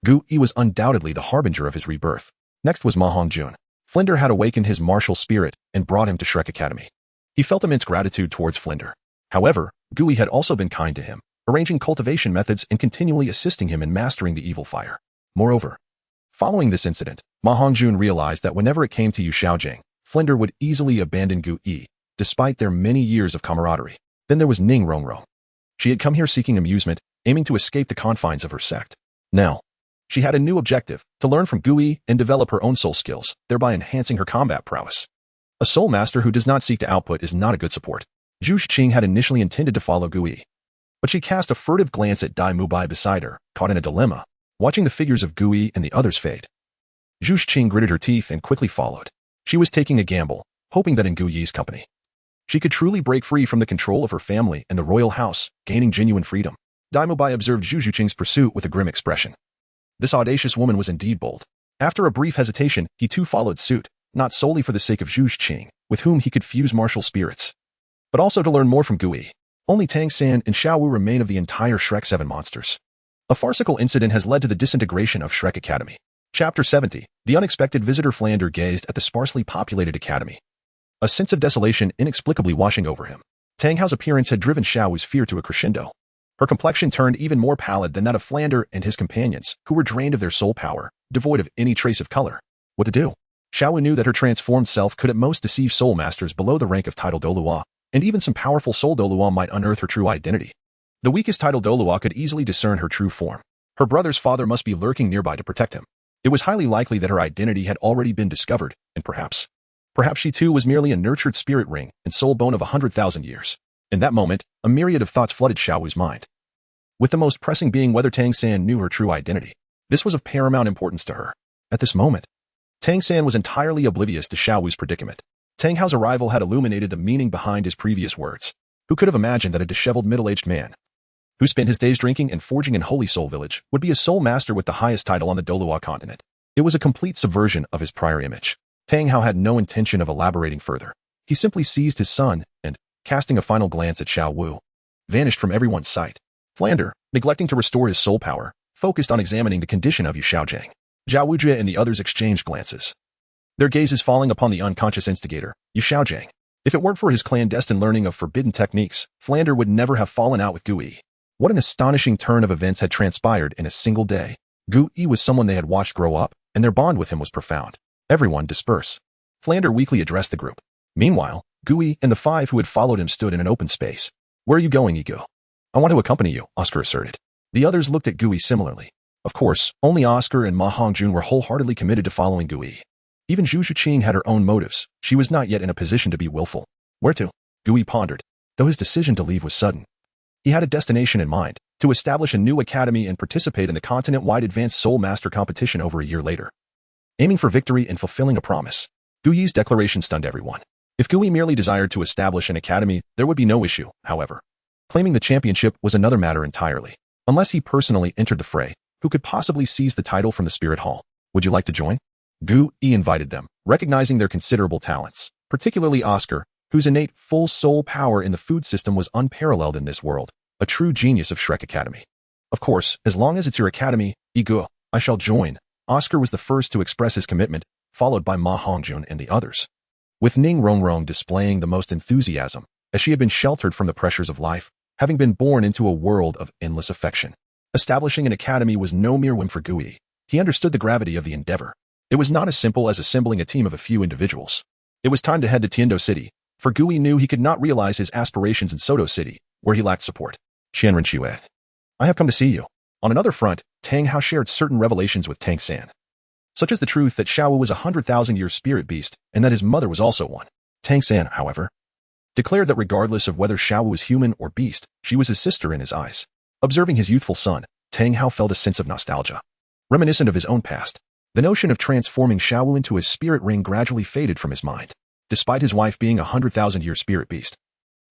Gui was undoubtedly the harbinger of his rebirth. Next was Ma Hongjun. Flinder had awakened his martial spirit and brought him to Shrek Academy. He felt immense gratitude towards Flinder. However, Gui had also been kind to him, arranging cultivation methods and continually assisting him in mastering the evil fire. Moreover, following this incident, Ma Hongjun realized that whenever it came to Yu Xiaojing, Flinder would easily abandon Gui, despite their many years of camaraderie. Then there was Ning Rongrong. She had come here seeking amusement, aiming to escape the confines of her sect. Now, she had a new objective, to learn from Gui and develop her own soul skills, thereby enhancing her combat prowess. A soul master who does not seek to output is not a good support. Zhu Xing had initially intended to follow Gui, but she cast a furtive glance at Dai Mubai beside her, caught in a dilemma, watching the figures of Gui and the others fade. Zhu Xing gritted her teeth and quickly followed. She was taking a gamble, hoping that in Gui's company, she could truly break free from the control of her family and the royal house, gaining genuine freedom. Dai Mubai observed Zhu Xing's pursuit with a grim expression. This audacious woman was indeed bold. After a brief hesitation, he too followed suit, not solely for the sake of Zhu Xing, with whom he could fuse martial spirits, but also to learn more from Gui. Only Tang San and Xiao Wu remain of the entire Shrek 7 monsters. A farcical incident has led to the disintegration of Shrek Academy. Chapter 70. The unexpected visitor. Flander gazed at the sparsely populated academy, a sense of desolation inexplicably washing over him. Tang Hao's appearance had driven Xiao Wu's fear to a crescendo. Her complexion turned even more pallid than that of Flander and his companions, who were drained of their soul power, devoid of any trace of color. What to do? Xiao Wu knew that her transformed self could at most deceive soul masters below the rank of title Douluo, and even some powerful soul Douluo might unearth her true identity. The weakest title Douluo could easily discern her true form. Her brother's father must be lurking nearby to protect him. It was highly likely that her identity had already been discovered, and perhaps she too was merely a nurtured spirit ring and soul bone of 100,000 years. In that moment, a myriad of thoughts flooded Xiao Wu's mind, with the most pressing being whether Tang San knew her true identity. This was of paramount importance to her. At this moment, Tang San was entirely oblivious to Xiao Wu's predicament. Tang Hao's arrival had illuminated the meaning behind his previous words. Who could have imagined that a disheveled middle-aged man, who spent his days drinking and forging in Holy Soul Village, would be a soul master with the highest title on the Douluo Continent? It was a complete subversion of his prior image. Tang Hao had no intention of elaborating further. He simply seized his son and, casting a final glance at Xiao Wu, vanished from everyone's sight. Flander, neglecting to restore his soul power, focused on examining the condition of Yu Xiaojing. Zhao Wujie and the others exchanged glances, their gazes falling upon the unconscious instigator, Yu Xiaojing. If it weren't for his clandestine learning of forbidden techniques, Flander would never have fallen out with Gui. What an astonishing turn of events had transpired in a single day. Gui was someone they had watched grow up, and their bond with him was profound. Everyone disperse. Flander weakly addressed the group. Meanwhile, Gui and the 5 who had followed him stood in an open space. Where are you going, Ego? I want to accompany you, Oscar asserted. The others looked at Gui similarly. Of course, only Oscar and Ma Hongjun were wholeheartedly committed to following Gui. Even Zhu Xuqing had her own motives. She was not yet in a position to be willful. Where to? Gui pondered, though his decision to leave was sudden. He had a destination in mind, to establish a new academy and participate in the continent-wide Advanced Soul Master competition over a year later. Aiming for victory and fulfilling a promise. Gui's declaration stunned everyone. If Gui merely desired to establish an academy, there would be no issue, however. Claiming the championship was another matter entirely. Unless he personally entered the fray, who could possibly seize the title from the Spirit Hall? Would you like to join? Gui invited them, recognizing their considerable talents, particularly Oscar, whose innate full soul power in the food system was unparalleled in this world, a true genius of Shrek Academy. Of course, as long as it's your academy, Ego, I shall join. Oscar was the first to express his commitment, followed by Ma Hongjun and the others, with Ning Rongrong displaying the most enthusiasm, as she had been sheltered from the pressures of life, having been born into a world of endless affection. Establishing an academy was no mere whim for Gui. He understood the gravity of the endeavor. It was not as simple as assembling a team of a few individuals. It was time to head to Tiando City, for Gui knew he could not realize his aspirations in Soto City, where he lacked support. Qianren Xue. I have come to see you. On another front, Tang Hao shared certain revelations with Tang San, such as the truth that Xiao Wu was a 100,000-year spirit beast and that his mother was also one. Tang San, however, declared that regardless of whether Xiao Wu was human or beast, she was his sister in his eyes. Observing his youthful son, Tang Hao felt a sense of nostalgia, reminiscent of his own past. The notion of transforming Xiao Wu into a spirit ring gradually faded from his mind. Despite his wife being a 100,000-year spirit beast,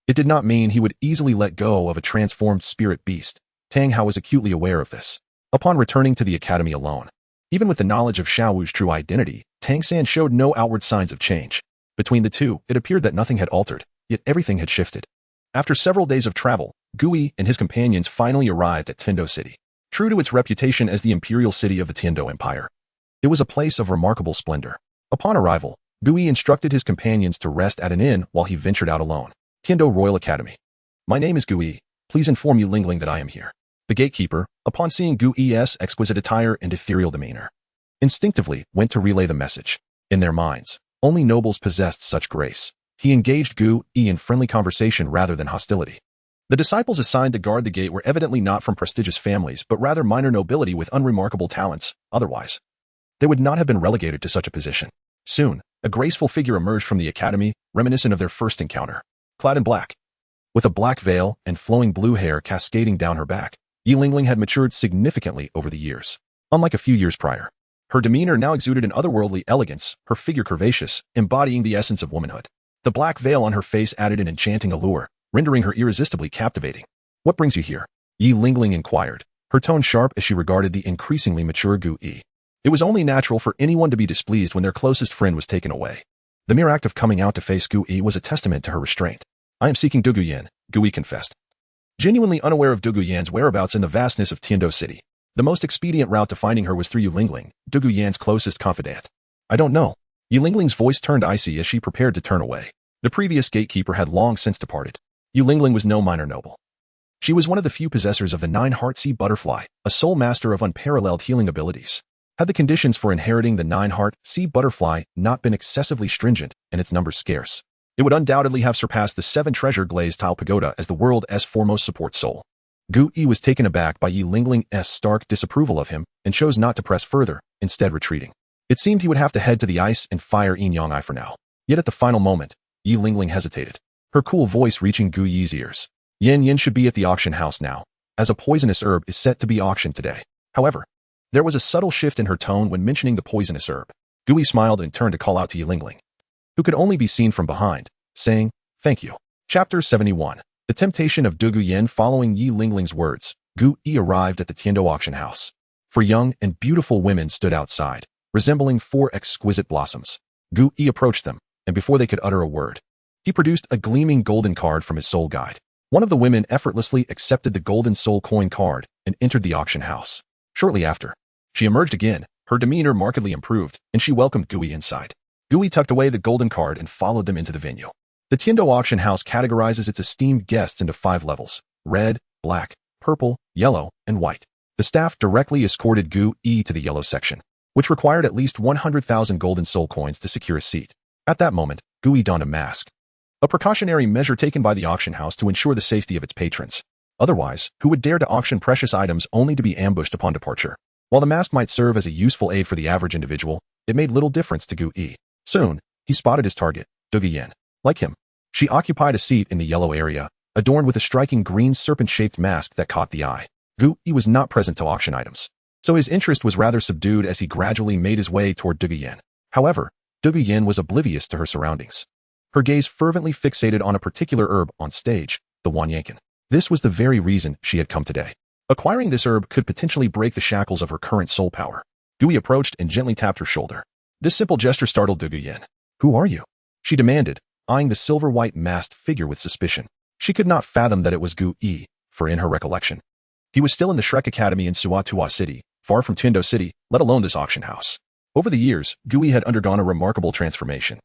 it did not mean he would easily let go of a transformed spirit beast. Tang Hao was acutely aware of this. Upon returning to the academy alone, Even with the knowledge of Xiao Wu's true identity, Tang San showed no outward signs of change. Between the two, it appeared that nothing had altered, yet everything had shifted. After several days of travel, Gui and his companions finally arrived at Tindo City. True to its reputation as the imperial city of the Tindo Empire, it was a place of remarkable splendor. Upon arrival, Gui instructed his companions to rest at an inn while he ventured out alone. Tindo Royal Academy. My name is Gui. Please inform Yi Lingling that I am here. The gatekeeper, upon seeing Gui's exquisite attire and ethereal demeanor, instinctively went to relay the message. In their minds, only nobles possessed such grace. He engaged Gui in friendly conversation rather than hostility. The disciples assigned to guard the gate were evidently not from prestigious families, but rather minor nobility with unremarkable talents. Otherwise, they would not have been relegated to such a position. Soon, a graceful figure emerged from the academy, reminiscent of their first encounter. Clad in black, with a black veil and flowing blue hair cascading down her back, Yi Lingling had matured significantly over the years. Unlike a few years prior, her demeanor now exuded an otherworldly elegance, her figure curvaceous, embodying the essence of womanhood. The black veil on her face added an enchanting allure, rendering her irresistibly captivating. What brings you here? Yi Lingling inquired, her tone sharp as she regarded the increasingly mature Gui. It was only natural for anyone to be displeased when their closest friend was taken away. The mere act of coming out to face Gui was a testament to her restraint. I am seeking Du Guyan, Gui confessed. Genuinely unaware of Du Guyan's whereabouts in the vastness of Tindo City, the most expedient route to finding her was through Yi Lingling, Du Guyan's closest confidant. I don't know. Yi Lingling's voice turned icy as she prepared to turn away. The previous gatekeeper had long since departed. Yi Lingling was no minor noble. She was one of the few possessors of the 9-heart sea butterfly, a sole master of unparalleled healing abilities. Had the conditions for inheriting the 9-heart sea butterfly not been excessively stringent and its numbers scarce, it would undoubtedly have surpassed the 7-treasure glazed tile pagoda as the world's foremost support soul. Gui was taken aback by Yi Lingling's stark disapproval of him and chose not to press further, instead retreating. It seemed he would have to head to the ice and fire Yin Yang Ai for now. Yet at the final moment, Yi Lingling hesitated, her cool voice reaching Gui's ears. Yin Yin should be at the auction house now, as a poisonous herb is set to be auctioned today. However, there was a subtle shift in her tone when mentioning the poisonous herb. Gui smiled and turned to call out to Yi Lingling, who could only be seen from behind, saying, "Thank you." Chapter 71. The temptation of Du Guyan. Following Yi Lingling's words, Gui arrived at the Tindo auction house. 4 young and beautiful women stood outside, resembling 4 exquisite blossoms. Gui approached them, and before they could utter a word, he produced a gleaming golden card from his soul guide. One of the women effortlessly accepted the golden soul coin card and entered the auction house. Shortly after, she emerged again, her demeanor markedly improved, and she welcomed Gui inside. Gui tucked away the golden card and followed them into the venue. The Tindo auction house categorizes its esteemed guests into 5 levels: red, black, purple, yellow, and white. The staff directly escorted Gui to the yellow section, which required at least 100,000 golden soul coins to secure a seat. At that moment, Gui donned a mask, a precautionary measure taken by the auction house to ensure the safety of its patrons. Otherwise, who would dare to auction precious items only to be ambushed upon departure? While the mask might serve as a useful aid for the average individual, it made little difference to Gui. Soon, he spotted his target, Du Guyan. Like him, she occupied a seat in the yellow area, adorned with a striking green serpent-shaped mask that caught the eye. Gui was not present to auction items, so his interest was rather subdued as he gradually made his way toward Du Guyan. However, Du Guyan was oblivious to her surroundings. Her gaze fervently fixated on a particular herb on stage, the wanyankin. This was the very reason she had come today. Acquiring this herb could potentially break the shackles of her current soul power. Gui approached and gently tapped her shoulder. This simple gesture startled Du Guyan. "Who are you?" she demanded, eyeing the silver-white masked figure with suspicion. She could not fathom that it was Gui, for in her recollection, he was still in the Shrek Academy in Suatua City, far from Tindo City, let alone this auction house. Over the years, Gui had undergone a remarkable transformation,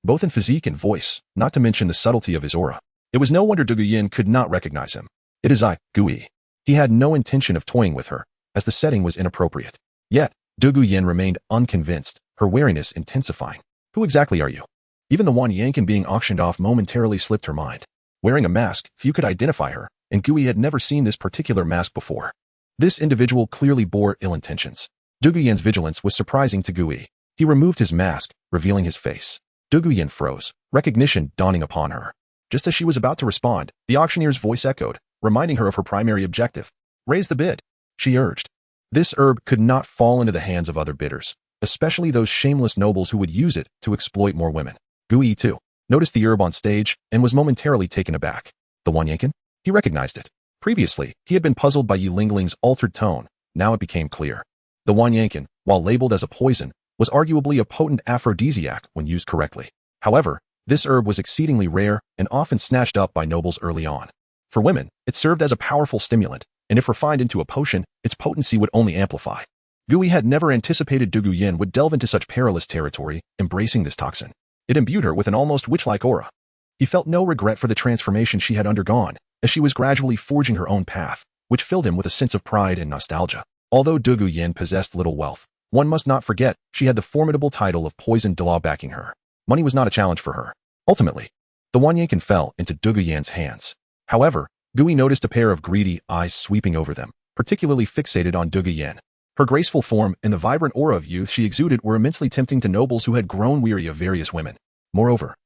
both in physique and voice, not to mention the subtlety of his aura. It was no wonder Du Guyan could not recognize him. "It is I, Gui." He had no intention of toying with her, as the setting was inappropriate. Yet, Du Guyan remained unconvinced, her wariness intensifying. "Who exactly are you?" Even the wanyankin being auctioned off momentarily slipped her mind. Wearing a mask, few could identify her, and Gui had never seen this particular mask before. This individual clearly bore ill intentions. Du Guyan's vigilance was surprising to Gui. He removed his mask, revealing his face. Du Guyan froze, recognition dawning upon her. Just as she was about to respond, the auctioneer's voice echoed, reminding her of her primary objective. "Raise the bid," she urged. This herb could not fall into the hands of other bidders, especially those shameless nobles who would use it to exploit more women. Gui, too, noticed the herb on stage and was momentarily taken aback. The wanyankin? He recognized it. Previously, he had been puzzled by Yi Lingling's altered tone. Now it became clear. The wanyankin, while labeled as a poison, was arguably a potent aphrodisiac when used correctly. However, this herb was exceedingly rare and often snatched up by nobles early on. For women, it served as a powerful stimulant, and if refined into a potion, its potency would only amplify. Gui had never anticipated Du Guyan would delve into such perilous territory, embracing this toxin. It imbued her with an almost witch-like aura. He felt no regret for the transformation she had undergone, as she was gradually forging her own path, which filled him with a sense of pride and nostalgia. Although Du Guyan possessed little wealth, one must not forget she had the formidable title of Poison Douluo backing her. Money was not a challenge for her. Ultimately, the Wanyankin fell into Du Guyan's hands. However, Gui noticed a pair of greedy eyes sweeping over them, particularly fixated on Du Guyan. Her graceful form and the vibrant aura of youth she exuded were immensely tempting to nobles who had grown weary of various women. Moreover,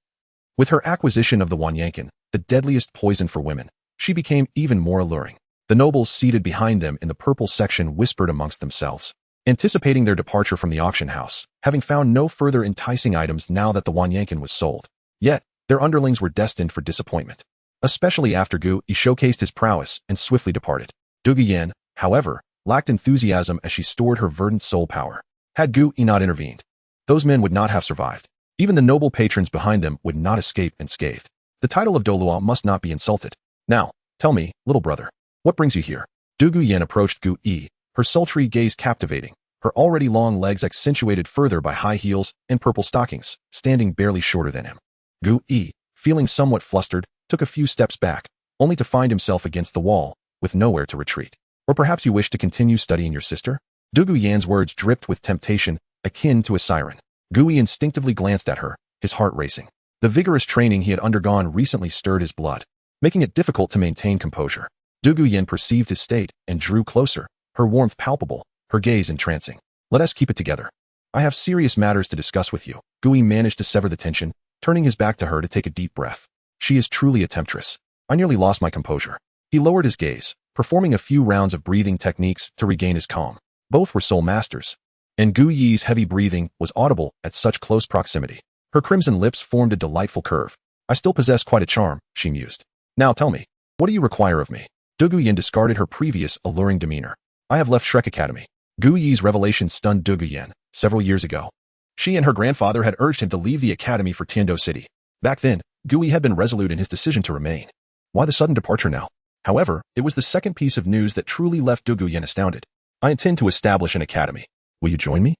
with her acquisition of the Wanyankin, the deadliest poison for women, she became even more alluring. The nobles seated behind them in the purple section whispered amongst themselves, anticipating their departure from the auction house, having found no further enticing items now that the Wanyankin was sold. Yet, their underlings were destined for disappointment. Especially after Gui showcased his prowess and swiftly departed. Du Guyan, however, lacked enthusiasm as she stored her verdant soul power. Had Gui not intervened, those men would not have survived. Even the noble patrons behind them would not escape unscathed. The title of Douluo must not be insulted. Now, tell me, little brother, what brings you here? Du Guyan approached Gui, her sultry gaze captivating, her already long legs accentuated further by high heels and purple stockings, standing barely shorter than him. Gui, feeling somewhat flustered, took a few steps back, only to find himself against the wall, with nowhere to retreat. Or perhaps you wish to continue studying your sister? Du Guyan's words dripped with temptation, akin to a siren. Gui instinctively glanced at her, his heart racing. The vigorous training he had undergone recently stirred his blood, making it difficult to maintain composure. Du Guyan perceived his state and drew closer, her warmth palpable, her gaze entrancing. Let us keep it together. I have serious matters to discuss with you. Gui managed to sever the tension, turning his back to her to take a deep breath. She is truly a temptress. I nearly lost my composure. He lowered his gaze, performing a few rounds of breathing techniques to regain his calm. Both were soul masters, and Gui's heavy breathing was audible at such close proximity. Her crimson lips formed a delightful curve. I still possess quite a charm, she mused. Now tell me, what do you require of me? Du Guyan discarded her previous alluring demeanor. I have left Shrek Academy. Gui's revelation stunned Du Guyan. Several years ago, she and her grandfather had urged him to leave the academy for Tiando City. Back then, Gui had been resolute in his decision to remain. Why the sudden departure now? However, it was the second piece of news that truly left Du Guyan astounded. I intend to establish an academy. Will you join me?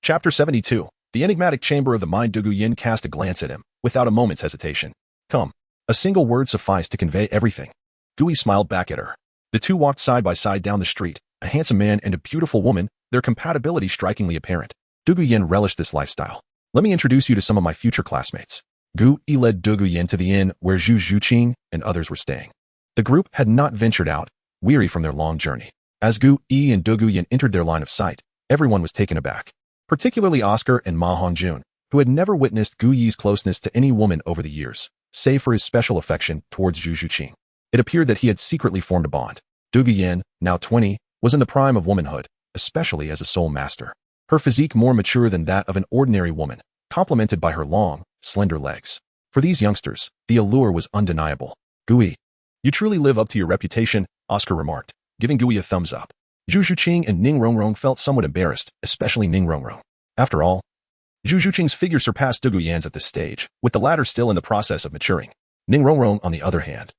Chapter 72. The enigmatic chamber of the mind. Du Guyan cast a glance at him, without a moment's hesitation. Come. A single word sufficed to convey everything. Gui smiled back at her. The two walked side by side down the street, a handsome man and a beautiful woman, their compatibility strikingly apparent. Du Guyan relished this lifestyle. Let me introduce you to some of my future classmates. Gui led Du Guyan to the inn where Zhu Zhuqing and others were staying. The group had not ventured out, weary from their long journey. As Gui and Du Guyan entered their line of sight, everyone was taken aback, particularly Oscar and Ma Hongjun, who had never witnessed Gui's closeness to any woman over the years, save for his special affection towards Zhu Zhuqing. It appeared that he had secretly formed a bond. Du Guyan, now 20, was in the prime of womanhood, especially as a soul master. Her physique more mature than that of an ordinary woman, complemented by her long, slender legs. For these youngsters, the allure was undeniable. Gui, you truly live up to your reputation, Oscar remarked, giving Gui a thumbs up. Zhu Zhuqing and Ning Rongrong felt somewhat embarrassed, especially Ning Rongrong. After all, Zhu Zhuqing's figure surpassed Du Guyan's at this stage, with the latter still in the process of maturing. Ning Rongrong, on the other hand,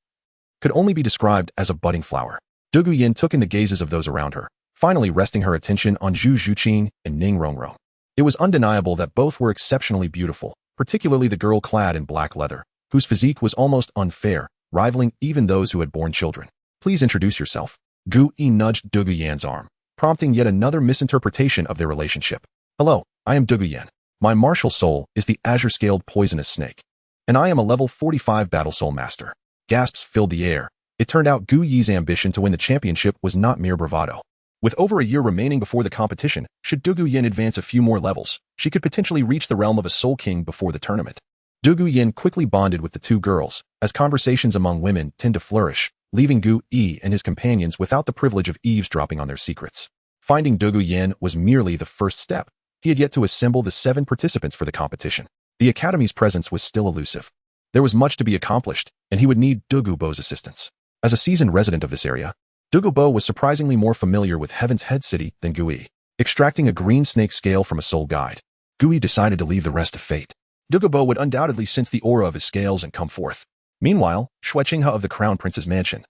could only be described as a budding flower. Du Guyan took in the gazes of those around her, finally resting her attention on Zhu Zhuqing and Ning Rongrong. It was undeniable that both were exceptionally beautiful, particularly the girl clad in black leather, whose physique was almost unfair, rivaling even those who had borne children. Please introduce yourself. Gui nudged Du Guyan's arm, prompting yet another misinterpretation of their relationship. Hello, I am Du Guyan. My martial soul is the azure-scaled poisonous snake, and I am a level 45 battle soul master. Gasps filled the air. It turned out Gui's ambition to win the championship was not mere bravado. With over a year remaining before the competition, should Du Guyan advance a few more levels, she could potentially reach the realm of a Soul King before the tournament. Du Guyan quickly bonded with the two girls, as conversations among women tend to flourish, leaving Gui and his companions without the privilege of eavesdropping on their secrets. Finding Du Guyan was merely the first step. He had yet to assemble the 7 participants for the competition. The Academy's presence was still elusive. There was much to be accomplished, and he would need Du Gubo's assistance. As a seasoned resident of this area, Du Gubo was surprisingly more familiar with Heaven's Head City than Gui. Extracting a green snake scale from a soul guide, Gui decided to leave the rest to fate. Douluo would undoubtedly sense the aura of his scales and come forth. Meanwhile, Shuqinghe of the Crown Prince's mansion,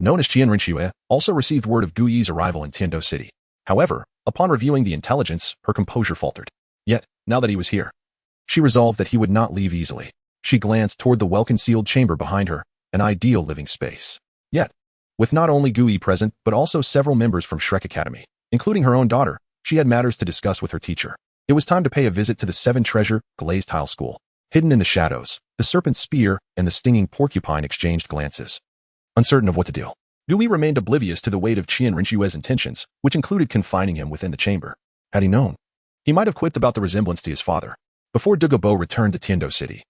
known as Qianrenxue, also received word of Gui's arrival in Tiando City. However, upon reviewing the intelligence, her composure faltered. Yet, now that he was here, she resolved that he would not leave easily. She glanced toward the well-concealed chamber behind her, an ideal living space. Yet, with not only Gui present, but also several members from Shrek Academy, including her own daughter, she had matters to discuss with her teacher. It was time to pay a visit to the seven-treasure, glazed tile school. Hidden in the shadows, the serpent spear and the stinging porcupine exchanged glances. Uncertain of what to do, Gui remained oblivious to the weight of Qianrenxue's intentions, which included confining him within the chamber. Had he known, he might have quipped about the resemblance to his father. Before Douluo returned to Tiando City,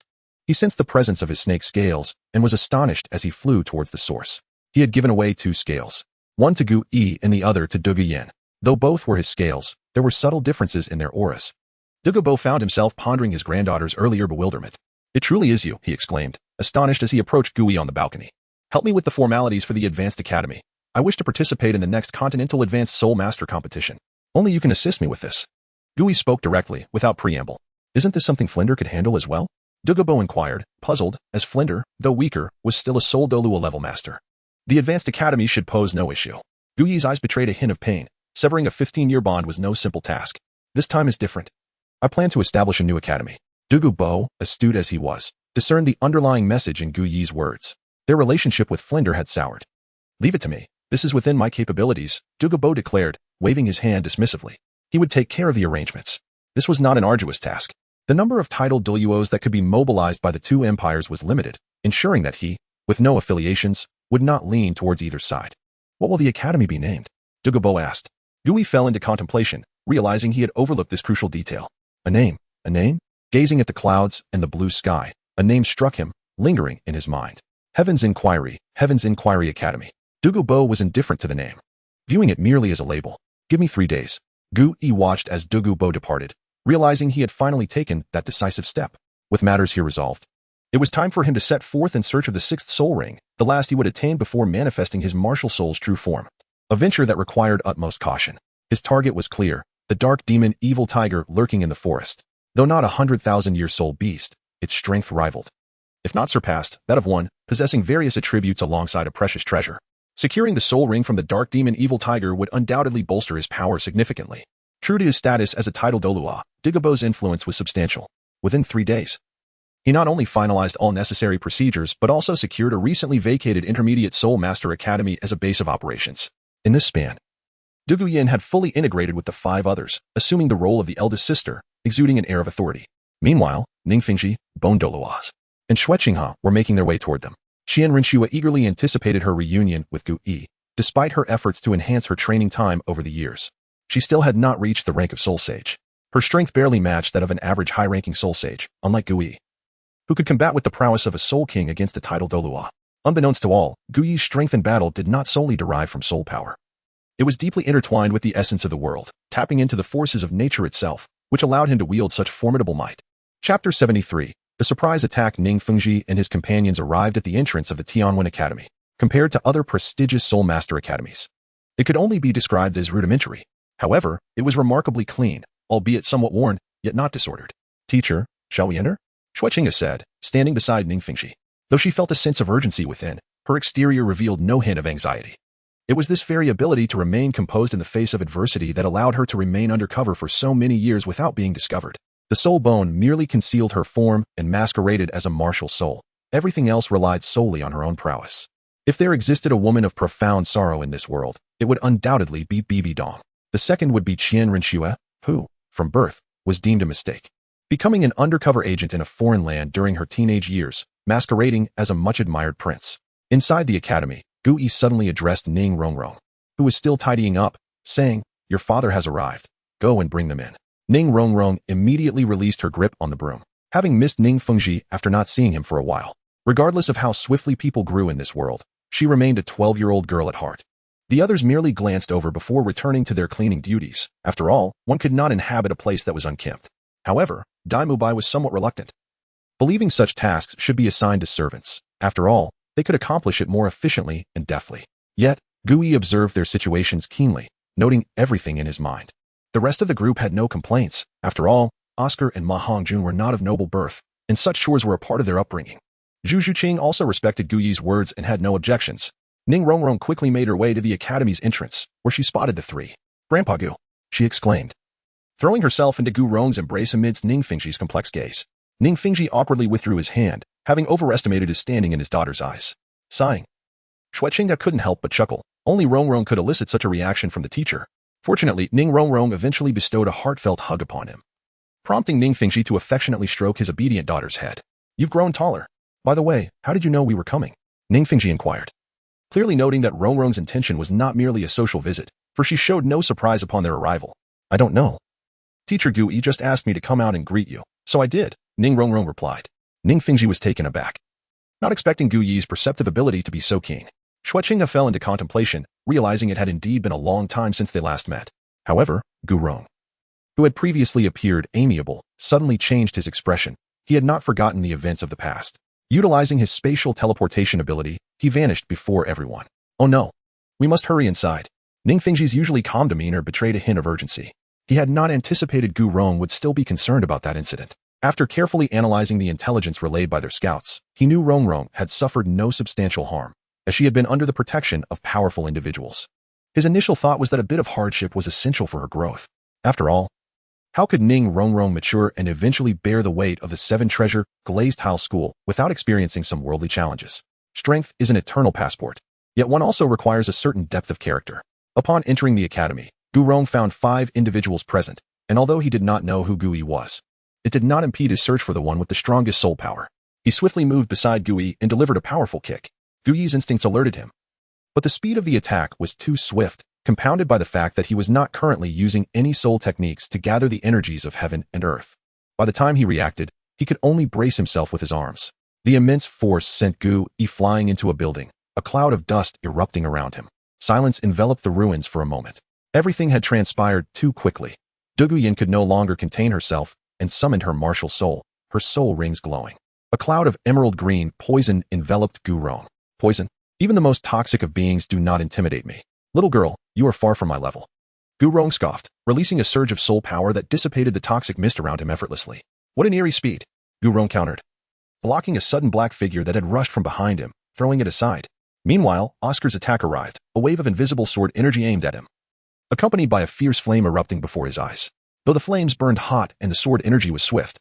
he sensed the presence of his snake scales and was astonished as he flew towards the source. He had given away 2 scales, one to Gui and the other to Douluo. Though both were his scales, there were subtle differences in their auras. Douluo found himself pondering his granddaughter's earlier bewilderment. "It truly is you," he exclaimed, astonished as he approached Gui on the balcony. "Help me with the formalities for the Advanced Academy. I wish to participate in the next Continental Advanced Soul Master competition. Only you can assist me with this." Gui spoke directly, without preamble. "Isn't this something Flinder could handle as well?" Douluo inquired, puzzled, as Flinder, though weaker, was still a Soul Douluo level master. The Advanced Academy should pose no issue. Gui's eyes betrayed a hint of pain. Severing a 15-year bond was no simple task. "This time is different. I plan to establish a new academy." Douluo, astute as he was, discerned the underlying message in Gui's words. Their relationship with Flinder had soured. "Leave it to me. This is within my capabilities," Douluo declared, waving his hand dismissively. He would take care of the arrangements. This was not an arduous task. The number of titled Douluos that could be mobilized by the 2 empires was limited, ensuring that he, with no affiliations, would not lean towards either side. "What will the academy be named?" Douluo asked. Gui fell into contemplation, realizing he had overlooked this crucial detail. A name? A name? Gazing at the clouds and the blue sky, a name struck him, lingering in his mind. Heaven's Inquiry Academy. Douluo was indifferent to the name, viewing it merely as a label. "Give me 3 days." Gui watched as Douluo departed, realizing he had finally taken that decisive step. With matters here resolved, it was time for him to set forth in search of the 6th soul ring, the last he would attain before manifesting his martial soul's true form. A venture that required utmost caution. His target was clear, the dark demon evil tiger lurking in the forest. Though not 100,000-year soul beast, its strength rivaled, if not surpassed, that of one possessing various attributes alongside a precious treasure. Securing the soul ring from the dark demon evil tiger would undoubtedly bolster his power significantly. True to his status as a titled Douluo, Douluo's influence was substantial. Within 3 days, he not only finalized all necessary procedures but also secured a recently vacated Intermediate Soul Master Academy as a base of operations. In this span, Douluo had fully integrated with the 5 others, assuming the role of the eldest sister, exuding an air of authority. Meanwhile, Ningfengji, Bone Douluos, and Shuqinghe were making their way toward them. Qianrenxue eagerly anticipated her reunion with Gui, despite her efforts to enhance her training time over the years. She still had not reached the rank of Soul Sage. Her strength barely matched that of an average high-ranking Soul Sage, unlike Gui, who could combat with the prowess of a Soul King against a titled Douluo. Unbeknownst to all, Gui's strength in battle did not solely derive from soul power. It was deeply intertwined with the essence of the world, tapping into the forces of nature itself, which allowed him to wield such formidable might. Chapter 73. The surprise attack. Ningfengji and his companions arrived at the entrance of the Tianwen Academy. Compared to other prestigious Soul Master Academies, it could only be described as rudimentary. However, it was remarkably clean, albeit somewhat worn, yet not disordered. "Teacher, shall we enter?" Shuqinghe said, standing beside Ningfengji. Though she felt a sense of urgency within, her exterior revealed no hint of anxiety. It was this very ability to remain composed in the face of adversity that allowed her to remain undercover for so many years without being discovered. The soul bone merely concealed her form and masqueraded as a martial soul. Everything else relied solely on her own prowess. If there existed a woman of profound sorrow in this world, it would undoubtedly be Bibi Dong. The second would be Qianrenxue, who, from birth, was deemed a mistake. Becoming an undercover agent in a foreign land during her teenage years, masquerading as a much-admired prince. Inside the academy, Gui suddenly addressed Ning Rongrong, who was still tidying up, saying, "Your father has arrived. Go and bring them in." Ning Rongrong immediately released her grip on the broom, having missed Ningfengji after not seeing him for a while. Regardless of how swiftly people grew in this world, she remained a 12-year-old girl at heart. The others merely glanced over before returning to their cleaning duties. After all, one could not inhabit a place that was unkempt. However, Dai Mubai was somewhat reluctant, believing such tasks should be assigned to servants. After all, they could accomplish it more efficiently and deftly. Yet, Gui observed their situations keenly, noting everything in his mind. The rest of the group had no complaints. After all, Oscar and Ma Hongjun were not of noble birth, and such chores were a part of their upbringing. Zhu Zhuqing also respected Gu Yi's words and had no objections. Ning Rongrong quickly made her way to the academy's entrance, where she spotted the three. "Grandpa Gu," she exclaimed, throwing herself into Gu Rong's embrace amidst Ning Fingji's complex gaze. Ning Fingji awkwardly withdrew his hand, having overestimated his standing in his daughter's eyes. Sighing, Shueqingga couldn't help but chuckle. Only Rongrong could elicit such a reaction from the teacher. Fortunately, Ning Rongrong eventually bestowed a heartfelt hug upon him, prompting Ning Fingji to affectionately stroke his obedient daughter's head. "You've grown taller. By the way, how did you know we were coming?" Ning Fingji inquired, clearly noting that Rongrong's intention was not merely a social visit, for she showed no surprise upon their arrival. "I don't know. Teacher Gu Yi just asked me to come out and greet you, so I did," Ning Rongrong replied. Ning Fingji was taken aback, not expecting Gu Yi's perceptive ability to be so keen. Shueqingga fell into contemplation, realizing it had indeed been a long time since they last met. However, Gu Rong, who had previously appeared amiable, suddenly changed his expression. He had not forgotten the events of the past. Utilizing his spatial teleportation ability, he vanished before everyone. "Oh no. We must hurry inside." Ning Fingji's usually calm demeanor betrayed a hint of urgency. He had not anticipated Gu Rong would still be concerned about that incident. After carefully analyzing the intelligence relayed by their scouts, he knew Rongrong had suffered no substantial harm, as she had been under the protection of powerful individuals. His initial thought was that a bit of hardship was essential for her growth. After all, how could Ning Rongrong mature and eventually bear the weight of the seven-treasure glazed tile school without experiencing some worldly challenges? Strength is an eternal passport, yet one also requires a certain depth of character. Upon entering the academy, Gu Rong found 5 individuals present, and although he did not know who Gu Yi was, it did not impede his search for the one with the strongest soul power. He swiftly moved beside Gu Yi and delivered a powerful kick. Gu Yi's instincts alerted him, but the speed of the attack was too swift, compounded by the fact that he was not currently using any soul techniques to gather the energies of heaven and earth. By the time he reacted, he could only brace himself with his arms. The immense force sent Gu Yi flying into a building, a cloud of dust erupting around him. Silence enveloped the ruins for a moment. Everything had transpired too quickly. Du Guyan could no longer contain herself and summoned her martial soul, her soul rings glowing. A cloud of emerald green poison enveloped Gu Rong. "Poison? Even the most toxic of beings do not intimidate me. Little girl, you are far from my level." Gu Rong scoffed, releasing a surge of soul power that dissipated the toxic mist around him effortlessly. "What an eerie speed," Gu Rong countered, blocking a sudden black figure that had rushed from behind him, throwing it aside. Meanwhile, Oscar's attack arrived, a wave of invisible sword energy aimed at him, accompanied by a fierce flame erupting before his eyes. Though the flames burned hot and the sword energy was swift,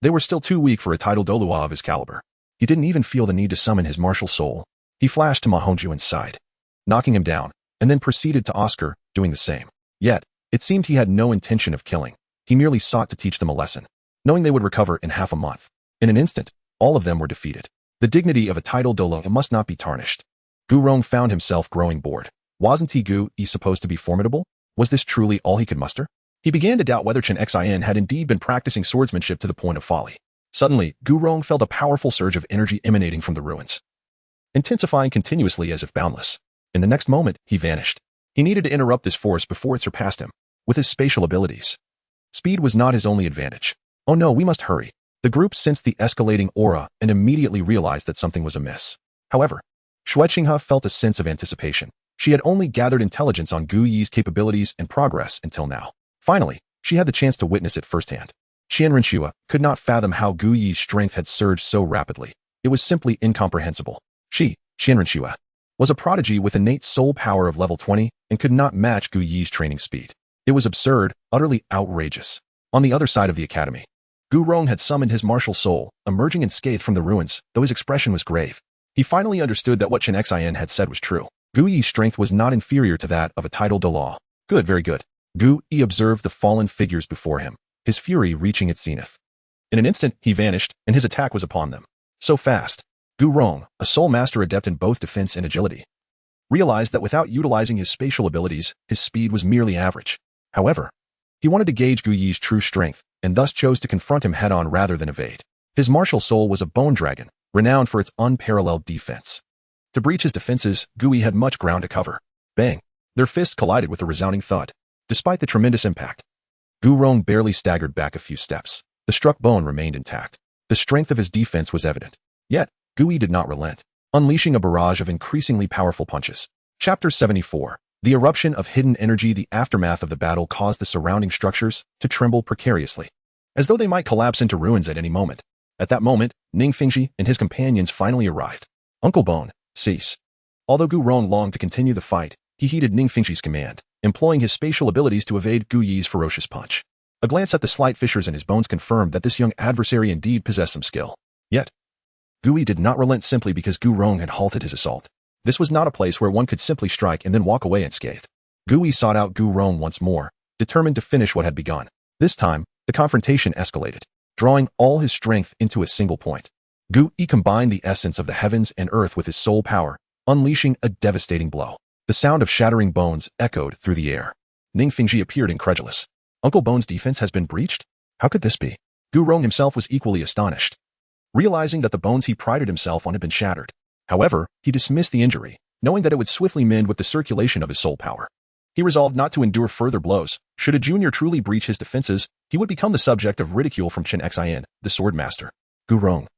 they were still too weak for a title Douluo of his caliber. He didn't even feel the need to summon his martial soul. He flashed to Ma Hongjuan's side, knocking him down, and then proceeded to Oscar, doing the same. Yet, it seemed he had no intention of killing. He merely sought to teach them a lesson, knowing they would recover in half a month. In an instant, all of them were defeated. The dignity of a title Douluo must not be tarnished. Gu Rong found himself growing bored. Wasn't he Gu Yi supposed to be formidable? Was this truly all he could muster? He began to doubt whether Chen Xin had indeed been practicing swordsmanship to the point of folly. Suddenly, Gu Rong felt a powerful surge of energy emanating from the ruins, intensifying continuously as if boundless. In the next moment, he vanished. He needed to interrupt this force before it surpassed him. With his spatial abilities, speed was not his only advantage. "Oh no, we must hurry." The group sensed the escalating aura and immediately realized that something was amiss. However, Shueqingha felt a sense of anticipation. She had only gathered intelligence on Gu Yi's capabilities and progress until now. Finally, she had the chance to witness it firsthand. Qian Renshua could not fathom how Gu Yi's strength had surged so rapidly. It was simply incomprehensible. Qian Renshua, was a prodigy with innate soul power of level 20 and could not match Gu Yi's training speed. It was absurd, utterly outrageous. On the other side of the academy, Gu Rong had summoned his martial soul, emerging unscathed from the ruins, though his expression was grave. He finally understood that what Chen Xin had said was true. Gu Yi's strength was not inferior to that of a title Douluo. Good, very good. Gu Yi observed the fallen figures before him, his fury reaching its zenith. In an instant, he vanished, and his attack was upon them. So fast. Gu Rong, a soul master adept in both defense and agility, realized that without utilizing his spatial abilities, his speed was merely average. However, he wanted to gauge Gu Yi's true strength, and thus chose to confront him head-on rather than evade. His martial soul was a bone dragon, renowned for its unparalleled defense. To breach his defenses, Gu Yi had much ground to cover. Bang! Their fists collided with a resounding thud. Despite the tremendous impact, Gu Rong barely staggered back a few steps. The struck bone remained intact. The strength of his defense was evident. Yet, Gu Yi did not relent, unleashing a barrage of increasingly powerful punches. Chapter 74. The eruption of hidden energy, the aftermath of the battle, caused the surrounding structures to tremble precariously, as though they might collapse into ruins at any moment. At that moment, Ning Fengji and his companions finally arrived. Uncle Bone, cease. Although Gu Rong longed to continue the fight, he heeded Ning Fengji's command, employing his spatial abilities to evade Gu Yi's ferocious punch. A glance at the slight fissures in his bones confirmed that this young adversary indeed possessed some skill. Yet, Gu Yi did not relent simply because Gu Rong had halted his assault. This was not a place where one could simply strike and then walk away unscathed. Gu Yi sought out Gu Rong once more, determined to finish what had begun. This time, the confrontation escalated, drawing all his strength into a single point. Gu Yi combined the essence of the heavens and earth with his soul power, unleashing a devastating blow. The sound of shattering bones echoed through the air. Ning Fengji appeared incredulous. Uncle Bone's defense has been breached? How could this be? Gu Rong himself was equally astonished, realizing that the bones he prided himself on had been shattered. However, he dismissed the injury, knowing that it would swiftly mend with the circulation of his soul power. He resolved not to endure further blows. Should a junior truly breach his defenses, he would become the subject of ridicule from Chen Xin, the sword master. Gu Rong,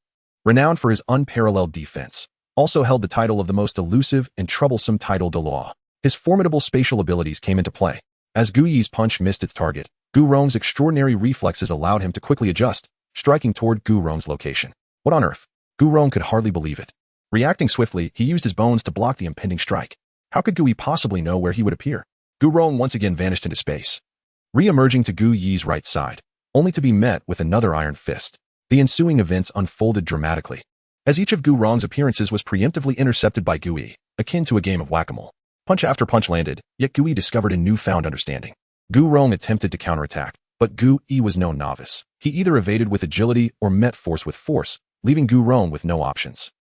renowned for his unparalleled defense, also held the title of the most elusive and troublesome title Douluo. His formidable spatial abilities came into play. As Gu Yi's punch missed its target, Gu Rong's extraordinary reflexes allowed him to quickly adjust, striking toward Gu Rong's location. What on earth? Gu Rong could hardly believe it. Reacting swiftly, he used his bones to block the impending strike. How could Gu Yi possibly know where he would appear? Gu Rong once again vanished into space, re-emerging to Gu Yi's right side, only to be met with another iron fist. The ensuing events unfolded dramatically, as each of Gu Rong's appearances was preemptively intercepted by Gu Yi, akin to a game of whack-a-mole. Punch after punch landed, yet Gu Yi discovered a newfound understanding. Gu Rong attempted to counterattack, but Gu Yi was no novice. He either evaded with agility or met force with force, leaving Gu Rong with no options.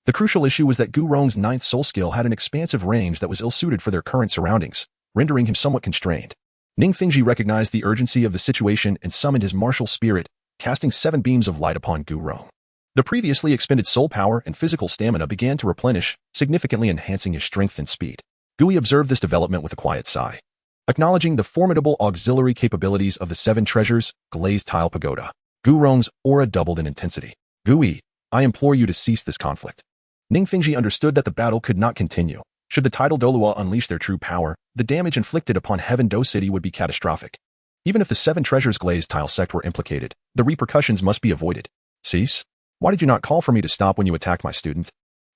The crucial issue was that Gu Rong's ninth soul skill had an expansive range that was ill-suited for their current surroundings, rendering him somewhat constrained. Ning Fengji recognized the urgency of the situation and summoned his martial spirit, casting 7 beams of light upon Gu Rong. The previously expended soul power and physical stamina began to replenish, significantly enhancing his strength and speed. Gu Yi observed this development with a quiet sigh. Acknowledging the formidable auxiliary capabilities of the 7 treasures, glazed tile pagoda, Gu Rong's aura doubled in intensity. Gu Yi, I implore you to cease this conflict. Ning Fengji understood that the battle could not continue. Should the title Douluo unleash their true power, the damage inflicted upon Heaven Do City would be catastrophic. Even if the 7 treasures glazed tile sect were implicated, the repercussions must be avoided. Cease? Why did you not call for me to stop when you attacked my student?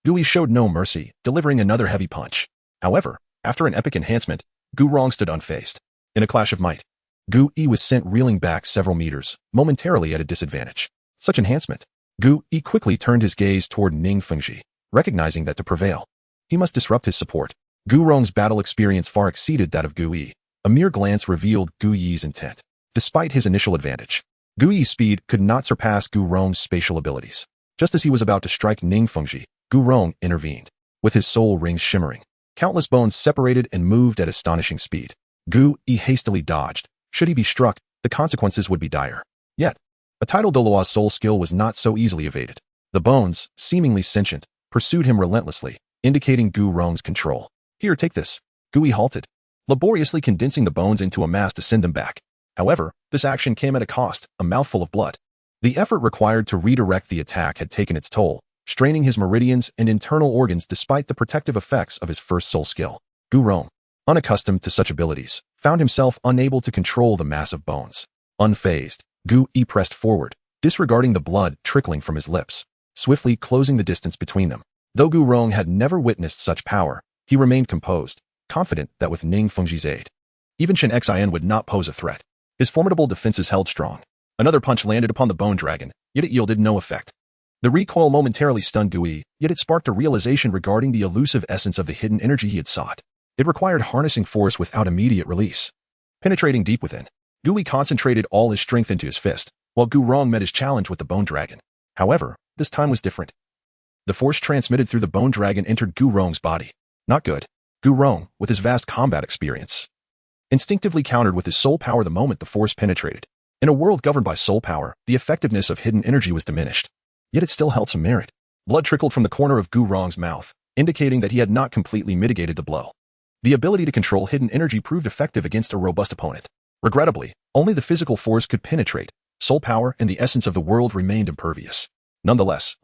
Gu Yi showed no mercy, delivering another heavy punch. However, after an epic enhancement, Gu Rong stood unfazed. In a clash of might, Gu Yi was sent reeling back several meters, momentarily at a disadvantage. Such enhancement. Gu Yi quickly turned his gaze toward Ning Fengji, recognizing that to prevail, he must disrupt his support. Gu Rong's battle experience far exceeded that of Gu Yi. A mere glance revealed Gu Yi's intent. Despite his initial advantage, Gu Yi's speed could not surpass Gu Rong's spatial abilities. Just as he was about to strike Ning Fengji, Gu Rong intervened. With his soul rings shimmering, countless bones separated and moved at astonishing speed. Gu Yi hastily dodged. Should he be struck, the consequences would be dire. Yet, a title Douluo's soul skill was not so easily evaded. The bones, seemingly sentient, pursued him relentlessly, indicating Gu Rong's control. Here, take this. Gu Yi halted, laboriously condensing the bones into a mass to send them back. However, this action came at a cost, a mouthful of blood. The effort required to redirect the attack had taken its toll, straining his meridians and internal organs despite the protective effects of his first soul skill. Gu Rong, unaccustomed to such abilities, found himself unable to control the mass of bones. Unfazed, Gu Yi pressed forward, disregarding the blood trickling from his lips, swiftly closing the distance between them. Though Gu Rong had never witnessed such power, he remained composed, confident that with Ning Fengji's aid, even Chen Xin would not pose a threat. His formidable defenses held strong. Another punch landed upon the bone dragon, yet it yielded no effect. The recoil momentarily stunned Gu Yi, yet it sparked a realization regarding the elusive essence of the hidden energy he had sought. It required harnessing force without immediate release. Penetrating deep within, Gu Yi concentrated all his strength into his fist, while Gu Rong met his challenge with the bone dragon. However, this time was different. The force transmitted through the bone dragon entered Gu Rong's body. Not good. Gu Rong, with his vast combat experience, instinctively countered with his soul power the moment the force penetrated. In a world governed by soul power, the effectiveness of hidden energy was diminished. Yet it still held some merit. Blood trickled from the corner of Gu Rong's mouth, indicating that he had not completely mitigated the blow. The ability to control hidden energy proved effective against a robust opponent. Regrettably, only the physical force could penetrate. Soul power and the essence of the world remained impervious. Nonetheless,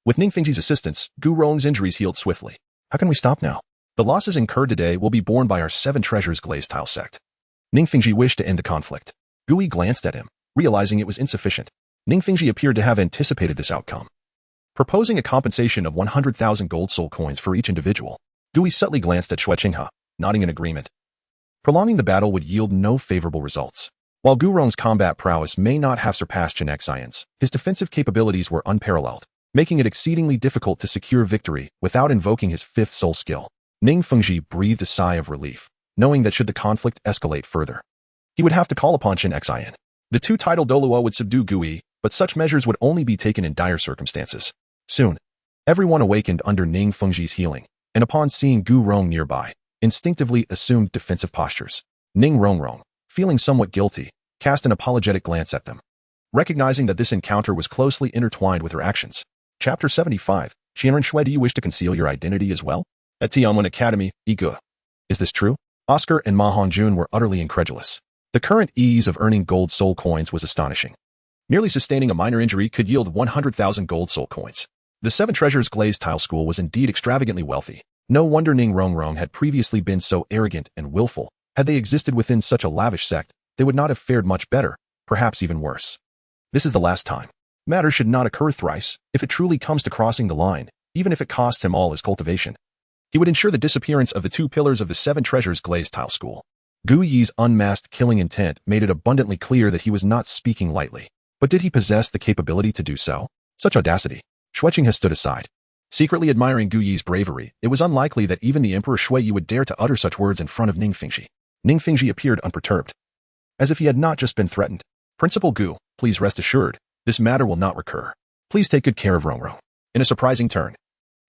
with Ning Fengji's assistance, Gu Rong's injuries healed swiftly. How can we stop now? The losses incurred today will be borne by our seven treasures glazed tile sect. Ningfengji wished to end the conflict. Gui glanced at him, realizing it was insufficient. Ningfengji appeared to have anticipated this outcome. Proposing a compensation of 100,000 gold soul coins for each individual, Gui subtly glanced at Xue Qinghe, nodding in agreement. Prolonging the battle would yield no favorable results. While Gu Rong's combat prowess may not have surpassed Chen Xian's, his defensive capabilities were unparalleled, making it exceedingly difficult to secure victory without invoking his fifth soul skill. Ningfengji breathed a sigh of relief, knowing that should the conflict escalate further, he would have to call upon Chen Xian. The two-titled Douluo would subdue Gui, but such measures would only be taken in dire circumstances. Soon, everyone awakened under Ningfengji's healing, and upon seeing Gu Rong nearby, instinctively assumed defensive postures. Ning Rongrong, feeling somewhat guilty, cast an apologetic glance at them, recognizing that this encounter was closely intertwined with her actions. Chapter 75, Qianren Shui, do you wish to conceal your identity as well? At Tianwen Academy, Ige. Is this true? Oscar and Ma Hongjun were utterly incredulous. The current ease of earning gold soul coins was astonishing. Merely sustaining a minor injury could yield 100,000 gold soul coins. The Seven Treasures Glazed Tile School was indeed extravagantly wealthy. No wonder Ning Rongrong had previously been so arrogant and willful. Had they existed within such a lavish sect, they would not have fared much better, perhaps even worse. This is the last time. Matters should not occur thrice. If it truly comes to crossing the line, even if it costs him all his cultivation, he would ensure the disappearance of the two pillars of the Seven Treasures Glazed Tile School. Gu Yi's unmasked killing intent made it abundantly clear that he was not speaking lightly. But did he possess the capability to do so? Such audacity. Xue Qinghe stood aside. Secretly admiring Gu Yi's bravery, it was unlikely that even the Emperor Shui Yi would dare to utter such words in front of Ningfengji. Ningfengji appeared unperturbed, as if he had not just been threatened. Principal Gu, please rest assured, this matter will not recur. Please take good care of Rongrong. In a surprising turn,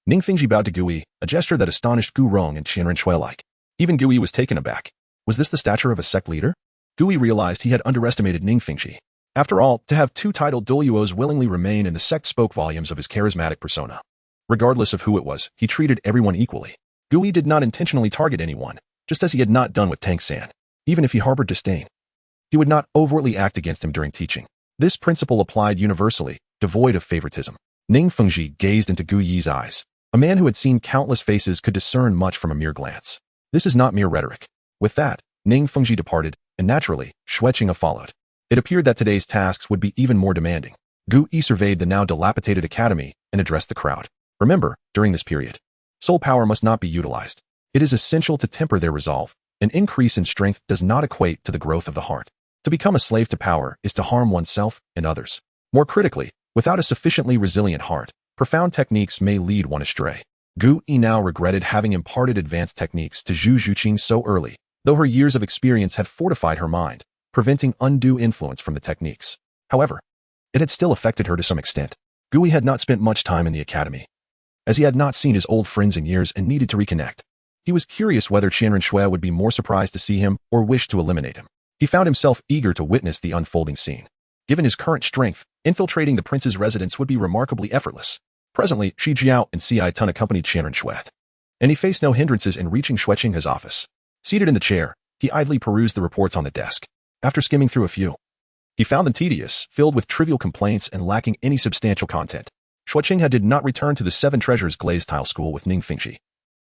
Ningfengji bowed to Gu Yi, a gesture that astonished Gu Rong and Qianren Shui alike. Even Gu Yi was taken aback. Was this the stature of a sect leader? Gu Yi realized he had underestimated Ningfengji. After all, to have two titled Douluos willingly remain in the sect spoke volumes of his charismatic persona. Regardless of who it was, he treated everyone equally. Gu Yi did not intentionally target anyone, just as he had not done with Tang San. Even if he harbored disdain, he would not overtly act against him during teaching. This principle applied universally, devoid of favoritism. Ningfengji gazed into Gu Yi's eyes. A man who had seen countless faces could discern much from a mere glance. This is not mere rhetoric. With that, Ningfengji departed, and naturally, Xue Qinghe followed. It appeared that today's tasks would be even more demanding. Gu Yi surveyed the now dilapidated academy and addressed the crowd. Remember, during this period, soul power must not be utilized. It is essential to temper their resolve. An increase in strength does not equate to the growth of the heart. To become a slave to power is to harm oneself and others. More critically, without a sufficiently resilient heart, profound techniques may lead one astray. Gu Yi now regretted having imparted advanced techniques to Zhu Zhuqing so early, though her years of experience had fortified her mind, preventing undue influence from the techniques. However, it had still affected her to some extent. Gu Yi had not spent much time in the academy, as he had not seen his old friends in years and needed to reconnect. He was curious whether Qianren Shui would be more surprised to see him or wish to eliminate him. He found himself eager to witness the unfolding scene. Given his current strength, infiltrating the prince's residence would be remarkably effortless. Presently, Shi Jiao and Si Tun accompanied Qianren Shui, and he faced no hindrances in reaching Xue Qinghe's office. Seated in the chair, he idly perused the reports on the desk. After skimming through a few, he found them tedious, filled with trivial complaints and lacking any substantial content. Xue Qinghe did not return to the Seven Treasures Glazed Tile School with Ningfengji.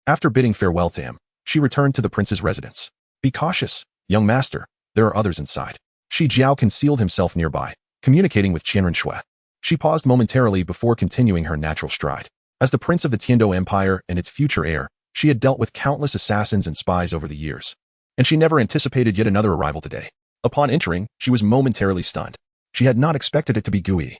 After bidding farewell to him, she returned to the prince's residence. Be cautious, young master. There are others inside. Shi Jiao concealed himself nearby, communicating with Qianren Shui. She paused momentarily before continuing her natural stride. As the prince of the Tiando Empire and its future heir, she had dealt with countless assassins and spies over the years, and she never anticipated yet another arrival today. Upon entering, she was momentarily stunned. She had not expected it to be Gu Yi,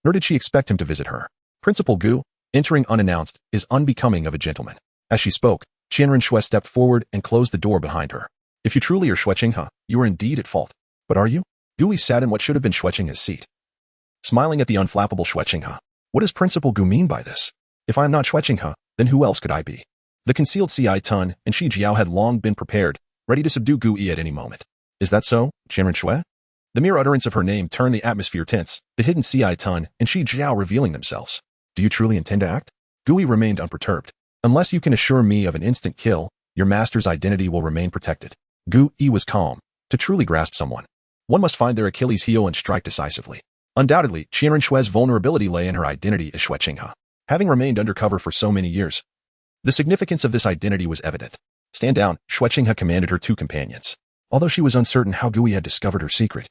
nor did she expect him to visit her. Principal Gu, entering unannounced, is unbecoming of a gentleman. As she spoke, Qianren Shui stepped forward and closed the door behind her. If you truly are Xue Qinghe, you are indeed at fault. But are you? Gu Yi sat in what should have been Xue Qinghe's seat, smiling at the unflappable Xue Qinghe. What does Principal Gu mean by this? If I am not Xue Qinghe, then who else could I be? The concealed Si Tun and Shi Jiao had long been prepared, ready to subdue Gu Yi at any moment. Is that so, Qianren Shui? The mere utterance of her name turned the atmosphere tense, the hidden Si Tun and Shi Jiao revealing themselves. Do you truly intend to act? Gu Yi remained unperturbed. Unless you can assure me of an instant kill, your master's identity will remain protected. Gu Yi was calm. To truly grasp someone, one must find their Achilles heel and strike decisively. Undoubtedly, Qianren Shui's vulnerability lay in her identity as Xue Qinghe. Having remained undercover for so many years, The significance of this identity was evident. Stand down, Xueqing had commanded her two companions. Although she was uncertain how Gui had discovered her secret,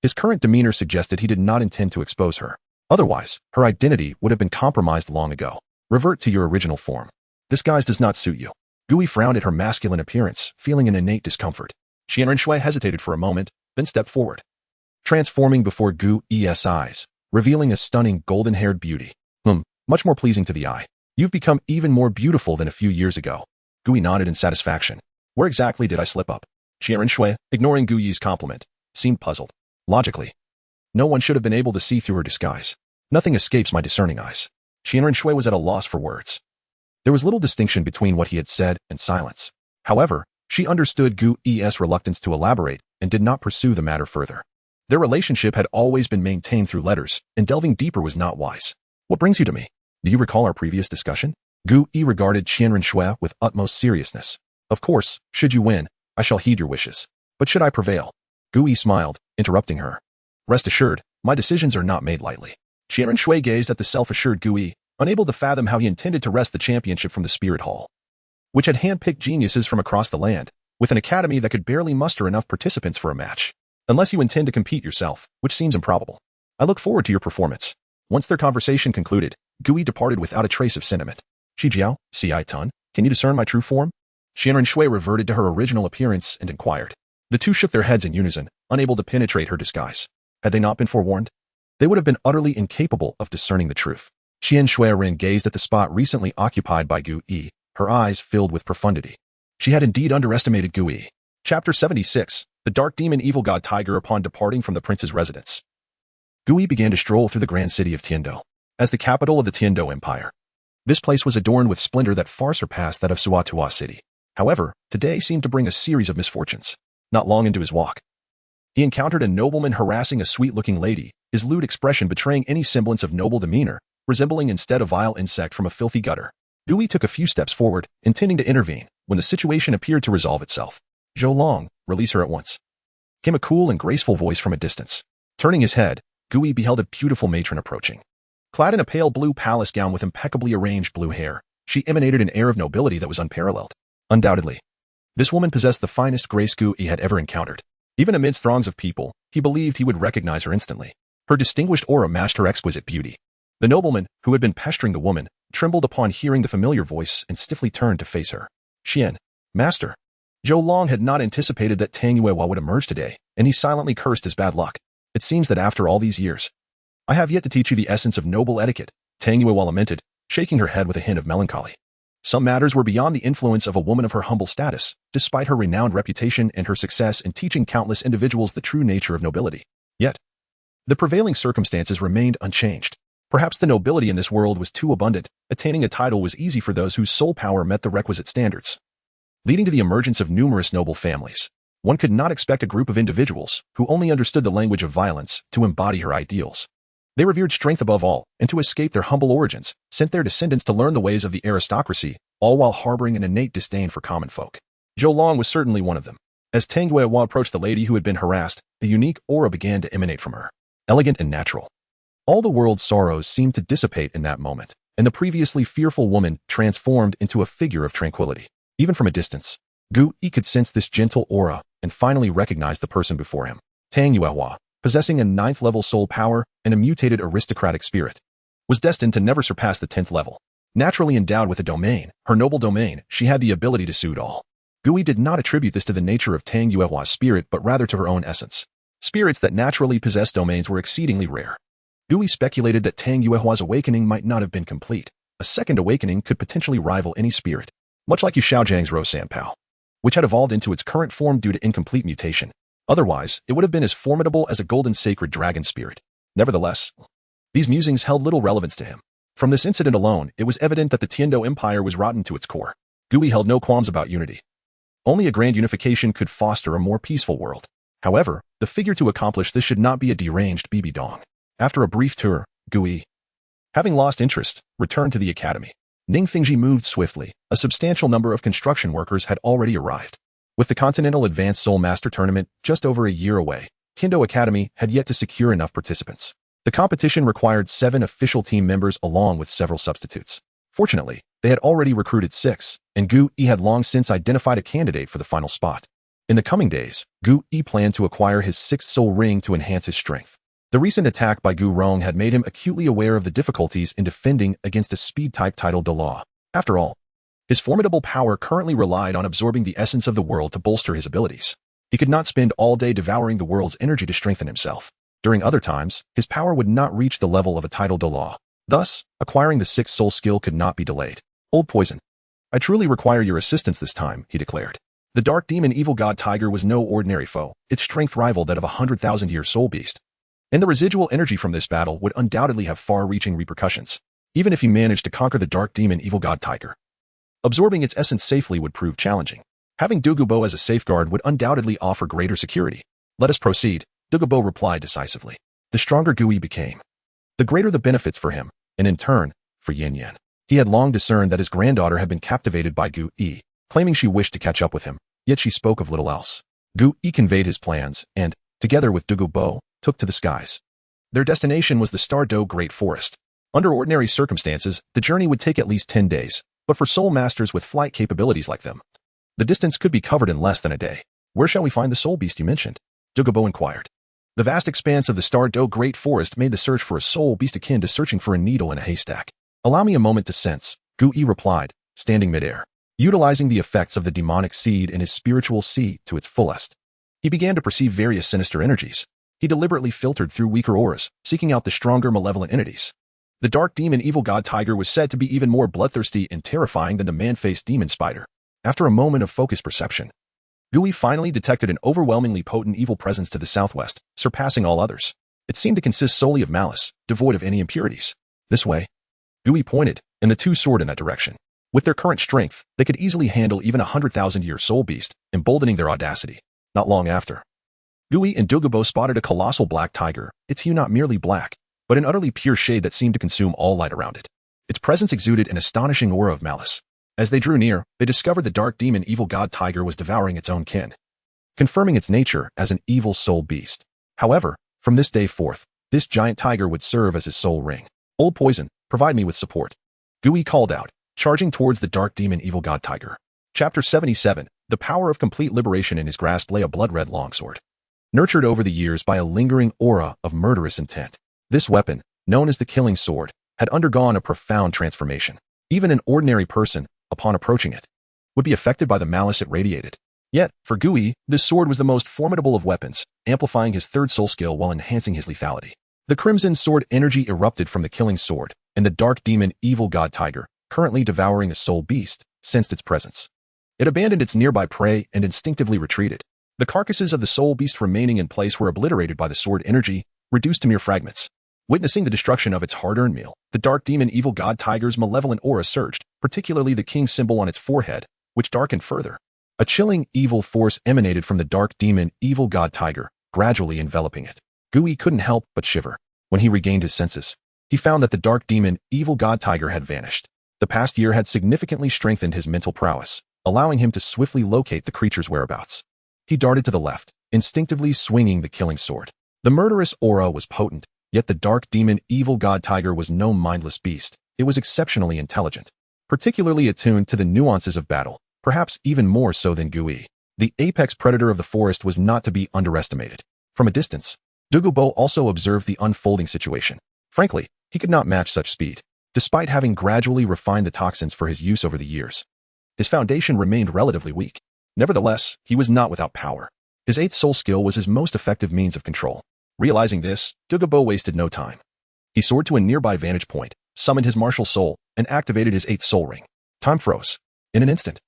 his current demeanor suggested he did not intend to expose her. Otherwise, her identity would have been compromised long ago. Revert to your original form. This guise does not suit you. Gui frowned at her masculine appearance, feeling an innate discomfort. Qianrenshui hesitated for a moment, then stepped forward, transforming before Gui's eyes, revealing a stunning golden-haired beauty. Much more pleasing to the eye. You've become even more beautiful than a few years ago. Gui nodded in satisfaction. Where exactly did I slip up? Qianrenshui, ignoring Gui's compliment, seemed puzzled. Logically, no one should have been able to see through her disguise. Nothing escapes my discerning eyes. Qianrenshui was at a loss for words. There was little distinction between what he had said and silence. However, she understood Gui's reluctance to elaborate and did not pursue the matter further. Their relationship had always been maintained through letters, and delving deeper was not wise. What brings you to me? Do you recall our previous discussion? Gui regarded Qianrenshui with utmost seriousness. Of course, should you win, I shall heed your wishes. But should I prevail? Gui smiled, interrupting her. Rest assured, my decisions are not made lightly. Qianrenshui gazed at the self-assured Gui, unable to fathom how he intended to wrest the championship from the Spirit Hall, which had handpicked geniuses from across the land, with an academy that could barely muster enough participants for a match. Unless you intend to compete yourself, which seems improbable. I look forward to your performance. Once their conversation concluded, Gui departed without a trace of sentiment. Shijiao, Si Tun, can you discern my true form? Qianrenshui reverted to her original appearance and inquired. The two shook their heads in unison, unable to penetrate her disguise. Had they not been forewarned? They would have been utterly incapable of discerning the truth. Qianrenshui gazed at the spot recently occupied by Gui, her eyes filled with profundity. She had indeed underestimated Gui. Chapter 76, The Dark Demon Evil God Tiger. Upon departing from the prince's residence, Gui began to stroll through the grand city of Tiando. As the capital of the Tiando Empire, this place was adorned with splendor that far surpassed that of Suatua City. However, today seemed to bring a series of misfortunes. Not long into his walk, he encountered a nobleman harassing a sweet-looking lady, his lewd expression betraying any semblance of noble demeanor, resembling instead a vile insect from a filthy gutter. Gui took a few steps forward, intending to intervene, when the situation appeared to resolve itself. Zhou Long, release her at once. Came a cool and graceful voice from a distance. Turning his head, Gui beheld a beautiful matron approaching. Clad in a pale blue palace gown with impeccably arranged blue hair, she emanated an air of nobility that was unparalleled. Undoubtedly, this woman possessed the finest grace Gui had ever encountered. Even amidst throngs of people, he believed he would recognize her instantly. Her distinguished aura matched her exquisite beauty. The nobleman, who had been pestering the woman, trembled upon hearing the familiar voice and stiffly turned to face her. Xian, master. Zhou Long had not anticipated that Tang Yuehua would emerge today, and he silently cursed his bad luck. It seems that after all these years, I have yet to teach you the essence of noble etiquette, Tang Yuehua lamented, shaking her head with a hint of melancholy. Some matters were beyond the influence of a woman of her humble status, despite her renowned reputation and her success in teaching countless individuals the true nature of nobility. Yet, the prevailing circumstances remained unchanged. Perhaps the nobility in this world was too abundant, attaining a title was easy for those whose soul power met the requisite standards, leading to the emergence of numerous noble families. One could not expect a group of individuals, who only understood the language of violence, to embody her ideals. They revered strength above all, and to escape their humble origins, sent their descendants to learn the ways of the aristocracy, all while harboring an innate disdain for common folk. Zhou Long was certainly one of them. As Tang Yuehua approached the lady who had been harassed, a unique aura began to emanate from her. Elegant and natural. All the world's sorrows seemed to dissipate in that moment, and the previously fearful woman transformed into a figure of tranquility. Even from a distance, Gui could sense this gentle aura and finally recognized the person before him. Tang Yuehua, possessing a 9th-level soul power and a mutated aristocratic spirit, was destined to never surpass the 10th level. Naturally endowed with a domain, her noble domain, she had the ability to soothe all. Gui did not attribute this to the nature of Tang Yuehua's spirit but rather to her own essence. Spirits that naturally possess domains were exceedingly rare. Gui speculated that Tang Yuehua's awakening might not have been complete. A second awakening could potentially rival any spirit, much like Yu Xiaojiang's Rose Sanpao, which had evolved into its current form due to incomplete mutation. Otherwise, it would have been as formidable as a golden sacred dragon spirit. Nevertheless, these musings held little relevance to him. From this incident alone, it was evident that the Tiando Empire was rotten to its core. Gui held no qualms about unity. Only a grand unification could foster a more peaceful world. However, the figure to accomplish this should not be a deranged Bibi Dong. After a brief tour, Gui, having lost interest, returned to the academy. Ning Fingji moved swiftly. A substantial number of construction workers had already arrived. With the Continental Advanced Soul Master Tournament just over a year away, Tiando Academy had yet to secure enough participants. The competition required 7 official team members along with several substitutes. Fortunately, They had already recruited 6, and Gu Yi had long since identified a candidate for the final spot. In the coming days, Gu Yi planned to acquire his 6th soul ring to enhance his strength. The recent attack by Gu Rong had made him acutely aware of the difficulties in defending against a speed-type titled Douluo. After all, his formidable power currently relied on absorbing the essence of the world to bolster his abilities. He could not spend all day devouring the world's energy to strengthen himself. During other times, his power would not reach the level of a titled Douluo. Thus, acquiring the 6th soul skill could not be delayed. Old Poison. I truly require your assistance this time, he declared. The dark demon evil god tiger was no ordinary foe. Its strength rivaled that of a 100,000-year soul beast. And the residual energy from this battle would undoubtedly have far-reaching repercussions, even if he managed to conquer the dark demon evil god tiger. Absorbing its essence safely would prove challenging. Having Douluo as a safeguard would undoubtedly offer greater security. Let us proceed, Douluo replied decisively. The stronger Gu Yi became, the greater the benefits for him, and in turn, for Yin Yan. He had long discerned that his granddaughter had been captivated by Gu Yi, claiming she wished to catch up with him, yet she spoke of little else. Gu Yi conveyed his plans and, together with Douluo, took to the skies. Their destination was the Douluo Great Forest. Under ordinary circumstances, the journey would take at least 10 days, but for soul masters with flight capabilities like them, the distance could be covered in less than a day. Where shall we find the soul beast you mentioned? Douluo inquired. The vast expanse of the Douluo Great Forest made the search for a soul beast akin to searching for a needle in a haystack. Allow me a moment to sense, Gu Yi replied, standing midair. Utilizing the effects of the demonic seed in his spiritual sea to its fullest, he began to perceive various sinister energies. He deliberately filtered through weaker auras, seeking out the stronger malevolent entities. The dark demon evil god tiger was said to be even more bloodthirsty and terrifying than the man-faced demon spider. After a moment of focused perception, Gu Yi finally detected an overwhelmingly potent evil presence to the southwest, surpassing all others. It seemed to consist solely of malice, devoid of any impurities. This way, Gu Yi pointed, and the two soared in that direction. With their current strength, they could easily handle even a 100,000-year soul beast, emboldening their audacity. Not long after, Gu Yi and Douluo spotted a colossal black tiger, its hue not merely black, but an utterly pure shade that seemed to consume all light around it. Its presence exuded an astonishing aura of malice. As they drew near, they discovered the dark demon evil god tiger was devouring its own kin, confirming its nature as an evil soul beast. However, from this day forth, this giant tiger would serve as his soul ring. Old Poison, provide me with support. Gu Yi called out, charging towards the dark demon evil god tiger. Chapter 77, the power of complete liberation. In his grasp lay a blood-red longsword, nurtured over the years by a lingering aura of murderous intent. This weapon, known as the killing sword, had undergone a profound transformation. Even an ordinary person, upon approaching it, would be affected by the malice it radiated. Yet, for Gu Yi, this sword was the most formidable of weapons, amplifying his 3rd soul skill while enhancing his lethality. The crimson sword energy erupted from the killing sword, and the dark demon evil god tiger, currently devouring a soul beast, sensed its presence. It abandoned its nearby prey and instinctively retreated. The carcasses of the soul beast remaining in place were obliterated by the sword energy, reduced to mere fragments. Witnessing the destruction of its hard-earned meal, the dark demon evil god tiger's malevolent aura surged, particularly the king symbol on its forehead, which darkened further. A chilling evil force emanated from the dark demon evil god tiger, gradually enveloping it. Gu Yi couldn't help but shiver. When he regained his senses, he found that the dark demon evil god tiger had vanished. The past year had significantly strengthened his mental prowess, allowing him to swiftly locate the creature's whereabouts. He darted to the left, instinctively swinging the killing sword. The murderous aura was potent, yet the dark demon evil god tiger was no mindless beast. It was exceptionally intelligent, particularly attuned to the nuances of battle, perhaps even more so than Gu Yi. The apex predator of the forest was not to be underestimated. From a distance, Douluo also observed the unfolding situation. Frankly, he could not match such speed. Despite having gradually refined the toxins for his use over the years, his foundation remained relatively weak. Nevertheless, he was not without power. His 8th soul skill was his most effective means of control. Realizing this, Douluo wasted no time. He soared to a nearby vantage point, summoned his martial soul, and activated his 8th soul ring. Time froze. In an instant,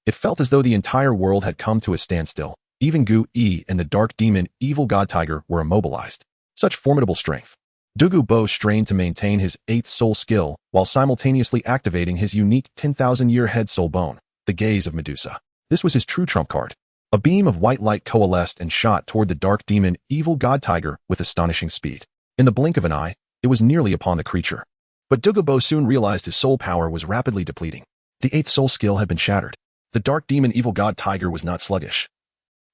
it felt as though the entire world had come to a standstill. Even Gu Yi and the dark demon evil god tiger were immobilized. Such formidable strength. Douluo strained to maintain his 8th soul skill while simultaneously activating his unique 10,000-year head soul bone, the gaze of Medusa. This was his true trump card. A beam of white light coalesced and shot toward the dark demon evil god tiger with astonishing speed. In the blink of an eye, it was nearly upon the creature. But Douluo soon realized his soul power was rapidly depleting. The 8th soul skill had been shattered. The dark demon evil god tiger was not sluggish.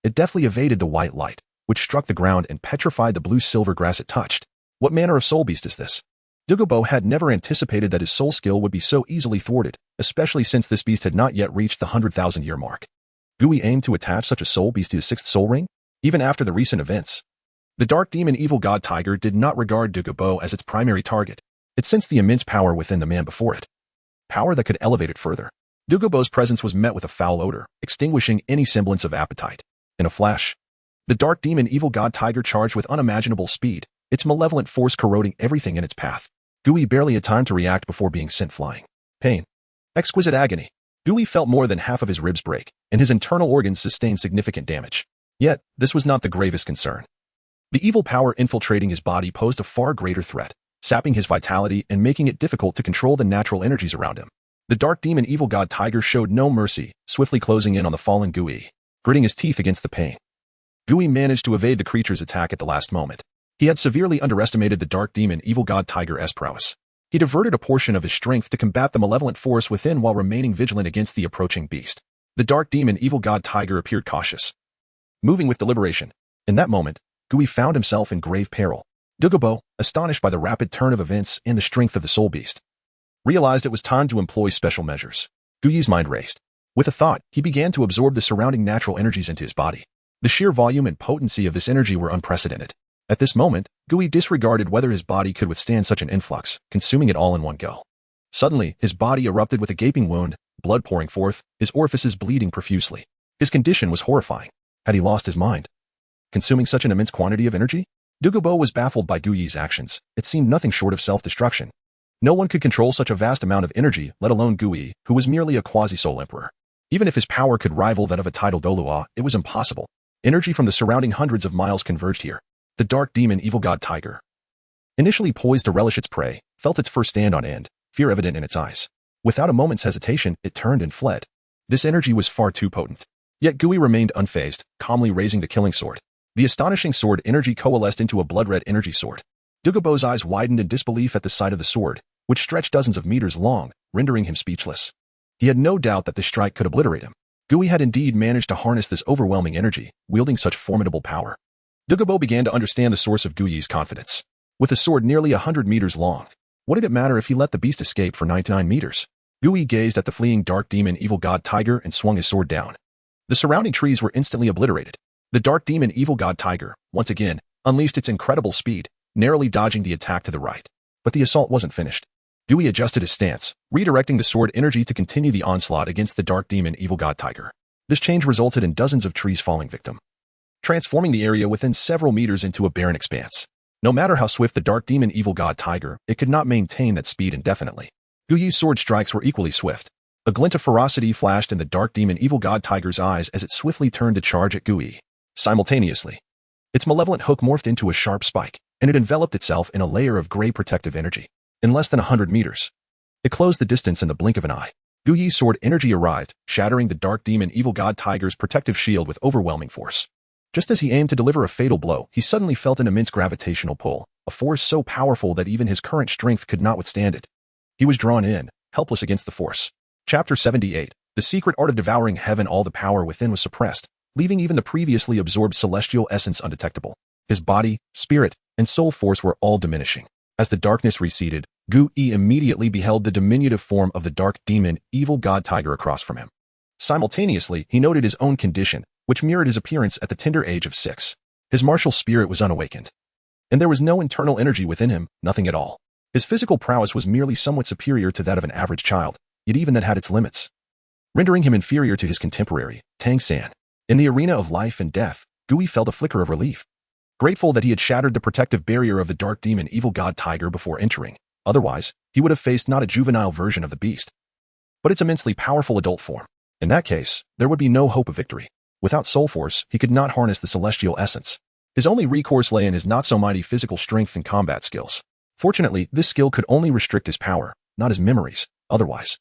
It deftly evaded the white light, which struck the ground and petrified the blue-silver grass it touched. What manner of soul beast is this? Douluo had never anticipated that his soul skill would be so easily thwarted, especially since this beast had not yet reached the 100,000-year mark. Gui aimed to attach such a soul beast to his sixth soul ring, even after the recent events. The dark demon evil god tiger did not regard Douluo as its primary target. It sensed the immense power within the man before it. Power that could elevate it further. Douluo's presence was met with a foul odor, extinguishing any semblance of appetite. In a flash, the dark demon evil god tiger charged with unimaginable speed, its malevolent force corroding everything in its path. Gui barely had time to react before being sent flying. Pain. Exquisite agony. Gui felt more than half of his ribs break, and his internal organs sustained significant damage. Yet, this was not the gravest concern. The evil power infiltrating his body posed a far greater threat, sapping his vitality and making it difficult to control the natural energies around him. The dark demon evil god tiger showed no mercy, swiftly closing in on the fallen Gui, gritting his teeth against the pain. Gui managed to evade the creature's attack at the last moment. He had severely underestimated the dark demon evil god tiger's prowess. He diverted a portion of his strength to combat the malevolent force within while remaining vigilant against the approaching beast. The dark demon evil god tiger appeared cautious, moving with deliberation. In that moment, Gui found himself in grave peril. Douluo, astonished by the rapid turn of events and the strength of the soul beast, realized it was time to employ special measures. Gui's mind raced. With a thought, he began to absorb the surrounding natural energies into his body. The sheer volume and potency of this energy were unprecedented. At this moment, Gui disregarded whether his body could withstand such an influx, consuming it all in one go. Suddenly, his body erupted with a gaping wound, blood pouring forth, his orifices bleeding profusely. His condition was horrifying. Had he lost his mind? Consuming such an immense quantity of energy? Douluo was baffled by Gui's actions. It seemed nothing short of self-destruction. No one could control such a vast amount of energy, let alone Gui, who was merely a quasi-soul emperor. Even if his power could rival that of a tidal Douluo, it was impossible. Energy from the surrounding hundreds of miles converged here. The dark demon evil god tiger, initially poised to relish its prey, felt its fur stand on end, fear evident in its eyes. Without a moment's hesitation, it turned and fled. This energy was far too potent. Yet Gui remained unfazed, calmly raising the killing sword. The astonishing sword energy coalesced into a blood-red energy sword. Douluo's eyes widened in disbelief at the sight of the sword, which stretched dozens of meters long, rendering him speechless. He had no doubt that this strike could obliterate him. Gui had indeed managed to harness this overwhelming energy, wielding such formidable power. Douluo began to understand the source of Gui's confidence. With a sword nearly 100 meters long, what did it matter if he let the beast escape for 99 meters? Gui gazed at the fleeing dark demon evil god tiger and swung his sword down. The surrounding trees were instantly obliterated. The dark demon evil god tiger, once again, unleashed its incredible speed, narrowly dodging the attack to the right. But the assault wasn't finished. Gui adjusted his stance, redirecting the sword energy to continue the onslaught against the dark demon evil god tiger. This change resulted in dozens of trees falling victim, transforming the area within several meters into a barren expanse. No matter how swift the dark demon evil god tiger, it could not maintain that speed indefinitely. Gui's sword strikes were equally swift. A glint of ferocity flashed in the dark demon evil god tiger's eyes as it swiftly turned to charge at Gui. Simultaneously, its malevolent hook morphed into a sharp spike, and it enveloped itself in a layer of gray protective energy. In less than 100 meters, it closed the distance in the blink of an eye. Gui's sword energy arrived, shattering the dark demon evil god tiger's protective shield with overwhelming force. Just as he aimed to deliver a fatal blow, he suddenly felt an immense gravitational pull, a force so powerful that even his current strength could not withstand it. He was drawn in, helpless against the force. Chapter 78. The secret art of devouring heaven. All the power within was suppressed, leaving even the previously absorbed celestial essence undetectable. His body, spirit, and soul force were all diminishing. As the darkness receded, Gui immediately beheld the diminutive form of the dark demon evil god tiger across from him. Simultaneously, he noted his own condition, which mirrored his appearance at the tender age of 6. His martial spirit was unawakened, and there was no internal energy within him, nothing at all. His physical prowess was merely somewhat superior to that of an average child, yet even that had its limits, rendering him inferior to his contemporary, Tang San. In the arena of life and death, Gui felt a flicker of relief, grateful that he had shattered the protective barrier of the dark demon evil god tiger before entering. Otherwise, he would have faced not a juvenile version of the beast, but its immensely powerful adult form. In that case, there would be no hope of victory. Without soul force, he could not harness the celestial essence. His only recourse lay in his not-so-mighty physical strength and combat skills. Fortunately, this skill could only restrict his power, not his memories. Otherwise,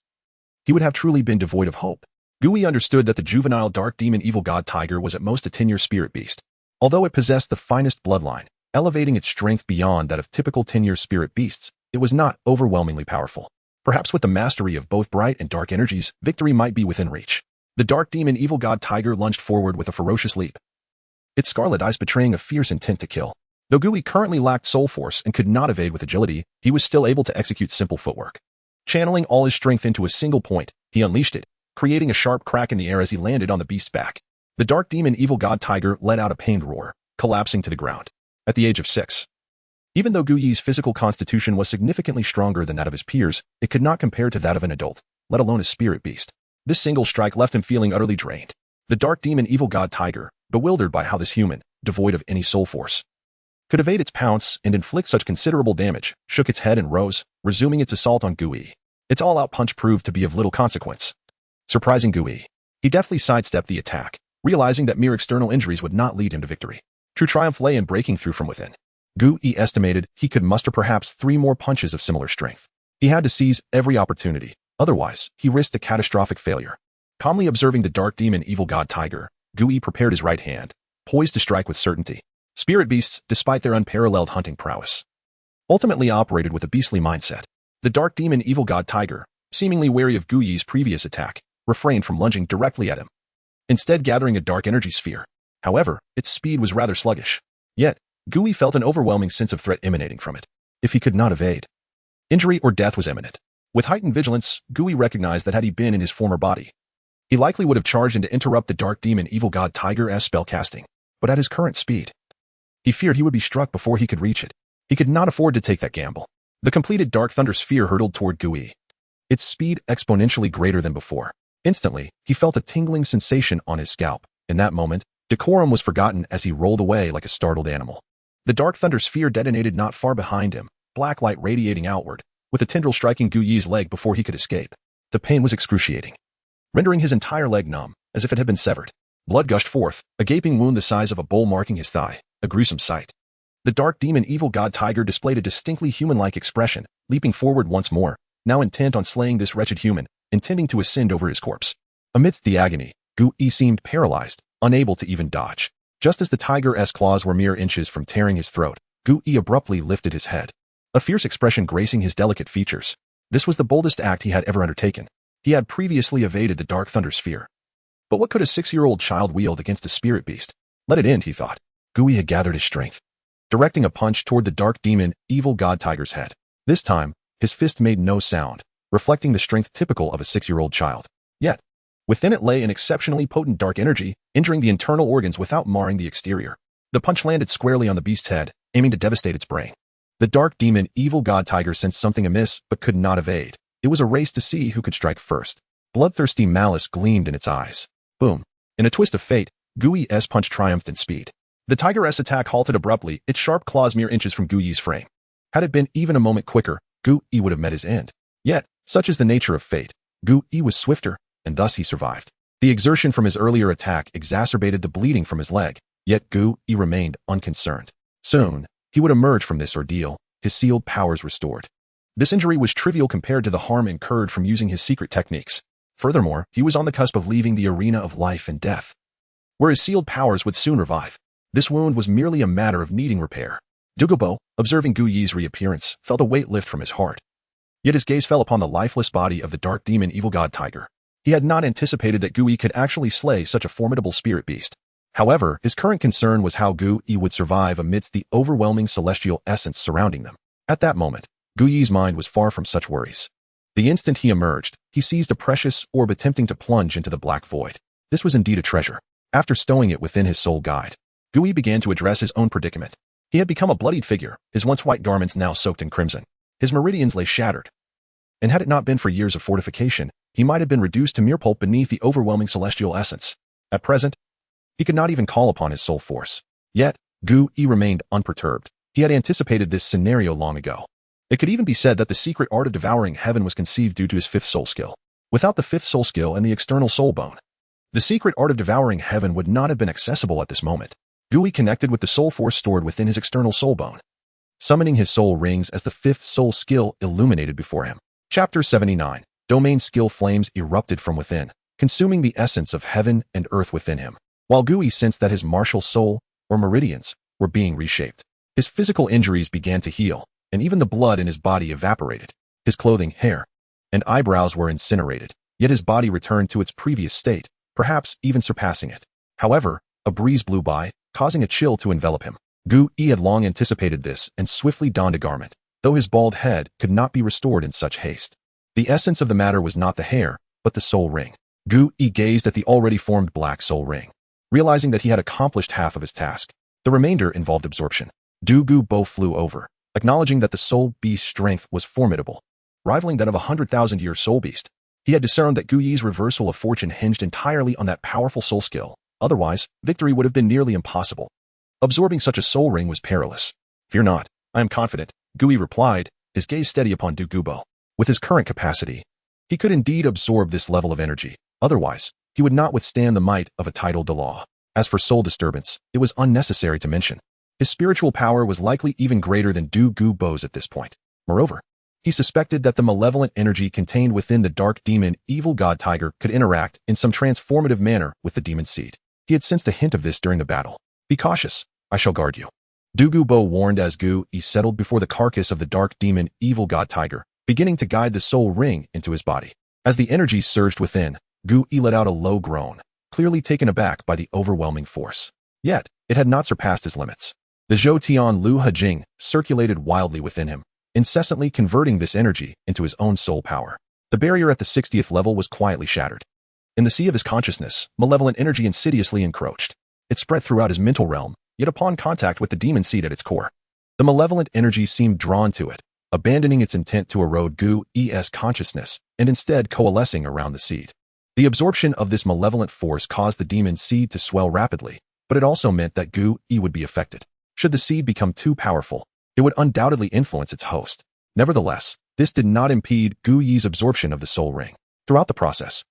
he would have truly been devoid of hope. Gui understood that the juvenile dark demon evil god tiger was at most a 10-year spirit beast. Although it possessed the finest bloodline, elevating its strength beyond that of typical 10-year spirit beasts, it was not overwhelmingly powerful. Perhaps with the mastery of both bright and dark energies, victory might be within reach. The dark demon evil god tiger lunged forward with a ferocious leap, its scarlet eyes betraying a fierce intent to kill. Though Gui currently lacked soul force and could not evade with agility, he was still able to execute simple footwork. Channeling all his strength into a single point, he unleashed it, creating a sharp crack in the air as he landed on the beast's back. The dark demon evil god tiger let out a pained roar, collapsing to the ground. At the age of 6. Even though Guyi's physical constitution was significantly stronger than that of his peers, it could not compare to that of an adult, let alone a spirit beast. This single strike left him feeling utterly drained. The dark demon evil god tiger, bewildered by how this human, devoid of any soul force, could evade its pounce and inflict such considerable damage, shook its head and rose, resuming its assault on Gui. Its all-out punch proved to be of little consequence. Surprising Gui, he deftly sidestepped the attack, realizing that mere external injuries would not lead him to victory. True triumph lay in breaking through from within. Gui estimated he could muster perhaps 3 more punches of similar strength. He had to seize every opportunity, otherwise he risked a catastrophic failure. Calmly observing the dark demon evil god tiger, Gui prepared his right hand, poised to strike with certainty. Spirit beasts, despite their unparalleled hunting prowess, ultimately operated with a beastly mindset. The dark demon evil god tiger, seemingly wary of Guyi's previous attack, refrained from lunging directly at him, instead gathering a dark energy sphere. However, its speed was rather sluggish. Yet, Gui felt an overwhelming sense of threat emanating from it. If he could not evade, injury or death was imminent. With heightened vigilance, Gui recognized that had he been in his former body, he likely would have charged in to interrupt the dark demon evil god tiger's spell casting. But at his current speed, he feared he would be struck before he could reach it. He could not afford to take that gamble. The completed dark thunder sphere hurtled toward Gui, its speed exponentially greater than before. Instantly, he felt a tingling sensation on his scalp. In that moment, decorum was forgotten as he rolled away like a startled animal. The dark thunder sphere detonated not far behind him, black light radiating outward, with a tendril striking Guyi's leg before he could escape. The pain was excruciating, rendering his entire leg numb, as if it had been severed. Blood gushed forth, a gaping wound the size of a bowl marking his thigh, a gruesome sight. The dark demon evil god tiger displayed a distinctly human-like expression, leaping forward once more, now intent on slaying this wretched human, intending to ascend over his corpse. Amidst the agony, Gui seemed paralyzed, unable to even dodge. Just as the tiger's claws were mere inches from tearing his throat, Gui abruptly lifted his head, a fierce expression gracing his delicate features. This was the boldest act he had ever undertaken. He had previously evaded the dark thunder sphere. But what could a 6-year-old child wield against a spirit beast? Let it end, he thought. Gui had gathered his strength, directing a punch toward the dark demon evil god tiger's head. This time, his fist made no sound, reflecting the strength typical of a 6-year-old child. Yet, within it lay an exceptionally potent dark energy, injuring the internal organs without marring the exterior. The punch landed squarely on the beast's head, aiming to devastate its brain. The dark demon evil god tiger sensed something amiss but could not evade. It was a race to see who could strike first. Bloodthirsty malice gleamed in its eyes. Boom. In a twist of fate, Gui's punch triumphed in speed. The tiger's attack halted abruptly, its sharp claws mere inches from Guyi's frame. Had it been even a moment quicker, Gui would have met his end. Yet, such is the nature of fate, Gui was swifter, and thus he survived. The exertion from his earlier attack exacerbated the bleeding from his leg, yet Gui remained unconcerned. Soon, he would emerge from this ordeal, his sealed powers restored. This injury was trivial compared to the harm incurred from using his secret techniques. Furthermore, he was on the cusp of leaving the arena of life and death, where his sealed powers would soon revive. This wound was merely a matter of needing repair. Douluo, observing Guyi's reappearance, felt a weight lift from his heart. Yet his gaze fell upon the lifeless body of the dark demon evil god tiger. He had not anticipated that Gui could actually slay such a formidable spirit beast. However, his current concern was how Gui would survive amidst the overwhelming celestial essence surrounding them. At that moment, Guyi's mind was far from such worries. The instant he emerged, he seized a precious orb attempting to plunge into the black void. This was indeed a treasure. After stowing it within his soul guide, Gui began to address his own predicament. He had become a bloodied figure, his once white garments now soaked in crimson. His meridians lay shattered. And had it not been for years of fortification, he might have been reduced to mere pulp beneath the overwhelming celestial essence. At present, he could not even call upon his soul force. Yet, Gui remained unperturbed. He had anticipated this scenario long ago. It could even be said that the secret art of devouring heaven was conceived due to his 5th soul skill. Without the 5th soul skill and the external soul bone, the secret art of devouring heaven would not have been accessible at this moment. Gui connected with the soul force stored within his external soul bone, summoning his soul rings as the 5th soul skill illuminated before him. Chapter 79. Domain skill flames erupted from within, consuming the essence of heaven and earth within him. While Gui sensed that his martial soul, or meridians, were being reshaped, his physical injuries began to heal, and even the blood in his body evaporated. His clothing, hair, and eyebrows were incinerated, yet his body returned to its previous state, perhaps even surpassing it. However, a breeze blew by, causing a chill to envelop him. Gu Yi had long anticipated this and swiftly donned a garment, though his bald head could not be restored in such haste. The essence of the matter was not the hair, but the soul ring. Gu Yi gazed at the already formed black soul ring. Realizing that he had accomplished half of his task, the remainder involved absorption. Douluo flew over, acknowledging that the soul beast's strength was formidable, rivaling that of 100,000-year soul beast. He had discerned that Gu Yi's reversal of fortune hinged entirely on that powerful soul skill. Otherwise, victory would have been nearly impossible. Absorbing such a soul ring was perilous. "Fear not, I am confident," Gu Yi replied, his gaze steady upon Douluo. With his current capacity, he could indeed absorb this level of energy. Otherwise, he would not withstand the might of a tidal Douluo. As for soul disturbance, it was unnecessary to mention. His spiritual power was likely even greater than Douluo's at this point. Moreover, he suspected that the malevolent energy contained within the dark demon evil god tiger could interact in some transformative manner with the demon seed. He had sensed a hint of this during the battle. "Be cautious, I shall guard you," Douluo warned as Gu Yi settled before the carcass of the dark demon evil god tiger, beginning to guide the soul ring into his body. As the energy surged within, Gu Yi let out a low groan, clearly taken aback by the overwhelming force. Yet, it had not surpassed his limits. The Zhou Tian Lu Hejing circulated wildly within him, incessantly converting this energy into his own soul power. The barrier at the 60th level was quietly shattered. In the sea of his consciousness, malevolent energy insidiously encroached. It spread throughout his mental realm, yet upon contact with the demon seed at its core, the malevolent energy seemed drawn to it, abandoning its intent to erode Gu Yi's consciousness and instead coalescing around the seed. The absorption of this malevolent force caused the demon seed to swell rapidly, but it also meant that Gu Yi would be affected. Should the seed become too powerful, it would undoubtedly influence its host. Nevertheless, this did not impede Gu Yi's absorption of the soul ring. Throughout the process,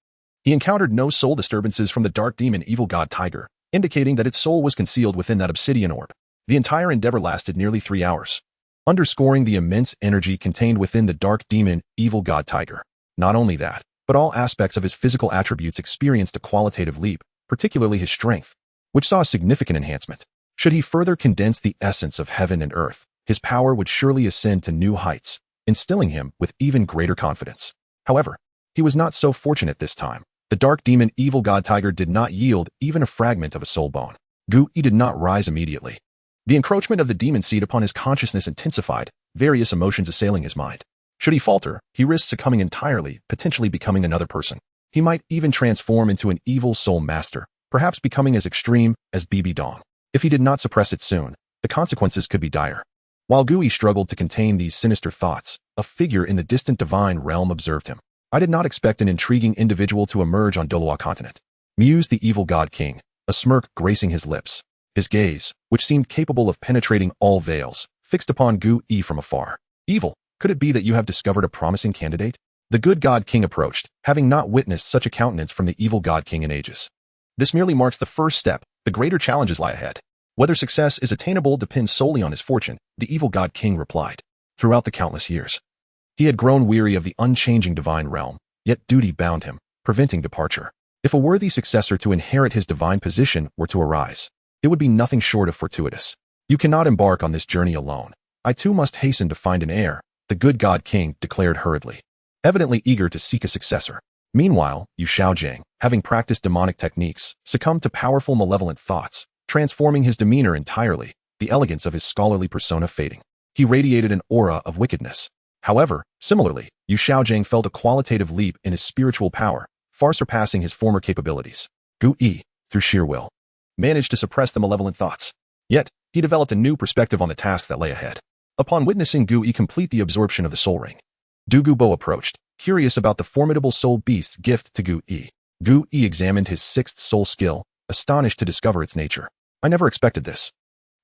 he encountered no soul disturbances from the dark demon evil god tiger, indicating that its soul was concealed within that obsidian orb. The entire endeavor lasted nearly 3 hours, underscoring the immense energy contained within the dark demon evil god tiger. Not only that, but all aspects of his physical attributes experienced a qualitative leap, particularly his strength, which saw a significant enhancement. Should he further condense the essence of heaven and earth, his power would surely ascend to new heights, instilling him with even greater confidence. However, he was not so fortunate this time. The dark demon evil god tiger did not yield even a fragment of a soul bone. Gu Yi did not rise immediately. The encroachment of the demon seed upon his consciousness intensified, various emotions assailing his mind. Should he falter, he risked succumbing entirely, potentially becoming another person. He might even transform into an evil soul master, perhaps becoming as extreme as Bibi Dong. If he did not suppress it soon, the consequences could be dire. While Gu Yi struggled to contain these sinister thoughts, a figure in the distant divine realm observed him. "I did not expect an intriguing individual to emerge on Douluo Continent," mused the evil god king, a smirk gracing his lips. His gaze, which seemed capable of penetrating all veils, fixed upon Gu Yi from afar. "Evil, could it be that you have discovered a promising candidate?" The good god king approached, having not witnessed such a countenance from the evil god king in ages. "This merely marks the first step. The greater challenges lie ahead. Whether success is attainable depends solely on his fortune," the evil god king replied. Throughout the countless years, he had grown weary of the unchanging divine realm, yet duty bound him, preventing departure. If a worthy successor to inherit his divine position were to arise, it would be nothing short of fortuitous. "You cannot embark on this journey alone. I too must hasten to find an heir," the good god king declared hurriedly, evidently eager to seek a successor. Meanwhile, Yu Shaojiang, having practiced demonic techniques, succumbed to powerful malevolent thoughts, transforming his demeanor entirely, the elegance of his scholarly persona fading. He radiated an aura of wickedness. However, similarly, Yu Shaojiang felt a qualitative leap in his spiritual power, far surpassing his former capabilities. Gu Yi, through sheer will, managed to suppress the malevolent thoughts. Yet, he developed a new perspective on the task that lay ahead. Upon witnessing Gu Yi complete the absorption of the soul ring, Douluo approached, curious about the formidable soul beast's gift to Gu Yi. Gu Yi examined his sixth soul skill, astonished to discover its nature. "I never expected this.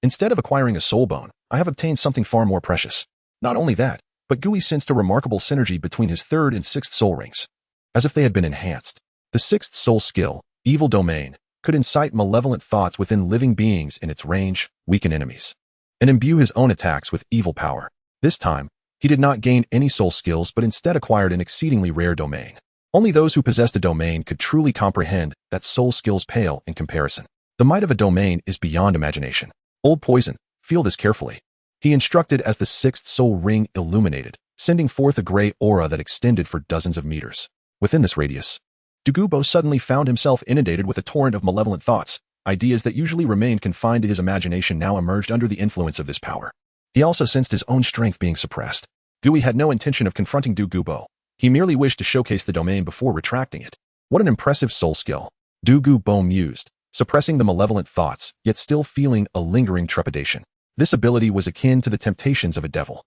Instead of acquiring a soul bone, I have obtained something far more precious." Not only that, but Gu Yi sensed a remarkable synergy between his third and sixth soul rings, as if they had been enhanced. The sixth soul skill, Evil Domain, could incite malevolent thoughts within living beings in its range, weaken enemies, and imbue his own attacks with evil power. This time, he did not gain any soul skills but instead acquired an exceedingly rare domain. Only those who possessed a domain could truly comprehend that soul skills pale in comparison. The might of a domain is beyond imagination. "Old Poison, feel this carefully," he instructed as the sixth soul ring illuminated, sending forth a gray aura that extended for dozens of meters. Within this radius, Douluo suddenly found himself inundated with a torrent of malevolent thoughts. Ideas that usually remained confined to his imagination now emerged under the influence of this power. He also sensed his own strength being suppressed. Gui had no intention of confronting Du Gubo. He merely wished to showcase the domain before retracting it. What an impressive soul skill, Du Gubo mused, suppressing the malevolent thoughts, yet still feeling a lingering trepidation. This ability was akin to the temptations of a devil.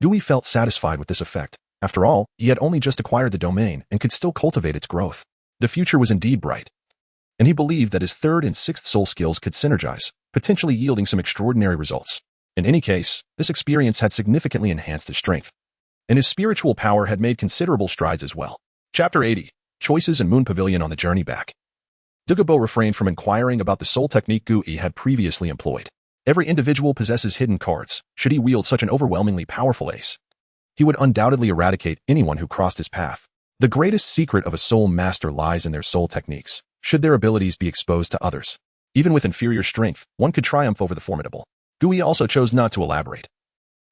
Gui felt satisfied with this effect. After all, he had only just acquired the domain and could still cultivate its growth. The future was indeed bright, and he believed that his third and sixth soul skills could synergize, potentially yielding some extraordinary results. In any case, this experience had significantly enhanced his strength, and his spiritual power had made considerable strides as well. Chapter 80. Choices and Moon Pavilion on the Journey Back. Du Gubo refrained from inquiring about the soul technique Gui had previously employed. Every individual possesses hidden cards. Should he wield such an overwhelmingly powerful ace, he would undoubtedly eradicate anyone who crossed his path. The greatest secret of a soul master lies in their soul techniques. Should their abilities be exposed to others, even with inferior strength, one could triumph over the formidable. Gui also chose not to elaborate,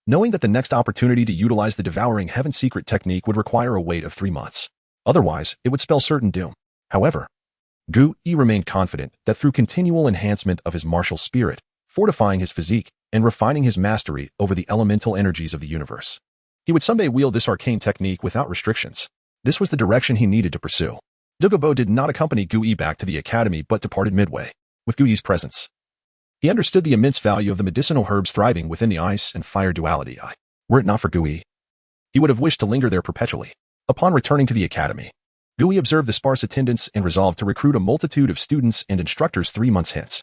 knowing that the next opportunity to utilize the Devouring Heaven secret technique would require a wait of 3 months. Otherwise, it would spell certain doom. However, Gui remained confident that through continual enhancement of his martial spirit, fortifying his physique, and refining his mastery over the elemental energies of the universe, he would someday wield this arcane technique without restrictions. This was the direction he needed to pursue. Du Gubo did not accompany Gui back to the academy but departed midway. With Gui's presence, he understood the immense value of the medicinal herbs thriving within the ice and fire duality. Were it not for Gui, he would have wished to linger there perpetually. Upon returning to the academy, Gui observed the sparse attendance and resolved to recruit a multitude of students and instructors 3 months hence.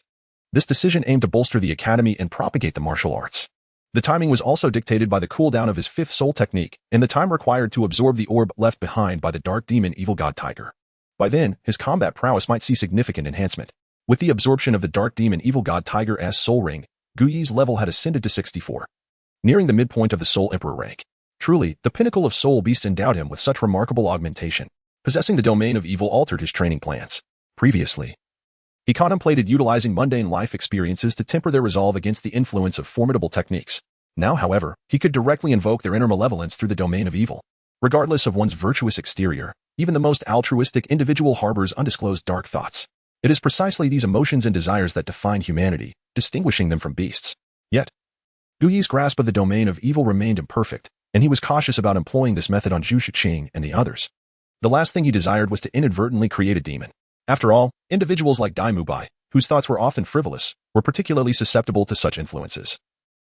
This decision aimed to bolster the academy and propagate the martial arts. The timing was also dictated by the cooldown of his fifth soul technique and the time required to absorb the orb left behind by the dark demon evil god tiger. By then, his combat prowess might see significant enhancement. With the absorption of the dark demon evil god tiger's soul ring, Gui's level had ascended to 64, nearing the midpoint of the soul emperor rank. Truly, the pinnacle of soul beasts endowed him with such remarkable augmentation. Possessing the domain of evil altered his training plans. Previously, he contemplated utilizing mundane life experiences to temper their resolve against the influence of formidable techniques. Now, however, he could directly invoke their inner malevolence through the domain of evil. Regardless of one's virtuous exterior, even the most altruistic individual harbors undisclosed dark thoughts. It is precisely these emotions and desires that define humanity, distinguishing them from beasts. Yet, Gui's grasp of the domain of evil remained imperfect, and he was cautious about employing this method on Zhu Shiqing and the others. The last thing he desired was to inadvertently create a demon. After all, individuals like Dai Mubai, whose thoughts were often frivolous, were particularly susceptible to such influences,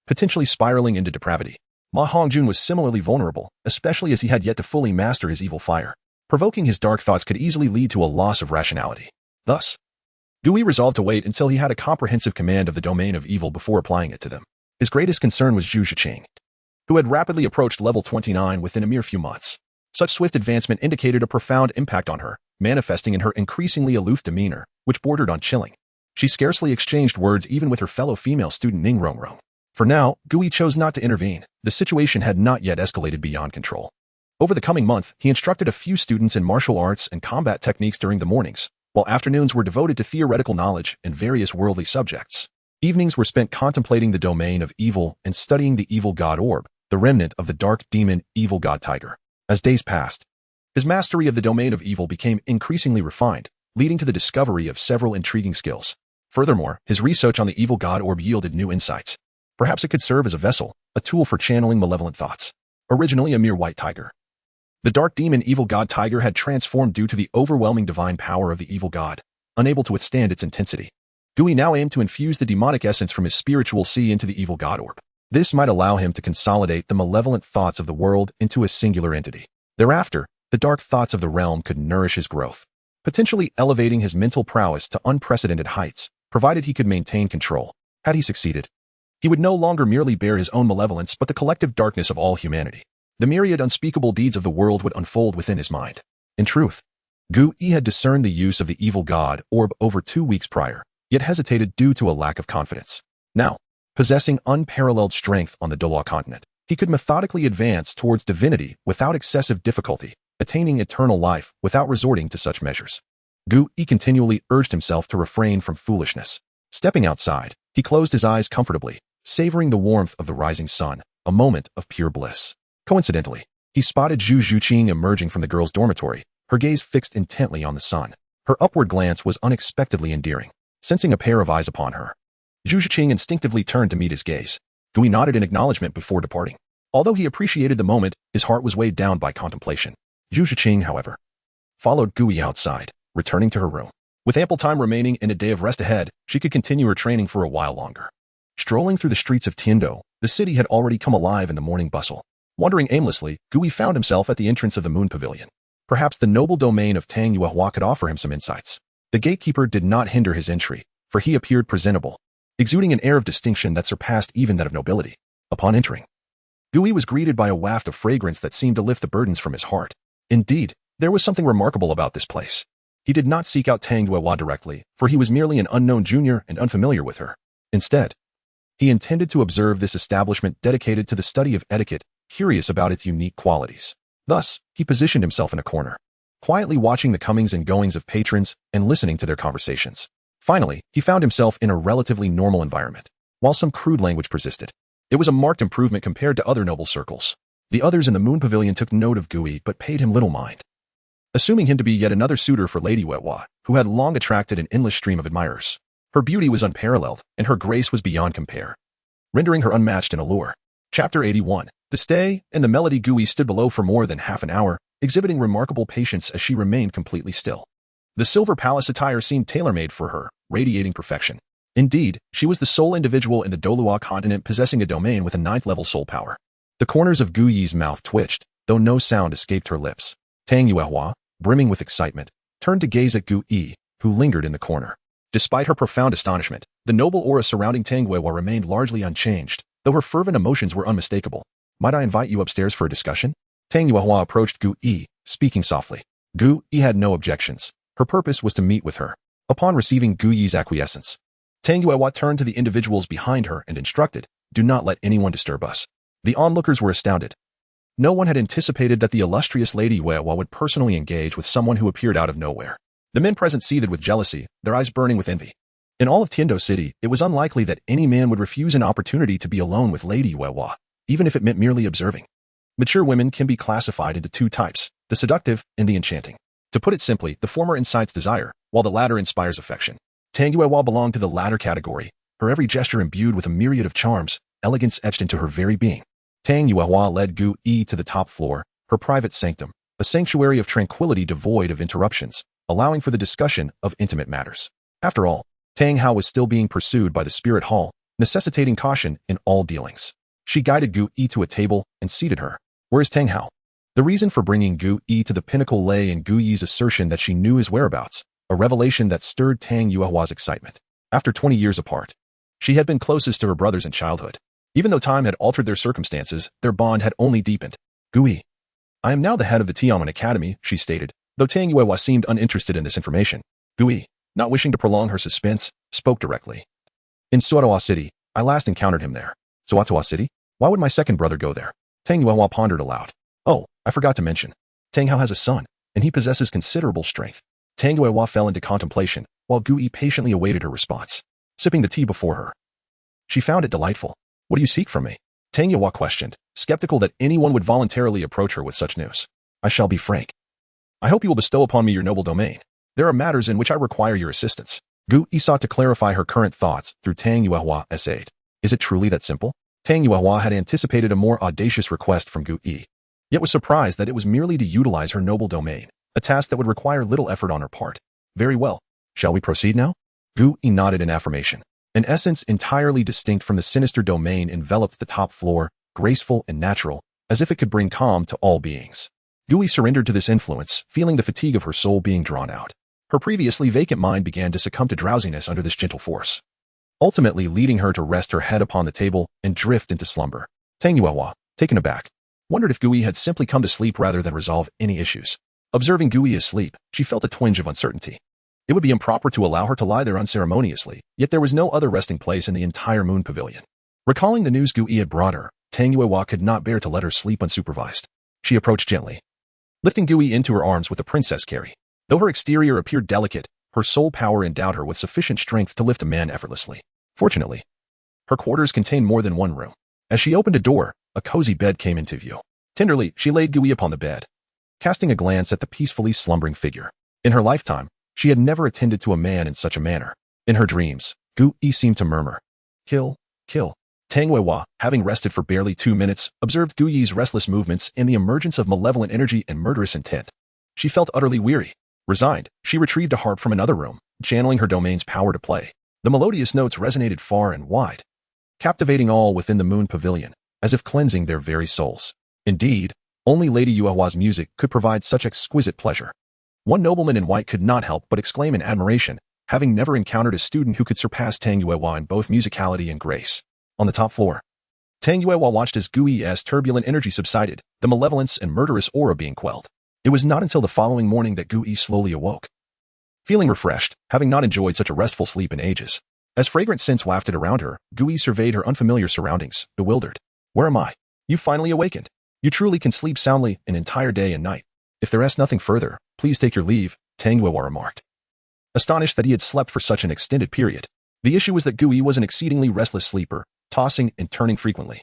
potentially spiraling into depravity. Ma Hongjun was similarly vulnerable, especially as he had yet to fully master his evil fire. Provoking his dark thoughts could easily lead to a loss of rationality. Thus, Gui resolved to wait until he had a comprehensive command of the domain of evil before applying it to them. His greatest concern was Zhu Shiqing, who had rapidly approached level 29 within a mere few months. Such swift advancement indicated a profound impact on her, manifesting in her increasingly aloof demeanor, which bordered on chilling. She scarcely exchanged words even with her fellow female student Ning Rongrong. For now, Gui chose not to intervene. The situation had not yet escalated beyond control. Over the coming month, he instructed a few students in martial arts and combat techniques during the mornings, while afternoons were devoted to theoretical knowledge and various worldly subjects. Evenings were spent contemplating the domain of evil and studying the evil god orb, the remnant of the dark demon evil god tiger. As days passed, his mastery of the domain of evil became increasingly refined, leading to the discovery of several intriguing skills. Furthermore, his research on the evil god orb yielded new insights. Perhaps it could serve as a vessel, a tool for channeling malevolent thoughts. Originally a mere white tiger, the dark demon evil god tiger had transformed due to the overwhelming divine power of the evil god, unable to withstand its intensity. Gui now aimed to infuse the demonic essence from his spiritual sea into the evil god orb. This might allow him to consolidate the malevolent thoughts of the world into a singular entity. Thereafter, the dark thoughts of the realm could nourish his growth, potentially elevating his mental prowess to unprecedented heights, provided he could maintain control. Had he succeeded, he would no longer merely bear his own malevolence but the collective darkness of all humanity. The myriad unspeakable deeds of the world would unfold within his mind. In truth, Gui had discerned the use of the evil god orb over 2 weeks prior, yet hesitated due to a lack of confidence. Now, possessing unparalleled strength on the Douluo Continent, he could methodically advance towards divinity without excessive difficulty, attaining eternal life without resorting to such measures. Gui continually urged himself to refrain from foolishness. Stepping outside, he closed his eyes comfortably, savoring the warmth of the rising sun, a moment of pure bliss. Coincidentally, he spotted Zhu Shiqing emerging from the girl's dormitory, her gaze fixed intently on the sun. Her upward glance was unexpectedly endearing. sensing a pair of eyes upon her. Zhu Shiqing instinctively turned to meet his gaze. Gui nodded in acknowledgement before departing. Although he appreciated the moment, his heart was weighed down by contemplation. Zhu Shiqing, however, followed Gui outside, returning to her room. With ample time remaining and a day of rest ahead, she could continue her training for a while longer. Strolling through the streets of Tiando, the city had already come alive in the morning bustle. Wandering aimlessly, Gui found himself at the entrance of the Moon Pavilion. Perhaps the noble domain of Tang Yuehua could offer him some insights. The gatekeeper did not hinder his entry, for he appeared presentable, exuding an air of distinction that surpassed even that of nobility. Upon entering, Gui was greeted by a waft of fragrance that seemed to lift the burdens from his heart. Indeed, there was something remarkable about this place. He did not seek out Tang Yuehua directly, for he was merely an unknown junior and unfamiliar with her. Instead, he intended to observe this establishment dedicated to the study of etiquette, curious about its unique qualities. Thus, he positioned himself in a corner, quietly watching the comings and goings of patrons and listening to their conversations. Finally, he found himself in a relatively normal environment. While some crude language persisted, it was a marked improvement compared to other noble circles. The others in the Moon Pavilion took note of Gui but paid him little mind, assuming him to be yet another suitor for Lady Yuehua, who had long attracted an endless stream of admirers. Her beauty was unparalleled, and her grace was beyond compare, rendering her unmatched in allure. Chapter 81. The stay and the melody. Gui stood below for more than half an hour, exhibiting remarkable patience as she remained completely still. The silver palace attire seemed tailor-made for her, radiating perfection. Indeed, she was the sole individual in the Douluo Continent possessing a domain with a 9th-level soul power. The corners of Gui's mouth twitched, though no sound escaped her lips. Tang Yuehua, brimming with excitement, turned to gaze at Gui, who lingered in the corner. Despite her profound astonishment, the noble aura surrounding Tang Yuehua remained largely unchanged, though her fervent emotions were unmistakable. Might I invite you upstairs for a discussion? Tang Yuehua approached Gui, speaking softly. Gui had no objections. Her purpose was to meet with her. Upon receiving Gui's acquiescence, Tang Yuehua turned to the individuals behind her and instructed, "Do not let anyone disturb us." The onlookers were astounded. No one had anticipated that the illustrious Lady Yuehua would personally engage with someone who appeared out of nowhere. The men present seethed with jealousy, their eyes burning with envy. In all of Tiando City, it was unlikely that any man would refuse an opportunity to be alone with Lady Yuehua, even if it meant merely observing. Mature women can be classified into two types, the seductive and the enchanting. To put it simply, the former incites desire, while the latter inspires affection. Tang Yuehua belonged to the latter category, her every gesture imbued with a myriad of charms, elegance etched into her very being. Tang Yuehua led Gui to the top floor, her private sanctum, a sanctuary of tranquility devoid of interruptions, allowing for the discussion of intimate matters. After all, Tang Hao was still being pursued by the spirit hall, necessitating caution in all dealings. She guided Gui to a table and seated her. "Where is Tang Hao?" The reason for bringing Gui to the pinnacle lay in Gui's assertion that she knew his whereabouts, a revelation that stirred Tang Yuehua's excitement. After 20 years apart, she had been closest to her brothers in childhood. Even though time had altered their circumstances, their bond had only deepened. "Gui, I am now the head of the Tianmen Academy," she stated, though Tang Yuehua seemed uninterested in this information. Gui, not wishing to prolong her suspense, spoke directly. "In Suatoa City, I last encountered him there." "Suatoa City? Why would my second brother go there?" Tang Yuehua pondered aloud. "Oh, I forgot to mention. Tang Hao has a son, and he possesses considerable strength." Tang Yuehua fell into contemplation, while Gui patiently awaited her response. Sipping the tea before her, she found it delightful. "What do you seek from me?" Tang Yuehua questioned, skeptical that anyone would voluntarily approach her with such news. "I shall be frank. I hope you will bestow upon me your noble domain. There are matters in which I require your assistance." Gui sought to clarify her current thoughts through Tang Yuehua's aid. "Is it truly that simple?" Tang Yuehua had anticipated a more audacious request from Gui, yet was surprised that it was merely to utilize her noble domain, a task that would require little effort on her part. "Very well. Shall we proceed now?" Gui nodded in affirmation. An essence entirely distinct from the sinister domain enveloped the top floor, graceful and natural, as if it could bring calm to all beings. Gui surrendered to this influence, feeling the fatigue of her soul being drawn out. Her previously vacant mind began to succumb to drowsiness under this gentle force, ultimately leading her to rest her head upon the table and drift into slumber. Tang Yuehua, taken aback, wondered if Gui had simply come to sleep rather than resolve any issues. Observing Gui asleep, she felt a twinge of uncertainty. It would be improper to allow her to lie there unceremoniously, yet there was no other resting place in the entire Moon Pavilion. Recalling the news Gui had brought her, Tang Yuehua could not bear to let her sleep unsupervised. She approached gently, lifting Gui into her arms with a princess carry. Though her exterior appeared delicate, her soul power endowed her with sufficient strength to lift a man effortlessly. Fortunately, her quarters contained more than one room. As she opened a door, a cozy bed came into view. Tenderly, she laid Gui upon the bed, casting a glance at the peacefully slumbering figure. In her lifetime, she had never attended to a man in such a manner. In her dreams, Gu Yi seemed to murmur, "Kill, kill." Tang Weihua, having rested for barely 2 minutes, observed Gu Yi's restless movements and the emergence of malevolent energy and murderous intent. She felt utterly weary. Resigned, she retrieved a harp from another room, channeling her domain's power to play. The melodious notes resonated far and wide, captivating all within the moon pavilion, as if cleansing their very souls. Indeed, only Lady Yuehua's music could provide such exquisite pleasure. One nobleman in white could not help but exclaim in admiration, having never encountered a student who could surpass Tang Yuehua in both musicality and grace. On the top floor, Tang Yuehua watched as Gu Yi's turbulent energy subsided, the malevolence and murderous aura being quelled. It was not until the following morning that Gu Yi slowly awoke, feeling refreshed, having not enjoyed such a restful sleep in ages. As fragrant scents wafted around her, Gu Yi surveyed her unfamiliar surroundings, bewildered. "Where am I? You finally awakened. You truly can sleep soundly an entire day and night. If there is nothing further, please take your leave," Tang Yuehua remarked, astonished that he had slept for such an extended period. The issue was that Gu Yi was an exceedingly restless sleeper, tossing and turning frequently,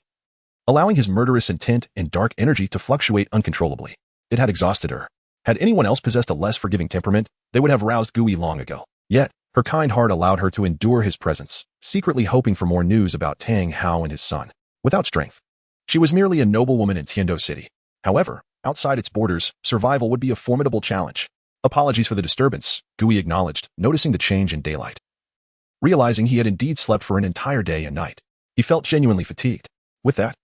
allowing his murderous intent and dark energy to fluctuate uncontrollably. It had exhausted her. Had anyone else possessed a less forgiving temperament, they would have roused Gu Yi long ago. Yet, her kind heart allowed her to endure his presence, secretly hoping for more news about Tang Hao and his son. Without strength, she was merely a noblewoman in Tiando City. However, outside its borders, survival would be a formidable challenge. "Apologies for the disturbance," Gu Yi acknowledged, noticing the change in daylight. Realizing he had indeed slept for an entire day and night, he felt genuinely fatigued. With that,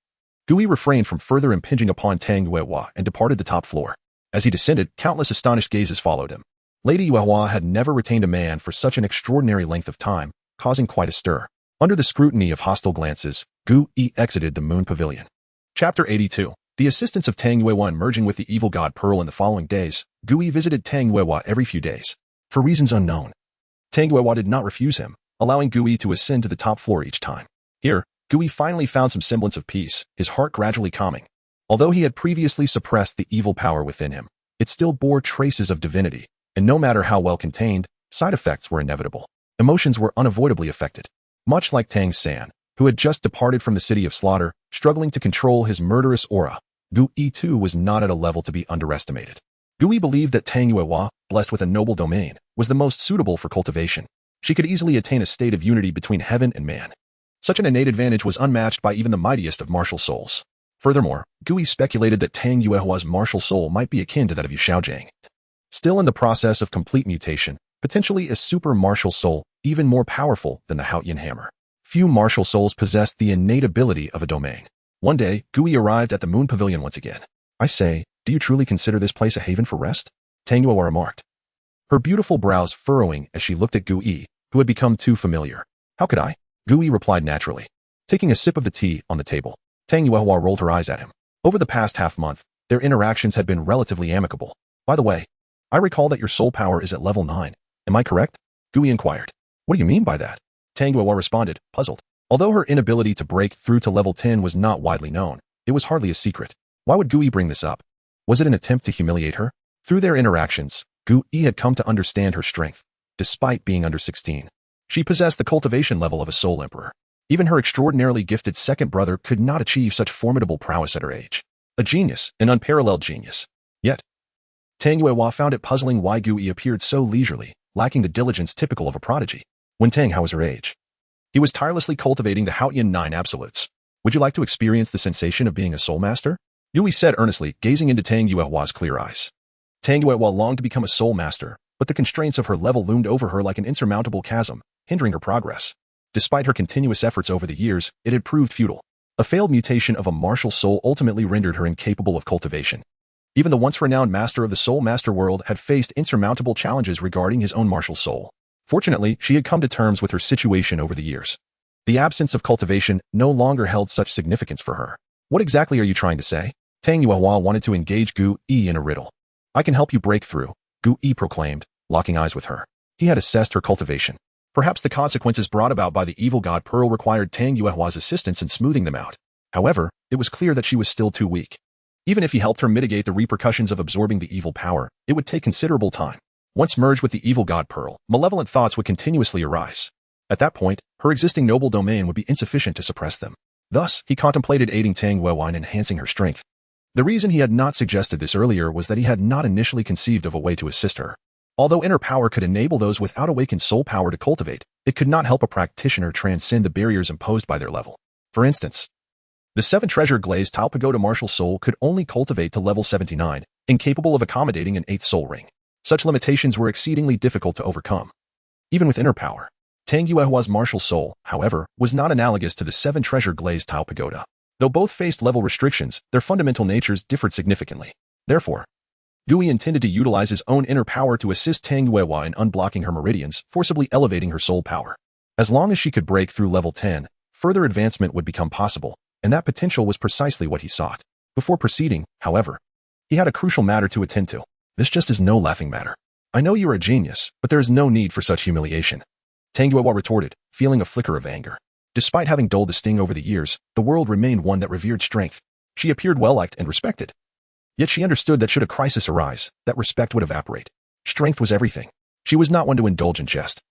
Gu Yi refrained from further impinging upon Tang Yuehua and departed the top floor. As he descended, countless astonished gazes followed him. Lady Yuehua had never retained a man for such an extraordinary length of time, causing quite a stir. Under the scrutiny of hostile glances, Gu Yi exited the moon pavilion. Chapter 82. The assistance of Tang Yuehua in merging with the evil god Pearl in the following days, Gu Yi visited Tang Yuehua every few days. For reasons unknown, Tang Yuehua did not refuse him, allowing Gu Yi to ascend to the top floor each time. Here, Gu Yi finally found some semblance of peace, his heart gradually calming. Although he had previously suppressed the evil power within him, it still bore traces of divinity, and no matter how well contained, side effects were inevitable. Emotions were unavoidably affected. Much like Tang San, who had just departed from the city of slaughter, struggling to control his murderous aura, Gu Yi too was not at a level to be underestimated. Gu Yi believed that Tang Yuehua, blessed with a noble domain, was the most suitable for cultivation. She could easily attain a state of unity between heaven and man. Such an innate advantage was unmatched by even the mightiest of martial souls. Furthermore, Gu Yi speculated that Tang Yuehua's martial soul might be akin to that of Yu Xiaojiang, still in the process of complete mutation, potentially a super martial soul, even more powerful than the Haotian hammer. Few martial souls possessed the innate ability of a domain. One day, Gu Yi arrived at the moon pavilion once again. "I say, do you truly consider this place a haven for rest?" Tang Yuehua remarked, her beautiful brows furrowing as she looked at Gu Yi, who had become too familiar. "How could I?" Gu Yi replied naturally, taking a sip of the tea on the table. Tang Yuehua rolled her eyes at him. Over the past half-month, their interactions had been relatively amicable. "By the way, I recall that your soul power is at level 9. Am I correct?" Gu Yi inquired. "What do you mean by that?" Tang Yuehua responded, puzzled. Although her inability to break through to level 10 was not widely known, it was hardly a secret. Why would Gu Yi bring this up? Was it an attempt to humiliate her? Through their interactions, Gu Yi had come to understand her strength. Despite being under 16, she possessed the cultivation level of a soul emperor. Even her extraordinarily gifted second brother could not achieve such formidable prowess at her age. A genius, an unparalleled genius. Yet, Tang Yuehua found it puzzling why Gu Yi appeared so leisurely, lacking the diligence typical of a prodigy. When Tang Hao was her age, he was tirelessly cultivating the Haotian 9 absolutes. "Would you like to experience the sensation of being a soul master?" Gu Yi said earnestly, gazing into Tang Yuehua's clear eyes. Tang Yuehua longed to become a soul master, but the constraints of her level loomed over her like an insurmountable chasm, hindering her progress. Despite her continuous efforts over the years, it had proved futile. A failed mutation of a martial soul ultimately rendered her incapable of cultivation. Even the once renowned master of the soul master world had faced insurmountable challenges regarding his own martial soul. Fortunately, she had come to terms with her situation over the years. The absence of cultivation no longer held such significance for her. "What exactly are you trying to say?" Tang Yuehua wanted to engage Gu Yi in a riddle. "I can help you break through," Gu Yi proclaimed, locking eyes with her. He had assessed her cultivation. Perhaps the consequences brought about by the evil god Pearl required Tang Yuehua's assistance in smoothing them out. However, it was clear that she was still too weak. Even if he helped her mitigate the repercussions of absorbing the evil power, it would take considerable time. Once merged with the evil god Pearl, malevolent thoughts would continuously arise. At that point, her existing noble domain would be insufficient to suppress them. Thus, he contemplated aiding Tang Yuehua in enhancing her strength. The reason he had not suggested this earlier was that he had not initially conceived of a way to assist her. Although inner power could enable those without awakened soul power to cultivate, it could not help a practitioner transcend the barriers imposed by their level. For instance, the 7 treasure glazed tile pagoda martial soul could only cultivate to level 79, incapable of accommodating an 8th soul ring. Such limitations were exceedingly difficult to overcome. Even with inner power, Tang Yuehua's martial soul, however, was not analogous to the 7 treasure glazed tile pagoda. Though both faced level restrictions, their fundamental natures differed significantly. Therefore, Gui intended to utilize his own inner power to assist Tang Yuehua in unblocking her meridians, forcibly elevating her soul power. As long as she could break through level 10, further advancement would become possible, and that potential was precisely what he sought. Before proceeding, however, he had a crucial matter to attend to. This just is no laughing matter. I know you are a genius, but there is no need for such humiliation. Tang Yuehua retorted, feeling a flicker of anger. Despite having dulled the sting over the years, the world remained one that revered strength. She appeared well-liked and respected. Yet she understood that should a crisis arise, that respect would evaporate. Strength was everything. She was not one to indulge in jest.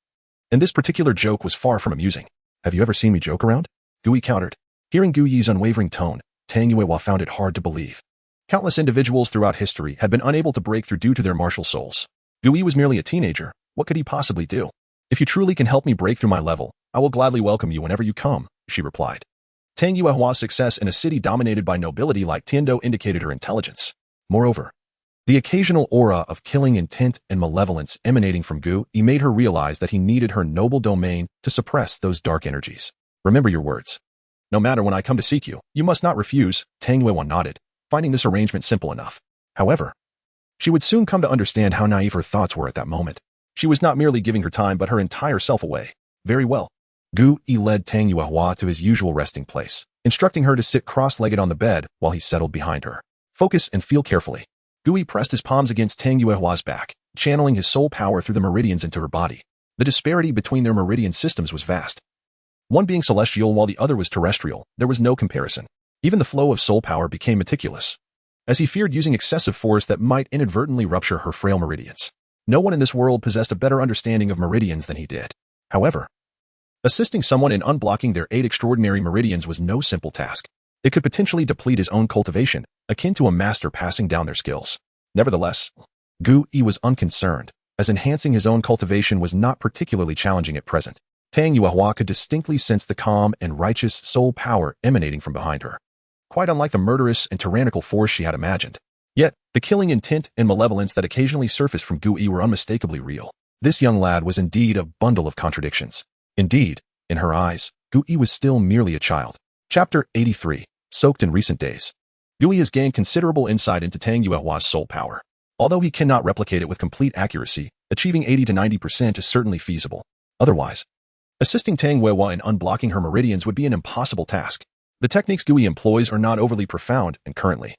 And this particular joke was far from amusing. Have you ever seen me joke around? Gui countered. Hearing Gu Yi's unwavering tone, Tang Yuehua found it hard to believe. Countless individuals throughout history had been unable to break through due to their martial souls. Gu Yi was merely a teenager. What could he possibly do? If you truly can help me break through my level, I will gladly welcome you whenever you come, she replied. Tang Yuehua's success in a city dominated by nobility like Tiando indicated her intelligence. Moreover, the occasional aura of killing intent and malevolence emanating from Gu Yi made her realize that he needed her noble domain to suppress those dark energies. Remember your words. No matter when I come to seek you, you must not refuse, Tang Yuehua nodded, finding this arrangement simple enough. However, she would soon come to understand how naive her thoughts were at that moment. She was not merely giving her time but her entire self away. Very well. Gu Yi led Tang Yuehua to his usual resting place, instructing her to sit cross-legged on the bed while he settled behind her. Focus and feel carefully. Gu Yi pressed his palms against Tang Yuehua's back, channeling his soul power through the meridians into her body. The disparity between their meridian systems was vast. One being celestial while the other was terrestrial, there was no comparison. Even the flow of soul power became meticulous, as he feared using excessive force that might inadvertently rupture her frail meridians. No one in this world possessed a better understanding of meridians than he did. However, assisting someone in unblocking their 8 extraordinary meridians was no simple task. It could potentially deplete his own cultivation, akin to a master passing down their skills. Nevertheless, Gu Yi was unconcerned, as enhancing his own cultivation was not particularly challenging at present. Tang Yuehua could distinctly sense the calm and righteous soul power emanating from behind her, quite unlike the murderous and tyrannical force she had imagined. Yet, the killing intent and malevolence that occasionally surfaced from Gu Yi were unmistakably real. This young lad was indeed a bundle of contradictions. Indeed, in her eyes, Gu Yi was still merely a child. Chapter 83. Soaked in recent days. Gu Yi has gained considerable insight into Tang Yuehua's soul power. Although he cannot replicate it with complete accuracy, achieving 80 to 90% is certainly feasible. Otherwise, assisting Tang Yuehua in unblocking her meridians would be an impossible task. The techniques Gu Yi employs are not overly profound, and currently,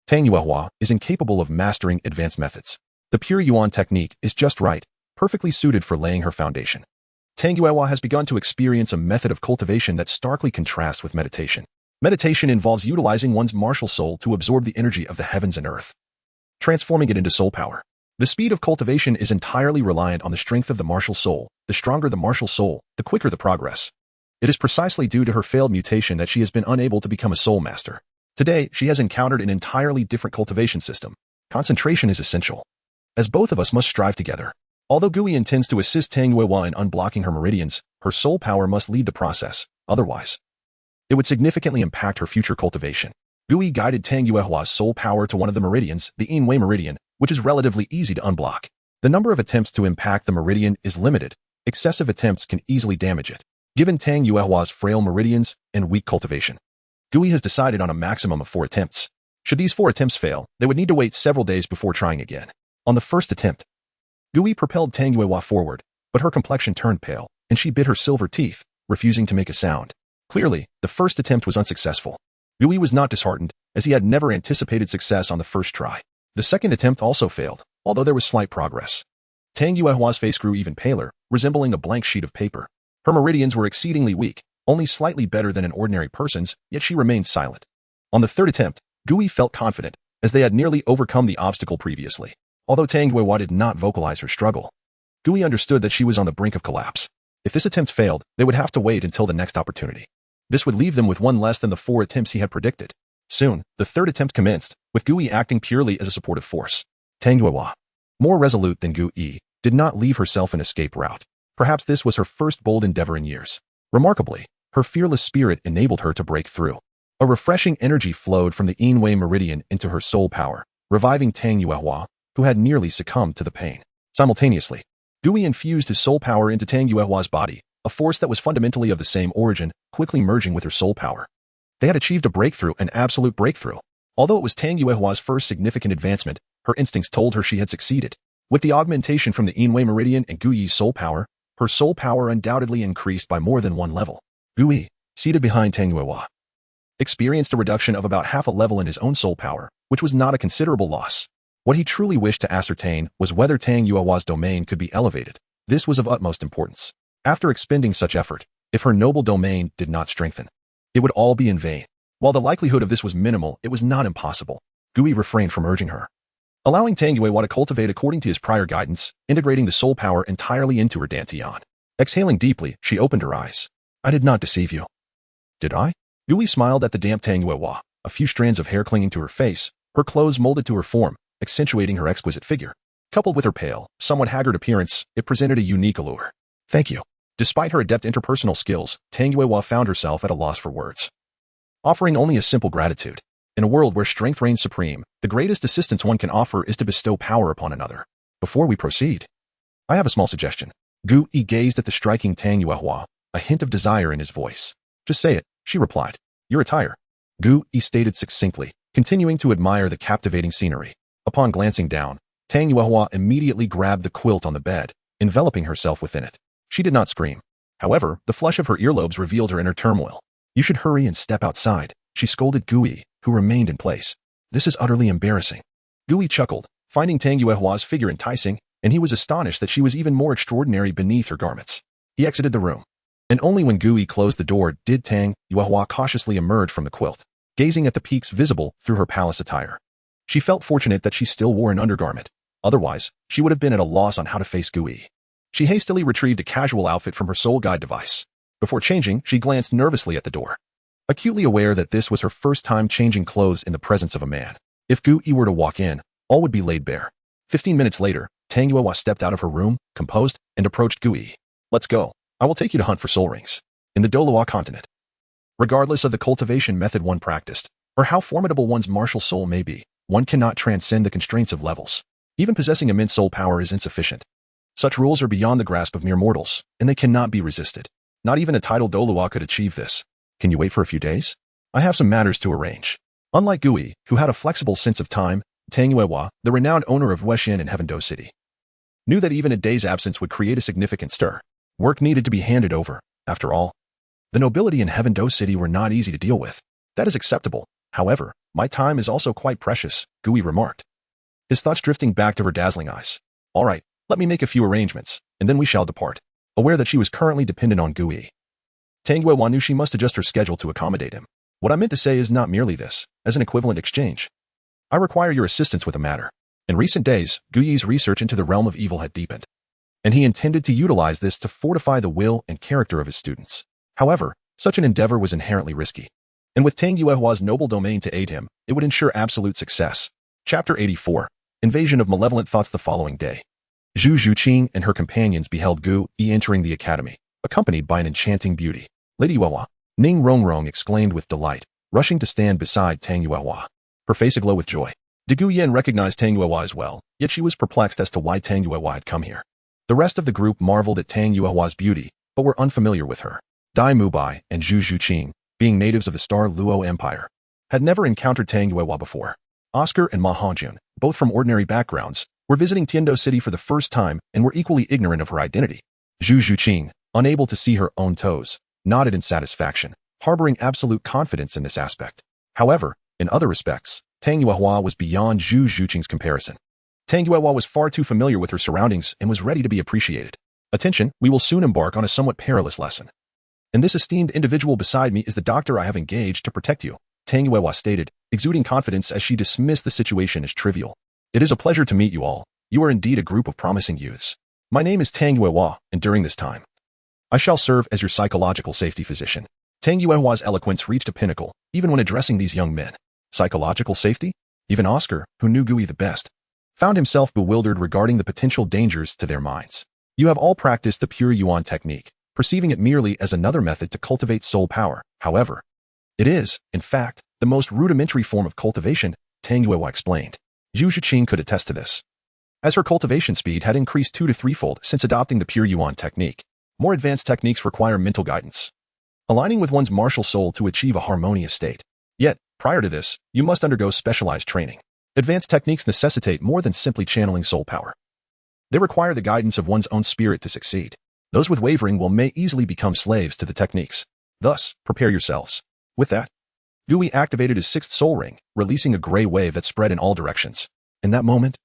Tang Yuehua is incapable of mastering advanced methods. The pure Yuan technique is just right, perfectly suited for laying her foundation. Tang Yuehua has begun to experience a method of cultivation that starkly contrasts with meditation. Meditation involves utilizing one's martial soul to absorb the energy of the heavens and earth, transforming it into soul power. The speed of cultivation is entirely reliant on the strength of the martial soul. The stronger the martial soul, the quicker the progress. It is precisely due to her failed mutation that she has been unable to become a soul master. Today, she has encountered an entirely different cultivation system. Concentration is essential, as both of us must strive together. Although Gu Yi intends to assist Tang Yuehua in unblocking her meridians, her soul power must lead the process. Otherwise, it would significantly impact her future cultivation. Gu Yi guided Tang Yuehua's soul power to one of the meridians, the Yin-Wei meridian, which is relatively easy to unblock. The number of attempts to impact the meridian is limited. Excessive attempts can easily damage it. Given Tang Yuehua's frail meridians and weak cultivation, Gu Yi has decided on a maximum of 4 attempts. Should these 4 attempts fail, they would need to wait several days before trying again. On the first attempt, Gu Yi propelled Tang Yuehua forward, but her complexion turned pale, and she bit her silver teeth, refusing to make a sound. Clearly, the first attempt was unsuccessful. Gu Yi was not disheartened, as he had never anticipated success on the first try. The second attempt also failed, although there was slight progress. Tang Yuehua's face grew even paler, resembling a blank sheet of paper. Her meridians were exceedingly weak, only slightly better than an ordinary person's, yet she remained silent. On the third attempt, Gu Yi felt confident, as they had nearly overcome the obstacle previously. Although Tang Yuehua did not vocalize her struggle, Gu Yi understood that she was on the brink of collapse. If this attempt failed, they would have to wait until the next opportunity. This would leave them with one less than the 4 attempts he had predicted. Soon, the third attempt commenced, with Gu Yi acting purely as a supportive force. Tang Yuehua, more resolute than Gu Yi, did not leave herself an escape route. Perhaps this was her first bold endeavor in years. Remarkably, her fearless spirit enabled her to break through. A refreshing energy flowed from the innate meridian into her soul power, reviving Tang Yuehua, who had nearly succumbed to the pain. Simultaneously, Gui infused his soul power into Tang Yuehua's body, a force that was fundamentally of the same origin, quickly merging with her soul power. They had achieved a breakthrough, an absolute breakthrough. Although it was Tang Yuehua's first significant advancement, her instincts told her she had succeeded. With the augmentation from the innate meridian and Gui's soul power, her soul power undoubtedly increased by more than one level. Gui, seated behind Tang Yuehua, experienced a reduction of about half a level in his own soul power, which was not a considerable loss. What he truly wished to ascertain was whether Tang Yuehua's domain could be elevated. This was of utmost importance. After expending such effort, if her noble domain did not strengthen, it would all be in vain. While the likelihood of this was minimal, it was not impossible. Gui refrained from urging her, allowing Tang Yuehua to cultivate according to his prior guidance, integrating the soul power entirely into her dantian. Exhaling deeply, she opened her eyes. I did not deceive you. Did I? Gui smiled at the damp Tang Yuehua, a few strands of hair clinging to her face, her clothes molded to her form, accentuating her exquisite figure. Coupled with her pale, somewhat haggard appearance, it presented a unique allure. Thank you. Despite her adept interpersonal skills, Tang Yuehua found herself at a loss for words. Offering only a simple gratitude. In a world where strength reigns supreme, the greatest assistance one can offer is to bestow power upon another. Before we proceed, I have a small suggestion. Gui gazed at the striking Tang Yuehua, a hint of desire in his voice. Just say it, she replied. Your attire. Gui stated succinctly, continuing to admire the captivating scenery. Upon glancing down, Tang Yuehua immediately grabbed the quilt on the bed, enveloping herself within it. She did not scream. However, the flush of her earlobes revealed her inner turmoil. You should hurry and step outside, she scolded Gui, who remained in place. This is utterly embarrassing. Gui chuckled, finding Tang Yuehua's figure enticing, and he was astonished that she was even more extraordinary beneath her garments. He exited the room. And only when Gui closed the door did Tang Yuehua cautiously emerge from the quilt, gazing at the peaks visible through her palace attire. She felt fortunate that she still wore an undergarment. Otherwise, she would have been at a loss on how to face Gui. She hastily retrieved a casual outfit from her soul guide device. Before changing, she glanced nervously at the door, acutely aware that this was her first time changing clothes in the presence of a man. If Gui were to walk in, all would be laid bare. 15 minutes later, Tang Yuehua stepped out of her room, composed, and approached Gui. Let's go. I will take you to hunt for soul rings. In the Douluo Continent. Regardless of the cultivation method one practiced, or how formidable one's martial soul may be, one cannot transcend the constraints of levels. Even possessing immense soul power is insufficient. Such rules are beyond the grasp of mere mortals, and they cannot be resisted. Not even a titled Douluo could achieve this. Can you wait for a few days? I have some matters to arrange. Unlike Gui, who had a flexible sense of time, Tang Yuehua, the renowned owner of Weixin and Heavendo City, knew that even a day's absence would create a significant stir. Work needed to be handed over. After all, the nobility in Heavendo City were not easy to deal with. That is acceptable. However, my time is also quite precious, Gui remarked, his thoughts drifting back to her dazzling eyes. All right, let me make a few arrangements, and then we shall depart. Aware that she was currently dependent on Gui, Tang Yuehua knew she must adjust her schedule to accommodate him. What I meant to say is not merely this, as an equivalent exchange. I require your assistance with a matter. In recent days, Gui's research into the realm of evil had deepened, and he intended to utilize this to fortify the will and character of his students. However, such an endeavor was inherently risky, and with Tang Yuehua's noble domain to aid him, it would ensure absolute success. Chapter 84. Invasion of Malevolent Thoughts. The following day, Zhu Zhuqing and her companions beheld Gui entering the academy, accompanied by an enchanting beauty. Lady Yuehua, Ning Rongrong exclaimed with delight, rushing to stand beside Tang Yuehua, her face aglow with joy. De Guyen recognized Tang Yuehua as well, yet she was perplexed as to why Tang Yuehua had come here. The rest of the group marveled at Tang Yuehua's beauty, but were unfamiliar with her. Dai Mubai and Zhu Zhuqing, being natives of the Star Luo Empire, had never encountered Tang Yuehua before. Oscar and Ma Hongjun, both from ordinary backgrounds, were visiting Tiando City for the first time and were equally ignorant of her identity. Zhu Zhuqing, unable to see her own toes, nodded in satisfaction, harboring absolute confidence in this aspect. However, in other respects, Tang Yuehua was beyond Zhu Zhuqing's comparison. Tang Yuehua was far too familiar with her surroundings and was ready to be appreciated. Attention, we will soon embark on a somewhat perilous lesson. And this esteemed individual beside me is the doctor I have engaged to protect you, Tang Yuehua stated, exuding confidence as she dismissed the situation as trivial. It is a pleasure to meet you all. You are indeed a group of promising youths. My name is Tang Yuehua, and during this time, I shall serve as your psychological safety physician. Tang Yuehua's eloquence reached a pinnacle, even when addressing these young men. Psychological safety? Even Oscar, who knew Gui the best, found himself bewildered regarding the potential dangers to their minds. You have all practiced the pure Yuan technique, perceiving it merely as another method to cultivate soul power. However, it is, in fact, the most rudimentary form of cultivation, Tang Yuehua explained. Zhu Zhiqing could attest to this, as her cultivation speed had increased 2 to 3-fold since adopting the pure Yuan technique. More advanced techniques require mental guidance, aligning with one's martial soul to achieve a harmonious state. Yet, prior to this, you must undergo specialized training. Advanced techniques necessitate more than simply channeling soul power. They require the guidance of one's own spirit to succeed. Those with wavering will may easily become slaves to the techniques. Thus, prepare yourselves. With that, Gui activated his 6th soul ring, releasing a gray wave that spread in all directions. In that moment,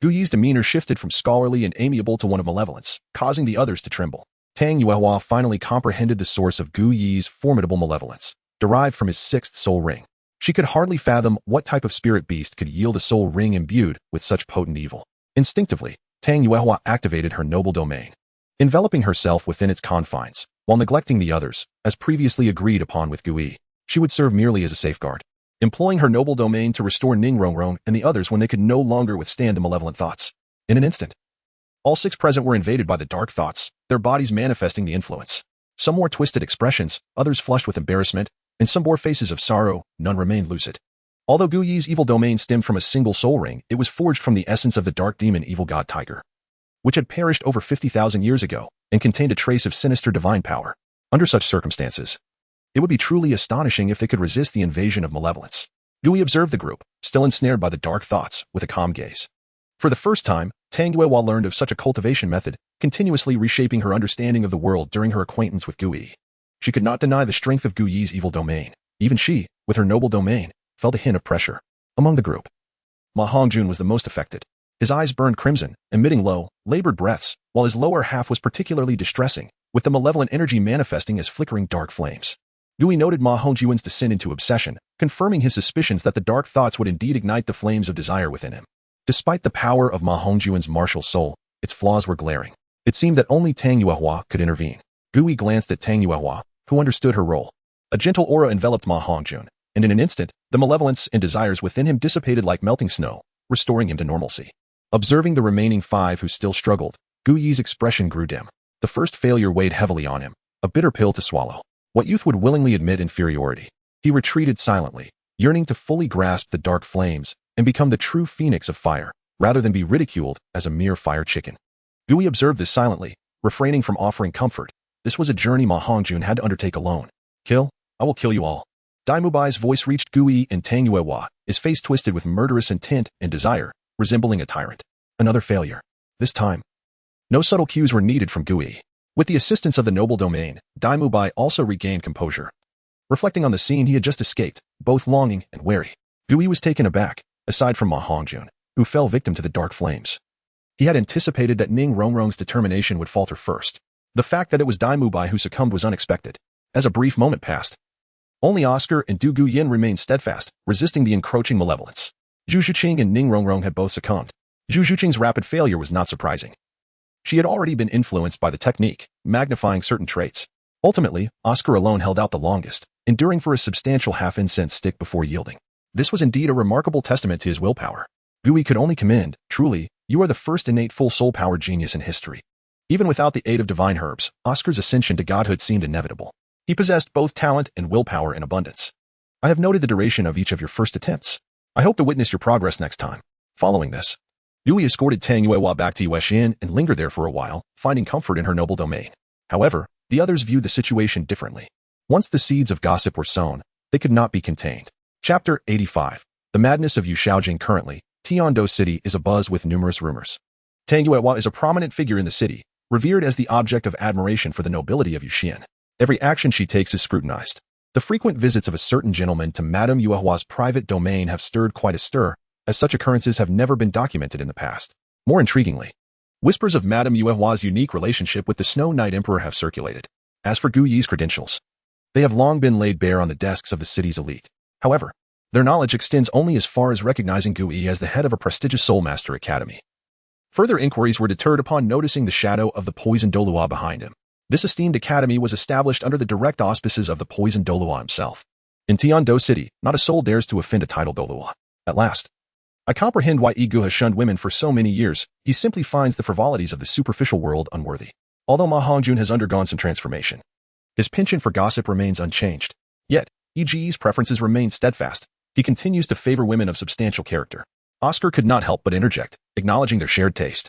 Gui's demeanor shifted from scholarly and amiable to one of malevolence, causing the others to tremble. Tang Yuehua finally comprehended the source of Gui's formidable malevolence, derived from his 6th soul ring. She could hardly fathom what type of spirit beast could yield a soul ring imbued with such potent evil. Instinctively, Tang Yuehua activated her noble domain, enveloping herself within its confines, while neglecting the others, as previously agreed upon with Gui. She would serve merely as a safeguard, employing her noble domain to restore Ningrongrong and the others when they could no longer withstand the malevolent thoughts. In an instant, all 6 present were invaded by the dark thoughts, their bodies manifesting the influence. Some wore twisted expressions, others flushed with embarrassment, and some bore faces of sorrow, none remained lucid. Although Gui's evil domain stemmed from a single soul ring, it was forged from the essence of the dark demon evil god Tiger, which had perished over 50,000 years ago and contained a trace of sinister divine power. Under such circumstances, it would be truly astonishing if they could resist the invasion of malevolence. Gui observed the group, still ensnared by the dark thoughts, with a calm gaze. For the first time, Tang Yuehua learned of such a cultivation method, continuously reshaping her understanding of the world during her acquaintance with Gui. She could not deny the strength of Gui's evil domain. Even she, with her noble domain, felt a hint of pressure. Among the group, Ma Hongjun was the most affected. His eyes burned crimson, emitting low, labored breaths, while his lower half was particularly distressing, with the malevolent energy manifesting as flickering dark flames. Gui noted Ma Hongjun's descent into obsession, confirming his suspicions that the dark thoughts would indeed ignite the flames of desire within him. Despite the power of Ma Hongjun's martial soul, its flaws were glaring. It seemed that only Tang Yuehua could intervene. Gui glanced at Tang Yuehua, who understood her role. A gentle aura enveloped Ma Hongjun, and in an instant, the malevolence and desires within him dissipated like melting snow, restoring him to normalcy. Observing the remaining 5 who still struggled, Gui's expression grew dim. The first failure weighed heavily on him, a bitter pill to swallow. What youth would willingly admit inferiority? He retreated silently, yearning to fully grasp the dark flames and become the true phoenix of fire, rather than be ridiculed as a mere fire chicken. Gui observed this silently, refraining from offering comfort. This was a journey Ma Hongjun had to undertake alone. Kill? I will kill you all. Dai Mubai's voice reached Gui and Tang Yuehua, his face twisted with murderous intent and desire, resembling a tyrant. Another failure. This time, no subtle cues were needed from Gui. With the assistance of the noble domain, Dai Mubai also regained composure. Reflecting on the scene he had just escaped, both longing and wary, Gui was taken aback, aside from Ma Hongjun, who fell victim to the dark flames. He had anticipated that Ning Rongrong's determination would falter first. The fact that it was Dai Mubai who succumbed was unexpected. As a brief moment passed, only Oscar and Du Guyin remained steadfast, resisting the encroaching malevolence. Zhu Zhiqing and Ning Rongrong had both succumbed. Zhu Zhiqing's rapid failure was not surprising. She had already been influenced by the technique, magnifying certain traits. Ultimately, Oscar alone held out the longest, enduring for a substantial half-incense stick before yielding. This was indeed a remarkable testament to his willpower. Gui could only commend, truly, you are the first innate full soul power genius in history. Even without the aid of divine herbs, Oscar's ascension to godhood seemed inevitable. He possessed both talent and willpower in abundance. I have noted the duration of each of your first attempts. I hope to witness your progress next time. Following this, Gui escorted Tang Yuehua back to Yuexian and lingered there for a while, finding comfort in her noble domain. However, the others viewed the situation differently. Once the seeds of gossip were sown, they could not be contained. Chapter 85. The madness of Yu Shaojing. Currently, Tiando City is abuzz with numerous rumors. Tang Yuehua is a prominent figure in the city, revered as the object of admiration for the nobility of Yuxian. Every action she takes is scrutinized. The frequent visits of a certain gentleman to Madame Yuehua's private domain have stirred quite a stir, as such occurrences have never been documented in the past. More intriguingly, whispers of Madame Yuehua's unique relationship with the Snow Knight Emperor have circulated. As for Guyi's credentials, they have long been laid bare on the desks of the city's elite. However, their knowledge extends only as far as recognizing Guyi as the head of a prestigious Soulmaster Academy. Further inquiries were deterred upon noticing the shadow of the poisoned Douluo behind him. This esteemed academy was established under the direct auspices of the poisoned Douluo himself. In Tiando City, not a soul dares to offend a titled Douluo. At last, I comprehend why Egu has shunned women for so many years. He simply finds the frivolities of the superficial world unworthy. Although Ma Hongjun has undergone some transformation, his penchant for gossip remains unchanged. Yet, Ege's preferences remain steadfast. He continues to favor women of substantial character. Oscar could not help but interject, acknowledging their shared taste.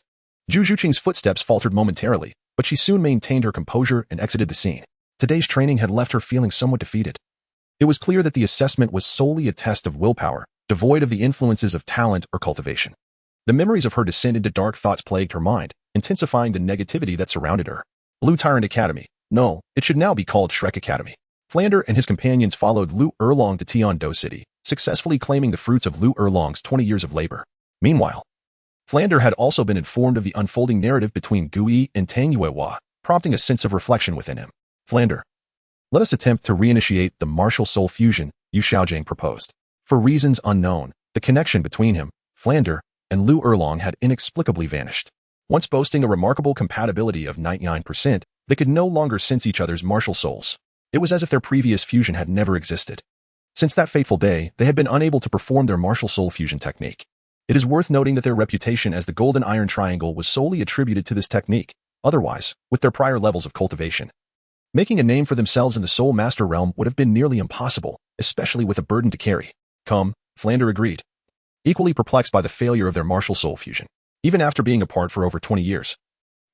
Zhu Zhuqing's footsteps faltered momentarily, but she soon maintained her composure and exited the scene. Today's training had left her feeling somewhat defeated. It was clear that the assessment was solely a test of willpower, devoid of the influences of talent or cultivation. The memories of her descent into dark thoughts plagued her mind, intensifying the negativity that surrounded her. Blue Tyrant Academy. No, it should now be called Shrek Academy. Flander and his companions followed Lu Erlong to Tiando City, successfully claiming the fruits of Lu Erlong's 20 years of labor. Meanwhile, Flander had also been informed of the unfolding narrative between Gui and Tang Yuehua, prompting a sense of reflection within him. Flander, let us attempt to reinitiate the martial soul fusion, Yu Xiaojing proposed. For reasons unknown, the connection between him, Flander, and Lu Erlong had inexplicably vanished. Once boasting a remarkable compatibility of 99%, they could no longer sense each other's martial souls. It was as if their previous fusion had never existed. Since that fateful day, they had been unable to perform their martial soul fusion technique. It is worth noting that their reputation as the Golden Iron Triangle was solely attributed to this technique. Otherwise, with their prior levels of cultivation, making a name for themselves in the Soul Master realm would have been nearly impossible, especially with a burden to carry. Come, Flander agreed, equally perplexed by the failure of their martial soul fusion. Even after being apart for over 20 years,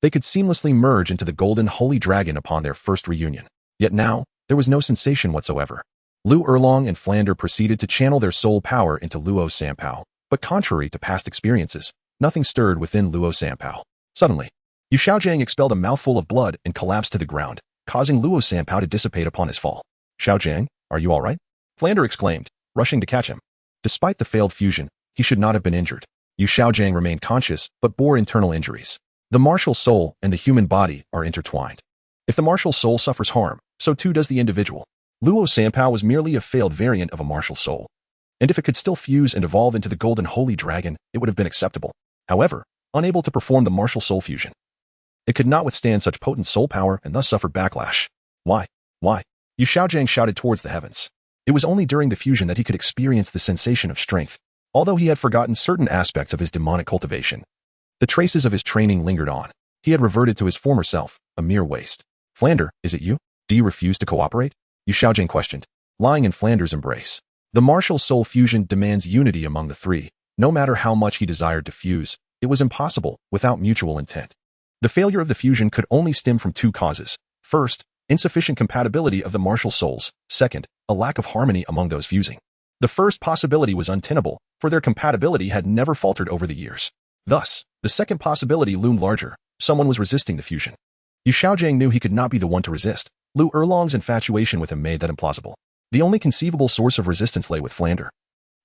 they could seamlessly merge into the Golden Holy Dragon upon their first reunion. Yet now, there was no sensation whatsoever. Lu Erlong and Flander proceeded to channel their soul power into Luo Sanpao, but contrary to past experiences, nothing stirred within Luo Sanpao. Suddenly, Yu Xiaojing expelled a mouthful of blood and collapsed to the ground, causing Luo Sanpao to dissipate upon his fall. Xiaojing, are you all right? Flander exclaimed, rushing to catch him. Despite the failed fusion, he should not have been injured. Yu Xiaojing remained conscious, but bore internal injuries. The martial soul and the human body are intertwined. If the martial soul suffers harm, so too does the individual. Luo Sanpao was merely a failed variant of a martial soul. And if it could still fuse and evolve into the Golden Holy Dragon, it would have been acceptable. However, unable to perform the martial soul fusion, it could not withstand such potent soul power and thus suffered backlash. Why? Yu Xiaojing shouted towards the heavens. It was only during the fusion that he could experience the sensation of strength. Although he had forgotten certain aspects of his demonic cultivation, the traces of his training lingered on. He had reverted to his former self, a mere waste. Flander, is it you? Do you refuse to cooperate? Yu Xiaojing questioned, lying in Flander's embrace. The martial soul fusion demands unity among the three. No matter how much he desired to fuse, it was impossible without mutual intent. The failure of the fusion could only stem from two causes. First, insufficient compatibility of the martial souls. Second, a lack of harmony among those fusing. The first possibility was untenable, for their compatibility had never faltered over the years. Thus, the second possibility loomed larger. Someone was resisting the fusion. Yu Xiaojing knew he could not be the one to resist. Lu Erlong's infatuation with him made that implausible. The only conceivable source of resistance lay with Flander,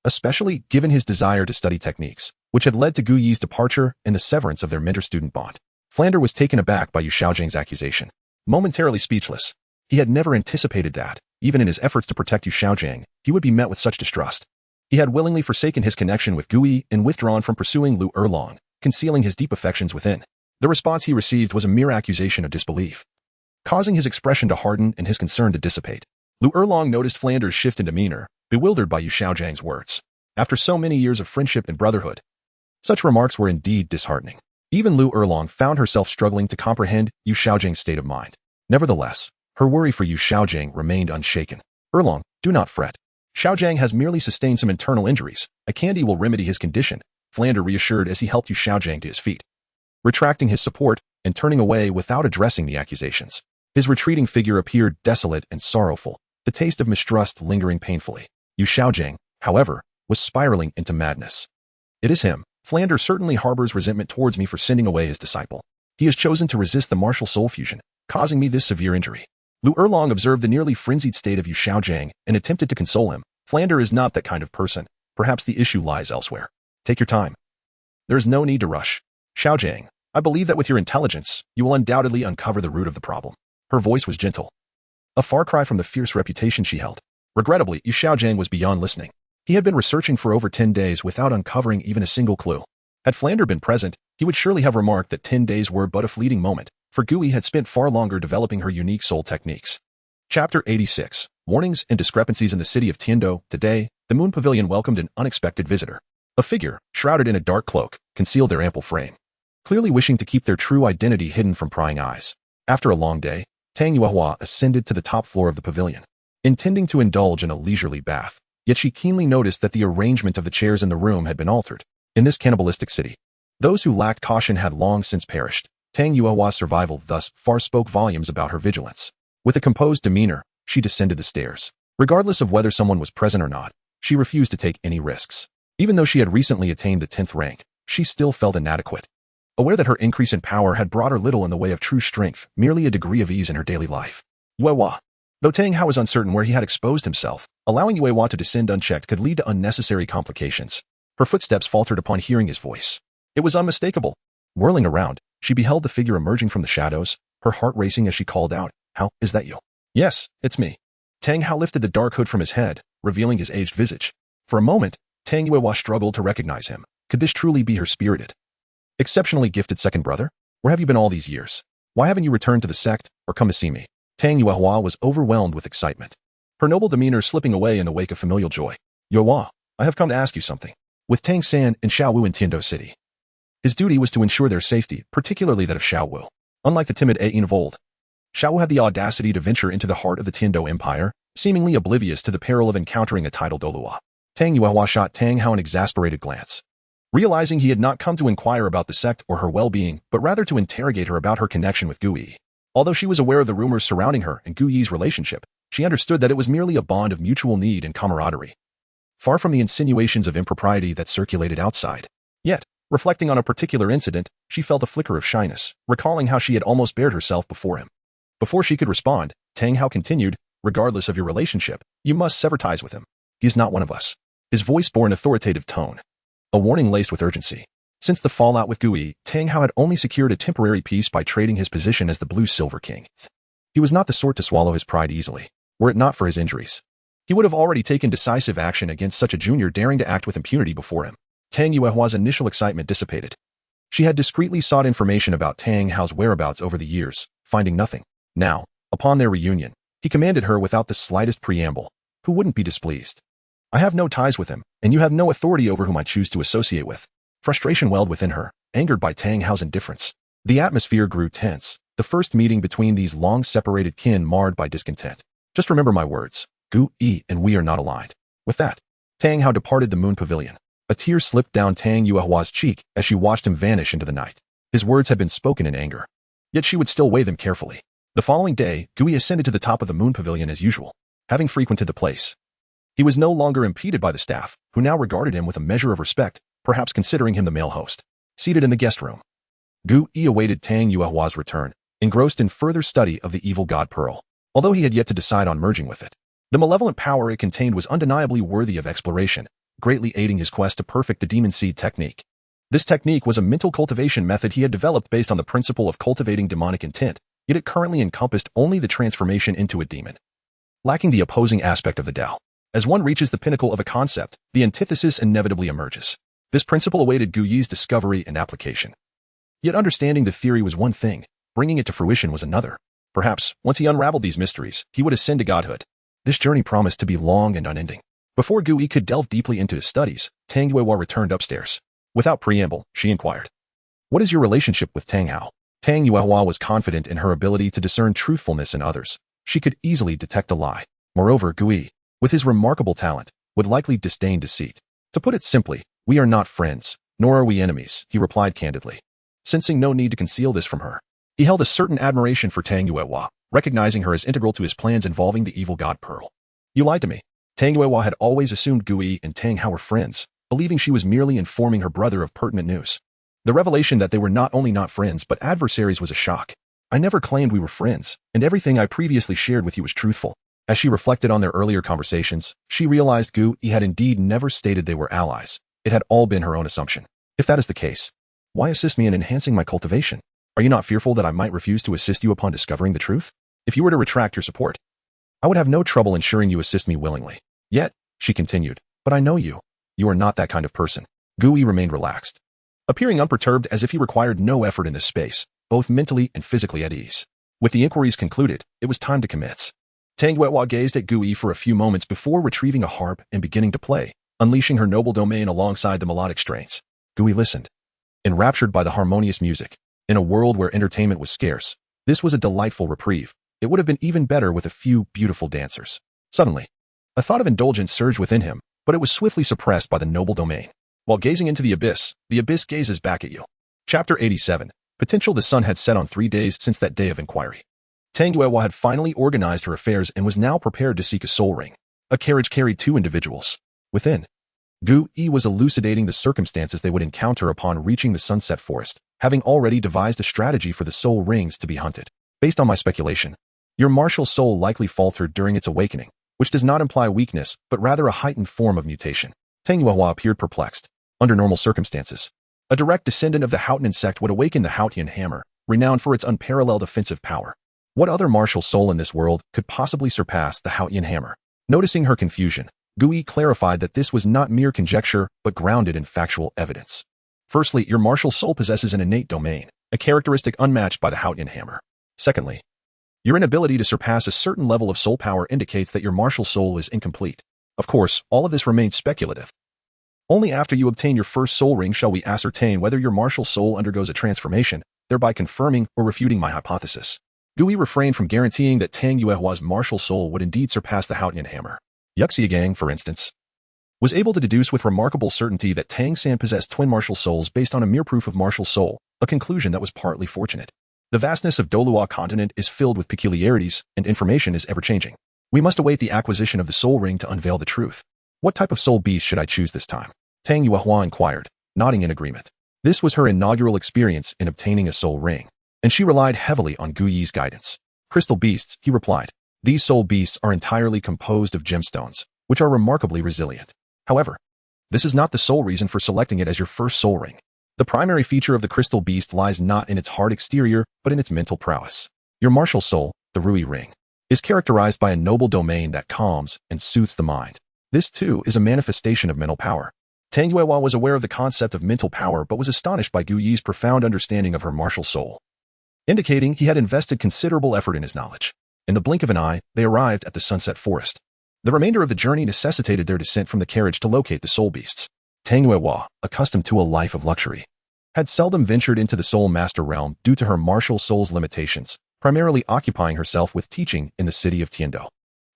especially given his desire to study techniques, which had led to Gu Yi's departure and the severance of their mentor-student bond. Flander was taken aback by Yu Xiaojing's accusation. Momentarily speechless, he had never anticipated that, even in his efforts to protect Yu Xiaojing, he would be met with such distrust. He had willingly forsaken his connection with Gu Yi and withdrawn from pursuing Lu Erlong, concealing his deep affections within. The response he received was a mere accusation of disbelief, causing his expression to harden and his concern to dissipate. Lu Erlong noticed Flander's shift in demeanor, bewildered by Yu Xiaojing's words. After so many years of friendship and brotherhood, such remarks were indeed disheartening. Even Lu Erlong found herself struggling to comprehend Yu Xiaojing's state of mind. Nevertheless, her worry for Yu Xiaojing remained unshaken. Erlong, do not fret. Xiaojing has merely sustained some internal injuries. A candy will remedy his condition, Flander reassured as he helped Yu Xiaojing to his feet, retracting his support and turning away without addressing the accusations. His retreating figure appeared desolate and sorrowful, the taste of mistrust lingering painfully. Yu Xiaojing, however, was spiraling into madness. It is him. Flander certainly harbors resentment towards me for sending away his disciple. He has chosen to resist the martial soul fusion, causing me this severe injury. Lu Erlong observed the nearly frenzied state of Yu Xiaojing and attempted to console him. Flander is not that kind of person. Perhaps the issue lies elsewhere. Take your time. There is no need to rush. Xiaojing, I believe that with your intelligence, you will undoubtedly uncover the root of the problem. Her voice was gentle, a far cry from the fierce reputation she held. Regrettably, Yu Xiaojing was beyond listening. He had been researching for over 10 days without uncovering even a single clue. Had Flander been present, he would surely have remarked that 10 days were but a fleeting moment, for Gui had spent far longer developing her unique soul techniques. Chapter 86. Warnings and discrepancies in the city of Tiando. Today, the Moon Pavilion welcomed an unexpected visitor. A figure, shrouded in a dark cloak, concealed their ample frame, clearly wishing to keep their true identity hidden from prying eyes. After a long day, Tang Yuehua ascended to the top floor of the pavilion, intending to indulge in a leisurely bath. Yet she keenly noticed that the arrangement of the chairs in the room had been altered. In this cannibalistic city, those who lacked caution had long since perished. Tang Yuehua's survival thus far spoke volumes about her vigilance. With a composed demeanor, she descended the stairs. Regardless of whether someone was present or not, she refused to take any risks. Even though she had recently attained the 10th rank, she still felt inadequate. Aware that her increase in power had brought her little in the way of true strength, merely a degree of ease in her daily life. Yuehua. Though Tang Hao was uncertain where he had exposed himself, allowing Yuehua to descend unchecked could lead to unnecessary complications. Her footsteps faltered upon hearing his voice. It was unmistakable. Whirling around, she beheld the figure emerging from the shadows, her heart racing as she called out, "How, is that you?" "Yes, it's me." Tang Hao lifted the dark hood from his head, revealing his aged visage. For a moment, Tang Yuehua struggled to recognize him. Could this truly be her spirited, exceptionally gifted second brother? Where have you been all these years? Why haven't you returned to the sect or come to see me? Tang Yuehua was overwhelmed with excitement, her noble demeanor slipping away in the wake of familial joy. "Yuehua, I have come to ask you something." With Tang San and Xiao Wu in Tiando City, his duty was to ensure their safety, particularly that of Xiao Wu. Unlike the timid Ain of old, Xiao Wu had the audacity to venture into the heart of the Tiando Empire, seemingly oblivious to the peril of encountering a titled Douluo. Tang Yuehua shot Tang Hao an exasperated glance. Realizing he had not come to inquire about the sect or her well-being, but rather to interrogate her about her connection with Gu Yi. Although she was aware of the rumors surrounding her and Gu Yi's relationship, she understood that it was merely a bond of mutual need and camaraderie, far from the insinuations of impropriety that circulated outside. Yet, reflecting on a particular incident, she felt a flicker of shyness, recalling how she had almost bared herself before him. Before she could respond, Tang Hao continued, "Regardless of your relationship, you must sever ties with him. He is not one of us." His voice bore an authoritative tone, a warning laced with urgency. Since the fallout with Gu Yi, Tang Hao had only secured a temporary peace by trading his position as the Blue-Silver King. He was not the sort to swallow his pride easily. Were it not for his injuries, he would have already taken decisive action against such a junior daring to act with impunity before him. Tang Yuehua's initial excitement dissipated. She had discreetly sought information about Tang Hao's whereabouts over the years, finding nothing. Now, upon their reunion, he commanded her without the slightest preamble, "Who wouldn't be displeased? I have no ties with him, and you have no authority over whom I choose to associate with." Frustration welled within her, angered by Tang Hao's indifference. The atmosphere grew tense, the first meeting between these long-separated kin marred by discontent. "Just remember my words. Gu Yi and we are not aligned." With that, Tang Hao departed the Moon Pavilion. A tear slipped down Tang Yuehua's cheek as she watched him vanish into the night. His words had been spoken in anger, yet she would still weigh them carefully. The following day, Gu Yi ascended to the top of the Moon Pavilion as usual. Having frequented the place, he was no longer impeded by the staff, who now regarded him with a measure of respect, perhaps considering him the male host. Seated in the guest room, Gu Yi awaited Tang Yuehua's return, engrossed in further study of the evil god Pearl. Although he had yet to decide on merging with it, the malevolent power it contained was undeniably worthy of exploration, greatly aiding his quest to perfect the demon seed technique. This technique was a mental cultivation method he had developed based on the principle of cultivating demonic intent, yet it currently encompassed only the transformation into a demon, lacking the opposing aspect of the Tao. As one reaches the pinnacle of a concept, the antithesis inevitably emerges. This principle awaited Gu Yi's discovery and application. Yet understanding the theory was one thing, bringing it to fruition was another. Perhaps, once he unraveled these mysteries, he would ascend to godhood. This journey promised to be long and unending. Before Gu Yi could delve deeply into his studies, Tang Yuehua returned upstairs. Without preamble, she inquired, "What is your relationship with Tang Hao?" Tang Yuehua was confident in her ability to discern truthfulness in others. She could easily detect a lie. Moreover, Gu Yi, with his remarkable talent, would likely disdain deceit. "To put it simply, we are not friends, nor are we enemies," he replied candidly. Sensing no need to conceal this from her, he held a certain admiration for Tang Yuehua, recognizing her as integral to his plans involving the evil god Pearl. "You lied to me." Tang Yuehua had always assumed Gu Yi and Tang Hao were friends, believing she was merely informing her brother of pertinent news. The revelation that they were not only not friends but adversaries was a shock. "I never claimed we were friends, and everything I previously shared with you was truthful." As she reflected on their earlier conversations, she realized Gu Yi had indeed never stated they were allies. It had all been her own assumption. If that is the case, why assist me in enhancing my cultivation? Are you not fearful that I might refuse to assist you upon discovering the truth? If you were to retract your support, I would have no trouble ensuring you assist me willingly. Yet, she continued, "But I know you. You are not that kind of person." Gu Yi remained relaxed, appearing unperturbed as if he required no effort in this space, both mentally and physically at ease. With the inquiries concluded, it was time to commence. Tang Yuehua gazed at Gu Yi for a few moments before retrieving a harp and beginning to play, unleashing her noble domain alongside the melodic strains. Gui listened, enraptured by the harmonious music. In a world where entertainment was scarce, this was a delightful reprieve. It would have been even better with a few beautiful dancers. Suddenly, a thought of indulgence surged within him, but it was swiftly suppressed by the noble domain. While gazing into the abyss gazes back at you. Chapter 87. Potential. The sun had set on 3 days since that day of inquiry. Tang Yuehua had finally organized her affairs and was now prepared to seek a soul ring. A carriage carried 2 individuals. Within, Gui was elucidating the circumstances they would encounter upon reaching the sunset forest, having already devised a strategy for the soul rings to be hunted. Based on my speculation, your martial soul likely faltered during its awakening, which does not imply weakness, but rather a heightened form of mutation. Tang Yuehua appeared perplexed. Under normal circumstances, a direct descendant of the Haotian sect would awaken the Haotian hammer, renowned for its unparalleled offensive power. What other martial soul in this world could possibly surpass the Haotian hammer? Noticing her confusion, Gui clarified that this was not mere conjecture, but grounded in factual evidence. Firstly, your martial soul possesses an innate domain, a characteristic unmatched by the Haotian hammer. Secondly, your inability to surpass a certain level of soul power indicates that your martial soul is incomplete. Of course, all of this remains speculative. Only after you obtain your first soul ring shall we ascertain whether your martial soul undergoes a transformation, thereby confirming or refuting my hypothesis. Gui refrained from guaranteeing that Tang Yuehua's martial soul would indeed surpass the Haotian hammer. Yuxiagang, for instance, was able to deduce with remarkable certainty that Tang San possessed twin martial souls based on a mere proof of martial soul, a conclusion that was partly fortunate. The vastness of Douluo Continent is filled with peculiarities, and information is ever-changing. We must await the acquisition of the soul ring to unveil the truth. What type of soul beast should I choose this time? Tang Yuehua inquired, nodding in agreement. This was her inaugural experience in obtaining a soul ring, and she relied heavily on Gui's guidance. Crystal beasts, he replied. These soul beasts are entirely composed of gemstones, which are remarkably resilient. However, this is not the sole reason for selecting it as your first soul ring. The primary feature of the crystal beast lies not in its hard exterior, but in its mental prowess. Your martial soul, the Rui ring, is characterized by a noble domain that calms and soothes the mind. This, too, is a manifestation of mental power. Tang Yuehua was aware of the concept of mental power but was astonished by Gui's profound understanding of her martial soul, indicating he had invested considerable effort in his knowledge. In the blink of an eye, they arrived at the sunset forest. The remainder of the journey necessitated their descent from the carriage to locate the soul beasts. Tang Yuehua, accustomed to a life of luxury, had seldom ventured into the soul master realm due to her martial soul's limitations, primarily occupying herself with teaching in the city of Tiando.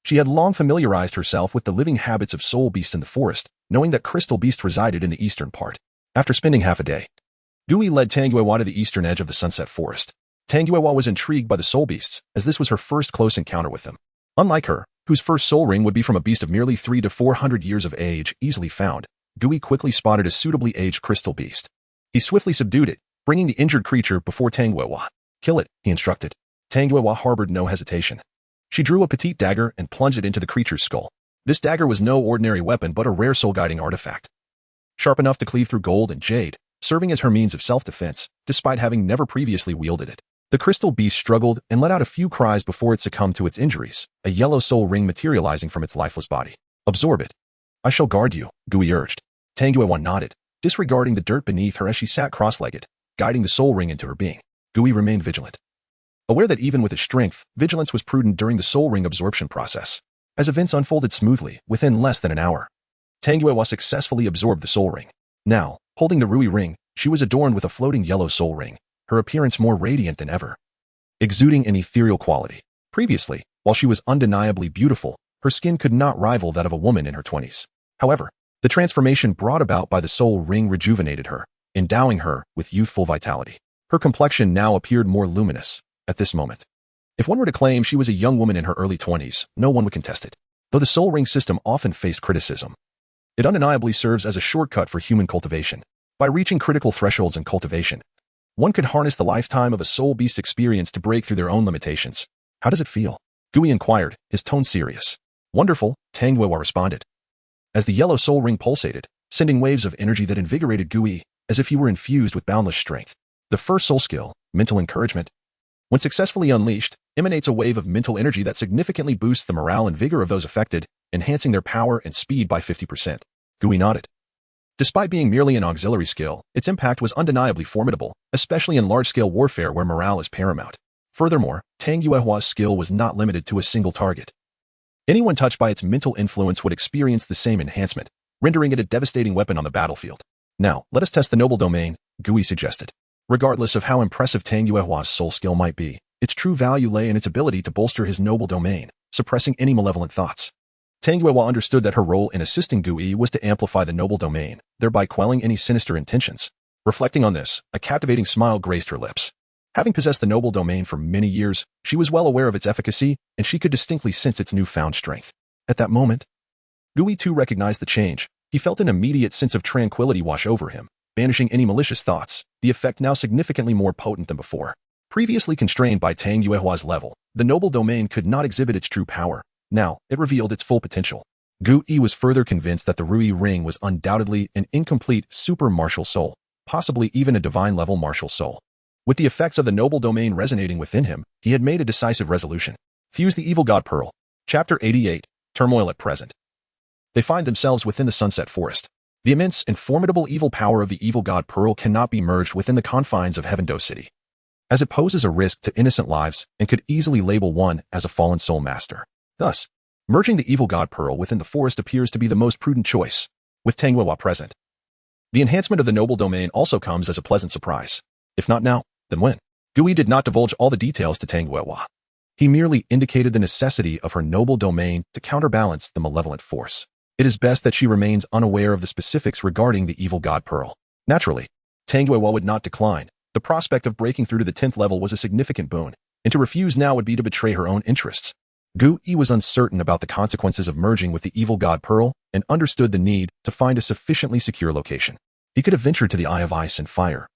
She had long familiarized herself with the living habits of soul beasts in the forest, knowing that crystal beast resided in the eastern part. After spending half a day, Gui led Tang Yuehua to the eastern edge of the sunset forest. Tang Yuehua was intrigued by the soul beasts, as this was her first close encounter with them. Unlike her, whose first soul ring would be from a beast of merely 300 to 400 years of age, easily found, Gui quickly spotted a suitably aged crystal beast. He swiftly subdued it, bringing the injured creature before Tang Yuehua. Kill it, he instructed. Tang Yuehua harbored no hesitation. She drew a petite dagger and plunged it into the creature's skull. This dagger was no ordinary weapon but a rare soul-guiding artifact, sharp enough to cleave through gold and jade, serving as her means of self-defense, despite having never previously wielded it. The crystal beast struggled and let out a few cries before it succumbed to its injuries, a yellow soul ring materializing from its lifeless body. Absorb it. I shall guard you, Gui urged. Tang Yuehua nodded, disregarding the dirt beneath her as she sat cross-legged, guiding the soul ring into her being. Gui remained vigilant, aware that even with his strength, vigilance was prudent during the soul ring absorption process. As events unfolded smoothly, within less than an hour, Tang Yuehua successfully absorbed the soul ring. Now, holding the Rui ring, she was adorned with a floating yellow soul ring, her appearance more radiant than ever, exuding an ethereal quality. Previously, while she was undeniably beautiful, her skin could not rival that of a woman in her 20s. However, the transformation brought about by the soul ring rejuvenated her, endowing her with youthful vitality. Her complexion now appeared more luminous. At this moment, if one were to claim she was a young woman in her early 20s, no one would contest it. Though the soul ring system often faced criticism, it undeniably serves as a shortcut for human cultivation. By reaching critical thresholds in cultivation, one could harness the lifetime of a soul beast experience to break through their own limitations. How does it feel? Gui inquired, his tone serious. Wonderful, Tang Yuehua responded, as the yellow soul ring pulsated, sending waves of energy that invigorated Gui as if he were infused with boundless strength. The first soul skill, mental encouragement, when successfully unleashed, emanates a wave of mental energy that significantly boosts the morale and vigor of those affected, enhancing their power and speed by 50%. Gui nodded. Despite being merely an auxiliary skill, its impact was undeniably formidable, especially in large-scale warfare where morale is paramount. Furthermore, Tang Yuehua's skill was not limited to a single target. Anyone touched by its mental influence would experience the same enhancement, rendering it a devastating weapon on the battlefield. Now, let us test the noble domain, Gui suggested. Regardless of how impressive Tang Yuehua's soul skill might be, its true value lay in its ability to bolster his noble domain, suppressing any malevolent thoughts. Tang Yuehua understood that her role in assisting Gui was to amplify the noble domain, thereby quelling any sinister intentions. Reflecting on this, a captivating smile graced her lips. Having possessed the noble domain for many years, she was well aware of its efficacy, and she could distinctly sense its newfound strength. At that moment, Gui too recognized the change. He felt an immediate sense of tranquility wash over him, banishing any malicious thoughts, the effect now significantly more potent than before. Previously constrained by Tang Yuehua's level, the noble domain could not exhibit its true power. Now, it revealed its full potential. Gui was further convinced that the Rui ring was undoubtedly an incomplete super martial soul, possibly even a divine-level martial soul. With the effects of the noble domain resonating within him, he had made a decisive resolution. Fuse the Evil God Pearl. Chapter 88. Turmoil at present. They find themselves within the Sunset Forest. The immense and formidable evil power of the Evil God Pearl cannot be merged within the confines of Heaven Do City, as it poses a risk to innocent lives and could easily label one as a fallen soul master. Thus, merging the Evil God Pearl within the forest appears to be the most prudent choice, with Tang Yuehua present. The enhancement of the noble domain also comes as a pleasant surprise. If not now, then when? Gui did not divulge all the details to Tang Yuehua. He merely indicated the necessity of her noble domain to counterbalance the malevolent force. It is best that she remains unaware of the specifics regarding the Evil God Pearl. Naturally, Tang Yuehua would not decline. The prospect of breaking through to the 10th level was a significant boon, and to refuse now would be to betray her own interests. Gui was uncertain about the consequences of merging with the Evil God Pearl and understood the need to find a sufficiently secure location. He could have ventured to the Eye of Ice and Fire.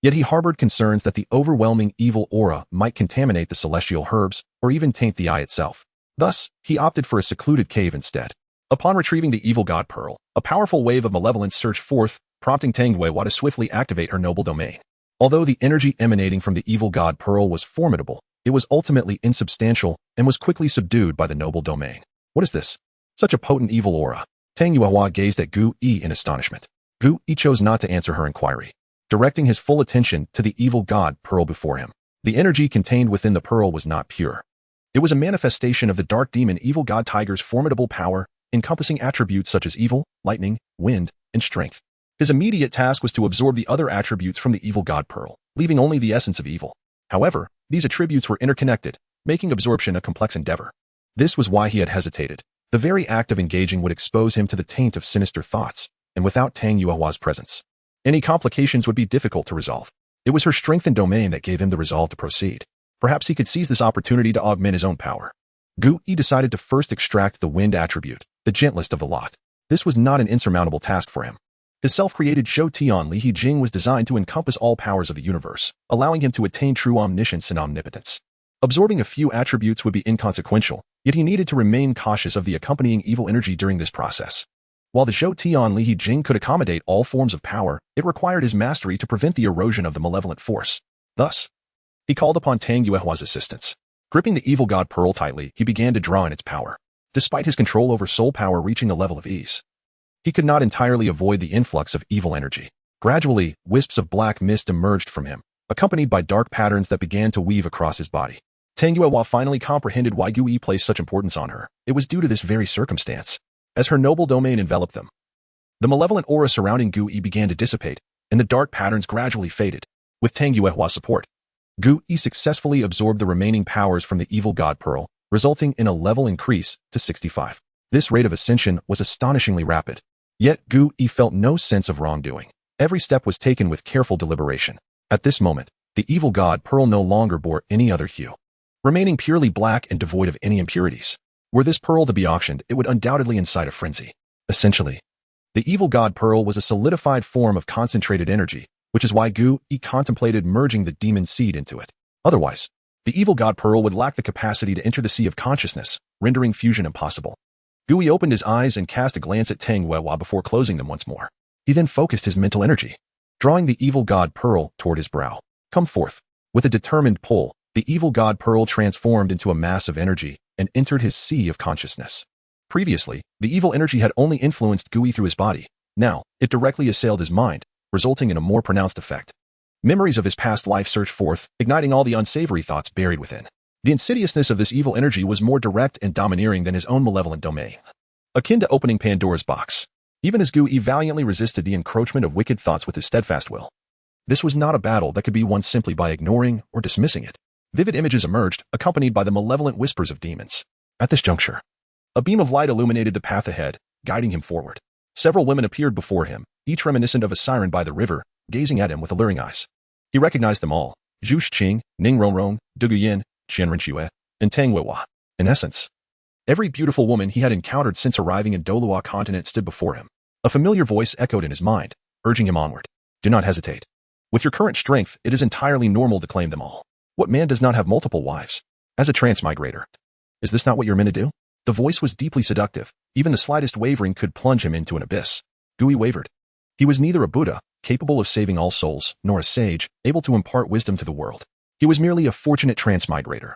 Yet he harbored concerns that the overwhelming evil aura might contaminate the celestial herbs or even taint the eye itself. Thus, he opted for a secluded cave instead. Upon retrieving the Evil God Pearl, a powerful wave of malevolence surged forth, prompting Tang Yuehua to swiftly activate her noble domain. Although the energy emanating from the Evil God Pearl was formidable, it was ultimately insubstantial and was quickly subdued by the noble domain. What is this? Such a potent evil aura. Tang Yuehua gazed at Gui in astonishment. Gui chose not to answer her inquiry, directing his full attention to the Evil God Pearl before him. The energy contained within the pearl was not pure. It was a manifestation of the dark demon Evil God Tiger's formidable power, encompassing attributes such as evil, lightning, wind, and strength. His immediate task was to absorb the other attributes from the Evil God Pearl, leaving only the essence of evil. However, these attributes were interconnected, making absorption a complex endeavor. This was why he had hesitated. The very act of engaging would expose him to the taint of sinister thoughts, and without Tang Yuehua's presence, any complications would be difficult to resolve. It was her strengthened domain that gave him the resolve to proceed. Perhaps he could seize this opportunity to augment his own power. Gui decided to first extract the wind attribute, the gentlest of the lot. This was not an insurmountable task for him. His self-created Shou Tian Li He Jing was designed to encompass all powers of the universe, allowing him to attain true omniscience and omnipotence. Absorbing a few attributes would be inconsequential, yet he needed to remain cautious of the accompanying evil energy during this process. While the Shou Tian Li He Jing could accommodate all forms of power, it required his mastery to prevent the erosion of the malevolent force. Thus, he called upon Tang Yuehua's assistance. Gripping the Evil God Pearl tightly, he began to draw in its power. Despite his control over soul power reaching a level of ease, he could not entirely avoid the influx of evil energy. Gradually, wisps of black mist emerged from him, accompanied by dark patterns that began to weave across his body. Tang Yuehua finally comprehended why Gui placed such importance on her. It was due to this very circumstance. As her noble domain enveloped them, the malevolent aura surrounding Gui began to dissipate, and the dark patterns gradually faded. With Tang Yuehua's support, Gui successfully absorbed the remaining powers from the Evil God Pearl, resulting in a level increase to 65. This rate of ascension was astonishingly rapid. Yet Gui felt no sense of wrongdoing. Every step was taken with careful deliberation. At this moment, the Evil God Pearl no longer bore any other hue, remaining purely black and devoid of any impurities. Were this pearl to be auctioned, it would undoubtedly incite a frenzy. Essentially, the Evil God Pearl was a solidified form of concentrated energy, which is why Gui contemplated merging the demon seed into it. Otherwise, the Evil God Pearl would lack the capacity to enter the sea of consciousness, rendering fusion impossible. Gui opened his eyes and cast a glance at Tang Yuehua before closing them once more. He then focused his mental energy, drawing the Evil God Pearl toward his brow. Come forth. With a determined pull, the Evil God Pearl transformed into a mass of energy and entered his sea of consciousness. Previously, the evil energy had only influenced Gui through his body. Now, it directly assailed his mind, resulting in a more pronounced effect. Memories of his past life surged forth, igniting all the unsavory thoughts buried within. The insidiousness of this evil energy was more direct and domineering than his own malevolent domain. Akin to opening Pandora's box, even as Gu Yi valiantly resisted the encroachment of wicked thoughts with his steadfast will. This was not a battle that could be won simply by ignoring or dismissing it. Vivid images emerged, accompanied by the malevolent whispers of demons. At this juncture, a beam of light illuminated the path ahead, guiding him forward. Several women appeared before him, each reminiscent of a siren by the river, gazing at him with alluring eyes. He recognized them all: Zhu Xing, Ning Rongrong, Du Guyin, Qian Renxue, and Tang Weiwa. In essence, every beautiful woman he had encountered since arriving in Douluo Continent stood before him. A familiar voice echoed in his mind, urging him onward. Do not hesitate. With your current strength, it is entirely normal to claim them all. What man does not have multiple wives? As a transmigrator, is this not what you're meant to do? The voice was deeply seductive. Even the slightest wavering could plunge him into an abyss. Gu Yi wavered. He was neither a Buddha, capable of saving all souls, nor a sage, able to impart wisdom to the world. He was merely a fortunate transmigrator,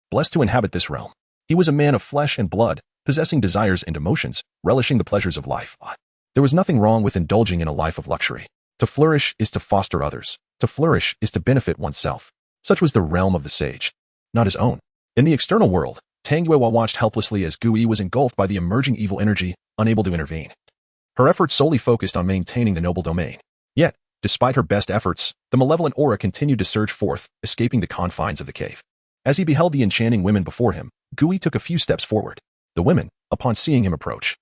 blessed to inhabit this realm. He was a man of flesh and blood, possessing desires and emotions, relishing the pleasures of life. There was nothing wrong with indulging in a life of luxury. To flourish is to foster others. To flourish is to benefit oneself. Such was the realm of the sage, not his own. In the external world, Tang Yuehua watched helplessly as Gu Yi was engulfed by the emerging evil energy, unable to intervene. Her efforts solely focused on maintaining the noble domain. Yet, despite her best efforts, the malevolent aura continued to surge forth, escaping the confines of the cave. As he beheld the enchanting women before him, Gu Yi took a few steps forward. The women, upon seeing him approach,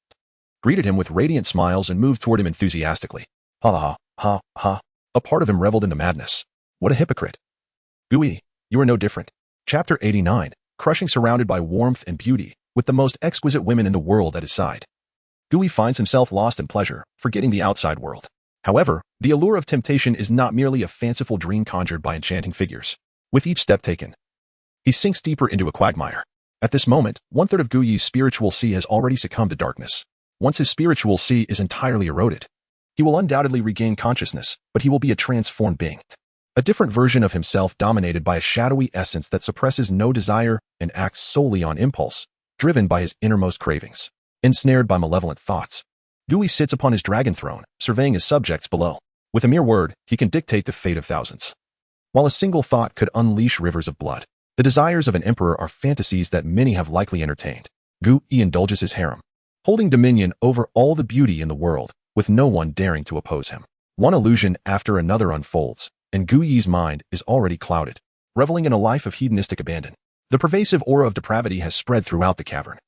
greeted him with radiant smiles and moved toward him enthusiastically. Ha ha, ha ha. A part of him reveled in the madness. What a hypocrite. Gu Yi, you are no different. Chapter 89, crushing surrounded by warmth and beauty, with the most exquisite women in the world at his side. Gu Yi finds himself lost in pleasure, forgetting the outside world. However, the allure of temptation is not merely a fanciful dream conjured by enchanting figures. With each step taken, he sinks deeper into a quagmire. At this moment, 1/3 of Gu Yi's spiritual sea has already succumbed to darkness. Once his spiritual sea is entirely eroded, he will undoubtedly regain consciousness, but he will be a transformed being. A different version of himself dominated by a shadowy essence that suppresses no desire and acts solely on impulse, driven by his innermost cravings. Ensnared by malevolent thoughts, Gu Yi sits upon his dragon throne, surveying his subjects below. With a mere word, he can dictate the fate of thousands. While a single thought could unleash rivers of blood, the desires of an emperor are fantasies that many have likely entertained. Gu Yi indulges his harem, holding dominion over all the beauty in the world, with no one daring to oppose him. One illusion after another unfolds, and Gu Yi's mind is already clouded, reveling in a life of hedonistic abandon. The pervasive aura of depravity has spread throughout the cavern,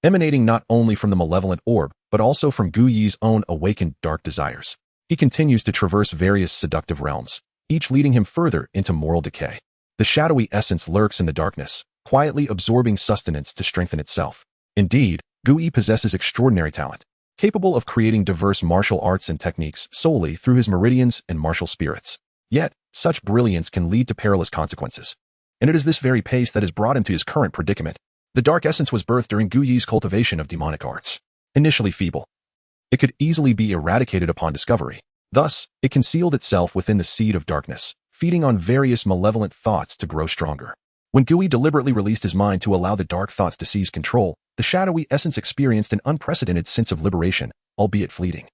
emanating not only from the malevolent orb, but also from Gu Yi's own awakened dark desires. He continues to traverse various seductive realms, each leading him further into moral decay. The shadowy essence lurks in the darkness, quietly absorbing sustenance to strengthen itself. Indeed, Gu Yi possesses extraordinary talent, capable of creating diverse martial arts and techniques solely through his meridians and martial spirits. Yet, such brilliance can lead to perilous consequences. And it is this very pace that has brought him to his current predicament. The dark essence was birthed during Gu Yi's cultivation of demonic arts. Initially feeble, it could easily be eradicated upon discovery. Thus, it concealed itself within the seed of darkness, feeding on various malevolent thoughts to grow stronger. When Gu Yi deliberately released his mind to allow the dark thoughts to seize control, the shadowy essence experienced an unprecedented sense of liberation, albeit fleeting,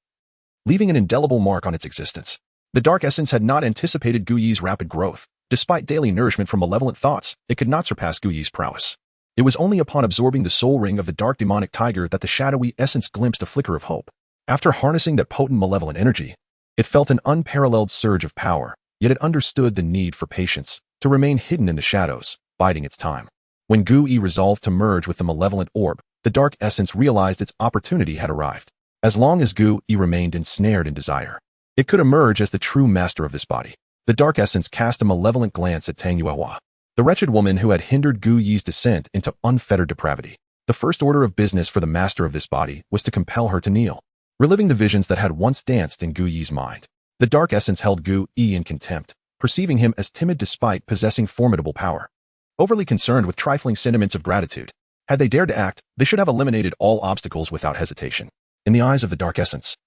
leaving an indelible mark on its existence. The dark essence had not anticipated Gu Yi's rapid growth. Despite daily nourishment from malevolent thoughts, it could not surpass Gu Yi's prowess. It was only upon absorbing the soul ring of the dark demonic tiger that the shadowy essence glimpsed a flicker of hope. After harnessing that potent malevolent energy, it felt an unparalleled surge of power, yet it understood the need for patience, to remain hidden in the shadows, biding its time. When Gu Yi resolved to merge with the malevolent orb, the dark essence realized its opportunity had arrived. As long as Gu Yi remained ensnared in desire, it could emerge as the true master of this body. The dark essence cast a malevolent glance at Tang Yuehua, the wretched woman who had hindered Gu Yi's descent into unfettered depravity. The first order of business for the master of this body was to compel her to kneel, reliving the visions that had once danced in Gu Yi's mind. The dark essence held Gu Yi in contempt, perceiving him as timid despite possessing formidable power. Overly concerned with trifling sentiments of gratitude, had they dared to act, they should have eliminated all obstacles without hesitation. In the eyes of the dark essence,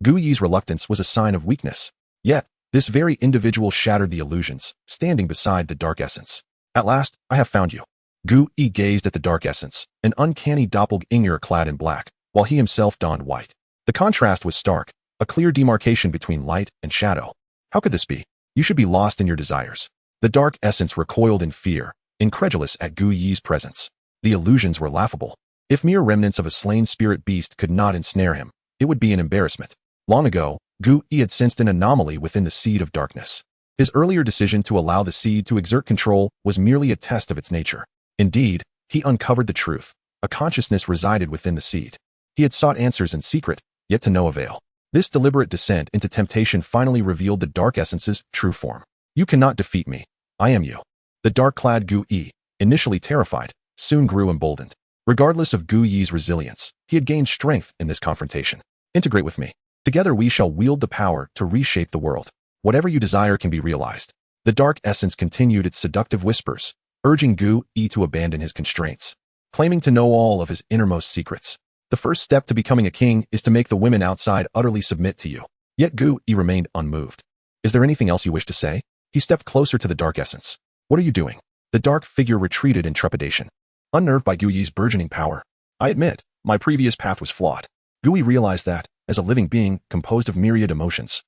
Gu Yi's reluctance was a sign of weakness. Yet, this very individual shattered the illusions, standing beside the dark essence. At last, I have found you. Gu Yi gazed at the dark essence, an uncanny doppelganger clad in black, while he himself donned white. The contrast was stark, a clear demarcation between light and shadow. How could this be? You should be lost in your desires. The dark essence recoiled in fear, incredulous at Gu Yi's presence. The illusions were laughable. If mere remnants of a slain spirit beast could not ensnare him, it would be an embarrassment. Long ago, Gu Yi had sensed an anomaly within the seed of darkness. His earlier decision to allow the seed to exert control was merely a test of its nature. Indeed, he uncovered the truth. A consciousness resided within the seed. He had sought answers in secret, yet to no avail. This deliberate descent into temptation finally revealed the dark essence's true form. You cannot defeat me. I am you. The dark-clad Gu Yi, initially terrified, soon grew emboldened. Regardless of Gu Yi's resilience, he had gained strength in this confrontation. Integrate with me. Together we shall wield the power to reshape the world. Whatever you desire can be realized. The dark essence continued its seductive whispers, urging Gu Yi to abandon his constraints. Claiming to know all of his innermost secrets. The first step to becoming a king is to make the women outside utterly submit to you. Yet Gu Yi remained unmoved. Is there anything else you wish to say? He stepped closer to the dark essence. What are you doing? The dark figure retreated in trepidation. Unnerved by Gu Yi's burgeoning power. I admit, my previous path was flawed. Gu Yi realized that, as a living being composed of myriad emotions,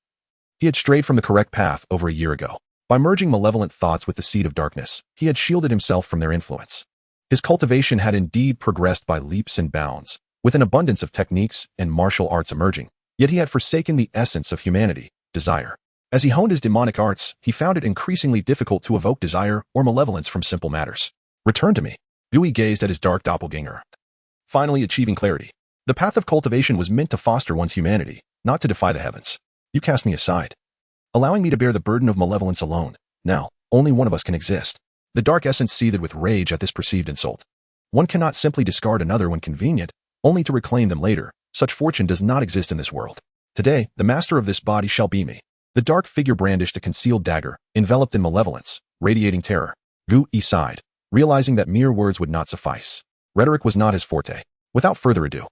he had strayed from the correct path over a year ago. By merging malevolent thoughts with the seed of darkness, he had shielded himself from their influence. His cultivation had indeed progressed by leaps and bounds, with an abundance of techniques and martial arts emerging, yet he had forsaken the essence of humanity, desire. As he honed his demonic arts, he found it increasingly difficult to evoke desire or malevolence from simple matters. Return to me. Gu Yi gazed at his dark doppelganger, finally achieving clarity. The path of cultivation was meant to foster one's humanity, not to defy the heavens. You cast me aside, allowing me to bear the burden of malevolence alone. Now, only one of us can exist. The dark essence seethed with rage at this perceived insult. One cannot simply discard another when convenient, only to reclaim them later. Such fortune does not exist in this world. Today, the master of this body shall be me. The dark figure brandished a concealed dagger, enveloped in malevolence, radiating terror. Gu Yi sighed, realizing that mere words would not suffice. Rhetoric was not his forte. Without further ado,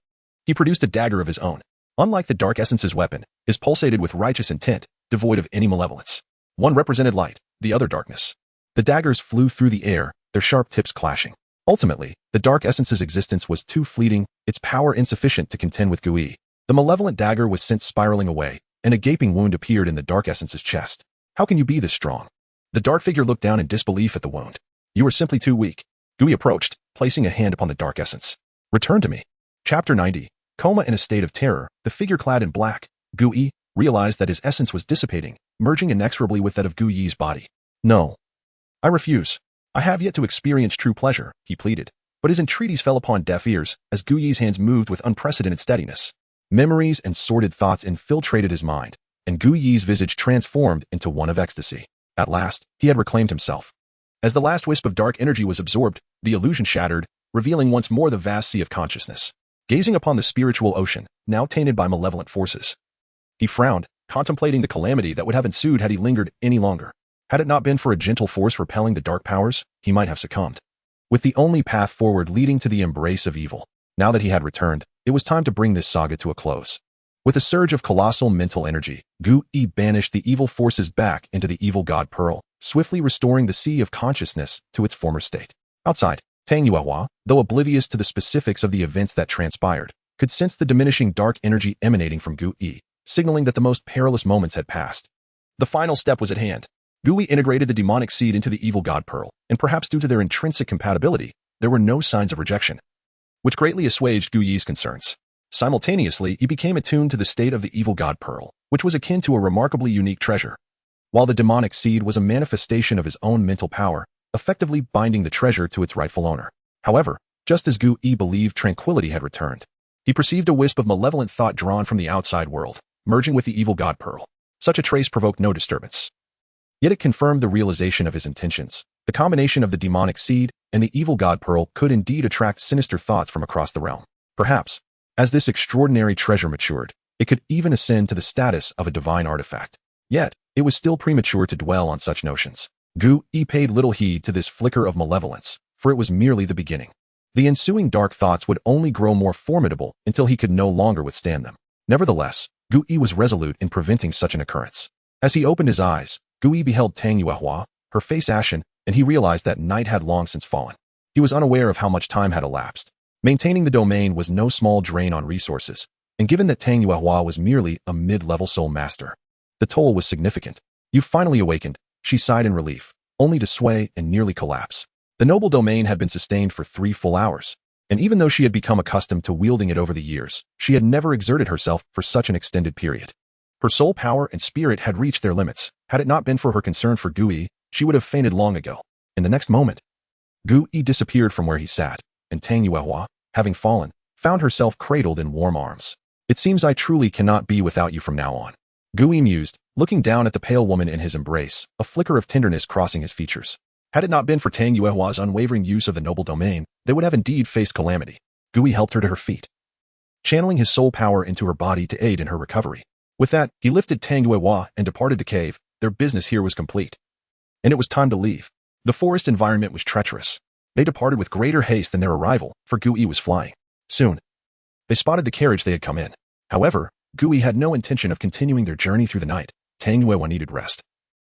he produced a dagger of his own. Unlike the dark essence's weapon, his pulsated with righteous intent, devoid of any malevolence. One represented light, the other darkness. The daggers flew through the air, their sharp tips clashing. Ultimately, the dark essence's existence was too fleeting, its power insufficient to contend with Gu Yi. The malevolent dagger was sent spiraling away, and a gaping wound appeared in the dark essence's chest. How can you be this strong? The dark figure looked down in disbelief at the wound. You are simply too weak. Gu Yi approached, placing a hand upon the dark essence. Return to me. Chapter 90. Coma in a state of terror, the figure clad in black, Gu Yi, realized that his essence was dissipating, merging inexorably with that of Gu Yi's body. No. I refuse. I have yet to experience true pleasure, he pleaded. But his entreaties fell upon deaf ears, as Gu Yi's hands moved with unprecedented steadiness. Memories and sordid thoughts infiltrated his mind, and Gu Yi's visage transformed into one of ecstasy. At last, he had reclaimed himself. As the last wisp of dark energy was absorbed, the illusion shattered, revealing once more the vast sea of consciousness. Gazing upon the spiritual ocean, now tainted by malevolent forces, he frowned, contemplating the calamity that would have ensued had he lingered any longer. Had it not been for a gentle force repelling the dark powers, he might have succumbed. With the only path forward leading to the embrace of evil, now that he had returned, it was time to bring this saga to a close. With a surge of colossal mental energy, Gu Yi banished the evil forces back into the evil god Pearl, swiftly restoring the sea of consciousness to its former state. Outside, Tang Yuehua, though oblivious to the specifics of the events that transpired, could sense the diminishing dark energy emanating from Gu Yi, signaling that the most perilous moments had passed. The final step was at hand. Gu Yi integrated the demonic seed into the evil god Pearl, and perhaps due to their intrinsic compatibility, there were no signs of rejection, which greatly assuaged Gu Yi's concerns. Simultaneously, he became attuned to the state of the evil god Pearl, which was akin to a remarkably unique treasure. While the demonic seed was a manifestation of his own mental power, effectively binding the treasure to its rightful owner. However, just as Gu Yi believed tranquility had returned, he perceived a wisp of malevolent thought drawn from the outside world, merging with the evil god Pearl. Such a trace provoked no disturbance. Yet it confirmed the realization of his intentions. The combination of the demonic seed and the evil god Pearl could indeed attract sinister thoughts from across the realm. Perhaps, as this extraordinary treasure matured, it could even ascend to the status of a divine artifact. Yet, it was still premature to dwell on such notions. Gu Yi paid little heed to this flicker of malevolence, for it was merely the beginning. The ensuing dark thoughts would only grow more formidable until he could no longer withstand them. Nevertheless, Gu Yi was resolute in preventing such an occurrence. As he opened his eyes, Gu Yi beheld Tang Yuehua, her face ashen, and he realized that night had long since fallen. He was unaware of how much time had elapsed. Maintaining the domain was no small drain on resources, and given that Tang Yuehua was merely a mid-level soul master, the toll was significant. You finally awakened, she sighed in relief, only to sway and nearly collapse. The noble domain had been sustained for 3 full hours. And even though she had become accustomed to wielding it over the years, she had never exerted herself for such an extended period. Her soul power and spirit had reached their limits. Had it not been for her concern for Gui, she would have fainted long ago. In the next moment, Gui disappeared from where he sat, and Tang Yuehua, having fallen, found herself cradled in warm arms. It seems I truly cannot be without you from now on. Gui mused, looking down at the pale woman in his embrace, a flicker of tenderness crossing his features. Had it not been for Tang Yuehua's unwavering use of the noble domain, they would have indeed faced calamity. Gui helped her to her feet, channeling his soul power into her body to aid in her recovery. With that, he lifted Tang Yuehua and departed the cave. Their business here was complete. And it was time to leave. The forest environment was treacherous. They departed with greater haste than their arrival, for Gui was flying. Soon, they spotted the carriage they had come in. However, Gui had no intention of continuing their journey through the night. Tang Yuehua needed rest,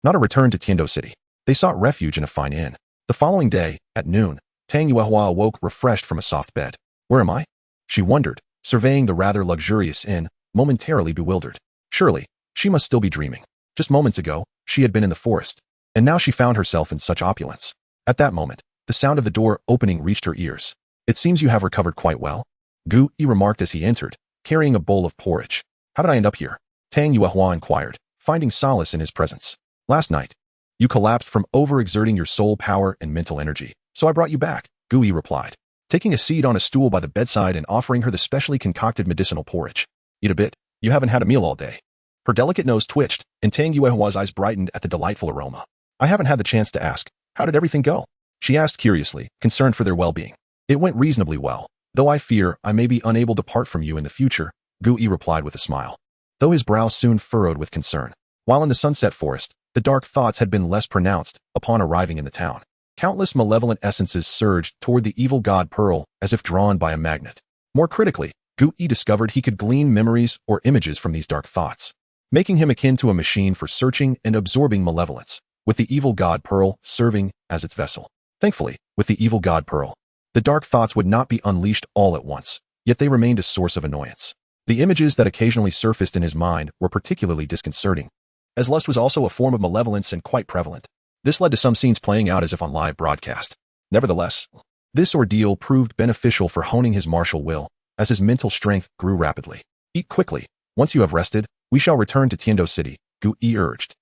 not a return to Tiando City. They sought refuge in a fine inn. The following day, at noon, Tang Yuehua awoke refreshed from a soft bed. Where am I? She wondered, surveying the rather luxurious inn, momentarily bewildered. Surely, she must still be dreaming. Just moments ago, she had been in the forest, and now she found herself in such opulence. At that moment, the sound of the door opening reached her ears. It seems you have recovered quite well, Gui remarked as he entered, carrying a bowl of porridge. How did I end up here? Tang Yuehua inquired, finding solace in his presence. Last night, you collapsed from overexerting your soul power and mental energy, so I brought you back, Gui replied, taking a seat on a stool by the bedside and offering her the specially concocted medicinal porridge. Eat a bit, you haven't had a meal all day. Her delicate nose twitched, and Tang Yuehua's eyes brightened at the delightful aroma. I haven't had the chance to ask, how did everything go? She asked curiously, concerned for their well-being. It went reasonably well, though I fear I may be unable to part from you in the future, Gui replied with a smile, though his brow soon furrowed with concern. While in the sunset forest, the dark thoughts had been less pronounced upon arriving in the town. Countless malevolent essences surged toward the evil god Pearl as if drawn by a magnet. More critically, Gui discovered he could glean memories or images from these dark thoughts, making him akin to a machine for searching and absorbing malevolence, with the evil god Pearl serving as its vessel. Thankfully, with the evil god Pearl, the dark thoughts would not be unleashed all at once, yet they remained a source of annoyance. The images that occasionally surfaced in his mind were particularly disconcerting, as lust was also a form of malevolence and quite prevalent. This led to some scenes playing out as if on live broadcast. Nevertheless, this ordeal proved beneficial for honing his martial will, as his mental strength grew rapidly. Eat quickly. Once you have rested, we shall return to Tiando City, Gui urged.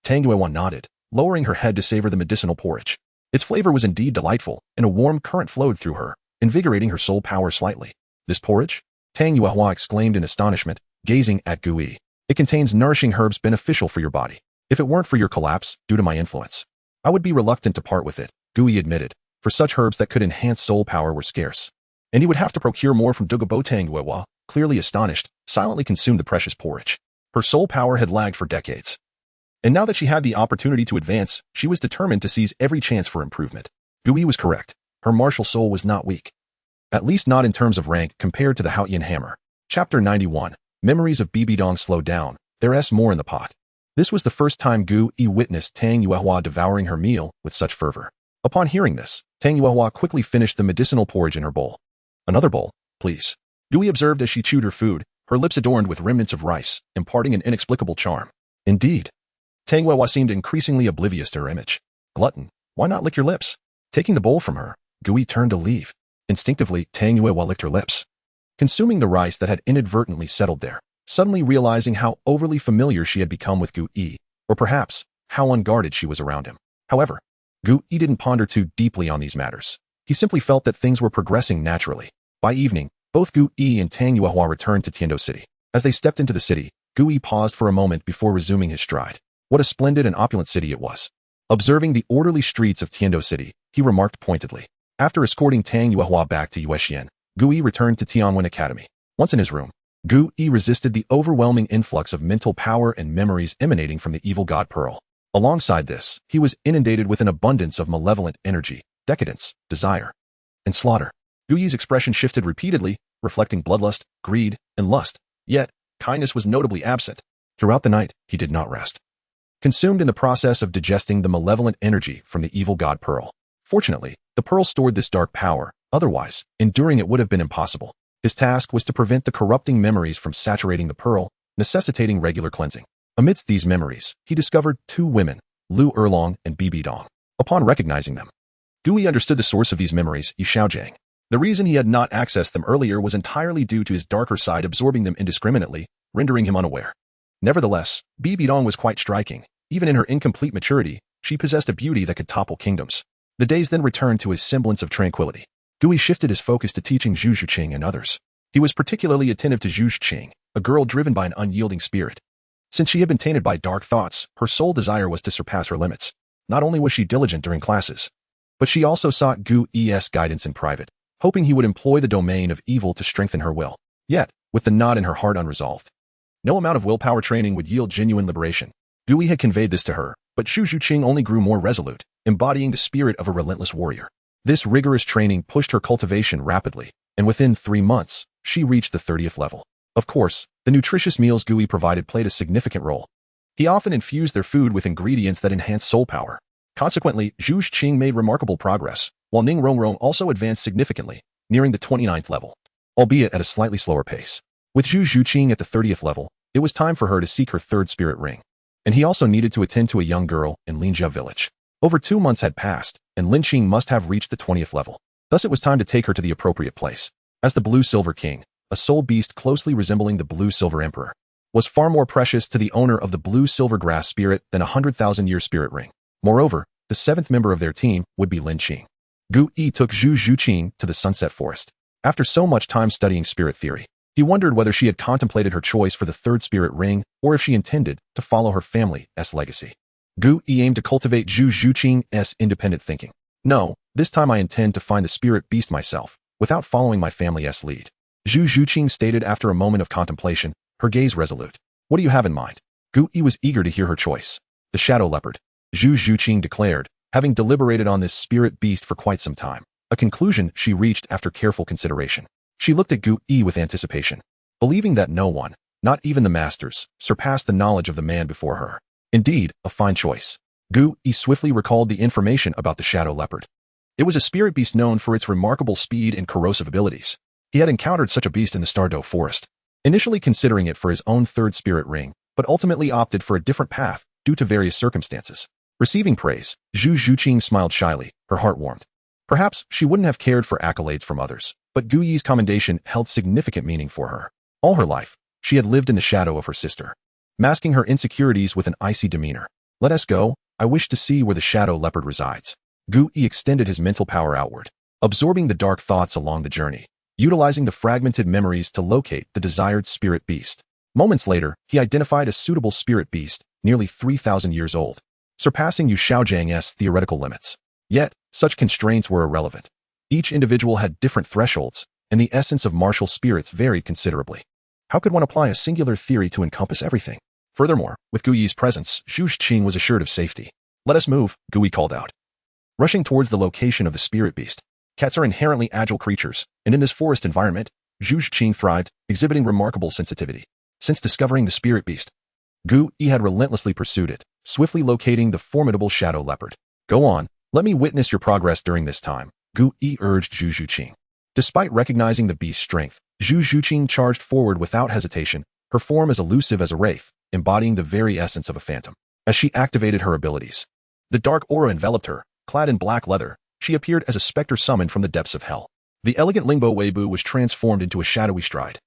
Tang Yuehua nodded, lowering her head to savor the medicinal porridge. Its flavor was indeed delightful, and a warm current flowed through her, invigorating her soul power slightly. This porridge? Tang Yuehua exclaimed in astonishment, gazing at Gui. It contains nourishing herbs beneficial for your body. If it weren't for your collapse, due to my influence, I would be reluctant to part with it, Gui admitted, for such herbs that could enhance soul power were scarce. And he would have to procure more from Douluo. Tang Yuehua, clearly astonished, silently consumed the precious porridge. Her soul power had lagged for decades, and now that she had the opportunity to advance, she was determined to seize every chance for improvement. Gui was correct. Her martial soul was not weak, at least not in terms of rank compared to the Haotian hammer. Chapter 91. Memories of Bibidong slowed down. There's more in the pot. This was the first time Gui witnessed Tang Yuehua devouring her meal with such fervor. Upon hearing this, Tang Yuehua quickly finished the medicinal porridge in her bowl. Another bowl, please, Gui observed as she chewed her food, her lips adorned with remnants of rice, imparting an inexplicable charm. Indeed, Tang Yuehua seemed increasingly oblivious to her image. Glutton, why not lick your lips? Taking the bowl from her, Gui turned to leave. Instinctively, Tang Yuehua licked her lips, consuming the rice that had inadvertently settled there, suddenly realizing how overly familiar she had become with Gui, or perhaps, how unguarded she was around him. However, Gui didn't ponder too deeply on these matters. He simply felt that things were progressing naturally. By evening, both Gui and Tang Yuehua returned to Tiando City. As they stepped into the city, Gui paused for a moment before resuming his stride. What a splendid and opulent city it was. Observing the orderly streets of Tiando City, he remarked pointedly. After escorting Tang Yuehua back to Yuexian, Gui returned to Tianwen Academy. Once in his room, Gui resisted the overwhelming influx of mental power and memories emanating from the evil god Pearl. Alongside this, he was inundated with an abundance of malevolent energy, decadence, desire, and slaughter. Gui's expression shifted repeatedly, reflecting bloodlust, greed, and lust, yet kindness was notably absent. Throughout the night, he did not rest, consumed in the process of digesting the malevolent energy from the evil god Pearl. Fortunately, the Pearl stored this dark power, otherwise, enduring it would have been impossible. His task was to prevent the corrupting memories from saturating the Pearl, necessitating regular cleansing. Amidst these memories, he discovered two women, Lu Erlong and Bibidong. Upon recognizing them, Gui understood the source of these memories, Yi Xiaojiang. The reason he had not accessed them earlier was entirely due to his darker side absorbing them indiscriminately, rendering him unaware. Nevertheless, Bi Bidong was quite striking. Even in her incomplete maturity, she possessed a beauty that could topple kingdoms. The days then returned to his semblance of tranquility. Gui shifted his focus to teaching Zhu Zhuqing and others. He was particularly attentive to Zhu Zhuqing, a girl driven by an unyielding spirit. Since she had been tainted by dark thoughts, her sole desire was to surpass her limits. Not only was she diligent during classes, but she also sought Gui's guidance in private, hoping he would employ the domain of evil to strengthen her will. Yet, with the knot in her heart unresolved, no amount of willpower training would yield genuine liberation. Gui had conveyed this to her, but Zhu Zhuqing only grew more resolute, embodying the spirit of a relentless warrior. This rigorous training pushed her cultivation rapidly, and within 3 months, she reached the 30th level. Of course, the nutritious meals Gui provided played a significant role. He often infused their food with ingredients that enhanced soul power. Consequently, Zhu Zhuqing made remarkable progress, while Ning Rongrong also advanced significantly, nearing the 29th level, albeit at a slightly slower pace. With Zhu Zhuqing at the 30th level, it was time for her to seek her third spirit ring. And he also needed to attend to a young girl in Linjia village. Over 2 months had passed, and Lin Qing must have reached the 20th level. Thus it was time to take her to the appropriate place. As the Blue-Silver King, a soul beast closely resembling the Blue-Silver Emperor, was far more precious to the owner of the Blue-Silver Grass Spirit than a 100,000-year spirit ring. Moreover, the 7th member of their team would be Lin Qing. Gui took Zhu Zhuqing to the Sunset Forest. After so much time studying spirit theory, he wondered whether she had contemplated her choice for the third spirit ring or if she intended to follow her family's legacy. Gui aimed to cultivate Zhu Zhuqing's independent thinking. No, this time I intend to find the spirit beast myself, without following my family's lead. Zhu Zhuqing stated after a moment of contemplation, her gaze resolute. What do you have in mind? Gui was eager to hear her choice. The shadow leopard. Zhu Zhuqing declared, having deliberated on this spirit beast for quite some time, a conclusion she reached after careful consideration. She looked at Gui with anticipation, believing that no one, not even the masters, surpassed the knowledge of the man before her. Indeed, a fine choice. Gui swiftly recalled the information about the shadow leopard. It was a spirit beast known for its remarkable speed and corrosive abilities. He had encountered such a beast in the Stardow Forest, initially considering it for his own third spirit ring, but ultimately opted for a different path due to various circumstances. Receiving praise, Zhu Zhuqing smiled shyly, her heart warmed. Perhaps she wouldn't have cared for accolades from others, but Gui's commendation held significant meaning for her. All her life, she had lived in the shadow of her sister, masking her insecurities with an icy demeanor. Let us go, I wish to see where the shadow leopard resides. Gui extended his mental power outward, absorbing the dark thoughts along the journey, utilizing the fragmented memories to locate the desired spirit beast. Moments later, he identified a suitable spirit beast, nearly 3,000 years old, surpassing Yu Shaojiang's theoretical limits. Yet, such constraints were irrelevant. Each individual had different thresholds, and the essence of martial spirits varied considerably. How could one apply a singular theory to encompass everything? Furthermore, with Gui's presence, Zhu Zhuqing was assured of safety. Let us move, Gui called out. Rushing towards the location of the spirit beast. Cats are inherently agile creatures, and in this forest environment, Zhu Zhuqing thrived, exhibiting remarkable sensitivity. Since discovering the spirit beast, Gui had relentlessly pursued it, swiftly locating the formidable shadow leopard. Go on, let me witness your progress during this time, Gui urged Zhu Zhuqing. Despite recognizing the beast's strength, Zhu Zhuqing charged forward without hesitation, her form as elusive as a wraith, embodying the very essence of a phantom. As she activated her abilities, the dark aura enveloped her. Clad in black leather, she appeared as a specter summoned from the depths of hell. The elegant Lingbo Weibu was transformed into a shadowy stride.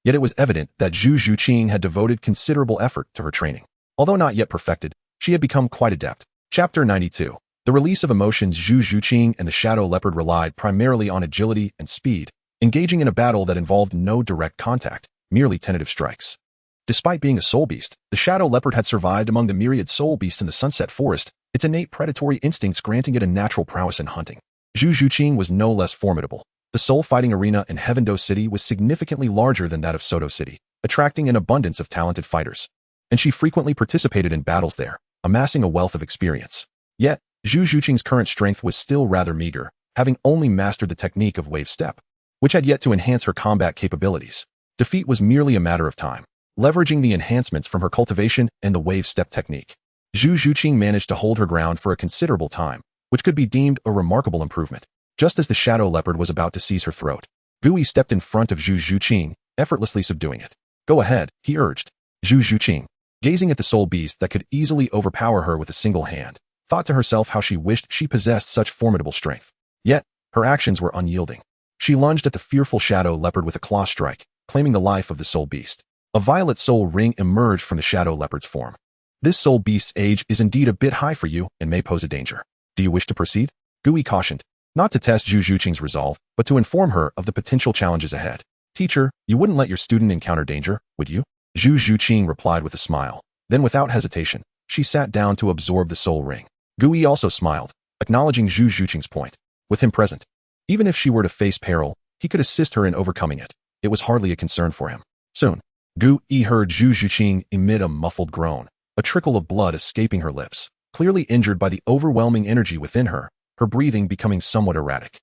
Yet it was evident that Zhu Zhuqing had devoted considerable effort to her training. Although not yet perfected, she had become quite adept. Chapter 92. The release of emotions. Zhu Zhuqing and the shadow leopard relied primarily on agility and speed, engaging in a battle that involved no direct contact, merely tentative strikes. Despite being a soul beast, the shadow leopard had survived among the myriad soul beasts in the Sunset Forest, its innate predatory instincts granting it a natural prowess in hunting. Zhu Zhuqing was no less formidable. The soul fighting arena in Heavendo City was significantly larger than that of Soto City, attracting an abundance of talented fighters. And she frequently participated in battles there, amassing a wealth of experience. Yet, Zhu Zhuqing's current strength was still rather meager, having only mastered the technique of wave step, which had yet to enhance her combat capabilities. Defeat was merely a matter of time. Leveraging the enhancements from her cultivation and the wave step technique, Zhu Zhuqing managed to hold her ground for a considerable time, which could be deemed a remarkable improvement. Just as the shadow leopard was about to seize her throat, Gui stepped in front of Zhu Zhuqing, effortlessly subduing it. Go ahead, he urged. Zhu Zhuqing, gazing at the soul beast that could easily overpower her with a single hand, thought to herself how she wished she possessed such formidable strength. Yet, her actions were unyielding. She lunged at the fearful shadow leopard with a claw strike, claiming the life of the soul beast. A violet soul ring emerged from the shadow leopard's form. This soul beast's age is indeed a bit high for you and may pose a danger. Do you wish to proceed? Gui cautioned, not to test Zhu Zhuqing's resolve, but to inform her of the potential challenges ahead. Teacher, you wouldn't let your student encounter danger, would you? Zhu Zhuqing replied with a smile. Then without hesitation, she sat down to absorb the soul ring. Gui also smiled, acknowledging Zhu Zhuqing's point. With him present, even if she were to face peril, he could assist her in overcoming it. It was hardly a concern for him. Soon, Gui heard Zhu Zhuqing emit a muffled groan, a trickle of blood escaping her lips. Clearly injured by the overwhelming energy within her, her breathing becoming somewhat erratic.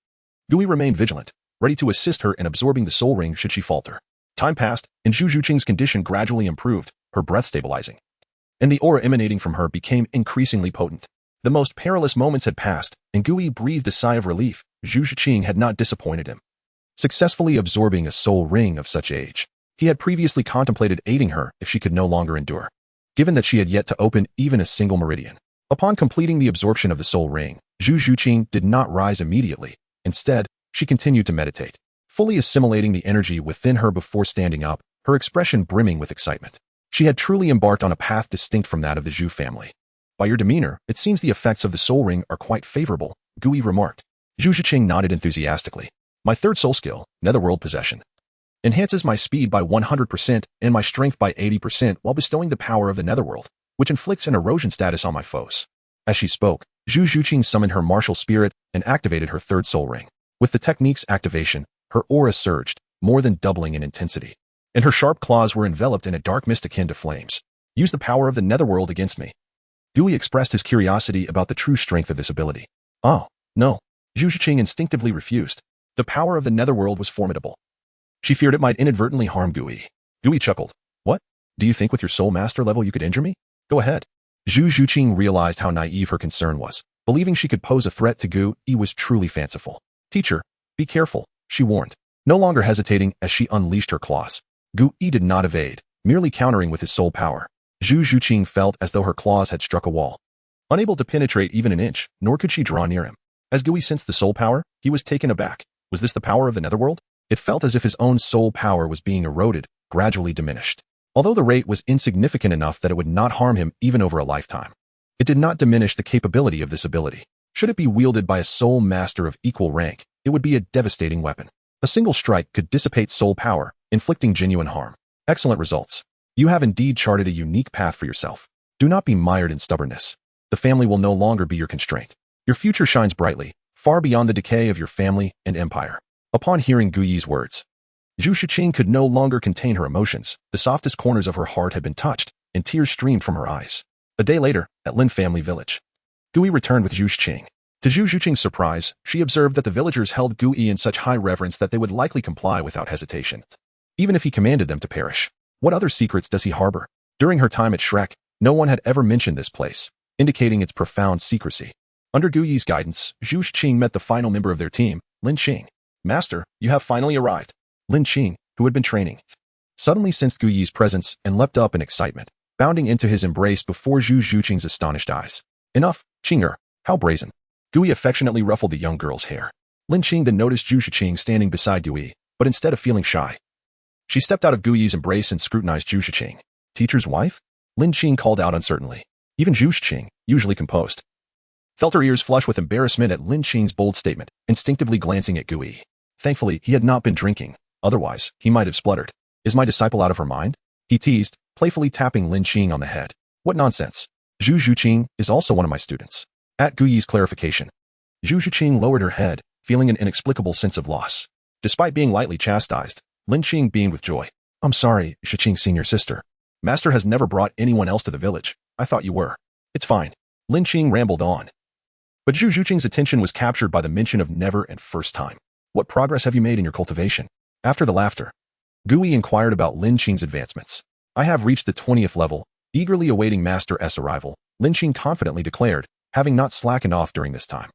Gui remained vigilant, ready to assist her in absorbing the soul ring should she falter. Time passed, and Zhu Zhuqing's condition gradually improved, her breath stabilizing. And the aura emanating from her became increasingly potent. The most perilous moments had passed, and Gui breathed a sigh of relief. Zhu Zhuqing had not disappointed him. Successfully absorbing a soul ring of such age, he had previously contemplated aiding her if she could no longer endure, given that she had yet to open even a single meridian. Upon completing the absorption of the soul ring, Zhu Zhuqing did not rise immediately. Instead, she continued to meditate, fully assimilating the energy within her before standing up, her expression brimming with excitement. She had truly embarked on a path distinct from that of the Zhu family. By your demeanor, it seems the effects of the soul ring are quite favorable, Gui remarked. Zhu Zhuqing nodded enthusiastically. My third soul skill, Netherworld Possession, enhances my speed by 100% and my strength by 80% while bestowing the power of the Netherworld, which inflicts an erosion status on my foes. As she spoke, Zhu Zhuqing summoned her martial spirit and activated her third soul ring. With the technique's activation, her aura surged, more than doubling in intensity, and her sharp claws were enveloped in a dark mist akin to flames. Use the power of the Netherworld against me. Gui expressed his curiosity about the true strength of this ability. Oh, no. Zhu Zhuqing instinctively refused. The power of the Netherworld was formidable. She feared it might inadvertently harm Gui. Gui chuckled. What? Do you think with your soul master level you could injure me? Go ahead. Zhu Zhuqing realized how naive her concern was. Believing she could pose a threat to Gui was truly fanciful. Teacher, be careful, she warned, no longer hesitating as she unleashed her claws. Gui did not evade, merely countering with his soul power. Zhu Zhuqing felt as though her claws had struck a wall. Unable to penetrate even an inch, nor could she draw near him. As Gui sensed the soul power, he was taken aback. Was this the power of the Netherworld? It felt as if his own soul power was being eroded, gradually diminished. Although the rate was insignificant enough that it would not harm him even over a lifetime, it did not diminish the capability of this ability. Should it be wielded by a soul master of equal rank, it would be a devastating weapon. A single strike could dissipate soul power, inflicting genuine harm. Excellent results. You have indeed charted a unique path for yourself. Do not be mired in stubbornness. The family will no longer be your constraint. Your future shines brightly, far beyond the decay of your family and empire. Upon hearing Gui's words, Zhu Zhuqing could no longer contain her emotions. The softest corners of her heart had been touched, and tears streamed from her eyes. A day later, at Lin family village, Gui returned with Zhu Zhuqing. To Zhu Zhuqing's surprise, she observed that the villagers held Gui in such high reverence that they would likely comply without hesitation, even if he commanded them to perish. What other secrets does he harbor? During her time at Shrek, no one had ever mentioned this place, indicating its profound secrecy. Under Gui's guidance, Zhu Zhuqing met the final member of their team, Lin Qing. Master, you have finally arrived. Lin Qing, who had been training, suddenly sensed Gui's presence and leapt up in excitement, bounding into his embrace before Zhu Zhuqing's astonished eyes. Enough, Qinger, how brazen. Gui affectionately ruffled the young girl's hair. Lin Qing then noticed Zhu Zhuqing standing beside Gui, but instead of feeling shy, she stepped out of Gui's embrace and scrutinized Zhu Zhuqing. Teacher's wife? Lin Qing called out uncertainly. Even Zhu Zhuqing, usually composed, felt her ears flush with embarrassment at Lin Qing's bold statement, instinctively glancing at Gui. Thankfully, he had not been drinking. Otherwise, he might have spluttered. Is my disciple out of her mind? He teased, playfully tapping Lin Qing on the head. What nonsense. Zhu Zhuqing is also one of my students. At Gui's clarification, Zhu Zhuqing lowered her head, feeling an inexplicable sense of loss. Despite being lightly chastised, Lin Qing beamed with joy. I'm sorry, Zhuqing's senior sister. Master has never brought anyone else to the village. I thought you were. It's fine. Lin Qing rambled on. But Zhu Zhuqing's attention was captured by the mention of never and first time. What progress have you made in your cultivation? After the laughter, Gui inquired about Lin Qing's advancements. I have reached the 20th level, eagerly awaiting Master S' arrival, Lin Qing confidently declared, having not slackened off during this time.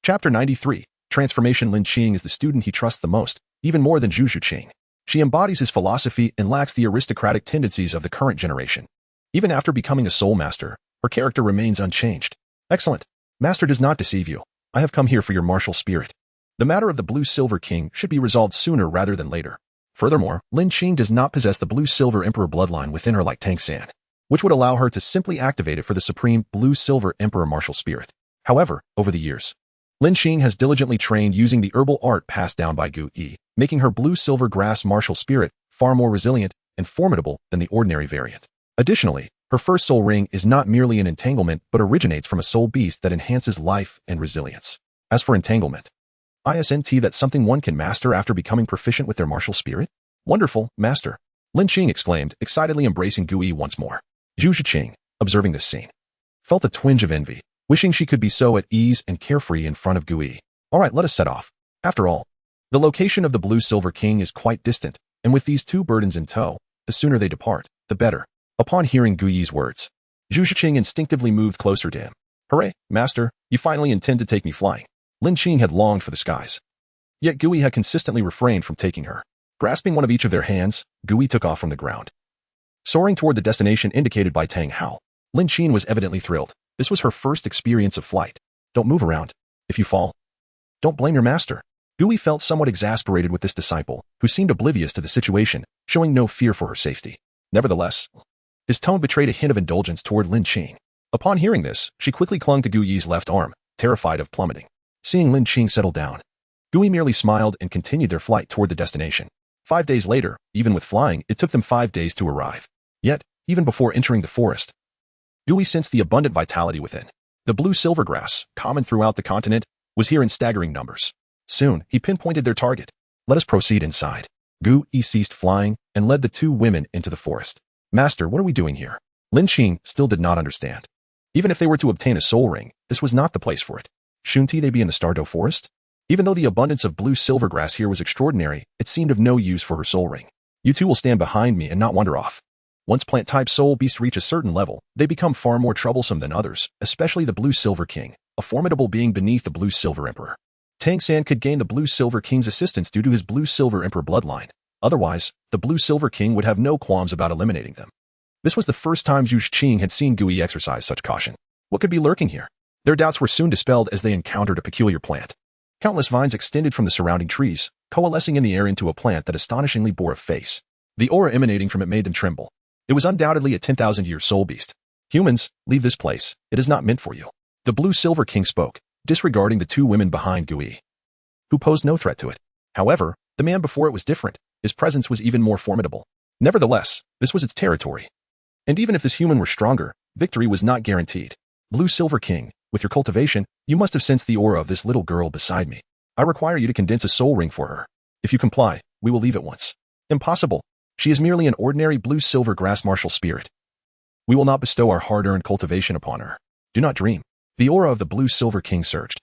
Chapter 93. Transformation. Lin Qing is the student he trusts the most, even more than Zhu Zhuqing. She embodies his philosophy and lacks the aristocratic tendencies of the current generation. Even after becoming a soul master, her character remains unchanged. Excellent. Master does not deceive you. I have come here for your martial spirit. The matter of the Blue-Silver King should be resolved sooner rather than later. Furthermore, Lin Qing does not possess the Blue-Silver Emperor bloodline within her like Tang San, which would allow her to simply activate it for the supreme Blue-Silver Emperor martial spirit. However, over the years, Lin Qing has diligently trained using the herbal art passed down by Gu Yi, making her Blue-Silver Grass martial spirit far more resilient and formidable than the ordinary variant. Additionally, her first soul ring is not merely an entanglement but originates from a soul beast that enhances life and resilience. As for entanglement, isn't that something one can master after becoming proficient with their martial spirit? Wonderful, master, Lin Qing exclaimed, excitedly embracing Gu Yi once more. Zhu Shiqing, observing this scene, felt a twinge of envy, wishing she could be so at ease and carefree in front of Gu Yi. All right, let us set off. After all, the location of the Blue-Silver King is quite distant, and with these two burdens in tow, the sooner they depart, the better. Upon hearing Gu Yi's words, Zhu Shiqing instinctively moved closer to him. Hooray, master, you finally intend to take me flying. Lin Qing had longed for the skies. Yet Gu Yi had consistently refrained from taking her. Grasping one of each of their hands, Gu Yi took off from the ground. Soaring toward the destination indicated by Tang Hao, Lin Qing was evidently thrilled. This was her first experience of flight. Don't move around. If you fall, don't blame your master. Gu Yi felt somewhat exasperated with this disciple, who seemed oblivious to the situation, showing no fear for her safety. Nevertheless, his tone betrayed a hint of indulgence toward Lin Qing. Upon hearing this, she quickly clung to Gu Yi's left arm, terrified of plummeting. Seeing Lin Qing settle down, Gu Yi merely smiled and continued their flight toward the destination. 5 days later, even with flying, it took them 5 days to arrive. Yet, even before entering the forest, Gu Yi sensed the abundant vitality within. The blue-silver grass, common throughout the continent, was here in staggering numbers. Soon, he pinpointed their target. Let us proceed inside. Gu Yi ceased flying and led the two women into the forest. Master, what are we doing here? Lin Qing still did not understand. Even if they were to obtain a soul ring, this was not the place for it. Shouldn't they be in the Stardow Forest? Even though the abundance of blue-silver grass here was extraordinary, it seemed of no use for her soul ring. You two will stand behind me and not wander off. Once plant-type soul beasts reach a certain level, they become far more troublesome than others, especially the Blue-Silver King, a formidable being beneath the Blue-Silver Emperor. Tang San could gain the Blue-Silver King's assistance due to his Blue-Silver Emperor bloodline. Otherwise, the Blue-Silver King would have no qualms about eliminating them. This was the first time Zhu Shiqing had seen Gu Yi exercise such caution. What could be lurking here? Their doubts were soon dispelled as they encountered a peculiar plant. Countless vines extended from the surrounding trees, coalescing in the air into a plant that astonishingly bore a face. The aura emanating from it made them tremble. It was undoubtedly a 10,000-year soul beast. Humans, leave this place. It is not meant for you. The Blue-Silver King spoke, disregarding the two women behind Gu Yi, who posed no threat to it. However, the man before it was different. His presence was even more formidable. Nevertheless, this was its territory. And even if this human were stronger, victory was not guaranteed. Blue-Silver King, with your cultivation, you must have sensed the aura of this little girl beside me. I require you to condense a soul ring for her. If you comply, we will leave at once. Impossible. She is merely an ordinary blue-silver grass martial spirit. We will not bestow our hard-earned cultivation upon her. Do not dream. The aura of the Blue-Silver King surged,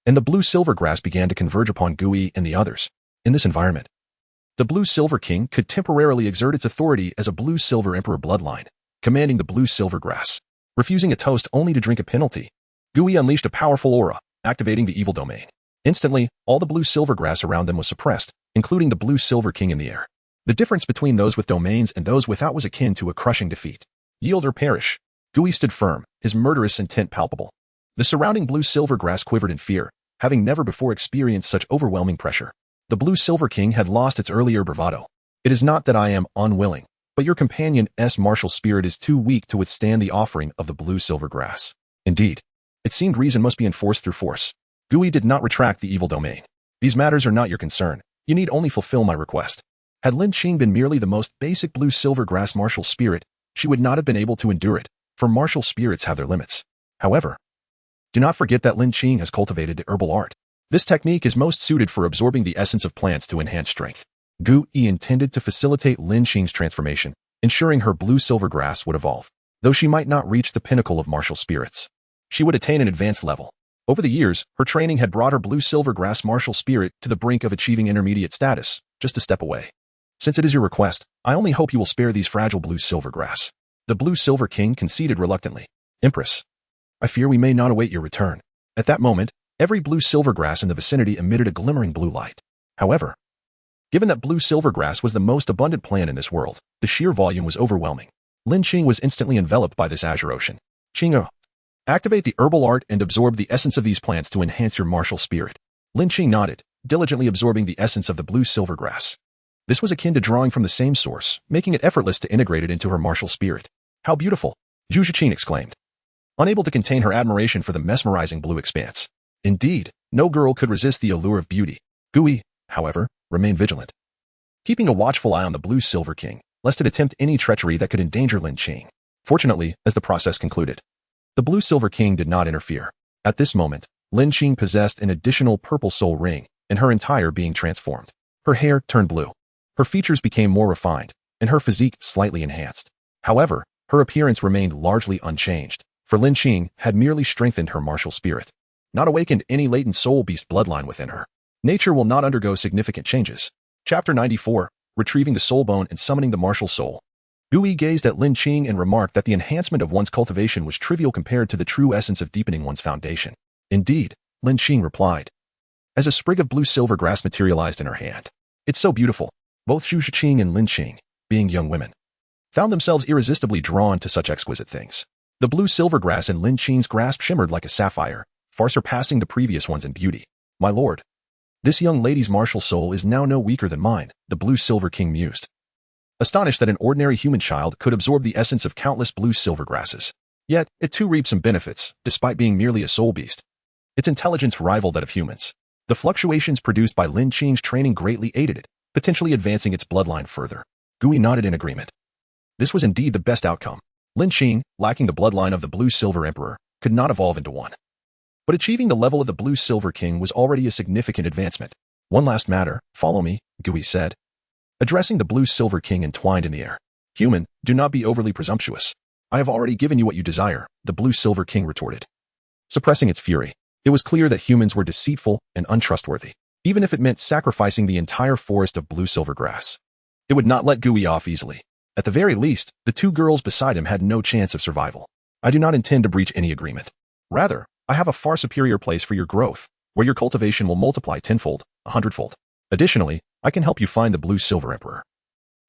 and the blue-silver grass began to converge upon Gu Yi and the others. In this environment, the Blue-Silver King could temporarily exert its authority as a Blue-Silver Emperor bloodline, commanding the blue-silver grass. Refusing a toast only to drink a penalty, Gu Yi unleashed a powerful aura, activating the evil domain. Instantly, all the blue-silver grass around them was suppressed, including the Blue-Silver King in the air. The difference between those with domains and those without was akin to a crushing defeat. Yield or perish. Gu Yi stood firm, his murderous intent palpable. The surrounding blue-silver grass quivered in fear, having never before experienced such overwhelming pressure. The Blue-Silver King had lost its earlier bravado. It is not that I am unwilling, but your companion's martial spirit is too weak to withstand the offering of the blue-silver grass. Indeed, it seemed reason must be enforced through force. Gu Yi did not retract the evil domain. These matters are not your concern. You need only fulfill my request. Had Lin Qing been merely the most basic blue-silver grass martial spirit, she would not have been able to endure it, for martial spirits have their limits. However, do not forget that Lin Qing has cultivated the herbal art. This technique is most suited for absorbing the essence of plants to enhance strength. Gu Yi intended to facilitate Lin Qing's transformation, ensuring her blue-silver grass would evolve. Though she might not reach the pinnacle of martial spirits, she would attain an advanced level. Over the years, her training had brought her blue-silver grass martial spirit to the brink of achieving intermediate status, just a step away. Since it is your request, I only hope you will spare these fragile blue-silver grass. The Blue-Silver King conceded reluctantly. Empress, I fear we may not await your return. At that moment, every blue-silver grass in the vicinity emitted a glimmering blue light. However, given that blue-silver grass was the most abundant plant in this world, the sheer volume was overwhelming. Lin Qing was instantly enveloped by this azure ocean. Qing, activate the herbal art and absorb the essence of these plants to enhance your martial spirit. Lin Qing nodded, diligently absorbing the essence of the blue-silver grass. This was akin to drawing from the same source, making it effortless to integrate it into her martial spirit. How beautiful! Zhu Zhiqing exclaimed, unable to contain her admiration for the mesmerizing blue expanse. Indeed, no girl could resist the allure of beauty. Gui, however, remained vigilant, keeping a watchful eye on the blue-silver king, lest it attempt any treachery that could endanger Lin Qing. Fortunately, as the process concluded, the blue-silver king did not interfere. At this moment, Lin Qing possessed an additional purple soul ring, and her entire being transformed. Her hair turned blue. Her features became more refined, and her physique slightly enhanced. However, her appearance remained largely unchanged, for Lin Qing had merely strengthened her martial spirit, not awakened any latent soul beast bloodline within her. Nature will not undergo significant changes. Chapter 94, Retrieving the Soul Bone and Summoning the Martial Soul. Gui gazed at Lin Qing and remarked that the enhancement of one's cultivation was trivial compared to the true essence of deepening one's foundation. Indeed, Lin Qing replied, as a sprig of blue-silver grass materialized in her hand. It's so beautiful. Both Zhu Zhiqing and Lin Qing, being young women, found themselves irresistibly drawn to such exquisite things. The blue-silver grass in Lin Qing's grasp shimmered like a sapphire, far surpassing the previous ones in beauty. My lord, this young lady's martial soul is now no weaker than mine, the blue-silver king mused, astonished that an ordinary human child could absorb the essence of countless blue-silver grasses. Yet, it too reaped some benefits, despite being merely a soul beast. Its intelligence rivaled that of humans. The fluctuations produced by Lin Qing's training greatly aided it, potentially advancing its bloodline further. Gui nodded in agreement. This was indeed the best outcome. Lin Qing, lacking the bloodline of the blue-silver emperor, could not evolve into one. But achieving the level of the blue-silver king was already a significant advancement. One last matter, follow me, Gui said, addressing the blue-silver king entwined in the air. Human, do not be overly presumptuous. I have already given you what you desire, the blue-silver king retorted, suppressing its fury. It was clear that humans were deceitful and untrustworthy, even if it meant sacrificing the entire forest of blue-silver grass. It would not let Gui off easily. At the very least, the two girls beside him had no chance of survival. I do not intend to breach any agreement. Rather, I have a far superior place for your growth, where your cultivation will multiply tenfold, 100-fold. Additionally, I can help you find the blue-silver emperor.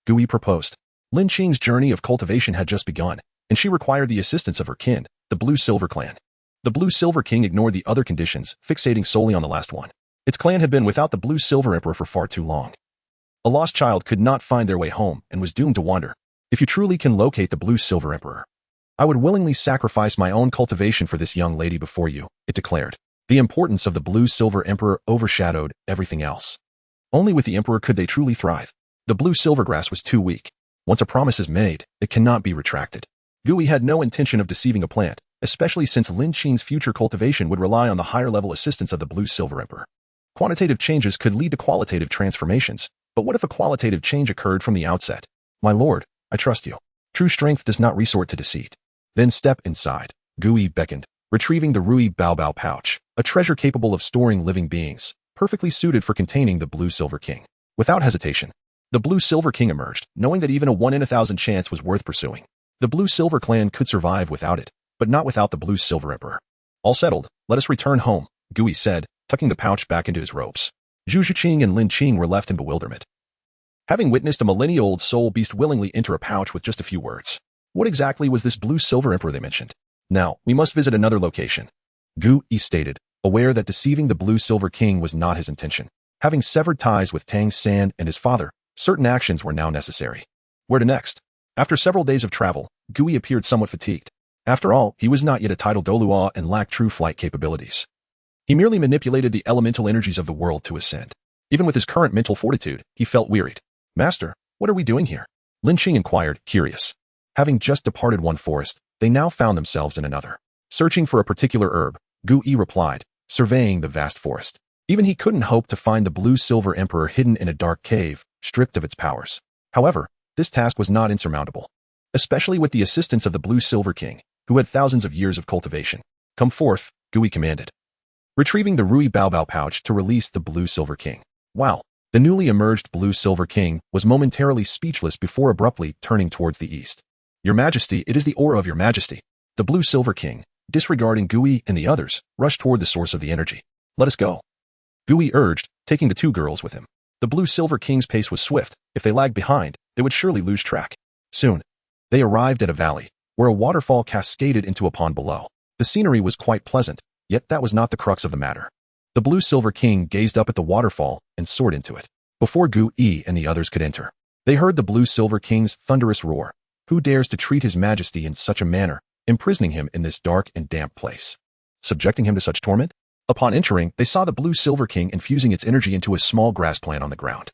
Gui proposed. Lin Qing's journey of cultivation had just begun, and she required the assistance of her kin, the blue-silver clan. The blue-silver king ignored the other conditions, fixating solely on the last one. Its clan had been without the blue-silver emperor for far too long. A lost child could not find their way home and was doomed to wander. If you truly can locate the blue-silver emperor, I would willingly sacrifice my own cultivation for this young lady before you, it declared. The importance of the blue-silver emperor overshadowed everything else. Only with the emperor could they truly thrive. The blue-silver grass was too weak. Once a promise is made, it cannot be retracted. Gui had no intention of deceiving a plant, especially since Lin Qing's future cultivation would rely on the higher-level assistance of the blue-silver emperor. Quantitative changes could lead to qualitative transformations, but what if a qualitative change occurred from the outset? My lord, I trust you. True strength does not resort to deceit. Then step inside. Gui beckoned, retrieving the Rui Baobao pouch, a treasure capable of storing living beings, perfectly suited for containing the blue-silver king. Without hesitation, the blue-silver king emerged, knowing that even a 1 in 1,000 chance was worth pursuing. The blue-silver clan could survive without it, but not without the blue-silver emperor. All settled, let us return home, Gui said, tucking the pouch back into his robes. Zhu Zhiqing and Lin Qing were left in bewilderment, having witnessed a millennia-old soul beast willingly enter a pouch with just a few words. What exactly was this blue-silver emperor they mentioned? Now, we must visit another location, Gui stated, aware that deceiving the blue-silver king was not his intention. Having severed ties with Tang San and his father, certain actions were now necessary. Where to next? After several days of travel, Gui appeared somewhat fatigued. After all, he was not yet a titled Douluo and lacked true flight capabilities. He merely manipulated the elemental energies of the world to ascend. Even with his current mental fortitude, he felt wearied. Master, what are we doing here? Lin Qing inquired, curious. Having just departed one forest, they now found themselves in another. Searching for a particular herb, Gui replied, surveying the vast forest. Even he couldn't hope to find the blue-silver emperor hidden in a dark cave, stripped of its powers. However, this task was not insurmountable, especially with the assistance of the blue-silver king, who had thousands of years of cultivation. Come forth, Gui commanded, retrieving the Rui Baobao pouch to release the blue-silver king. Wow! The newly emerged blue-silver king was momentarily speechless before abruptly turning towards the east. Your Majesty, it is the aura of your Majesty. The blue-silver king, disregarding Gui and the others, rushed toward the source of the energy. Let us go, Gui urged, taking the two girls with him. The blue-silver king's pace was swift. If they lagged behind, they would surely lose track. Soon, they arrived at a valley, where a waterfall cascaded into a pond below. The scenery was quite pleasant, yet that was not the crux of the matter. The Blue Silver King gazed up at the waterfall and soared into it. Before Gu Yi and the others could enter, they heard the Blue Silver King's thunderous roar. Who dares to treat his majesty in such a manner, imprisoning him in this dark and damp place, subjecting him to such torment? Upon entering, they saw the Blue Silver King infusing its energy into a small grass plant on the ground.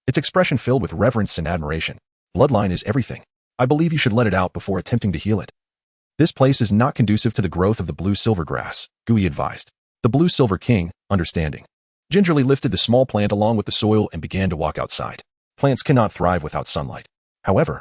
Its expression filled with reverence and admiration. Bloodline is everything. I believe you should let it out before attempting to heal it. This place is not conducive to the growth of the blue silver grass, Gu Yi advised. The Blue Silver King, understanding, gingerly lifted the small plant along with the soil and began to walk outside. Plants cannot thrive without sunlight. However,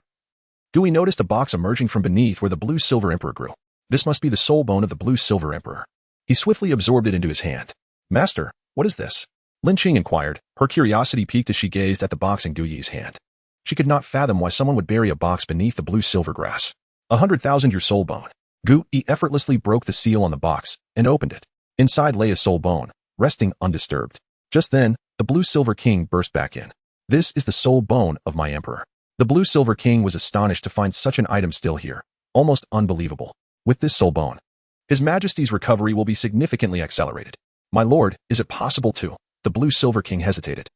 Gu Yi noticed a box emerging from beneath where the Blue Silver Emperor grew. This must be the soul bone of the Blue Silver Emperor. He swiftly absorbed it into his hand. Master, what is this? Lin Qing inquired, her curiosity piqued as she gazed at the box in Gu Yi's hand. She could not fathom why someone would bury a box beneath the blue silver grass. 100,000-year soul bone. Gu Yi effortlessly broke the seal on the box and opened it. Inside lay a soul bone, resting undisturbed. Just then, the Blue Silver King burst back in. This is the soul bone of my emperor. The Blue Silver King was astonished to find such an item still here. Almost unbelievable. With this soul bone, His Majesty's recovery will be significantly accelerated. My lord, is it possible to? The Blue Silver King hesitated,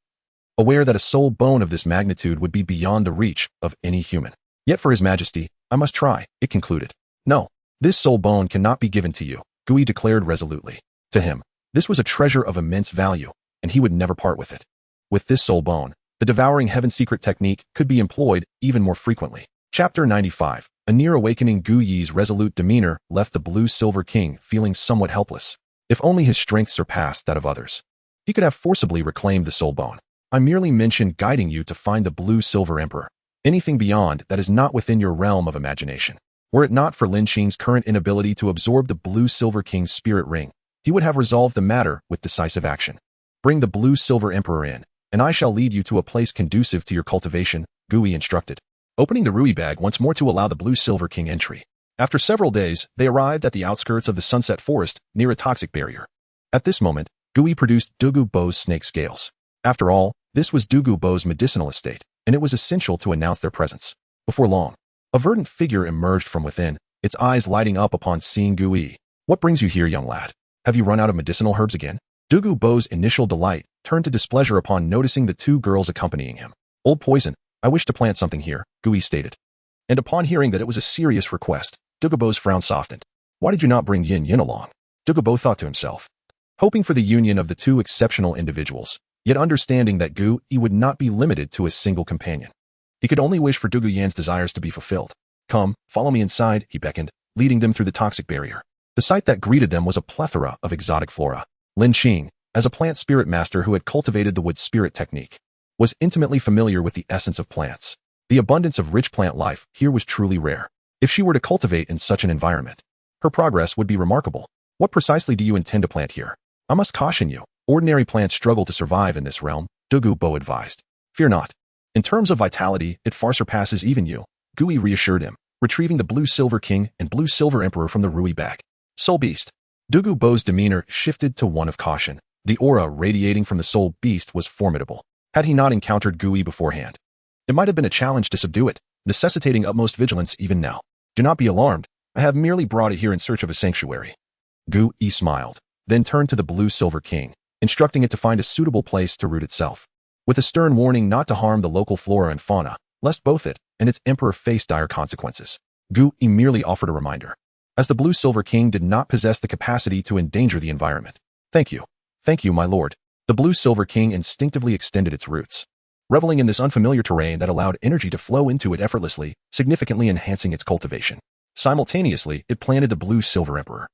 aware that a soul bone of this magnitude would be beyond the reach of any human. Yet for His Majesty, I must try, it concluded. No, this soul bone cannot be given to you, Gu Yi declared resolutely. To him, this was a treasure of immense value, and he would never part with it. With this soul bone, the devouring heaven secret technique could be employed even more frequently. Chapter 95. A near awakening. Gu Yi's resolute demeanor left the Blue Silver King feeling somewhat helpless. If only his strength surpassed that of others, he could have forcibly reclaimed the soul bone. I merely mentioned guiding you to find the Blue Silver Emperor. Anything beyond that is not within your realm of imagination. Were it not for Lin Qing's current inability to absorb the Blue Silver King's spirit ring, he would have resolved the matter with decisive action. Bring the Blue Silver Emperor in, and I shall lead you to a place conducive to your cultivation, Gu Yi instructed, opening the Rui bag once more to allow the Blue Silver King entry. After several days, they arrived at the outskirts of the Sunset Forest, near a toxic barrier. At this moment, Gu Yi produced Douluo Bo's snake scales. After all, this was Douluo Bo's medicinal estate, and it was essential to announce their presence. Before long, a verdant figure emerged from within, its eyes lighting up upon seeing Gu Yi. What brings you here, young lad? Have you run out of medicinal herbs again? Douluo Bo's initial delight turned to displeasure upon noticing the two girls accompanying him. Old poison, I wish to plant something here, Gu Yi stated. And upon hearing that it was a serious request, Douluo Bo's frown softened. Why did you not bring Yin Yin along? Douluo Bo thought to himself, hoping for the union of the two exceptional individuals, yet understanding that Gu Yi would not be limited to a single companion. He could only wish for Douluo Yan's desires to be fulfilled. Come, follow me inside, he beckoned, leading them through the toxic barrier. The sight that greeted them was a plethora of exotic flora. Lin Qing, as a plant spirit master who had cultivated the wood spirit technique, was intimately familiar with the essence of plants. The abundance of rich plant life here was truly rare. If she were to cultivate in such an environment, her progress would be remarkable. What precisely do you intend to plant here? I must caution you, ordinary plants struggle to survive in this realm, Douluo Bo advised. Fear not. In terms of vitality, it far surpasses even you, Gu Yi reassured him, retrieving the Blue Silver King and Blue Silver Emperor from the Rui bag. Soul Beast. Douluo Bo's demeanor shifted to one of caution. The aura radiating from the Soul Beast was formidable. Had he not encountered Gu Yi beforehand, it might have been a challenge to subdue it, necessitating utmost vigilance even now. Do not be alarmed. I have merely brought it here in search of a sanctuary. Gu Yi smiled, then turned to the Blue Silver King, instructing it to find a suitable place to root itself, with a stern warning not to harm the local flora and fauna, lest both it and its emperor face dire consequences. Gu Yi merely offered a reminder, as the Blue Silver King did not possess the capacity to endanger the environment. Thank you, my lord. The Blue Silver King instinctively extended its roots, reveling in this unfamiliar terrain that allowed energy to flow into it effortlessly, significantly enhancing its cultivation. Simultaneously, it planted the Blue Silver Emperor,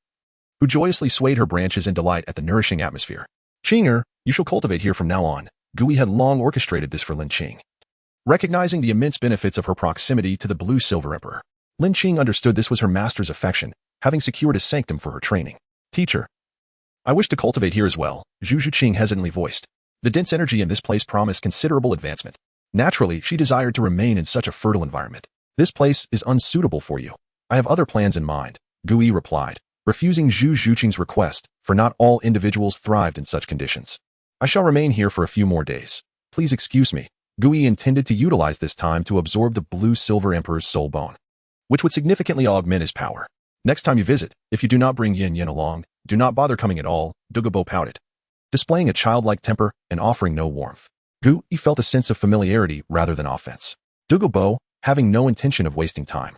who joyously swayed her branches in delight at the nourishing atmosphere. Qinger, you shall cultivate here from now on. Gu Yi had long orchestrated this for Lin Qing. Recognizing the immense benefits of her proximity to the Blue Silver Emperor, Lin Qing understood this was her master's affection, having secured a sanctum for her training. Teacher, I wish to cultivate here as well, Zhu Zhuqing hesitantly voiced. The dense energy in this place promised considerable advancement. Naturally, she desired to remain in such a fertile environment. This place is unsuitable for you. I have other plans in mind, Gu Yi replied, refusing Zhu Zhuqing's request, for not all individuals thrived in such conditions. I shall remain here for a few more days. Please excuse me. Gu Yi intended to utilize this time to absorb the Blue Silver Emperor's soul bone, which would significantly augment his power. Next time you visit, if you do not bring Yin Yin along, do not bother coming at all, Douluo Bo pouted. displaying a childlike temper and offering no warmth. Gu Yi felt a sense of familiarity rather than offense. Douluo, having no intention of wasting time,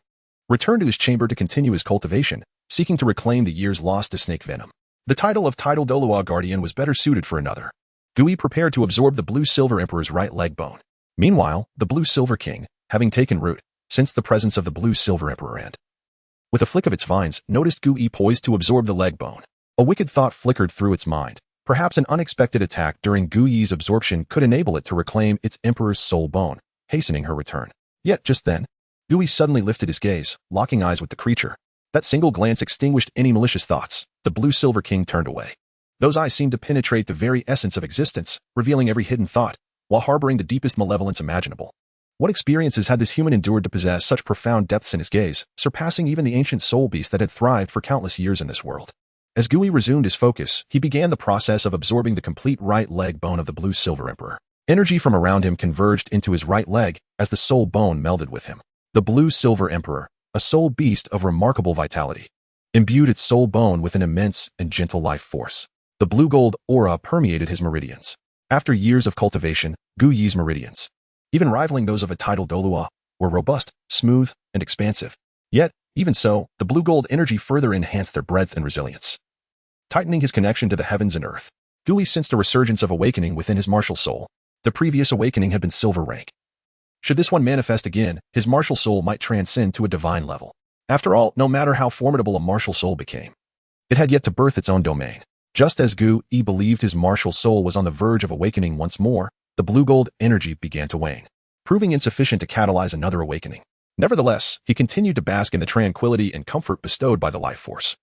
returned to his chamber to continue his cultivation, seeking to reclaim the years lost to snake venom. The title of Douluo Guardian was better suited for another. Gu Yi prepared to absorb the Blue-Silver Emperor's right leg bone. Meanwhile, the Blue-Silver King, having taken root, sensed the presence of the Blue-Silver Emperor and, with a flick of its vines, noticed Gu Yi poised to absorb the leg bone. A wicked thought flickered through its mind. Perhaps an unexpected attack during Gu Yi's absorption could enable it to reclaim its emperor's soul bone, hastening her return. Yet just then, Gu Yi suddenly lifted his gaze, locking eyes with the creature. That single glance extinguished any malicious thoughts. The Blue-Silver King turned away. Those eyes seemed to penetrate the very essence of existence, revealing every hidden thought, while harboring the deepest malevolence imaginable. What experiences had this human endured to possess such profound depths in his gaze, surpassing even the ancient soul beast that had thrived for countless years in this world? As Gu Yi resumed his focus, he began the process of absorbing the complete right leg bone of the Blue-Silver Emperor. Energy from around him converged into his right leg as the soul bone melded with him. The Blue-Silver Emperor, a soul beast of remarkable vitality, imbued its soul bone with an immense and gentle life force. The blue-gold aura permeated his meridians. After years of cultivation, Gu Yi's meridians, even rivaling those of a tidal Douluo, were robust, smooth, and expansive. Yet, even so, the blue-gold energy further enhanced their breadth and resilience. Tightening his connection to the heavens and earth, Gu Yi sensed a resurgence of awakening within his martial soul. The previous awakening had been silver rank. Should this one manifest again, his martial soul might transcend to a divine level. After all, no matter how formidable a martial soul became, it had yet to birth its own domain. Just as Gu Yi believed his martial soul was on the verge of awakening once more, the blue-gold energy began to wane, proving insufficient to catalyze another awakening. Nevertheless, he continued to bask in the tranquility and comfort bestowed by the life force.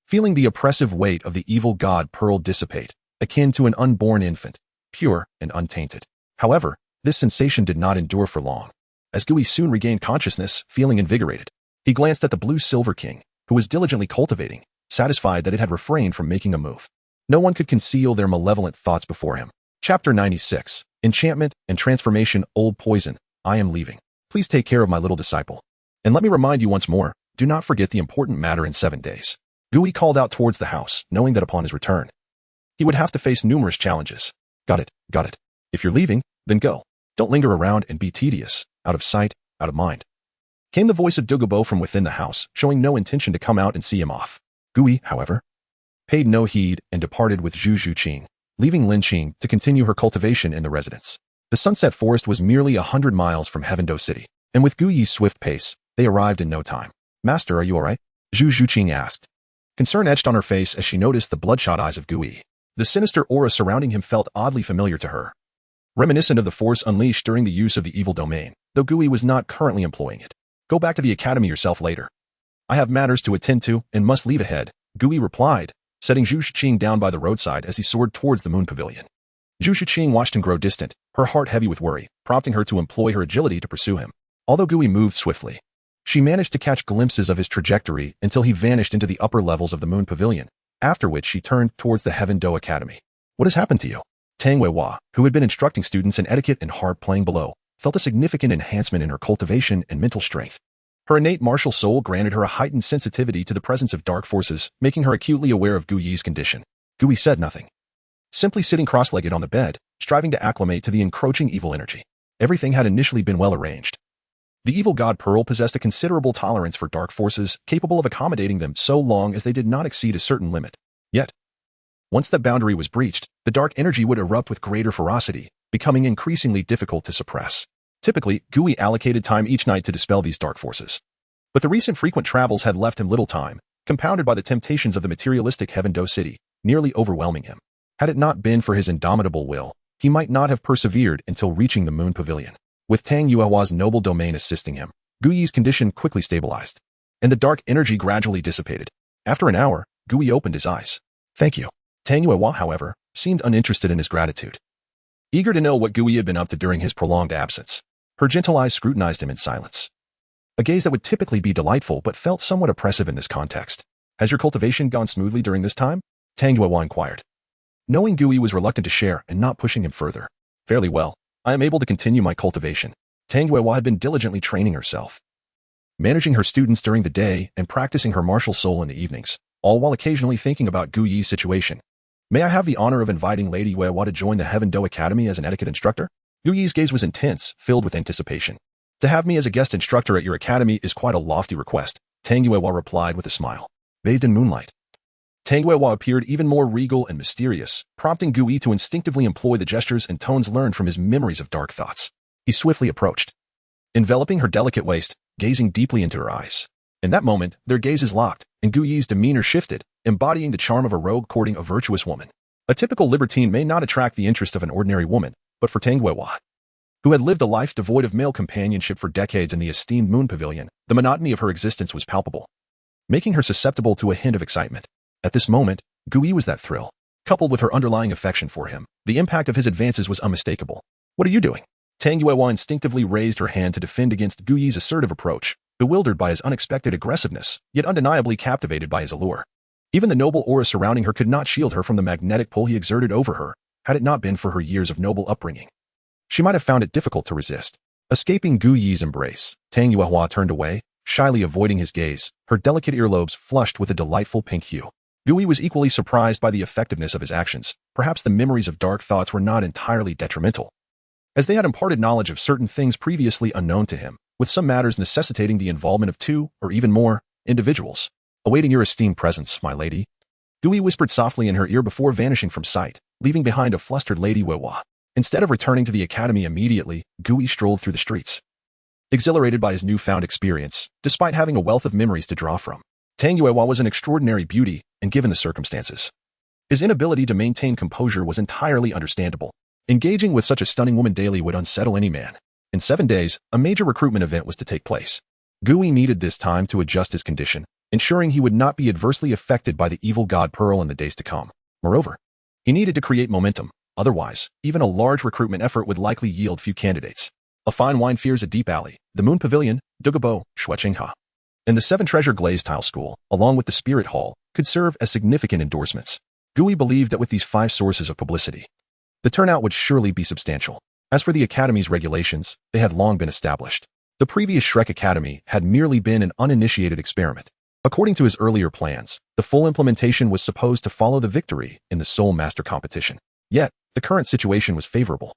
Feeling the oppressive weight of the evil god pearl dissipate, akin to an unborn infant, pure and untainted. However, this sensation did not endure for long. As Gu Yi soon regained consciousness, feeling invigorated, he glanced at the Blue-Silver King, who was diligently cultivating, satisfied that it had refrained from making a move. No one could conceal their malevolent thoughts before him. Chapter 96. Enchantment and Transformation. Old poison, I am leaving. Please take care of my little disciple. And let me remind you once more, do not forget the important matter in 7 days. Gu Yi called out towards the house, knowing that upon his return, he would have to face numerous challenges. Got it, got it. If you're leaving, then go. Don't linger around and be tedious. Out of sight, out of mind. Came the voice of Douluo from within the house, showing no intention to come out and see him off. Gu Yi, however, paid no heed and departed with Zhu Zhuqing, leaving Lin Qing to continue her cultivation in the residence. The Sunset Forest was merely 100 miles from Heavendo City, and with Gu Yi's swift pace, they arrived in no time. Master, are you all right? Zhu Zhuqing asked. Concern etched on her face as she noticed the bloodshot eyes of Gu Yi. The sinister aura surrounding him felt oddly familiar to her, reminiscent of the force unleashed during the use of the evil domain, though Gu Yi was not currently employing it. Go back to the academy yourself later. I have matters to attend to and must leave ahead, Gu Yi replied, setting Zhu Zhuqing down by the roadside as he soared towards the moon pavilion. Zhu Zhuqing watched him grow distant, her heart heavy with worry, prompting her to employ her agility to pursue him. Although Gu Yi moved swiftly, she managed to catch glimpses of his trajectory until he vanished into the upper levels of the moon pavilion, after which she turned towards the Heavendo Academy. What has happened to you? Tang Weiwa, who had been instructing students in etiquette and harp playing below, felt a significant enhancement in her cultivation and mental strength. Her innate martial soul granted her a heightened sensitivity to the presence of dark forces, making her acutely aware of Gu Yi's condition. Gu Yi said nothing, simply sitting cross-legged on the bed, striving to acclimate to the encroaching evil energy. Everything had initially been well arranged. The evil god Pearl possessed a considerable tolerance for dark forces, capable of accommodating them so long as they did not exceed a certain limit. Yet, once that boundary was breached, the dark energy would erupt with greater ferocity, becoming increasingly difficult to suppress. Typically, Gu Yi allocated time each night to dispel these dark forces. But the recent frequent travels had left him little time, compounded by the temptations of the materialistic Heavendo City, nearly overwhelming him. Had it not been for his indomitable will, he might not have persevered until reaching the moon pavilion. With Tang Yuehua's noble domain assisting him, Gu Yi's condition quickly stabilized, and the dark energy gradually dissipated. After an hour, Gu Yi opened his eyes. Thank you. Tang Yuehua, however, seemed uninterested in his gratitude. Eager to know what Gu Yi had been up to during his prolonged absence, her gentle eyes scrutinized him in silence. A gaze that would typically be delightful but felt somewhat oppressive in this context. Has your cultivation gone smoothly during this time? Tang Yuehua inquired, knowing Gu Yi was reluctant to share and not pushing him further. Fairly well. I am able to continue my cultivation. Tang Yuehua had been diligently training herself, managing her students during the day and practicing her martial soul in the evenings, all while occasionally thinking about Gu Yi's situation. May I have the honor of inviting Lady Weiwa to join the Heaven Do Academy as an etiquette instructor? Gu Yi's gaze was intense, filled with anticipation. To have me as a guest instructor at your academy is quite a lofty request, Tang Yuewa replied with a smile. Bathed in moonlight, Tang Yuewa appeared even more regal and mysterious, prompting Gu Yi to instinctively employ the gestures and tones learned from his memories of dark thoughts. He swiftly approached, enveloping her delicate waist, gazing deeply into her eyes. In that moment, their gazes locked, and Gu Yi's demeanor shifted, embodying the charm of a rogue courting a virtuous woman. A typical libertine may not attract the interest of an ordinary woman, but for Tang Yuewa, who had lived a life devoid of male companionship for decades in the esteemed Moon Pavilion, the monotony of her existence was palpable, making her susceptible to a hint of excitement. At this moment, Gu Yi was that thrill. Coupled with her underlying affection for him, the impact of his advances was unmistakable. What are you doing? Tang Yuewa instinctively raised her hand to defend against Gu Yi's assertive approach, bewildered by his unexpected aggressiveness, yet undeniably captivated by his allure. Even the noble aura surrounding her could not shield her from the magnetic pull he exerted over her, had it not been for her years of noble upbringing. She might have found it difficult to resist. Escaping Gu Yi's embrace, Tang Yuewa turned away, shyly avoiding his gaze, her delicate earlobes flushed with a delightful pink hue. Gu Yi was equally surprised by the effectiveness of his actions. Perhaps the memories of dark thoughts were not entirely detrimental, as they had imparted knowledge of certain things previously unknown to him, with some matters necessitating the involvement of two, or even more, individuals. Awaiting your esteemed presence, my lady. Gu Yi whispered softly in her ear before vanishing from sight, leaving behind a flustered Lady Weiwa. Instead of returning to the academy immediately, Gu Yi strolled through the streets, exhilarated by his newfound experience, despite having a wealth of memories to draw from. Tang Yuewa was an extraordinary beauty, and given the circumstances, his inability to maintain composure was entirely understandable. Engaging with such a stunning woman daily would unsettle any man. In 7 days, a major recruitment event was to take place. Gu Yi needed this time to adjust his condition, ensuring he would not be adversely affected by the evil god Pearl in the days to come. Moreover, he needed to create momentum. Otherwise, even a large recruitment effort would likely yield few candidates. A fine wine fears a deep alley, the Moon Pavilion, Dugabo, Shuechengha, and the 7 Treasure Glazed Tile School, along with the Spirit Hall, could serve as significant endorsements. Gu Yi believed that with these 5 sources of publicity, the turnout would surely be substantial. As for the Academy's regulations, they had long been established. The previous Shrek Academy had merely been an uninitiated experiment. According to his earlier plans, the full implementation was supposed to follow the victory in the Soul Master competition. Yet, the current situation was favorable,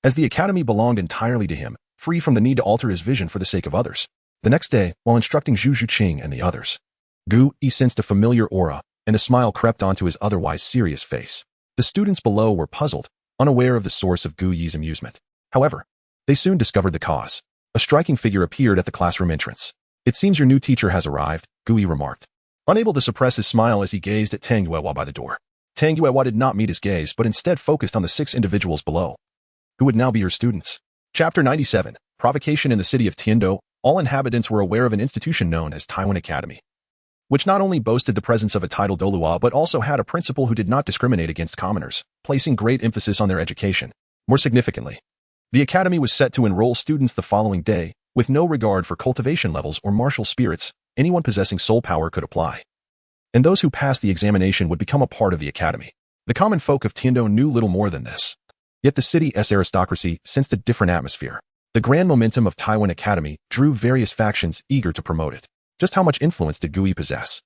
as the Academy belonged entirely to him, free from the need to alter his vision for the sake of others. The next day, while instructing Zhu Zhuqing and the others, Gu Yi sensed a familiar aura, and a smile crept onto his otherwise serious face. The students below were puzzled, unaware of the source of Gu Yi's amusement. However, they soon discovered the cause. A striking figure appeared at the classroom entrance. It seems your new teacher has arrived, Gu Yi remarked, unable to suppress his smile as he gazed at Tang Yuewa by the door. Tang Yuewa did not meet his gaze but instead focused on the 6 individuals below, who would now be her students. Chapter 97, Provocation in the City of Tiando. All inhabitants were aware of an institution known as Taiwan Academy, which not only boasted the presence of a titled Douluo but also had a principal who did not discriminate against commoners, placing great emphasis on their education. More significantly, the academy was set to enroll students the following day, with no regard for cultivation levels or martial spirits. Anyone possessing soul power could apply, and those who passed the examination would become a part of the academy. The common folk of Tiando knew little more than this. Yet the city's aristocracy sensed a different atmosphere. The grand momentum of Taiwan Academy drew various factions eager to promote it. Just how much influence did Gu Yi possess?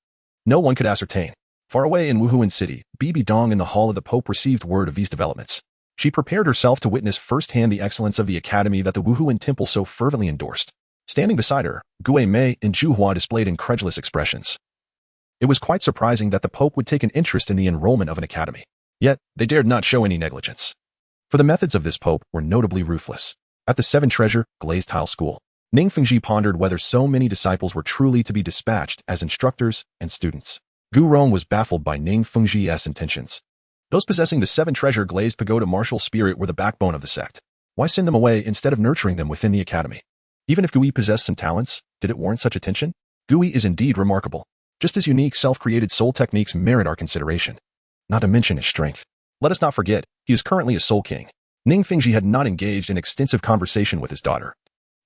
No one could ascertain. Far away in Wuhuan City, Bibi Dong in the Hall of the Pope received word of these developments. She prepared herself to witness firsthand the excellence of the academy that the Wuhuan Temple so fervently endorsed. Standing beside her, Gue Mei and Zhu Hua displayed incredulous expressions. It was quite surprising that the Pope would take an interest in the enrollment of an academy. Yet, they dared not show any negligence, for the methods of this Pope were notably ruthless. At the 7 Treasure Glazed Tile School, Ning Fengji pondered whether so many disciples were truly to be dispatched as instructors and students. Gu Rong was baffled by Ning Fengji's intentions. Those possessing the 7 Treasure Glazed Pagoda martial spirit were the backbone of the sect. Why send them away instead of nurturing them within the academy? Even if Gu Yi possessed some talents, did it warrant such attention? Gu Yi is indeed remarkable. Just his unique self-created soul techniques merit our consideration, not to mention his strength. Let us not forget, he is currently a soul king. Ning Fengji had not engaged in extensive conversation with his daughter,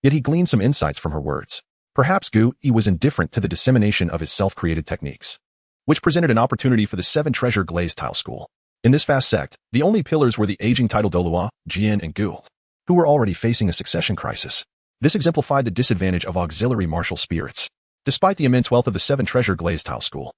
yet he gleaned some insights from her words. Perhaps Gu Yi was indifferent to the dissemination of his self-created techniques, which presented an opportunity for the 7 Treasure Glazed Tile School. In this vast sect, the only pillars were the aging titled Douluo, Jian and Gu, who were already facing a succession crisis. This exemplified the disadvantage of auxiliary martial spirits. Despite the immense wealth of the 7 Treasure Glazed Tile School,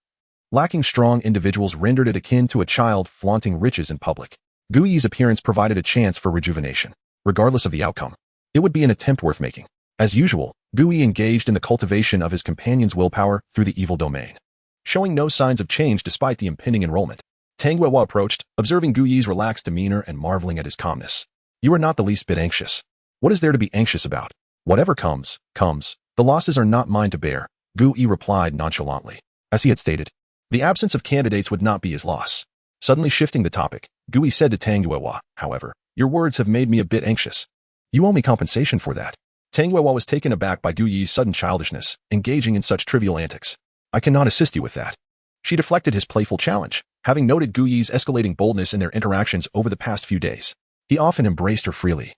Lacking strong individuals rendered it akin to a child flaunting riches in public. Gu Yi's appearance provided a chance for rejuvenation. Regardless of the outcome, it would be an attempt worth making. As usual, Gu Yi engaged in the cultivation of his companion's willpower through the evil domain. Showing no signs of change despite the impending enrollment, Tang Yuehua approached, observing Gu Yi's relaxed demeanor and marveling at his calmness. You are not the least bit anxious. What is there to be anxious about? Whatever comes, comes. The losses are not mine to bear, Gu Yi replied nonchalantly. As he had stated, the absence of candidates would not be his loss. Suddenly shifting the topic, Gu Yi said to Tang Yuehua, however, your words have made me a bit anxious. You owe me compensation for that. Tang Yuehua was taken aback by Gu Yi's sudden childishness, engaging in such trivial antics. I cannot assist you with that. She deflected his playful challenge, having noted Gu Yi's escalating boldness in their interactions over the past few days. He often embraced her freely,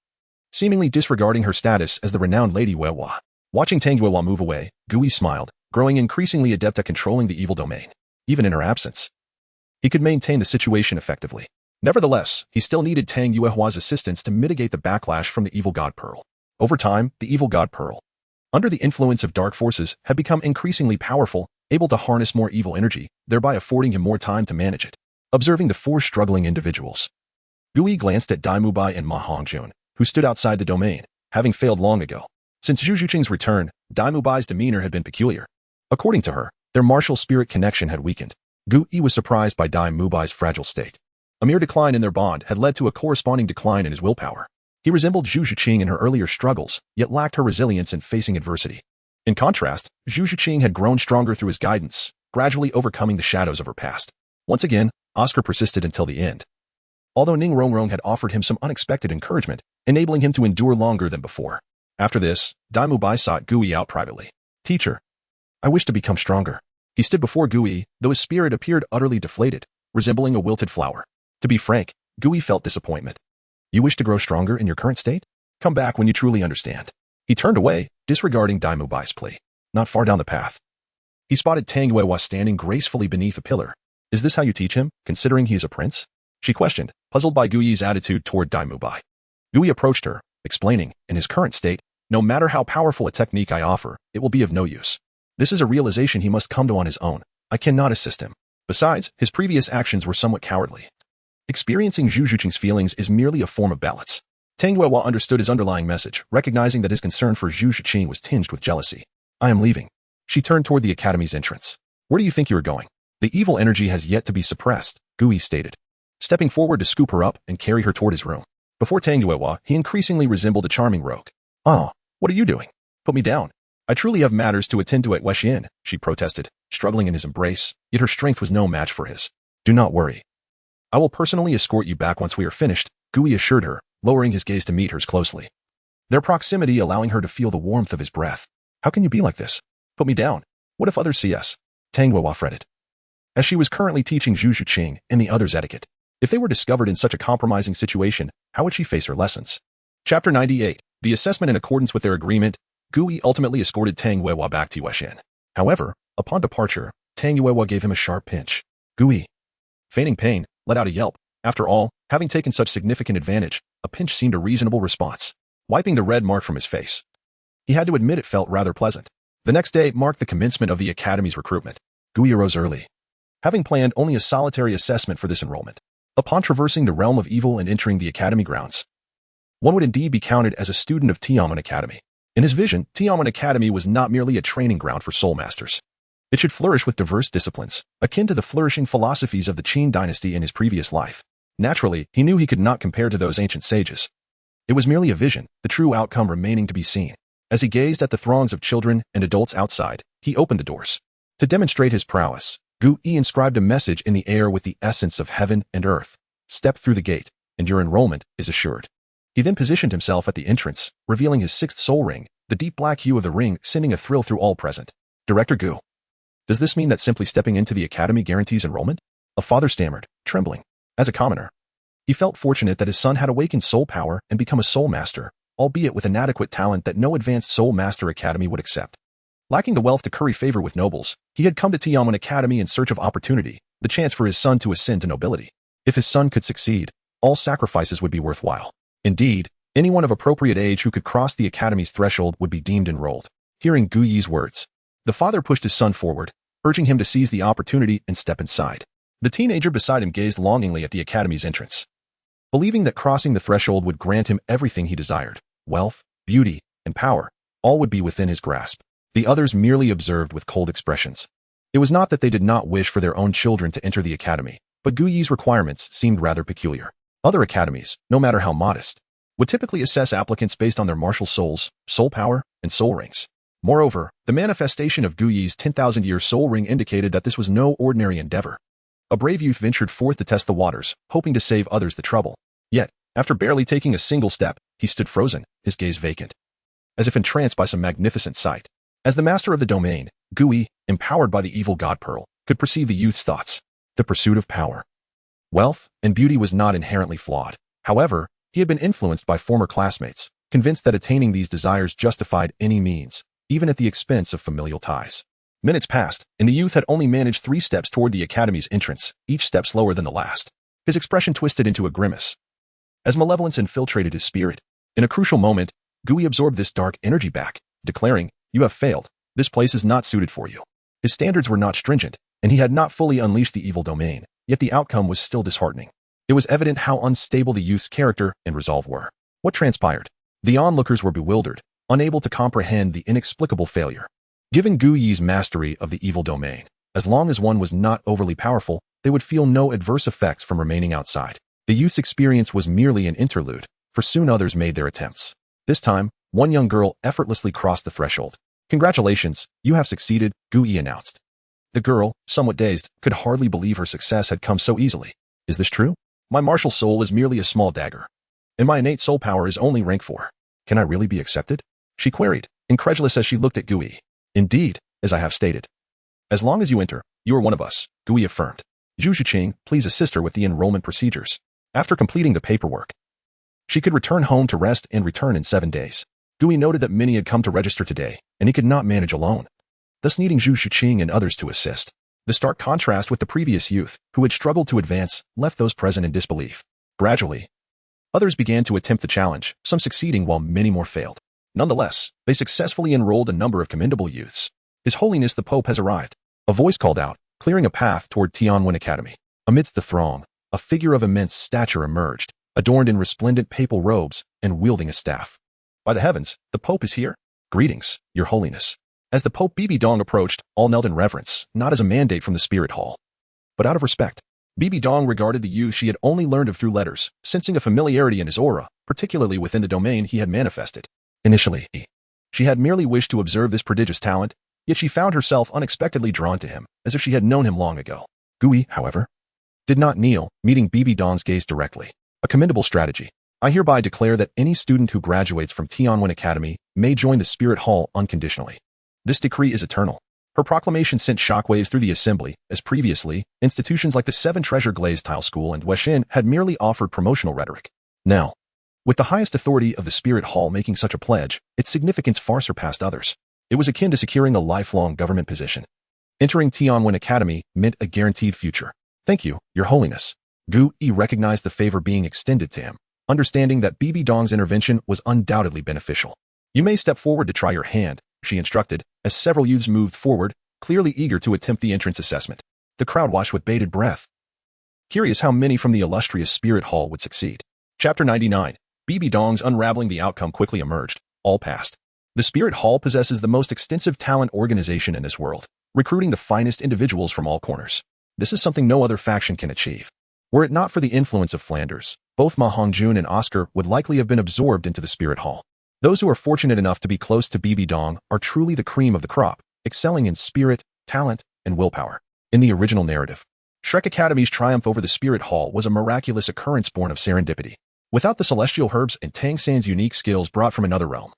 seemingly disregarding her status as the renowned Lady Yuehua. Watching Tang Yuehua move away, Gu Yi smiled, growing increasingly adept at controlling the evil domain. Even in her absence, he could maintain the situation effectively. Nevertheless, he still needed Tang Yuehua's assistance to mitigate the backlash from the evil god Pearl. Over time, the evil god Pearl, under the influence of dark forces, had become increasingly powerful, able to harness more evil energy, thereby affording him more time to manage it. Observing the four struggling individuals, Gu Yi glanced at Dai Mubai and Ma Hongjun, who stood outside the domain, having failed long ago. Since Zhu Zhuqing's return, Dai Mubai's demeanor had been peculiar. According to her, their martial spirit connection had weakened. Gu Yi was surprised by Dai Mubai's fragile state. A mere decline in their bond had led to a corresponding decline in his willpower. He resembled Zhu Zhuqing in her earlier struggles, yet lacked her resilience in facing adversity. In contrast, Zhu Zhuqing had grown stronger through his guidance, gradually overcoming the shadows of her past. Once again, Oscar persisted until the end. Although Ning Rongrong had offered him some unexpected encouragement, enabling him to endure longer than before. After this, Dai Mubai sought Gu Yi out privately. Teacher, I wish to become stronger. He stood before Gu Yi, though his spirit appeared utterly deflated, resembling a wilted flower. To be frank, Gu Yi felt disappointment. You wish to grow stronger in your current state? Come back when you truly understand. He turned away, disregarding Dai Mubai's plea. Not far down the path, he spotted Tang Yuehua standing gracefully beneath a pillar. Is this how you teach him, considering he is a prince? She questioned, puzzled by Gu Yi's attitude toward Dai Mubai. Gu Yi approached her, explaining, in his current state, no matter how powerful a technique I offer, it will be of no use. This is a realization he must come to on his own. I cannot assist him. Besides, his previous actions were somewhat cowardly. Experiencing Zhu Zhuqing's feelings is merely a form of balance. Tang Yuehua understood his underlying message, recognizing that his concern for Zhu Zhuqing was tinged with jealousy. I am leaving. She turned toward the academy's entrance. Where do you think you are going? The evil energy has yet to be suppressed, Gu Yi stated, stepping forward to scoop her up and carry her toward his room. Before Tang Yuehua, he increasingly resembled a charming rogue. Oh, what are you doing? Put me down. I truly have matters to attend to at Weixin, she protested, struggling in his embrace, yet her strength was no match for his. Do not worry. I will personally escort you back once we are finished, Gu Yi assured her, lowering his gaze to meet hers closely. Their proximity allowing her to feel the warmth of his breath. How can you be like this? Put me down. What if others see us? Tang Yuehua fretted, as she was currently teaching Zhu Zhuqing and the others etiquette. If they were discovered in such a compromising situation, how would she face her lessons? Chapter 98. The assessment in accordance with their agreement, Gu Yi ultimately escorted Tang Yuehua back to Weixin. However, upon departure, Tang Yuehua gave him a sharp pinch. Gu Yi, feigning pain, let out a yelp. After all, having taken such significant advantage, a pinch seemed a reasonable response. Wiping the red mark from his face, he had to admit it felt rather pleasant. The next day marked the commencement of the academy's recruitment. Gu Yi arose early, having planned only a solitary assessment for this enrollment. Upon traversing the realm of evil and entering the academy grounds, one would indeed be counted as a student of Tianmen Academy. In his vision, Tianmen Academy was not merely a training ground for soul masters. It should flourish with diverse disciplines, akin to the flourishing philosophies of the Qin dynasty in his previous life. Naturally, he knew he could not compare to those ancient sages. It was merely a vision, the true outcome remaining to be seen. As he gazed at the throngs of children and adults outside, he opened the doors. To demonstrate his prowess, Gu Yi inscribed a message in the air with the essence of heaven and earth. Step through the gate, and your enrollment is assured. He then positioned himself at the entrance, revealing his sixth soul ring, the deep black hue of the ring sending a thrill through all present. Director Gu, does this mean that simply stepping into the academy guarantees enrollment? A father stammered, trembling. As a commoner, he felt fortunate that his son had awakened soul power and become a soul master, albeit with inadequate talent that no advanced soul master academy would accept. Lacking the wealth to curry favor with nobles, he had come to Tianmen Academy in search of opportunity, the chance for his son to ascend to nobility. If his son could succeed, all sacrifices would be worthwhile. Indeed, anyone of appropriate age who could cross the academy's threshold would be deemed enrolled. Hearing Gu Yi's words, the father pushed his son forward, urging him to seize the opportunity and step inside. The teenager beside him gazed longingly at the academy's entrance, believing that crossing the threshold would grant him everything he desired. Wealth, beauty, and power, all would be within his grasp. The others merely observed with cold expressions. It was not that they did not wish for their own children to enter the academy, but Gu Yi's requirements seemed rather peculiar. Other academies, no matter how modest, would typically assess applicants based on their martial souls, soul power, and soul rings. Moreover, the manifestation of Gu Yi's 10,000-year soul ring indicated that this was no ordinary endeavor. A brave youth ventured forth to test the waters, hoping to save others the trouble. Yet, after barely taking a single step, he stood frozen, his gaze vacant, as if entranced by some magnificent sight. As the master of the domain, Gu Yi, empowered by the evil god pearl, could perceive the youth's thoughts. The pursuit of power, wealth, and beauty was not inherently flawed. However, he had been influenced by former classmates, convinced that attaining these desires justified any means, even at the expense of familial ties. Minutes passed, and the youth had only managed 3 steps toward the academy's entrance, each step slower than the last. His expression twisted into a grimace, as malevolence infiltrated his spirit. In a crucial moment, Gu Yi absorbed this dark energy back, declaring, "You have failed. This place is not suited for you." His standards were not stringent, and he had not fully unleashed the evil domain, yet the outcome was still disheartening. It was evident how unstable the youth's character and resolve were. What transpired? The onlookers were bewildered, unable to comprehend the inexplicable failure. Given Gu Yi's mastery of the evil domain, as long as one was not overly powerful, they would feel no adverse effects from remaining outside. The youth's experience was merely an interlude, for soon others made their attempts. This time, one young girl effortlessly crossed the threshold. "Congratulations, you have succeeded," Gu Yi announced. The girl, somewhat dazed, could hardly believe her success had come so easily. "Is this true? My martial soul is merely a small dagger, and my innate soul power is only rank 4. Can I really be accepted?" she queried, incredulous as she looked at Gu Yi. "Indeed, as I have stated. As long as you enter, you are one of us," Gu Yi affirmed. "Zhu Shiqing, please assist her with the enrollment procedures." After completing the paperwork, she could return home to rest and return in 7 days. Gu Yi noted that many had come to register today, and he could not manage alone, thus needing Zhu Shiqing and others to assist. The stark contrast with the previous youth, who had struggled to advance, left those present in disbelief. Gradually, others began to attempt the challenge, some succeeding while many more failed. Nonetheless, they successfully enrolled a number of commendable youths. "His Holiness the Pope has arrived," a voice called out, clearing a path toward Tianwen Academy. Amidst the throng, a figure of immense stature emerged, adorned in resplendent papal robes and wielding a staff. "By the heavens, the Pope is here. Greetings, Your Holiness." As the Pope Bibi Dong approached, all knelt in reverence, not as a mandate from the Spirit Hall, but out of respect. Bibi Dong regarded the youth she had only learned of through letters, sensing a familiarity in his aura, particularly within the domain he had manifested. Initially, she had merely wished to observe this prodigious talent, yet she found herself unexpectedly drawn to him, as if she had known him long ago. Gu Yi, however, did not kneel, meeting Bibi Dong's gaze directly. "A commendable strategy. I hereby declare that any student who graduates from Tianwen Academy may join the Spirit Hall unconditionally. This decree is eternal." Her proclamation sent shockwaves through the assembly, as previously, institutions like the 7 Treasure Glazed Tile School and Weishin had merely offered promotional rhetoric. Now, with the highest authority of the Spirit Hall making such a pledge, its significance far surpassed others. It was akin to securing a lifelong government position. Entering Tianwen Academy meant a guaranteed future. "Thank you, Your Holiness." Gu Yi recognized the favor being extended to him, understanding that Bibi Dong's intervention was undoubtedly beneficial. "You may step forward to try your hand," she instructed, as several youths moved forward, clearly eager to attempt the entrance assessment. The crowd watched with bated breath, curious how many from the illustrious Spirit Hall would succeed. Chapter 99. Bibi Dong's unraveling. The outcome quickly emerged. All passed. The Spirit Hall possesses the most extensive talent organization in this world, recruiting the finest individuals from all corners. This is something no other faction can achieve. Were it not for the influence of Flanders, both Ma Hongjun and Oscar would likely have been absorbed into the Spirit Hall. Those who are fortunate enough to be close to Bibi Dong are truly the cream of the crop, excelling in spirit, talent, and willpower. In the original narrative, Shrek Academy's triumph over the Spirit Hall was a miraculous occurrence born of serendipity, without the celestial herbs and Tang San's unique skills brought from another realm.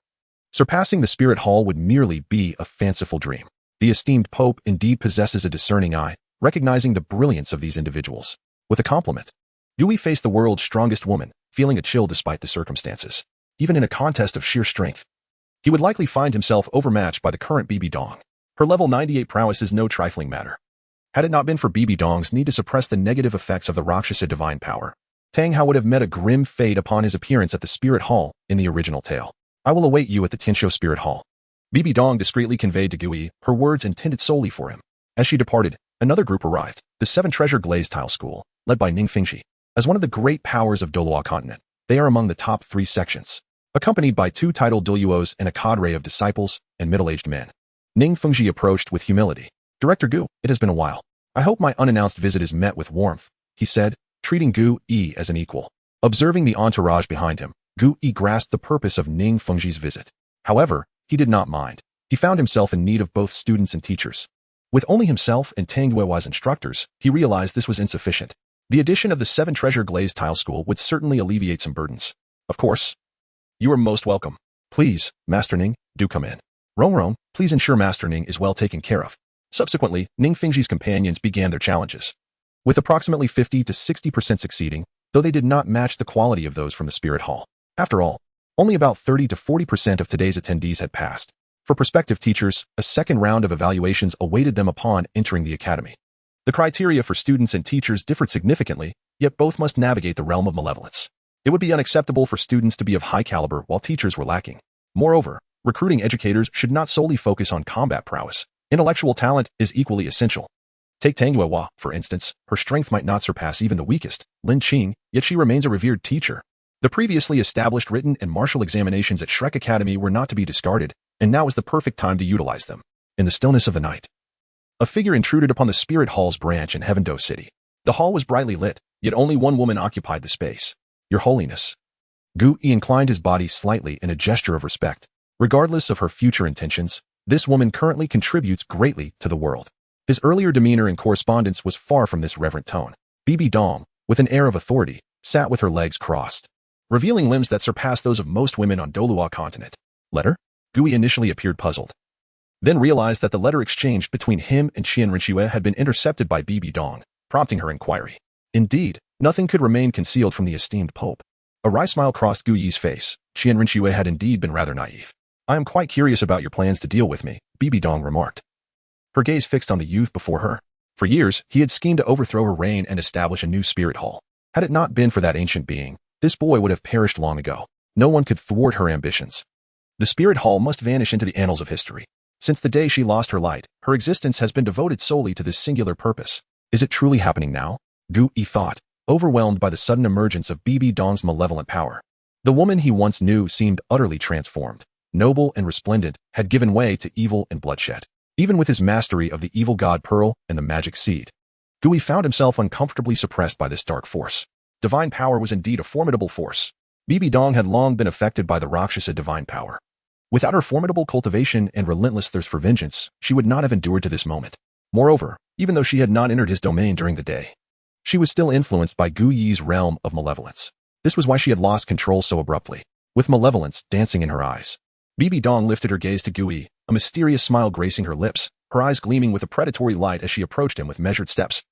Surpassing the Spirit Hall would merely be a fanciful dream. The esteemed Pope indeed possesses a discerning eye, recognizing the brilliance of these individuals. With a compliment, Gu Yi faced the world's strongest woman, feeling a chill despite the circumstances. Even in a contest of sheer strength, he would likely find himself overmatched by the current Bibi Dong. Her level 98 prowess is no trifling matter. Had it not been for Bibi Dong's need to suppress the negative effects of the Rakshasa divine power, Tang Hao would have met a grim fate upon his appearance at the Spirit Hall in the original tale. "I will await you at the Tianqiu Spirit Hall," Bibi Dong discreetly conveyed to Gu Yi, her words intended solely for him. As she departed, another group arrived, the Seven Treasure Glazed Tile School, led by Ning Fengxi. As one of the great powers of Douluo Continent, they are among the top 3 sections, accompanied by 2 titled Douluos and a cadre of disciples and middle-aged men. Ning Fengxi approached with humility. Director Gu, it has been a while. I hope my unannounced visit is met with warmth, he said, treating Gu Yi as an equal. Observing the entourage behind him, Gu Yi grasped the purpose of Ning Fengxi's visit. However, he did not mind. He found himself in need of both students and teachers. With only himself and Tang Yuewa as instructors, he realized this was insufficient. The addition of the 7 Treasure Glazed Tile School would certainly alleviate some burdens. Of course. You are most welcome. Please, Master Ning, do come in. Rong, please ensure Master Ning is well taken care of. Subsequently, Ning Fengxi's companions began their challenges, with approximately 50 to 60% succeeding, though they did not match the quality of those from the Spirit Hall. After all, only about 30 to 40% of today's attendees had passed. For prospective teachers, a second round of evaluations awaited them upon entering the academy. The criteria for students and teachers differed significantly, yet both must navigate the realm of malevolence. It would be unacceptable for students to be of high caliber while teachers were lacking. Moreover, recruiting educators should not solely focus on combat prowess. Intellectual talent is equally essential. Take Tang Yuewa, for instance. Her strength might not surpass even the weakest, Lin Qing, yet she remains a revered teacher. The previously established written and martial examinations at Shrek Academy were not to be discarded, and now is the perfect time to utilize them. In the stillness of the night, a figure intruded upon the Spirit Hall's branch in Heaven Do City. The hall was brightly lit, yet only one woman occupied the space. Your Holiness. Gu Yi inclined his body slightly in a gesture of respect. Regardless of her future intentions, this woman currently contributes greatly to the world. His earlier demeanor in correspondence was far from this reverent tone. Bibi Dong, with an air of authority, sat with her legs crossed, revealing limbs that surpassed those of most women on Douluo Continent. Letter? Gu Yi initially appeared puzzled, then realized that the letter exchanged between him and Qian Rinxue had been intercepted by Bibi Dong, prompting her inquiry. Indeed, nothing could remain concealed from the esteemed Pope. A wry smile crossed Gu Yi's face. Qian Rinxue had indeed been rather naive. I am quite curious about your plans to deal with me, Bibi Dong remarked, her gaze fixed on the youth before her. For years, he had schemed to overthrow her reign and establish a new spirit hall. Had it not been for that ancient being, this boy would have perished long ago. No one could thwart her ambitions. The spirit hall must vanish into the annals of history. Since the day she lost her light, her existence has been devoted solely to this singular purpose. Is it truly happening now? Gu Yi thought, overwhelmed by the sudden emergence of Bibi Dong's malevolent power. The woman he once knew seemed utterly transformed. Noble and resplendent, had given way to evil and bloodshed. Even with his mastery of the evil god Pearl and the magic seed, Gu Yi found himself uncomfortably suppressed by this dark force. Divine power was indeed a formidable force. Bibi Dong had long been affected by the Rakshasa divine power. Without her formidable cultivation and relentless thirst for vengeance, she would not have endured to this moment. Moreover, even though she had not entered his domain during the day, she was still influenced by Gu Yi's realm of malevolence. This was why she had lost control so abruptly, with malevolence dancing in her eyes. Bibi Dong lifted her gaze to Gu Yi, a mysterious smile gracing her lips, her eyes gleaming with a predatory light as she approached him with measured steps,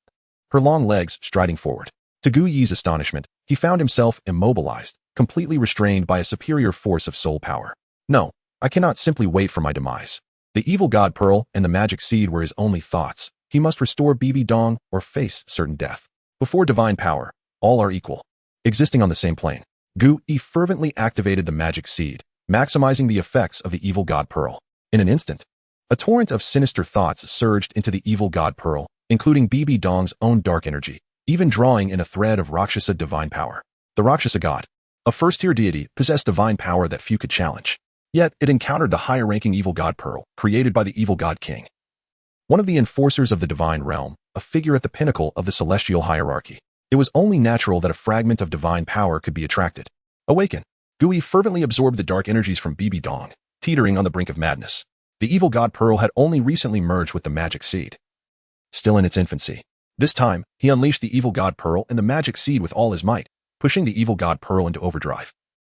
her long legs striding forward. To Gu Yi's astonishment, he found himself immobilized, completely restrained by a superior force of soul power. No, I cannot simply wait for my demise. The evil god Pearl and the magic seed were his only thoughts. He must restore Bibi Dong or face certain death. Before divine power, all are equal, existing on the same plane. Gu Yi fervently activated the magic seed, maximizing the effects of the evil god Pearl. In an instant, a torrent of sinister thoughts surged into the evil god Pearl, including Bibi Dong's own dark energy, even drawing in a thread of Rakshasa divine power. The Rakshasa god, a first-tier deity, possessed divine power that few could challenge. Yet, it encountered the higher-ranking evil god Pearl, created by the evil god King, one of the enforcers of the divine realm, a figure at the pinnacle of the celestial hierarchy. It was only natural that a fragment of divine power could be attracted. Awaken. Gu Yi fervently absorbed the dark energies from Bibi Dong, teetering on the brink of madness. The evil god Pearl had only recently merged with the magic seed, still in its infancy. This time, he unleashed the evil god Pearl and the magic seed with all his might, pushing the evil god Pearl into overdrive.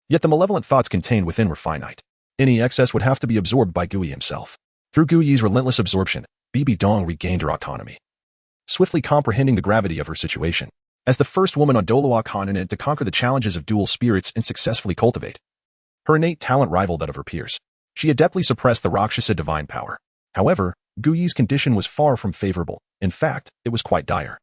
Yet the malevolent thoughts contained within were finite. Any excess would have to be absorbed by Gu Yi himself. Through Gu Yi's relentless absorption, Bibi Dong regained her autonomy, swiftly comprehending the gravity of her situation. As the first woman on Douluo Continent to conquer the challenges of dual spirits and successfully cultivate her innate talent rivaled that of her peers, she adeptly suppressed the Rakshasa divine power. However, Gu Yi's condition was far from favorable. In fact, it was quite dire.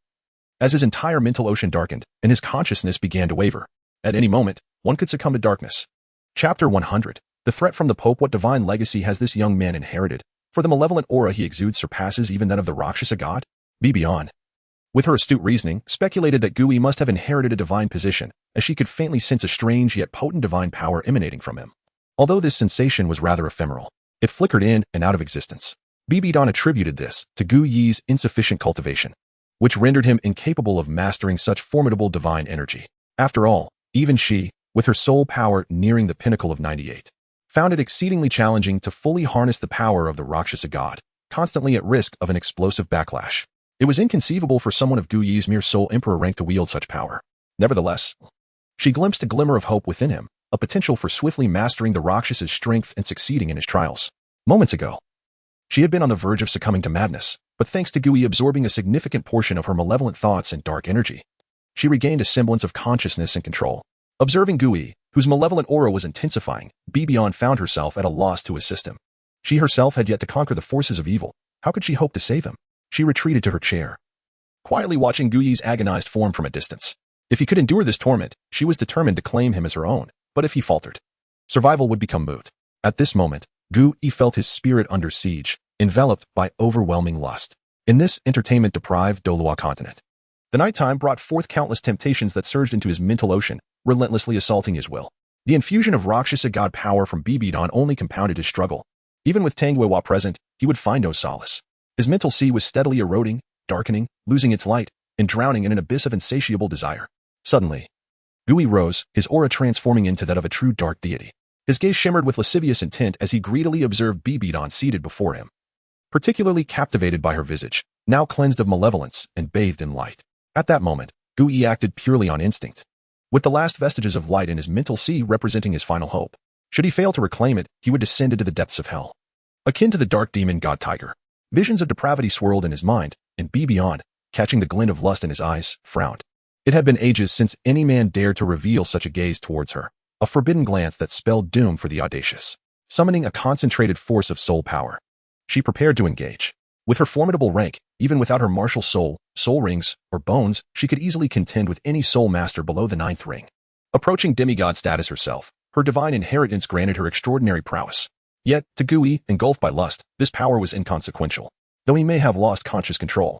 As his entire mental ocean darkened and his consciousness began to waver, at any moment, one could succumb to darkness. Chapter 100. The threat from the Pope. What divine legacy has this young man inherited? For the malevolent aura he exudes surpasses even that of the Rakshasa god? Bibian, with her astute reasoning, speculated that Gui must have inherited a divine position, as she could faintly sense a strange yet potent divine power emanating from him. Although this sensation was rather ephemeral, it flickered in and out of existence. Bibidan attributed this to Gu Yi's insufficient cultivation, which rendered him incapable of mastering such formidable divine energy. After all, even she, with her soul power nearing the pinnacle of 98, found it exceedingly challenging to fully harness the power of the Rakshasa god, constantly at risk of an explosive backlash. It was inconceivable for someone of Gu Yi's mere soul emperor rank to wield such power. Nevertheless, she glimpsed a glimmer of hope within him, a potential for swiftly mastering the Rakshasa's strength and succeeding in his trials. Moments ago, she had been on the verge of succumbing to madness, but thanks to Gui absorbing a significant portion of her malevolent thoughts and dark energy, she regained a semblance of consciousness and control. Observing Gui, whose malevolent aura was intensifying, Bibian found herself at a loss to assist him. She herself had yet to conquer the forces of evil. How could she hope to save him? She retreated to her chair, quietly watching Gui's agonized form from a distance. If he could endure this torment, she was determined to claim him as her own, but if he faltered, survival would become moot. At this moment, Gui felt his spirit under siege, enveloped by overwhelming lust. In this entertainment-deprived Douluo Continent, the nighttime brought forth countless temptations that surged into his mental ocean, relentlessly assaulting his will. The infusion of Rakshasa god power from Bibidan only compounded his struggle. Even with Tangwewa present, he would find no solace. His mental sea was steadily eroding, darkening, losing its light, and drowning in an abyss of insatiable desire. Suddenly, Gui rose, his aura transforming into that of a true dark deity. His gaze shimmered with lascivious intent as he greedily observed Bibidan seated before him, particularly captivated by her visage, now cleansed of malevolence and bathed in light. At that moment, Gui acted purely on instinct, with the last vestiges of light in his mental sea representing his final hope. Should he fail to reclaim it, he would descend into the depths of hell. Akin to the dark demon god Tiger, visions of depravity swirled in his mind, and Bibian, catching the glint of lust in his eyes, frowned. It had been ages since any man dared to reveal such a gaze towards her, a forbidden glance that spelled doom for the audacious. Summoning a concentrated force of soul power, she prepared to engage. With her formidable rank, even without her martial soul rings, or bones, she could easily contend with any soul master below the 9th ring. Approaching demigod status herself, her divine inheritance granted her extraordinary prowess. Yet, to Gui, engulfed by lust, this power was inconsequential, though he may have lost conscious control.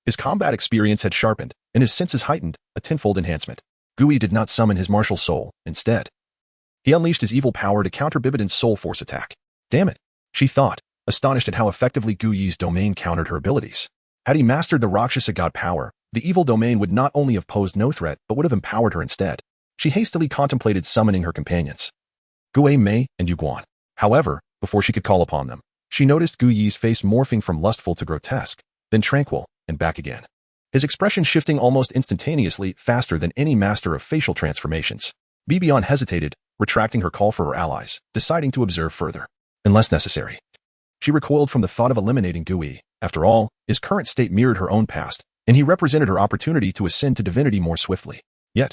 His combat experience had sharpened, and his senses heightened, a tenfold enhancement. Gui did not summon his martial soul, instead, he unleashed his evil power to counter Bibidan's soul force attack. Damn it, she thought, astonished at how effectively Gui's domain countered her abilities. Had he mastered the Rakshasa god power, the evil domain would not only have posed no threat, but would have empowered her instead. She hastily contemplated summoning her companions, Gui Mei and Yuguan. However, before she could call upon them, she noticed Gui's face morphing from lustful to grotesque, then tranquil, and back again. His expression shifting almost instantaneously, faster than any master of facial transformations. Bibian hesitated, retracting her call for her allies, deciding to observe further. Unless necessary. She recoiled from the thought of eliminating Gui. After all, his current state mirrored her own past, and he represented her opportunity to ascend to divinity more swiftly. Yet,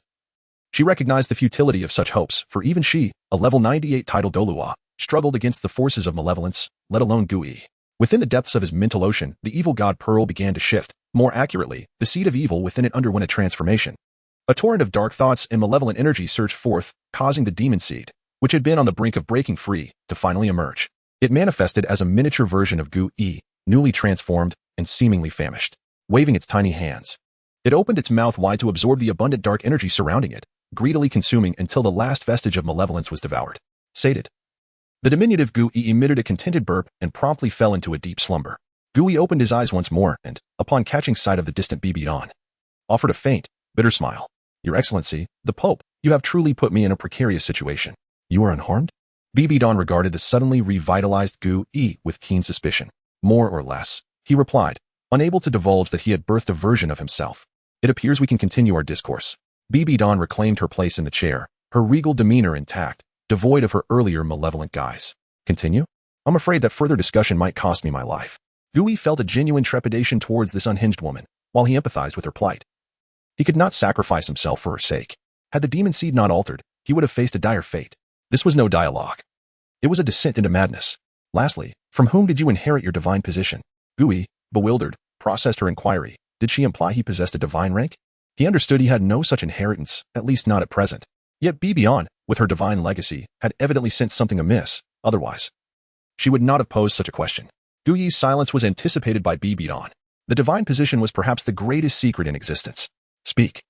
she recognized the futility of such hopes, for even she, a level 98 titled Douluo, struggled against the forces of malevolence, let alone Gui. Within the depths of his mental ocean, the evil god Pearl began to shift. More accurately, the seed of evil within it underwent a transformation. A torrent of dark thoughts and malevolent energy surged forth, causing the demon seed, which had been on the brink of breaking free, to finally emerge. It manifested as a miniature version of Gui, newly transformed and seemingly famished. Waving its tiny hands, it opened its mouth wide to absorb the abundant dark energy surrounding it, greedily consuming until the last vestige of malevolence was devoured. Sated, the diminutive Gui emitted a contented burp and promptly fell into a deep slumber. Gui opened his eyes once more and, upon catching sight of the distant Bibian, offered a faint, bitter smile. Your Excellency, the Pope, you have truly put me in a precarious situation. You are unharmed? Bibidan regarded the suddenly revitalized Gui with keen suspicion. More or less, he replied, unable to divulge that he had birthed a version of himself. It appears we can continue our discourse. Bibidan reclaimed her place in the chair, her regal demeanor intact, devoid of her earlier malevolent guise. Continue? I'm afraid that further discussion might cost me my life. Gui felt a genuine trepidation towards this unhinged woman, while he empathized with her plight. He could not sacrifice himself for her sake. Had the demon seed not altered, he would have faced a dire fate. This was no dialogue. It was a descent into madness. Lastly, from whom did you inherit your divine position? Gui, bewildered, processed her inquiry. Did she imply he possessed a divine rank? He understood he had no such inheritance, at least not at present. Yet Bibian, with her divine legacy, had evidently sensed something amiss. Otherwise, she would not have posed such a question. Gu Yi's silence was anticipated by Bibidong. The divine position was perhaps the greatest secret in existence. Speak,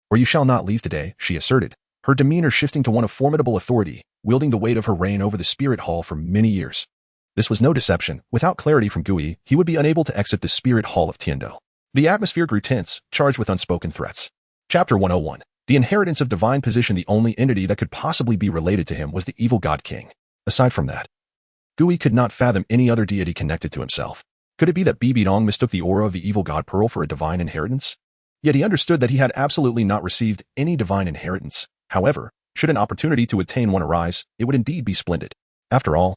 or you shall not leave today, she asserted, her demeanor shifting to one of formidable authority, wielding the weight of her reign over the spirit hall for many years. This was no deception. Without clarity from Gu Yi, he would be unable to exit the spirit hall of Tiando. The atmosphere grew tense, charged with unspoken threats. Chapter 101. The inheritance of divine position. The only entity that could possibly be related to him was the evil god king. Aside from that, Gu Yi could not fathom any other deity connected to himself. Could it be that Bibidong mistook the aura of the evil god pearl for a divine inheritance? Yet he understood that he had absolutely not received any divine inheritance. However, should an opportunity to attain one arise, it would indeed be splendid. After all,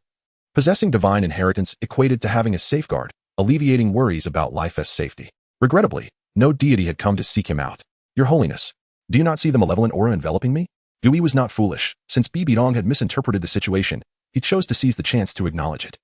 possessing divine inheritance equated to having a safeguard, alleviating worries about life's safety. Regrettably, no deity had come to seek him out. Your Holiness, do you not see the malevolent aura enveloping me? Gu Yi was not foolish. Since Bibidong had misinterpreted the situation, he chose to seize the chance to acknowledge it.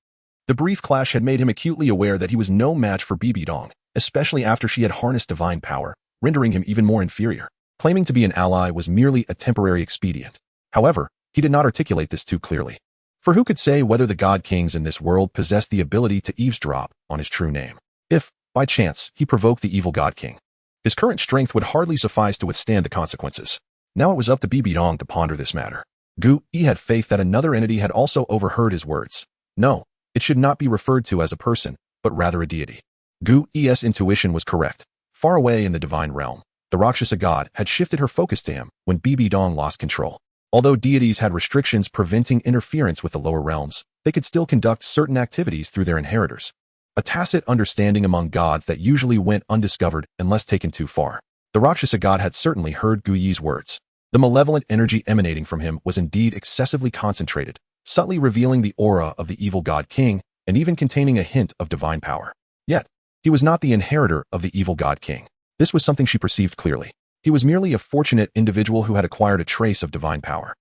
The brief clash had made him acutely aware that he was no match for Bibidong, especially after she had harnessed divine power, rendering him even more inferior. Claiming to be an ally was merely a temporary expedient. However, he did not articulate this too clearly. For who could say whether the god kings in this world possessed the ability to eavesdrop on his true name? If, by chance, he provoked the evil god king, his current strength would hardly suffice to withstand the consequences. Now it was up to Bibidong to ponder this matter. Gu Yi had faith that another entity had also overheard his words. No, it should not be referred to as a person, but rather a deity. Gu Yi's intuition was correct. Far away in the divine realm, the Rakshasa god had shifted her focus to him when Bibidong lost control. Although deities had restrictions preventing interference with the lower realms, they could still conduct certain activities through their inheritors. A tacit understanding among gods that usually went undiscovered unless taken too far. The Rakshasa god had certainly heard Gu Yi's words. The malevolent energy emanating from him was indeed excessively concentrated, subtly revealing the aura of the evil god king and even containing a hint of divine power. Yet, he was not the inheritor of the evil god king. This was something she perceived clearly. He was merely a fortunate individual who had acquired a trace of divine power.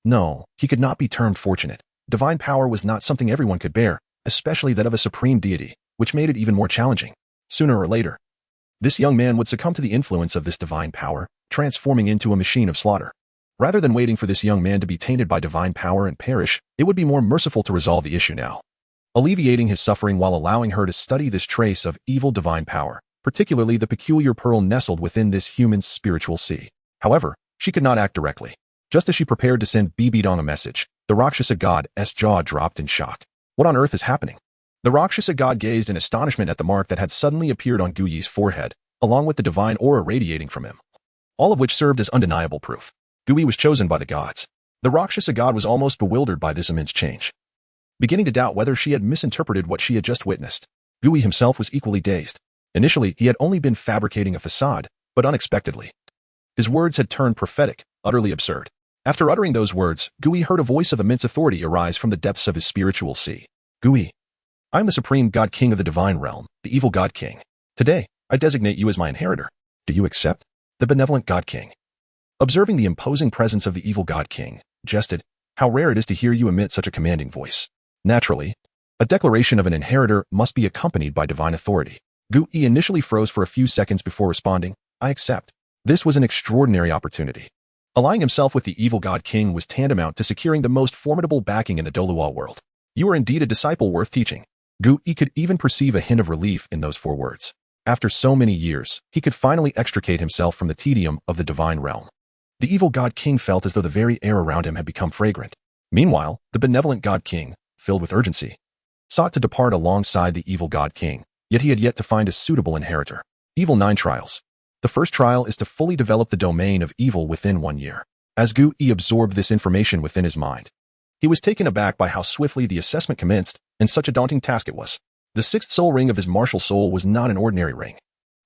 No, he could not be termed fortunate. Divine power was not something everyone could bear, especially that of a supreme deity, which made it even more challenging. Sooner or later, this young man would succumb to the influence of this divine power, transforming into a machine of slaughter. Rather than waiting for this young man to be tainted by divine power and perish, it would be more merciful to resolve the issue now, alleviating his suffering while allowing her to study this trace of evil divine power, particularly the peculiar pearl nestled within this human's spiritual sea. However, she could not act directly. Just as she prepared to send Bibidong a message, the Rakshasa god's jaw dropped in shock. What on earth is happening? The Rakshasa god gazed in astonishment at the mark that had suddenly appeared on Gu Yi's forehead, along with the divine aura radiating from him, all of which served as undeniable proof. Gu Yi was chosen by the gods. The Rakshasa god was almost bewildered by this immense change, beginning to doubt whether she had misinterpreted what she had just witnessed. Gu Yi himself was equally dazed. Initially, he had only been fabricating a facade, but unexpectedly, his words had turned prophetic, utterly absurd. After uttering those words, Gu Yi heard a voice of immense authority arise from the depths of his spiritual sea. Gu Yi, I am the supreme god king of the divine realm, the evil god king. Today, I designate you as my inheritor. Do you accept? The benevolent god king, observing the imposing presence of the evil god king, jested, how rare it is to hear you emit such a commanding voice. Naturally, a declaration of an inheritor must be accompanied by divine authority. Gu Yi initially froze for a few seconds before responding, I accept. This was an extraordinary opportunity. Allying himself with the evil god king was tantamount to securing the most formidable backing in the Douluo world. You are indeed a disciple worth teaching. Gu Yi could even perceive a hint of relief in those 4 words. After so many years, he could finally extricate himself from the tedium of the divine realm. The evil god king felt as though the very air around him had become fragrant. Meanwhile, the benevolent god king, filled with urgency, sought to depart alongside the evil god king, yet he had yet to find a suitable inheritor. Evil 9 trials. The first trial is to fully develop the domain of evil within 1 year. As Gu Yi absorbed this information within his mind, he was taken aback by how swiftly the assessment commenced, and such a daunting task it was. The 6th soul ring of his martial soul was not an ordinary ring.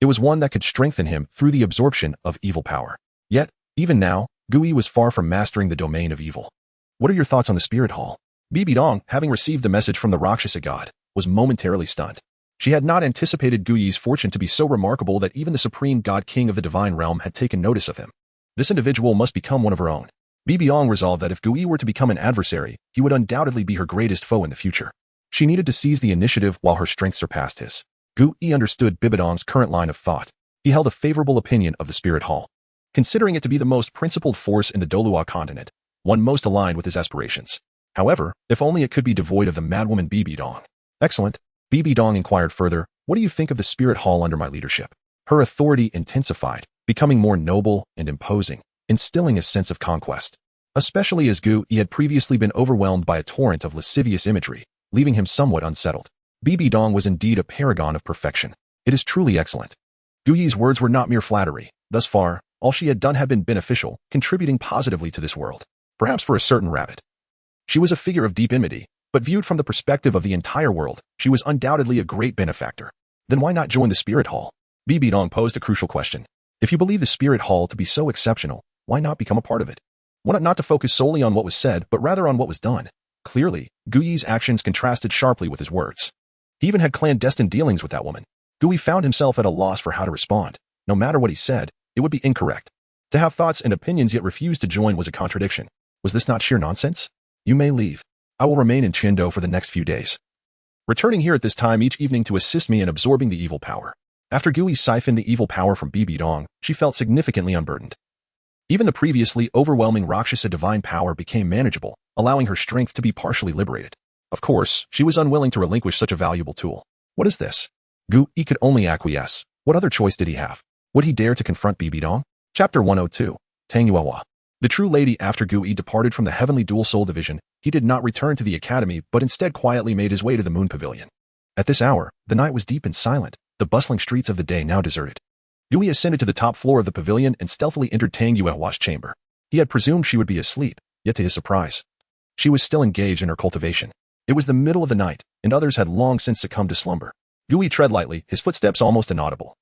It was one that could strengthen him through the absorption of evil power. Yet, even now, Gu Yi was far from mastering the domain of evil. What are your thoughts on the spirit hall? Bibidong, having received the message from the Rakshasa god, was momentarily stunned. She had not anticipated Gu Yi's fortune to be so remarkable that even the supreme god king of the divine realm had taken notice of him. This individual must become one of her own. Bibidong resolved that if Gu Yi were to become an adversary, he would undoubtedly be her greatest foe in the future. She needed to seize the initiative while her strength surpassed his. Gu Yi understood Bibidong's current line of thought. He held a favorable opinion of the spirit hall, considering it to be the most principled force in the Douluo Continent, one most aligned with his aspirations. However, if only it could be devoid of the madwoman Bibidong. Excellent. Bibi Dong inquired further, what do you think of the spirit hall under my leadership? Her authority intensified, becoming more noble and imposing, instilling a sense of conquest. Especially as Gu Yi had previously been overwhelmed by a torrent of lascivious imagery, leaving him somewhat unsettled. Bibi Dong was indeed a paragon of perfection. It is truly excellent. Gu Yi's words were not mere flattery. Thus far, all she had done had been beneficial, contributing positively to this world. Perhaps for a certain rabbit. She was a figure of deep enmity, but viewed from the perspective of the entire world, she was undoubtedly a great benefactor. Then why not join the Spirit Hall? Bibi Dong posed a crucial question. If you believe the Spirit Hall to be so exceptional, why not become a part of it? Why not to focus solely on what was said, but rather on what was done? Clearly, Gu Yi's actions contrasted sharply with his words. He even had clandestine dealings with that woman. Gu Yi found himself at a loss for how to respond. No matter what he said, it would be incorrect. To have thoughts and opinions yet refuse to join was a contradiction. Was this not sheer nonsense? You may leave. I will remain in Qindo for the next few days, returning here at this time each evening to assist me in absorbing the evil power. After Gu Yi siphoned the evil power from Bibi Dong, she felt significantly unburdened. Even the previously overwhelming Rakshasa divine power became manageable, allowing her strength to be partially liberated. Of course, she was unwilling to relinquish such a valuable tool. What is this? Gu Yi could only acquiesce. What other choice did he have? Would he dare to confront Bibi Dong? Chapter 102. Tang Yuehua. The true lady. After Gu Yi departed from the Heavenly Dual Soul Division, he did not return to the academy but instead quietly made his way to the Moon Pavilion. At this hour, the night was deep and silent, the bustling streets of the day now deserted. Gu Yi ascended to the top floor of the pavilion and stealthily entered Tang Yuehua's chamber. He had presumed she would be asleep, yet to his surprise, she was still engaged in her cultivation. It was the middle of the night, and others had long since succumbed to slumber. Gu Yi tread lightly, his footsteps almost inaudible,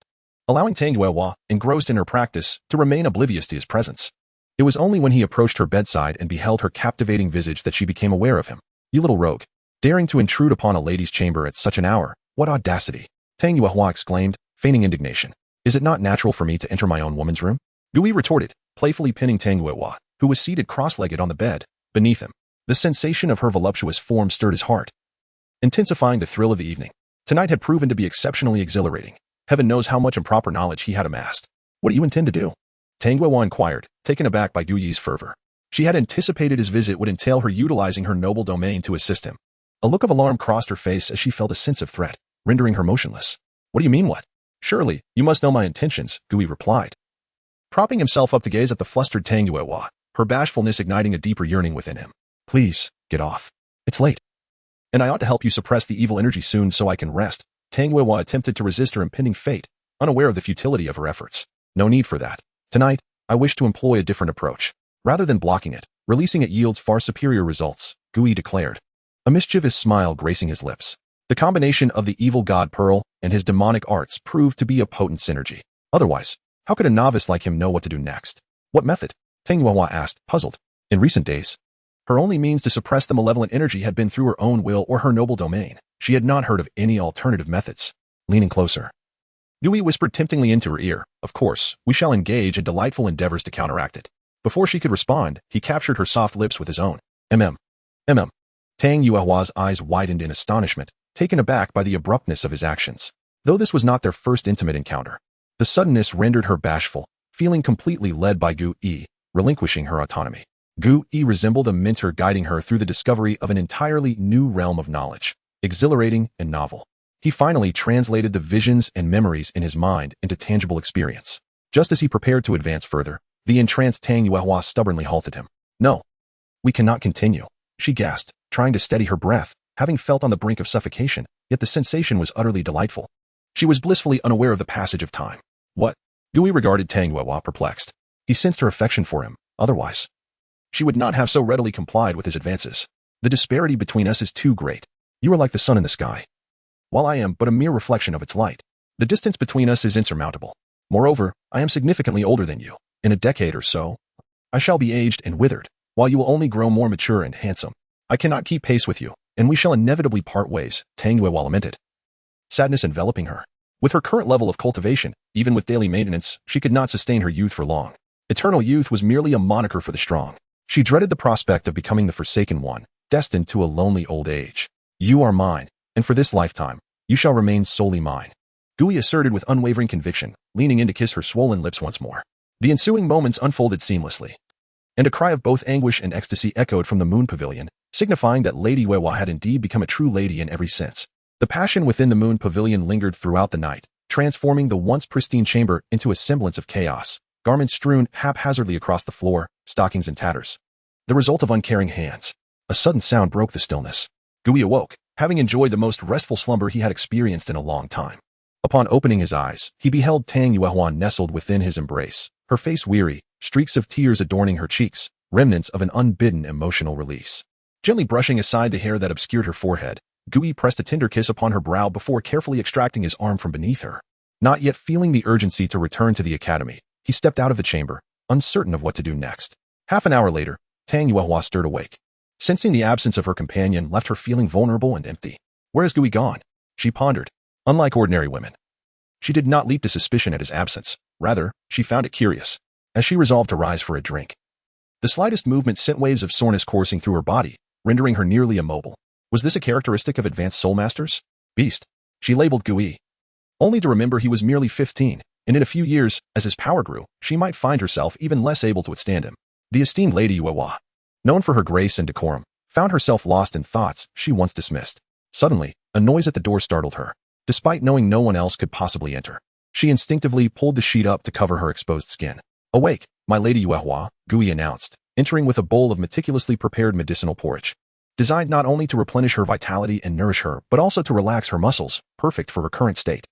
allowing Tang Yuehua, engrossed in her practice, to remain oblivious to his presence. It was only when he approached her bedside and beheld her captivating visage that she became aware of him. You little rogue. Daring to intrude upon a lady's chamber at such an hour, what audacity! Tang Yuehua exclaimed, feigning indignation. Is it not natural for me to enter my own woman's room? Gu Yi retorted, playfully pinning Tang Yuehua, who was seated cross-legged on the bed, beneath him. The sensation of her voluptuous form stirred his heart, intensifying the thrill of the evening. Tonight had proven to be exceptionally exhilarating. Heaven knows how much improper knowledge he had amassed. What do you intend to do? Tang Yuehua inquired, taken aback by Gu Yi's fervor. She had anticipated his visit would entail her utilizing her noble domain to assist him. A look of alarm crossed her face as she felt a sense of threat, rendering her motionless. What do you mean, what? Surely, you must know my intentions, Gu Yi replied, propping himself up to gaze at the flustered Tang Yuehua, her bashfulness igniting a deeper yearning within him. Please, get off. It's late. And I ought to help you suppress the evil energy soon so I can rest. Tang Yuehua attempted to resist her impending fate, unaware of the futility of her efforts. No need for that. Tonight, I wish to employ a different approach. Rather than blocking it, releasing it yields far superior results, Gu Yi declared, a mischievous smile gracing his lips. The combination of the evil god Pearl and his demonic arts proved to be a potent synergy. Otherwise, how could a novice like him know what to do next? What method? Tang Yuehua asked, puzzled. In recent days, her only means to suppress the malevolent energy had been through her own will or her noble domain. She had not heard of any alternative methods. Leaning closer, Gu Yi whispered temptingly into her ear, of course, we shall engage in delightful endeavors to counteract it. Before she could respond, he captured her soft lips with his own. Tang Yuehua's eyes widened in astonishment, taken aback by the abruptness of his actions. Though this was not their first intimate encounter, the suddenness rendered her bashful, feeling completely led by Gu Yi, relinquishing her autonomy. Gu Yi resembled a mentor guiding her through the discovery of an entirely new realm of knowledge, exhilarating and novel. He finally translated the visions and memories in his mind into tangible experience. Just as he prepared to advance further, the entranced Tang Yuehua stubbornly halted him. No. We cannot continue, she gasped, trying to steady her breath, having felt on the brink of suffocation, yet the sensation was utterly delightful. She was blissfully unaware of the passage of time. What? Gu Yi regarded Tang Yuehua perplexed. He sensed her affection for him, otherwise she would not have so readily complied with his advances. The disparity between us is too great. You are like the sun in the sky, while I am but a mere reflection of its light. The distance between us is insurmountable. Moreover, I am significantly older than you. In a decade or so, I shall be aged and withered, while you will only grow more mature and handsome. I cannot keep pace with you, and we shall inevitably part ways, Tang Yuehua lamented, sadness enveloping her. With her current level of cultivation, even with daily maintenance, she could not sustain her youth for long. Eternal youth was merely a moniker for the strong. She dreaded the prospect of becoming the forsaken one, destined to a lonely old age. You are mine, and for this lifetime, you shall remain solely mine, Gu Yi asserted with unwavering conviction, leaning in to kiss her swollen lips once more. The ensuing moments unfolded seamlessly, and a cry of both anguish and ecstasy echoed from the Moon Pavilion, signifying that Lady Yuehua had indeed become a true lady in every sense. The passion within the moon pavilion lingered throughout the night, transforming the once pristine chamber into a semblance of chaos, garments strewn haphazardly across the floor, stockings in tatters. The result of uncaring hands. A sudden sound broke the stillness. Gui awoke, having enjoyed the most restful slumber he had experienced in a long time. Upon opening his eyes, he beheld Tang Yuehua nestled within his embrace, her face weary, streaks of tears adorning her cheeks, remnants of an unbidden emotional release. Gently brushing aside the hair that obscured her forehead, Gui pressed a tender kiss upon her brow before carefully extracting his arm from beneath her. Not yet feeling the urgency to return to the academy, he stepped out of the chamber, uncertain of what to do next. Half an hour later, Tang Yuehua stirred awake. Sensing the absence of her companion left her feeling vulnerable and empty. Where has Gui gone? She pondered. Unlike ordinary women, she did not leap to suspicion at his absence. Rather, she found it curious, as she resolved to rise for a drink. The slightest movement sent waves of soreness coursing through her body, rendering her nearly immobile. Was this a characteristic of advanced soul masters? Beast. She labeled Gui, only to remember he was merely 15, and in a few years, as his power grew, she might find herself even less able to withstand him. The esteemed Lady Yuehua, known for her grace and decorum, found herself lost in thoughts she once dismissed. Suddenly, a noise at the door startled her. Despite knowing no one else could possibly enter, she instinctively pulled the sheet up to cover her exposed skin. Awake, my Lady Yuehua, Gui announced, entering with a bowl of meticulously prepared medicinal porridge. Designed not only to replenish her vitality and nourish her, but also to relax her muscles, perfect for her current state.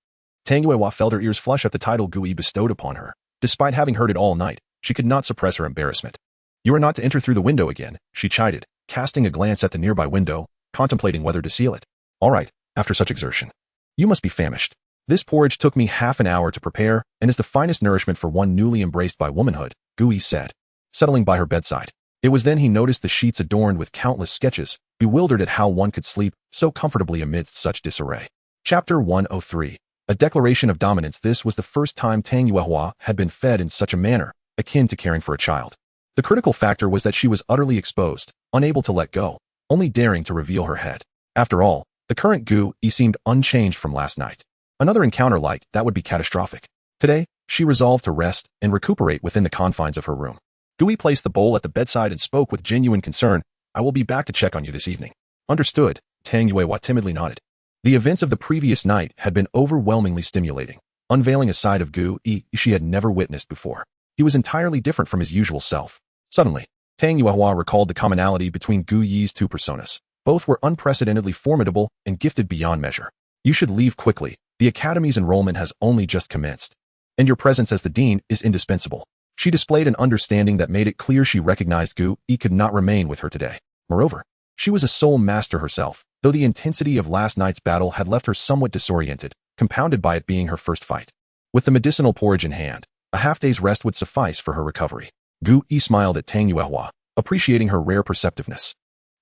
Tang Yuehua felt her ears flush at the title Gui bestowed upon her. Despite having heard it all night, she could not suppress her embarrassment. You are not to enter through the window again, she chided, casting a glance at the nearby window, contemplating whether to seal it. All right, after such exertion. You must be famished. This porridge took me half an hour to prepare and is the finest nourishment for one newly embraced by womanhood, Gui said, settling by her bedside. It was then he noticed the sheets adorned with countless sketches, bewildered at how one could sleep so comfortably amidst such disarray. Chapter 103. A declaration of dominance. This was the first time Tang Yuehua had been fed in such a manner, akin to caring for a child. The critical factor was that she was utterly exposed, unable to let go, only daring to reveal her head. After all, the current Gui seemed unchanged from last night. Another encounter like that would be catastrophic. Today, she resolved to rest and recuperate within the confines of her room. Gui placed the bowl at the bedside and spoke with genuine concern. I will be back to check on you this evening. Understood, Tang Yuehua timidly nodded. The events of the previous night had been overwhelmingly stimulating, unveiling a side of Gui she had never witnessed before. He was entirely different from his usual self. Suddenly, Tang Yuehua recalled the commonality between Gui's two personas. Both were unprecedentedly formidable and gifted beyond measure. You should leave quickly. The academy's enrollment has only just commenced, and your presence as the dean is indispensable. She displayed an understanding that made it clear she recognized Gui could not remain with her today. Moreover, she was a soul master herself, though the intensity of last night's battle had left her somewhat disoriented, compounded by it being her first fight. With the medicinal porridge in hand, a half-day's rest would suffice for her recovery. Gui smiled at Tang Yuehua, appreciating her rare perceptiveness.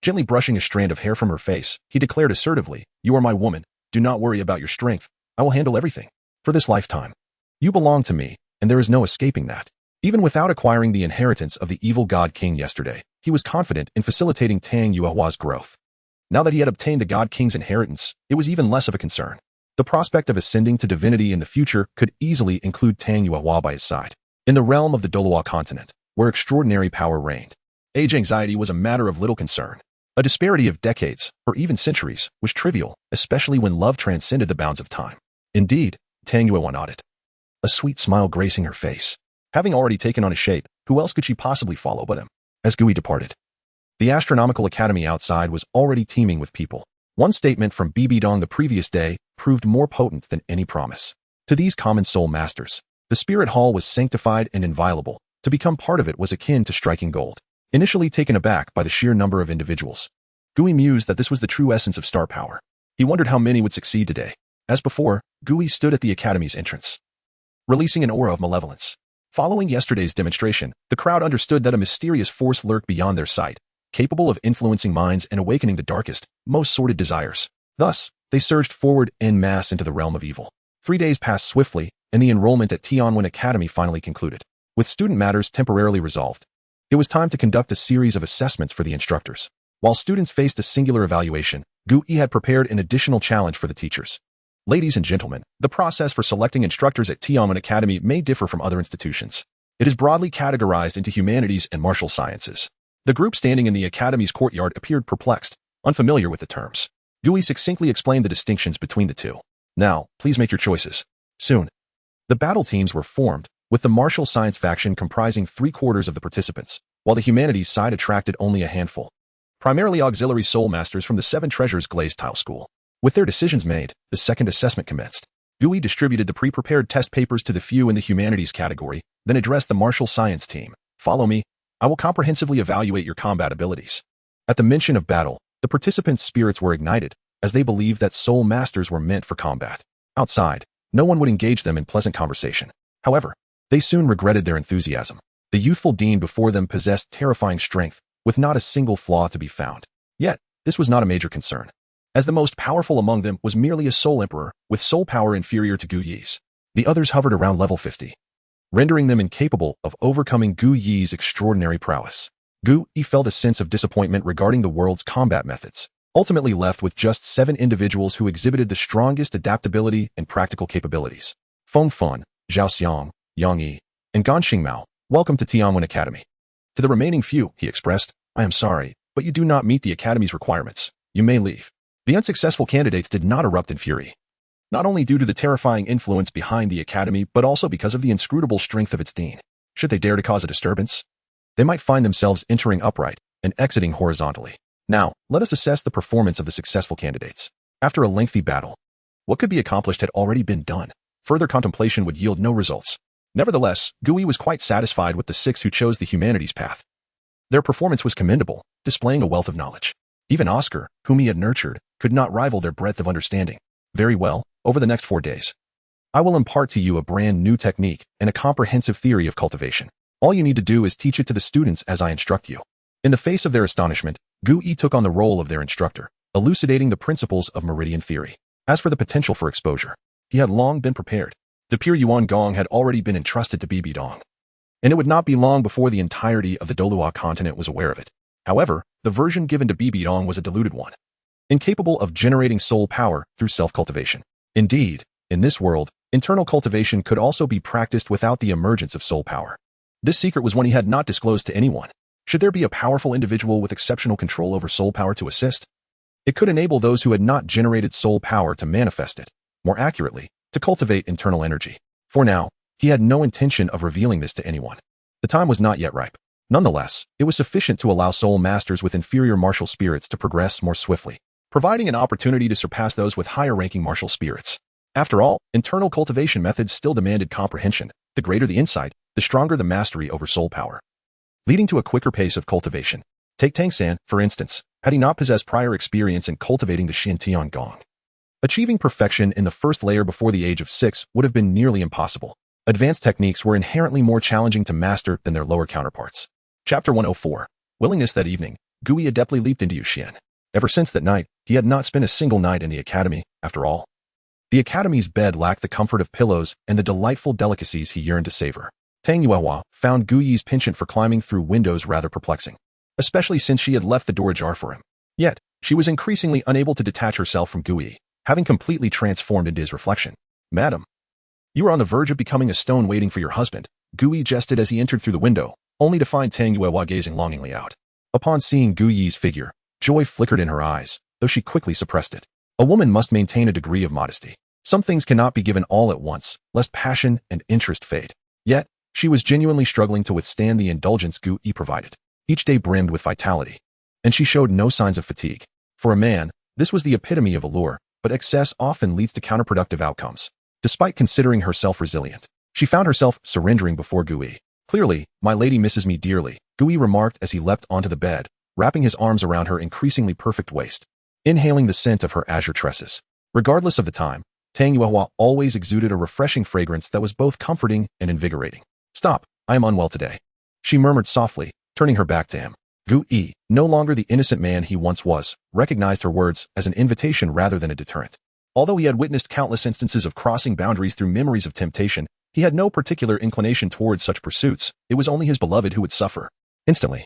Gently brushing a strand of hair from her face, he declared assertively, You are my woman. Do not worry about your strength. I will handle everything. For this lifetime. You belong to me, and there is no escaping that. Even without acquiring the inheritance of the evil God King yesterday, he was confident in facilitating Tang Yuehua's growth. Now that he had obtained the God King's inheritance, it was even less of a concern. The prospect of ascending to divinity in the future could easily include Tang Yuehua by his side. In the realm of the Douluo Continent, where extraordinary power reigned, age anxiety was a matter of little concern. A disparity of decades, or even centuries, was trivial, especially when love transcended the bounds of time. Indeed, Tang Yuehua nodded, a sweet smile gracing her face. Having already taken on a shape, who else could she possibly follow but him? As Gui departed, the astronomical academy outside was already teeming with people. One statement from Bibi Dong the previous day proved more potent than any promise. To these common soul masters, the spirit hall was sanctified and inviolable. To become part of it was akin to striking gold. Initially taken aback by the sheer number of individuals, Gui mused that this was the true essence of star power. He wondered how many would succeed today. As before, Gui stood at the academy's entrance, releasing an aura of malevolence. Following yesterday's demonstration, the crowd understood that a mysterious force lurked beyond their sight, capable of influencing minds and awakening the darkest, most sordid desires. Thus, they surged forward en masse into the realm of evil. 3 days passed swiftly, and the enrollment at Tianwen Academy finally concluded. With student matters temporarily resolved, it was time to conduct a series of assessments for the instructors. While students faced a singular evaluation, Gui had prepared an additional challenge for the teachers. Ladies and gentlemen, the process for selecting instructors at Tianwen Academy may differ from other institutions. It is broadly categorized into humanities and martial sciences. The group standing in the academy's courtyard appeared perplexed, unfamiliar with the terms. Gui succinctly explained the distinctions between the two. Now, please make your choices. Soon. The battle teams were formed, with the martial science faction comprising 3/4 of the participants, while the humanities side attracted only a handful. Primarily auxiliary soul masters from the Seven Treasures Glazed Tile School. With their decisions made, the second assessment commenced. Gui distributed the pre-prepared test papers to the few in the humanities category, then addressed the martial science team. Follow me. I will comprehensively evaluate your combat abilities. At the mention of battle, the participants' spirits were ignited, as they believed that soul masters were meant for combat. Outside, no one would engage them in pleasant conversation. However, they soon regretted their enthusiasm. The youthful dean before them possessed terrifying strength, with not a single flaw to be found. Yet, this was not a major concern, as the most powerful among them was merely a soul emperor, with soul power inferior to Gu Yi's. The others hovered around level 50, rendering them incapable of overcoming Gu Yi's extraordinary prowess. Gu Yi felt a sense of disappointment regarding the world's combat methods, ultimately left with just 7 individuals who exhibited the strongest adaptability and practical capabilities. Feng Fan, Zhao Xiang, Yang Yi, and Gan Xingmao, welcome to Tianwen Academy. To the remaining few, he expressed, I am sorry, but you do not meet the Academy's requirements. You may leave. The unsuccessful candidates did not erupt in fury, not only due to the terrifying influence behind the Academy, but also because of the inscrutable strength of its dean. Should they dare to cause a disturbance, they might find themselves entering upright and exiting horizontally. Now, let us assess the performance of the successful candidates. After a lengthy battle, what could be accomplished had already been done. Further contemplation would yield no results. Nevertheless, Gui was quite satisfied with the 6 who chose the humanities path. Their performance was commendable, displaying a wealth of knowledge. Even Oscar, whom he had nurtured, could not rival their breadth of understanding. Very well, over the next 4 days, I will impart to you a brand new technique and a comprehensive theory of cultivation. All you need to do is teach it to the students as I instruct you. In the face of their astonishment, Gu Yi took on the role of their instructor, elucidating the principles of meridian theory. As for the potential for exposure, he had long been prepared. The pure Yuan Gong had already been entrusted to Bibi Dong, and it would not be long before the entirety of the Douluo Continent was aware of it. However, the version given to Bibi Dong was a diluted one, incapable of generating soul power through self-cultivation. Indeed, in this world, internal cultivation could also be practiced without the emergence of soul power. This secret was one he had not disclosed to anyone. Should there be a powerful individual with exceptional control over soul power to assist, it could enable those who had not generated soul power to manifest it, more accurately, to cultivate internal energy. For now, he had no intention of revealing this to anyone. The time was not yet ripe. Nonetheless, it was sufficient to allow soul masters with inferior martial spirits to progress more swiftly, providing an opportunity to surpass those with higher-ranking martial spirits. After all, internal cultivation methods still demanded comprehension. The greater the insight, the stronger the mastery over soul power, leading to a quicker pace of cultivation. Take Tang San, for instance, had he not possessed prior experience in cultivating the Xin Tian Gong. Achieving perfection in the first layer before the age of 6 would have been nearly impossible. Advanced techniques were inherently more challenging to master than their lower counterparts. Chapter 104. Willingness. That evening, Gui adeptly leaped into Yuxian. Ever since that night, he had not spent a single night in the academy, after all. The academy's bed lacked the comfort of pillows and the delightful delicacies he yearned to savor. Tang Yuehua found Gu Yi's penchant for climbing through windows rather perplexing, especially since she had left the door ajar for him. Yet, she was increasingly unable to detach herself from Gu Yi, having completely transformed into his reflection. Madam, you are on the verge of becoming a stone waiting for your husband, Gu Yi jested as he entered through the window, only to find Tang Yuehua gazing longingly out. Upon seeing Gu Yi's figure, joy flickered in her eyes, though she quickly suppressed it. A woman must maintain a degree of modesty. Some things cannot be given all at once, lest passion and interest fade. Yet, she was genuinely struggling to withstand the indulgence Gu Yi provided. Each day brimmed with vitality, and she showed no signs of fatigue. For a man, this was the epitome of allure, but excess often leads to counterproductive outcomes. Despite considering herself resilient, she found herself surrendering before Gu Yi. Clearly, my lady misses me dearly, Gu Yi remarked as he leapt onto the bed, wrapping his arms around her increasingly perfect waist, inhaling the scent of her azure tresses. Regardless of the time, Tang Yuehua always exuded a refreshing fragrance that was both comforting and invigorating. Stop, I am unwell today, she murmured softly, turning her back to him. Gu Yi, no longer the innocent man he once was, recognized her words as an invitation rather than a deterrent. Although he had witnessed countless instances of crossing boundaries through memories of temptation, he had no particular inclination towards such pursuits. It was only his beloved who would suffer. Instantly,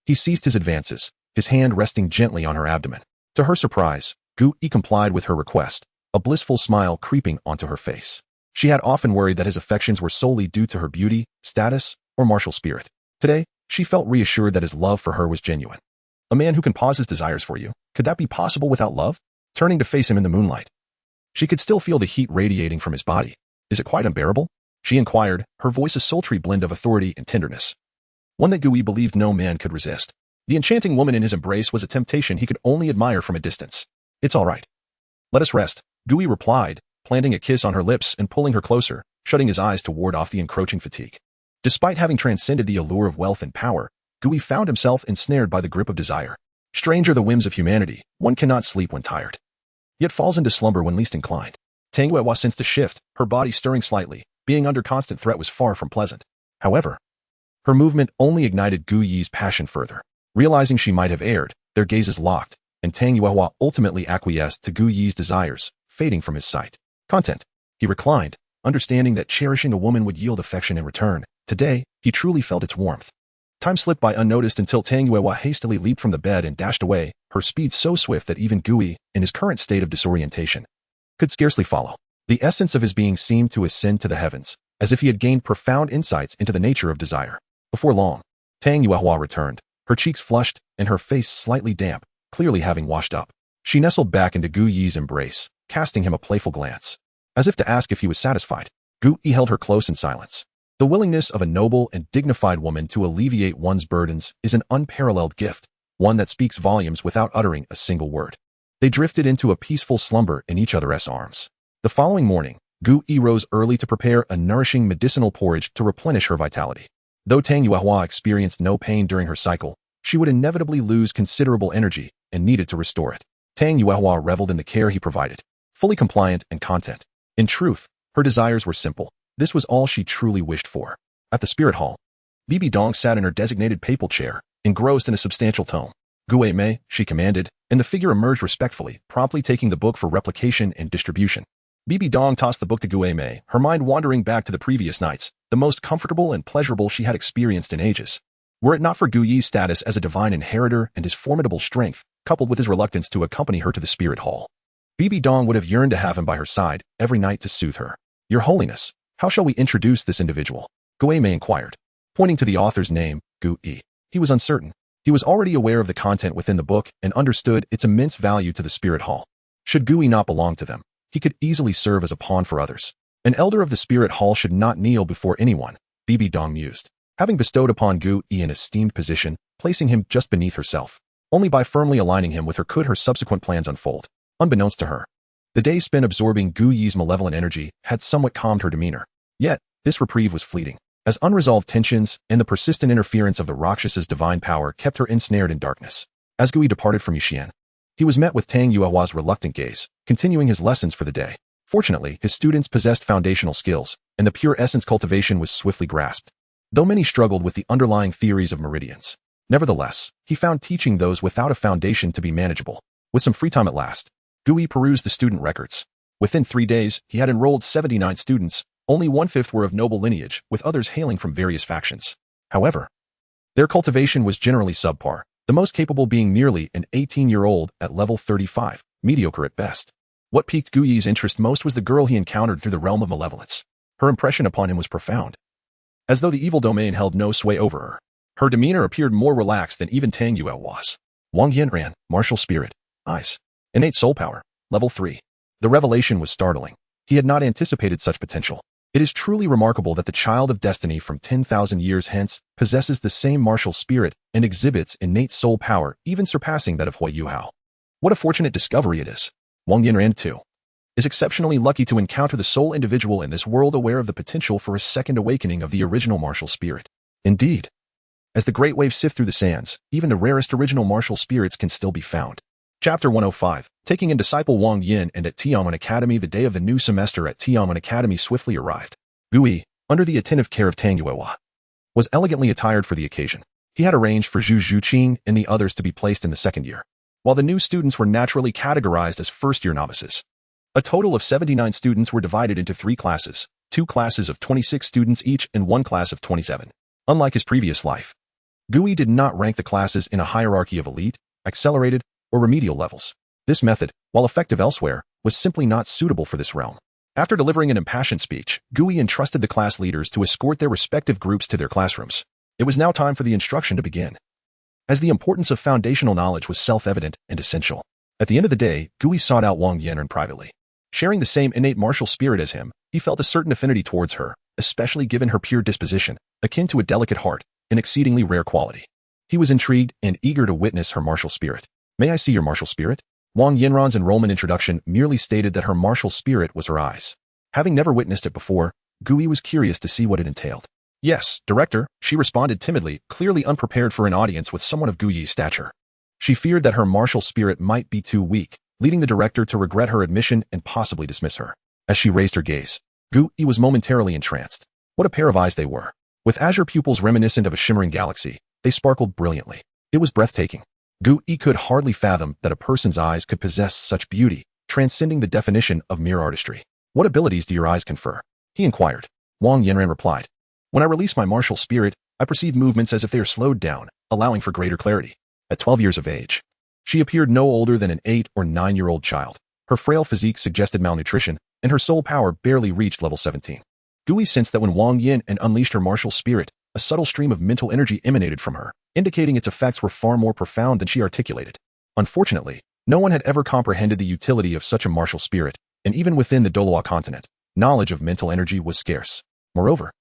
he ceased his advances, his hand resting gently on her abdomen. To her surprise, Gu Yi complied with her request, a blissful smile creeping onto her face. She had often worried that his affections were solely due to her beauty, status, or martial spirit. Today, she felt reassured that his love for her was genuine. A man who can pause his desires for you, could that be possible without love? turning to face him in the moonlight. She could still feel the heat radiating from his body. Is it quite unbearable? She inquired, her voice a sultry blend of authority and tenderness. One that Gui believed no man could resist. The enchanting woman in his embrace was a temptation he could only admire from a distance. It's all right. Let us rest, Gui replied, planting a kiss on her lips and pulling her closer, shutting his eyes to ward off the encroaching fatigue. Despite having transcended the allure of wealth and power, Gui found himself ensnared by the grip of desire. Strange are the whims of humanity, one cannot sleep when tired, yet falls into slumber when least inclined. Tang Yuehua sensed a shift, her body stirring slightly. Being under constant threat was far from pleasant. However, her movement only ignited Gu Yi's passion further. Realizing she might have erred, their gazes locked, and Tang Yuehua ultimately acquiesced to Gu Yi's desires, fading from his sight. Content. He reclined, understanding that cherishing a woman would yield affection in return. Today, he truly felt its warmth. Time slipped by unnoticed until Tang Yuehua hastily leaped from the bed and dashed away, her speed so swift that even Gui, in his current state of disorientation, could scarcely follow. The essence of his being seemed to ascend to the heavens, as if he had gained profound insights into the nature of desire. Before long, Tang Yuehua returned, her cheeks flushed and her face slightly damp, clearly having washed up. She nestled back into Gu Yi's embrace, casting him a playful glance. As if to ask if he was satisfied, Gu Yi held her close in silence. The willingness of a noble and dignified woman to alleviate one's burdens is an unparalleled gift, one that speaks volumes without uttering a single word. They drifted into a peaceful slumber in each other's arms. The following morning, Gu Yi rose early to prepare a nourishing medicinal porridge to replenish her vitality. Though Tang Yuehua experienced no pain during her cycle, she would inevitably lose considerable energy and needed to restore it. Tang Yuehua reveled in the care he provided, fully compliant and content. In truth, her desires were simple. This was all she truly wished for. At the spirit hall, Bibi Dong sat in her designated papal chair, engrossed in a substantial tome. Gue Mei, she commanded, and the figure emerged respectfully, promptly taking the book for replication and distribution. Bibi Dong tossed the book to Gue Mei, her mind wandering back to the previous nights, the most comfortable and pleasurable she had experienced in ages. Were it not for Gu Yi's status as a divine inheritor and his formidable strength, coupled with his reluctance to accompany her to the spirit hall, Bibi Dong would have yearned to have him by her side every night to soothe her. Your Holiness, how shall we introduce this individual? Gue Mei inquired, pointing to the author's name, Gu Yi. He was uncertain. He was already aware of the content within the book and understood its immense value to the spirit hall. Should Gu Yi not belong to them, he could easily serve as a pawn for others. An elder of the spirit hall should not kneel before anyone, Bibi Dong mused, having bestowed upon Gu Yi an esteemed position, placing him just beneath herself. Only by firmly aligning him with her could her subsequent plans unfold. Unbeknownst to her, the days spent absorbing Gu Yi's malevolent energy had somewhat calmed her demeanor. Yet, this reprieve was fleeting, as unresolved tensions and the persistent interference of the Rakshasa's divine power kept her ensnared in darkness. As Gu Yi departed from Yuxian, he was met with Tang Yuehua's reluctant gaze, continuing his lessons for the day. Fortunately, his students possessed foundational skills, and the pure essence cultivation was swiftly grasped. Though many struggled with the underlying theories of meridians, nevertheless, he found teaching those without a foundation to be manageable. With some free time at last, Gu Yi perused the student records. Within 3 days, he had enrolled 79 students. Only 1/5 were of noble lineage, with others hailing from various factions. However, their cultivation was generally subpar, the most capable being merely an 18-year-old at level 35, mediocre at best. What piqued Gu Yi's interest most was the girl he encountered through the realm of malevolence. Her impression upon him was profound. As though the evil domain held no sway over her, her demeanor appeared more relaxed than even Tang Yuehua's. Wang Yanran, martial spirit, eyes, innate soul power, level 3. The revelation was startling. He had not anticipated such potential. It is truly remarkable that the child of destiny from 10,000 years hence possesses the same martial spirit and exhibits innate soul power, even surpassing that of Hui Yuhao. What a fortunate discovery it is. Wang Yanran, too, is exceptionally lucky to encounter the sole individual in this world aware of the potential for a second awakening of the original martial spirit. Indeed, as the great waves sift through the sands, even the rarest original martial spirits can still be found. Chapter 105, taking in disciple Wang Yin and at Tianwen Academy. The day of the new semester at Tianwen Academy swiftly arrived. Gu Yi, under the attentive care of Tang Yuehua, was elegantly attired for the occasion. He had arranged for Zhu Zhuqing and the others to be placed in the second year, while the new students were naturally categorized as first-year novices. A total of 79 students were divided into 3 classes, 2 classes of 26 students each and 1 class of 27. Unlike his previous life, Gu Yi did not rank the classes in a hierarchy of elite, accelerated, or remedial levels. This method, while effective elsewhere, was simply not suitable for this realm. After delivering an impassioned speech, Gu Yi entrusted the class leaders to escort their respective groups to their classrooms. It was now time for the instruction to begin. As the importance of foundational knowledge was self-evident and essential, At the end of the day, Gui sought out Wang Yanran privately. Sharing the same innate martial spirit as him, he felt a certain affinity towards her, especially given her pure disposition, akin to a delicate heart, an exceedingly rare quality. He was intrigued and eager to witness her martial spirit. May I see your martial spirit? Wang Yanran's enrollment introduction merely stated that her martial spirit was her eyes. Having never witnessed it before, Gui was curious to see what it entailed. Yes, director, she responded timidly, clearly unprepared for an audience with someone of Gui's stature. She feared that her martial spirit might be too weak, leading the director to regret her admission and possibly dismiss her. As she raised her gaze, Gui was momentarily entranced. What a pair of eyes they were. With azure pupils reminiscent of a shimmering galaxy, they sparkled brilliantly. It was breathtaking. Gui could hardly fathom that a person's eyes could possess such beauty, transcending the definition of mere artistry. What abilities do your eyes confer? He inquired. Wang Yanran replied. When I release my martial spirit, I perceive movements as if they are slowed down, allowing for greater clarity. At 12 years of age, she appeared no older than an 8 or 9-year-old child. Her frail physique suggested malnutrition, and her soul power barely reached level 17. Gui sensed that when Wang Yan unleashed her martial spirit, a subtle stream of mental energy emanated from her, indicating its effects were far more profound than she articulated. Unfortunately, no one had ever comprehended the utility of such a martial spirit, and even within the Douluo Continent, knowledge of mental energy was scarce. Moreover,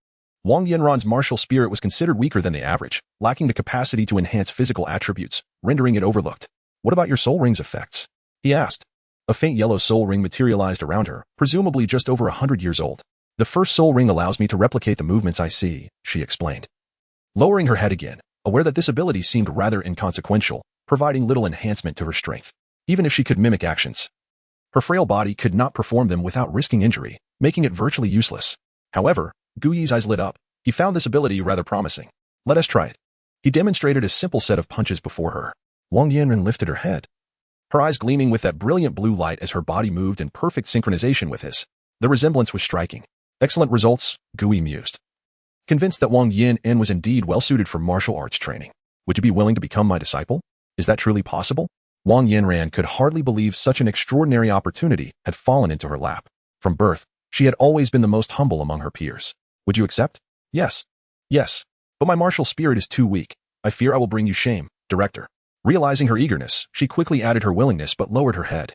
Wang Yanran's martial spirit was considered weaker than the average, lacking the capacity to enhance physical attributes, rendering it overlooked. What about your soul ring's effects? He asked. A faint yellow soul ring materialized around her, presumably just over 100 years old. The first soul ring allows me to replicate the movements I see, she explained. Lowering her head again, aware that this ability seemed rather inconsequential, providing little enhancement to her strength. Even if she could mimic actions, her frail body could not perform them without risking injury, making it virtually useless. However, Gui's eyes lit up. He found this ability rather promising. Let us try it. He demonstrated a simple set of punches before her. Wang Yanran lifted her head, her eyes gleaming with that brilliant blue light as her body moved in perfect synchronization with his. The resemblance was striking. Excellent results, Gui mused. Convinced that Wang Yan was indeed well-suited for martial arts training. Would you be willing to become my disciple? Is that truly possible? Wang Yanran could hardly believe such an extraordinary opportunity had fallen into her lap. From birth, she had always been the most humble among her peers. Would you accept? Yes. Yes. But my martial spirit is too weak. I fear I will bring you shame, director. Realizing her eagerness, she quickly added her willingness but lowered her head,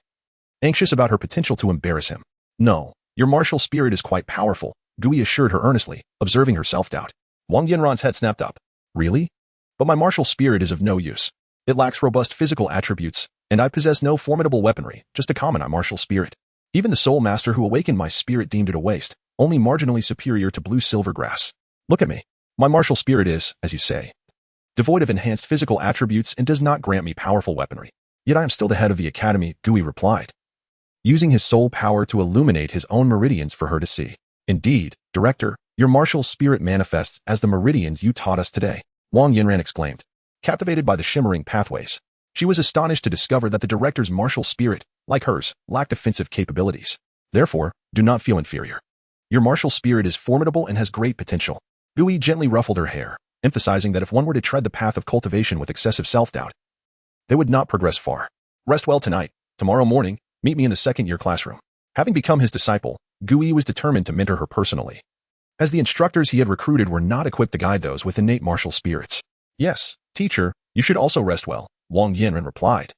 anxious about her potential to embarrass him. No, your martial spirit is quite powerful, Gui assured her earnestly, observing her self-doubt. Wang Yanran's head snapped up. Really? But my martial spirit is of no use. It lacks robust physical attributes, and I possess no formidable weaponry, just a common martial spirit. Even the soul master who awakened my spirit deemed it a waste, only marginally superior to blue silver grass. Look at me. My martial spirit is, as you say, devoid of enhanced physical attributes and does not grant me powerful weaponry. Yet I am still the head of the academy, Gui replied, using his soul power to illuminate his own meridians for her to see. Indeed, director, your martial spirit manifests as the meridians you taught us today, Wang Yanran exclaimed. Captivated by the shimmering pathways, she was astonished to discover that the director's martial spirit, like hers, lacked offensive capabilities. Therefore, do not feel inferior. Your martial spirit is formidable and has great potential. Gui gently ruffled her hair, emphasizing that if one were to tread the path of cultivation with excessive self-doubt, they would not progress far. Rest well tonight. Tomorrow morning, meet me in the second-year classroom. Having become his disciple, Gui was determined to mentor her personally, as the instructors he had recruited were not equipped to guide those with innate martial spirits. Yes, teacher, you should also rest well, Wang Yanran replied,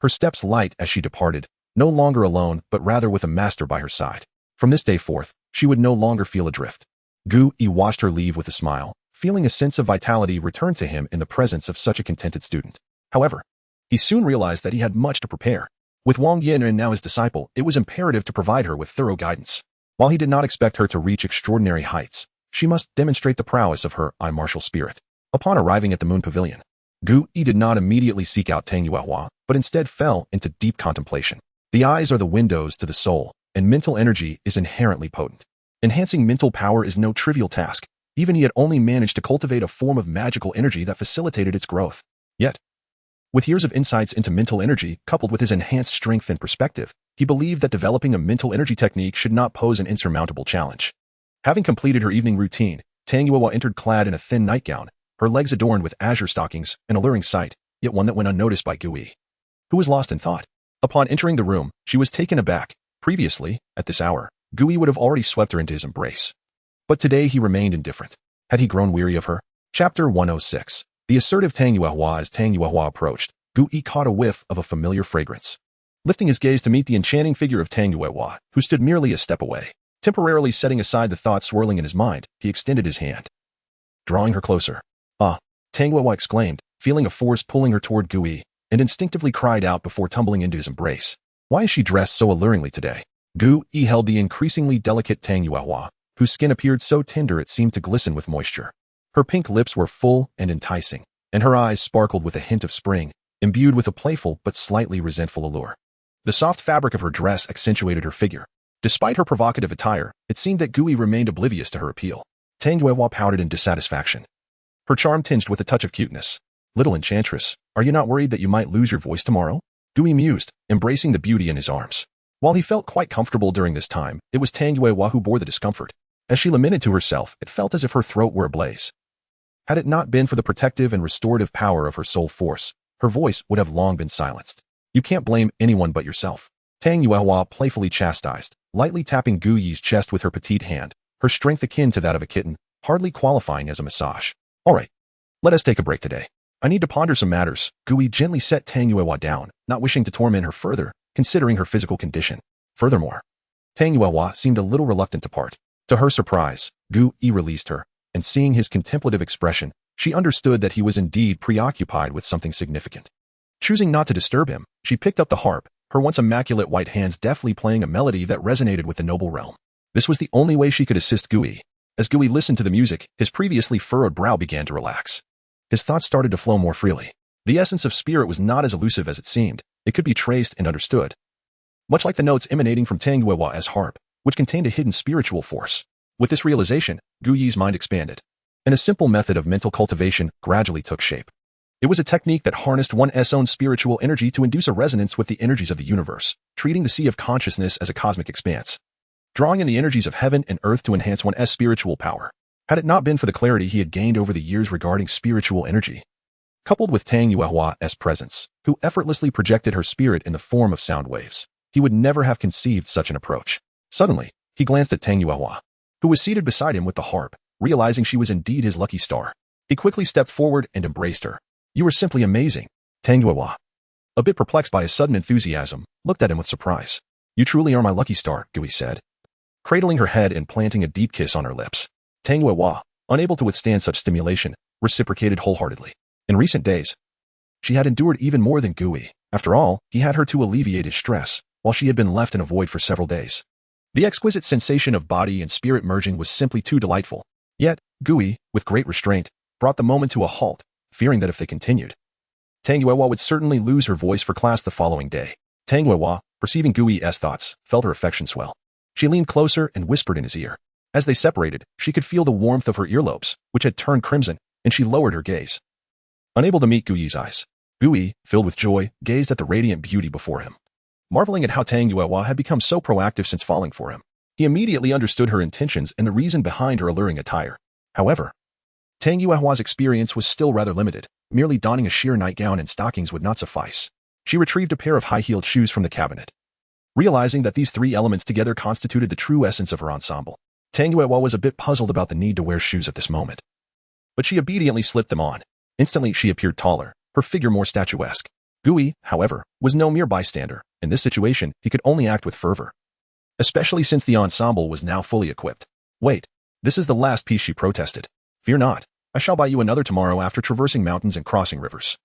her steps light as she departed, no longer alone but rather with a master by her side. From this day forth, she would no longer feel adrift. Gui watched her leave with a smile, feeling a sense of vitality return to him in the presence of such a contented student. However, he soon realized that he had much to prepare. With Wang Yanran now his disciple, it was imperative to provide her with thorough guidance. While he did not expect her to reach extraordinary heights, she must demonstrate the prowess of her martial spirit. Upon arriving at the Moon Pavilion, Gui did not immediately seek out Tang Yuehua, but instead fell into deep contemplation. The eyes are the windows to the soul, and mental energy is inherently potent. Enhancing mental power is no trivial task. Even he had only managed to cultivate a form of magical energy that facilitated its growth. Yet, with years of insights into mental energy, coupled with his enhanced strength and perspective, he believed that developing a mental energy technique should not pose an insurmountable challenge. Having completed her evening routine, Tang Yuehua entered clad in a thin nightgown, her legs adorned with azure stockings, an alluring sight, yet one that went unnoticed by Gui, who was lost in thought. Upon entering the room, she was taken aback. Previously, at this hour, Gui would have already swept her into his embrace. But today he remained indifferent. Had he grown weary of her? Chapter 106. The assertive Tang Yuehua. As Tang Yuehua approached, Gui caught a whiff of a familiar fragrance. lifting his gaze to meet the enchanting figure of Tang Yuehua, who stood merely a step away. Temporarily setting aside the thoughts swirling in his mind, he extended his hand, drawing her closer. "Ah," Tang Yuehua exclaimed, feeling a force pulling her toward Gui, and instinctively cried out before tumbling into his embrace. Why is she dressed so alluringly today? Gui held the increasingly delicate Tang Yuehua, whose skin appeared so tender it seemed to glisten with moisture. Her pink lips were full and enticing, and her eyes sparkled with a hint of spring, imbued with a playful but slightly resentful allure. The soft fabric of her dress accentuated her figure. Despite her provocative attire, it seemed that Gui remained oblivious to her appeal. Tang Yuehua pouted in dissatisfaction, her charm tinged with a touch of cuteness. "Little enchantress, are you not worried that you might lose your voice tomorrow?" Gui mused, embracing the beauty in his arms. While he felt quite comfortable during this time, it was Tang Yuehua who bore the discomfort. As she lamented to herself, it felt as if her throat were ablaze. Had it not been for the protective and restorative power of her soul force, her voice would have long been silenced. "You can't blame anyone but yourself," Tang Yuehua playfully chastised, lightly tapping Gui's chest with her petite hand, her strength akin to that of a kitten, hardly qualifying as a massage. "All right, let us take a break today. I need to ponder some matters." Gui gently set Tang Yuehua down, not wishing to torment her further, considering her physical condition. Furthermore, Tang Yuehua seemed a little reluctant to part. To her surprise, Gui released her, and seeing his contemplative expression, she understood that he was indeed preoccupied with something significant. Choosing not to disturb him, she picked up the harp, her once immaculate white hands deftly playing a melody that resonated with the noble realm. This was the only way she could assist Gui. As Gui listened to the music, his previously furrowed brow began to relax. His thoughts started to flow more freely. The essence of spirit was not as elusive as it seemed. It could be traced and understood. Much like the notes emanating from Tang Yuehua's harp, which contained a hidden spiritual force. With this realization, Gui's mind expanded, and a simple method of mental cultivation gradually took shape. It was a technique that harnessed one's own spiritual energy to induce a resonance with the energies of the universe, treating the sea of consciousness as a cosmic expanse, drawing in the energies of heaven and earth to enhance one's spiritual power. Had it not been for the clarity he had gained over the years regarding spiritual energy, coupled with Tang Yuehua's presence, who effortlessly projected her spirit in the form of sound waves, he would never have conceived such an approach. Suddenly, he glanced at Tang Yuehua, who was seated beside him with the harp, realizing she was indeed his lucky star. He quickly stepped forward and embraced her. "You are simply amazing." Tang Yuehua, a bit perplexed by his sudden enthusiasm, looked at him with surprise. "You truly are my lucky star," Gui said, cradling her head and planting a deep kiss on her lips. Tang Yuehua, unable to withstand such stimulation, reciprocated wholeheartedly. In recent days, she had endured even more than Gui. After all, he had her to alleviate his stress, while she had been left in a void for several days. The exquisite sensation of body and spirit merging was simply too delightful. Yet, Gui, with great restraint, brought the moment to a halt, fearing that if they continued, Tang Yuehua would certainly lose her voice for class the following day. Tang Yuehua, perceiving Gui's thoughts, felt her affection swell. She leaned closer and whispered in his ear. As they separated, she could feel the warmth of her earlobes, which had turned crimson, and she lowered her gaze. Unable to meet Gui's eyes, Gui, filled with joy, gazed at the radiant beauty before him. Marveling at how Tang Yuehua had become so proactive since falling for him, he immediately understood her intentions and the reason behind her alluring attire. However, Tang Yuehua's experience was still rather limited. Merely donning a sheer nightgown and stockings would not suffice. She retrieved a pair of high-heeled shoes from the cabinet. Realizing that these three elements together constituted the true essence of her ensemble, Tang Yuehua was a bit puzzled about the need to wear shoes at this moment. But she obediently slipped them on. Instantly she appeared taller, her figure more statuesque. Gui, however, was no mere bystander. In this situation, he could only act with fervor, especially since the ensemble was now fully equipped. "Wait, this is the last piece," she protested. "Fear not. I shall buy you another tomorrow after traversing mountains and crossing rivers."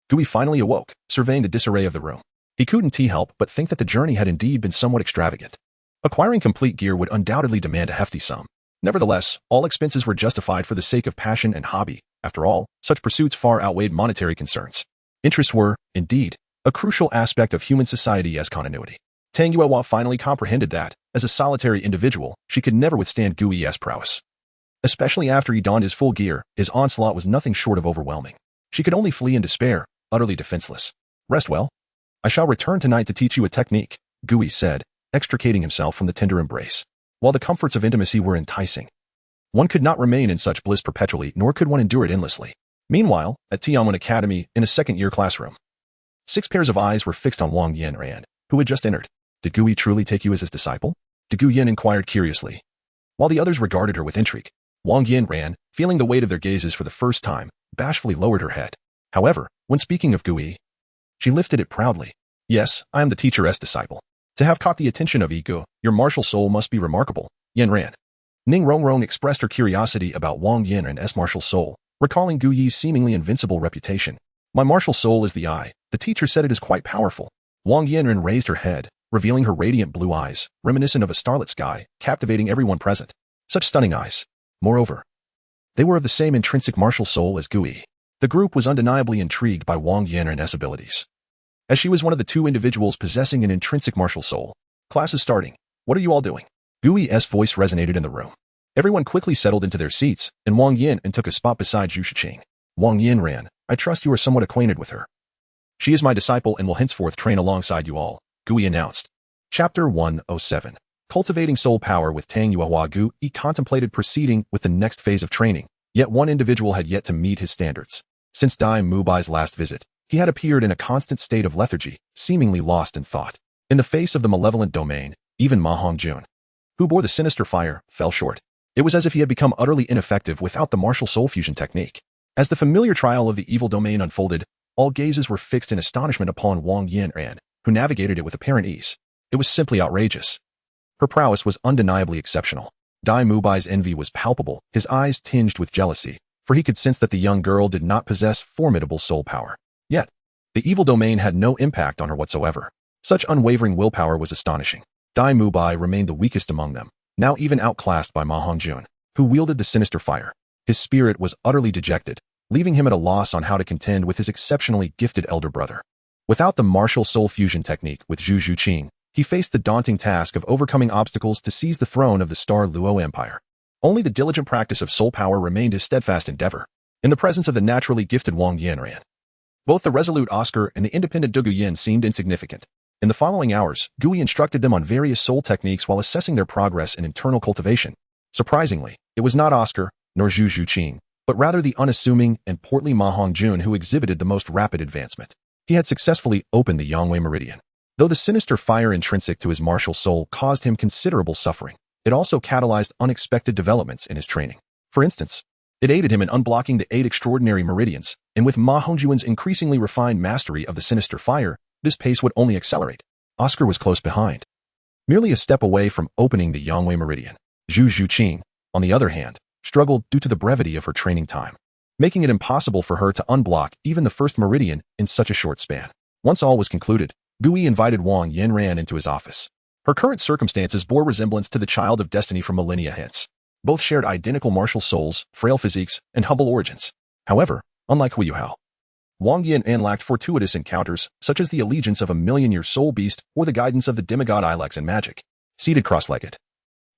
Gui finally awoke, surveying the disarray of the room. He couldn't help but think that the journey had indeed been somewhat extravagant. Acquiring complete gear would undoubtedly demand a hefty sum. Nevertheless, all expenses were justified for the sake of passion and hobby. After all, such pursuits far outweighed monetary concerns. Interests were, indeed, a crucial aspect of human society as continuity. Tang Yuehua finally comprehended that, as a solitary individual, she could never withstand Gui's prowess. Especially after he donned his full gear, his onslaught was nothing short of overwhelming. She could only flee in despair, utterly defenseless. "Rest well. I shall return tonight to teach you a technique," Gui said, extricating himself from the tender embrace. While the comforts of intimacy were enticing, one could not remain in such bliss perpetually, nor could one endure it endlessly. Meanwhile, at Tianwen Academy, in a second-year classroom, 6 pairs of eyes were fixed on Wang Yanran, who had just entered. "Did Gui truly take you as his disciple?" Gu Yin inquired curiously. While the others regarded her with intrigue, Wang Yanran, feeling the weight of their gazes for the first time, bashfully lowered her head. However, when speaking of Gui, she lifted it proudly. Yes, I am the teacher's disciple. To have caught the attention of Ego, your martial soul must be remarkable. Yen ran. Ning Rongrong expressed her curiosity about Wang Yin and S martial soul, recalling Gu Yi's seemingly invincible reputation. My martial soul is the eye. The teacher said it is quite powerful. Wang Yinren raised her head, revealing her radiant blue eyes, reminiscent of a starlit sky, captivating everyone present. Such stunning eyes. Moreover, they were of the same intrinsic martial soul as Gu Yi. The group was undeniably intrigued by Wang Yinren's abilities, as she was one of the two individuals possessing an intrinsic martial soul. Class is starting. What are you all doing? Gu Yi's voice resonated in the room. Everyone quickly settled into their seats, and Wang Yin took a spot beside Zhu Shiqing. Wang Yin ran. I trust you are somewhat acquainted with her. She is my disciple and will henceforth train alongside you all, Gu Yi announced. Chapter 107. Cultivating Soul Power with Tang Yuehua. Gu Yi contemplated proceeding with the next phase of training, yet one individual had yet to meet his standards. Since Dai Mubai's last visit, he had appeared in a constant state of lethargy, seemingly lost in thought. In the face of the malevolent domain, even Ma Hongjun, who bore the sinister fire, fell short. It was as if he had become utterly ineffective without the martial soul fusion technique. As the familiar trial of the evil domain unfolded, all gazes were fixed in astonishment upon Wang Yinren, who navigated it with apparent ease. It was simply outrageous. Her prowess was undeniably exceptional. Dai Mubai's envy was palpable, his eyes tinged with jealousy, for he could sense that the young girl did not possess formidable soul power. Yet, the evil domain had no impact on her whatsoever. Such unwavering willpower was astonishing. Dai Mubai remained the weakest among them, now even outclassed by Ma Hongjun, who wielded the sinister fire. His spirit was utterly dejected, leaving him at a loss on how to contend with his exceptionally gifted elder brother. Without the martial soul fusion technique with Zhu Shiqing, he faced the daunting task of overcoming obstacles to seize the throne of the Star Luo Empire. Only the diligent practice of soul power remained his steadfast endeavor, in the presence of the naturally gifted Wang Yinren. Both the resolute Oscar and the independent Du Guyin seemed insignificant. In the following hours, Gu Yi instructed them on various soul techniques while assessing their progress in internal cultivation. Surprisingly, it was not Oscar, nor Zhu Shiqing, but rather the unassuming and portly Ma Hongjun who exhibited the most rapid advancement. He had successfully opened the Yangwei meridian. Though the sinister fire intrinsic to his martial soul caused him considerable suffering, it also catalyzed unexpected developments in his training. For instance, it aided him in unblocking the 8 extraordinary meridians, and with Ma Hongjun's increasingly refined mastery of the sinister fire, this pace would only accelerate. Oscar was close behind, merely a step away from opening the Yangwei meridian. Zhu Shiqing, on the other hand, struggled due to the brevity of her training time, making it impossible for her to unblock even the first meridian in such a short span. Once all was concluded, Gu Yi invited Wang Yinren into his office. Her current circumstances bore resemblance to the child of destiny from millennia hence. Both shared identical martial souls, frail physiques, and humble origins. However, unlike Hu Yuhao, Wang Yinren lacked fortuitous encounters, such as the allegiance of a million-year soul beast or the guidance of the demigod Ilex in magic. Seated cross-legged,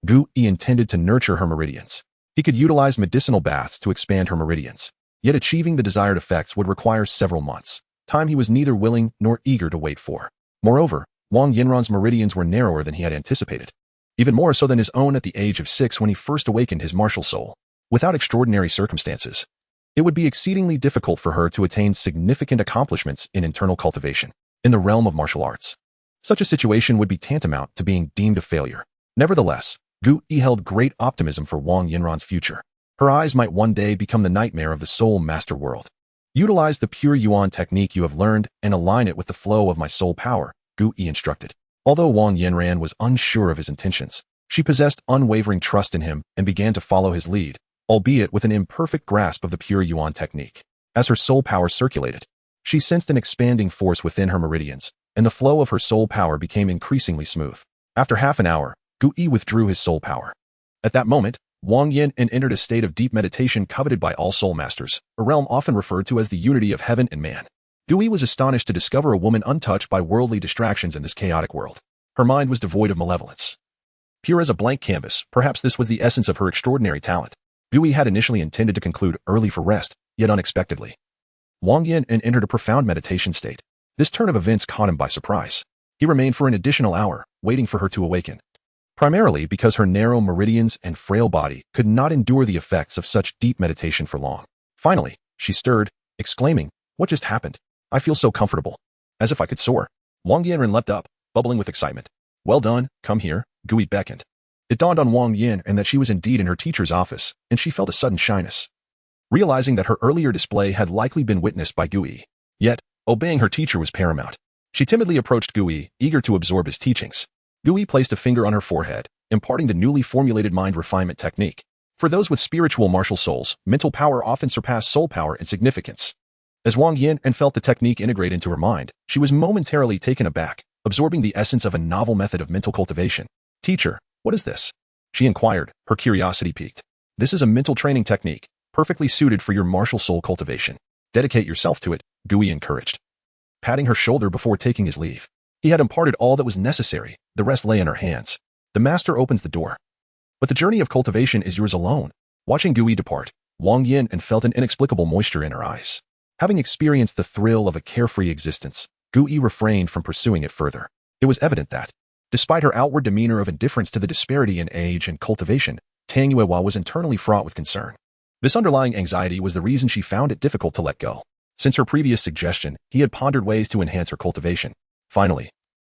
Gu Yi intended to nurture her meridians. He could utilize medicinal baths to expand her meridians, yet achieving the desired effects would require several months, time he was neither willing nor eager to wait for. Moreover, Wang Yinren's meridians were narrower than he had anticipated, even more so than his own at the age of 6 when he first awakened his martial soul. Without extraordinary circumstances, it would be exceedingly difficult for her to attain significant accomplishments in internal cultivation. In the realm of martial arts, such a situation would be tantamount to being deemed a failure. Nevertheless, Gu Yi held great optimism for Wang Yinren's future. Her eyes might one day become the nightmare of the soul master world. Utilize the pure Yuan technique you have learned and align it with the flow of my soul power, Gu Yi instructed. Although Wang Yinren was unsure of his intentions, she possessed unwavering trust in him and began to follow his lead, albeit with an imperfect grasp of the pure Yuan technique. As her soul power circulated, she sensed an expanding force within her meridians, and the flow of her soul power became increasingly smooth. After half an hour, Gu Yi withdrew his soul power. At that moment, Wang Yin entered a state of deep meditation coveted by all soul masters, a realm often referred to as the unity of heaven and man. Gu Yi was astonished to discover a woman untouched by worldly distractions in this chaotic world. Her mind was devoid of malevolence. Pure as a blank canvas, perhaps this was the essence of her extraordinary talent. Gu Yi had initially intended to conclude early for rest, yet unexpectedly, Wang Yin entered a profound meditation state. This turn of events caught him by surprise. He remained for an additional hour, waiting for her to awaken, primarily because her narrow meridians and frail body could not endure the effects of such deep meditation for long. Finally, she stirred, exclaiming, "What just happened? I feel so comfortable. As if I could soar." Wang Yinren leapt up, bubbling with excitement. "Well done, come here," Gu Yi beckoned. It dawned on Wang Yin that she was indeed in her teacher's office, and she felt a sudden shyness, realizing that her earlier display had likely been witnessed by Gu Yi. Yet, obeying her teacher was paramount. She timidly approached Gui, eager to absorb his teachings. Gui placed a finger on her forehead, imparting the newly formulated mind refinement technique. For those with spiritual martial souls, mental power often surpass soul power in significance. As Wang Yin felt the technique integrate into her mind, she was momentarily taken aback, absorbing the essence of a novel method of mental cultivation. "Teacher, what is this?" she inquired, her curiosity piqued. "This is a mental training technique, perfectly suited for your martial soul cultivation. Dedicate yourself to it," Gui encouraged, patting her shoulder before taking his leave. He had imparted all that was necessary, the rest lay in her hands. The master opens the door. "But the journey of cultivation is yours alone." Watching Gui depart, Wang Yin felt an inexplicable moisture in her eyes. Having experienced the thrill of a carefree existence, Gui refrained from pursuing it further. It was evident that, despite her outward demeanor of indifference to the disparity in age and cultivation, Tang Yuehua was internally fraught with concern. This underlying anxiety was the reason she found it difficult to let go. Since her previous suggestion, he had pondered ways to enhance her cultivation. Finally,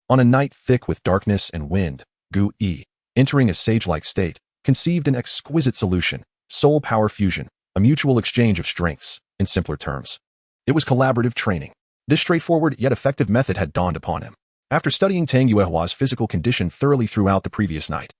on a night thick with darkness and wind, Gui, entering a sage-like state, conceived an exquisite solution: soul power fusion, a mutual exchange of strengths. In simpler terms, it was collaborative training. This straightforward yet effective method had dawned upon him. After studying Tang Yuehua's physical condition thoroughly throughout the previous night,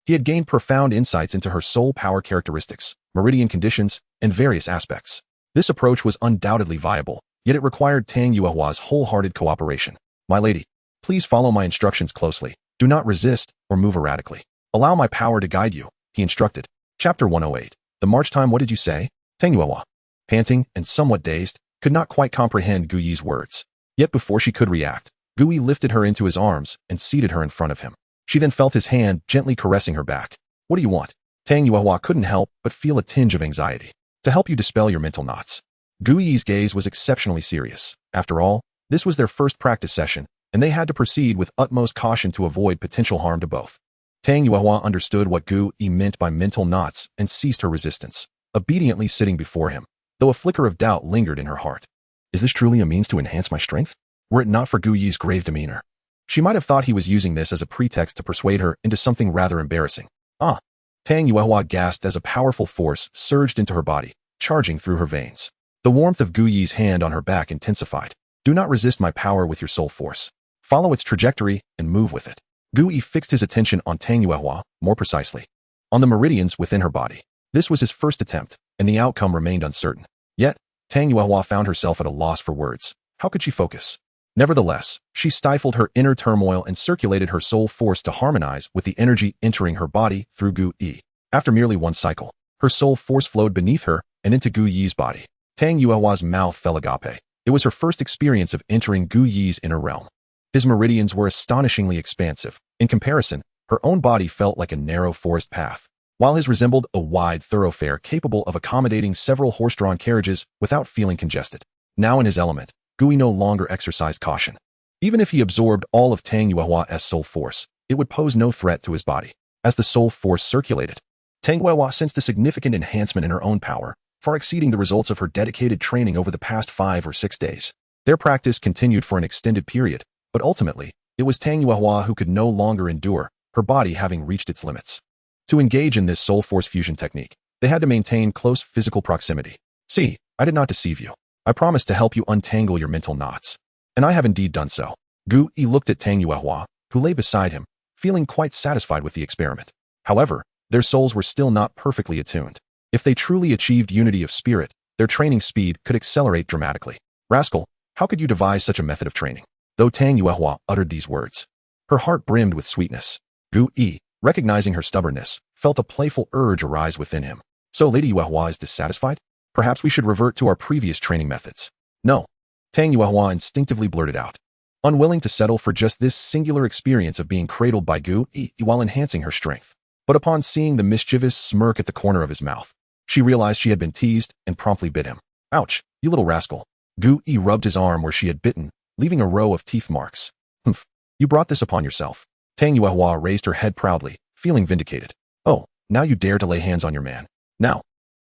he had gained profound insights into her soul power characteristics, meridian conditions, and various aspects. This approach was undoubtedly viable, yet it required Tang Yuehua's wholehearted cooperation. "My lady, please follow my instructions closely. Do not resist or move erratically. Allow my power to guide you," he instructed. Chapter 108. The march time. What did you say? Tang Yuehua, panting and somewhat dazed, could not quite comprehend Gui's words. Yet before she could react, Gui lifted her into his arms and seated her in front of him. She then felt his hand gently caressing her back. "What do you want?" Tang Yuehua couldn't help but feel a tinge of anxiety. "To help you dispel your mental knots." Gui's gaze was exceptionally serious. After all, this was their first practice session, and they had to proceed with utmost caution to avoid potential harm to both. Tang Yuehua understood what Gui meant by mental knots and ceased her resistance, obediently sitting before him, though a flicker of doubt lingered in her heart. Is this truly a means to enhance my strength? Were it not for Gui's grave demeanor, she might have thought he was using this as a pretext to persuade her into something rather embarrassing. "Ah!" Tang Yuehua gasped as a powerful force surged into her body, charging through her veins. The warmth of Gui's hand on her back intensified. "Do not resist my power with your soul force. Follow its trajectory and move with it." Gui fixed his attention on Tang Yuehua, more precisely, on the meridians within her body. This was his first attempt, and the outcome remained uncertain. Yet, Tang Yuehua found herself at a loss for words. How could she focus? Nevertheless, she stifled her inner turmoil and circulated her soul force to harmonize with the energy entering her body through Gui. After merely one cycle, her soul force flowed beneath her and into Gui's body. Tang Yuehua's mouth fell agape. It was her first experience of entering Gui's inner realm. His meridians were astonishingly expansive. In comparison, her own body felt like a narrow forest path, while his resembled a wide thoroughfare capable of accommodating several horse-drawn carriages without feeling congested. Now in his element, Gui no longer exercised caution. Even if he absorbed all of Tang Yuehua's soul force, it would pose no threat to his body. As the soul force circulated, Tang Yuehua sensed a significant enhancement in her own power, far exceeding the results of her dedicated training over the past 5 or 6 days. Their practice continued for an extended period, but ultimately, it was Tang Yuehua who could no longer endure, her body having reached its limits. To engage in this soul force fusion technique, they had to maintain close physical proximity. "See, I did not deceive you. I promised to help you untangle your mental knots. And I have indeed done so." Gui looked at Tang Yuehua, who lay beside him, feeling quite satisfied with the experiment. However, their souls were still not perfectly attuned. If they truly achieved unity of spirit, their training speed could accelerate dramatically. "Rascal, how could you devise such a method of training?" Though Tang Yuehua uttered these words, her heart brimmed with sweetness. Gui, recognizing her stubbornness, felt a playful urge arise within him. "So Lady Yuehua is dissatisfied? Perhaps we should revert to our previous training methods." "No," Tang Yuehua instinctively blurted out, unwilling to settle for just this singular experience of being cradled by Gui while enhancing her strength. But upon seeing the mischievous smirk at the corner of his mouth, she realized she had been teased and promptly bit him. "Ouch, you little rascal." Gui rubbed his arm where she had bitten, leaving a row of teeth marks. "Humph, you brought this upon yourself." Tang Yuehua raised her head proudly, feeling vindicated. "Oh, now you dare to lay hands on your man. Now,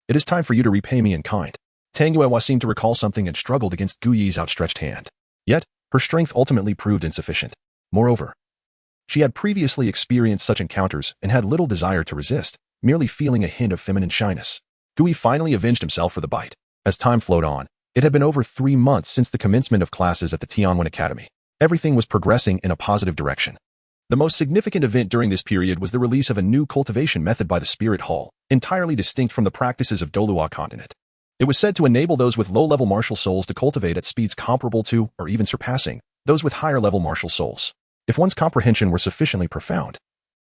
it is time for you to repay me in kind." Tang Yuehua seemed to recall something and struggled against Gui's outstretched hand. Yet, her strength ultimately proved insufficient. Moreover, she had previously experienced such encounters and had little desire to resist, merely feeling a hint of feminine shyness. Gui finally avenged himself for the bite. As time flowed on, it had been over 3 months since the commencement of classes at the Tianwen Academy. Everything was progressing in a positive direction. The most significant event during this period was the release of a new cultivation method by the Spirit Hall, entirely distinct from the practices of Douluo Continent. It was said to enable those with low-level martial souls to cultivate at speeds comparable to, or even surpassing, those with higher-level martial souls. If one's comprehension were sufficiently profound,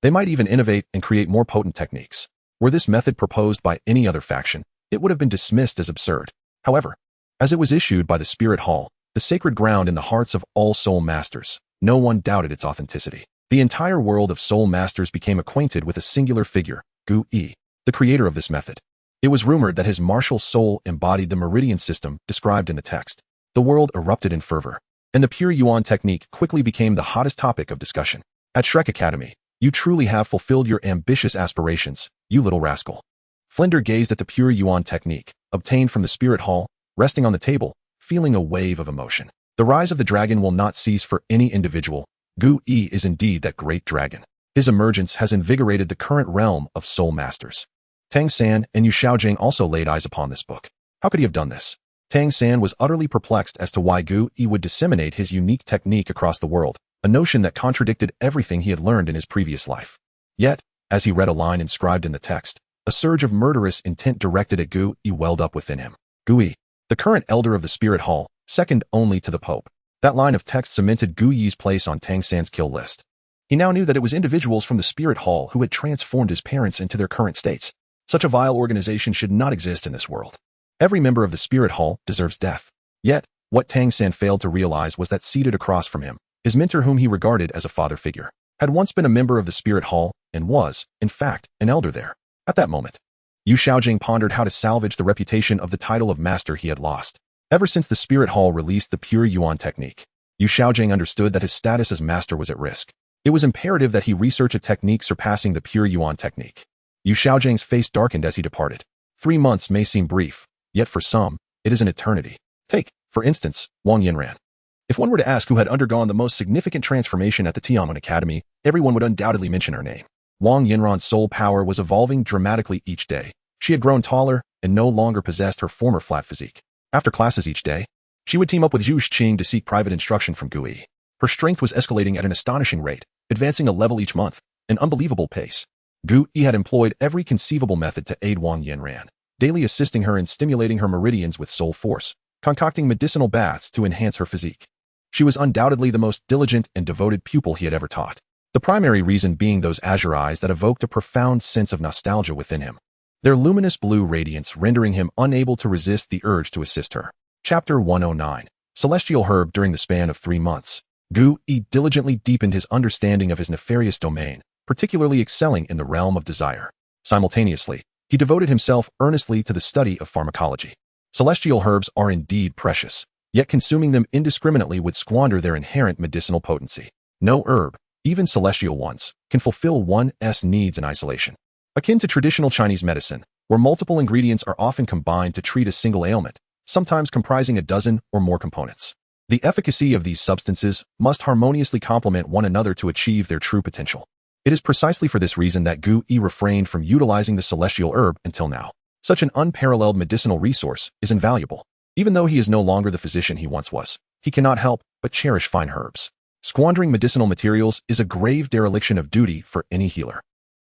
they might even innovate and create more potent techniques. Were this method proposed by any other faction, it would have been dismissed as absurd. However, as it was issued by the Spirit Hall, the sacred ground in the hearts of all soul masters, no one doubted its authenticity. The entire world of soul masters became acquainted with a singular figure, Gu Yi, the creator of this method. It was rumored that his martial soul embodied the meridian system described in the text. The world erupted in fervor, and the pure Yuan technique quickly became the hottest topic of discussion. At Shrek Academy, you truly have fulfilled your ambitious aspirations, you little rascal. Flinder gazed at the pure Yuan technique, obtained from the Spirit Hall, resting on the table, feeling a wave of emotion. The rise of the dragon will not cease for any individual. Gu Yi is indeed that great dragon. His emergence has invigorated the current realm of soul masters. Tang San and Yu Xiaojing also laid eyes upon this book. How could he have done this? Tang San was utterly perplexed as to why Gu Yi would disseminate his unique technique across the world, a notion that contradicted everything he had learned in his previous life. Yet, as he read a line inscribed in the text, a surge of murderous intent directed at Gu Yi welled up within him. Gu Yi, the current elder of the Spirit Hall, second only to the Pope. That line of text cemented Gu Yi's place on Tang San's kill list. He now knew that it was individuals from the Spirit Hall who had transformed his parents into their current states. Such a vile organization should not exist in this world. Every member of the Spirit Hall deserves death. Yet, what Tang San failed to realize was that seated across from him, his mentor whom he regarded as a father figure, had once been a member of the Spirit Hall and was, in fact, an elder there. At that moment, Yu Xiaojing pondered how to salvage the reputation of the title of master he had lost. Ever since the Spirit Hall released the pure Yuan technique, Yu Xiaojing understood that his status as master was at risk. It was imperative that he research a technique surpassing the pure Yuan technique. Yu Xiaojing's face darkened as he departed. 3 months may seem brief, yet for some, it is an eternity. Take, for instance, Wang Yinran. If one were to ask who had undergone the most significant transformation at the Tianmen Academy, everyone would undoubtedly mention her name. Wang Yinran's soul power was evolving dramatically each day. She had grown taller and no longer possessed her former flat physique. After classes each day, she would team up with Zhu Xing to seek private instruction from Gu Yi. Her strength was escalating at an astonishing rate, advancing a level each month, an unbelievable pace. Gu Yi had employed every conceivable method to aid Wang Yinran, daily assisting her in stimulating her meridians with soul force, concocting medicinal baths to enhance her physique. She was undoubtedly the most diligent and devoted pupil he had ever taught. The primary reason being those azure eyes that evoked a profound sense of nostalgia within him. Their luminous blue radiance rendering him unable to resist the urge to assist her. Chapter 109. Celestial Herb. During the span of 3 months, Gu Yi diligently deepened his understanding of his nefarious domain, particularly excelling in the realm of desire. Simultaneously, he devoted himself earnestly to the study of pharmacology. Celestial herbs are indeed precious, yet consuming them indiscriminately would squander their inherent medicinal potency. No herb, even celestial ones, can fulfill one's needs in isolation. Akin to traditional Chinese medicine, where multiple ingredients are often combined to treat a single ailment, sometimes comprising a dozen or more components. The efficacy of these substances must harmoniously complement one another to achieve their true potential. It is precisely for this reason that Gu Yi refrained from utilizing the celestial herb until now. Such an unparalleled medicinal resource is invaluable. Even though he is no longer the physician he once was, he cannot help but cherish fine herbs. Squandering medicinal materials is a grave dereliction of duty for any healer.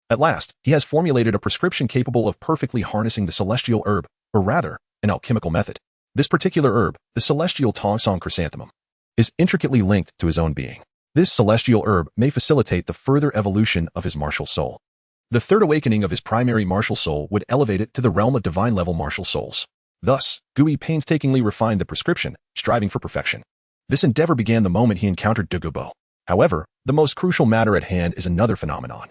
At last, he has formulated a prescription capable of perfectly harnessing the celestial herb, or rather, an alchemical method. This particular herb, the celestial Tongsong chrysanthemum, is intricately linked to his own being. This celestial herb may facilitate the further evolution of his martial soul. The third awakening of his primary martial soul would elevate it to the realm of divine-level martial souls. Thus, Gu Yi painstakingly refined the prescription, striving for perfection. This endeavor began the moment he encountered De Gubo. However, the most crucial matter at hand is another phenomenon.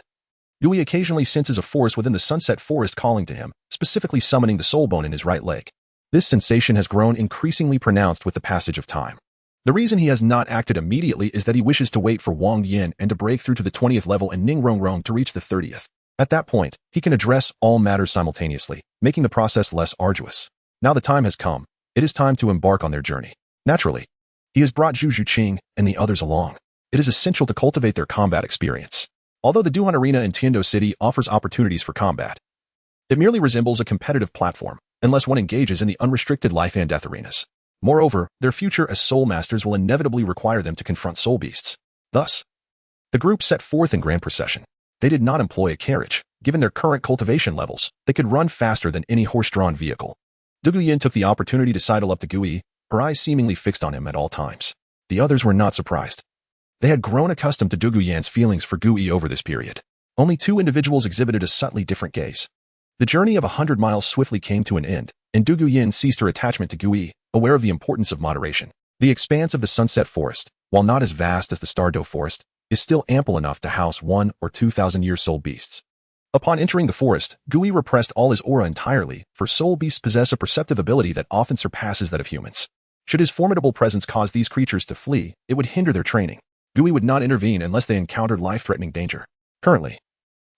Gu Yi occasionally senses a force within the sunset forest calling to him, specifically summoning the soul bone in his right leg. This sensation has grown increasingly pronounced with the passage of time. The reason he has not acted immediately is that he wishes to wait for Wang Yin and to break through to the 20th level and Ning Rongrong to reach the 30th. At that point, he can address all matters simultaneously, making the process less arduous. Now the time has come. It is time to embark on their journey. Naturally, he has brought Zhu Qing and the others along. It is essential to cultivate their combat experience. Although the Duhan Arena in Tiando City offers opportunities for combat, it merely resembles a competitive platform, unless one engages in the unrestricted life and death arenas. Moreover, their future as soul masters will inevitably require them to confront soul beasts. Thus, the group set forth in grand procession. They did not employ a carriage. Given their current cultivation levels, they could run faster than any horse-drawn vehicle. Douluo Yin took the opportunity to sidle up to Gui, her eyes seemingly fixed on him at all times. The others were not surprised. They had grown accustomed to Douluo Yin's feelings for Gui over this period. Only two individuals exhibited a subtly different gaze. The journey of 100 miles swiftly came to an end, and Douluo Yin ceased her attachment to Gui, aware of the importance of moderation. The expanse of the Sunset Forest, while not as vast as the Stardow Forest, is still ample enough to house 1,000 or 2,000-year soul beasts. Upon entering the forest, Gui repressed all his aura entirely, for soul beasts possess a perceptive ability that often surpasses that of humans. Should his formidable presence cause these creatures to flee, it would hinder their training. Gui would not intervene unless they encountered life-threatening danger. Currently,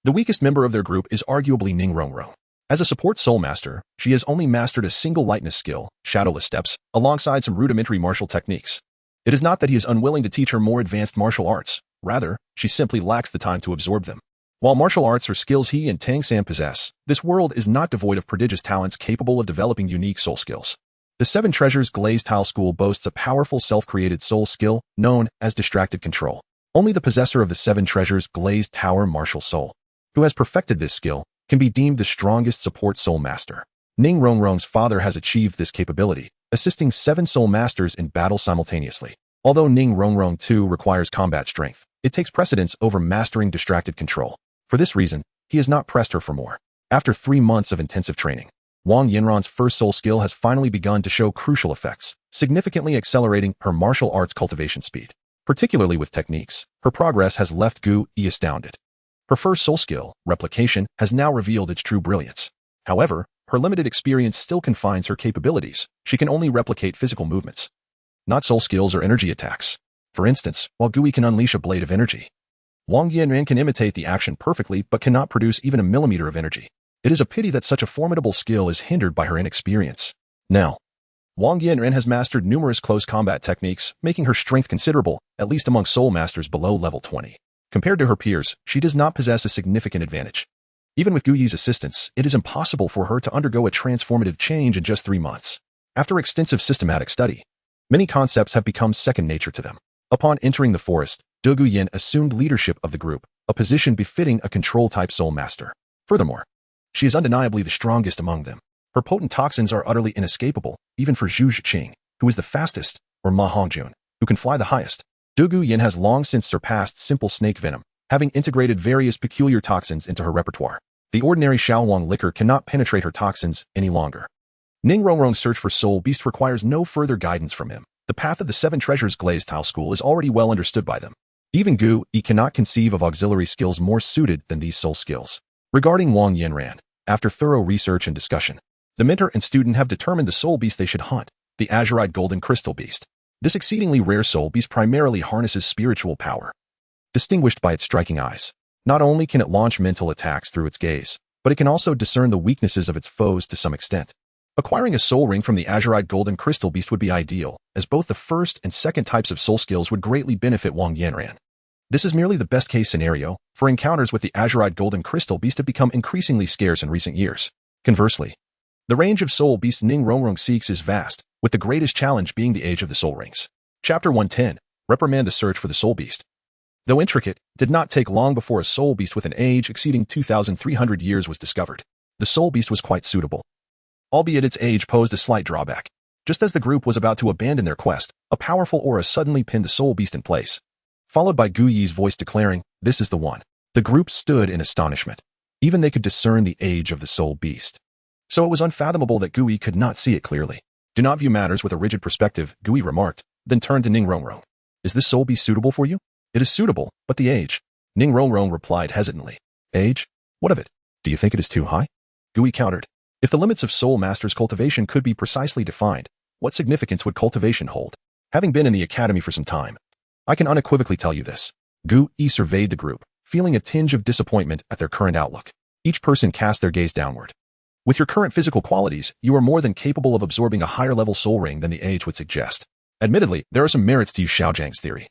the weakest member of their group is arguably Ning Rongrong. As a support soul master, she has only mastered a single lightness skill, shadowless steps, alongside some rudimentary martial techniques. It is not that he is unwilling to teach her more advanced martial arts. Rather, she simply lacks the time to absorb them. While martial arts are skills he and Tang San possess, this world is not devoid of prodigious talents capable of developing unique soul skills. The Seven Treasures Glazed Tile School boasts a powerful self-created soul skill known as Distracted Control. Only the possessor of the Seven Treasures Glazed Tower Martial Soul, who has perfected this skill, can be deemed the strongest support soul master. Ning Rongrong's father has achieved this capability, assisting 7 soul masters in battle simultaneously. Although Ning Rongrong too requires combat strength, it takes precedence over mastering distracted control. For this reason, he has not pressed her for more. After 3 months of intensive training, Wang Yinran's first soul skill has finally begun to show crucial effects, significantly accelerating her martial arts cultivation speed. Particularly with techniques, her progress has left Gui astounded. Her first soul skill, replication, has now revealed its true brilliance. However, her limited experience still confines her capabilities. She can only replicate physical movements, not soul skills or energy attacks. For instance, while Gui can unleash a blade of energy, Wang Yinran can imitate the action perfectly but cannot produce even a millimeter of energy. It is a pity that such a formidable skill is hindered by her inexperience. Now, Wang Yinran has mastered numerous close combat techniques, making her strength considerable, at least among soul masters below level 20. Compared to her peers, she does not possess a significant advantage. Even with Gui's assistance, it is impossible for her to undergo a transformative change in just 3 months. After extensive systematic study, many concepts have become second nature to them. Upon entering the forest, Douluo Yin assumed leadership of the group, a position befitting a control-type soul master. Furthermore, she is undeniably the strongest among them. Her potent toxins are utterly inescapable, even for Zhu Zhiqing, who is the fastest, or Ma Hongjun, who can fly the highest. Douluo Yin has long since surpassed simple snake venom, having integrated various peculiar toxins into her repertoire. The ordinary Shaowang liquor cannot penetrate her toxins any longer. Ning Rongrong's search for soul beast requires no further guidance from him. The path of the 7 Treasures Glazed Tile School is already well understood by them. Even Gui cannot conceive of auxiliary skills more suited than these soul skills. Regarding Wang Yinran, after thorough research and discussion, the mentor and student have determined the soul beast they should hunt, the azurite golden crystal beast. This exceedingly rare soul beast primarily harnesses spiritual power, distinguished by its striking eyes. Not only can it launch mental attacks through its gaze, but it can also discern the weaknesses of its foes to some extent. Acquiring a soul ring from the azurite golden crystal beast would be ideal, as both the first and second types of soul skills would greatly benefit Wang Yinran. This is merely the best-case scenario, for encounters with the azurite golden crystal beast have become increasingly scarce in recent years. Conversely, the range of soul beasts Ning Rongrong seeks is vast, with the greatest challenge being the age of the soul rings. Chapter 110, Reprimand the Search for the Soul Beast. Though intricate, it did not take long before a soul beast with an age exceeding 2,300 years was discovered. The soul beast was quite suitable, albeit its age posed a slight drawback. Just as the group was about to abandon their quest, a powerful aura suddenly pinned the soul beast in place, followed by Gui's voice declaring, "This is the one." The group stood in astonishment. Even they could discern the age of the soul beast. So it was unfathomable that Gui could not see it clearly. "Do not view matters with a rigid perspective," Gui remarked, then turned to Ning Rongrong. "Is this soul beast suitable for you?" "It is suitable, but the age," Ning Rongrong replied hesitantly. "Age? What of it? Do you think it is too high?" Gui countered. If the limits of soul master's cultivation could be precisely defined, what significance would cultivation hold? Having been in the academy for some time, I can unequivocally tell you this. Gui surveyed the group, feeling a tinge of disappointment at their current outlook. Each person cast their gaze downward. With your current physical qualities, you are more than capable of absorbing a higher-level soul ring than the age would suggest. Admittedly, there are some merits to Xiaozhang's theory.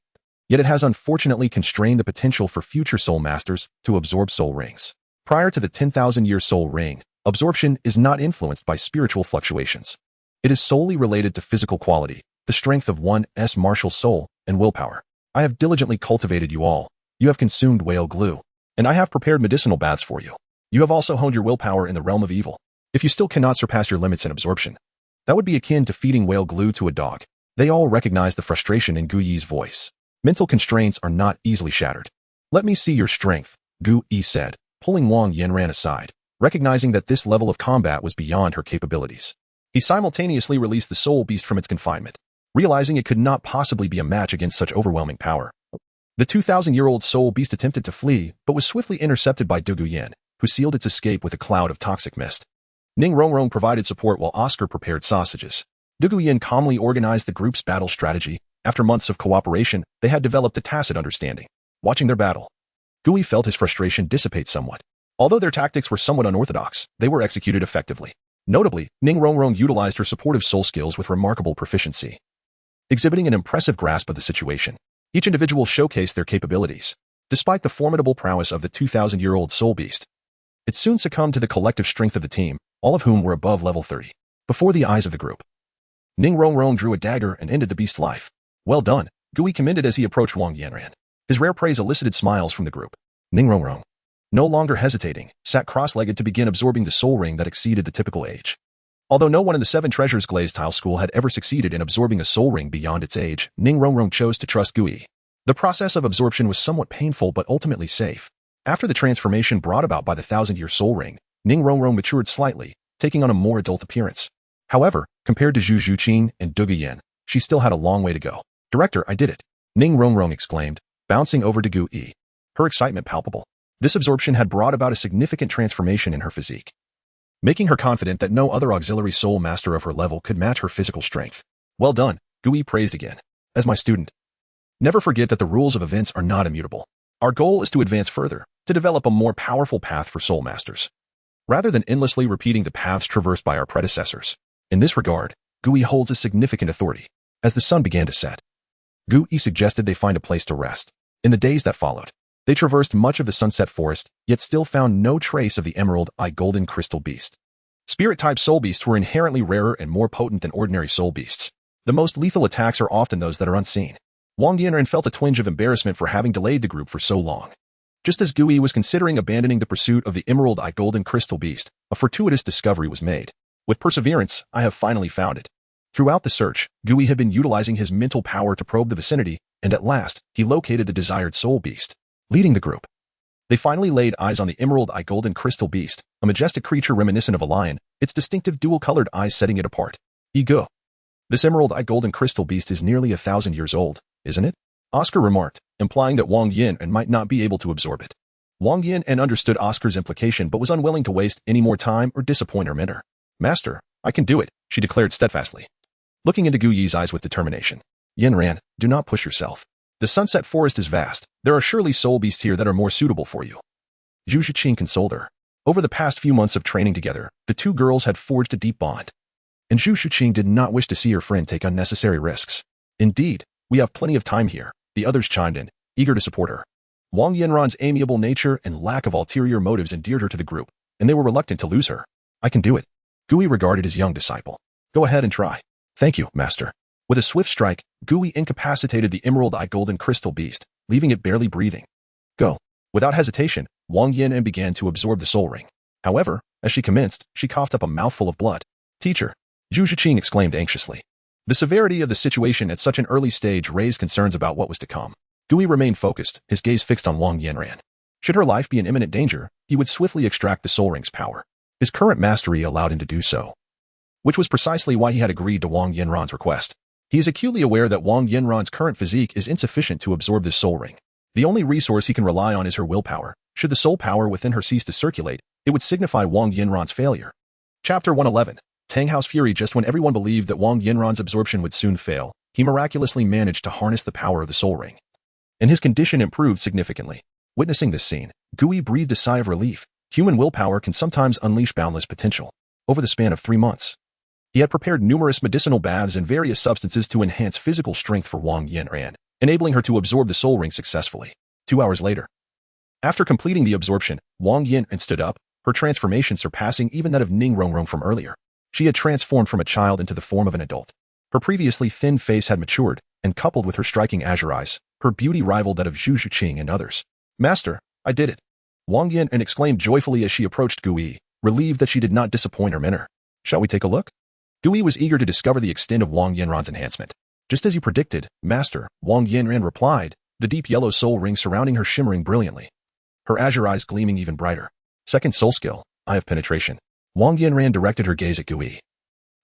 Yet it has unfortunately constrained the potential for future soul masters to absorb soul rings. Prior to the 10,000-year soul ring, absorption is not influenced by spiritual fluctuations. It is solely related to physical quality, the strength of one's martial soul, and willpower. I have diligently cultivated you all. You have consumed whale glue, and I have prepared medicinal baths for you. You have also honed your willpower in the realm of evil. If you still cannot surpass your limits in absorption, that would be akin to feeding whale glue to a dog. They all recognized the frustration in Gu Yi's voice. Mental constraints are not easily shattered. Let me see your strength, Gu Yi said, pulling Wang Yanran aside, recognizing that this level of combat was beyond her capabilities. He simultaneously released the soul beast from its confinement, realizing it could not possibly be a match against such overwhelming power. The 2,000-year-old soul beast attempted to flee, but was swiftly intercepted by Du Guyan, who sealed its escape with a cloud of toxic mist. Ning Rongrong provided support while Oscar prepared sausages. Du Guyan calmly organized the group's battle strategy. After months of cooperation, they had developed a tacit understanding. Watching their battle, Gui felt his frustration dissipate somewhat. Although their tactics were somewhat unorthodox, they were executed effectively. Notably, Ning Rongrong utilized her supportive soul skills with remarkable proficiency, exhibiting an impressive grasp of the situation. Each individual showcased their capabilities. Despite the formidable prowess of the 2,000-year-old soul beast, it soon succumbed to the collective strength of the team, all of whom were above level 30. Before the eyes of the group, Ning Rongrong drew a dagger and ended the beast's life. Well done, Gui commended as he approached Wang Yanran. His rare praise elicited smiles from the group. Ning Rongrong, no longer hesitating, sat cross-legged to begin absorbing the soul ring that exceeded the typical age. Although no one in the Seven Treasures Glazed Tile School had ever succeeded in absorbing a soul ring beyond its age, Ning Rongrong chose to trust Gui. The process of absorption was somewhat painful but ultimately safe. After the transformation brought about by the 1,000-year soul ring, Ning Rongrong matured slightly, taking on a more adult appearance. However, compared to Zhu Zhuqing and Du Guyan, she still had a long way to go. Director, I did it, Ning Rongrong exclaimed, bouncing over to Gu Yi. Her excitement palpable. This absorption had brought about a significant transformation in her physique, making her confident that no other auxiliary soul master of her level could match her physical strength. Well done, Gu Yi praised again. As my student, never forget that the rules of events are not immutable. Our goal is to advance further, to develop a more powerful path for soul masters, rather than endlessly repeating the paths traversed by our predecessors. In this regard, Gu Yi holds a significant authority. As the sun began to set, Gu Yi suggested they find a place to rest. In the days that followed, they traversed much of the sunset forest, yet still found no trace of the emerald-eye golden crystal beast. Spirit-type soul beasts were inherently rarer and more potent than ordinary soul beasts. The most lethal attacks are often those that are unseen. Wang Yanran felt a twinge of embarrassment for having delayed the group for so long. Just as Gu Yi was considering abandoning the pursuit of the emerald-eye golden crystal beast, a fortuitous discovery was made. With perseverance, I have finally found it. Throughout the search, Gu Yi had been utilizing his mental power to probe the vicinity, and at last, he located the desired soul beast. Leading the group, they finally laid eyes on the emerald-eye golden crystal beast, a majestic creature reminiscent of a lion, its distinctive dual-colored eyes setting it apart. Ego. This emerald-eye golden crystal beast is nearly 1,000 years old, isn't it? Oscar remarked, implying that Wang Yanran might not be able to absorb it. Wang Yanran understood Oscar's implication but was unwilling to waste any more time or disappoint her mentor. Master, I can do it, she declared steadfastly, looking into Gu Yi's eyes with determination. Yanran, do not push yourself. The sunset forest is vast. There are surely soul beasts here that are more suitable for you. Zhu Zhuqing consoled her. Over the past few months of training together, the two girls had forged a deep bond, and Zhu Zhuqing did not wish to see her friend take unnecessary risks. Indeed, we have plenty of time here, the others chimed in, eager to support her. Wang Yanran's amiable nature and lack of ulterior motives endeared her to the group, and they were reluctant to lose her. I can do it, Gu Yi regarded his young disciple. Go ahead and try. Thank you, master. With a swift strike, Gu Yi incapacitated the emerald-eye golden crystal beast, leaving it barely breathing. Go. Without hesitation, Wang Yanran began to absorb the soul ring. However, as she commenced, she coughed up a mouthful of blood. Teacher, Zhu Zhuqing exclaimed anxiously. The severity of the situation at such an early stage raised concerns about what was to come. Gu Yi remained focused, his gaze fixed on Wang Yanran. Should her life be in imminent danger, he would swiftly extract the soul ring's power. His current mastery allowed him to do so, which was precisely why he had agreed to Wang Yanran's request. He is acutely aware that Wang Yanran's current physique is insufficient to absorb this soul ring. The only resource he can rely on is her willpower. Should the soul power within her cease to circulate, it would signify Wang Yanran's failure. Chapter 111. Tanghao's Fury. Just when everyone believed that Wang Yanran's absorption would soon fail, he miraculously managed to harness the power of the soul ring, and his condition improved significantly. Witnessing this scene, Gu Yi breathed a sigh of relief. Human willpower can sometimes unleash boundless potential. Over the span of 3 months, he had prepared numerous medicinal baths and various substances to enhance physical strength for Wang Yanran, enabling her to absorb the soul ring successfully. 2 hours later, after completing the absorption, Wang Yanran stood up, her transformation surpassing even that of Ning Rongrong from earlier. She had transformed from a child into the form of an adult. Her previously thin face had matured, and coupled with her striking azure eyes, her beauty rivaled that of Zhu Zhiqing and others. "Master, I did it!" Wang Yin exclaimed joyfully as she approached Gui, relieved that she did not disappoint her mentor. "Shall we take a look?" Gui was eager to discover the extent of Wang Yinran's enhancement. "Just as you predicted, Master," Wang Yinran replied, the deep yellow soul ring surrounding her shimmering brilliantly. Her azure eyes gleaming even brighter. "Second soul skill, Eye of Penetration." Wang Yinran directed her gaze at Gui.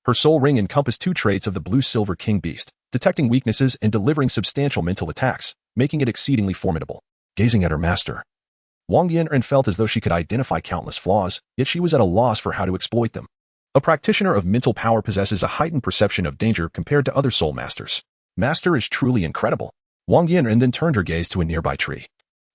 Her soul ring encompassed two traits of the blue-silver king beast, detecting weaknesses and delivering substantial mental attacks, making it exceedingly formidable. Gazing at her master, Wang Yinran felt as though she could identify countless flaws, yet she was at a loss for how to exploit them. A practitioner of mental power possesses a heightened perception of danger compared to other soul masters. Master is truly incredible. Wang Yinran then turned her gaze to a nearby tree,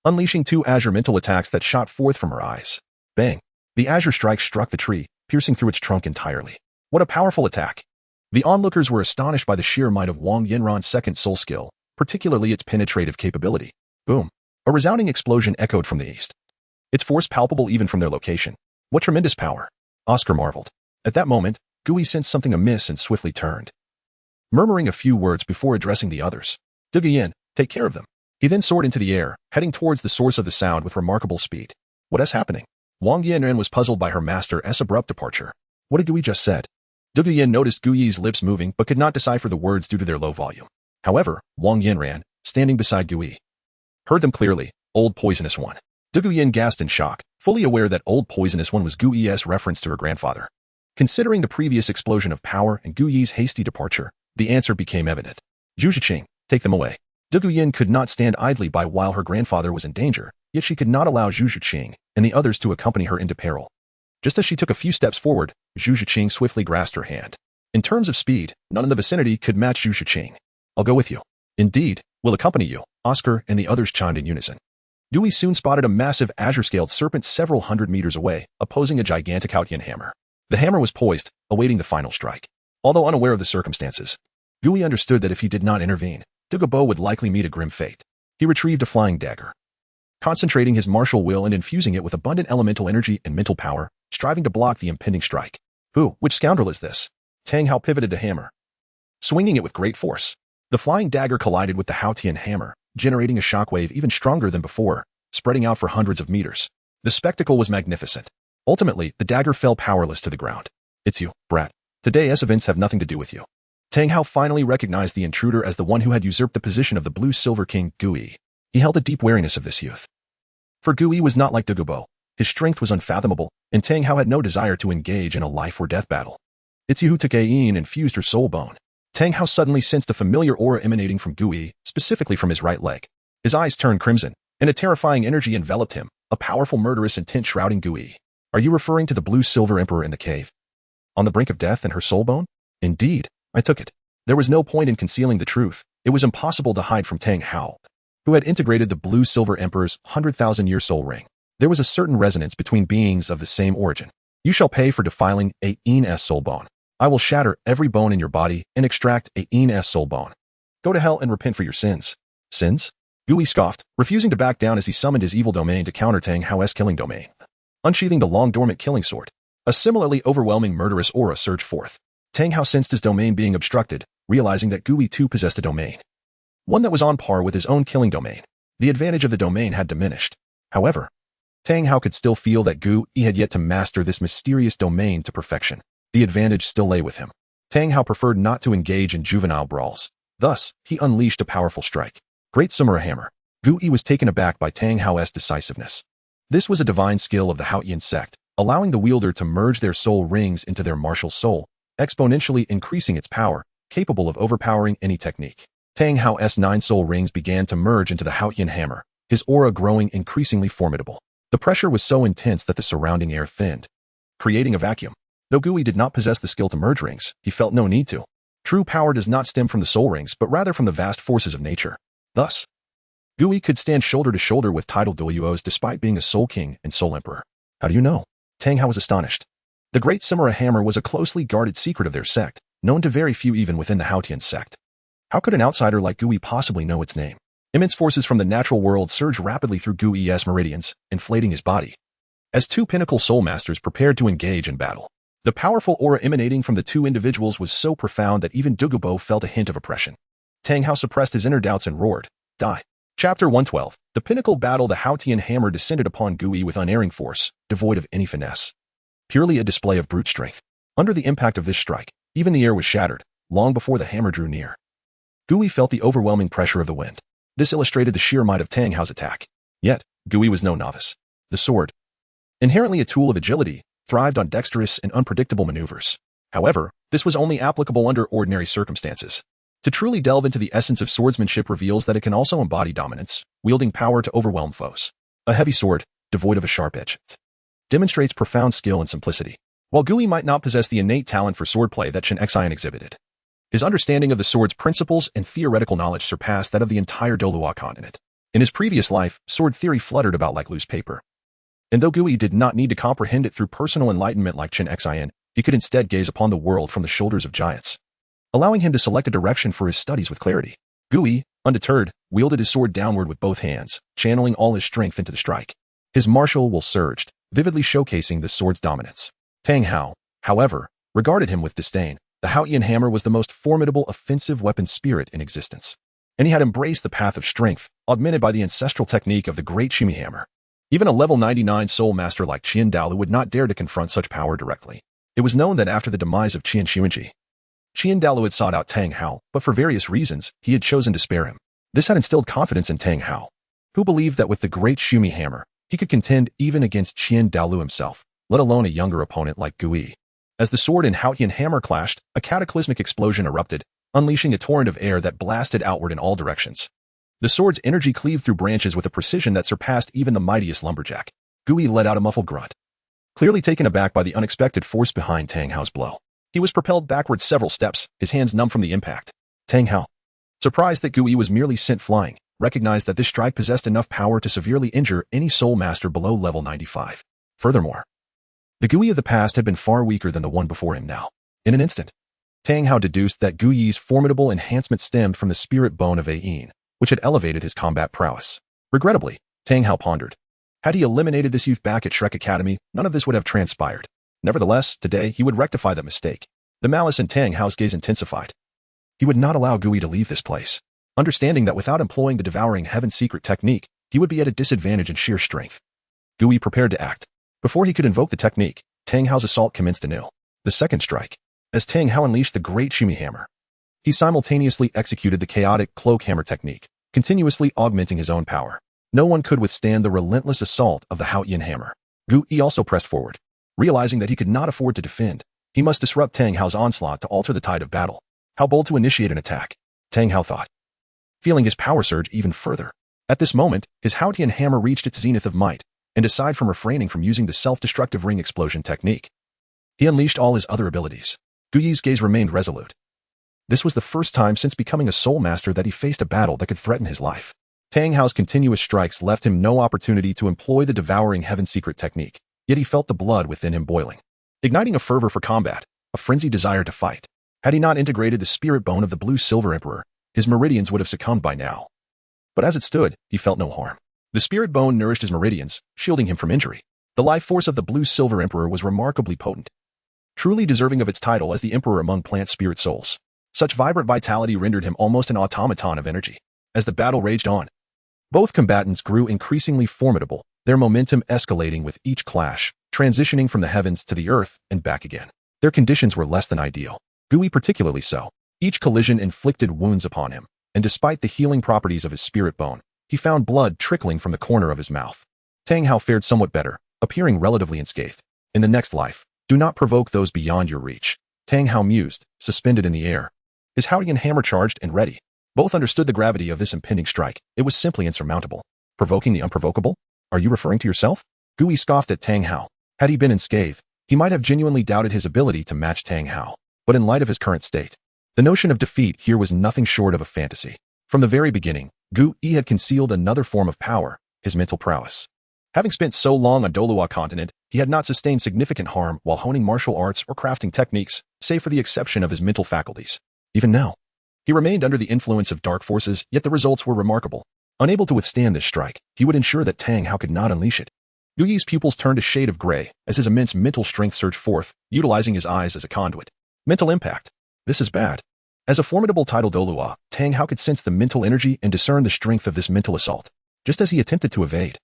unleashing two azure mental attacks that shot forth from her eyes. Bang! The azure strike struck the tree, piercing through its trunk entirely. What a powerful attack! The onlookers were astonished by the sheer might of Wang Yinran's second soul skill, particularly its penetrative capability. Boom! A resounding explosion echoed from the east. Its force palpable even from their location. What tremendous power! Oscar marveled. At that moment, Gui sensed something amiss and swiftly turned, murmuring a few words before addressing the others. "Duguyan, take care of them." He then soared into the air, heading towards the source of the sound with remarkable speed. What is happening? Wang Yinran was puzzled by her master's abrupt departure. What had Gui just said? Duguyan noticed Gui's lips moving but could not decipher the words due to their low volume. However, Wang Yinran, standing beside Gui, heard them clearly. "Old Poisonous One." Duguyan gasped in shock, fully aware that Old Poisonous One was Gui's reference to her grandfather. Considering the previous explosion of power and Gui's hasty departure, the answer became evident. "Zhu Zhiqing, take them away." Duguyan could not stand idly by while her grandfather was in danger, yet she could not allow Zhu Zhiqing and the others to accompany her into peril. Just as she took a few steps forward, Zhu Zhiqing swiftly grasped her hand. In terms of speed, none in the vicinity could match Zhu Zhiqing. "I'll go with you." "Indeed, we'll accompany you," Oscar and the others chimed in unison. Gui soon spotted a massive azure-scaled serpent several hundred meters away, opposing a gigantic Haotian hammer. The hammer was poised, awaiting the final strike. Although unaware of the circumstances, Gui understood that if he did not intervene, Douluo would likely meet a grim fate. He retrieved a flying dagger, concentrating his martial will and infusing it with abundant elemental energy and mental power, striving to block the impending strike. Which scoundrel is this? Tang Hao pivoted the hammer, swinging it with great force. The flying dagger collided with the Haotian hammer, generating a shockwave even stronger than before, spreading out for hundreds of meters. The spectacle was magnificent. Ultimately, the dagger fell powerless to the ground. "It's you, brat. Today's events have nothing to do with you." Tang Hao finally recognized the intruder as the one who had usurped the position of the blue-silver king, Gui. He held a deep wariness of this youth. For Gui was not like Douluo. His strength was unfathomable, and Tang Hao had no desire to engage in a life-or-death battle. "It's you who took Ayin and fused her soul bone." Tang Hao suddenly sensed a familiar aura emanating from Gui, specifically from his right leg. His eyes turned crimson, and a terrifying energy enveloped him, a powerful murderous intent shrouding Gui. "Are you referring to the blue-silver emperor in the cave, on the brink of death and her soul bone?" "Indeed, I took it." There was no point in concealing the truth. It was impossible to hide from Tang Hao, who had integrated the blue-silver emperor's 100,000-year soul ring. There was a certain resonance between beings of the same origin. "You shall pay for defiling Ain's soul bone. I will shatter every bone in your body and extract Ain's soul bone. Go to hell and repent for your sins." "Sins?" Gui scoffed, refusing to back down as he summoned his evil domain to counter Tang Hao's killing domain. Unsheathing the long-dormant killing sword, a similarly overwhelming murderous aura surged forth. Tang Hao sensed his domain being obstructed, realizing that Gui too possessed a domain, one that was on par with his own killing domain. The advantage of the domain had diminished. However, Tang Hao could still feel that Gui had yet to master this mysterious domain to perfection. The advantage still lay with him. Tang Hao preferred not to engage in juvenile brawls. Thus, he unleashed a powerful strike. Great Sumera Hammer. Gui was taken aback by Tang Hao's decisiveness. This was a divine skill of the Haotian sect, allowing the wielder to merge their soul rings into their martial soul, exponentially increasing its power, capable of overpowering any technique. Tang Hao's 9 soul rings began to merge into the Haotian hammer, his aura growing increasingly formidable. The pressure was so intense that the surrounding air thinned, creating a vacuum. Though Gui did not possess the skill to merge rings, he felt no need to. True power does not stem from the soul rings but rather from the vast forces of nature. Thus, Gui could stand shoulder to shoulder with titled Douluos despite being a soul king and soul emperor. "How do you know?" Tang Hao was astonished. The Great Sumera Hammer was a closely guarded secret of their sect, known to very few even within the Haotian sect. How could an outsider like Gui possibly know its name? Immense forces from the natural world surged rapidly through Gui's meridians, inflating his body. As two pinnacle soul masters prepared to engage in battle, The powerful aura emanating from the two individuals was so profound that even Douluo felt a hint of oppression. Tang Hao suppressed his inner doubts and roared, "Die." Chapter 112. The pinnacle battle. The Haotian hammer descended upon Gui with unerring force, devoid of any finesse. Purely a display of brute strength. Under the impact of this strike, even the air was shattered, long before the hammer drew near. Gui felt the overwhelming pressure of the wind. This illustrated the sheer might of Tang Hao's attack. Yet, Gui was no novice. The sword, inherently a tool of agility, thrived on dexterous and unpredictable maneuvers. However, this was only applicable under ordinary circumstances. To truly delve into the essence of swordsmanship reveals that it can also embody dominance, wielding power to overwhelm foes. A heavy sword, devoid of a sharp edge, demonstrates profound skill and simplicity. While Gui might not possess the innate talent for swordplay that Chen Xian exhibited, his understanding of the sword's principles and theoretical knowledge surpassed that of the entire Douluo Continent. In his previous life, sword theory fluttered about like loose paper. And though Gui did not need to comprehend it through personal enlightenment like Chen Xian, he could instead gaze upon the world from the shoulders of giants, allowing him to select a direction for his studies with clarity. Gui, undeterred, wielded his sword downward with both hands, channeling all his strength into the strike. His martial will surged, vividly showcasing the sword's dominance. Tang Hao, however, regarded him with disdain. The Haotian hammer was the most formidable offensive weapon spirit in existence, and he had embraced the path of strength, augmented by the ancestral technique of the great Shimi hammer. Even a level 99 soul master like Qian Daolu would not dare to confront such power directly. It was known that after the demise of Qian Xuanji, Qian Daolu had sought out Tang Hao, but for various reasons, he had chosen to spare him. This had instilled confidence in Tang Hao, who believed that with the great Shumi hammer, he could contend even against Qian Daolu himself, let alone a younger opponent like Gui. As the sword and Haotian hammer clashed, a cataclysmic explosion erupted, unleashing a torrent of air that blasted outward in all directions. The sword's energy cleaved through branches with a precision that surpassed even the mightiest lumberjack. Gui let out a muffled grunt, clearly taken aback by the unexpected force behind Tang Hao's blow. He was propelled backward several steps, his hands numb from the impact. Tang Hao, surprised that Gui was merely sent flying, recognized that this strike possessed enough power to severely injure any soul master below level 95. Furthermore, the Gui of the past had been far weaker than the one before him now. In an instant, Tang Hao deduced that Gui's formidable enhancement stemmed from the spirit bone of Ayin, which had elevated his combat prowess. Regrettably, Tang Hao pondered. Had he eliminated this youth back at Shrek Academy, none of this would have transpired. Nevertheless, today he would rectify that mistake. The malice in Tang Hao's gaze intensified. He would not allow Gui to leave this place, understanding that without employing the devouring heaven secret technique, he would be at a disadvantage in sheer strength. Gui prepared to act. Before he could invoke the technique, Tang Hao's assault commenced anew. The second strike. As Tang Hao unleashed the great Shumi hammer, he simultaneously executed the chaotic cloak hammer technique, continuously augmenting his own power. No one could withstand the relentless assault of the Haotian hammer. Gui also pressed forward. Realizing that he could not afford to defend, he must disrupt Tang Hao's onslaught to alter the tide of battle. How bold to initiate an attack, Tang Hao thought, feeling his power surge even further. At this moment, his Haotian hammer reached its zenith of might, and aside from refraining from using the self-destructive ring explosion technique, he unleashed all his other abilities. Gui's gaze remained resolute. This was the first time since becoming a soul master that he faced a battle that could threaten his life. Tang Hao's continuous strikes left him no opportunity to employ the devouring heaven secret technique, yet he felt the blood within him boiling, igniting a fervor for combat, a frenzied desire to fight. Had he not integrated the spirit bone of the blue-silver emperor, his meridians would have succumbed by now. But as it stood, he felt no harm. The spirit bone nourished his meridians, shielding him from injury. The life force of the blue-silver emperor was remarkably potent, truly deserving of its title as the emperor among plant spirit souls. Such vibrant vitality rendered him almost an automaton of energy. As the battle raged on, both combatants grew increasingly formidable, their momentum escalating with each clash, transitioning from the heavens to the earth and back again. Their conditions were less than ideal. Gui particularly so. Each collision inflicted wounds upon him, and despite the healing properties of his spirit bone, he found blood trickling from the corner of his mouth. Tang Hao fared somewhat better, appearing relatively unscathed. In the next life, do not provoke those beyond your reach, Tang Hao mused, suspended in the air. His Haotian hammer charged and ready. Both understood the gravity of this impending strike. It was simply insurmountable. Provoking the unprovocable? Are you referring to yourself? Gui scoffed at Tang Hao. Had he been unscathed, he might have genuinely doubted his ability to match Tang Hao. But in light of his current state, the notion of defeat here was nothing short of a fantasy. From the very beginning, Gui had concealed another form of power, his mental prowess. Having spent so long on Douluo Continent, he had not sustained significant harm while honing martial arts or crafting techniques, save for the exception of his mental faculties. Even now, he remained under the influence of dark forces, yet the results were remarkable. Unable to withstand this strike, he would ensure that Tang Hao could not unleash it. Gu Yi's pupils turned a shade of gray as his immense mental strength surged forth, utilizing his eyes as a conduit. Mental impact. This is bad. As a formidable tidal Douluo, Tang Hao could sense the mental energy and discern the strength of this mental assault. Just as he attempted to evade,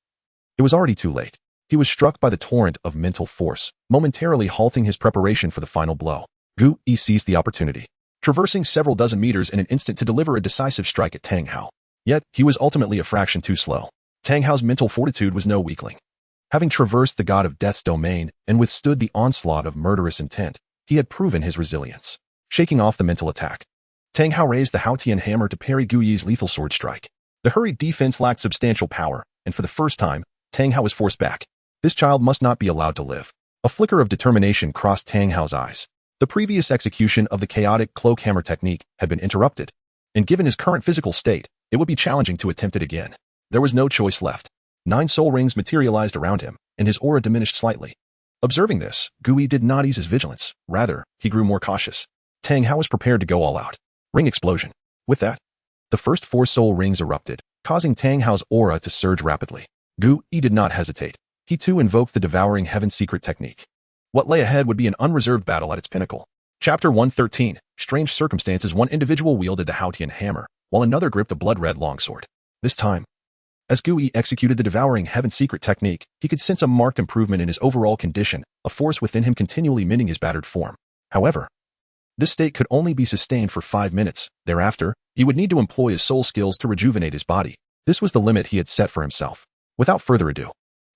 it was already too late. He was struck by the torrent of mental force, momentarily halting his preparation for the final blow. Gu Yi seized the opportunity, traversing several dozen meters in an instant to deliver a decisive strike at Tang Hao. Yet, he was ultimately a fraction too slow. Tang Hao's mental fortitude was no weakling. Having traversed the god of death's domain and withstood the onslaught of murderous intent, he had proven his resilience. Shaking off the mental attack, Tang Hao raised the Haotian hammer to parry Gu Yi's lethal sword strike. The hurried defense lacked substantial power, and for the first time, Tang Hao was forced back. This child must not be allowed to live. A flicker of determination crossed Tang Hao's eyes. The previous execution of the chaotic cloak hammer technique had been interrupted, and given his current physical state, it would be challenging to attempt it again. There was no choice left. 9 soul rings materialized around him, and his aura diminished slightly. Observing this, Gu Yi did not ease his vigilance. Rather, he grew more cautious. Tang Hao was prepared to go all out. Ring explosion. With that, the first 4 soul rings erupted, causing Tang Hao's aura to surge rapidly. Gu Yi did not hesitate. He too invoked the devouring heaven's secret technique. What lay ahead would be an unreserved battle at its pinnacle. Chapter 113. Strange circumstances. One individual wielded the Haotian hammer, while another gripped a blood-red longsword. This time, as Gu Yi executed the devouring heaven's secret technique, he could sense a marked improvement in his overall condition, a force within him continually mending his battered form. However, this state could only be sustained for 5 minutes. Thereafter, he would need to employ his soul skills to rejuvenate his body. This was the limit he had set for himself. Without further ado,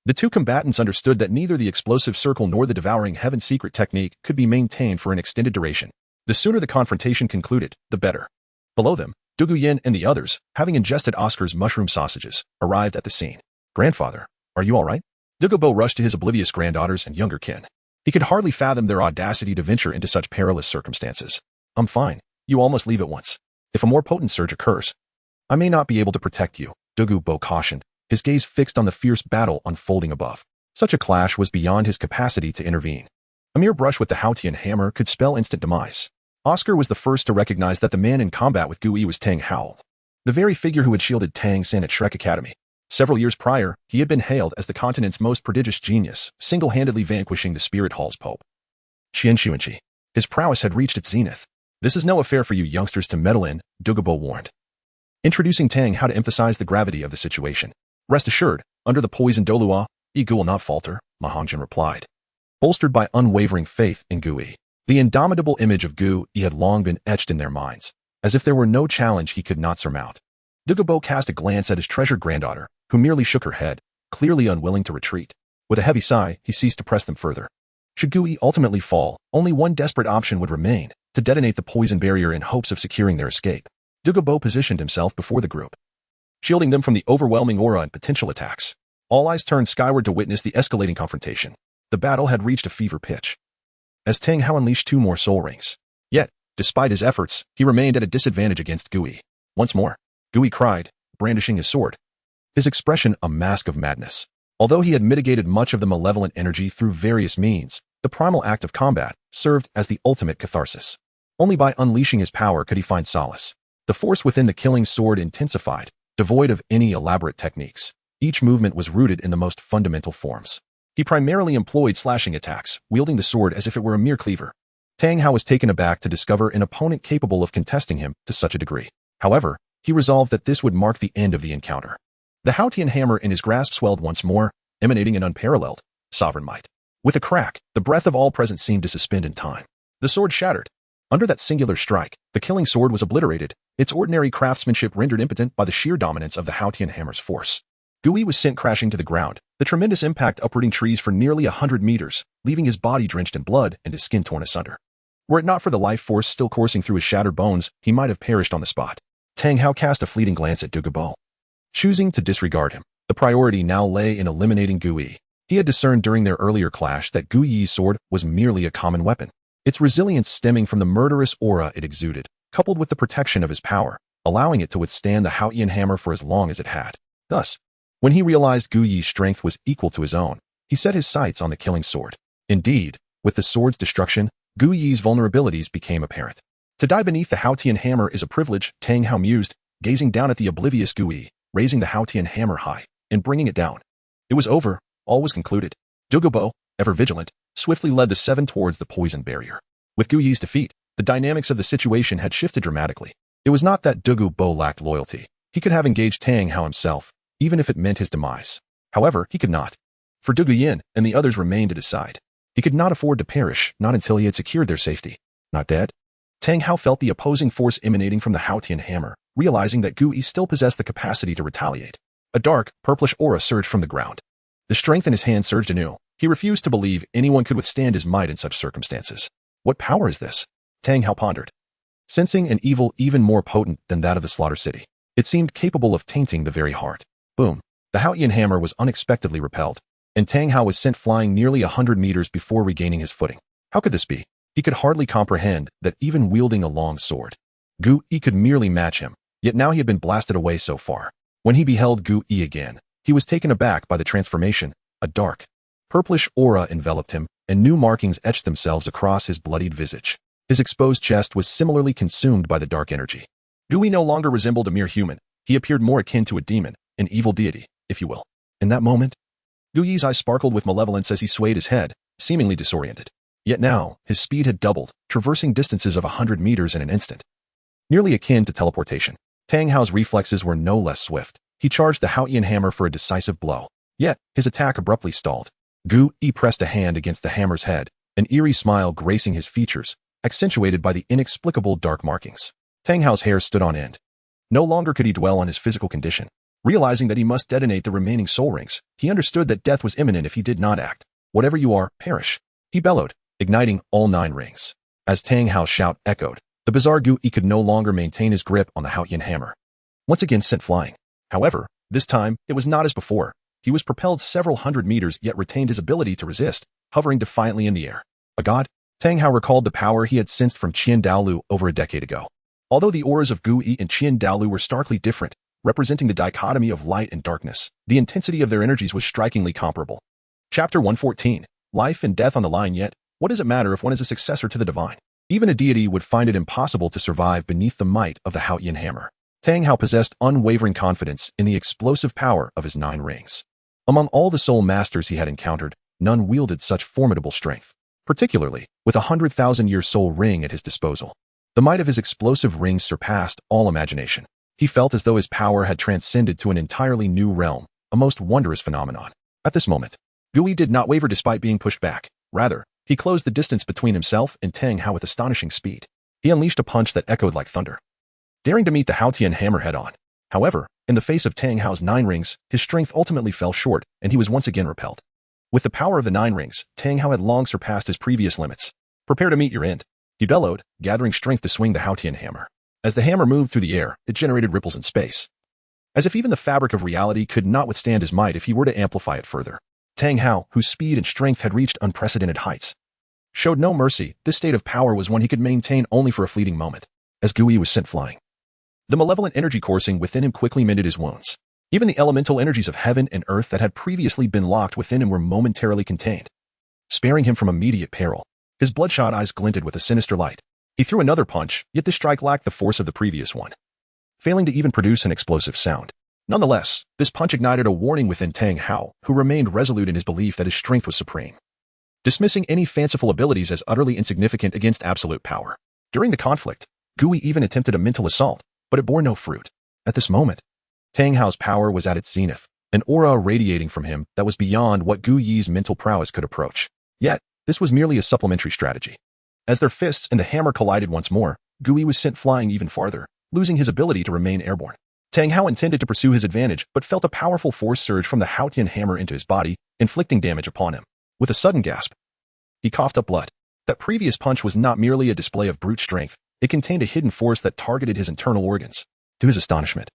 the two combatants understood that neither the explosive circle nor the devouring heaven's secret technique could be maintained for an extended duration. The sooner the confrontation concluded, the better. Below them, Du Guyan and the others, having ingested Oscar's mushroom sausages, arrived at the scene. Grandfather, are you all right? Dugubo rushed to his oblivious granddaughters and younger kin. He could hardly fathom their audacity to venture into such perilous circumstances. I'm fine. You all must leave at once. If a more potent surge occurs, I may not be able to protect you, Dugubo cautioned, his gaze fixed on the fierce battle unfolding above. Such a clash was beyond his capacity to intervene. A mere brush with the Haotian hammer could spell instant demise. Oscar was the first to recognize that the man in combat with Gu Yi was Tang Hao, the very figure who had shielded Tang San at Shrek Academy. Several years prior, he had been hailed as the continent's most prodigious genius, single-handedly vanquishing the Spirit Hall's Pope. Qian Xuanqi. His prowess had reached its zenith. This is no affair for you youngsters to meddle in, Dugubo warned, introducing Tang Hao to emphasize the gravity of the situation. Rest assured, under the poison Douluo, Gu will not falter, Ma Hongjin replied, bolstered by unwavering faith in Gu Yi. The indomitable image of Gu Yi had long been etched in their minds, as if there were no challenge he could not surmount. Dugubo cast a glance at his treasured granddaughter, who merely shook her head, clearly unwilling to retreat. With a heavy sigh, he ceased to press them further. Should Gu Yi ultimately fall, only one desperate option would remain, to detonate the poison barrier in hopes of securing their escape. Dugubo positioned himself before the group, shielding them from the overwhelming aura and potential attacks. All eyes turned skyward to witness the escalating confrontation. The battle had reached a fever pitch, as Tang Hao unleashed 2 more soul rings. Yet, despite his efforts, he remained at a disadvantage against Gu Yi. Once more, Gu Yi cried, brandishing his sword, his expression a mask of madness. Although he had mitigated much of the malevolent energy through various means, the primal act of combat served as the ultimate catharsis. Only by unleashing his power could he find solace. The force within the killing sword intensified, devoid of any elaborate techniques. Each movement was rooted in the most fundamental forms. He primarily employed slashing attacks, wielding the sword as if it were a mere cleaver. Tang Hao was taken aback to discover an opponent capable of contesting him to such a degree. However, he resolved that this would mark the end of the encounter. The Haotian hammer in his grasp swelled once more, emanating an unparalleled, sovereign might. With a crack, the breath of all present seemed to suspend in time. The sword shattered. Under that singular strike, the killing sword was obliterated, its ordinary craftsmanship rendered impotent by the sheer dominance of the Haotian hammer's force. Gu Yi was sent crashing to the ground, the tremendous impact uprooting trees for nearly 100 meters, leaving his body drenched in blood and his skin torn asunder. Were it not for the life force still coursing through his shattered bones, he might have perished on the spot. Tang Hao cast a fleeting glance at Dugubo, choosing to disregard him. The priority now lay in eliminating Gu Yi. He had discerned during their earlier clash that Gu Yi's sword was merely a common weapon, its resilience stemming from the murderous aura it exuded, coupled with the protection of his power, allowing it to withstand the Haotian hammer for as long as it had. Thus, when he realized Gu Yi's strength was equal to his own, he set his sights on the killing sword. Indeed, with the sword's destruction, Gu Yi's vulnerabilities became apparent. To die beneath the Haotian hammer is a privilege, Tang Hao mused, gazing down at the oblivious Gu Yi, raising the Haotian hammer high, and bringing it down. It was over, all was concluded. Douluo, ever vigilant, swiftly led the seven towards the poison barrier. With Gu Yi's defeat, the dynamics of the situation had shifted dramatically. It was not that Douluo lacked loyalty. He could have engaged Tang Hao himself, even if it meant his demise. However, he could not. For Douluo Yin and the others remained to decide. He could not afford to perish, not until he had secured their safety. Not dead? Tang Hao felt the opposing force emanating from the Haotian hammer, realizing that Gu Yi still possessed the capacity to retaliate. A dark, purplish aura surged from the ground. The strength in his hand surged anew. He refused to believe anyone could withstand his might in such circumstances. What power is this? Tang Hao pondered. Sensing an evil even more potent than that of the Slaughter City, it seemed capable of tainting the very heart. Boom. The Haotian hammer was unexpectedly repelled, and Tang Hao was sent flying nearly 100 meters before regaining his footing. How could this be? He could hardly comprehend that even wielding a long sword, Gu Yi could merely match him, yet now he had been blasted away so far. When he beheld Gu Yi again, he was taken aback by the transformation. A dark, purplish aura enveloped him, and new markings etched themselves across his bloodied visage. His exposed chest was similarly consumed by the dark energy. Gu Yi no longer resembled a mere human. He appeared more akin to a demon, an evil deity, if you will. In that moment, Gu Yi's eyes sparkled with malevolence as he swayed his head, seemingly disoriented. Yet now, his speed had doubled, traversing distances of 100 meters in an instant. Nearly akin to teleportation, Tang Hao's reflexes were no less swift. He charged the Haotian hammer for a decisive blow. Yet, his attack abruptly stalled. Gu Yi pressed a hand against the hammer's head, an eerie smile gracing his features, accentuated by the inexplicable dark markings. Tang Hao's hair stood on end. No longer could he dwell on his physical condition. Realizing that he must detonate the remaining soul rings, he understood that death was imminent if he did not act. Whatever you are, perish. He bellowed, igniting all 9 rings. As Tang Hao's shout echoed, the bizarre Gu Yi could no longer maintain his grip on the Haotian hammer. Once again sent flying. However, this time, it was not as before. He was propelled several hundred meters yet retained his ability to resist, hovering defiantly in the air. A god? Tang Hao recalled the power he had sensed from Qian Douluo over a decade ago. Although the auras of Gu Yi and Qian Douluo were starkly different, representing the dichotomy of light and darkness, the intensity of their energies was strikingly comparable. Chapter 114. Life and death on the line, yet what does it matter if one is a successor to the divine? Even a deity would find it impossible to survive beneath the might of the Haotian hammer. Tang Hao possessed unwavering confidence in the explosive power of his 9 rings. Among all the soul masters he had encountered, none wielded such formidable strength, particularly with a 100,000-year soul ring at his disposal. The might of his explosive rings surpassed all imagination. He felt as though his power had transcended to an entirely new realm, a most wondrous phenomenon. At this moment, Gu Yi did not waver despite being pushed back. Rather, he closed the distance between himself and Tang Hao with astonishing speed. He unleashed a punch that echoed like thunder, daring to meet the Haotian hammer head-on. However, in the face of Tang Hao's 9 rings, his strength ultimately fell short, and he was once again repelled. With the power of the 9 rings, Tang Hao had long surpassed his previous limits. Prepare to meet your end. He bellowed, gathering strength to swing the Haotian hammer. As the hammer moved through the air, it generated ripples in space, as if even the fabric of reality could not withstand his might if he were to amplify it further. Tang Hao, whose speed and strength had reached unprecedented heights, showed no mercy. This state of power was one he could maintain only for a fleeting moment. As Gu Yi was sent flying, the malevolent energy coursing within him quickly mended his wounds. Even the elemental energies of heaven and earth that had previously been locked within him were momentarily contained, sparing him from immediate peril. His bloodshot eyes glinted with a sinister light. He threw another punch, yet this strike lacked the force of the previous one, failing to even produce an explosive sound. Nonetheless, this punch ignited a warning within Tang Hao, who remained resolute in his belief that his strength was supreme, dismissing any fanciful abilities as utterly insignificant against absolute power. During the conflict, Gu Yi even attempted a mental assault, but it bore no fruit. At this moment, Tang Hao's power was at its zenith, an aura radiating from him that was beyond what Gu Yi's mental prowess could approach. Yet, this was merely a supplementary strategy. As their fists and the hammer collided once more, Gu Yi was sent flying even farther, losing his ability to remain airborne. Tang Hao intended to pursue his advantage, but felt a powerful force surge from the Haotian hammer into his body, inflicting damage upon him. With a sudden gasp, he coughed up blood. That previous punch was not merely a display of brute strength, it contained a hidden force that targeted his internal organs. To his astonishment,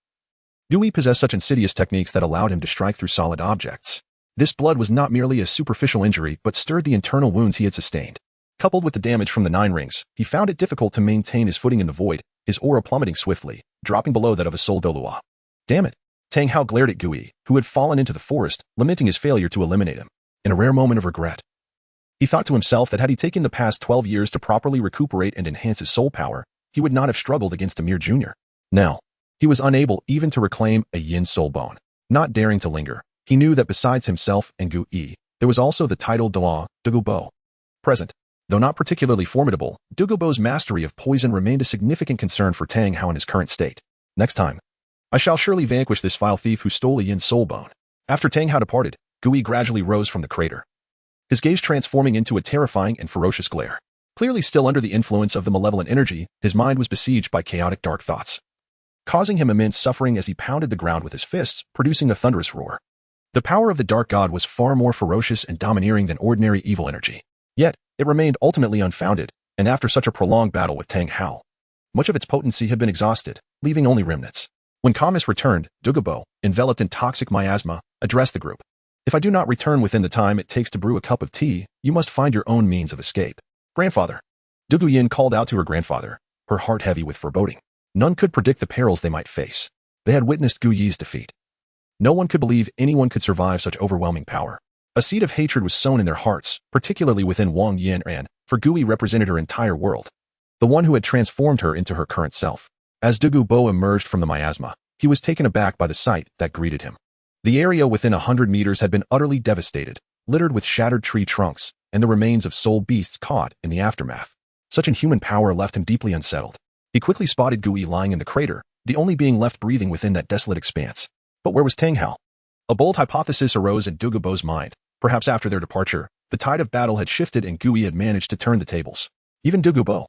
Gu Yi possessed such insidious techniques that allowed him to strike through solid objects. This blood was not merely a superficial injury, but stirred the internal wounds he had sustained. Coupled with the damage from the 9 rings, he found it difficult to maintain his footing in the void, his aura plummeting swiftly, dropping below that of a soul Douluo. Damn it! Tang Hao glared at Gu Yi, who had fallen into the forest, lamenting his failure to eliminate him. In a rare moment of regret, he thought to himself that had he taken the past 12 years to properly recuperate and enhance his soul power, he would not have struggled against a mere junior. Now, he was unable even to reclaim a yin soul bone. Not daring to linger, He knew that besides himself and Gu Yi, there was also the title Douluo present. Though not particularly formidable, Douluo's mastery of poison remained a significant concern for Tang Hao in his current state. Next time, I shall surely vanquish this vile thief who stole Yin's soul bone. After Tang Hao departed, Gu Yi gradually rose from the crater, his gaze transforming into a terrifying and ferocious glare. Clearly still under the influence of the malevolent energy, his mind was besieged by chaotic dark thoughts, causing him immense suffering as he pounded the ground with his fists, producing a thunderous roar. The power of the dark god was far more ferocious and domineering than ordinary evil energy. Yet, it remained ultimately unfounded, and after such a prolonged battle with Tang Hao, much of its potency had been exhausted, leaving only remnants. When calmness returned, Douluo, enveloped in toxic miasma, addressed the group. If I do not return within the time it takes to brew a cup of tea, you must find your own means of escape. Grandfather. Douluo Yin called out to her grandfather, her heart heavy with foreboding. None could predict the perils they might face. They had witnessed Gu Yi's defeat. No one could believe anyone could survive such overwhelming power. A seed of hatred was sown in their hearts, particularly within Wang Yan, for Gu Yi represented her entire world, the one who had transformed her into her current self. As Douluo emerged from the miasma, he was taken aback by the sight that greeted him. The area within 100 meters had been utterly devastated, littered with shattered tree trunks and the remains of soul beasts caught in the aftermath. Such inhuman power left him deeply unsettled. He quickly spotted Gu Yi lying in the crater, the only being left breathing within that desolate expanse. But where was Tang Hao? A bold hypothesis arose in Douluo's mind. Perhaps after their departure, the tide of battle had shifted and Gu Yi had managed to turn the tables. Even Douluo,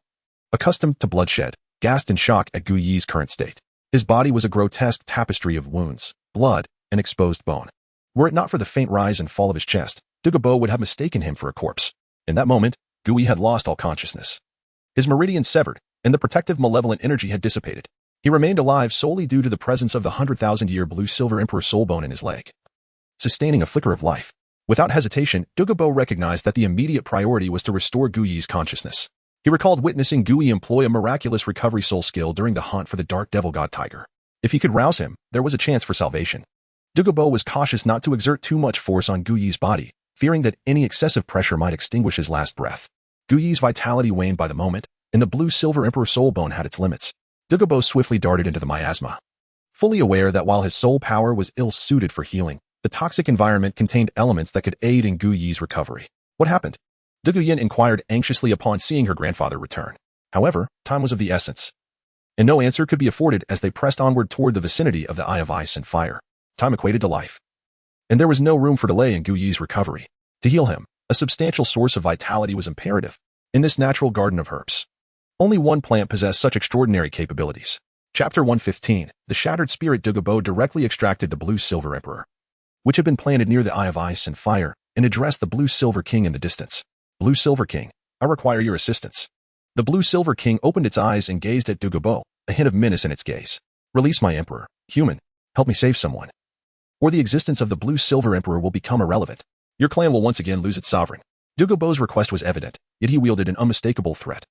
accustomed to bloodshed, gasped in shock at Gu Yi's current state. His body was a grotesque tapestry of wounds, blood, and exposed bone. Were it not for the faint rise and fall of his chest, Douluo would have mistaken him for a corpse. In that moment, Gu Yi had lost all consciousness. His meridians severed, and the protective malevolent energy had dissipated. He remained alive solely due to the presence of the 100,000-year blue-silver emperor soul bone in his leg, sustaining a flicker of life. Without hesitation, Douluo recognized that the immediate priority was to restore Gu Yi's consciousness. He recalled witnessing Gu Yi employ a miraculous recovery soul skill during the hunt for the dark devil god tiger. If he could rouse him, there was a chance for salvation. Douluo was cautious not to exert too much force on Gu Yi's body, fearing that any excessive pressure might extinguish his last breath. Gu Yi's vitality waned by the moment, and the blue-silver emperor soul bone had its limits. Douluo swiftly darted into the miasma, fully aware that while his soul power was ill-suited for healing, the toxic environment contained elements that could aid in Gu Yi's recovery. What happened? Douluo Yin inquired anxiously upon seeing her grandfather return. However, time was of the essence, and no answer could be afforded as they pressed onward toward the vicinity of the Eye of Ice and Fire. Time equated to life, and there was no room for delay in Gu Yi's recovery. To heal him, a substantial source of vitality was imperative. In this natural garden of herbs, only one plant possessed such extraordinary capabilities. Chapter 115, The Shattered Spirit. Douluo directly extracted the blue-silver emperor, which had been planted near the Eye of Ice and Fire, and addressed the blue-silver king in the distance. Blue-silver king, I require your assistance. The blue-silver king opened its eyes and gazed at Douluo, a hint of menace in its gaze. Release my emperor, human. Help me save someone, or the existence of the blue-silver emperor will become irrelevant. Your clan will once again lose its sovereign. Douluo's request was evident, yet he wielded an unmistakable threat,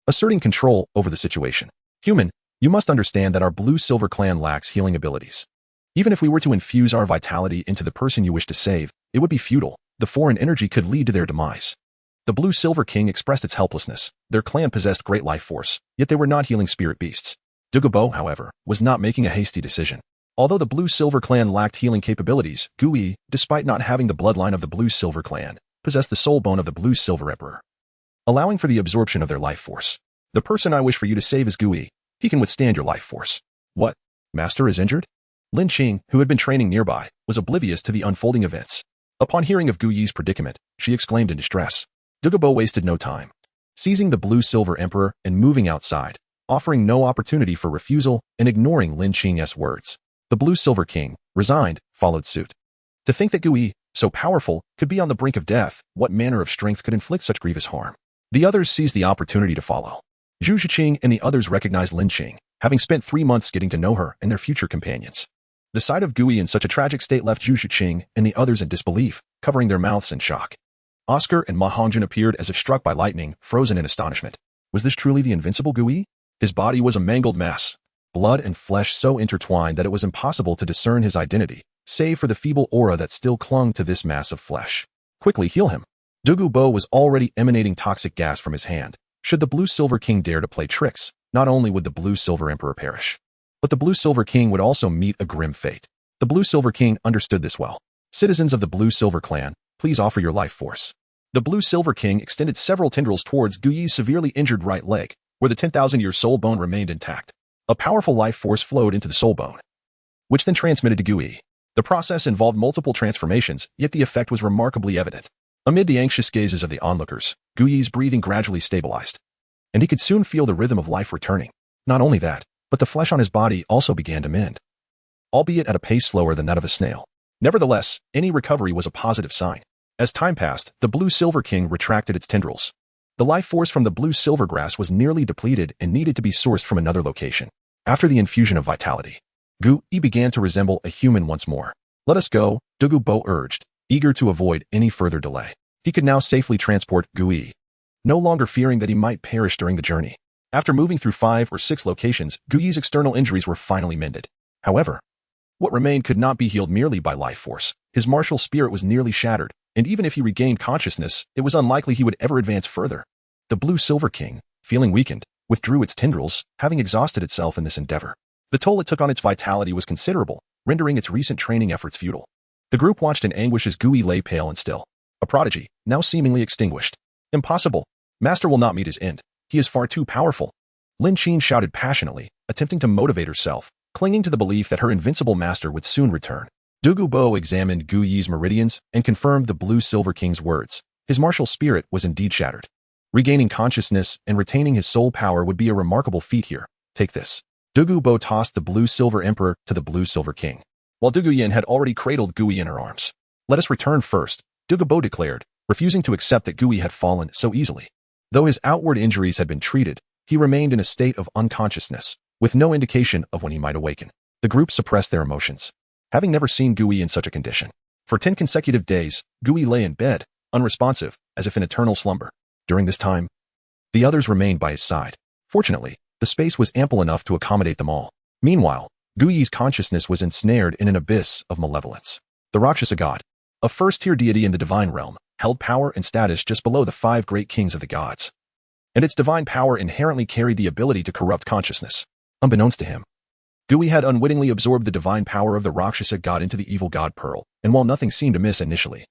asserting control over the situation. Human, you must understand that our blue-silver clan lacks healing abilities. Even if we were to infuse our vitality into the person you wish to save, it would be futile. The foreign energy could lead to their demise. The blue-silver king expressed its helplessness. Their clan possessed great life force, yet they were not healing spirit beasts. Douluo, however, was not making a hasty decision. Although the blue-silver clan lacked healing capabilities, Gu Yi, despite not having the bloodline of the blue-silver clan, possessed the soul bone of the blue-silver emperor, allowing for the absorption of their life force. The person I wish for you to save is Gu Yi. He can withstand your life force. What? Master is injured? Lin Qing, who had been training nearby, was oblivious to the unfolding events. Upon hearing of Gu Yi's predicament, she exclaimed in distress. Douluo wasted no time, seizing the blue-silver emperor and moving outside, offering no opportunity for refusal and ignoring Lin Qing's words. The blue-silver king, resigned, followed suit. To think that Gu Yi, so powerful, could be on the brink of death, what manner of strength could inflict such grievous harm? The others seized the opportunity to follow. Zhu Zhiqing and the others recognized Lin Qing, having spent 3 months getting to know her and their future companions. The sight of Gu Yi in such a tragic state left Zhu Zhiqing and the others in disbelief, covering their mouths in shock. Oscar and Ma Hongjin appeared as if struck by lightning, frozen in astonishment. Was this truly the invincible Gu Yi? His body was a mangled mass, blood and flesh so intertwined that it was impossible to discern his identity, save for the feeble aura that still clung to this mass of flesh. Quickly heal him. Douluo was already emanating toxic gas from his hand. Should the blue-silver king dare to play tricks, not only would the blue-silver emperor perish, but the blue-silver king would also meet a grim fate. The blue-silver king understood this well. Citizens of the Blue-Silver clan, please offer your life force. The Blue-Silver King extended several tendrils towards Guyi's severely injured right leg, where the 10,000-year soul bone remained intact. A powerful life force flowed into the soul bone, which then transmitted to Guyi. The process involved multiple transformations, yet the effect was remarkably evident. Amid the anxious gazes of the onlookers, Guyi's breathing gradually stabilized, and he could soon feel the rhythm of life returning. Not only that, but the flesh on his body also began to mend, albeit at a pace slower than that of a snail. Nevertheless, any recovery was a positive sign. As time passed, the Blue-Silver King retracted its tendrils. The life force from the Blue-Silver grass was nearly depleted and needed to be sourced from another location. After the infusion of vitality, Guyi began to resemble a human once more. Let us go, Douluo urged, eager to avoid any further delay. He could now safely transport Guyi, no longer fearing that he might perish during the journey. After moving through 5 or 6 locations, Guyi's external injuries were finally mended. However, what remained could not be healed merely by life force. His martial spirit was nearly shattered, and even if he regained consciousness, it was unlikely he would ever advance further. The Blue-Silver King, feeling weakened, withdrew its tendrils, having exhausted itself in this endeavor. The toll it took on its vitality was considerable, rendering its recent training efforts futile. The group watched in anguish as Guyi lay pale and still. A prodigy, now seemingly extinguished. Impossible. Master will not meet his end. He is far too powerful. Lin Qin shouted passionately, attempting to motivate herself, clinging to the belief that her invincible master would soon return. Douluo examined Guyi's meridians and confirmed the Blue-Silver King's words. His martial spirit was indeed shattered. Regaining consciousness and retaining his soul power would be a remarkable feat here. Take this. Douluo tossed the Blue-Silver Emperor to the Blue-Silver King, while Douluo had already cradled Guyi in her arms. Let us return first, Douluo declared, refusing to accept that Guyi had fallen so easily. Though his outward injuries had been treated, he remained in a state of unconsciousness, with no indication of when he might awaken. The group suppressed their emotions, having never seen Guyi in such a condition. For 10 consecutive days, Guyi lay in bed, unresponsive, as if in eternal slumber. During this time, the others remained by his side. Fortunately, the space was ample enough to accommodate them all. Meanwhile, Guyi's consciousness was ensnared in an abyss of malevolence. The Rakshasa god, a first-tier deity in the divine realm, held power and status just below the 5 great kings of the gods. And its divine power inherently carried the ability to corrupt consciousness. Unbeknownst to him, Guyi had unwittingly absorbed the divine power of the Rakshasa god into the evil god Pearl, and while nothing seemed amiss initially,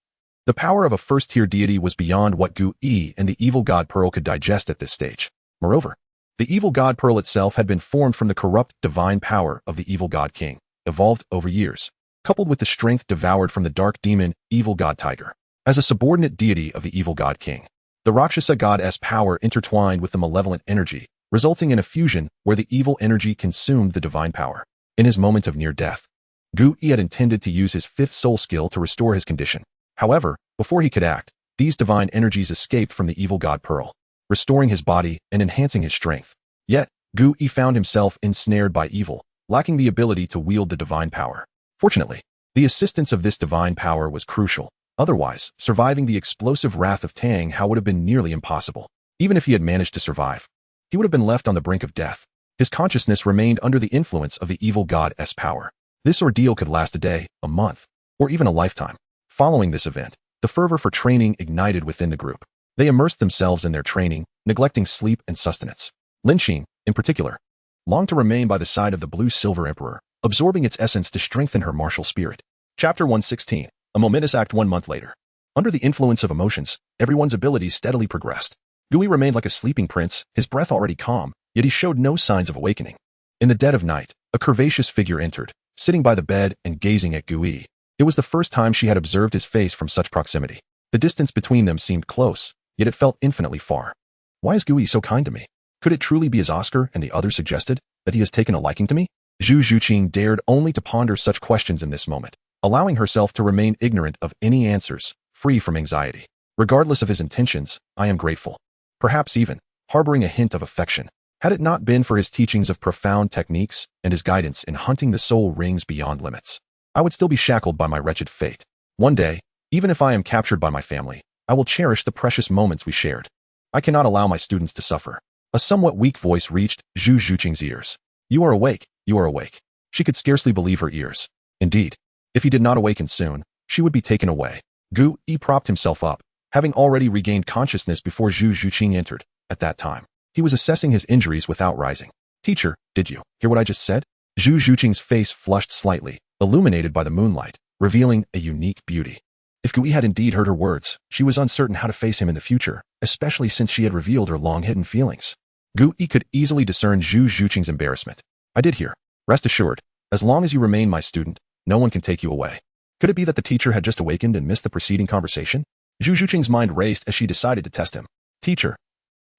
the power of a first-tier deity was beyond what Guyi and the evil god Pearl could digest at this stage. Moreover, the evil god Pearl itself had been formed from the corrupt divine power of the evil god king, evolved over years, coupled with the strength devoured from the dark demon, evil god Tiger. As a subordinate deity of the evil god king, the Rakshasa god's power intertwined with the malevolent energy, resulting in a fusion where the evil energy consumed the divine power. In his moment of near death, Guyi had intended to use his 5th soul skill to restore his condition. However, before he could act, these divine energies escaped from the evil god Pearl, restoring his body and enhancing his strength. Yet, Guyi found himself ensnared by evil, lacking the ability to wield the divine power. Fortunately, the assistance of this divine power was crucial. Otherwise, surviving the explosive wrath of Tang Hao would have been nearly impossible. Even if he had managed to survive, he would have been left on the brink of death. His consciousness remained under the influence of the evil god's power. This ordeal could last a day, a month, or even a lifetime. Following this event, the fervor for training ignited within the group. They immersed themselves in their training, neglecting sleep and sustenance. Lin Qin, in particular, longed to remain by the side of the Blue-Silver Emperor, absorbing its essence to strengthen her martial spirit. Chapter 116. A momentous act 1 month later. Under the influence of emotions, everyone's abilities steadily progressed. Guyi remained like a sleeping prince, his breath already calm, yet he showed no signs of awakening. In the dead of night, a curvaceous figure entered, sitting by the bed and gazing at Guyi. It was the first time she had observed his face from such proximity. The distance between them seemed close, yet it felt infinitely far. Why is Guyi so kind to me? Could it truly be as Oscar and the others suggested, that he has taken a liking to me? Zhu Zhuqing dared only to ponder such questions in this moment, allowing herself to remain ignorant of any answers, free from anxiety. Regardless of his intentions, I am grateful. Perhaps even, harboring a hint of affection. Had it not been for his teachings of profound techniques and his guidance in hunting the soul rings beyond limits, I would still be shackled by my wretched fate. One day, even if I am captured by my family, I will cherish the precious moments we shared. I cannot allow my students to suffer. A somewhat weak voice reached Zhu Zhuqing's ears. You are awake, you are awake. She could scarcely believe her ears. Indeed, if he did not awaken soon, she would be taken away. Guyi propped himself up, having already regained consciousness before Zhu Zhuqing entered. At that time, he was assessing his injuries without rising. Teacher, did you hear what I just said? Zhu Zhuqing's face flushed slightly, illuminated by the moonlight, revealing a unique beauty. If Gui had indeed heard her words, she was uncertain how to face him in the future, especially since she had revealed her long-hidden feelings. Gui could easily discern Zhu Zhuqing's embarrassment. I did hear. Rest assured, as long as you remain my student, no one can take you away. Could it be that the teacher had just awakened and missed the preceding conversation? Zhu Zhuqing's mind raced as she decided to test him. Teacher,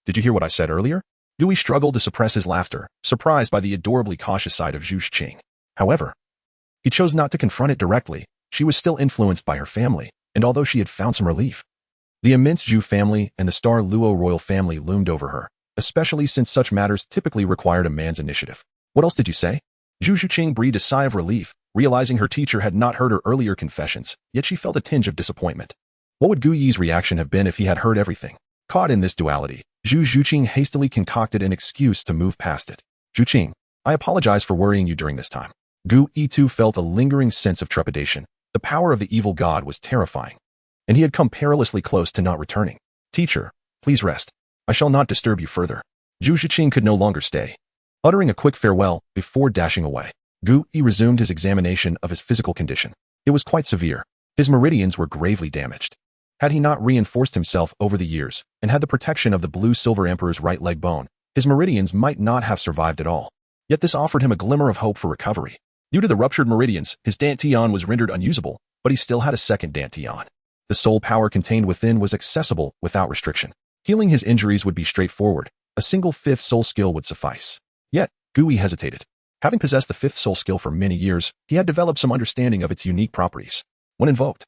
did you hear what I said earlier? Gui struggled to suppress his laughter, surprised by the adorably cautious side of Zhu Zhuqing. However, he chose not to confront it directly. She was still influenced by her family, and although she had found some relief, the immense Zhu family and the star Luo royal family loomed over her, especially since such matters typically required a man's initiative. What else did you say? Zhu Zhuqing breathed a sigh of relief, realizing her teacher had not heard her earlier confessions, yet she felt a tinge of disappointment. What would Gu Yi's reaction have been if he had heard everything? Caught in this duality, Zhu Zhuqing hastily concocted an excuse to move past it. Zhuqing, I apologize for worrying you during this time. Gu Yi too felt a lingering sense of trepidation. The power of the evil god was terrifying, and he had come perilously close to not returning. Teacher, please rest. I shall not disturb you further. Zhu Zhuqing could no longer stay. Uttering a quick farewell before dashing away, Gu Yi resumed his examination of his physical condition. It was quite severe. His meridians were gravely damaged. Had he not reinforced himself over the years and had the protection of the blue-silver emperor's right leg bone, his meridians might not have survived at all. Yet this offered him a glimmer of hope for recovery. Due to the ruptured meridians, his dantian was rendered unusable, but he still had a second dantian. The soul power contained within was accessible without restriction. Healing his injuries would be straightforward. A single fifth soul skill would suffice. Yet, Gu Yi hesitated. Having possessed the fifth soul skill for many years, he had developed some understanding of its unique properties. When invoked,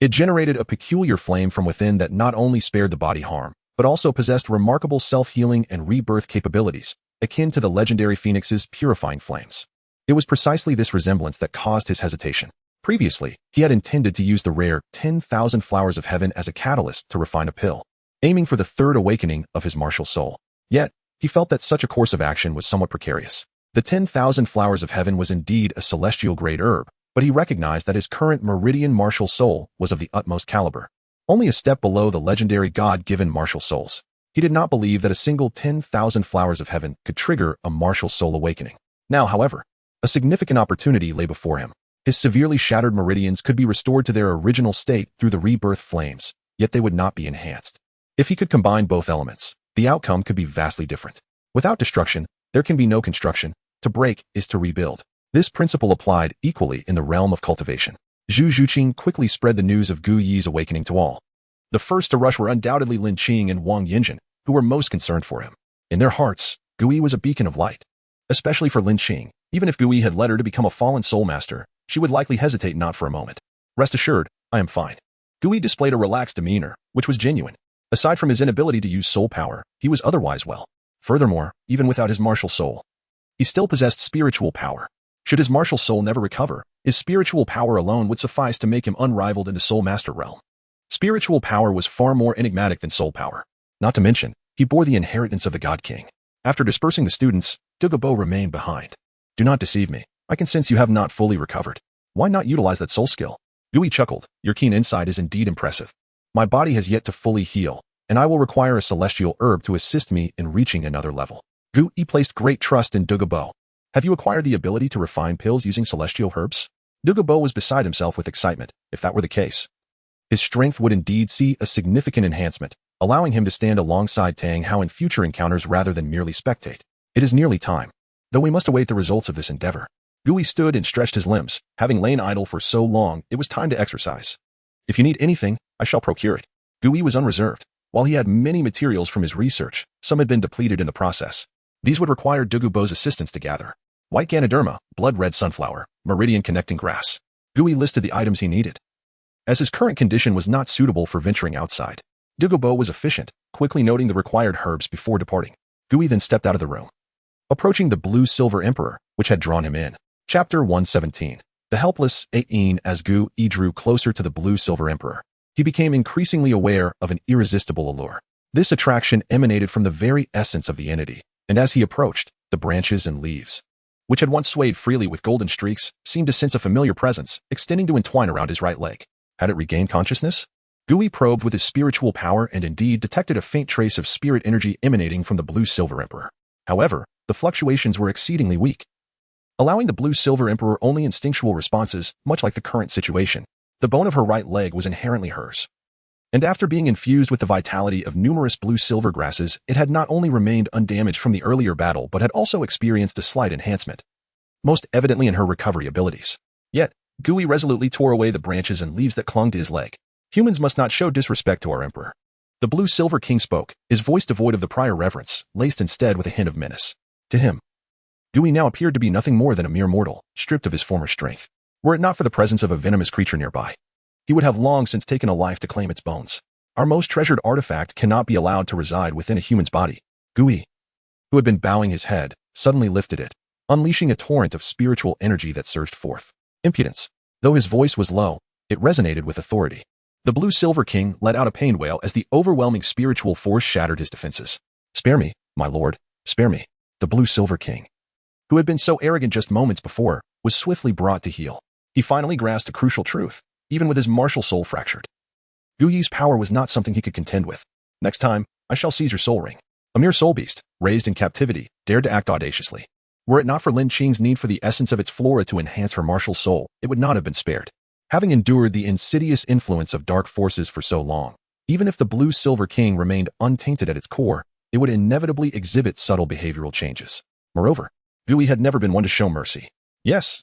it generated a peculiar flame from within that not only spared the body harm, but also possessed remarkable self-healing and rebirth capabilities, akin to the legendary phoenix's purifying flames. It was precisely this resemblance that caused his hesitation. Previously, he had intended to use the rare 10,000 flowers of heaven as a catalyst to refine a pill, aiming for the third awakening of his martial soul. Yet, he felt that such a course of action was somewhat precarious. The 10,000 flowers of heaven was indeed a celestial-grade herb, but he recognized that his current meridian martial soul was of the utmost caliber, only a step below the legendary god-given martial souls. He did not believe that a single 10,000 flowers of heaven could trigger a martial soul awakening. Now, however, a significant opportunity lay before him. His severely shattered meridians could be restored to their original state through the rebirth flames, yet they would not be enhanced. If he could combine both elements, the outcome could be vastly different. Without destruction, there can be no construction. To break is to rebuild. This principle applied equally in the realm of cultivation. Zhu Zhuqing quickly spread the news of Gu Yi's awakening to all. The first to rush were undoubtedly Lin Qing and Wang Yinjin, who were most concerned for him. In their hearts, Gu Yi was a beacon of light. Especially for Lin Qing, even if Gu Yi had led her to become a fallen soul master, she would likely hesitate not for a moment. Rest assured, I am fine. Gu Yi displayed a relaxed demeanor, which was genuine. Aside from his inability to use soul power, he was otherwise well. Furthermore, even without his martial soul, he still possessed spiritual power. Should his martial soul never recover, his spiritual power alone would suffice to make him unrivaled in the soul master realm. Spiritual power was far more enigmatic than soul power. Not to mention, he bore the inheritance of the God King. After dispersing the students, Douluo remained behind. Do not deceive me. I can sense you have not fully recovered. Why not utilize that soul skill? Gu Yi chuckled. Your keen insight is indeed impressive. My body has yet to fully heal, and I will require a celestial herb to assist me in reaching another level. Gu Yi placed great trust in Douluo. Have you acquired the ability to refine pills using celestial herbs? Douluo was beside himself with excitement. If that were the case, his strength would indeed see a significant enhancement, allowing him to stand alongside Tang Hao in future encounters rather than merely spectate. It is nearly time. Though we must await the results of this endeavor. Gu Yi stood and stretched his limbs. Having lain idle for so long, it was time to exercise. If you need anything, I shall procure it. Gu Yi was unreserved. While he had many materials from his research, some had been depleted in the process. These would require Douluo's assistance to gather. White Ganoderma, blood-red sunflower, meridian connecting grass. Gu Yi listed the items he needed. As his current condition was not suitable for venturing outside, Douluo was efficient, quickly noting the required herbs before departing. Gu Yi then stepped out of the room, approaching the blue-silver emperor, which had drawn him in. Chapter 117. The helpless Ain. As Gu Yi drew closer to the blue-silver emperor, he became increasingly aware of an irresistible allure. This attraction emanated from the very essence of the entity, and as he approached, the branches and leaves, which had once swayed freely with golden streaks, seemed to sense a familiar presence, extending to entwine around his right leg. Had it regained consciousness? Gu Yi probed with his spiritual power and indeed detected a faint trace of spirit energy emanating from the blue-silver emperor. However, the fluctuations were exceedingly weak. allowing the blue-silver emperor only instinctual responses, much like the current situation. The bone of her right leg was inherently hers. And after being infused with the vitality of numerous blue-silver grasses, it had not only remained undamaged from the earlier battle but had also experienced a slight enhancement, most evidently in her recovery abilities. Yet, Gui resolutely tore away the branches and leaves that clung to his leg. Humans must not show disrespect to our emperor. The blue-silver king spoke, his voice devoid of the prior reverence, laced instead with a hint of menace. To him, Gui now appeared to be nothing more than a mere mortal, stripped of his former strength. Were it not for the presence of a venomous creature nearby, he would have long since taken a life to claim its bones. Our most treasured artifact cannot be allowed to reside within a human's body. Gui, who had been bowing his head, suddenly lifted it, unleashing a torrent of spiritual energy that surged forth. Impudence. Though his voice was low, it resonated with authority. The blue-silver king let out a pained wail as the overwhelming spiritual force shattered his defenses. Spare me, my lord, spare me. The blue-silver king, who had been so arrogant just moments before, was swiftly brought to heel. He finally grasped a crucial truth, even with his martial soul fractured. Guyi's power was not something he could contend with. Next time, I shall seize your soul ring. A mere soul beast, raised in captivity, dared to act audaciously. Were it not for Lin Qing's need for the essence of its flora to enhance her martial soul, it would not have been spared. Having endured the insidious influence of dark forces for so long, even if the blue-silver king remained untainted at its core, it would inevitably exhibit subtle behavioral changes. Moreover, Gui had never been one to show mercy. Yes.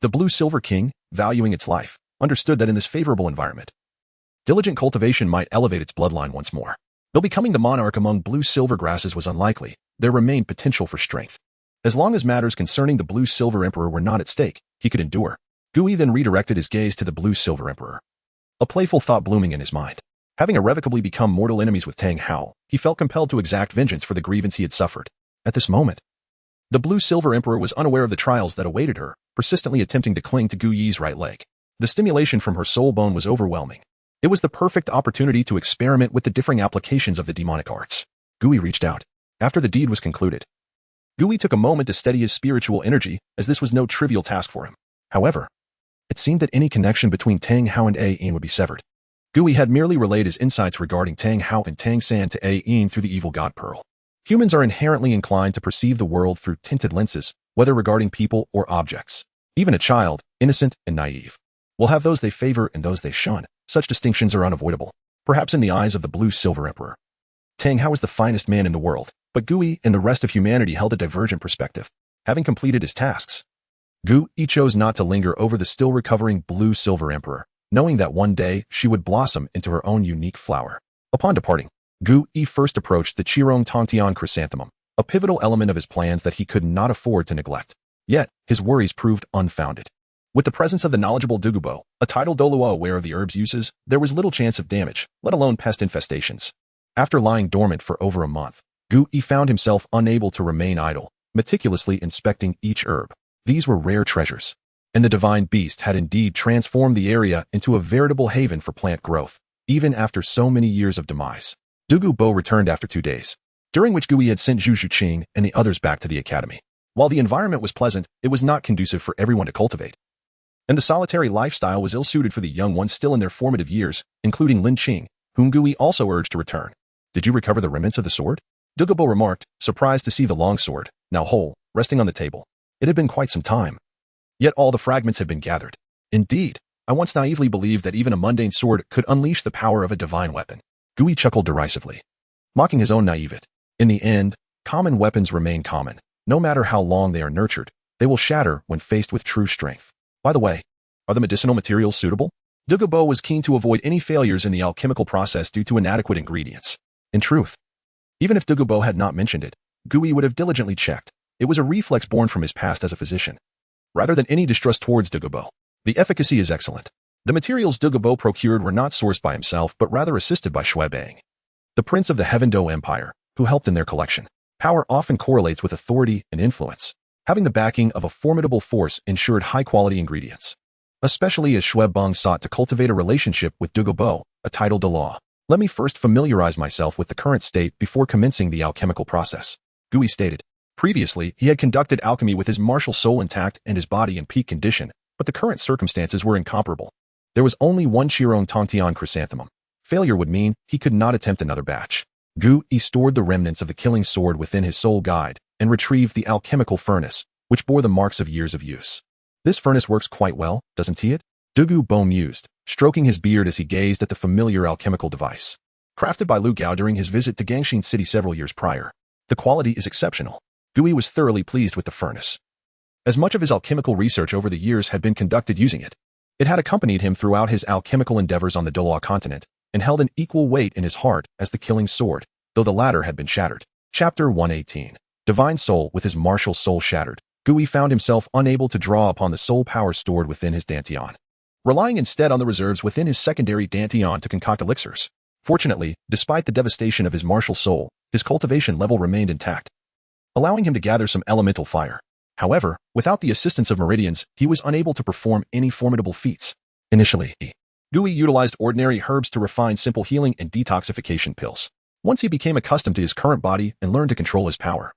The blue-silver king, valuing its life, understood that in this favorable environment, diligent cultivation might elevate its bloodline once more. Though becoming the monarch among blue-silver grasses was unlikely, there remained potential for strength. As long as matters concerning the blue-silver emperor were not at stake, he could endure. Gui then redirected his gaze to the blue-silver emperor. A playful thought blooming in his mind. Having irrevocably become mortal enemies with Tang Hao, he felt compelled to exact vengeance for the grievance he had suffered. At this moment, the blue-silver emperor was unaware of the trials that awaited her, persistently attempting to cling to Guyi's right leg. The stimulation from her soul bone was overwhelming. It was the perfect opportunity to experiment with the differing applications of the demonic arts. Gui reached out. After the deed was concluded, Gui took a moment to steady his spiritual energy, as this was no trivial task for him. However, it seemed that any connection between Tang Hao and Yin would be severed. Gui had merely relayed his insights regarding Tang Hao and Tang San to Yin through the evil god pearl. Humans are inherently inclined to perceive the world through tinted lenses, whether regarding people or objects. Even a child, innocent and naive, will have those they favor and those they shun. Such distinctions are unavoidable. Perhaps in the eyes of the blue-silver emperor, Tang Hao was the finest man in the world, but Gui and the rest of humanity held a divergent perspective. Having completed his tasks, Gui chose not to linger over the still recovering blue-silver emperor, knowing that one day she would blossom into her own unique flower. Upon departing, Gui first approached the Qirong Tongtian chrysanthemum, a pivotal element of his plans that he could not afford to neglect. Yet, his worries proved unfounded. With the presence of the knowledgeable Dugubo, a titled Douluo aware of the herb's uses, there was little chance of damage, let alone pest infestations. After lying dormant for over a month, Gui found himself unable to remain idle, meticulously inspecting each herb. These were rare treasures, and the divine beast had indeed transformed the area into a veritable haven for plant growth, even after so many years of demise. Dugubo returned after 2 days, during which Gui had sent Zhu Xuqing and the others back to the academy. While the environment was pleasant, it was not conducive for everyone to cultivate, and the solitary lifestyle was ill-suited for the young ones still in their formative years, including Lin Qing, whom Gui also urged to return. Did you recover the remnants of the sword? Dugubo remarked, surprised to see the long sword, now whole, resting on the table. It had been quite some time. Yet all the fragments had been gathered. Indeed, I once naively believed that even a mundane sword could unleash the power of a divine weapon. Gui chuckled derisively, mocking his own naivete. In the end, common weapons remain common. No matter how long they are nurtured, they will shatter when faced with true strength. By the way, are the medicinal materials suitable? Dugubo was keen to avoid any failures in the alchemical process due to inadequate ingredients. In truth, even if Dugubo had not mentioned it, Gui would have diligently checked. It was a reflex born from his past as a physician, rather than any distrust towards Dugubo. The efficacy is excellent. The materials Dugubo procured were not sourced by himself but rather assisted by Shui Bang, the prince of the Heaven Do Empire, who helped in their collection. Power often correlates with authority and influence. Having the backing of a formidable force ensured high-quality ingredients, especially as Shui Bang sought to cultivate a relationship with Dugubo, a title de law. Let me first familiarize myself with the current state before commencing the alchemical process, Gui stated. Previously, he had conducted alchemy with his martial soul intact and his body in peak condition, but the current circumstances were incomparable. There was only one Qirong Tongtian chrysanthemum. Failure would mean he could not attempt another batch. Gui stored the remnants of the killing sword within his soul guide and retrieved the alchemical furnace, which bore the marks of years of use. This furnace works quite well, doesn't it? Douluo mused, stroking his beard as he gazed at the familiar alchemical device. Crafted by Lu Gao during his visit to Gangshin City several years prior, the quality is exceptional. Gui was thoroughly pleased with the furnace. As much of his alchemical research over the years had been conducted using it, it had accompanied him throughout his alchemical endeavors on the Douluo Continent and held an equal weight in his heart as the killing sword, though the latter had been shattered. Chapter 118. Divine Soul. With his martial soul shattered, Gui found himself unable to draw upon the soul power stored within his dantian, relying instead on the reserves within his secondary dantian to concoct elixirs. Fortunately, despite the devastation of his martial soul, his cultivation level remained intact, allowing him to gather some elemental fire. However, without the assistance of meridians, he was unable to perform any formidable feats. Initially, Gui utilized ordinary herbs to refine simple healing and detoxification pills. Once he became accustomed to his current body and learned to control his power,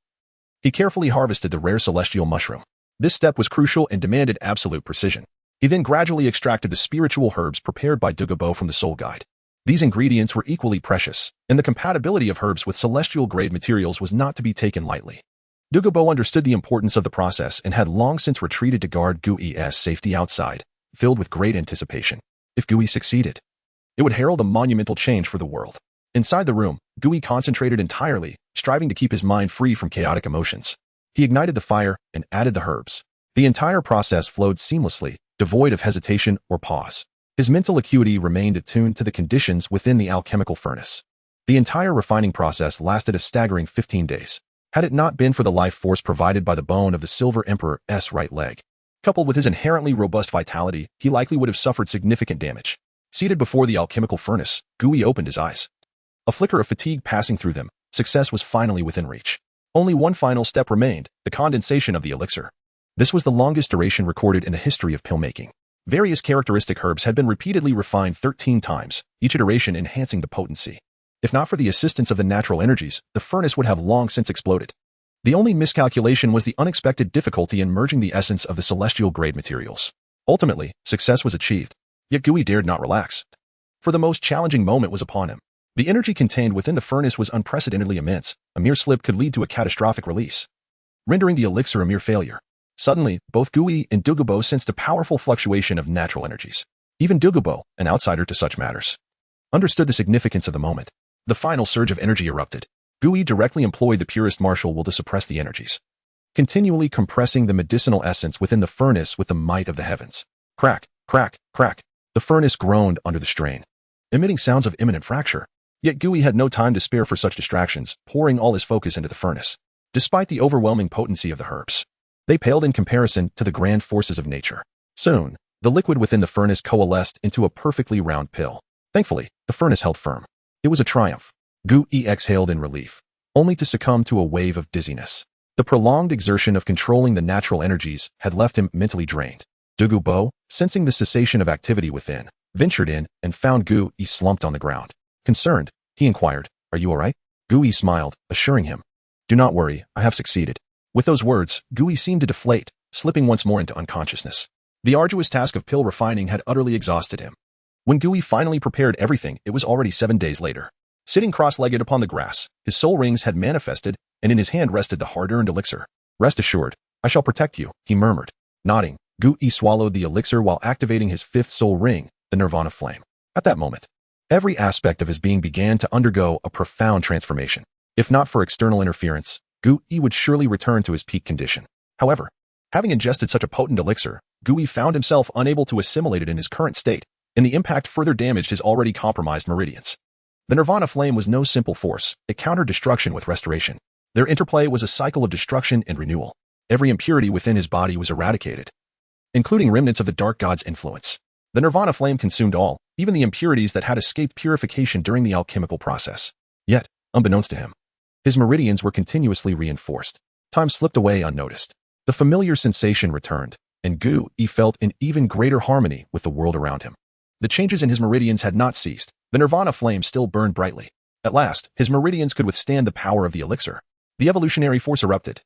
he carefully harvested the rare celestial mushroom. This step was crucial and demanded absolute precision. He then gradually extracted the spiritual herbs prepared by Douluo from the Soul Guide. These ingredients were equally precious, and the compatibility of herbs with celestial-grade materials was not to be taken lightly. Douluo understood the importance of the process and had long since retreated to guard Gui's safety outside, filled with great anticipation. If Gui succeeded, it would herald a monumental change for the world. Inside the room, Gui concentrated entirely, striving to keep his mind free from chaotic emotions. He ignited the fire and added the herbs. The entire process flowed seamlessly, devoid of hesitation or pause. His mental acuity remained attuned to the conditions within the alchemical furnace. The entire refining process lasted a staggering 15 days. Had it not been for the life force provided by the bone of the Silver Emperor's right leg, coupled with his inherently robust vitality, he likely would have suffered significant damage. Seated before the alchemical furnace, Gui opened his eyes. A flicker of fatigue passing through them, success was finally within reach. Only one final step remained, the condensation of the elixir. This was the longest duration recorded in the history of pill making. Various characteristic herbs had been repeatedly refined 13 times, each iteration enhancing the potency. If not for the assistance of the natural energies, the furnace would have long since exploded. The only miscalculation was the unexpected difficulty in merging the essence of the celestial-grade materials. Ultimately, success was achieved, yet Gui dared not relax. For the most challenging moment was upon him. The energy contained within the furnace was unprecedentedly immense. A mere slip could lead to a catastrophic release, rendering the elixir a mere failure. Suddenly, both Gui and Douluo sensed a powerful fluctuation of natural energies. Even Douluo, an outsider to such matters, understood the significance of the moment. The final surge of energy erupted. Gui directly employed the purest martial will to suppress the energies, continually compressing the medicinal essence within the furnace with the might of the heavens. Crack, crack, crack. The furnace groaned under the strain, emitting sounds of imminent fracture. Yet Gui had no time to spare for such distractions, pouring all his focus into the furnace. Despite the overwhelming potency of the herbs, they paled in comparison to the grand forces of nature. Soon, the liquid within the furnace coalesced into a perfectly round pill. Thankfully, the furnace held firm. It was a triumph. Gui exhaled in relief, only to succumb to a wave of dizziness. The prolonged exertion of controlling the natural energies had left him mentally drained. Douluo, sensing the cessation of activity within, ventured in and found Gui slumped on the ground. Concerned, he inquired, "Are you all right?" Gui smiled, assuring him, "Do not worry, I have succeeded." With those words, Gui seemed to deflate, slipping once more into unconsciousness. The arduous task of pill refining had utterly exhausted him. When Gui finally prepared everything, it was already 7 days later. Sitting cross-legged upon the grass, his soul rings had manifested, and in his hand rested the hard-earned elixir. "Rest assured, I shall protect you," he murmured. Nodding, Gui swallowed the elixir while activating his 5th soul ring, the nirvana flame. At that moment, every aspect of his being began to undergo a profound transformation. If not for external interference, Gui would surely return to his peak condition. However, having ingested such a potent elixir, Gui found himself unable to assimilate it in his current state, and the impact further damaged his already compromised meridians. The nirvana flame was no simple force. It countered destruction with restoration. Their interplay was a cycle of destruction and renewal. Every impurity within his body was eradicated, including remnants of the dark god's influence. The nirvana flame consumed all, even the impurities that had escaped purification during the alchemical process. Yet, unbeknownst to him, his meridians were continuously reinforced. Time slipped away unnoticed. The familiar sensation returned, and Gui felt in even greater harmony with the world around him. The changes in his meridians had not ceased. The nirvana flame still burned brightly. At last, his meridians could withstand the power of the elixir. The evolutionary force erupted,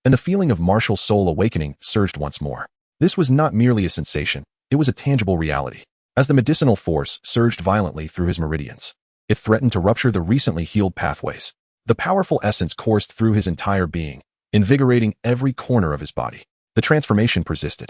and the feeling of martial soul awakening surged once more. This was not merely a sensation, it was a tangible reality. As the medicinal force surged violently through his meridians, it threatened to rupture the recently healed pathways. The powerful essence coursed through his entire being, invigorating every corner of his body. The transformation persisted,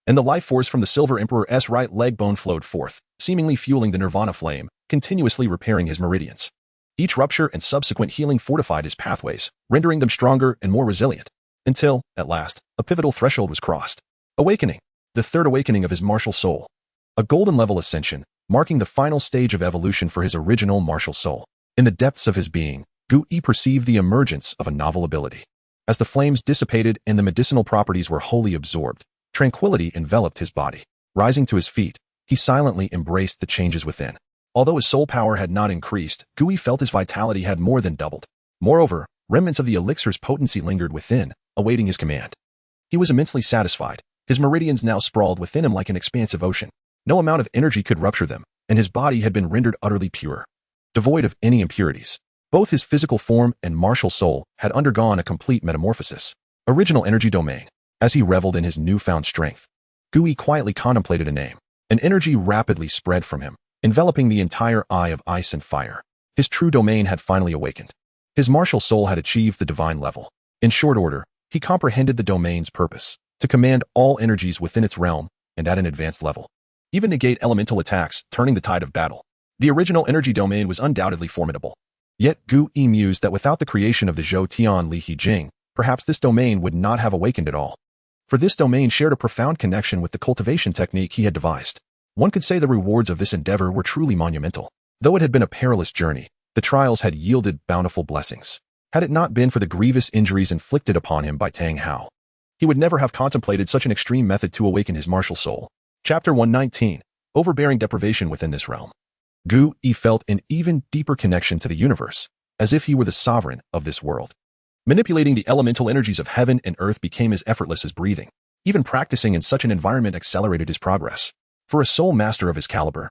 and the life force from the Silver Emperor's right leg bone flowed forth, seemingly fueling the Nirvana flame, continuously repairing his meridians. Each rupture and subsequent healing fortified his pathways, rendering them stronger and more resilient, until, at last, a pivotal threshold was crossed. Awakening. The third awakening of his martial soul. A golden-level ascension, marking the final stage of evolution for his original martial soul. In the depths of his being, Gu-yi perceived the emergence of a novel ability. As the flames dissipated and the medicinal properties were wholly absorbed, tranquility enveloped his body. Rising to his feet, he silently embraced the changes within. Although his soul power had not increased, Gu-yi felt his vitality had more than doubled. Moreover, remnants of the elixir's potency lingered within, awaiting his command. He was immensely satisfied. His meridians now sprawled within him like an expansive ocean. No amount of energy could rupture them, and his body had been rendered utterly pure, devoid of any impurities. Both his physical form and martial soul had undergone a complete metamorphosis. Original energy domain. As he reveled in his newfound strength, Gu-yi quietly contemplated a name. An energy rapidly spread from him, enveloping the entire eye of ice and fire. His true domain had finally awakened. His martial soul had achieved the divine level. In short order, he comprehended the domain's purpose, to command all energies within its realm and at an advanced level. Even negate elemental attacks, turning the tide of battle. The original energy domain was undoubtedly formidable. Yet Gu-yi mused that without the creation of the Zhou Tian Li He Jing, perhaps this domain would not have awakened at all. For this domain shared a profound connection with the cultivation technique he had devised. One could say the rewards of this endeavor were truly monumental. Though it had been a perilous journey, the trials had yielded bountiful blessings. Had it not been for the grievous injuries inflicted upon him by Tang Hao, he would never have contemplated such an extreme method to awaken his martial soul. Chapter 119. Overbearing deprivation within this realm. Gu-yi felt an even deeper connection to the universe, as if he were the sovereign of this world. Manipulating the elemental energies of heaven and earth became as effortless as breathing. Even practicing in such an environment accelerated his progress. For a soul master of his caliber,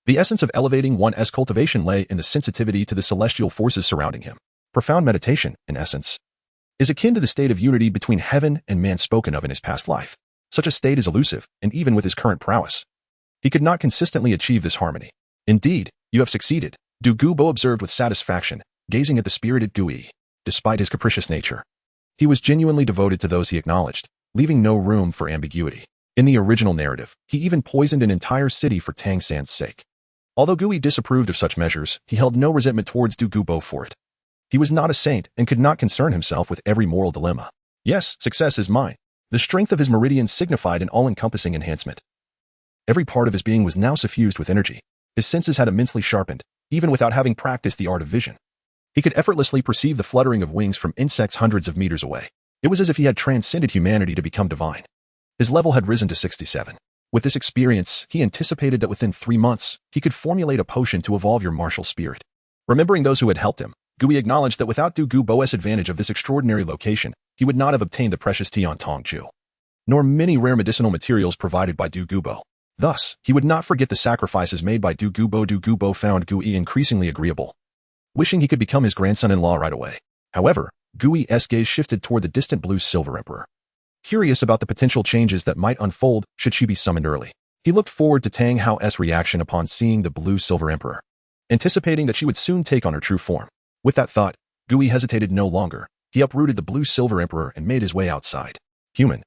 the essence of elevating one's cultivation lay in the sensitivity to the celestial forces surrounding him. Profound meditation, in essence, is akin to the state of unity between heaven and man spoken of in his past life. Such a state is elusive, and even with his current prowess, he could not consistently achieve this harmony. Indeed, you have succeeded, Du Gubo observed with satisfaction, gazing at the spirited Gu-yi. Despite his capricious nature, he was genuinely devoted to those he acknowledged, leaving no room for ambiguity. In the original narrative, he even poisoned an entire city for Tang San's sake. Although Gu-yi disapproved of such measures, he held no resentment towards Du Gubo for it. He was not a saint and could not concern himself with every moral dilemma. Yes, success is mine. The strength of his meridians signified an all-encompassing enhancement. Every part of his being was now suffused with energy. His senses had immensely sharpened, even without having practiced the art of vision. He could effortlessly perceive the fluttering of wings from insects hundreds of meters away. It was as if he had transcended humanity to become divine. His level had risen to 67. With this experience, he anticipated that within 3 months, he could formulate a potion to evolve your martial spirit. Remembering those who had helped him, Gu-yi acknowledged that without Du Gubo's advantage of this extraordinary location, he would not have obtained the precious Tian Tong Ju, nor many rare medicinal materials provided by Du Gubo. Thus, he would not forget the sacrifices made by Du Gubo. Du Gubo found Gu-yi increasingly agreeable, wishing he could become his grandson-in-law right away. However, Gu-yi's gaze shifted toward the distant blue Silver Emperor. Curious about the potential changes that might unfold should she be summoned early, he looked forward to Tang Hao's reaction upon seeing the blue Silver Emperor, anticipating that she would soon take on her true form. With that thought, Gu-yi hesitated no longer. He uprooted the blue Silver Emperor and made his way outside. Human,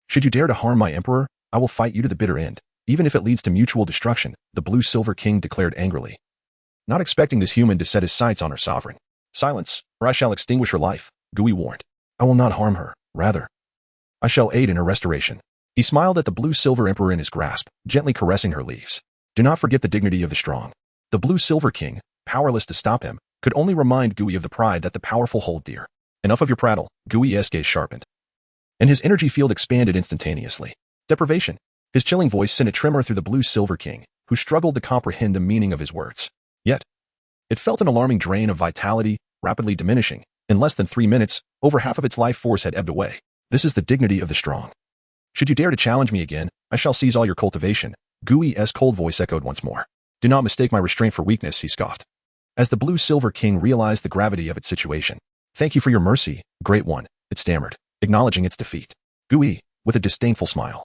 should you dare to harm my emperor, I will fight you to the bitter end, even if it leads to mutual destruction, the blue Silver King declared angrily, not expecting this human to set his sights on her sovereign. Silence, or I shall extinguish her life, Gu-yi warned. I will not harm her, rather, I shall aid in her restoration. He smiled at the blue Silver Emperor in his grasp, gently caressing her leaves. Do not forget the dignity of the strong. The blue Silver King, powerless to stop him, could only remind Gu-yi of the pride that the powerful hold dear. Enough of your prattle, Gu-yi's gaze sharpened, and his energy field expanded instantaneously. Deprivation. His chilling voice sent a tremor through the blue Silver King, who struggled to comprehend the meaning of his words. Yet, it felt an alarming drain of vitality, rapidly diminishing. In less than 3 minutes, over half of its life force had ebbed away. This is the dignity of the strong. Should you dare to challenge me again, I shall seize all your cultivation. Gu-yi's cold voice echoed once more. Do not mistake my restraint for weakness, he scoffed. As the blue Silver King realized the gravity of its situation. Thank you for your mercy, great one, it stammered, acknowledging its defeat. Gu-yi, with a disdainful smile,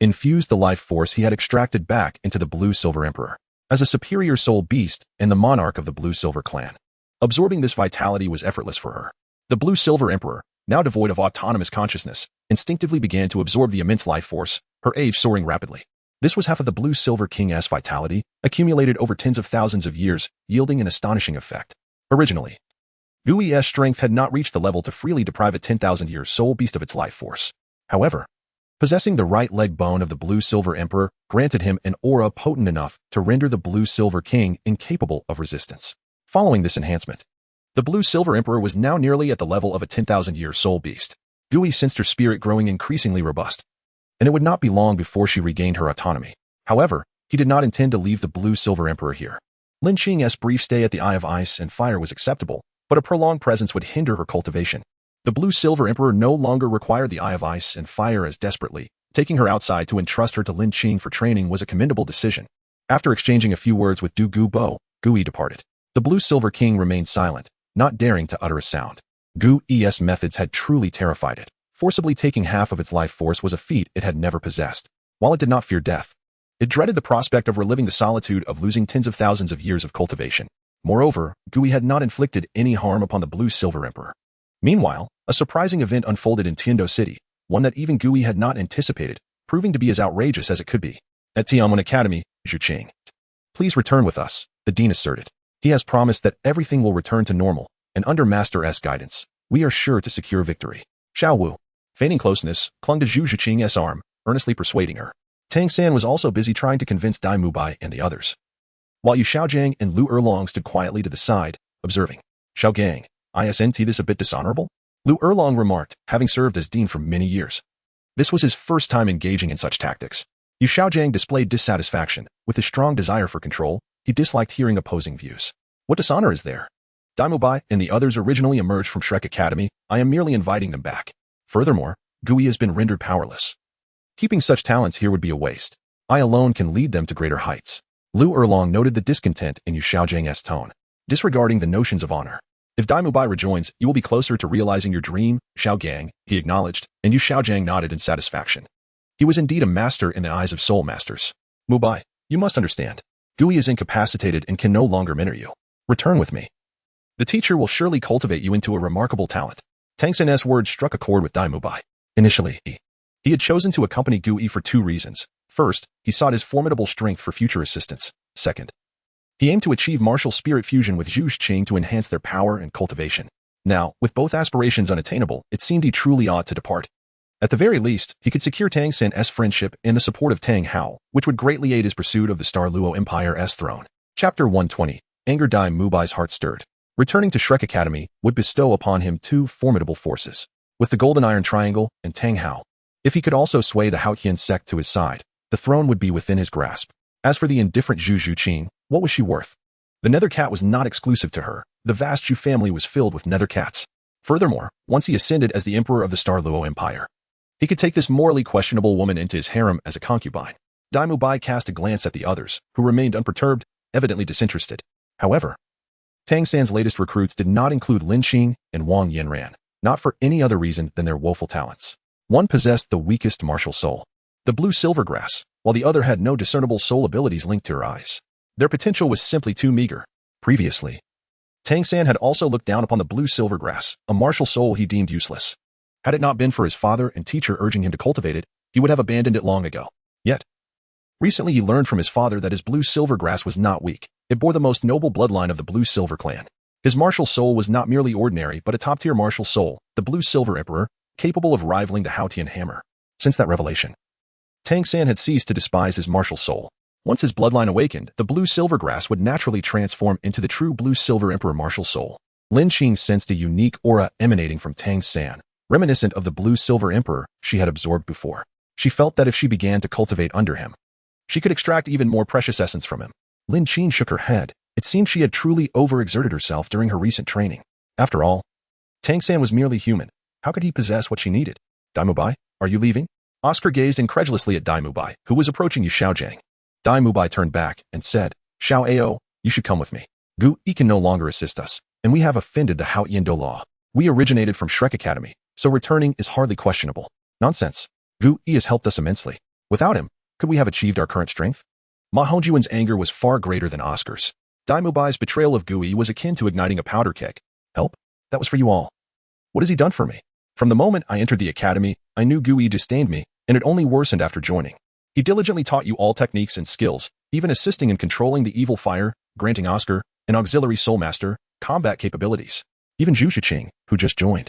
infused the life force he had extracted back into the blue Silver Emperor, as a superior soul beast and the monarch of the blue Silver clan. Absorbing this vitality was effortless for her. The blue Silver Emperor, now devoid of autonomous consciousness, instinctively began to absorb the immense life force, her age soaring rapidly. This was half of the Blue Silver King's vitality, accumulated over tens of thousands of years, yielding an astonishing effect. Originally, Gui's strength had not reached the level to freely deprive a 10,000-year soul beast of its life force. However, possessing the right leg bone of the Blue Silver Emperor granted him an aura potent enough to render the Blue Silver King incapable of resistance. Following this enhancement, the Blue Silver Emperor was now nearly at the level of a 10,000-year soul beast. Gui sensed her spirit growing increasingly robust, and it would not be long before she regained her autonomy. However, he did not intend to leave the Blue Silver Emperor here. Lin Qing's brief stay at the Eye of Ice and Fire was acceptable, but a prolonged presence would hinder her cultivation. The Blue Silver Emperor no longer required the Eye of Ice and Fire as desperately. Taking her outside to entrust her to Lin Qing for training was a commendable decision. After exchanging a few words with Du Gubo, Gui departed. The Blue Silver King remained silent, not daring to utter a sound. Gui's methods had truly terrified it. Forcibly taking half of its life force was a feat it had never possessed. While it did not fear death, it dreaded the prospect of reliving the solitude of losing tens of thousands of years of cultivation. Moreover, Gui had not inflicted any harm upon the Blue Silver Emperor. Meanwhile, a surprising event unfolded in Tiando City, one that even Gui had not anticipated, proving to be as outrageous as it could be. At Tianwen Academy, Zhu Qing. Please return with us, the dean asserted. He has promised that everything will return to normal, and under Master S guidance, we are sure to secure victory. Xiao Wu, feigning closeness, clung to Zhu Qing's arm, earnestly persuading her. Tang San was also busy trying to convince Dai Mubai and the others, while Yu Xiaojiang and Lu Erlong stood quietly to the side, observing. Xiaogang, isn't this a bit dishonorable? Lu Erlong remarked, having served as dean for many years. This was his first time engaging in such tactics. Yu Xiaojiang displayed dissatisfaction. With his strong desire for control, he disliked hearing opposing views. What dishonor is there? Dai Mubai and the others originally emerged from Shrek Academy. I am merely inviting them back. Furthermore, Gui has been rendered powerless. Keeping such talents here would be a waste. I alone can lead them to greater heights. Lu Erlong noted the discontent in Yu Xiaojiang's tone, disregarding the notions of honor. If Dai Mubai rejoins, you will be closer to realizing your dream, Xiaogang, he acknowledged, and Yu Xiaojiang nodded in satisfaction. He was indeed a master in the eyes of soul masters. Mubai, you must understand. Gui is incapacitated and can no longer mentor you. Return with me. The teacher will surely cultivate you into a remarkable talent. Tang San's words struck a chord with Dai Mubai. Initially, he had chosen to accompany Gui for two reasons. First, he sought his formidable strength for future assistance. Second, he aimed to achieve martial spirit fusion with Zhu Qing to enhance their power and cultivation. Now, with both aspirations unattainable, it seemed he truly ought to depart. At the very least, he could secure Tang San's friendship and the support of Tang Hao, which would greatly aid his pursuit of the Star Luo Empire's throne. Chapter 120. Anger. Dai Mubai's heart stirred. Returning to Shrek Academy would bestow upon him two formidable forces, with the Golden Iron Triangle and Tang Hao. If he could also sway the Haotian sect to his side, the throne would be within his grasp. As for the indifferent Zhu Qing, what was she worth? The Nether Cat was not exclusive to her. The vast Zhu family was filled with Nether Cats. Furthermore, once he ascended as the Emperor of the Star Luo Empire, he could take this morally questionable woman into his harem as a concubine. Dai Mubai cast a glance at the others, who remained unperturbed, evidently disinterested. However, Tang San's latest recruits did not include Lin Qing and Wang Yanran, not for any other reason than their woeful talents. One possessed the weakest martial soul, the Blue Silver Grass, while the other had no discernible soul abilities linked to her eyes. Their potential was simply too meager. Previously, Tang San had also looked down upon the Blue Silver Grass, a martial soul he deemed useless. Had it not been for his father and teacher urging him to cultivate it, he would have abandoned it long ago. Yet, recently he learned from his father that his Blue Silver Grass was not weak. It bore the most noble bloodline of the Blue Silver clan. His martial soul was not merely ordinary but a top-tier martial soul, the Blue Silver Emperor, capable of rivaling the Haotian hammer. Since that revelation, Tang San had ceased to despise his martial soul. Once his bloodline awakened, the Blue Silver Grass would naturally transform into the true Blue Silver Emperor martial soul. Lin Qing sensed a unique aura emanating from Tang San, reminiscent of the Blue Silver Emperor she had absorbed before. She felt that if she began to cultivate under him, she could extract even more precious essence from him. Lin Qing shook her head. It seemed she had truly overexerted herself during her recent training. After all, Tang San was merely human. How could he possess what she needed? Dai Mubai, are you leaving? Oscar gazed incredulously at Dai Mubai, who was approaching Yu Xiaojiang. Dai Mubai turned back and said, Xiao Ao, you should come with me. Gu Yi can no longer assist us, and we have offended the Haotian law. We originated from Shrek Academy, so returning is hardly questionable. Nonsense. Gu Yi has helped us immensely. Without him, could we have achieved our current strength? Ma Hongjuan's anger was far greater than Oscar's. Dai Mubai's betrayal of Gui was akin to igniting a powder keg. Help? That was for you all. What has he done for me? From the moment I entered the academy, I knew Gui disdained me, and it only worsened after joining. He diligently taught you all techniques and skills, even assisting in controlling the evil fire, granting Oscar, an auxiliary soul master, combat capabilities. Even Zhu Shiqing, who just joined,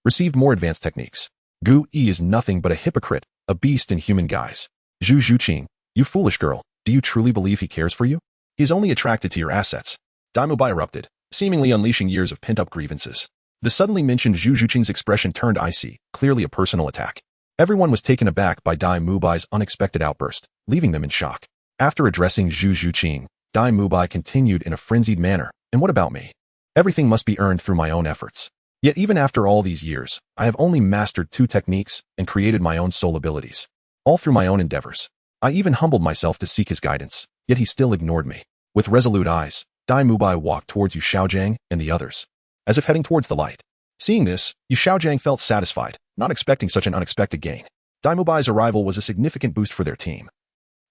received more advanced techniques. Gui is nothing but a hypocrite, a beast in human guise. Zhu Shiqing, you foolish girl, do you truly believe he cares for you? He is only attracted to your assets. Dai Mubai erupted, seemingly unleashing years of pent-up grievances. The suddenly mentioned Zhu Shiqing's expression turned icy, clearly a personal attack. Everyone was taken aback by Dai Mubai's unexpected outburst, leaving them in shock. After addressing Zhu Shiqing, Dai Mubai continued in a frenzied manner, and what about me? Everything must be earned through my own efforts. Yet even after all these years, I have only mastered 2 techniques and created my own soul abilities. All through my own endeavors. I even humbled myself to seek his guidance, yet he still ignored me. With resolute eyes, Dai Mubai walked towards Yu Xiaojiang and the others, as if heading towards the light. Seeing this, Yu Xiaojiang felt satisfied, not expecting such an unexpected gain. Dai Mubai's arrival was a significant boost for their team,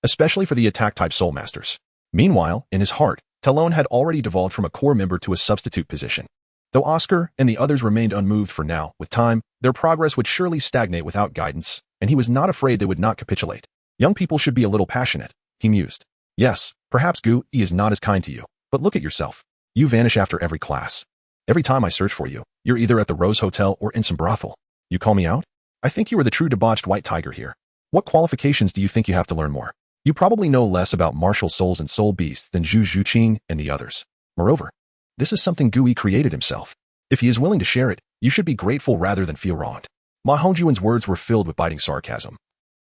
especially for the attack-type soul masters. Meanwhile, in his heart, Talon had already devolved from a core member to a substitute position. Though Oscar and the others remained unmoved for now, with time, their progress would surely stagnate without guidance, and he was not afraid they would not capitulate. Young people should be a little passionate, he mused. Yes, perhaps Gui is not as kind to you, but look at yourself. You vanish after every class. Every time I search for you, you're either at the Rose Hotel or in some brothel. You call me out? I think you are the true debauched white tiger here. What qualifications do you think you have to learn more? You probably know less about martial souls and soul beasts than Zhu Shiqing and the others. Moreover, this is something Gui created himself. If he is willing to share it, you should be grateful rather than feel wronged. Ma Hongjuan's words were filled with biting sarcasm,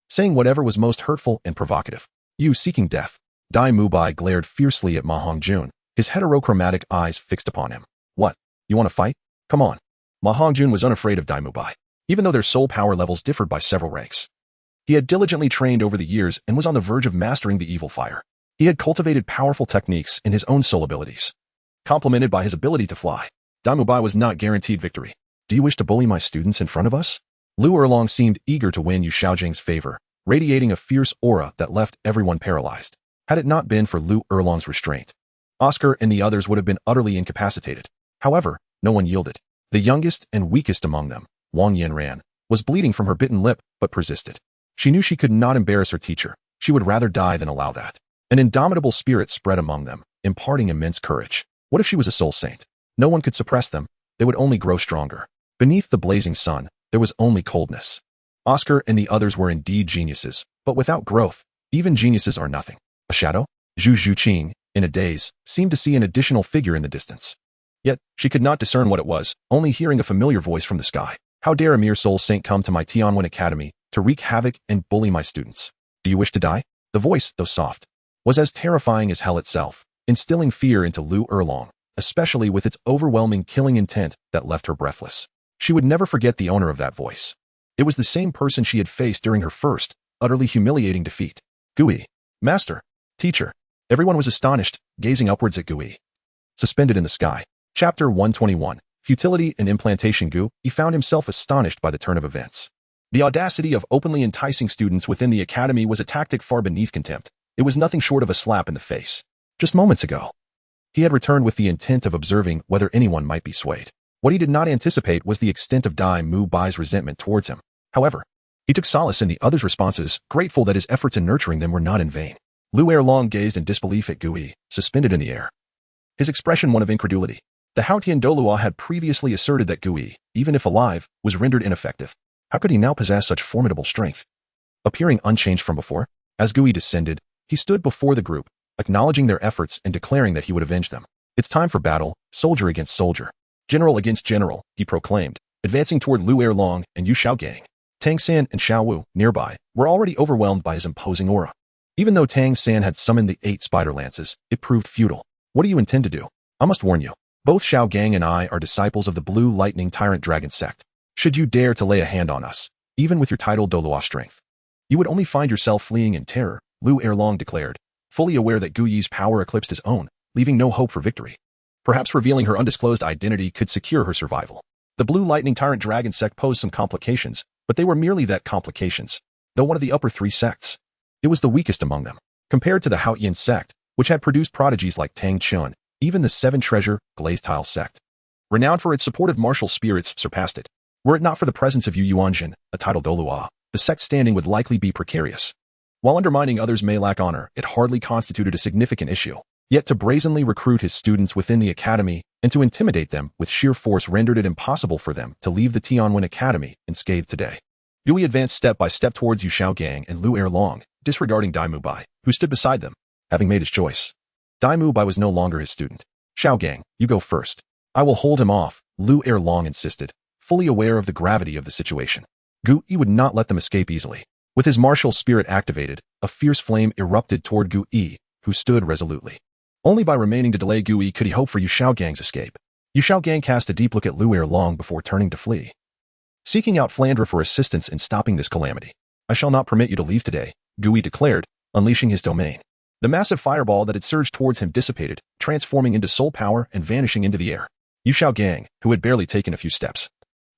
saying whatever was most hurtful and provocative. You seeking death. Dai Mubai glared fiercely at Ma Hongjun, his heterochromatic eyes fixed upon him. What? You want to fight? Come on. Ma Hongjun was unafraid of Dai Mubai, even though their soul power levels differed by several ranks. He had diligently trained over the years and was on the verge of mastering the evil fire. He had cultivated powerful techniques in his own soul abilities, complemented by his ability to fly. Dai Mubai was not guaranteed victory. Do you wish to bully my students in front of us? Lu Erlong seemed eager to win Yu Xiaojiang's favor, radiating a fierce aura that left everyone paralyzed. Had it not been for Lu Erlong's restraint, Oscar and the others would have been utterly incapacitated. However, no one yielded. The youngest and weakest among them, Wang Yanran, was bleeding from her bitten lip, but persisted. She knew she could not embarrass her teacher. She would rather die than allow that. An indomitable spirit spread among them, imparting immense courage. What if she was a soul saint? No one could suppress them. They would only grow stronger. Beneath the blazing sun, there was only coldness. Oscar and the others were indeed geniuses, but without growth, even geniuses are nothing. A shadow? Zhu Shiqing, in a daze, seemed to see an additional figure in the distance. Yet, she could not discern what it was, only hearing a familiar voice from the sky. How dare a mere soul saint come to my Tianwen Academy to wreak havoc and bully my students? Do you wish to die? The voice, though soft, was as terrifying as hell itself, instilling fear into Lu Erlong, especially with its overwhelming killing intent that left her breathless. She would never forget the owner of that voice. It was the same person she had faced during her first, utterly humiliating defeat. Gui. Master. Teacher. Everyone was astonished, gazing upwards at Gui. Suspended in the sky. Chapter 121. Futility and Implantation. Gui found himself astonished by the turn of events. The audacity of openly enticing students within the academy was a tactic far beneath contempt. It was nothing short of a slap in the face. Just moments ago, he had returned with the intent of observing whether anyone might be swayed. What he did not anticipate was the extent of Dai Mubai's resentment towards him. However, he took solace in the others' responses, grateful that his efforts in nurturing them were not in vain. Lu Erlong gazed in disbelief at Gui, suspended in the air, his expression one of incredulity. The Haotian Douluo had previously asserted that Gui, even if alive, was rendered ineffective. How could he now possess such formidable strength? Appearing unchanged from before, as Gui descended, he stood before the group, acknowledging their efforts and declaring that he would avenge them. It's time for battle, soldier against soldier. General against general, he proclaimed, advancing toward Lu Erlong and Yu Xiaogang. Tang San and Xiao Wu, nearby, were already overwhelmed by his imposing aura. Even though Tang San had summoned the 8 spider lances, it proved futile. What do you intend to do? I must warn you. Both Xiao Gang and I are disciples of the Blue Lightning Tyrant Dragon sect. Should you dare to lay a hand on us, even with your title Douluo strength, you would only find yourself fleeing in terror, Lu Erlong declared, fully aware that Guyi's power eclipsed his own, leaving no hope for victory. Perhaps revealing her undisclosed identity could secure her survival. The Blue Lightning Tyrant Dragon sect posed some complications, but they were merely that, complications. Though one of the upper 3 sects, it was the weakest among them. Compared to the Haotian sect, which had produced prodigies like Tang Chun, even the 7 Treasure, Glazed Tile sect, renowned for its supportive martial spirits, surpassed it. Were it not for the presence of Yu Yuanjin, a title Douluo, the sect's standing would likely be precarious. While undermining others may lack honor, it hardly constituted a significant issue. Yet to brazenly recruit his students within the academy and to intimidate them with sheer force rendered it impossible for them to leave the Tianwen Academy unscathed today. Gui advanced step by step towards Yu Xiaogang and Lu Erlong, disregarding Dai Mubai, who stood beside them, having made his choice. Dai Mubai was no longer his student. Xiaogang, you go first. I will hold him off, Lu Erlong insisted, fully aware of the gravity of the situation. Gui would not let them escape easily. With his martial spirit activated, a fierce flame erupted toward Gui, who stood resolutely. Only by remaining to delay Gui could he hope for Yu Xiaogang's escape. Yu Xiaogang cast a deep look at Lu Erlong before turning to flee. Seeking out Flandre for assistance in stopping this calamity. I shall not permit you to leave today, Gui declared, unleashing his domain. The massive fireball that had surged towards him dissipated, transforming into soul power and vanishing into the air. Yu Xiaogang, who had barely taken a few steps,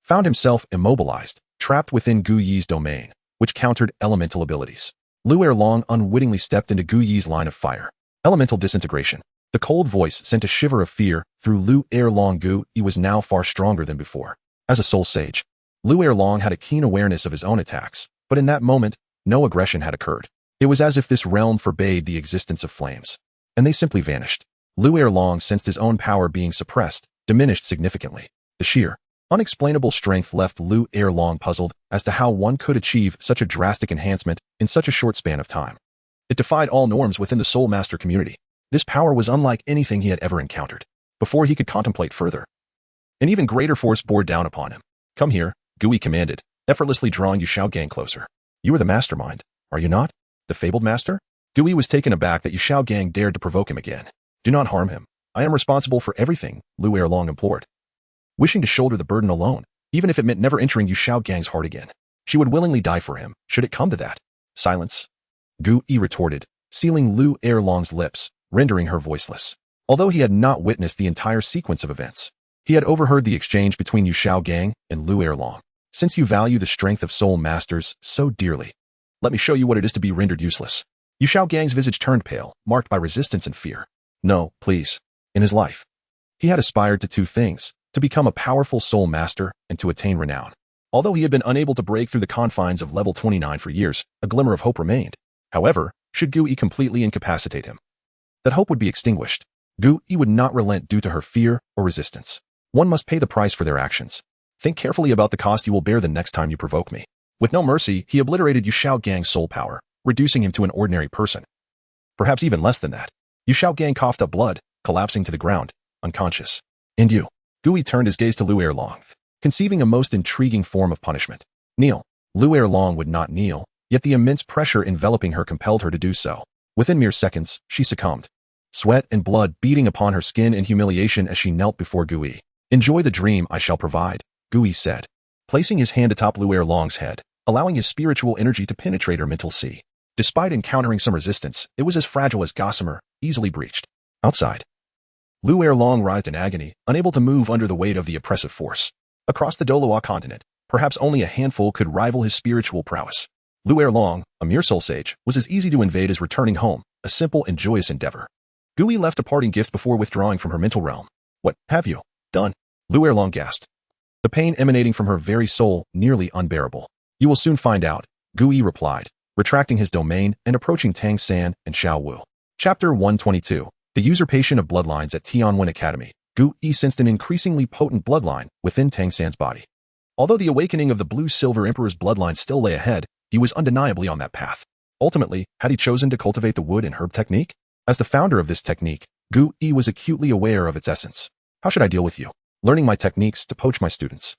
found himself immobilized, trapped within Gui's domain, which countered elemental abilities. Lu Erlong unwittingly stepped into Gui's line of fire. Elemental disintegration. The cold voice sent a shiver of fear through Lu Erlong. Gui was now far stronger than before. As a soul sage, Lu Erlong had a keen awareness of his own attacks, but in that moment, no aggression had occurred. It was as if this realm forbade the existence of flames, and they simply vanished. Lu Erlong sensed his own power being suppressed, diminished significantly. The sheer, unexplainable strength left Lu Erlong puzzled as to how one could achieve such a drastic enhancement in such a short span of time. It defied all norms within the Soul Master community. This power was unlike anything he had ever encountered. Before he could contemplate further, an even greater force bore down upon him. Come here, Gui commanded, effortlessly drawing Yu Xiaogang closer. You are the mastermind, are you not? The fabled master? Gui was taken aback that Yu Xiaogang dared to provoke him again. Do not harm him. I am responsible for everything, Lu Erlong implored. Wishing to shoulder the burden alone, even if it meant never entering Yu Xiaogang's heart again. She would willingly die for him, should it come to that. Silence. Gui retorted, sealing Lu Erlong's lips, rendering her voiceless. Although he had not witnessed the entire sequence of events, he had overheard the exchange between Yu Xiaogang and Lu Erlong. Since you value the strength of soul masters so dearly, let me show you what it is to be rendered useless. Yu Xiaogang's visage turned pale, marked by resistance and fear. No, please. In his life, he had aspired to two things, to become a powerful soul master and to attain renown. Although he had been unable to break through the confines of level 29 for years, a glimmer of hope remained. However, should Gui completely incapacitate him, that hope would be extinguished. Gui would not relent due to her fear or resistance. One must pay the price for their actions. Think carefully about the cost you will bear the next time you provoke me. With no mercy, he obliterated Yu Xiaogang's soul power, reducing him to an ordinary person. Perhaps even less than that. Yu Xiaogang coughed up blood, collapsing to the ground, unconscious. And you? Gui turned his gaze to Lu Erlong, conceiving a most intriguing form of punishment. Kneel. Lu Erlong would not kneel, yet the immense pressure enveloping her compelled her to do so. Within mere seconds, she succumbed. Sweat and blood beating upon her skin in humiliation as she knelt before Gui. Enjoy the dream I shall provide, Gui said, placing his hand atop Lu Erlong's head, allowing his spiritual energy to penetrate her mental sea. Despite encountering some resistance, it was as fragile as gossamer, easily breached. Outside, Lu Erlong writhed in agony, unable to move under the weight of the oppressive force. Across the Douluo Continent, perhaps only a handful could rival his spiritual prowess. Lu Erlong, a mere soul sage, was as easy to invade as returning home, a simple and joyous endeavor. Gui left a parting gift before withdrawing from her mental realm. What have you done? Lu Erlong gasped, the pain emanating from her very soul nearly unbearable. You will soon find out, Gui replied, retracting his domain and approaching Tang San and Xiao Wu. Chapter 122. The Usurpation of Bloodlines at Tianwen Academy. Gui sensed an increasingly potent bloodline within Tang San's body. Although the awakening of the Blue-Silver Emperor's bloodline still lay ahead, he was undeniably on that path. Ultimately, had he chosen to cultivate the wood and herb technique? As the founder of this technique, Gui was acutely aware of its essence. How should I deal with you? Learning my techniques to poach my students.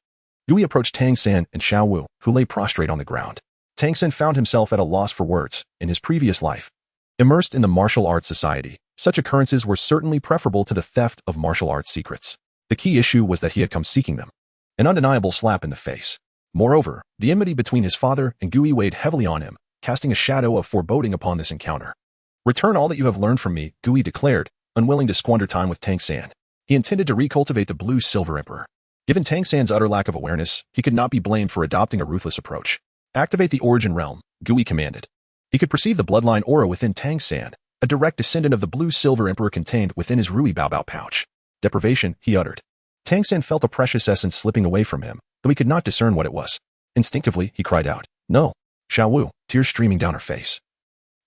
Gui approached Tang San and Xiao Wu, who lay prostrate on the ground. Tang San found himself at a loss for words in his previous life. Immersed in the martial arts society, such occurrences were certainly preferable to the theft of martial arts secrets. The key issue was that he had come seeking them. An undeniable slap in the face. Moreover, the enmity between his father and Gui weighed heavily on him, casting a shadow of foreboding upon this encounter. Return all that you have learned from me, Gui declared, unwilling to squander time with Tang San. He intended to recultivate the Blue-Silver Emperor. Given Tang San's utter lack of awareness, he could not be blamed for adopting a ruthless approach. Activate the origin realm, Gui commanded. He could perceive the bloodline aura within Tang San, a direct descendant of the Blue-Silver Emperor contained within his Rui Bao Bao pouch. Deprivation, he uttered. Tang San felt a precious essence slipping away from him, though he could not discern what it was. Instinctively, he cried out, "No!" Xiao Wu, tears streaming down her face,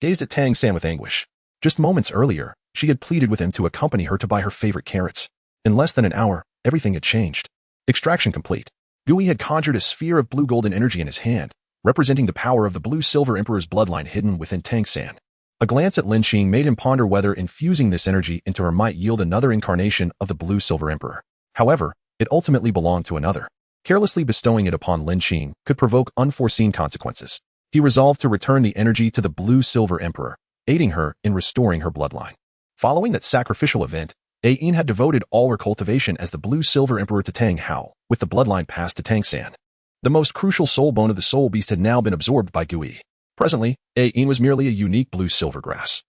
gazed at Tang San with anguish. Just moments earlier, she had pleaded with him to accompany her to buy her favorite carrots. In less than an hour, everything had changed. Extraction complete. Gui had conjured a sphere of blue golden energy in his hand, representing the power of the blue-silver emperor's bloodline hidden within Tang San. A glance at Lin Qing made him ponder whether infusing this energy into her might yield another incarnation of the blue-silver emperor. However, it ultimately belonged to another. Carelessly bestowing it upon Lin Qing could provoke unforeseen consequences. He resolved to return the energy to the blue-silver emperor, aiding her in restoring her bloodline. Following that sacrificial event, Ayin had devoted all her cultivation as the blue-silver emperor to Tang Hao, with the bloodline passed to Tang San. The most crucial soul bone of the soul beast had now been absorbed by Gui. Presently, Ayin was merely a unique blue-silver grass,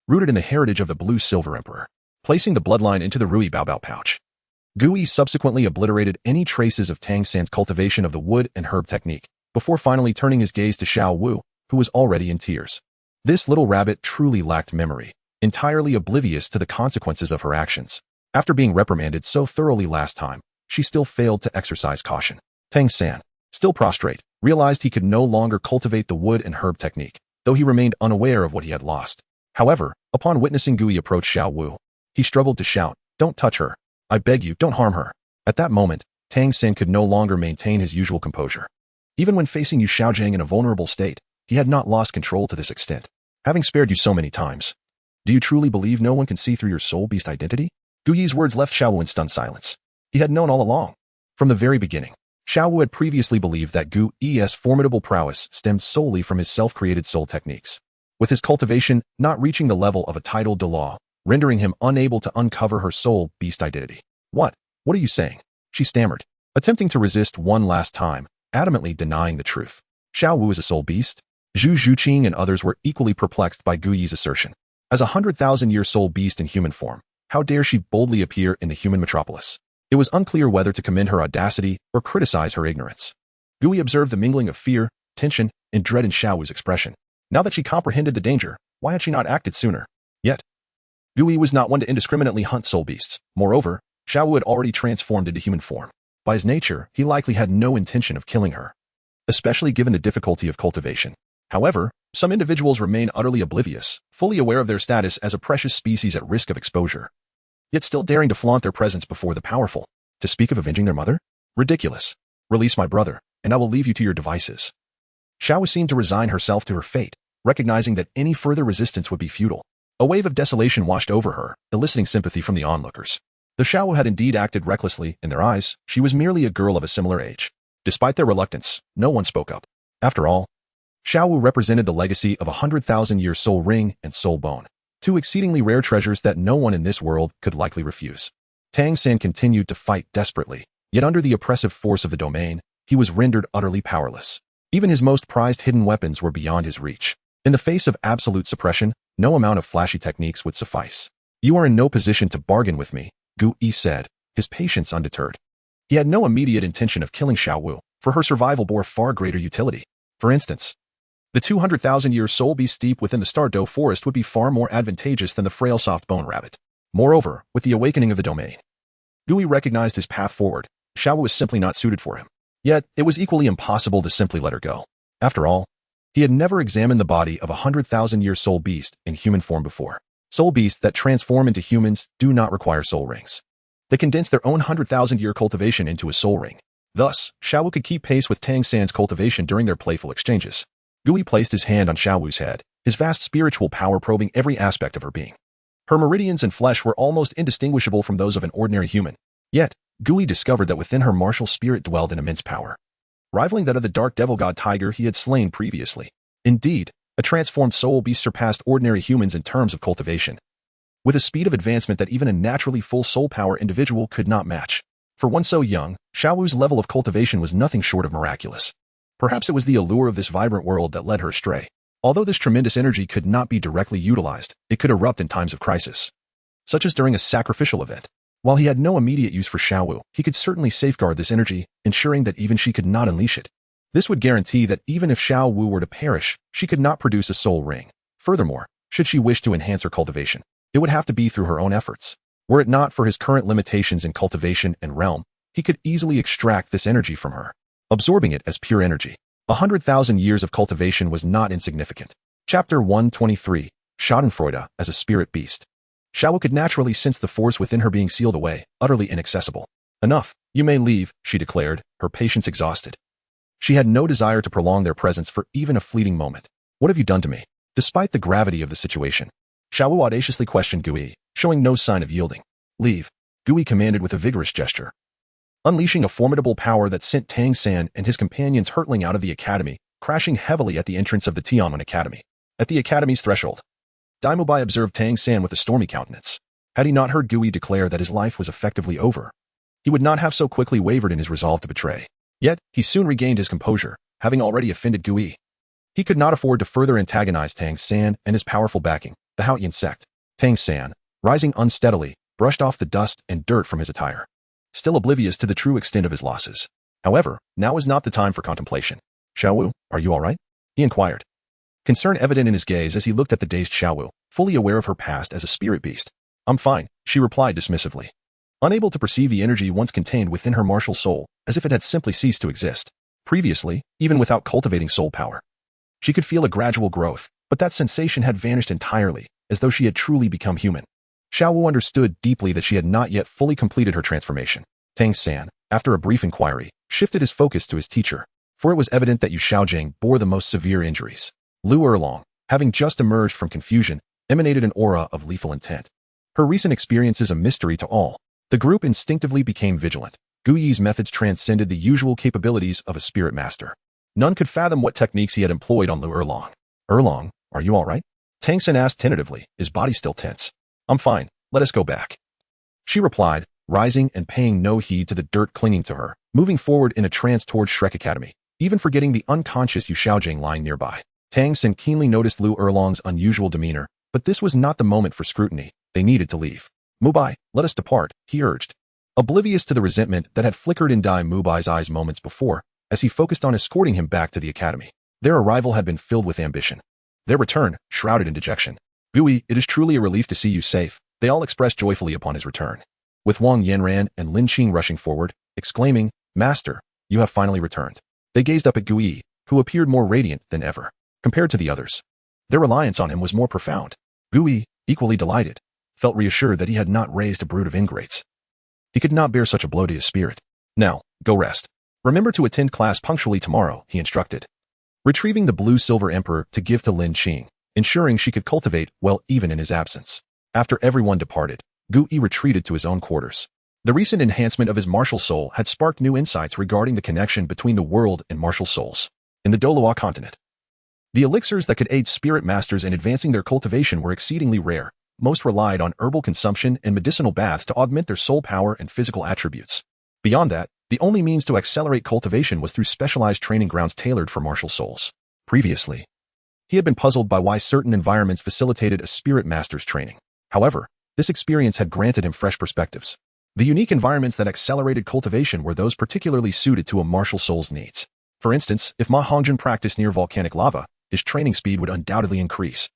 rooted in the heritage of the blue-silver emperor. Placing the bloodline into the Rui Baobao pouch, Gui subsequently obliterated any traces of Tang San's cultivation of the wood and herb technique, before finally turning his gaze to Xiao Wu, who was already in tears. This little rabbit truly lacked memory, entirely oblivious to the consequences of her actions. After being reprimanded so thoroughly last time, she still failed to exercise caution. Tang San, still prostrate, realized he could no longer cultivate the wood and herb technique, though he remained unaware of what he had lost. However, upon witnessing Gui approach Xiao Wu, he struggled to shout, "Don't touch her. I beg you, don't harm her." At that moment, Tang San could no longer maintain his usual composure. Even when facing Yu Xiaojiang in a vulnerable state, he had not lost control to this extent. "Having spared you so many times, do you truly believe no one can see through your soul beast identity?" Gu Yi's words left Xiao Wu in stunned silence. He had known all along. From the very beginning, Xiao Wu had previously believed that Gu Yi's formidable prowess stemmed solely from his self-created soul techniques, with his cultivation not reaching the level of a titled Douluo, rendering him unable to uncover her soul beast identity. What are you saying?" she stammered, attempting to resist one last time, adamantly denying the truth. Xiao Wu is a soul beast? Zhu Zhuqing and others were equally perplexed by Gu Yi's assertion. As a 100,000-year soul beast in human form, how dare she boldly appear in the human metropolis? It was unclear whether to commend her audacity or criticize her ignorance. Gu Yi observed the mingling of fear, tension, and dread in Xiao Wu's expression. Now that she comprehended the danger, why had she not acted sooner? Yet, Gu Yi was not one to indiscriminately hunt soul beasts. Moreover, Xiao Wu had already transformed into human form. By his nature, he likely had no intention of killing her, especially given the difficulty of cultivation. However, some individuals remain utterly oblivious, fully aware of their status as a precious species at risk of exposure, yet still daring to flaunt their presence before the powerful. To speak of avenging their mother? Ridiculous. Release my brother, and I will leave you to your devices. Xiao Wu seemed to resign herself to her fate, recognizing that any further resistance would be futile. A wave of desolation washed over her, eliciting sympathy from the onlookers. Though Xiao Wu had indeed acted recklessly, in their eyes, she was merely a girl of a similar age. Despite their reluctance, no one spoke up. After all, Xiao Wu represented the legacy of a 100,000-year soul ring and soul bone, two exceedingly rare treasures that no one in this world could likely refuse. Tang San continued to fight desperately, yet under the oppressive force of the domain, he was rendered utterly powerless. Even his most prized hidden weapons were beyond his reach. In the face of absolute suppression, no amount of flashy techniques would suffice. "You are in no position to bargain with me," Gu Yi said, his patience undeterred. He had no immediate intention of killing Xiao Wu, for her survival bore far greater utility. For instance, the 200,000-year soul beast steep within the Star Doe forest would be far more advantageous than the frail soft-bone rabbit. Moreover, with the awakening of the domain, Gu Yi recognized his path forward. Xiao Wu was simply not suited for him. Yet, it was equally impossible to simply let her go. After all, he had never examined the body of a 100,000-year soul beast in human form before. Soul beasts that transform into humans do not require soul rings. They condense their own 100,000-year cultivation into a soul ring. Thus, Xiao Wu could keep pace with Tang San's cultivation during their playful exchanges. Gu Yi placed his hand on Xiao Wu's head, his vast spiritual power probing every aspect of her being. Her meridians and flesh were almost indistinguishable from those of an ordinary human. Yet, Gu Yi discovered that within her martial spirit dwelled an immense power, rivaling that of the dark devil god tiger he had slain previously. Indeed, a transformed soul beast surpassed ordinary humans in terms of cultivation, with a speed of advancement that even a naturally full soul power individual could not match. For one so young, Xiao Wu's level of cultivation was nothing short of miraculous. Perhaps it was the allure of this vibrant world that led her astray. Although this tremendous energy could not be directly utilized, it could erupt in times of crisis, such as during a sacrificial event. While he had no immediate use for Xiao Wu, he could certainly safeguard this energy, ensuring that even she could not unleash it. This would guarantee that even if Xiao Wu were to perish, she could not produce a soul ring. Furthermore, should she wish to enhance her cultivation, it would have to be through her own efforts. Were it not for his current limitations in cultivation and realm, he could easily extract this energy from her, absorbing it as pure energy. 100,000 years of cultivation was not insignificant. Chapter 123, Schadenfreude as a spirit beast. Xiaowu could naturally sense the force within her being sealed away, utterly inaccessible. Enough, you may leave, she declared, her patience exhausted. She had no desire to prolong their presence for even a fleeting moment. What have you done to me? Despite the gravity of the situation, Xiaowu audaciously questioned Gui, showing no sign of yielding. Leave, Gui commanded with a vigorous gesture. Unleashing a formidable power that sent Tang San and his companions hurtling out of the academy, crashing heavily at the entrance of the Tianwen Academy. At the academy's threshold, Dai Mubai observed Tang San with a stormy countenance. Had he not heard Gui declare that his life was effectively over, he would not have so quickly wavered in his resolve to betray. Yet, he soon regained his composure, having already offended Gui. He could not afford to further antagonize Tang San and his powerful backing, the Haoyan sect. Tang San, rising unsteadily, brushed off the dust and dirt from his attire, still oblivious to the true extent of his losses. However, now was not the time for contemplation. Xiaowu, are you all right? He inquired. Concern evident in his gaze as he looked at the dazed Xiaowu, fully aware of her past as a spirit beast. I'm fine, she replied dismissively, unable to perceive the energy once contained within her martial soul, as if it had simply ceased to exist. Previously, even without cultivating soul power, she could feel a gradual growth, but that sensation had vanished entirely, as though she had truly become human. Xiaowu understood deeply that she had not yet fully completed her transformation. Tang San, after a brief inquiry, shifted his focus to his teacher, for it was evident that Yu Xiaojing bore the most severe injuries. Lu Erlong, having just emerged from confusion, emanated an aura of lethal intent. Her recent experiences a mystery to all, the group instinctively became vigilant. Gu Yi's methods transcended the usual capabilities of a spirit master. None could fathom what techniques he had employed on Lu Erlong. Erlong, are you all right? Tang San asked tentatively, his body still tense. I'm fine, let us go back. She replied, rising and paying no heed to the dirt clinging to her, moving forward in a trance towards Shrek Academy, even forgetting the unconscious Yu Xiaojing lying nearby. Tang San keenly noticed Lu Erlong's unusual demeanor, but this was not the moment for scrutiny. They needed to leave. Mubai, let us depart, he urged, oblivious to the resentment that had flickered in Dai Mubai's eyes moments before, as he focused on escorting him back to the academy. Their arrival had been filled with ambition. Their return, shrouded in dejection. Gui, it is truly a relief to see you safe, they all expressed joyfully upon his return. With Wang Yanran and Lin Qing rushing forward, exclaiming, Master, you have finally returned. They gazed up at Gui, who appeared more radiant than ever. Compared to the others, their reliance on him was more profound. Gui, equally delighted, felt reassured that he had not raised a brood of ingrates. He could not bear such a blow to his spirit. Now, go rest. Remember to attend class punctually tomorrow, he instructed. Retrieving the blue-silver emperor to give to Lin Qing, ensuring she could cultivate well even in his absence. After everyone departed, Gui retreated to his own quarters. The recent enhancement of his martial soul had sparked new insights regarding the connection between the world and martial souls. In the Douluo Continent, the elixirs that could aid spirit masters in advancing their cultivation were exceedingly rare. Most relied on herbal consumption and medicinal baths to augment their soul power and physical attributes. Beyond that, the only means to accelerate cultivation was through specialized training grounds tailored for martial souls. Previously, he had been puzzled by why certain environments facilitated a spirit master's training. However, this experience had granted him fresh perspectives. The unique environments that accelerated cultivation were those particularly suited to a martial soul's needs. For instance, if Ma Hongjin practiced near volcanic lava, his training speed would undoubtedly increase,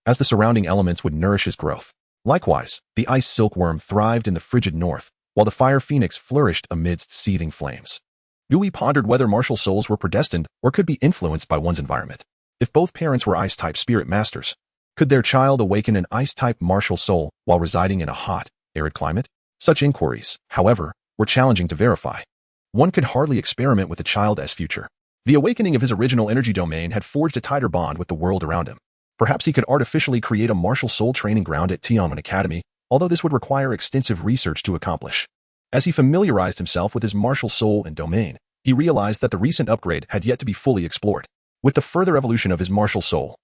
as the surrounding elements would nourish his growth. Likewise, the ice silkworm thrived in the frigid north, while the fire phoenix flourished amidst seething flames. Gui pondered whether martial souls were predestined or could be influenced by one's environment. If both parents were ice-type spirit masters, could their child awaken an ice-type martial soul while residing in a hot, arid climate? Such inquiries, however, were challenging to verify. One could hardly experiment with a child as future. The awakening of his original energy domain had forged a tighter bond with the world around him. Perhaps he could artificially create a martial soul training ground at Tianwen Academy, although this would require extensive research to accomplish. As he familiarized himself with his martial soul and domain, he realized that the recent upgrade had yet to be fully explored. With the further evolution of his martial soul,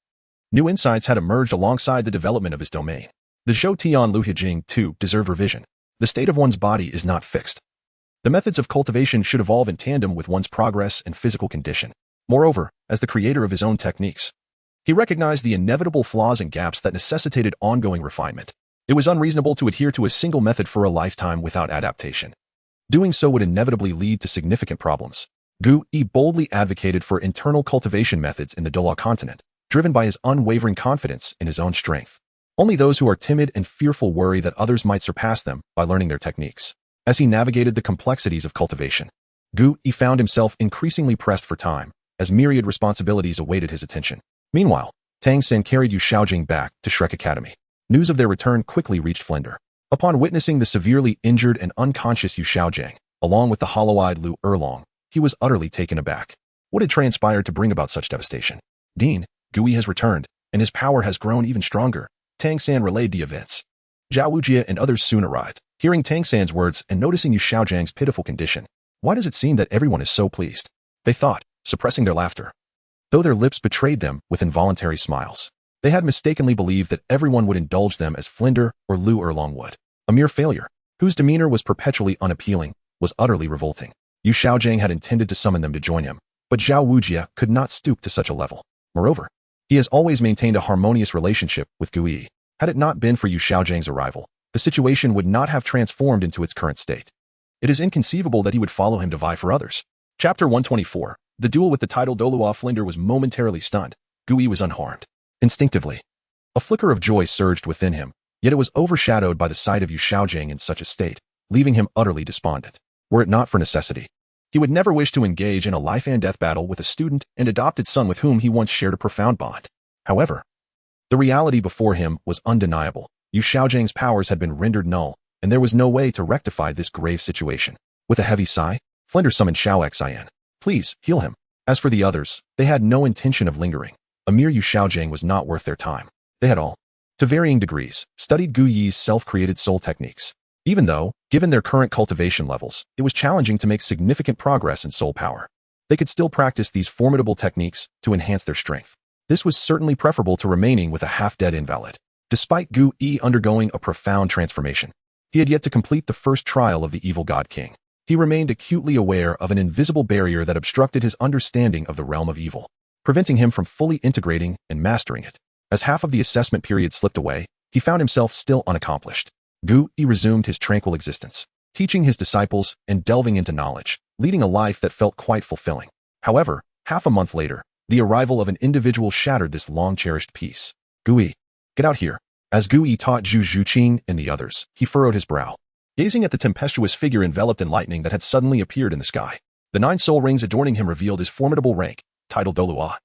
new insights had emerged alongside the development of his domain. The Zhou Tian Lu Hijing, too, deserve revision. The state of one's body is not fixed. The methods of cultivation should evolve in tandem with one's progress and physical condition. Moreover, as the creator of his own techniques, he recognized the inevitable flaws and gaps that necessitated ongoing refinement. It was unreasonable to adhere to a single method for a lifetime without adaptation. Doing so would inevitably lead to significant problems. Gu Yi boldly advocated for internal cultivation methods in the Douluo Continent, driven by his unwavering confidence in his own strength. Only those who are timid and fearful worry that others might surpass them by learning their techniques. As he navigated the complexities of cultivation, Gu Yi found himself increasingly pressed for time, as myriad responsibilities awaited his attention. Meanwhile, Tang Sen carried Yu Xiaojing back to Shrek Academy. News of their return quickly reached Flender. Upon witnessing the severely injured and unconscious Yu Xiaojing, along with the hollow-eyed Lu Erlong, he was utterly taken aback. What had transpired to bring about such devastation? Dean, Gu Yi has returned, and his power has grown even stronger. Tang San relayed the events. Zhao Wujie and others soon arrived. Hearing Tang San's words and noticing Yu Xiaojing's pitiful condition, why does it seem that everyone is so pleased? They thought, suppressing their laughter. Though their lips betrayed them with involuntary smiles, they had mistakenly believed that everyone would indulge them as Flender or Lu Erlong would. A mere failure, whose demeanor was perpetually unappealing, was utterly revolting. Yu Xiaojing had intended to summon them to join him, but Zhao Wujie could not stoop to such a level. Moreover, he has always maintained a harmonious relationship with Gu Yi. Had it not been for Yu Xiaojing's arrival, the situation would not have transformed into its current state. It is inconceivable that he would follow him to vie for others. Chapter 124. The duel with the title Douluo Flender was momentarily stunned. Gu Yi was unharmed. Instinctively, a flicker of joy surged within him, yet it was overshadowed by the sight of Yu Xiaojing in such a state, leaving him utterly despondent. Were it not for necessity, he would never wish to engage in a life-and-death battle with a student and adopted son with whom he once shared a profound bond. However, the reality before him was undeniable. Yu Xiaojing's powers had been rendered null, and there was no way to rectify this grave situation. With a heavy sigh, Flender summoned Xiao Xian. Please, heal him. As for the others, they had no intention of lingering. A mere Yu Xiaojing was not worth their time. They had all, to varying degrees, studied Gu Yi's self-created soul techniques. Even though, given their current cultivation levels, it was challenging to make significant progress in soul power, they could still practice these formidable techniques to enhance their strength. This was certainly preferable to remaining with a half-dead invalid. Despite Gu Yi undergoing a profound transformation, he had yet to complete the first trial of the evil God King. He remained acutely aware of an invisible barrier that obstructed his understanding of the realm of evil, preventing him from fully integrating and mastering it. As half of the assessment period slipped away, he found himself still unaccomplished. Gu Yi resumed his tranquil existence, teaching his disciples and delving into knowledge, leading a life that felt quite fulfilling. However, half a month later, the arrival of an individual shattered this long-cherished peace. Gu Yi, get out here. As Gu Yi taught Zhu Zhuqing and the others, he furrowed his brow, gazing at the tempestuous figure enveloped in lightning that had suddenly appeared in the sky. The 9 soul rings adorning him revealed his formidable rank, titled Douluo,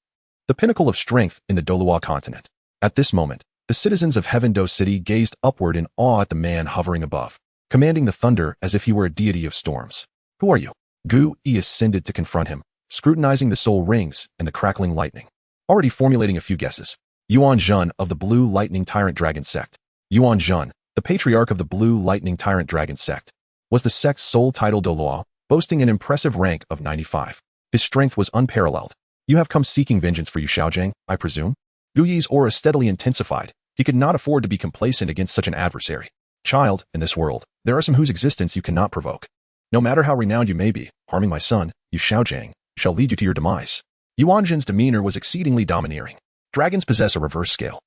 the pinnacle of strength in the Douluo Continent. At this moment, the citizens of Heaven Do City gazed upward in awe at the man hovering above, commanding the thunder as if he were a deity of storms. Who are you? Gu Yi ascended to confront him, scrutinizing the soul rings and the crackling lightning. Already formulating a few guesses. Yuan Zhen of the Blue Lightning Tyrant Dragon Sect. Yuan Zhen, the patriarch of the Blue Lightning Tyrant Dragon Sect, was the sect's sole title Douluo, boasting an impressive rank of 95. His strength was unparalleled. You have come seeking vengeance for Yu Xiaojing, I presume? Gu Yi's aura steadily intensified. He could not afford to be complacent against such an adversary. Child, in this world, there are some whose existence you cannot provoke. No matter how renowned you may be, harming my son, Yu Xiaojing, shall lead you to your demise. Yuan Zhen's demeanor was exceedingly domineering. Dragons possess a reverse scale.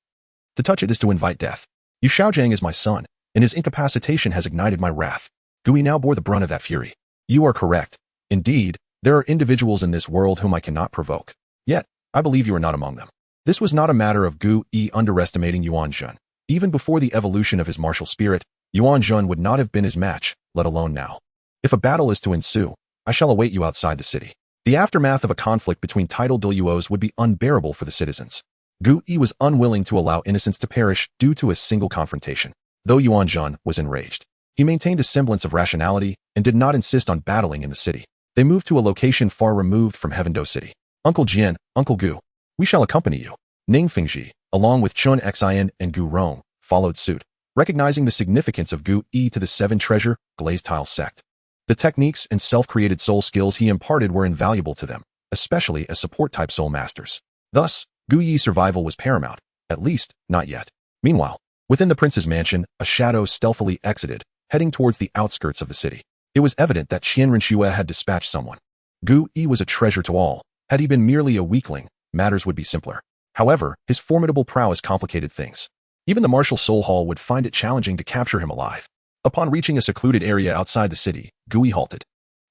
To touch it is to invite death. Yu Xiaojing is my son, and his incapacitation has ignited my wrath. Gu Yi now bore the brunt of that fury. You are correct. Indeed, there are individuals in this world whom I cannot provoke. Yet, I believe you are not among them. This was not a matter of Gu Yi underestimating Yuan Zhen. Even before the evolution of his martial spirit, Yuan Zhen would not have been his match, let alone now. If a battle is to ensue, I shall await you outside the city. The aftermath of a conflict between title Douluos would be unbearable for the citizens. Gu Yi was unwilling to allow innocents to perish due to a single confrontation. Though Yuan Zhen was enraged, he maintained a semblance of rationality and did not insist on battling in the city. They moved to a location far removed from Heaven Do City. Uncle Jian, Uncle Gu, we shall accompany you. Ning Fingji, along with Chun Xian and Gu Rong, followed suit, recognizing the significance of Gu Yi to the 7 treasure glazed tile sect. The techniques and self-created soul skills he imparted were invaluable to them, especially as support-type soul masters. Thus, Gu Yi's survival was paramount, at least, not yet. Meanwhile, within the prince's mansion, a shadow stealthily exited, heading towards the outskirts of the city. It was evident that Qian Renxue had dispatched someone. Gu Yi was a treasure to all. Had he been merely a weakling, matters would be simpler. However, his formidable prowess complicated things. Even the martial soul hall would find it challenging to capture him alive. Upon reaching a secluded area outside the city, Gu Yi halted.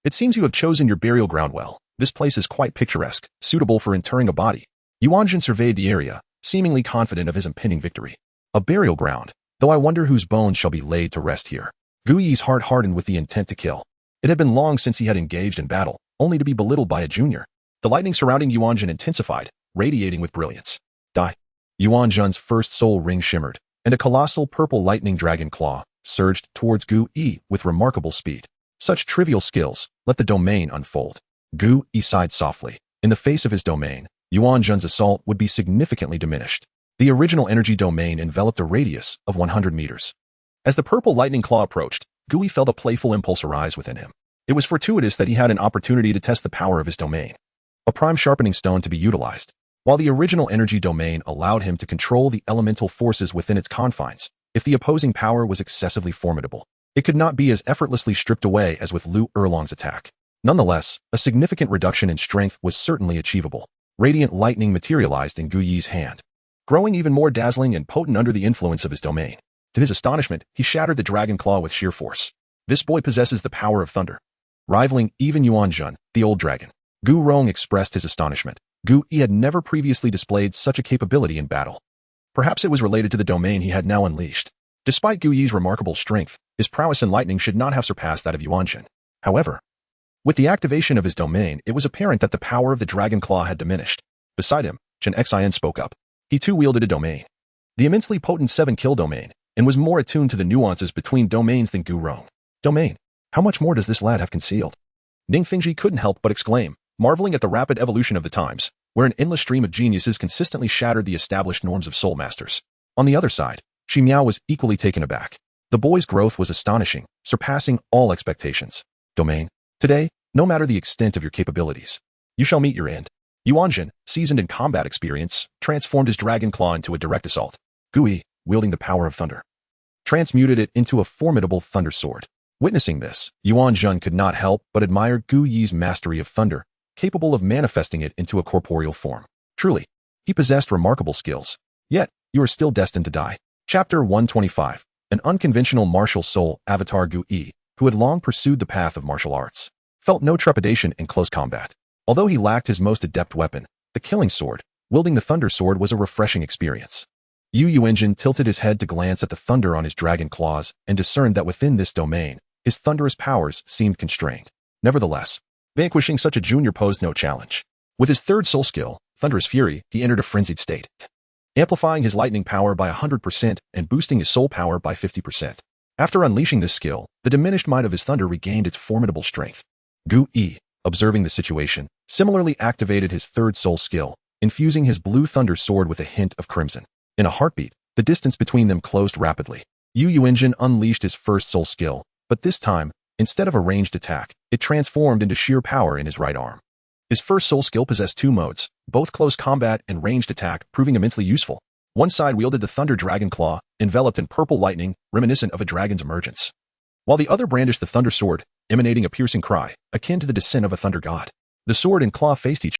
It seems you have chosen your burial ground well. This place is quite picturesque, suitable for interring a body. Yuan Zhen surveyed the area, seemingly confident of his impending victory. A burial ground, though I wonder whose bones shall be laid to rest here. Gu Yi's heart hardened with the intent to kill. It had been long since he had engaged in battle, only to be belittled by a junior. The lightning surrounding Yuanjun intensified, radiating with brilliance. Die. Yuanjun's first soul ring shimmered, and a colossal purple lightning dragon claw surged towards Gu Yi with remarkable speed. Such trivial skills, let the domain unfold. Gu Yi sighed softly. In the face of his domain, Yuanjun's assault would be significantly diminished. The original energy domain enveloped a radius of 100 meters. As the purple lightning claw approached, Gu Yi felt a playful impulse arise within him. It was fortuitous that he had an opportunity to test the power of his domain. A prime sharpening stone to be utilized. While the original energy domain allowed him to control the elemental forces within its confines, if the opposing power was excessively formidable, it could not be as effortlessly stripped away as with Lu Erlong's attack. Nonetheless, a significant reduction in strength was certainly achievable. Radiant lightning materialized in Gu Yi's hand, growing even more dazzling and potent under the influence of his domain. To his astonishment, he shattered the dragon claw with sheer force. This boy possesses the power of thunder, rivaling even Yuanjun, the old dragon. Gu Rong expressed his astonishment. Gu Yi had never previously displayed such a capability in battle. Perhaps it was related to the domain he had now unleashed. Despite Gu Yi's remarkable strength, his prowess in lightning should not have surpassed that of Yuanjun. However, with the activation of his domain, it was apparent that the power of the dragon claw had diminished. Beside him, Chen Xian spoke up. He too wielded a domain, the immensely potent 7-kill domain, and was more attuned to the nuances between domains than Gu Rong. Domain. How much more does this lad have concealed? Ning Fingji couldn't help but exclaim, marveling at the rapid evolution of the times, where an endless stream of geniuses consistently shattered the established norms of soul masters. On the other side, Xi Miao was equally taken aback. The boy's growth was astonishing, surpassing all expectations. Domain. Today, no matter the extent of your capabilities, you shall meet your end. Yuanjun, seasoned in combat experience, transformed his dragon claw into a direct assault. Gu Yi, wielding the power of thunder, transmuted it into a formidable thunder sword. Witnessing this, Yuanjun could not help but admire Gu Yi's mastery of thunder, capable of manifesting it into a corporeal form. Truly, he possessed remarkable skills. Yet, you are still destined to die. Chapter 125. An unconventional martial soul avatar Gu Yi, who had long pursued the path of martial arts, felt no trepidation in close combat. Although he lacked his most adept weapon, the killing sword, wielding the thunder sword was a refreshing experience. Yu Yuanjun tilted his head to glance at the thunder on his dragon claws and discerned that within this domain, his thunderous powers seemed constrained. Nevertheless, vanquishing such a junior posed no challenge. With his third soul skill, Thunderous Fury, he entered a frenzied state, amplifying his lightning power by 100% and boosting his soul power by 50%. After unleashing this skill, the diminished might of his thunder regained its formidable strength. Gu Yi, observing the situation, similarly activated his third soul skill, infusing his blue thunder sword with a hint of crimson. In a heartbeat, the distance between them closed rapidly. Yu Yuanjun unleashed his first soul skill, but this time, instead of a ranged attack, it transformed into sheer power in his right arm. His first soul skill possessed two modes, both close combat and ranged attack, proving immensely useful. One side wielded the thunder dragon claw, enveloped in purple lightning, reminiscent of a dragon's emergence, while the other brandished the thunder sword, emanating a piercing cry, akin to the descent of a thunder god. The sword and claw faced each